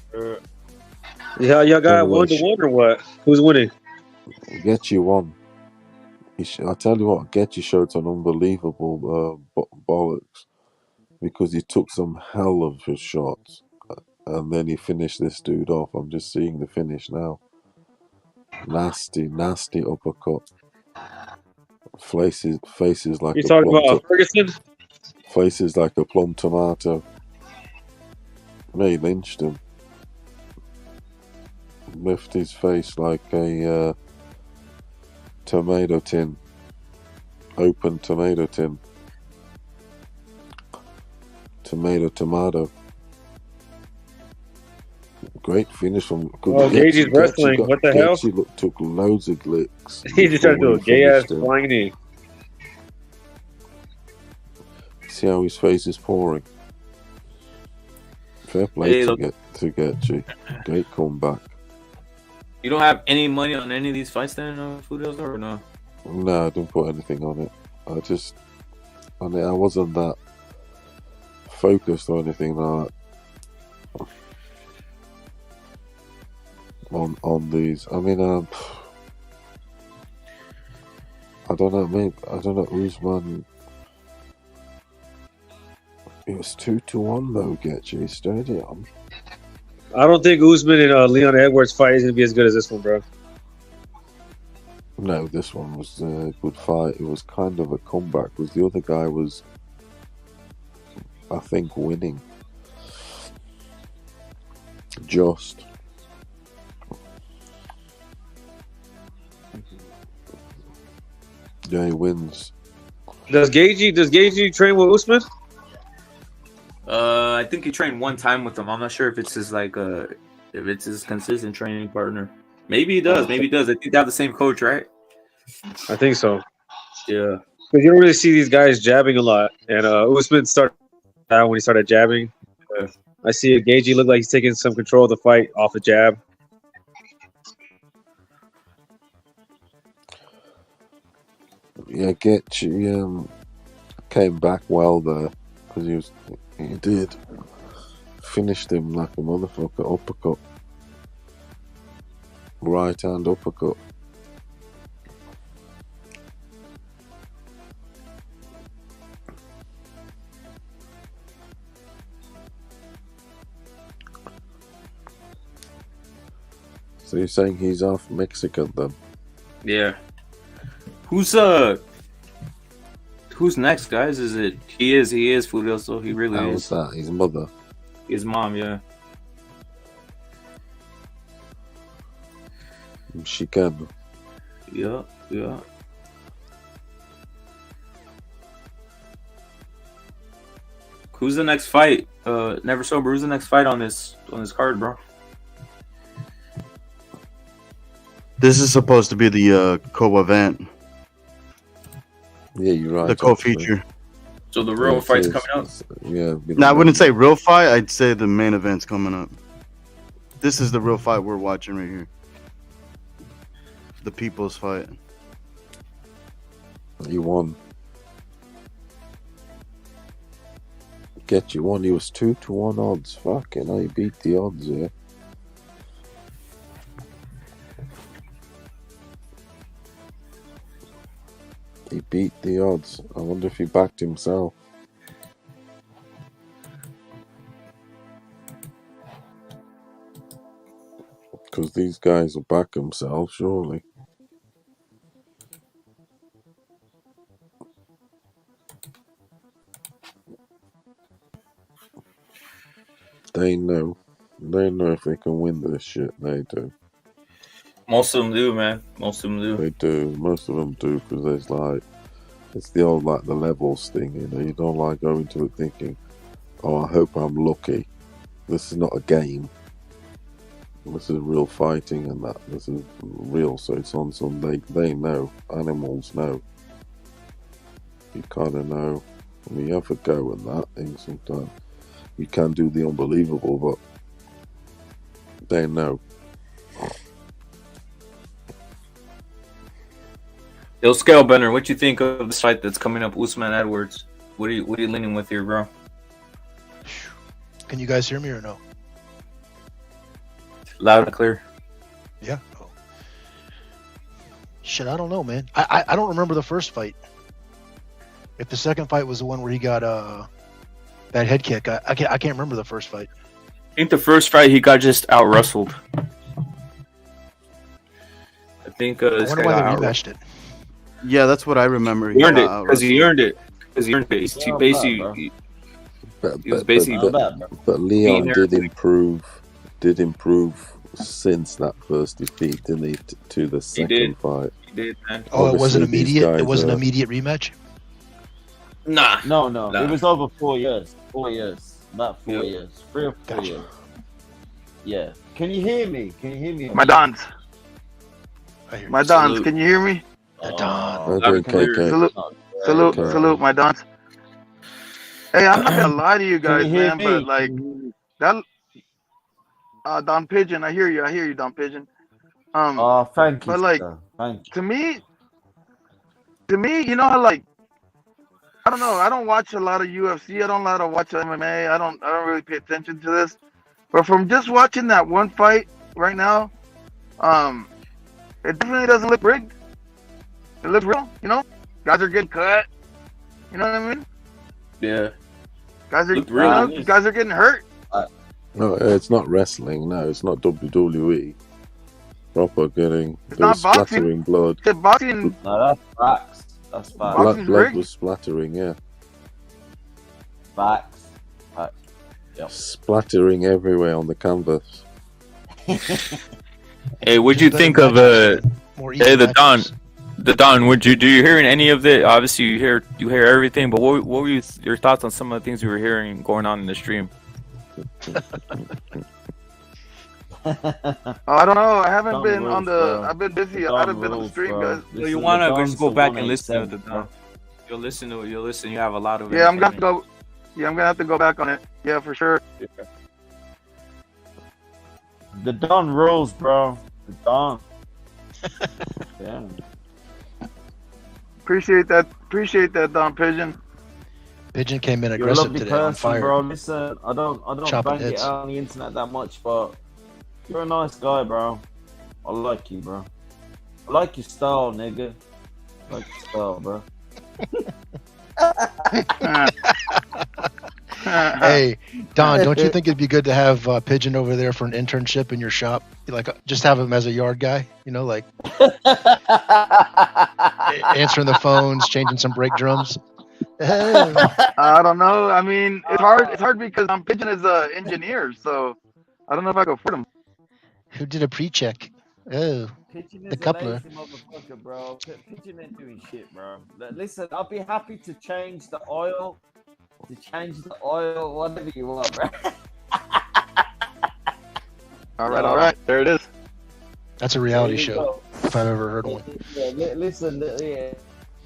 Yeah, y'all got 1-1 or what? Who's winning? Getchy won. I tell you what, Getchy showed some unbelievable bollocks because he took some hell of his shots and then he finished this dude off. I'm just seeing the finish now. Nasty, nasty uppercut. Faces like You a talking plum. about Ferguson? Faces like a plum tomato. They lynched him. Lift his face like a tomato tin. Open tomato tin. Tomato. Great finish from. Gaethje's wrestling. What the hell? Gaethje took loads of licks. He just tried to do a gay ass flying knee. See how his face is pouring. Fair play to Gaethje. Great comeback. You don't have any money on any of these fights then, Fudos, or no? No, I didn't put anything on it. I wasn't that focused or anything like that. On these, I mean, I don't know. Maybe I don't know. Usman. It was 2-1 though. Gaethje Stadium. I don't think Usman and Leon Edwards fight is gonna be as good as this one, bro. No, this one was a good fight. It was kind of a comeback. Because the other guy was, I think, winning. Just. Yeah, he wins. Does Gaethje train with Usman? I think he trained one time with him. I'm not sure if it's his consistent training partner. Maybe he does. I think they have the same coach, right? I think so. Yeah. Because you don't really see these guys jabbing a lot, and Usman started out when he started jabbing. I see Gaethje look like he's taking some control of the fight off the jab. Yeah, Gaethje came back well there because he did finished him like a motherfucker. Uppercut, right hand uppercut. So you're saying he's half Mexican then? Yeah. Who's next, guys? Is it he is Furioso. He really How's is. that? His mother. His mom, yeah. She can. Yeah. Who's the next fight? Never Sober. Who's the next fight on this card, bro? This is supposed to be the co-event. Yeah, you're right. The co-feature. So the real fight's coming out? Yeah. No, I wouldn't say real fight. I'd say the main event's coming up. This is the real fight we're watching right here. The people's fight. He won. Gaethje won. He was 2-1 odds. Fucking hell, he beat the odds, yeah. He beat the odds. I wonder if he backed himself. Because these guys will back themselves, surely. They know. They know if they can win this shit. They do. Most of them do, man. Most of them do. They do. Most of them do because there's like, it's the old like the levels thing. You know, you don't like going to it thinking, "Oh, I hope I'm lucky." This is not a game. This is real fighting, and that this is real. So it's on some. They know. Animals know. You kind of know. I mean, you have a go at that thing sometimes. You can do the unbelievable, but they know. Yo, Scalebender, what you think of this fight that's coming up, Usman Edwards? What are you leaning with here, bro? Can you guys hear me or no? Loud and clear. Yeah. Oh. Shit, I don't know, man. I don't remember the first fight. If the second fight was the one where he got that head kick, I can't remember the first fight. I think the first fight he got just out wrestled. I think I wonder why they rematched it. Yeah, that's what I remember. He earned it because he earned it. Because he earned it. He basically, he was basically. But Leon did improve since that first defeat, didn't he? To the second fight. He did, man. Oh, it wasn't immediate. It wasn't an immediate rematch. Nah. No. It was over 4 years. 4 years. About 4 years. 3 or 4 years. Yeah. Can you hear me? My Dons. My Dons, can you hear me? Salute, my Dons. Hey, I'm not gonna lie to you guys, man, but like that. Don Pigeon, I hear you, Don Pigeon. Thank you. But like, thank you. to me, you know how like, I don't know. I don't watch a lot of UFC. I don't watch MMA. I don't really pay attention to this. But from just watching that one fight right now, it definitely doesn't look rigged. It looks real, you know. Guys are getting cut. You know what I mean? Yeah. Guys are getting hurt. No, it's not wrestling. No, it's not WWE. Proper getting. It's There not was splattering boxing. blood. It's boxing. No, that's facts. That's facts. Blood was splattering. Yeah. Facts. Yep. Splattering everywhere on the canvas. Hey, what'd you think of the Don? Do you hear any of it? Obviously, you hear everything. But what were your thoughts on some of the things you were hearing going on in the stream? I don't know. I haven't been on the. I've been busy. I haven't been on the stream, guys. Well, you wanna just go back and listen to the Don? You'll listen. You have a lot of. Yeah, I'm gonna go. Yeah, I'm gonna have to go back on it. Yeah, for sure. Yeah. The Don rules, bro. The Don. Yeah. Appreciate that, Don Pigeon. Pigeon came in You're a aggressive lovely today, person, on fire. bro. Listen, I don't Chopping bang it heads. out on the internet that much, but you're a nice guy, bro. I like you, bro. I like your style, nigga. I like your style, bro. Hey, Don, don't you think it'd be good to have Pigeon over there for an internship in your shop? Like, just have him as a yard guy, you know, like answering the phones, changing some brake drums. I don't know. I mean, it's hard. It's hard because Pigeon is an engineer, so I don't know if I can afford him. Who did a pre-check? Oh, Pigeon the is a coupler. lazy motherfucker, bro. Pigeon ain't doing shit, bro. Listen, I'll be happy to change the oil. Whatever you want, bro. All right. There it is. That's a reality There you show, go. if I've ever heard one. Yeah, listen, yeah.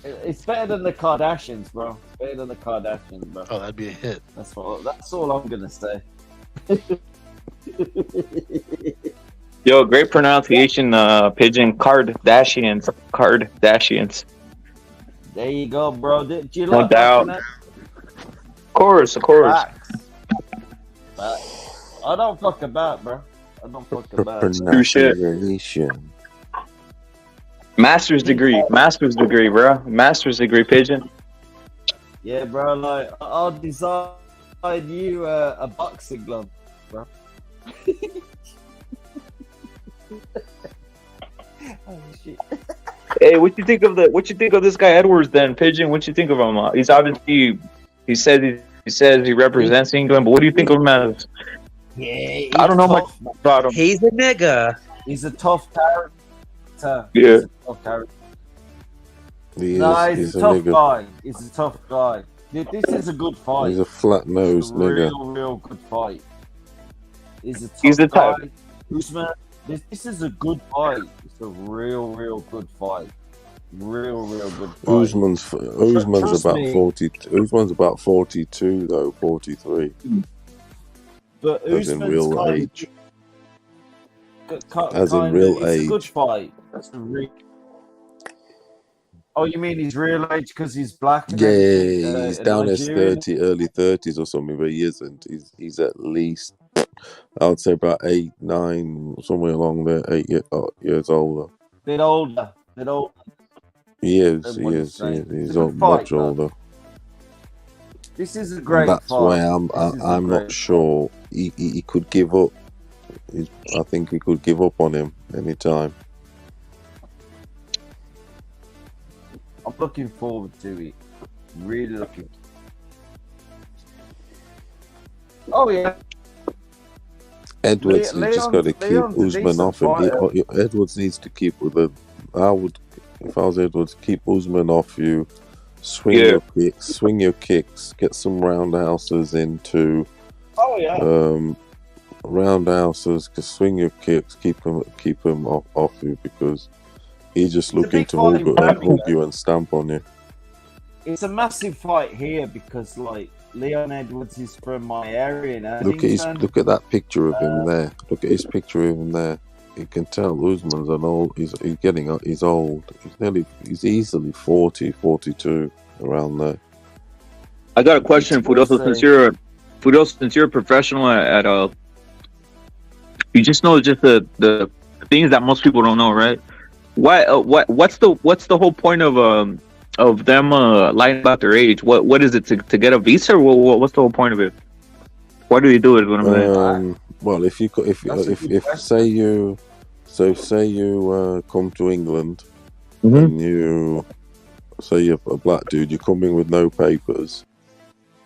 It's better than the Kardashians, bro. It's better than the Kardashians, bro. Oh, that'd be a hit. That's all I'm gonna say. Yo, great pronunciation, Pigeon. Kardashians. There you go, bro. Do you No like doubt. that? Of course. Facts. I don't fuck about, bro. I don't fuck about. Pronunciation. Master's degree, bro. Master's degree, Pigeon. Yeah, bro. Like, I'll design you a boxing glove, bro. Oh shit. Hey, what you think of this guy Edwards then, Pigeon? What you think of him? He's obviously he says he represents England, but what do you think of him as Yeah, I don't know much about him. He's a nigga. He's a tough character. Yeah. He's a tough character. He's He's a a tough nigga. guy. He's a tough guy. This is a good fight. He's a flat-nosed nigga. Real good fight. He's a tough He's the guy. type. Usman, this is a good fight. It's a real good fight. Real good fight. Usman's Trust about me. 40. Usman's about 42 though, 43. But As in Usman's real kind age. of, As in kind real of, it's a good age. fight. Oh, you mean he's real age because he's black? And Yeah, everything, he's down his Nigerian? 30, early 30s or something, but he isn't. He's at least, I would say about 8, 9, somewhere along there, 8 years older. Bit older. He is. Than He what is. he's saying. He's It's a good much fight, though. older. This is a And great that's fight. why This is a I'm not great sure he could give up. I think he could give up on him anytime. I'm looking forward to it. Really looking. Oh yeah. Edwards, you just got to keep Leon's a Usman decent off him. fighter. Edwards needs to keep with the. I would, if I was Edwards, keep Usman off you. Swing your kicks. Get some roundhouses into. Oh yeah. Roundhouses. Swing your kicks. Keep him off you because he's just looking big to fight in hug you and stamp on you. It's a massive fight here because like Leon Edwards is from my area in Erdington. Look at that picture of him there. Look at his picture of him there. You can tell Usman's an old. He's old. He's easily 40, 42 around there. I got a question, Fudoso. Since you're a professional at you just know just the things that most people don't know, right? What's the whole point of them lying about their age? What is it to get a visa, or what's the whole point of it? Why do you do it? What I'm saying? Well, if say you come to England and you say you're a black dude, you come in with no papers.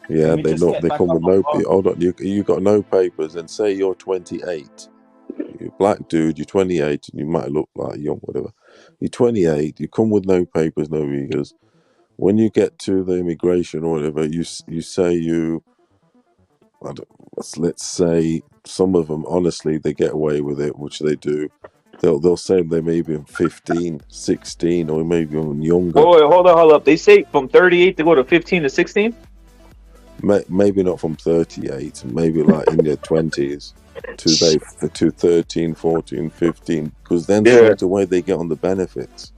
Yeah, they come with no. Hold on, you got no papers, and say you're 28. You're a black dude, you're 28, and you might look like young, whatever. You're 28. You come with no papers, no visas. When you get to the immigration or whatever, you say you. Let's say some of them, honestly, they get away with it, which they do. They'll say they may be 15, 16, or maybe even younger. Wait, hold up. They say from 38 to go to 15 to 16? Maybe not from 38, maybe like in their 20s to 13, 14, 15, because then straight away they get on the benefits.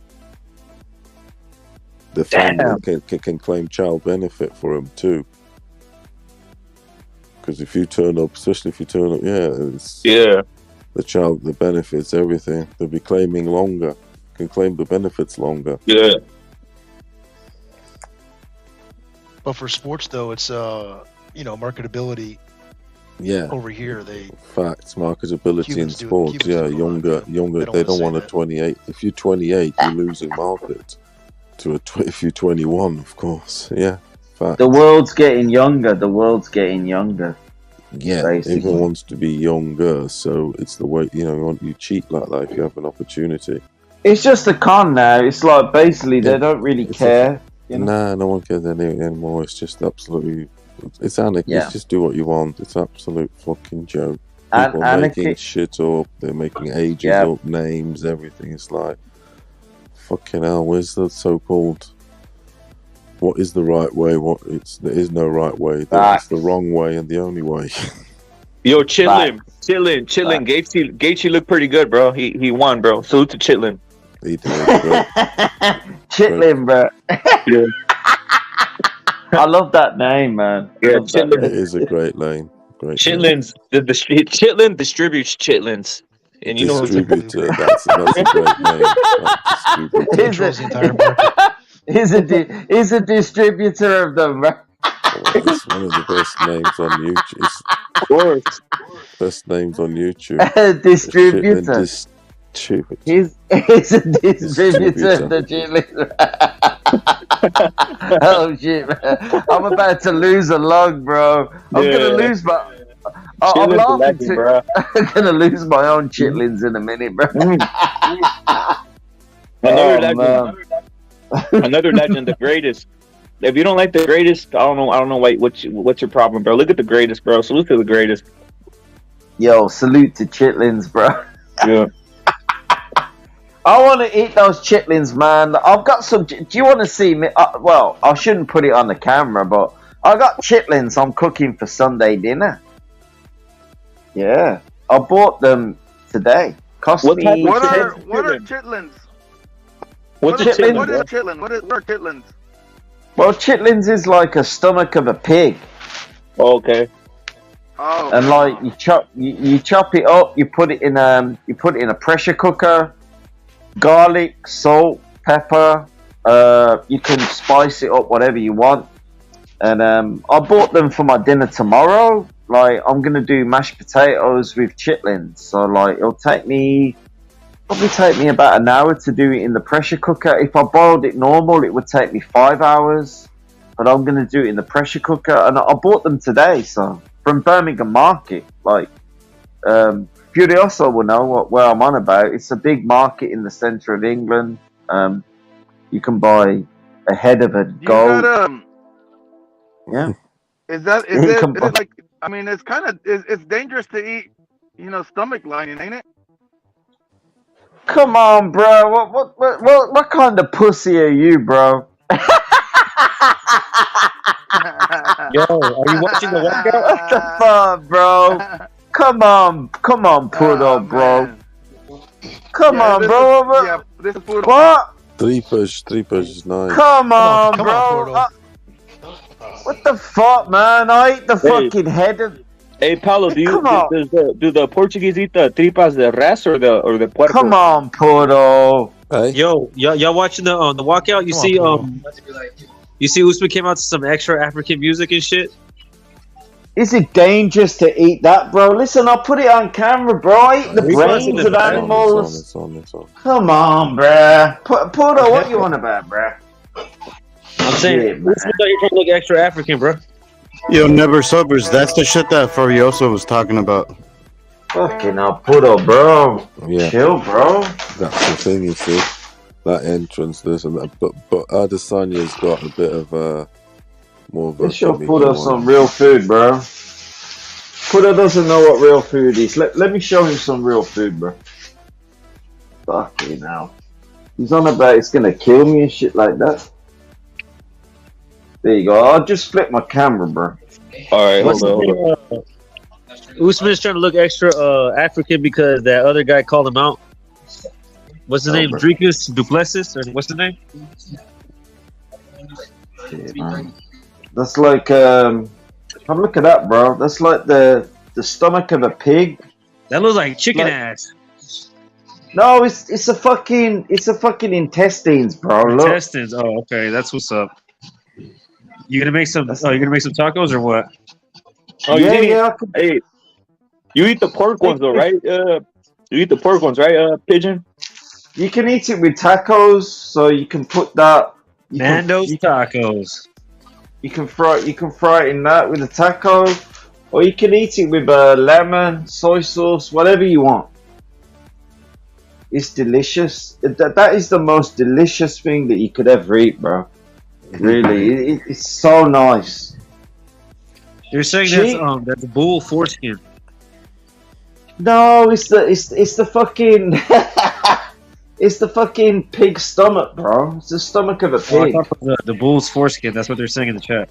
The family can claim child benefit for them too. Because if you turn up, especially if you turn up, the benefits, everything, they'll be claiming longer, can claim the benefits longer. Yeah. But for sports, though, it's marketability. Yeah. Over here, facts, marketability Cubans in sports. Younger. They don't want a 28. If you're 28, you're losing market. If you're 21, of course. Yeah. Facts. The world's getting younger. Yeah, basically. Everyone wants to be younger, so it's the way you cheat like that if you have an opportunity. It's just a con now. It's like basically they don't really care. Nah, no one cares anymore. It's just absolutely, it's anarchy. Yeah. It's just do what you want. It's absolute fucking joke. People are making shit up. They're making ages up, names, everything. It's like, fucking hell. Where's the so-called? What is the right way? There is no right way. It's the wrong way and the only way. Yo, Chitlin. Gaethje looked pretty good, bro. He won, bro. Salute to Chitlin. He did. Chitlin, bro. Yeah. I love that name, man. Yeah, Chitlin. It is a great lane. Chitlins. Chitlin distributes Chitlins. And you know distributor. That's a great name. Controls the entire market. He's a distributor of them. It's one of the best names on YouTube. Of course. Best names on YouTube. Distributor. He's a distributor of the Chitlins. Oh shit, man. I'm about to lose a log, bro. I'm gonna lose I'm Chitlins laughing legend, to. bro. I'm gonna lose my own chitlins in a minute, bro. Another Oh, legend. man. Another legend, the greatest. If you don't like the greatest, I don't know. Wait, what's your problem, bro? Look at the greatest, bro. Salute to the greatest. Yo, salute to chitlins, bro. Yeah. I want to eat those chitlins, man. I've got some. Do you want to see me? Well, I shouldn't put it on the camera, but I got chitlins I'm cooking for Sunday dinner. Yeah, I bought them today. Cost What me. type of What are chitlins? chitlins? What's What a chitlin, What bro? is chitlin? What are chitlins? Well, chitlins is like a stomach of a pig. Oh, okay. Oh. And like you chop it up, you put it in a pressure cooker, garlic, salt, pepper. You can spice it up whatever you want. And I bought them for my dinner tomorrow. Like I'm gonna do mashed potatoes with chitlins. So like it'll probably take me about an hour to do it in the pressure cooker. If I boiled it normal, it would take me 5 hours. But I'm gonna do it in the pressure cooker, and I bought them today. So from Birmingham Market, like Furioso will know where I'm on about. It's a big market in the centre of England. You can buy a head of a goat. Yeah. Is it like? I mean, it's kind of it's dangerous to eat. Stomach lining, ain't it? Come on, bro. What kind of pussy are you, bro? Yo, are you watching the walkout? What the fuck, bro? Come on, Pudo, bro. Come on, bro. This is Pudo. What? Three push is nice. Come on, bro. What the fuck, man? I ate the fucking head of. Hey, Paulo, do the Portuguese eat the tripas de res or the puerco? Come on, Pudo. Hey. Yo, y'all watching the walkout? You see Usyk came out to some extra African music and shit. Is it dangerous to eat that, bro? Listen, I'll put it on camera, bro. I eat the brains of animals. It's on. Come on, bruh. Pudo, what you on about, bruh? I'm saying, Usyk out here trying to look extra African, bro. Yo, Never Sobers, that's the shit that Furioso was talking about. Fucking hell, Pudo, bro. Yeah. Chill, bro. That's the thing, you see. That entrance, this and that. But Adesanya's got a bit of more of a. Let's show Pudo some real food, bro. Pudo doesn't know what real food is. Let me show him some real food, bro. Fucking hell. He's on about it's gonna kill me and shit like that. There you go. I'll just flip my camera, bro. Alright, hold on. Usman's trying to look extra African because that other guy called him out. What's his name? Dricus Duplessis? Or what's the name? Yeah, that's like have a look at that, bro. That's like the stomach of a pig. That looks like chicken ass. No, it's a fucking intestines, bro. Look. Intestines. Oh, okay, that's what's up. You gonna make some? Oh, you gonna make some tacos or what? Oh, Hey, you eat the pork ones though, right? You eat the pork ones, right? Pigeon. You can eat it with tacos, so you can put that. Nando's tacos. You can fry it in that with a taco, or you can eat it with lemon, soy sauce, whatever you want. It's delicious. That is the most delicious thing that you could ever eat, bro. Really, it's so nice. You're saying that's bull foreskin. No, it's the fucking it's the fucking pig stomach, bro. It's the stomach of a pig. The bull's foreskin. That's what they're saying in the chat.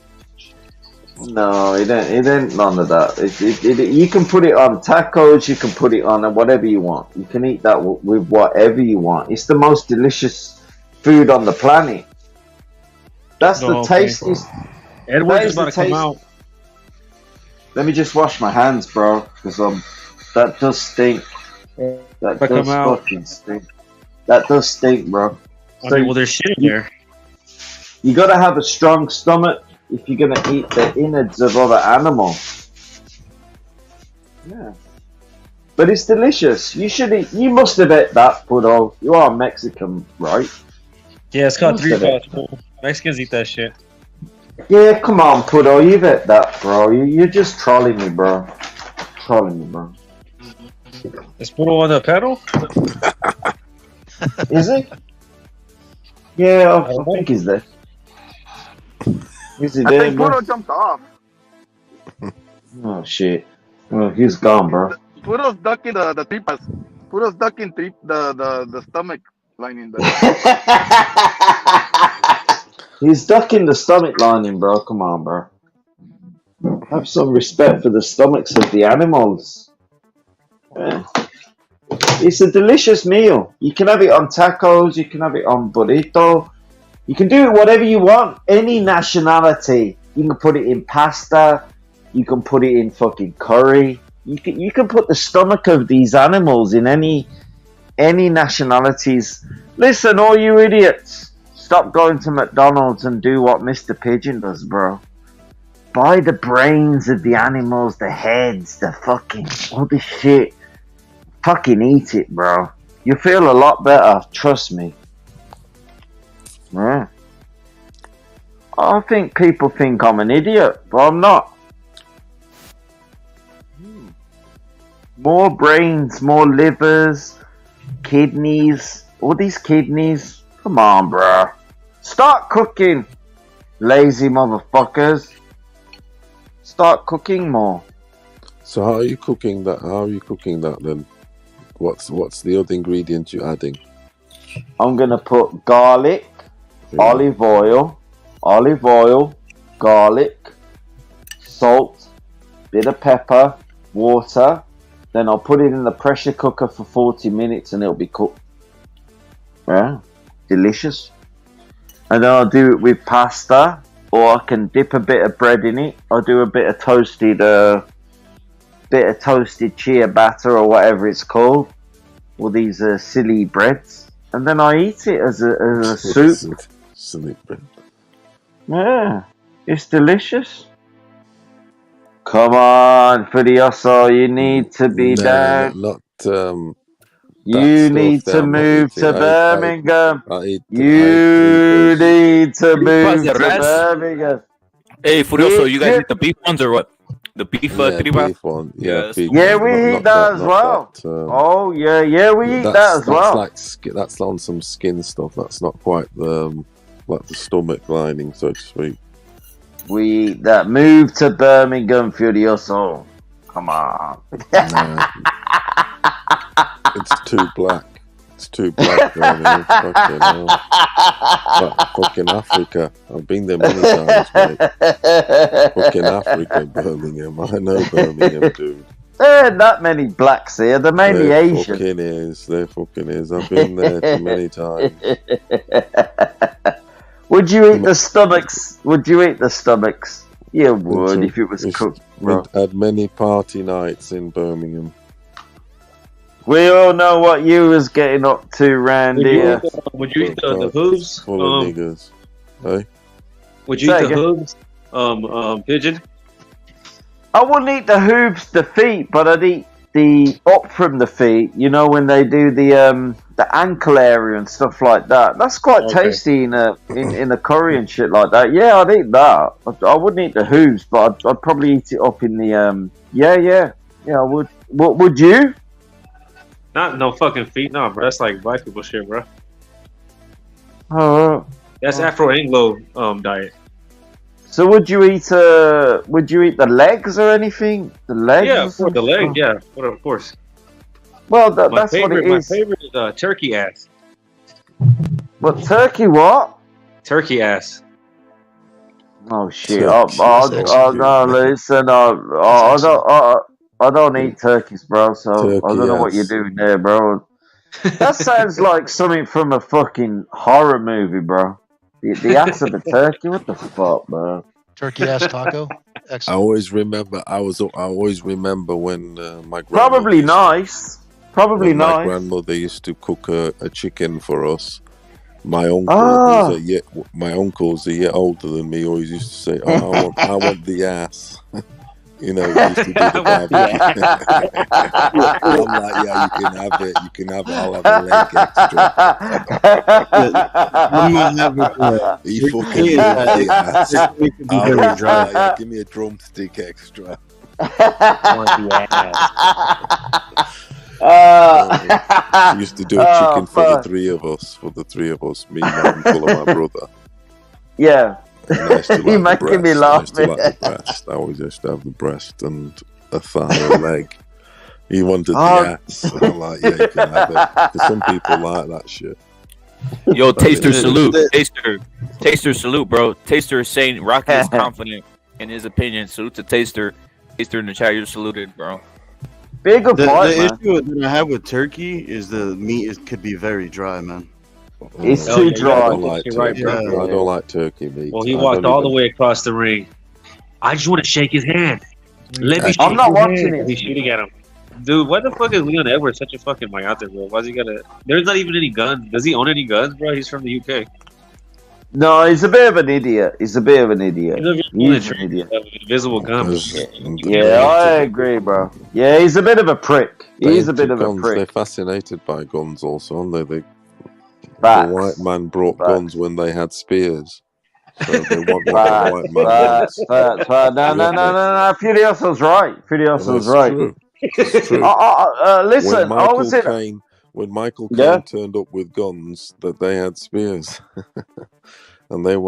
No, it ain't none of that. You can put it on tacos. You can put it on whatever you want. You can eat that with whatever you want. It's the most delicious food on the planet. That's the tastiest. Edward's is about to come out. Let me just wash my hands, bro, because that does stink. That does fucking stink. That does stink, bro. Okay, well, there's shit in there. You gotta have a strong stomach if you're gonna eat the innards of other animals. Yeah. But it's delicious. You should eat. You must have ate that, Pudo. You are Mexican, right? Yeah, it's called three fast food. Mexicans eat that shit. Yeah, come on, Pudo. You've ate that, bro. You're just trolling me, bro. trolling me, bro. Is Puro on the panel? Is he? Yeah, I think he's there. Is he I there, think bro? Puro jumped off. Oh shit. Well, he's gone, bro. Puro's ducking the tripas. Puro's ducking the stomach lining. He's ducking the stomach lining, bro. Come on, bro. Have some respect for the stomachs of the animals. Yeah. It's a delicious meal. You can have it on tacos. You can have it on burrito. You can do it whatever you want. Any nationality. You can put it in pasta. You can put it in fucking curry. You can put the stomach of these animals in any nationalities. Listen, all you idiots. Stop going to McDonald's and do what Mr. Pigeon does, bro. Buy the brains of the animals, the heads, the fucking all this shit. Fucking eat it, bro. You feel a lot better, trust me. Yeah. I think people think I'm an idiot, but I'm not. More brains, more livers, kidneys, all these kidneys. Come on, bro. Start cooking, lazy motherfuckers. Start cooking more. So how are you cooking that? How are you cooking that then? What's the other ingredient you're adding? I'm gonna put garlic, olive oil, garlic, salt, bit of pepper, water. Then I'll put it in the pressure cooker for 40 minutes and it'll be cooked. Yeah, delicious. And then I'll do it with pasta, or I can dip a bit of bread in it. I'll do a bit of toasted chia batter or whatever it's called, all these silly breads, and then I eat it as a soup. Silly bread. Yeah, it's delicious. Come on, Furioso, you need to be down. Not you need to move to Birmingham. You need to move to Birmingham. Hey, Furioso, you guys eat the beef ones or what? The beef tripas? Beef one. Yeah, we eat that as well. Oh, yeah, we eat that as well. That's on some skin stuff. That's not quite like the stomach lining, so to speak. We eat that. Move to Birmingham, Furioso. Come on. It's too black. It's too black. Birmingham. Fucking hell. Like fucking Africa. I've been there many times, mate. Fucking Africa, Birmingham. I know Birmingham, dude. There ain't that many blacks here. They're mainly Asian. There fucking is. I've been there too many times. Would you eat the stomachs? You would if it was cooked, bro. We had many party nights in Birmingham. We all know what you was getting up to round here. Would you eat the hooves? Full of niggas. Hey? Would you eat the hooves? Pigeon? I wouldn't eat the hooves, the feet, but I'd eat the up from the feet. You know, when they do the ankle area and stuff like that. That's quite tasty in a curry and shit like that. Yeah, I'd eat that. I wouldn't eat the hooves, but I'd probably eat it up in the Yeah, I would. What would you? Not no fucking feet, no, bro. That's like black people shit, bro. Oh. That's Afro-Anglo diet. So would you eat the legs or anything? The legs? Yeah, for the leg, yeah, of course. Well, that's what it is. My favorite is turkey ass. What, turkey what? Turkey ass. Oh shit! No, listen, I don't eat turkeys, bro. So I don't know what you're doing there, bro. That sounds like something from a fucking horror movie, bro. The ass of a turkey. What the fuck, bro? Turkey ass taco. Excellent. I always remember when my grandmother Probably nice. My grandmother used to cook a chicken for us. My uncle, my uncle's a year older than me, always used to say, "Oh, I want the ass." You know, he used to do the barbecue. I'm like, yeah, you can have it. You can have it. I'll have a leg extra. He fucking loved the ass. I was like, give me a drumstick extra. We used to do a chicken for the three of us, me, my uncle, and my brother. Yeah. And I used to You're like the making me breast. laugh, I used to like the breast. I always used to have the breast and a thigh or leg. He wanted the ass. And I'm like, yeah, you can have it. Because some people like that shit. Yo, Taster salute. Taster salute, bro. Taster is saying Rocky is confident in his opinion. Salute to Taster. Taster in the chat, you're saluted, bro. Big The issue that I have with turkey is the meat could be very dry, man. It's too dry. I don't like turkey. I don't like turkey meat. Well, he walked all the way across the ring. I just want to shake his hand. Let me shake I'm not his watching hand. it. He's shooting at him. Dude, why the fuck is Leon Edwards such a fucking mayate, bro? Why's he gotta... There's not even any guns. Does he own any guns, bro? He's from the UK. No, he's a bit of an idiot. He's an idiot. He's an idiot. Invisible gun. Yeah, I agree, bro. Yeah, he's a bit of a prick. He's a bit of a guns. prick. They're fascinated by guns also, aren't they? Facts. The white man brought Facts. guns when they had spears. So they want what the Facts. white man wants. Facts. No. Furioso's right. Furioso's right. True. It's true. Listen, I was in... When Michael Caine turned up with guns, that they had spears. And they're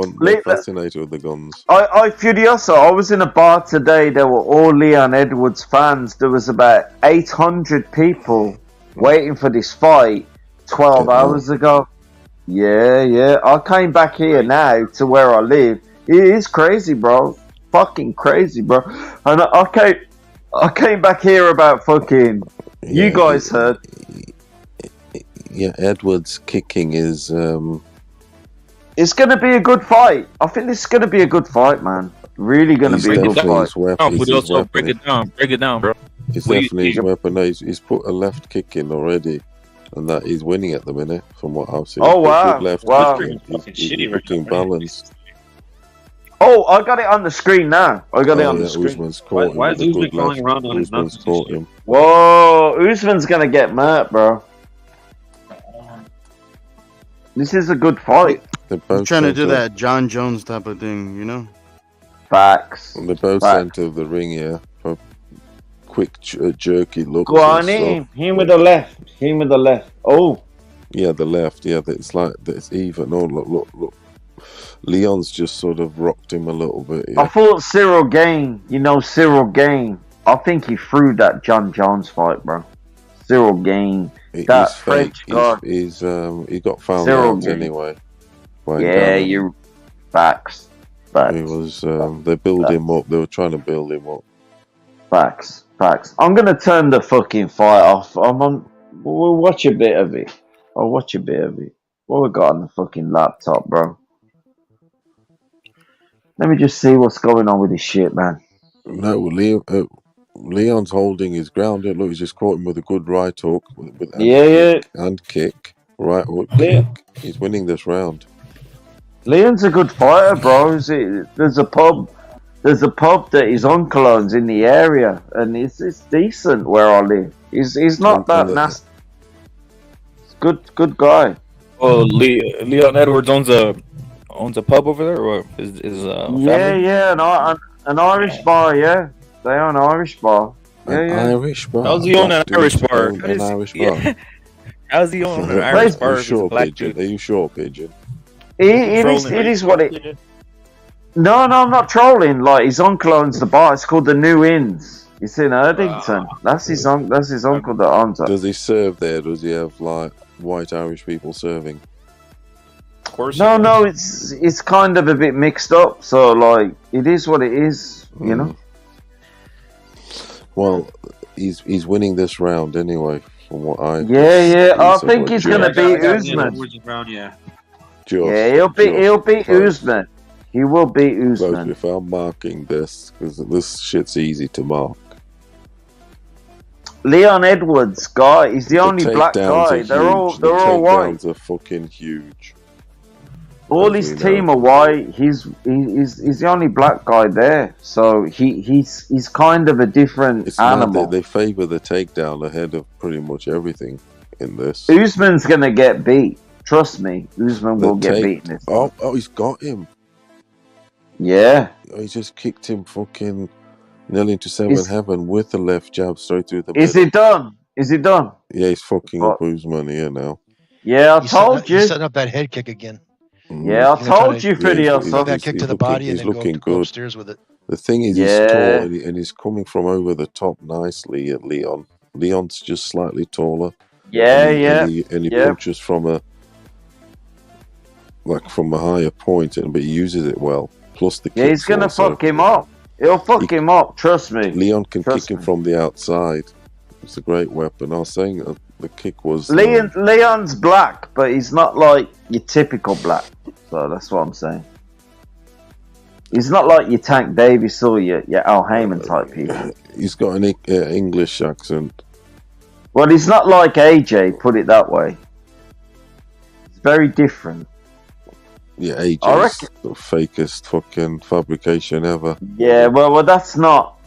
fascinated with the guns. Furioso, I was in a bar today. There were all Leon Edwards fans. There was about 800 people waiting for this fight 12 hours ago. Yeah. I came back here now to where I live. It is crazy, bro. Fucking crazy, bro. And I came back here about fucking... you guys heard. Yeah, Edwards kicking is... It's going to be a good fight. I think this is going to be a good fight, man. Really going to be a good fight. Break it down, bro. It's definitely his weapon. No, he's put a left kick in already, and that he's winning at the minute, from what I've seen. Oh, wow. He's looking balanced. Oh, I got it on the screen now. The screen. Usman's caught him. Why is Usman crawling around on his Usman's caught him. Whoa, Usman's going to get murked, bro. This is a good fight. I'm trying to do that John Jones type of thing, you know? Facts. They're both centre of the ring here for quick, jerky looks. Go on in. Him with the left. Oh. Yeah, the left. Yeah, it's like it's even. Oh, look. Leon's just sort of rocked him a little bit. Yeah. I thought Cyril Gain. Cyril Gain. I think he threw that John Jones fight, bro. Cyril Gain. That French guy. He got found out anyway. Yeah, you facts. He was. They build him up. They were trying to build him up. Facts. I'm gonna turn the fucking fight off. We'll watch a bit of it. I'll watch a bit of it. What we got on the fucking laptop, bro? Let me just see what's going on with this shit, man. No, Leon's holding his ground. Look, he's just caught him with a good right hook. And kick. Right hook. Kick. He's winning this round. Leon's a good fighter, bro. There's a pub that his uncle owns in the area, and it's decent where I live. He's not that nasty. He's good guy. Oh, Leon Edwards owns a pub over there, or is an Irish bar. Yeah, they own an Irish bar. Irish bar. How's he own an Irish bar? An Irish bar. How's he own an Irish bar? Are you sure, Pigeon? It is what it. No, I'm not trolling. Like, his uncle owns the bar. It's called the New Inns. It's in Erdington. That's his uncle that owns it. Does he serve there? Does he have like white Irish people serving? Of course. No, it's kind of a bit mixed up. So like, it is what it is. You know. Well, he's winning this round anyway. From what I I think he's gonna beat Usman. He'll beat Usman. He will beat Usman. If I'm marking this, because this shit's easy to mark. Leon Edwards, guy, he's the only black guy. They're all white. Takedowns are fucking huge. All his team are white. He's the only black guy there. So he's kind of a different animal. They favour the takedown ahead of pretty much everything in this. Usman's gonna get beat. Trust me, Usman will get beaten. Oh, he's got him. Yeah. He just kicked him fucking Nearly into seven heaven with the left jab straight through the middle. Is it done? Is it done? Yeah, he's fucking up Usman here now. Yeah, I told you. He's setting up that head kick again. Yeah, I told you, Fidioso. That kick to the body and then go upstairs with it. The thing is, he's tall and he's coming from over the top nicely at Leon. Leon's just slightly taller. And he punches from a higher point, but he uses it well. Plus the he's gonna fuck him up. He'll fuck him up. Trust me. Leon can kick him from the outside. It's a great weapon. I was saying the kick was. Leon's black, but he's not like your typical black. So that's what I'm saying. He's not like your Tank Davis or your Al Heyman type people. He's got an English accent. Well, he's not like AJ, put it that way. It's very different. Yeah, AJ's the fakest fucking fabrication ever. Yeah, well, that's not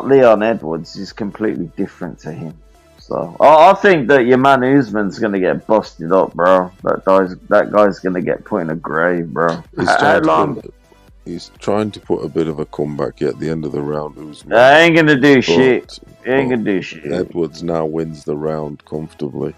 Leon Edwards. He's completely different to him. So I think that your man Usman's gonna get busted up, bro. That guy's gonna get put in a grave, bro. How long? He's trying to put a bit of a comeback at the end of the round. Usman. I ain't gonna do shit. He ain't gonna do shit. Edwards now wins the round comfortably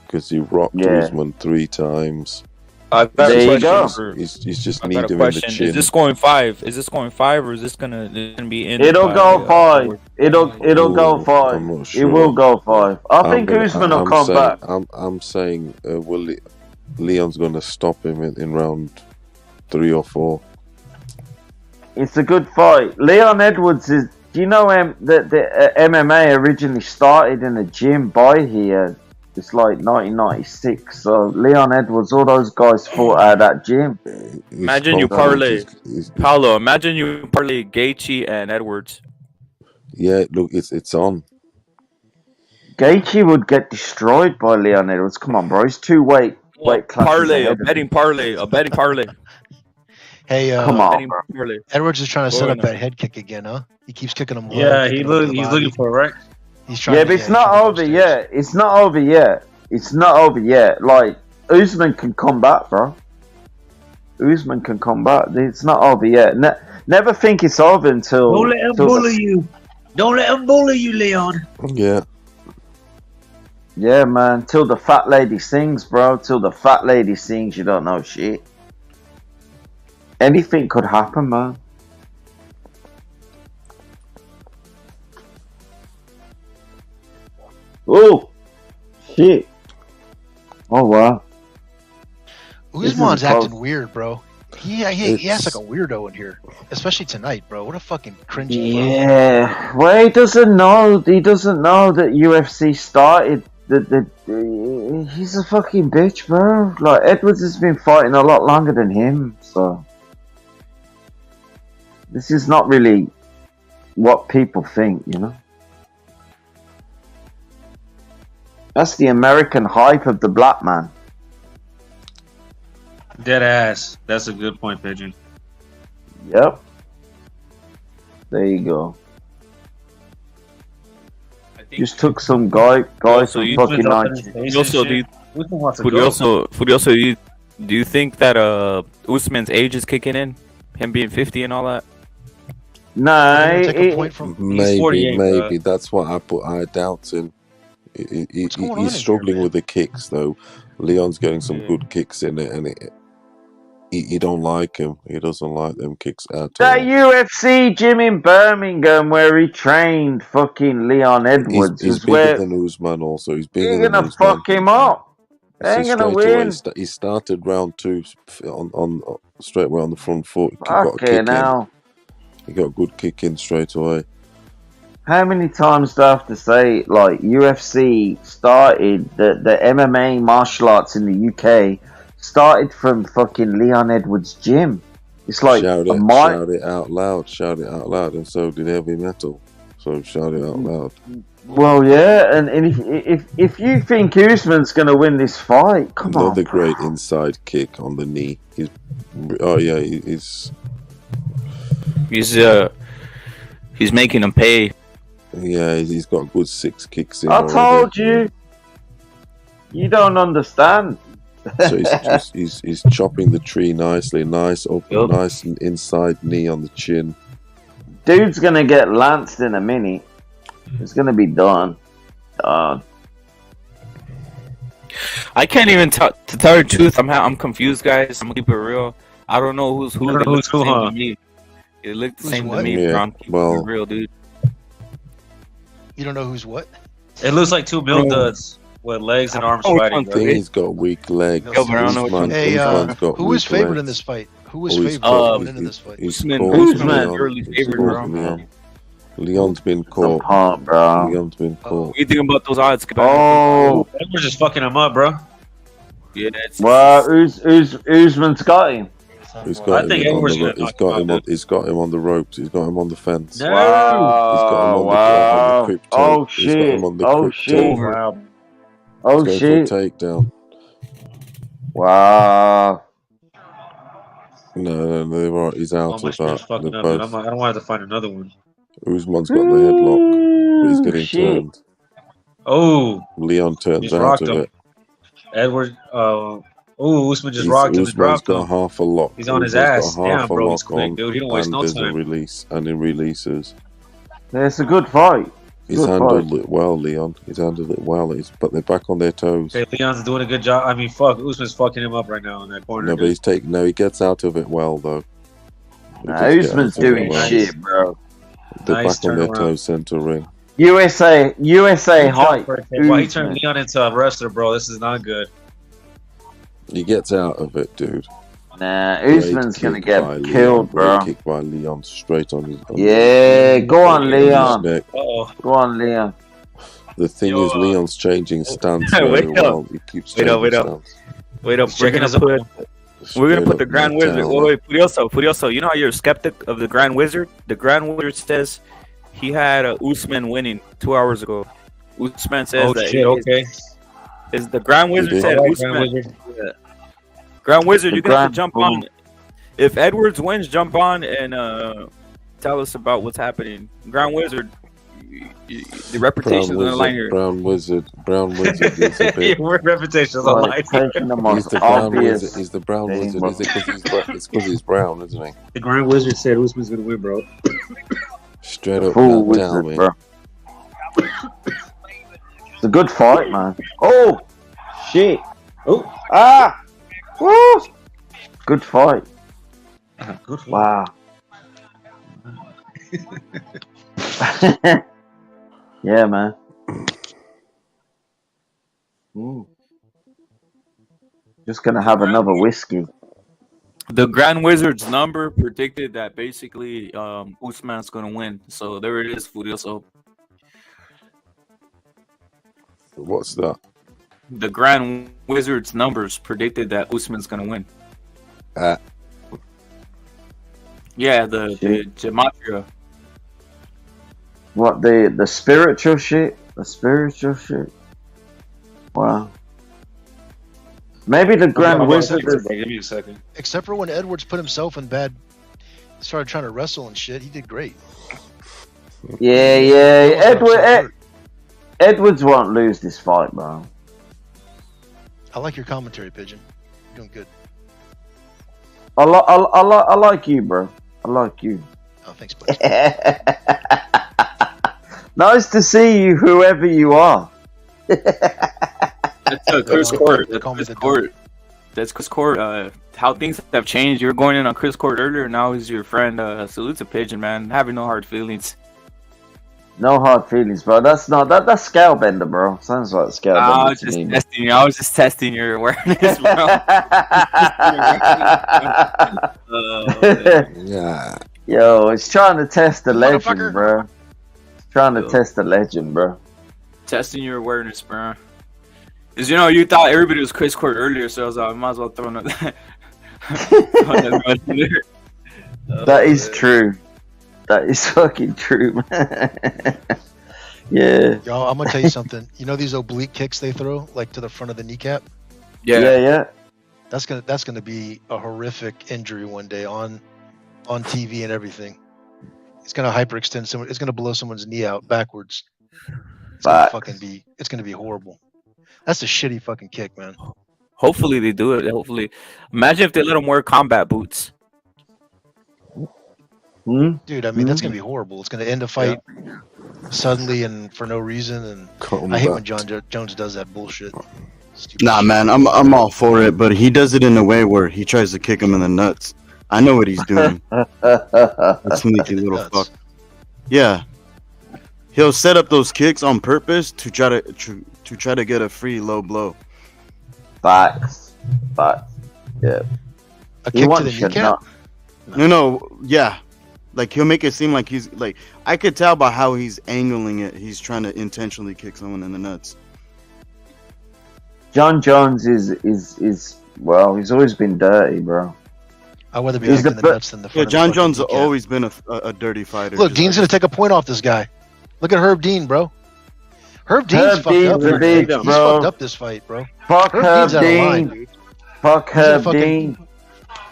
because he rocked Usman 3 times. There you go. He's just I've got kneed a him in the question. chin. Is this going 5? Is this going 5 or is this gonna be in? It'll go 5. It'll go 5. I'm not sure. It will go 5. I think Usman will come back. I'm saying Leon's gonna stop him in round 3 or 4. It's a good fight. Leon Edwards is. Do you know that the MMA originally started in a gym by here? It's like 1996. So Leon Edwards, all those guys fought out of that gym. Imagine you parlay, Paolo. Imagine you parlay Gaethje and Edwards. Yeah, look, it's on. Gaethje would get destroyed by Leon Edwards. Come on, bro. He's 2 weight classes. Parlay, a betting parlay. Hey, come on, Edwards is trying to set up that head kick again, huh? He keeps kicking him. Yeah, he's looking for it, right? He's trying. Yeah, but it's not over yet. It's not over yet. It's not over yet. Like Usman can come back, bro. Usman can come back. It's not over yet. Never think it's over until. Don't let him bully you. Don't let him bully you, Leon. Yeah. Yeah, man. Till the fat lady sings, bro. Till the fat lady sings, you don't know shit. Anything could happen, man. Oh, shit. Oh, wow. Usman's acting weird, bro. He acts like a weirdo in here, especially tonight, bro. What a fucking cringy. Yeah. Well, he doesn't know. He doesn't know that UFC started. He's a fucking bitch, bro. Like Edwards has been fighting a lot longer than him, so this is not really what people think, you know. That's the American hype of the black man. Dead ass. That's a good point, Pigeon. Yep. There you go. Just took some guy from fucking 19. Furioso, do you think that Usman's age is kicking in? Him being 50 and all that? No, maybe that's what I doubt him. He's struggling with the kicks though. Leon's getting some good kicks in it, and he don't like him. He doesn't like them kicks at all. That UFC gym in Birmingham where he trained fucking Leon Edwards he's is bigger where than Usman. Also, he's bigger you're than gonna Usman. fuck him up. They ain't gonna win. He started round 2 on straight away on the front foot. Okay, now. He got a good kick in straight away. How many times do I have to say, like, UFC started, the MMA martial arts in the UK started from fucking Leon Edwards' gym. It's like shout it out loud, and so did heavy metal. So shout it out loud. Well, yeah, and if you think Usman's gonna win this fight, come on. Another great inside kick on the knee. He's making him pay. Yeah, he's got a good 6 kicks in. I told you. You don't understand. So he's chopping the tree nicely, nice inside knee on the chin. dude's gonna get lanced in a minute. It's gonna be done. I can't even tell. To tell the truth, I'm confused, guys. I'm gonna keep it real. I don't know who's who. They look the same to me. It looked the same to me, bro. I'm keeping it real, dude. You don't know who's what? It looks like two milk duds with legs and arms fighting. I think he's got weak legs. Hey, who is favored in this fight? Who is favored going into this fight? Usman. Early favorite, bro. Leon's been caught. Bro. Leon's been caught. What do you think about those odds? Oh, we're just fucking him up, bro. Yeah. Well, Usman's got him. He's got him on the ropes. He's got him on the fence. No. He's got him on the crypto. Oh He's got him on the crypto. shit! Wow. Oh He's shit! going for a takedown. Wow. No, he's out of that. Fucking up, but I don't want to find another one. Usman's got the headlock, but he's getting turned. Oh, Leon turns just out rocked of him. it. Edward. Usman just rocked him and Usman's dropped got him. half a lock. He's on his ass. Damn, bro, he's quick, dude. He don't waste no There's time. a release, and he releases. Yeah, it's a good fight. He's handled it well, Leon. He's handled it well. But they're back on their toes. Okay, Leon's doing a good job. I mean, fuck, Usman's fucking him up right now in that corner. No, but he gets out of it well, though. Usman's doing shit, bro. They're back on their toes, center ring. USA height. Why he turned Leon into a wrestler, bro? This is not good. He gets out of it, dude. Nah, Usman's gonna get killed, bro. Kick by Leon straight on his. Go on, Leon. Uh-oh. Go on, Leon. The thing is, Leon's changing stance very well. He keeps changing stance. Wait up. We're gonna put the Grand Wizard. Wait, Furioso. You know how you're a skeptic of the Grand Wizard? The Grand Wizard says he had Usman winning 2 hours ago. Usman says is the Grand Wizard said Usman. Grand Wizard, you got to jump on. If Edwards wins, jump on and tell us about what's happening. Grand Wizard, the reputation is on the line here. Brown Wizard is a bit. Your reputation is on the line. He's the Brown Wizard. He's the Brown Wizard. Is it because he's brown, isn't he? The Grand Wizard said Usman's gonna win, bro. Straight up, tell me. Bro. It's a good fight, man. Oh, shit. Oh, woo! Good fight. Good fight. Wow. Yeah, man. Just gonna have another whiskey. The Grand Wizard's number predicted that basically Usman's gonna win. So there it is, Furioso. What's that? The Grand Wizard's numbers predicted that Usman's gonna win. Yeah, the gematria. What, the spiritual shit? The spiritual shit? Wow. Maybe the Grand Wizard. Give me a second. Except for when Edwards put himself in started trying to wrestle and shit, he did great. Yeah. Edwards won't lose this fight, bro. I like your commentary, Pigeon. You're doing good. I like you, bro. I like you. Oh, thanks, buddy. Nice to see you, whoever you are. That's Chris Court. That's Chris Court. How things have changed. You were going in on Chris Court earlier. Now he's your friend. Salute to Pigeon, man. Having no hard feelings. No hard feelings, bro. That's scale bender, bro. Sounds like scale bender. I was just testing your awareness, bro. Yeah. Yo, it's trying to test the legend, bro. It's trying to test the legend, bro. Testing your awareness, bro. Because you thought everybody was Chris Court earlier, so I was like, I might as well throw another. That is true. That is fucking true, man. Yeah. Yo, I'm gonna tell you something. You know these oblique kicks they throw, like to the front of the kneecap? Yeah. That's gonna be a horrific injury one day on TV and everything. It's gonna hyperextend someone. It's gonna blow someone's knee out backwards. It's gonna be horrible. That's a shitty fucking kick, man. Hopefully they do it. Hopefully, imagine if they let them wear combat boots. Dude, I mean that's gonna be horrible. It's gonna end a fight suddenly and for no reason. And I hate when John Jones does that bullshit. Stupid Nah, shit. man, I'm all for it, but he does it in a way where he tries to kick him in the nuts. I know what he's doing. That sneaky little fuck. Yeah, he'll set up those kicks on purpose to try to get a free low blow. Facts. Yeah. A kick to the kneecap? No, yeah. Like he'll make it seem like he's like I could tell by how he's angling it. He's trying to intentionally kick someone in the nuts. John Jones is well, he's always been dirty, bro. I'd rather be kicked in the nuts than the front. Yeah, John Jones has always been a dirty fighter. Look, Dean's gonna take a point off this guy. Look at Herb Dean, bro. Herb Dean's fucked up. He's fucked up this fight, bro. Fuck Herb Dean's out of line, Dean. dude. Fuck Herb Dean.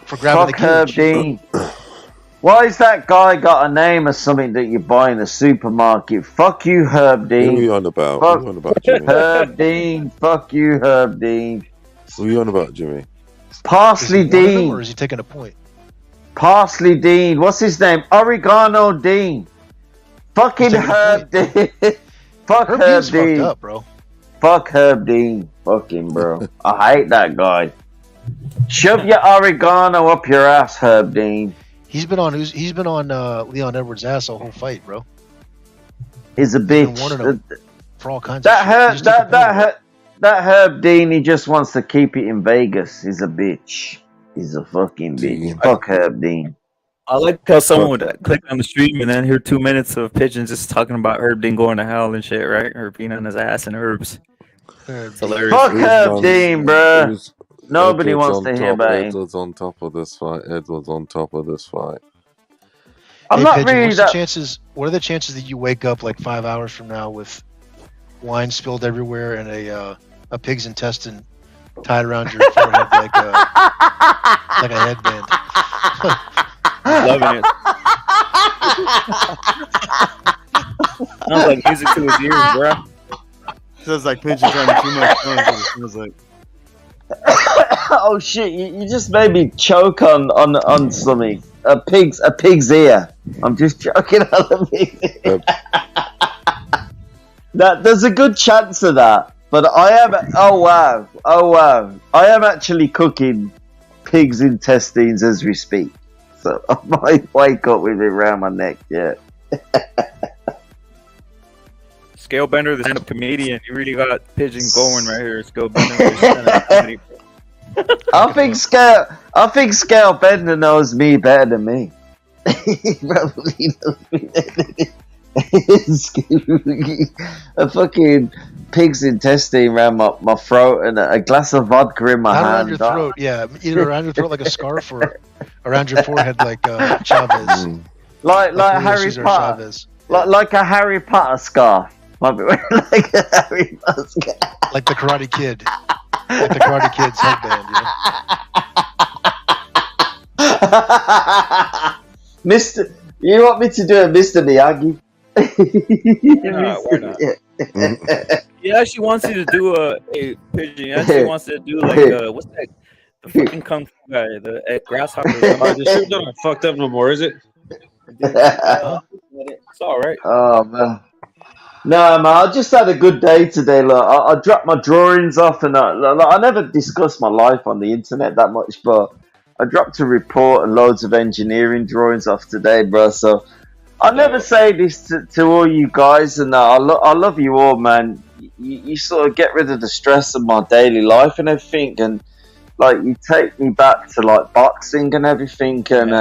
For grabbing Fuck the Herb cage. Dean. Why has that guy got a name or something that you buy in the supermarket? Fuck you, Herb Dean. Who are you on about? Fuck Who are you on about, Jimmy? Herb Dean. Fuck you, Herb Dean. Who are you on about, Jimmy? Parsley Is he one of them, Dean. or is he taking a point? Parsley Dean. What's his name? Oregano Dean. Fucking Herb Dean. Fuck Herb Herb Dean's Dean. fucked up, bro. Fuck Herb Dean. Fuck him, bro. I hate that guy. Shove your oregano up your ass, Herb Dean. He's been on Leon Edwards' ass the whole fight, bro. He's a He's been bitch. warning him for all kinds That of shit. He Herb, just took a point. that Herb Dean, he just wants to keep it in Vegas. He's a bitch. He's a fucking bitch. Fuck Herb Dean. I like how someone would click on the stream and then hear 2 minutes of pigeons just talking about Herb Dean going to hell and shit, right? Or being on his ass and herbs. It's hilarious. Fuck Herb Dean, bro. Nobody Edwards wants on to hear top, about him. Edwards on top of this fight. Edwards on top of this fight. I'm Hey, not Pigeon, really what's that. the chances? What are the chances that you wake up like 5 hours from now with wine spilled everywhere and a pig's intestine tied around your forehead like a headband? Loving it. Sounds like music to his ears, bro. Sounds like pigeons having too much fun. It feels like. Oh shit! You just made me choke on something. A pig's ear. I'm just choking on a pig's ear. There's a good chance of that, but I am. Oh wow! I am actually cooking pig's intestines as we speak, so I might wake up with it around my neck. Yeah. Scalebender, the stand-up comedian. You really got pigeon going right here. Scalebender, the stand-up comedy. I think Scalebender knows me better than me. He probably knows me better than me. A fucking pig's intestine around my throat and a glass of vodka in my Not hand. around your throat, yeah. Either around your throat like a scarf or around your forehead like Chavez. Like Julio Harry Cesar Potter. Chavez. Like a Harry Potter scarf. Might be wearing like a Harry Potter scarf. Like the Karate Kid. Like the Karate Kid's headband, you know? Mr. You want me to do a Mr. Miyagi? Why not? He actually wants you to do a pigeon. He actually wants to do like what's that? The fucking kung fu guy, the grasshopper. The shit don't fucked up no more, is it? It's all right. Oh man. No man, I just had a good day today. Look, I dropped my drawings off, and I never discuss my life on the internet that much, but I dropped a report and loads of engineering drawings off today, bro. So I never say this to all you guys, and I love you all, man. You sort of get rid of the stress of my daily life and everything, and like you take me back to like boxing and everything, and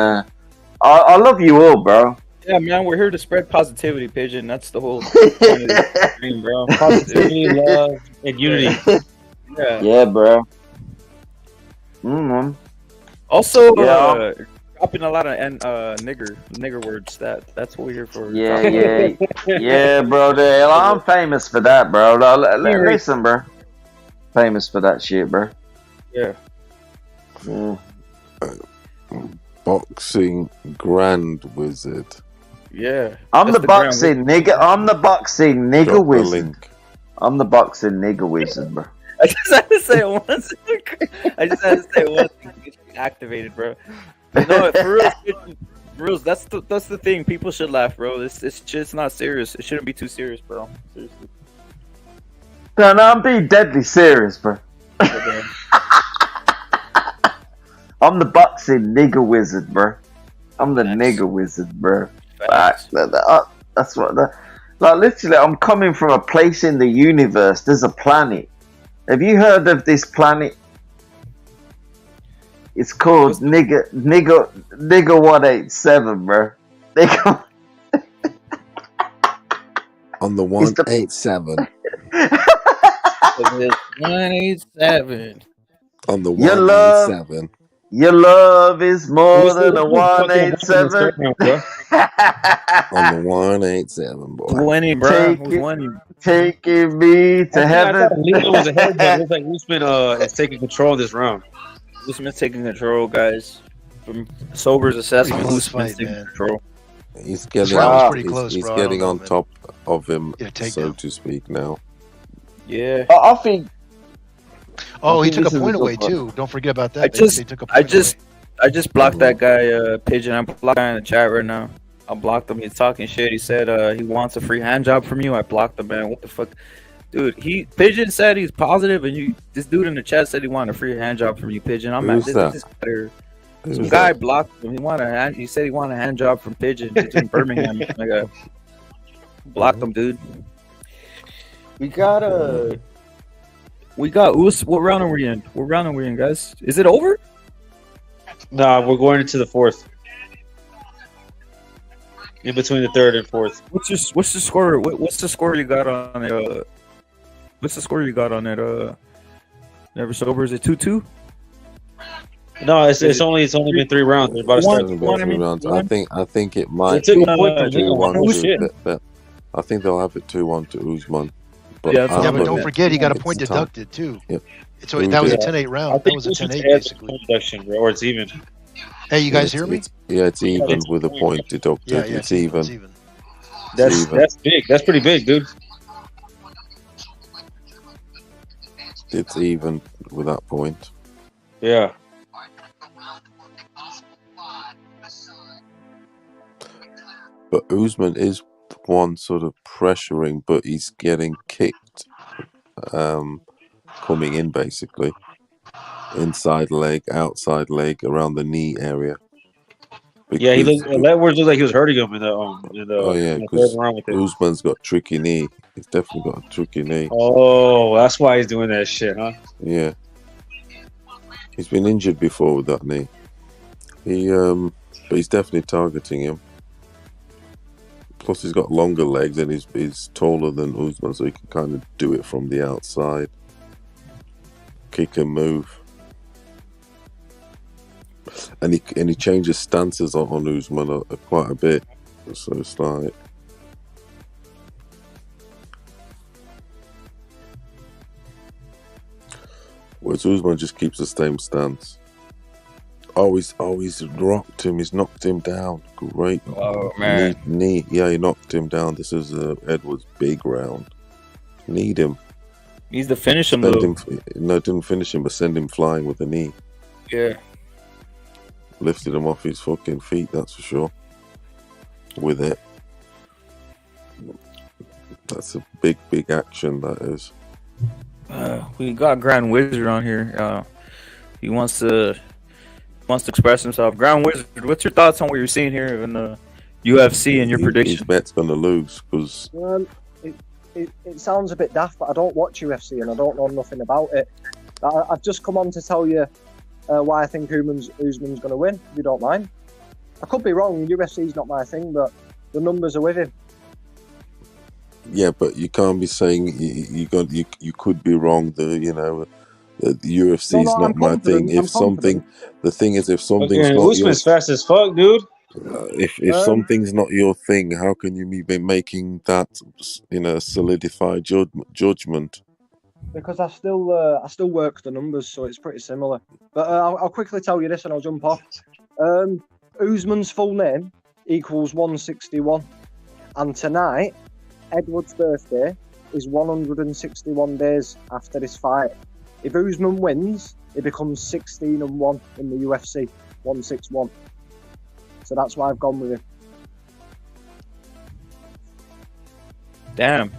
I love you all, bro. Yeah, man, we're here to spread positivity, Pigeon. That's the whole point of this stream, bro. Positivity, love, and unity. Yeah, bro. Mm-hmm. Also, dropping a lot of nigger words. That's what we're here for. Yeah, bro. I'm famous for that, bro. Listen, bro. Famous for that shit, bro. Yeah. Boxing Grand Wizard. Yeah. I'm the boxing nigga. I'm the boxing nigga wizard. I'm the boxing nigga wizard, bro. I just had to say it once. I just had to say it once to get you activated, bro. But no, for real, Rules. That's the thing. People should laugh, bro. It's just not serious. It shouldn't be too serious, bro. Seriously. No, I'm being deadly serious, bro. I'm the boxing nigger wizard, bro. I'm the nigger wizard, bro. That's what like literally. I'm coming from a place in the universe. There's a planet. Have you heard of this planet? It's called nigger 187, bro. Nigger. On the 187. 187. On the 187. Your love is more than a 187. On the 187, boy. 20, bro. Taking me to heaven. I thought Lito was ahead, but it looks like Usman is taking control of this round. Usman's taking control, guys. From Sober's assessment, Close Usman's fight, taking man. control. He's getting, round was pretty close, he's bro. getting I on don't know, top of him, take so down. to speak, now. Yeah. I think. Oh, he think took a this is point a away good one. too. Don't forget about that. I They took a point away. blocked that guy, Pigeon. I blocked that guy in the chat right now. I blocked him. He's talking shit. He said he wants a free hand job from you. I blocked him, man. What the fuck? Dude, Pigeon said he's positive, and this dude in the chat said he wanted a free hand job from you, Pigeon. I'm Who's at that? Some guy blocked him. He said he wanted a hand job from Pigeon. It's in Birmingham. Blocked him, dude. We got Us. What round are we in? What round are we in, guys? Is it over? Nah, we're going into the fourth. In between the third and fourth. What's the score? What's the score you got on it? What's the score you got on it? Never Sober. Is it 2-2? No, it's only been 3 rounds. We're about to start. I think it might They be took a point from 2-1 to I think they'll have it 2-1 to Usman. But but don't forget he got a point deducted too. Yep. So that was a 10-8 round. That was a 10-8 basically. Deduction, bro, or it's even. Hey, you guys hear me? It's even with a point deducted. Yeah, it's even. It's even. That's big. That's pretty big, dude. It's even with that point. Yeah. But Usman is one sort of pressuring, but he's getting kicked coming in basically. Inside leg, outside leg, around the knee area. Yeah, Edwards looked like he was hurting him in the because third round with it. Usman's got tricky knee. He's definitely got a tricky knee. Oh, that's why he's doing that shit, huh? Yeah. He's been injured before with that knee. But he's definitely targeting him. Plus, he's got longer legs and he's taller than Usman, so he can kind of do it from the outside. Kick and move. And he changes stances on Usman quite a bit. So it's like... Whereas Usman just keeps the same stance. He's rocked him. He's knocked him down. Great. Oh, man. Knee. Yeah, he knocked him down. This is Edwards' big round. Need him. Needs to finish him, No, didn't finish him, but send him flying with the knee. Yeah. Lifted him off his fucking feet, that's for sure. With it. That's a big action, that is. We got Grand Wizard on here. He wants to express himself. Grand Wizard, what's your thoughts on what you're seeing here in the UFC and your prediction? His bet's gonna lose because it sounds a bit daft, but I don't watch UFC and I don't know nothing about it. I've just come on to tell you why I think Usman's going to win, if you don't mind. I could be wrong. UFC's not my thing, but the numbers are with him. Yeah, but you can't be saying you could be wrong. The UFC is not my thing. The thing is, if something's not Usman's fast as fuck, dude. If something's not your thing, how can you be making that solidified judgment? Because I still work the numbers, so it's pretty similar. But I'll quickly tell you this, and I'll jump off. Usman's full name equals 161, and tonight, Edward's birthday is 161 days after this fight. If Usman wins, it becomes 16-1 in the UFC, 161. So that's why I've gone with him. Damn.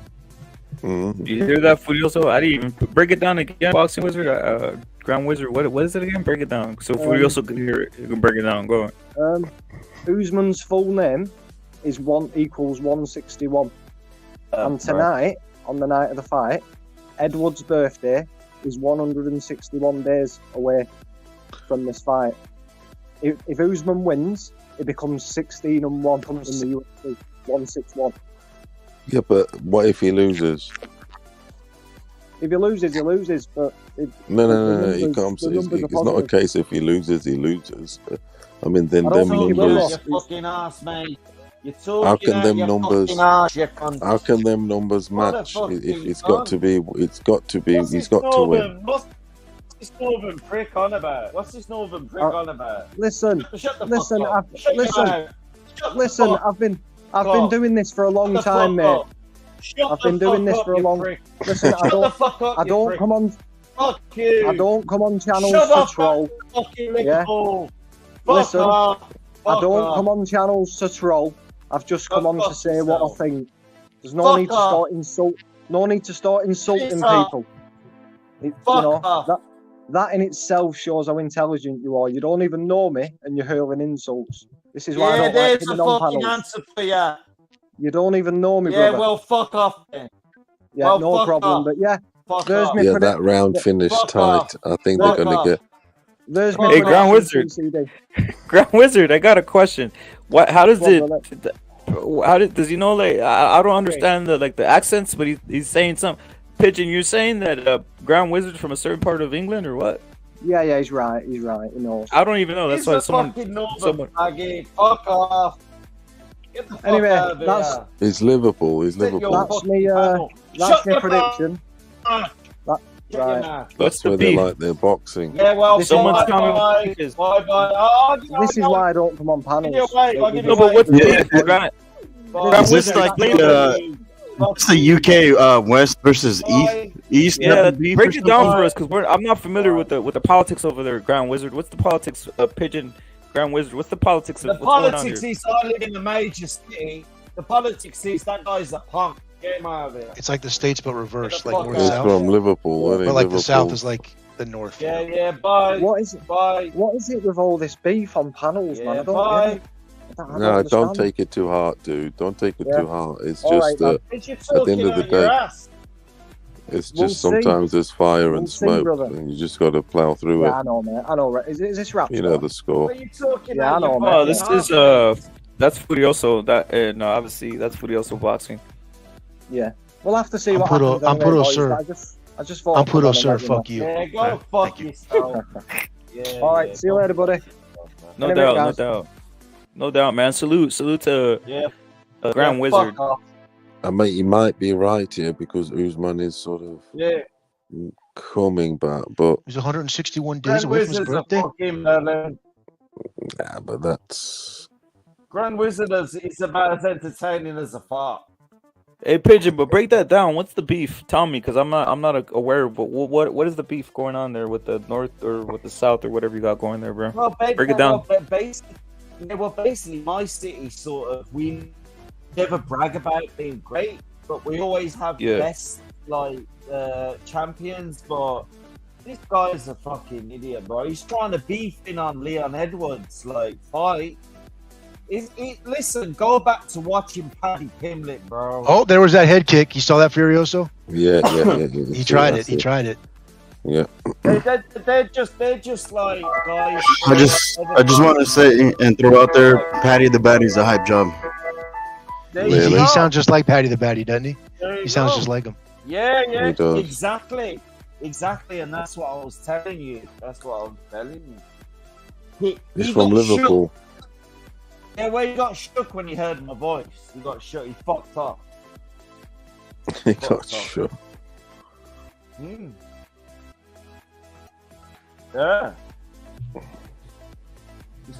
You hear that, Furioso? I didn't even break it down again. Boxing Wizard, Ground Wizard. What is it again? Break it down. So Furioso can hear it. You can break it down. Go on. Usman's full name is 1=161. And tonight, on the night of the fight, Edward's birthday is 161 days away from this fight. If Usman wins, it becomes 16-1 in the UFC. 161. Yeah, but what if he loses? If he loses, he loses. But No. He can't. It's not a case if he loses, he loses. I mean, then them numbers. You fucking ass, mate. You're How talking can them numbers? ass, How can them numbers match? It's got to be. It's got to be. He's got to win. What's this northern prick on about? What's this northern prick on about? Listen, Shut the listen, fuck up. Shut your mouth. listen. I've been doing this for a long time, mate. I've been doing this for a long. Listen, I don't come on. Fuck you. I don't come on channels Shut to up, troll. fucking Yeah. Fuck Listen, off. I don't Fuck come off. on channels to troll. I've just come Go on to fuck say what I yourself. think. There's no Fuck need to off. start insult. No need to start insulting Piss off. people. Fuck off. That in itself shows how intelligent you are. You don't even know me, and you're hurling insults. This is why I Yeah, don't like there's a coming on fucking panels. answer for you. You don't even know me, Yeah, brother. well, fuck off then. Yeah, well, no fuck problem. off. But yeah, Fuck there's off. me. Yeah, that round finished Fuck tight. off. I think they're Fuck gonna off. get. There's my Hey, Ground prediction, Wizard. CCD. Ground Wizard, I got a question. What? How does Go on, it? brother. How did? Does he know? Like, I don't understand the accents, but he's saying some. Pigeon, you're saying that Ground Wizard from a certain part of England or what? Yeah, he's right. He's right. He knows. I don't even know. That's He's why a someone. fucking northern someone faggot. Fuck off. Get the fuck Anyway, out of that's here. It's Liverpool. It's Sit your Liverpool. that's fucking me. panel. That's Shut my the prediction. fuck. That, Shut your right. mouth. That's the where they beef? like their boxing. Yeah, well, This Someone's bye coming bye. with is- Bye bye. Oh, This is why I don't come on panels. Give me a wave, I'll give you No, a but wave. what's the Yeah. beef? Ground Is this like what's the UK West versus East? Yeah, type of beef break or it down something? for us, because I'm not familiar with the politics over there, Ground Wizard. What's the politics, Pigeon, Ground Wizard? What's the politics of The what's going on politics here? is I live in a major city. The politics is that guy's a punk. Get him out of here. It's like the states but reversed, like fuck north out. He's south. from Liverpool. But like the south is like the north. Yeah, yeah, bye. What is it? Bye. What is it with all this beef on panels, man? I don't bye. get it. I don't No, don't understand. take it too hard, dude. Don't take it Yeah. too hard. It's All just right, Did you at the end talking of the out your day, ass? it's We'll just see. sometimes there's fire We'll and see, smoke, brother. and you just got to plow through Yeah, I it. know, man. I know. Right? Is this rap? You know the score. What are you talking Yeah, I out know, your man. Oh, this fucking is ass? that's Furioso. That no, obviously that's Furioso boxing. Yeah. We'll have to see I'm what Puro- happens. I'm anyway, Puro, boys, sir. but I just thought. I'm I'd come Puro, on and sir. let you know. Fuck you. Yeah, go fuck yourself. Yeah, All right. yeah, See you go later, buddy. No Anyway, doubt, guys. no doubt, man. Salute to Yeah. Ground Yeah, Wizard. fuck off. I mean, you might be right here because Usman is sort of Yeah. coming back, but He's 161 days Grand away from his Wizard's a birthday. fucking yeah, but that's Grand Wizard is about as entertaining as a fart. Hey, Pigeon, but break that down. What's the beef? Tell me, because I'm not aware. But what is the beef going on there with the north or with the south or whatever you got going there, bro? Well, Break it down. Basically, my city sort of we never brag about being great, but we always have Yeah. the best champions. But this guy's a fucking idiot, bro. He's trying to beef in on Leon Edwards, like fight. Listen, go back to watching Paddy Pimblett, bro. Oh, there was that head kick. You saw that, Furioso? yeah. He tried it. He tried it. Yeah. They're just like guys. I just want to say and throw out there, Patty the Baddie's a hype job. There you He go. sounds just like Patty the Batty, doesn't he? There you He sounds go. just like him. Yeah, He does. exactly, and that's what I was telling you. He's He from got shook. Liverpool. Yeah, well, he got shook when he heard my voice. He got shook. He fucked up. He got shot. Mm. Yeah. He's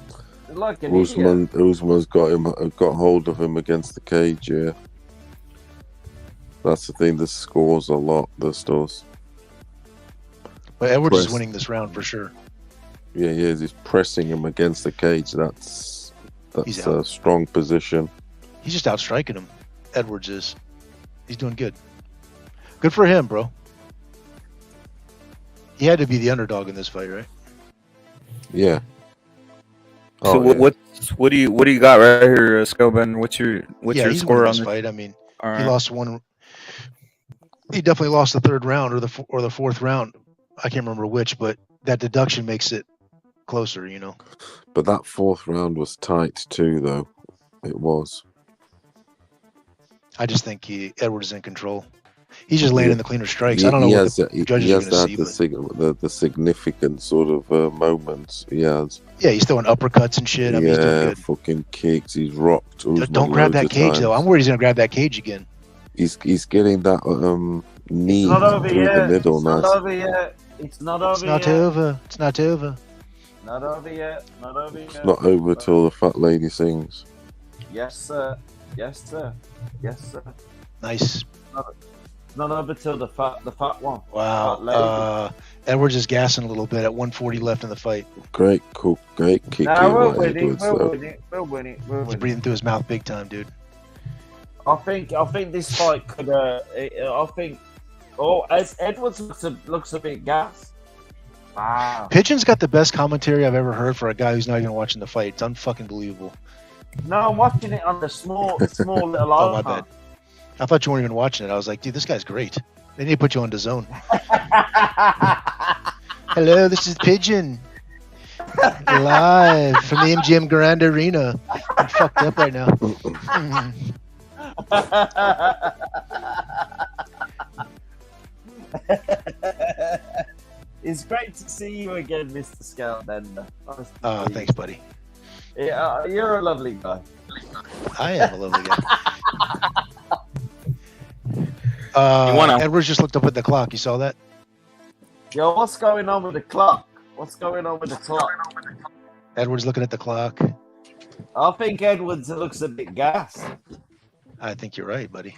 like an idiot. Usman's got hold of him against the cage. Yeah, that's the thing. This scores a lot. This does. But Edwards is Press. winning this round for sure. Yeah, he's pressing him against the cage. That's He's That's a out. strong position. He's just outstriking him. Edwards is. He's doing good. Good for him, bro. He had to be the underdog in this fight, right? Yeah. So Oh, yeah. what do you got right here, Scobin? What's your He's score winning on this this fight? I mean, All he right. lost one. He definitely lost the third round or the fourth round. I can't remember which, but that deduction makes it closer, you know. But that fourth round was tight too, though. It was. I just think Edwards is in control. He's just landing the cleaner strikes. I He, don't know he what has, the he judges are has going to had see. the significant sort of moments. He has. Yeah, he's throwing uppercuts and shit. I mean, he's doing good. Fucking kicks. He's rocked. Don't grab that cage, though. I'm worried he's going to grab that cage again. He's getting that knee It's not over through the yet. middle. It's not Nice. over yet. It's not over It's not yet. over. It's not over. Not over yet. Not over yet. It's not over till the fat lady sings. Yes, sir. Yes, sir. Yes, sir. Nice. Not over till the fat one. Wow. Fat lady. Edwards is gassing a little bit at 140 left in the fight. Great kick. Nah, we'll by win it. Edwards, We'll though. win it. We'll win it. We'll He's win it. breathing through his mouth big time, dude. I think this fight could. I think. Oh, as Edwards looks a bit gassed. Wow. Pigeon's got the best commentary I've ever heard for a guy who's not even watching the fight. It's unfucking believable. No, I'm watching it on the small little Oh, my iPad. bad. I thought you weren't even watching it. I was like, dude, this guy's great. They need to put you on the zone. Hello, this is Pigeon. Live from the MGM Grand Arena. I'm fucked up right now. It's great to see you again, Mr. Scoutbender. Oh, thanks, buddy. Yeah, you're a lovely guy. I am a lovely guy. Edwards just looked up at the clock. You saw that? Yo, what's going on with the clock? What's going on with the clock? Edwards looking at the clock. I think Edwards looks a bit gassed. I think you're right, buddy.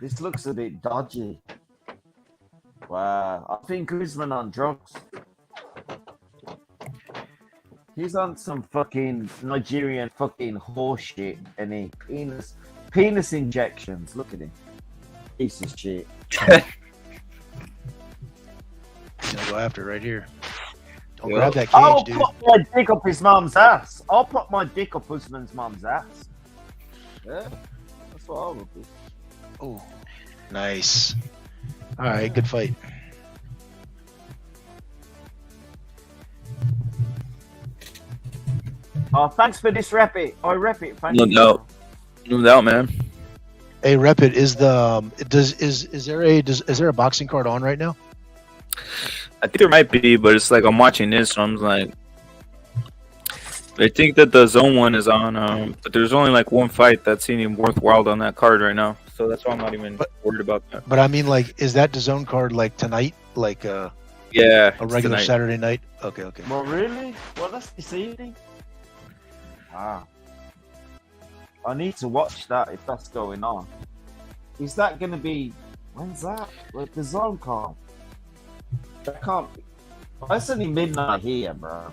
This looks a bit dodgy. Wow. I think Usman on drugs. He's on some fucking Nigerian fucking horse shit and he penis injections. Look at him. Piece of shit. He's gonna go after it right here. Don't Yeah. grab that cage, I'll dude. put my dick up his mum's ass. I'll put my dick up Usman's mum's ass. Yeah, that's what I would do. Oh, nice. All right, good fight. Oh, thanks for this rep it. I rep it. Thank No you. doubt. No doubt, man. Hey, Repit, is there a boxing card on right now? I think there might be, but it's like I'm watching this, so I'm like, I think that the zone one is on, but there's only like one fight that's seeming worthwhile on that card right now, so that's why I'm not even worried about that. But I mean, like, is that the zone card like tonight? Like Yeah, a it's regular tonight. Saturday night? Okay. Well, really? Well, that's this evening. Ah. I need to watch that if that's going on. Is that going to be... When's that? Like the zone card? That can't be... Oh, it's only midnight here, bro.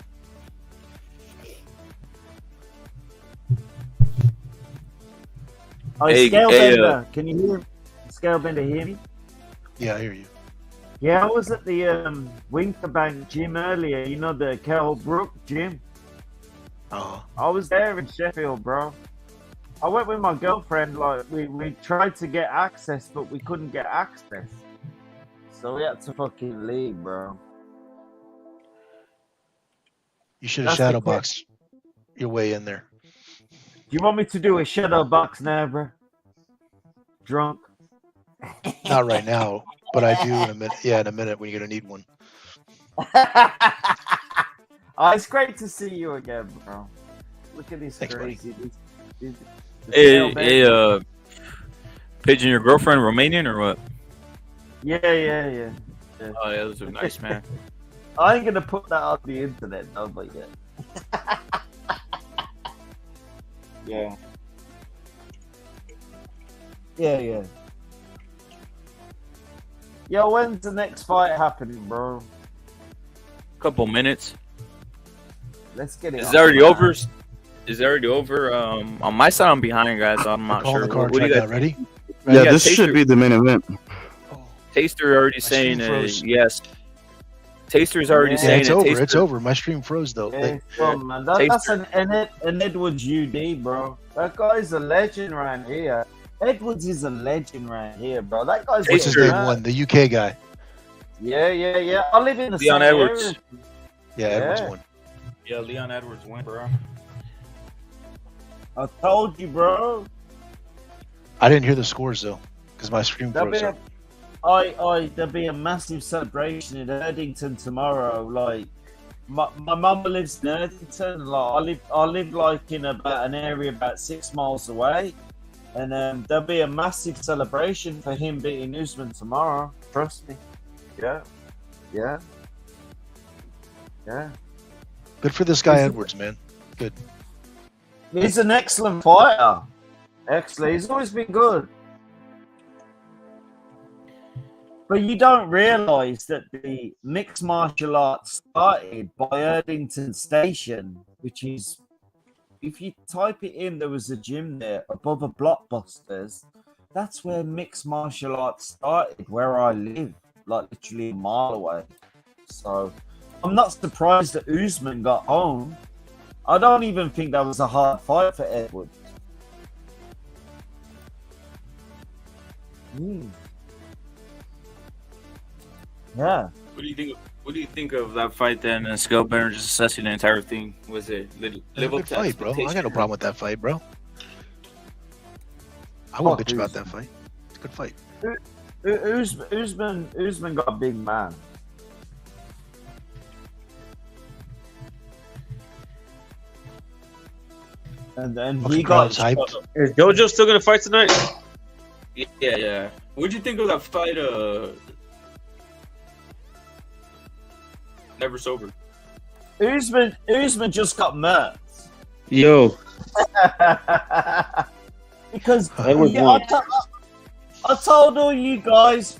Oh, Hey, Scalebender, can you hear me? Scalebender, hear me? Yeah, I hear you. Yeah, I was at the Winterbank gym earlier. You know, the Carol Brook gym. Oh. I was there in Sheffield, bro. I went with my girlfriend. Like we tried to get access, but we couldn't get access. So we had to fucking leave, bro. You should have That's the shadow boxed your way in there. You want me to do a shadow box now, bro? Drunk? Not right now, but I do in a minute. Yeah, in a minute when you're gonna need one. Oh, it's great to see you again, bro. Look at this crazy. This Hey, Pigeon, your girlfriend Romanian or what? Yeah. Oh yeah, those are nice, man. I ain't gonna put that on the internet, though, but yeah. Yeah. Yeah. Yo, when's the next fight happening, bro? Couple minutes. Let's get it. Is on, it already man. over? Is Is it already over? On my side, I'm behind, guys. I'm not sure. Cards What do right you now. guys Ready? Yeah, this should be the main event. Taster already saying yes. Taster's already Yeah, saying it's it. over. Taster, it's over. My stream froze though. Yeah, come on, man. That's an Edwards UD, bro. That guy's a legend around here. Edwards is a legend around here, bro. That guy's. What's his name? One, the UK guy. Yeah. I live in the Leon same Edwards. area. Yeah, Edwards won. Yeah, Leon Edwards went, bro. I told you, bro. I didn't hear the scores though, because my stream There'll froze. there'll be a massive celebration in Erdington tomorrow. Like, my mum lives in Erdington. Like, I live like in about an area about 6 miles away, and there'll be a massive celebration for him beating Usman tomorrow. Trust me. Yeah. Good for this guy Edwards, man. Good. He's an excellent fighter. Excellent. He's always been good. But you don't realise that the mixed martial arts started by Erdington Station, which is, if you type it in, there was a gym there above a Blockbusters. That's where mixed martial arts started, where I live, like literally a mile away. So I'm not surprised that Usman got home. I don't even think that was a hard fight for Edwards. Yeah. What do you think? What do you think of that fight then? And Scalebender just assessing the entire thing. Was it Good fight, bro. I got no problem with that fight, bro. I won't bitch about that fight. It's a good fight. Usman got a big man. And then he got hyped. Is JoJo still gonna fight tonight? Yeah. What'd you think of that fight? Never sober. Usman just got murked. Yo. Because I told all you guys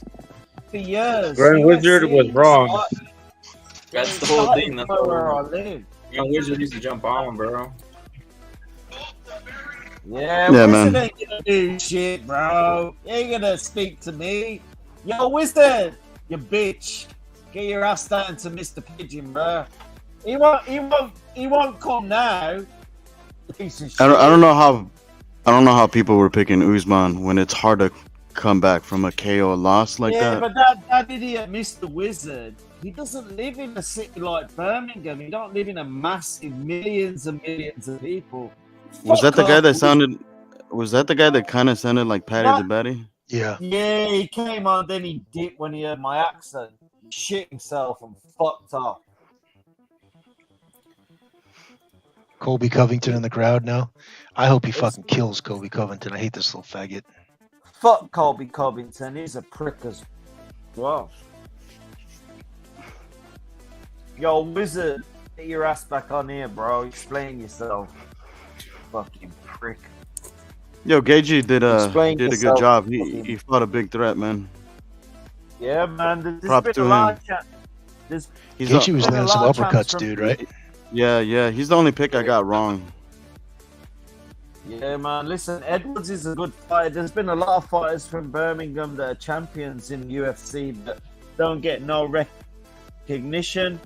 for years. Grand Wizard was wrong. That's the whole thing. That's where I live. Young Wizard needs to jump on, bro. Yeah, man. Wizard ain't gonna do shit, bro. You ain't gonna speak to me. Yo, Wizard, you bitch. Get your ass down to Mr. Pigeon, bro. He won't come now. Piece of shit. I don't know how people were picking Usman when it's hard to come back from a KO loss like yeah, that. but that idiot, Mr. Wizard, he doesn't live in a city like Birmingham. He don't live in a massive millions and millions of people. Was that the Fuck guy off. that sounded? Was that the guy that kind of sounded like Patty the Batty? Yeah. Yeah, he came on, then he dipped when he heard my accent. He shit himself and fucked off. Colby Covington in the crowd now. I hope he fucking kills Colby Covington. I hate this little faggot. Fuck Colby Covington. He's a prick as well. Yo, Wizard, get your ass back on here, bro. Explain yourself. Fucking prick. Yo, Gagey did Explain a good yourself. job. He fought a big threat, man. Yeah, man. There's Prop been to a lot him. of chat. Gaethje was landing some uppercuts, dude, right? Yeah. He's the only pick I got wrong. Yeah, man. Listen, Edwards is a good fighter. There's been a lot of fighters from Birmingham that are champions in UFC that don't get no recognition.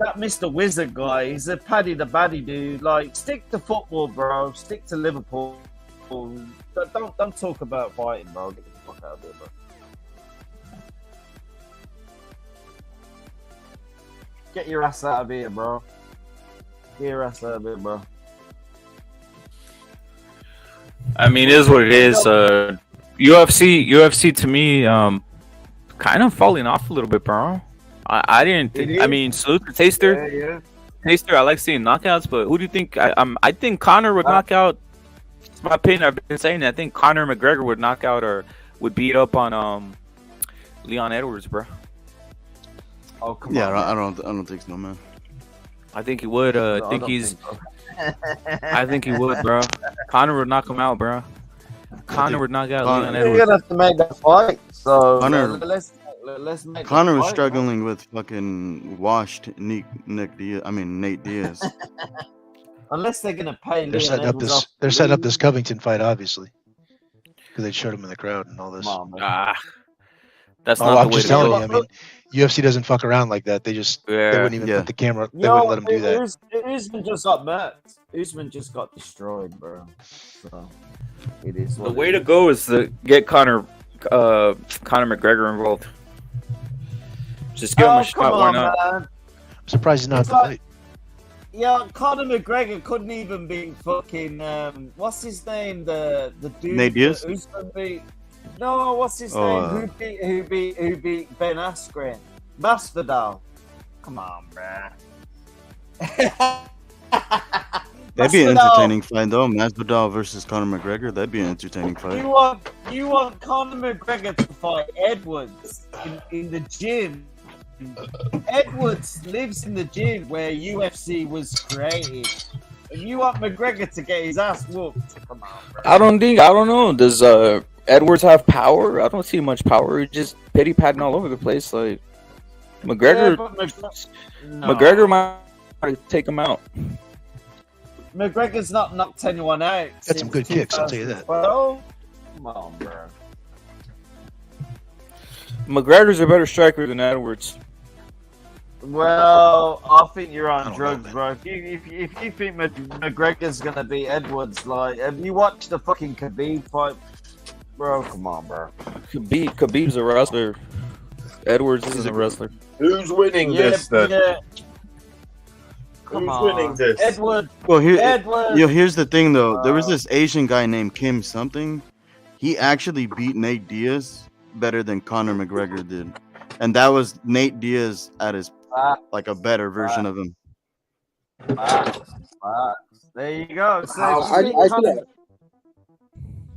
That Mr. Wizard guy, he's a Paddy the Baddy dude. Like, stick to football, bro. Stick to Liverpool. Don't talk about fighting, bro. Get the fuck out of here, bro. Get your ass out of here, bro. Get your ass out of here, bro. I mean, it is what it is. UFC to me, kind of falling off a little bit, bro. I didn't think. I mean, salute to Taster. Yeah. Taster, I like seeing knockouts, but who do you think? I think Conor would knock out. It's my opinion. I've been saying that. I think Conor McGregor would knock out or would beat up on Leon Edwards, bro. Oh come Yeah, on. I don't think so, man. I think he would. I think he would, bro. Conor would knock him out, bro. Conor would knock out Leon You're Edwards. gonna have to make that fight. So let's make Conor that was fight, struggling with fucking washed Nate Diaz. Unless they're gonna pay They're Leon setting up Edwards this. off They're to setting up leave. this Covington fight, obviously, because they showed him in the crowd and all this. That's Oh, not the I'm way just to telling go. you. I mean, UFC doesn't fuck around like that. They just they wouldn't even put the camera. They wouldn't let him do that. Usman just got murked. Usman just got destroyed, bro. So it is. The way to go is to get Conor McGregor involved. Just give him a shot. Why not? I'm surprised he's not at the fight. Yeah, Conor McGregor couldn't even beat fucking what's his name? The dude Nate Diaz? that Usman beat. No, what's his name? Who beat Ben Askren? Masvidal. Come on, bruh. That'd be an entertaining fight, though. Masvidal versus Conor McGregor. That'd be an entertaining fight. You want Conor McGregor to fight Edwards in the gym. Edwards lives in the gym where UFC was created. And you want McGregor to get his ass whooped? Come on, bro. I don't know. Does Edwards have power? I don't see much power. He's just pity patting all over the place. Like McGregor, McGregor might take him out. McGregor's not knocked anyone out. Got some good kicks, I'll tell you that. Well, come on, bro. McGregor's a better striker than Edwards. Well, I think you're on drugs, bro. If you think McGregor's gonna beat Edwards, like, have you watched the fucking Khabib fight, bro? Come on, bro. Khabib's a wrestler. Edwards isn't a wrestler. Who's winning this then? Yeah. Who's winning this? Edward. Well, Edward. here's the thing, though. There was this Asian guy named Kim something. He actually beat Nate Diaz better than Conor McGregor did, and that was Nate Diaz at his like a better version of him. There you go. So I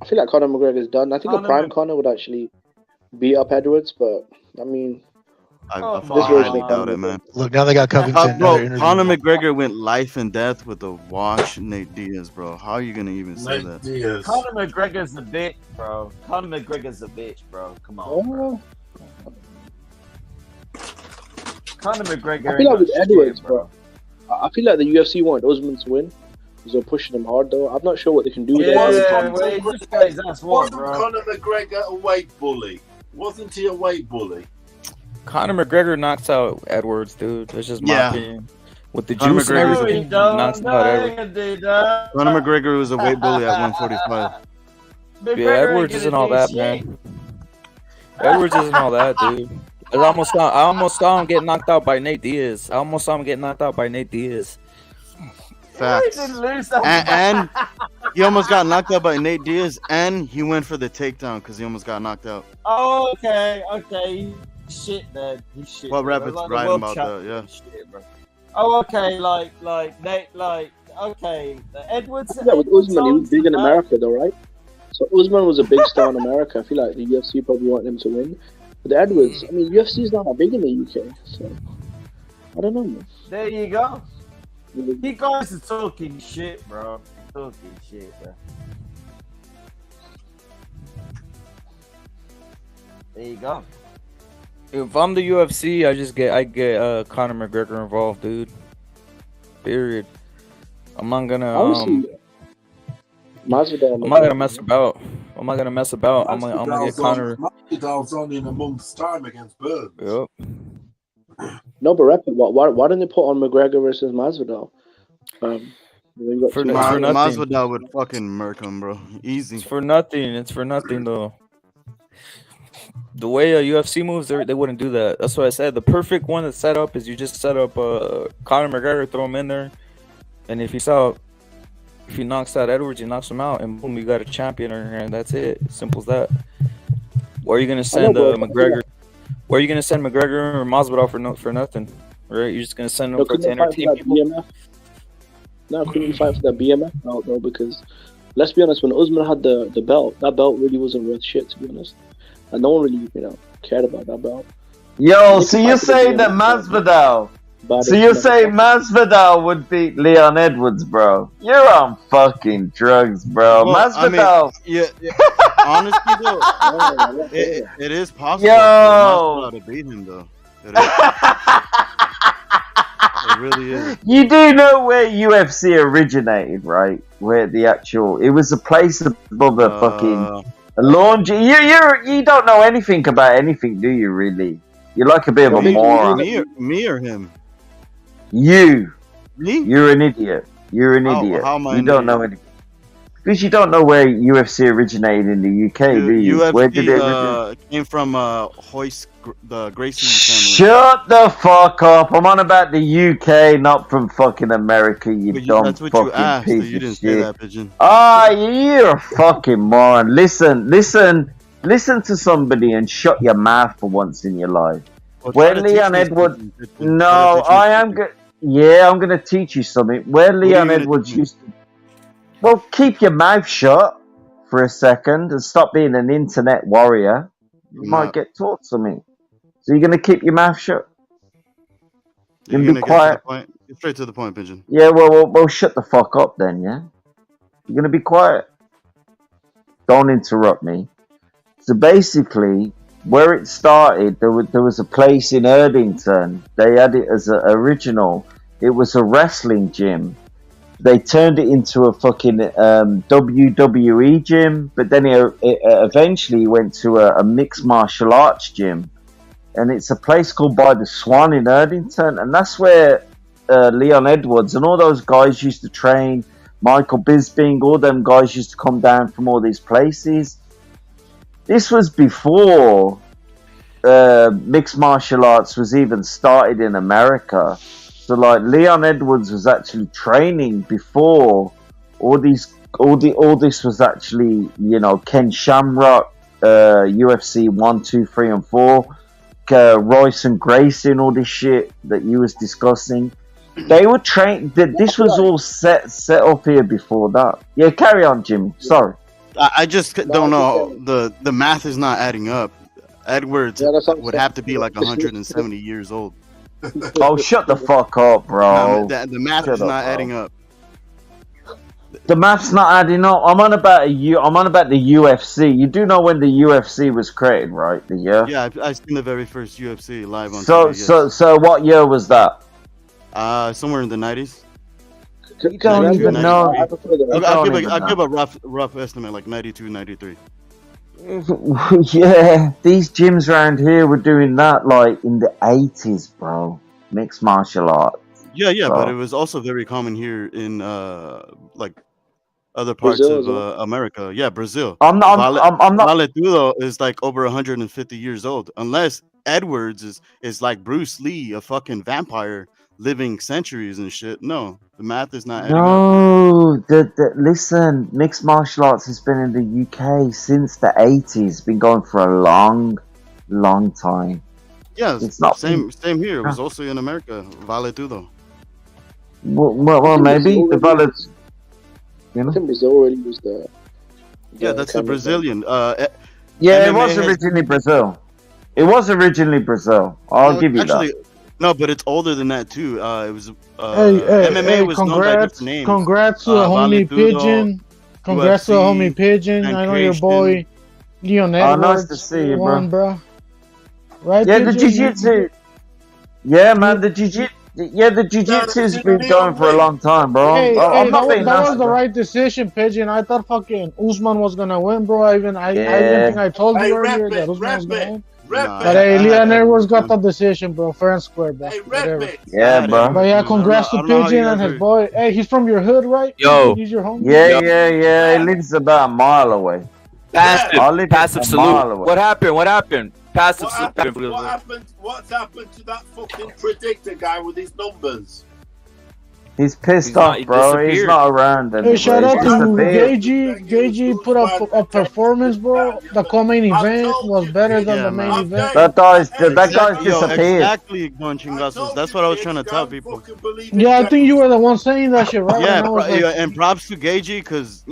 feel like Conor McGregor's done. I think a prime Conor would actually beat up Edwards, but I mean, I highly doubt it, man. Look, now they got Covington. Bro, Conor McGregor went life and death with a wash Nate Diaz, bro. How are you gonna even say that? Conor McGregor's a bitch, bro. Conor McGregor's a bitch, bro. Come on, bro. Conor McGregor. I feel like with Edwards, bro. I feel like the UFC wanted Usman to win because they're pushing him hard, though. I'm not sure what they can do. Wasn't bro. Conor McGregor a weight bully? Wasn't he a weight bully? Conor McGregor knocks out Edwards, dude. That's just my opinion. With the Conor juice and McGregor's everything, knocks out Edwards. Conor McGregor was a weight bully at 145. Yeah, Edwards isn't all that, man. Edwards isn't all that, dude. I almost saw him get knocked out by Nate Diaz. Facts. And he almost got knocked out by Nate Diaz, and he went for the takedown because he almost got knocked out. Oh, okay. Shit, man. Shit. Well, Rabbit's like right about that, yeah. Shit, bro. Oh, okay. Okay. Edwards. I feel like with Usman, he was big in America, though, right? So Usman was a big star in America. I feel like the UFC probably wanted him to win. But Edwards, I mean, UFC is not that big in the UK, so I don't know, man. There you go. You guys are talking shit, bro. Talking shit, bro. There you go. If I'm the UFC, I get Conor McGregor involved, dude. Period. I'm not gonna mess about. I'm gonna get Conor. Masvidal's on in a month's time against Burns. Yep. No, but Rapid, why didn't they put on McGregor versus Masvidal? Masvidal would fucking murk him, bro. Easy. It's for nothing, though. The way a UFC moves, they wouldn't do that. That's what I said. The perfect one to set up is you just set up Conor McGregor, throw him in there, and if he knocks out Edwards, he knocks him out, and boom, you got a champion, and that's it. Simple as that. Why are you gonna send McGregor? Why are you gonna send McGregor or Masvidal for nothing? Right? You're just gonna send them to entertain people. BMF? No, couldn't you fight for that BMF? No, because let's be honest, when Usman had the belt, that belt really wasn't worth shit, to be honest. And no one really, cared about that belt. Yo, so you say that Masvidal? So you say Masvidal would beat Leon Edwards, bro? You're on fucking drugs, bro. Well, Masvidal. I mean, yeah. Honestly, though, it is possible Yo. for Masvidal to beat him, though. It really is. You do know where UFC originated, right? Where the actual it was a place above a fucking a laundry. You don't know anything about anything, do you? Really? You're like a bit of a moron. Me or him? You. Me? You're an idiot. You're an idiot. How am I you an don't idiot? know anything. Because you don't know where UFC originated in the UK, do you? UFC Where did it originate? came from Hoist, the Gracie family. Shut the fuck up! I'm on about the UK, not from fucking America. You dumb that's what fucking you asked. So piece you of didn't shit. say that, pigeon. You're a fucking moron. Listen to somebody and shut your mouth for once in your life. Well, Where Leon Edwards? No, I am good. Yeah, I'm gonna teach you something. Where Leon Edwards used to. Well, keep your mouth shut for a second and stop being an internet warrior. You might get taught something. So you're going to keep your mouth shut? You're going to be quiet? Get straight to the point, pigeon. Yeah, well, shut the fuck up then, yeah? You're going to be quiet. Don't interrupt me. So basically, where it started, there was a place in Erdington. They had it as an original. It was a wrestling gym. They turned it into a fucking WWE gym, but then it eventually went to a mixed martial arts gym. And it's a place called By the Swan in Erdington. And that's where Leon Edwards and all those guys used to train. Michael Bisping, all them guys used to come down from all these places. This was before mixed martial arts was even started in America. So like Leon Edwards was actually training before all this was actually, Ken Shamrock, UFC 1, 2, 3, and 4, Royce and Gracie and all this shit that you was discussing. They were trained. This was all set up here before that. Yeah, carry on, Jimmy. Sorry. I just don't know. The math is not adding up. Edwards would have to be like 170 years old. Oh, shut the fuck up, bro. The math is not adding up. The math's not adding up. I'm on about the UFC. You do know when the UFC was created, right? The year. Yeah, I've seen the very first UFC live on TV. So what year was that? Somewhere in the 90s. You don't even know. I'll give a rough estimate, like 92, 93. Yeah, these gyms around here were doing that like in the 80s, bro. Mixed martial arts. Yeah, but it was also very common here in like other parts of America. Yeah, Brazil. I'm not. Vale Tudo is like over 150 years old. Unless Edwards is like Bruce Lee, a fucking vampire living centuries and shit. No, the math is not adding up. No, listen, mixed martial arts has been in the UK since the 80s. Been going for a long time. Yeah, it's not same here. It was also in America. Vale Tudo. Well maybe the Vale. I think Brazil already used that. Yeah, that's the Brazilian. Yeah, it was originally Brazil. It was originally Brazil. I'll give you that. No, but it's older than that too. It was MMA was known by different names. Congrats to the homie Pigeon. Congrats to the homie Pigeon. I know your boy Leon Edwards. Nice to see you, bro. Right? Yeah, the jiu-jitsu. Yeah, man, the jiu-jitsu. Yeah, the jiu-jitsu's been going for a long time, bro. That was the right decision, Pigeon. I thought fucking Usman was gonna win, bro. I even think I told you earlier that Usman was gonna win. But hey, Leon Edwards got the decision, bro. Fair and square, bro. Yeah, bro. But yeah, congrats to Pigeon and his boy. Hey, he's from your hood, right? Yo. He's your home. Yeah. He lives about a mile away. Passive salute. What happened? Passive salute. What's happened to that fucking predictor guy with his numbers? He's pissed off, bro. He's not around anymore. Hey, shout out to Gagey. Gagey put up a performance, bro. The co-main event was better than the main event. That guy's disappeared. Exactly, Chingazos. That's what I was trying to tell people. Yeah, I think you were the one saying that shit, right? Yeah, and props to Gagey because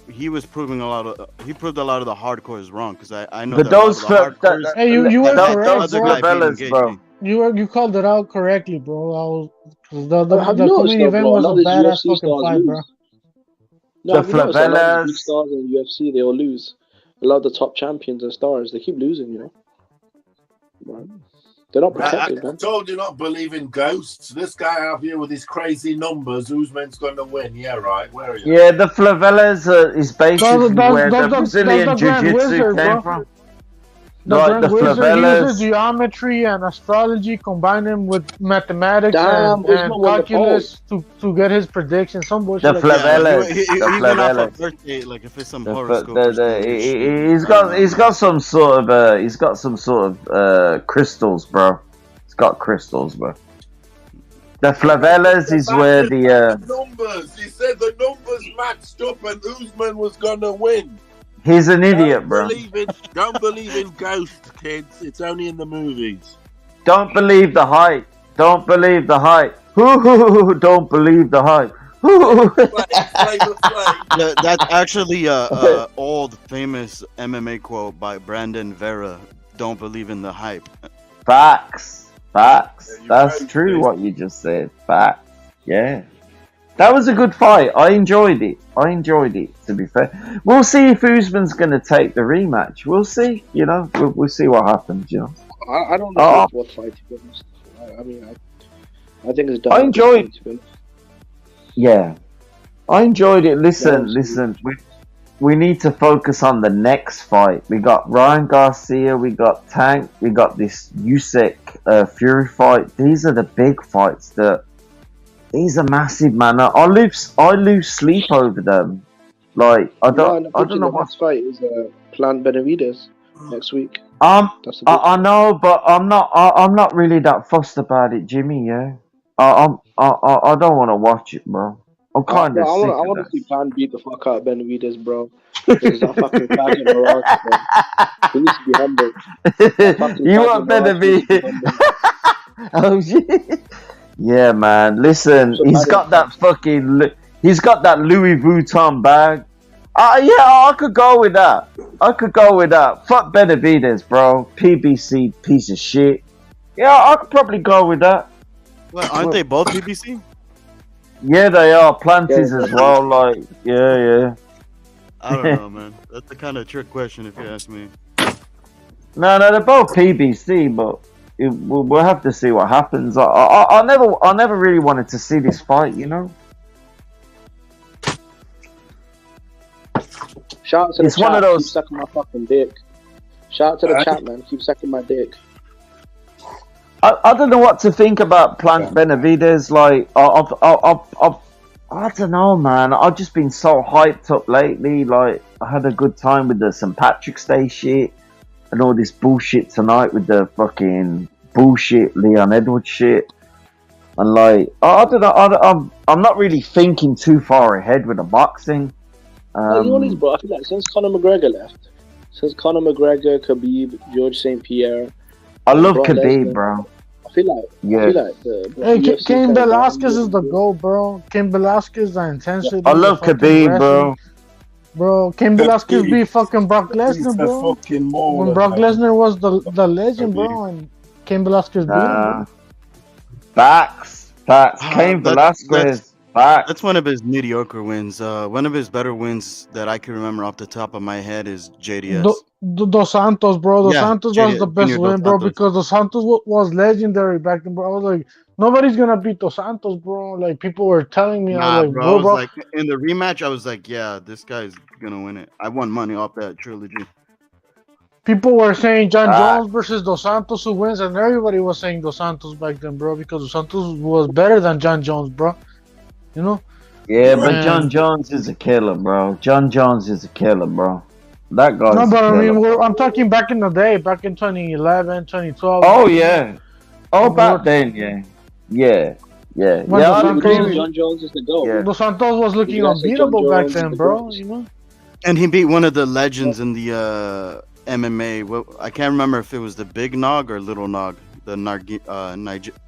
he was proving he proved a lot of the hardcores wrong because I know. But those hey, you were correct, bro. You called it out correctly, bro. The co-main event was a badass fucking fight, bro. No, the Flavellas, a lot of the big stars in UFC, they all lose. A lot of the top champions and stars, they keep losing, Right. They're not protected, I man. told you not believe in ghosts. This guy out here with his crazy numbers, Usman's going to win. Yeah, right. Where are you? Yeah, the Flavellas is basically where the Brazilian Jiu-Jitsu came from. The Grand Wizard, he uses geometry and astrology, combine them with mathematics and calculus to get his predictions. Some bullshit. The Flavellas. Even off a birthday, like if it's some horoscope. He's got some sort of crystals, bro. He's got crystals, bro. The Flavellas is where the numbers. He said the numbers matched up and Usman was gonna win. He's an idiot, bro. Don't believe in ghosts, kids. It's only in the movies. Don't believe the hype. Don't believe the hype. Don't believe the hype. That's actually a old famous MMA quote by Brandon Vera. Don't believe in the hype. Facts. That's true what you just said. Facts. Yeah. That was a good fight. I enjoyed it. To be fair, we'll see if Usman's going to take the rematch. We'll see. You know, we'll see what happens. You know. I don't know what fight to be honest. I mean, I think it's done. I enjoyed. Yeah, I enjoyed it. Listen. We need to focus on the next fight. We got Ryan Garcia. We got Tank. We got this Usyk Fury fight. These are the big fights that. These are massive, man. I lose sleep over them. Like I don't know what fight is. Planned Benavidez next week. I know, but I'm not really that fussed about it, Jimmy. Yeah, I don't want to watch it, bro. I'm kind of. I want to see Plan beat the fuck out of Benavidez, bro. Because that fucking faggot Morocco, bro. He needs to be humble. You want Benavidez? Oh shit. Yeah, man. Listen, he's got that Louis Vuitton bag. Yeah, I could go with that. Fuck Benavidez, bro. PBC piece of shit. Yeah, I could probably go with that. Well, aren't they both PBC? Yeah, they are. Planties as well. Like, yeah. I don't know, man. That's the kind of trick question, if you ask me. No, they're both PBC, but. We'll have to see what happens. I never really wanted to see this fight, you know. Shout out to the chat. One of those. Keep sucking my fucking dick. Shout out to the chat, man. Keep sucking my dick. I don't know what to think about Plant Benavidez. Like I don't know, man. I've just been so hyped up lately. Like I had a good time with the St. Patrick's Day shit. And all this bullshit tonight with the fucking bullshit Leon Edwards shit. And like, I don't know, I'm not really thinking too far ahead with the boxing. You know what it is, bro? I feel like since Conor McGregor left, Khabib, George St. Pierre. I love Khabib, bro. I feel like Hey, Cain Velasquez is the GOAT, bro. Cain Velasquez, the intensity. I love Khabib, bro. Bro, Cain Velasquez beat fucking Brock Lesnar, bro. When Brock Lesnar was the legend, bro, and Cain Velasquez beat him, bro. Facts. Cain Velasquez. That's one of his mediocre wins. One of his better wins that I can remember off the top of my head is JDS. Dos Santos, bro. Dos Santos was the best win, bro, because Dos Santos was legendary back then, bro. I was like, nobody's gonna beat Dos Santos, bro. Like people were telling me, I was like, bro. Like in the rematch, I was like, yeah, this guy's gonna win it. I won money off that trilogy. People were saying John Jones versus Dos Santos who wins, and everybody was saying Dos Santos back then, bro, because Dos Santos was better than John Jones, bro. You know? Yeah, but John Jones is a killer, bro. John Jones is a killer, bro. That guy. No, but I mean, I'm talking back in the day, back in 2011, 2012. Oh yeah. Oh, back then, yeah. John Jones is the GOAT. Yeah. Dos Santos was looking unbeatable back then, bro. You know. And he beat one of the legends in the MMA. Well, I can't remember if it was the Big Nog or Little Nog. The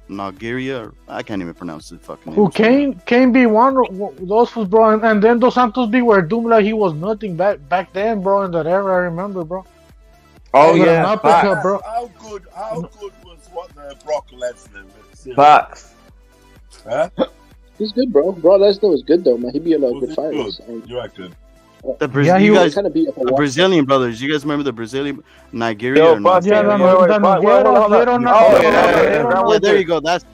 Nigeria. I can't even pronounce the fucking name. Who Cain beat one those fools, bro, and then Dos Santos beat where Doom like he was nothing back then, bro. In that era, I remember, bro. Oh yeah, bro. How good was what the Brock Lesnar? Facts. Huh? He's good, bro. Brock Lesnar was good though, man. He beat a lot of good fighters. You reckon? he was guys, kind of beat up the Brazilian brothers. You guys remember the Brazilian Nigeria? Yo, or not? yeah, there you go. That's.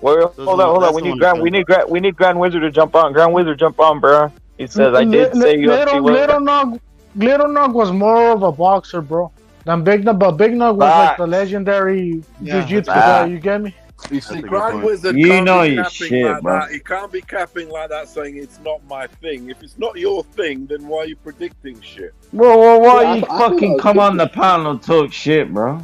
Hold on. We need Grand Wizard to jump on. Grand Wizard, jump on, bro. He says I did say UFC. Little Nog was more of a boxer, bro. Than Big Nog, but Big Nog was like the legendary jiu-jitsu guy. You get me? You see, Grand Wizard You can't know be your capping shit, like bro. that. He can't be capping like that, saying it's not my thing. If it's not your thing, then why are you predicting shit? Well, why you fucking come on the panel and talk shit, bro?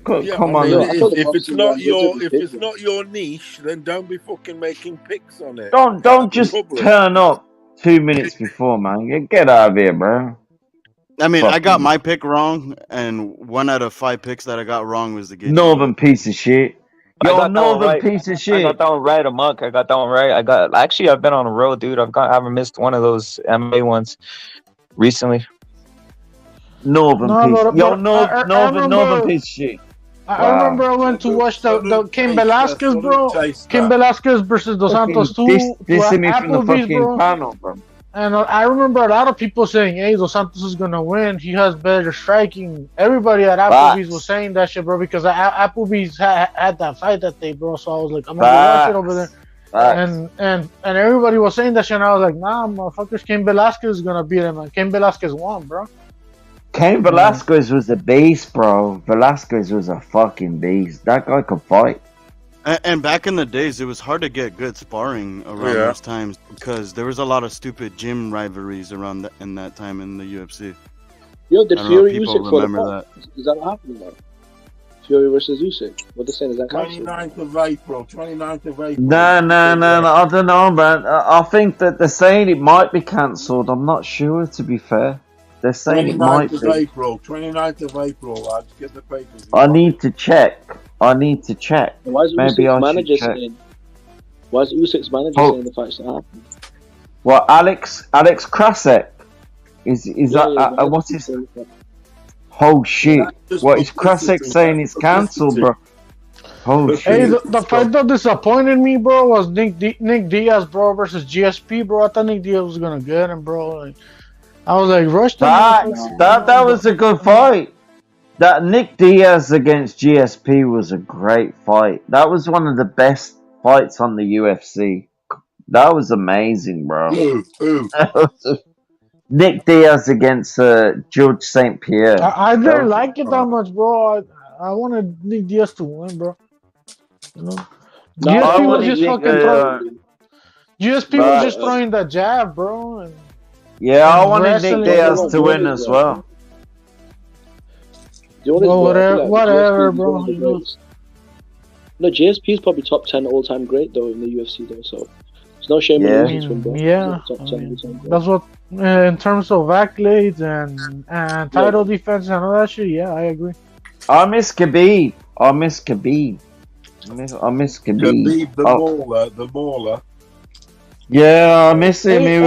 Come on. If it's not your niche, then don't be fucking making picks on it. Don't just turn up 2 minutes before, man. Get out of here, bro. I mean, I got my pick wrong, and 1 out of 5 picks that I got wrong was the game. Northern piece of shit. Yo, Northern piece of shit. I got that one right, Amok. I got that one right. I've been on the road, dude. I haven't missed one of those MMA ones recently. Northern piece of shit. I remember I went to watch the Cain Velasquez, bro. Cain Velasquez versus Dos Santos 2. This is me from the Applebee's, fucking panel, bro. And I remember a lot of people saying, hey, Dos Santos is going to win. He has better striking. Everybody at Applebee's was saying that shit, bro, because Applebee's had that fight that day, bro. So I was like, I'm going to watch it over there. And everybody was saying that shit, and I was like, nah, motherfuckers, Cain Velasquez is going to beat him. And Cain Velasquez won, bro. Cain Velasquez was a beast, bro. Velasquez was a fucking beast. That guy could fight. And back in the days, it was hard to get good sparring around those times because there was a lot of stupid gym rivalries around in that time in the UFC. Yo, did Fury people Usyk for the remember fight? Is that what happened now? Fury versus Usyk. What they're saying is that 29th of April. 29th of April. No. I don't know, man. I think that they're saying it might be cancelled. I'm not sure, to be fair. They're saying it might be. 29th of April. I'll just get the papers. I need to check. Why is Maybe Usyk's I manager should check. saying? Why is Usyk's manager saying the fight's not happening? Well, Alex Krasek is that what's his? Oh shit! What is Krasek saying? It's cancelled, bro. Oh shit! Hey, the fight that disappointed me, bro, was Nick Diaz, bro, versus GSP, bro. I thought Nick Diaz was gonna get him, bro. Like, I was like, rush that was a good fight. That Nick Diaz against GSP was a great fight. That was one of the best fights on the UFC. That was amazing, bro. Nick Diaz against George St. Pierre. I didn't like it that much, bro. I wanted Nick Diaz to win, bro. You know? GSP was just fucking throwing. GSP was just throwing that jab, bro. And I wanted Nick Diaz to win as well. Whatever, bro. No, GSP is probably top 10 all-time great though in the UFC though, so there's no shame in losing to him, bro. Top 10 all-time great. That's what in terms of accolades and title defense and all that shit. Yeah, I agree. I miss Khabib. I miss Khabib. Khabib, the mauler. Yeah, I miss him. It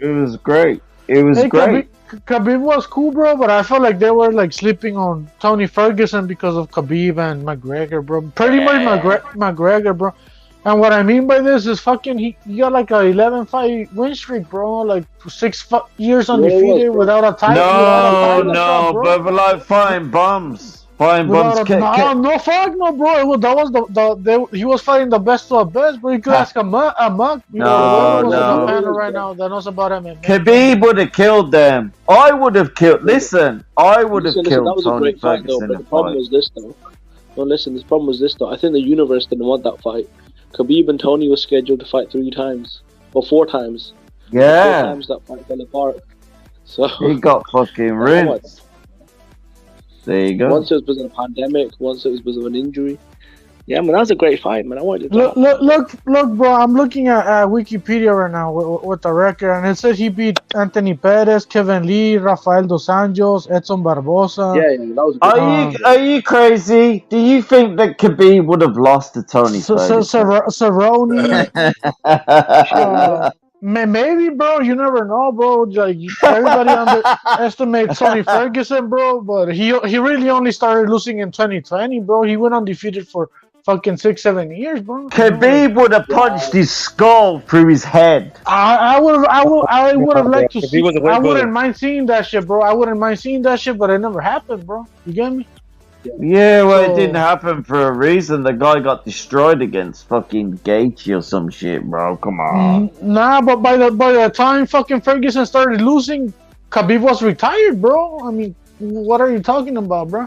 was great. It was great. Khabib was cool, bro, but I felt like they were like sleeping on Tony Ferguson because of Khabib and McGregor, bro. Pretty much McGregor, bro. And what I mean by this is fucking he got like a 11-fight win streak, bro. Like 6 years undefeated without a title. No, but like fighting bums. No, fuck no, bro. That was he was fighting the best of the best, bro. You could ask a mug. No. Right now that knows about MMA. Khabib would have killed them. I would have killed. Listen, I would have killed that was Tony a great fight, though. But the problem was this, though. No, listen. The problem was this, though. I think the universe didn't want that fight. Khabib and Tony was scheduled to fight 3 times or 4 times. Yeah. 4 times that fight fell apart. So he got fucking rinsed. There you go. Once it was because of a pandemic, once it was because of an injury. Yeah, man, that was a great fight, man. I wanted to look, bro. I'm looking at Wikipedia right now with the record, and it says he beat Anthony Perez, Kevin Lee, Rafael Dos Anjos, Edson Barbosa. Yeah, that was. Are you crazy? Do you think that Khabib would have lost to Tony Cerrone? Maybe, bro. You never know, bro. Like everybody underestimates Tony Ferguson, bro. But he really only started losing in 2020, bro. He went undefeated for fucking 6-7 years, bro. Khabib would have punched his skull through his head. I would have liked to see. was a way I wouldn't better. mind seeing that shit, bro. I wouldn't mind seeing that shit, but it never happened, bro. You get me? Yeah, well, So- it didn't happen for a reason. The guy got destroyed against fucking Gaethje or some shit, bro. Come on. Nah, but by the time fucking Ferguson started losing, Khabib was retired, bro. I mean, what are you talking about, bro?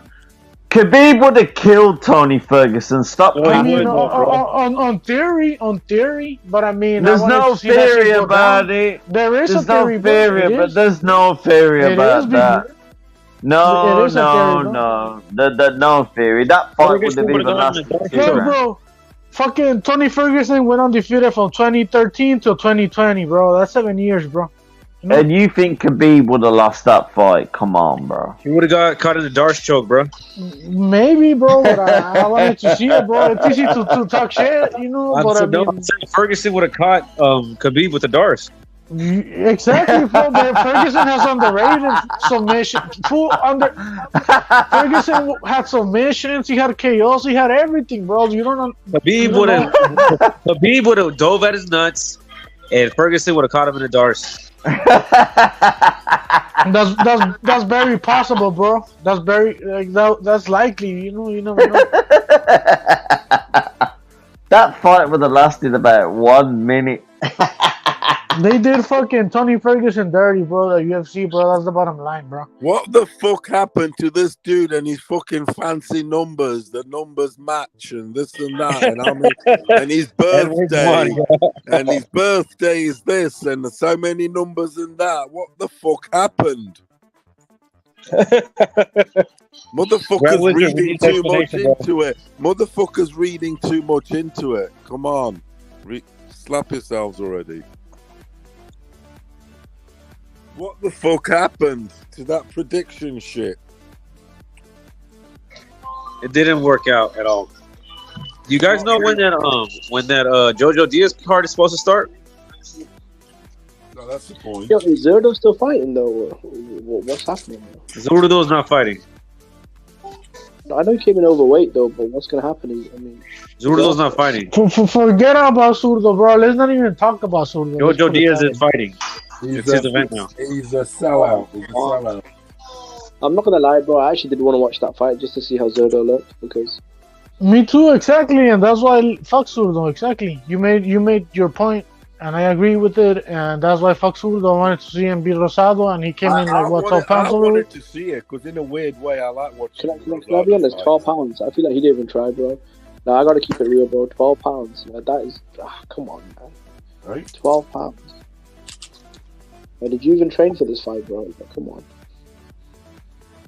Khabib would have killed Tony Ferguson. Stop. I mean, on theory, but I mean, There's I wanted no to see that shit theory go about down. it. There is There's a theory, no bro. theory, It but is. there's no theory It about is, that. It No, is a theory, no. No theory. That fight would have even lasted Look, 2 rounds. bro. Fucking Tony Ferguson went undefeated from 2013 to 2020, bro. That's 7 years, bro. And you think Khabib would have lost that fight? Come on, bro. He would have got caught in the Darce choke, bro. Maybe, bro, but I wanted to see it, bro. It's easy to talk shit, you know, but I mean... I'm saying Ferguson would have caught Khabib with the Darce. Exactly, bro. Ferguson has underrated submission. Ferguson had submissions. He had KOs. He had everything, bro. You don't know. Khabib would have dove at his nuts, and Ferguson would have caught him in the Darce. That's very possible, bro. That's very that's likely. You know, you never know. That fight would have lasted about 1 minute. They did fucking Tony Ferguson dirty, bro. The UFC, bro. That's the bottom line, bro. What the fuck happened to this dude and his fucking fancy numbers? The numbers match and this and that, and I mean, and his birthday, and his birthday is this, and there's so many numbers in that. What the fuck happened? Motherfuckers reading too much into it. Motherfuckers reading too much into it. Come on, slap yourselves already. What the fuck happened to that prediction shit? It didn't work out at all. You guys know when that Jojo Diaz card is supposed to start? No, that's the point. Yo, is Zerdo still fighting though? What's happening? Zurdo's not fighting. I know he came in overweight though, but what's gonna happen is, I mean, Zurdo's not fighting. Forget about Zurdo, bro. Let's not even talk about Zurdo. Jojo Diaz is fighting. It's his event now. He's a sellout. I'm not gonna lie, bro. I actually did want to watch that fight just to see how Zerdo looked because. Me too, exactly, and that's why fuck Zurdo. Exactly, you made your point, and I agree with it, and that's why fuck Zurdo. I wanted to see him beat Rosado, and he came in like 12 pounds I over. wanted to see it because in a weird way, I like watching. Can I be honest? 12 pounds. I feel like he didn't even try, bro. Now I gotta keep it real, bro. 12 pounds. That is, come on, man. Right? 12 pounds. Did you even train for this fight, bro? Come on.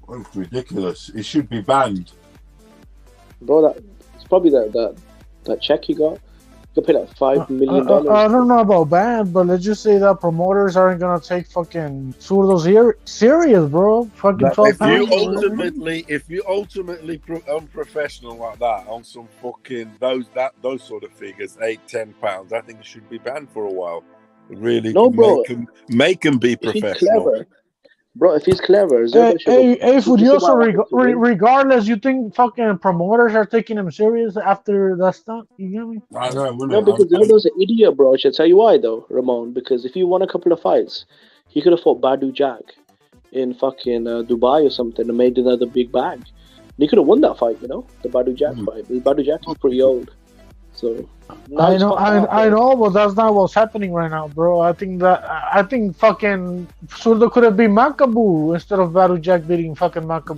Oh, it's ridiculous. It should be banned. Bro, it's probably that check you got. You could pay like $5 million. I don't know about bad, but let's just say that promoters aren't gonna take fucking Zurdo serious, bro. Fucking 12 pounds. If you ultimately unprofessional like that on some fucking those sort of figures, 8-10 pounds, I think it should be banned for a while. Really, no, bro. Make him be professional. Bro, if he's clever, hey, Furioso, regardless, you think fucking promoters are taking him serious after that stunt? You get me? I know, no, because Zerdo's an idiot, bro. I should tell you why, though, Ramon. Because if he won a couple of fights, he could have fought Badu Jack in fucking Dubai or something and made another big bag. And he could have won that fight, you know, the Badu Jack fight. But Badu Jack is pretty old, so. I know, but that's not what's happening right now, bro. I think fucking Zurdo could have been Makabu instead of Badu Jack beating fucking Makabu.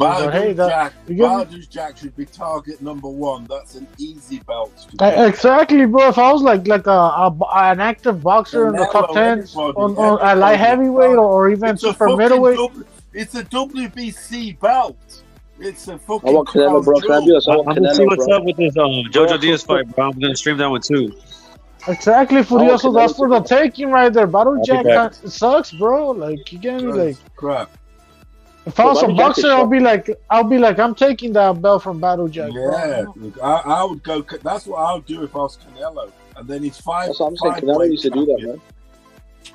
Badu Jack should be target number 1. That's an easy belt. Exactly, bro. If I was like an active boxer in the top 10 on a light heavyweight or even super middleweight, it's a WBC belt. It's a fucking. I want Canelo, bro. I'm gonna see what's up with this Jojo Diaz fight, bro. I'm gonna stream that one too. Exactly, Furioso. That's for the taking right there. Battle Jack sucks, bro. Like you get me, like crap. If I was a boxer, I'll be like, I'm taking that belt from Battle Jack. Yeah, look, I would go. That's what I would do if I was Canelo. And then he's five. That's what I'm saying. Canelo used to do that, man.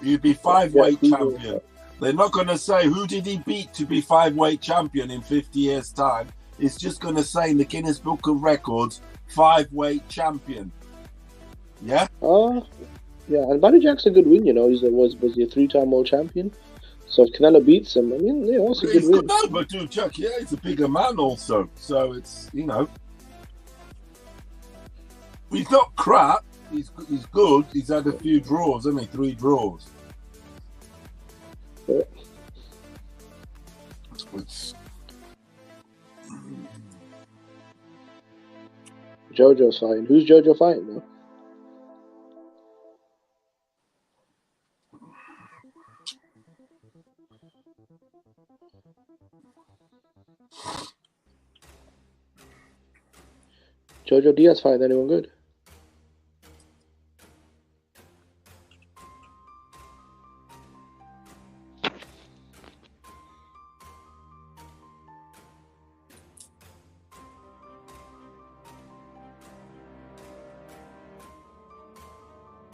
You'd be 5-weight champion. They're not going to say, who did he beat to be 5-weight champion in 50 years' time? It's just going to say in the Guinness Book of Records, 5-weight champion. Yeah. Yeah, and Badou Jack's a good win. You know, was he a 3-time world champion? So if Canelo beats him, I mean, yeah, that's a good win. No, but Jack, yeah, he's a bigger man also. So it's he's not crap. He's good. He's had a few draws, hasn't he? 3 draws. Yeah. It's Jojo's fighting. Who's Jojo fighting though? Jojo Diaz fighting anyone good?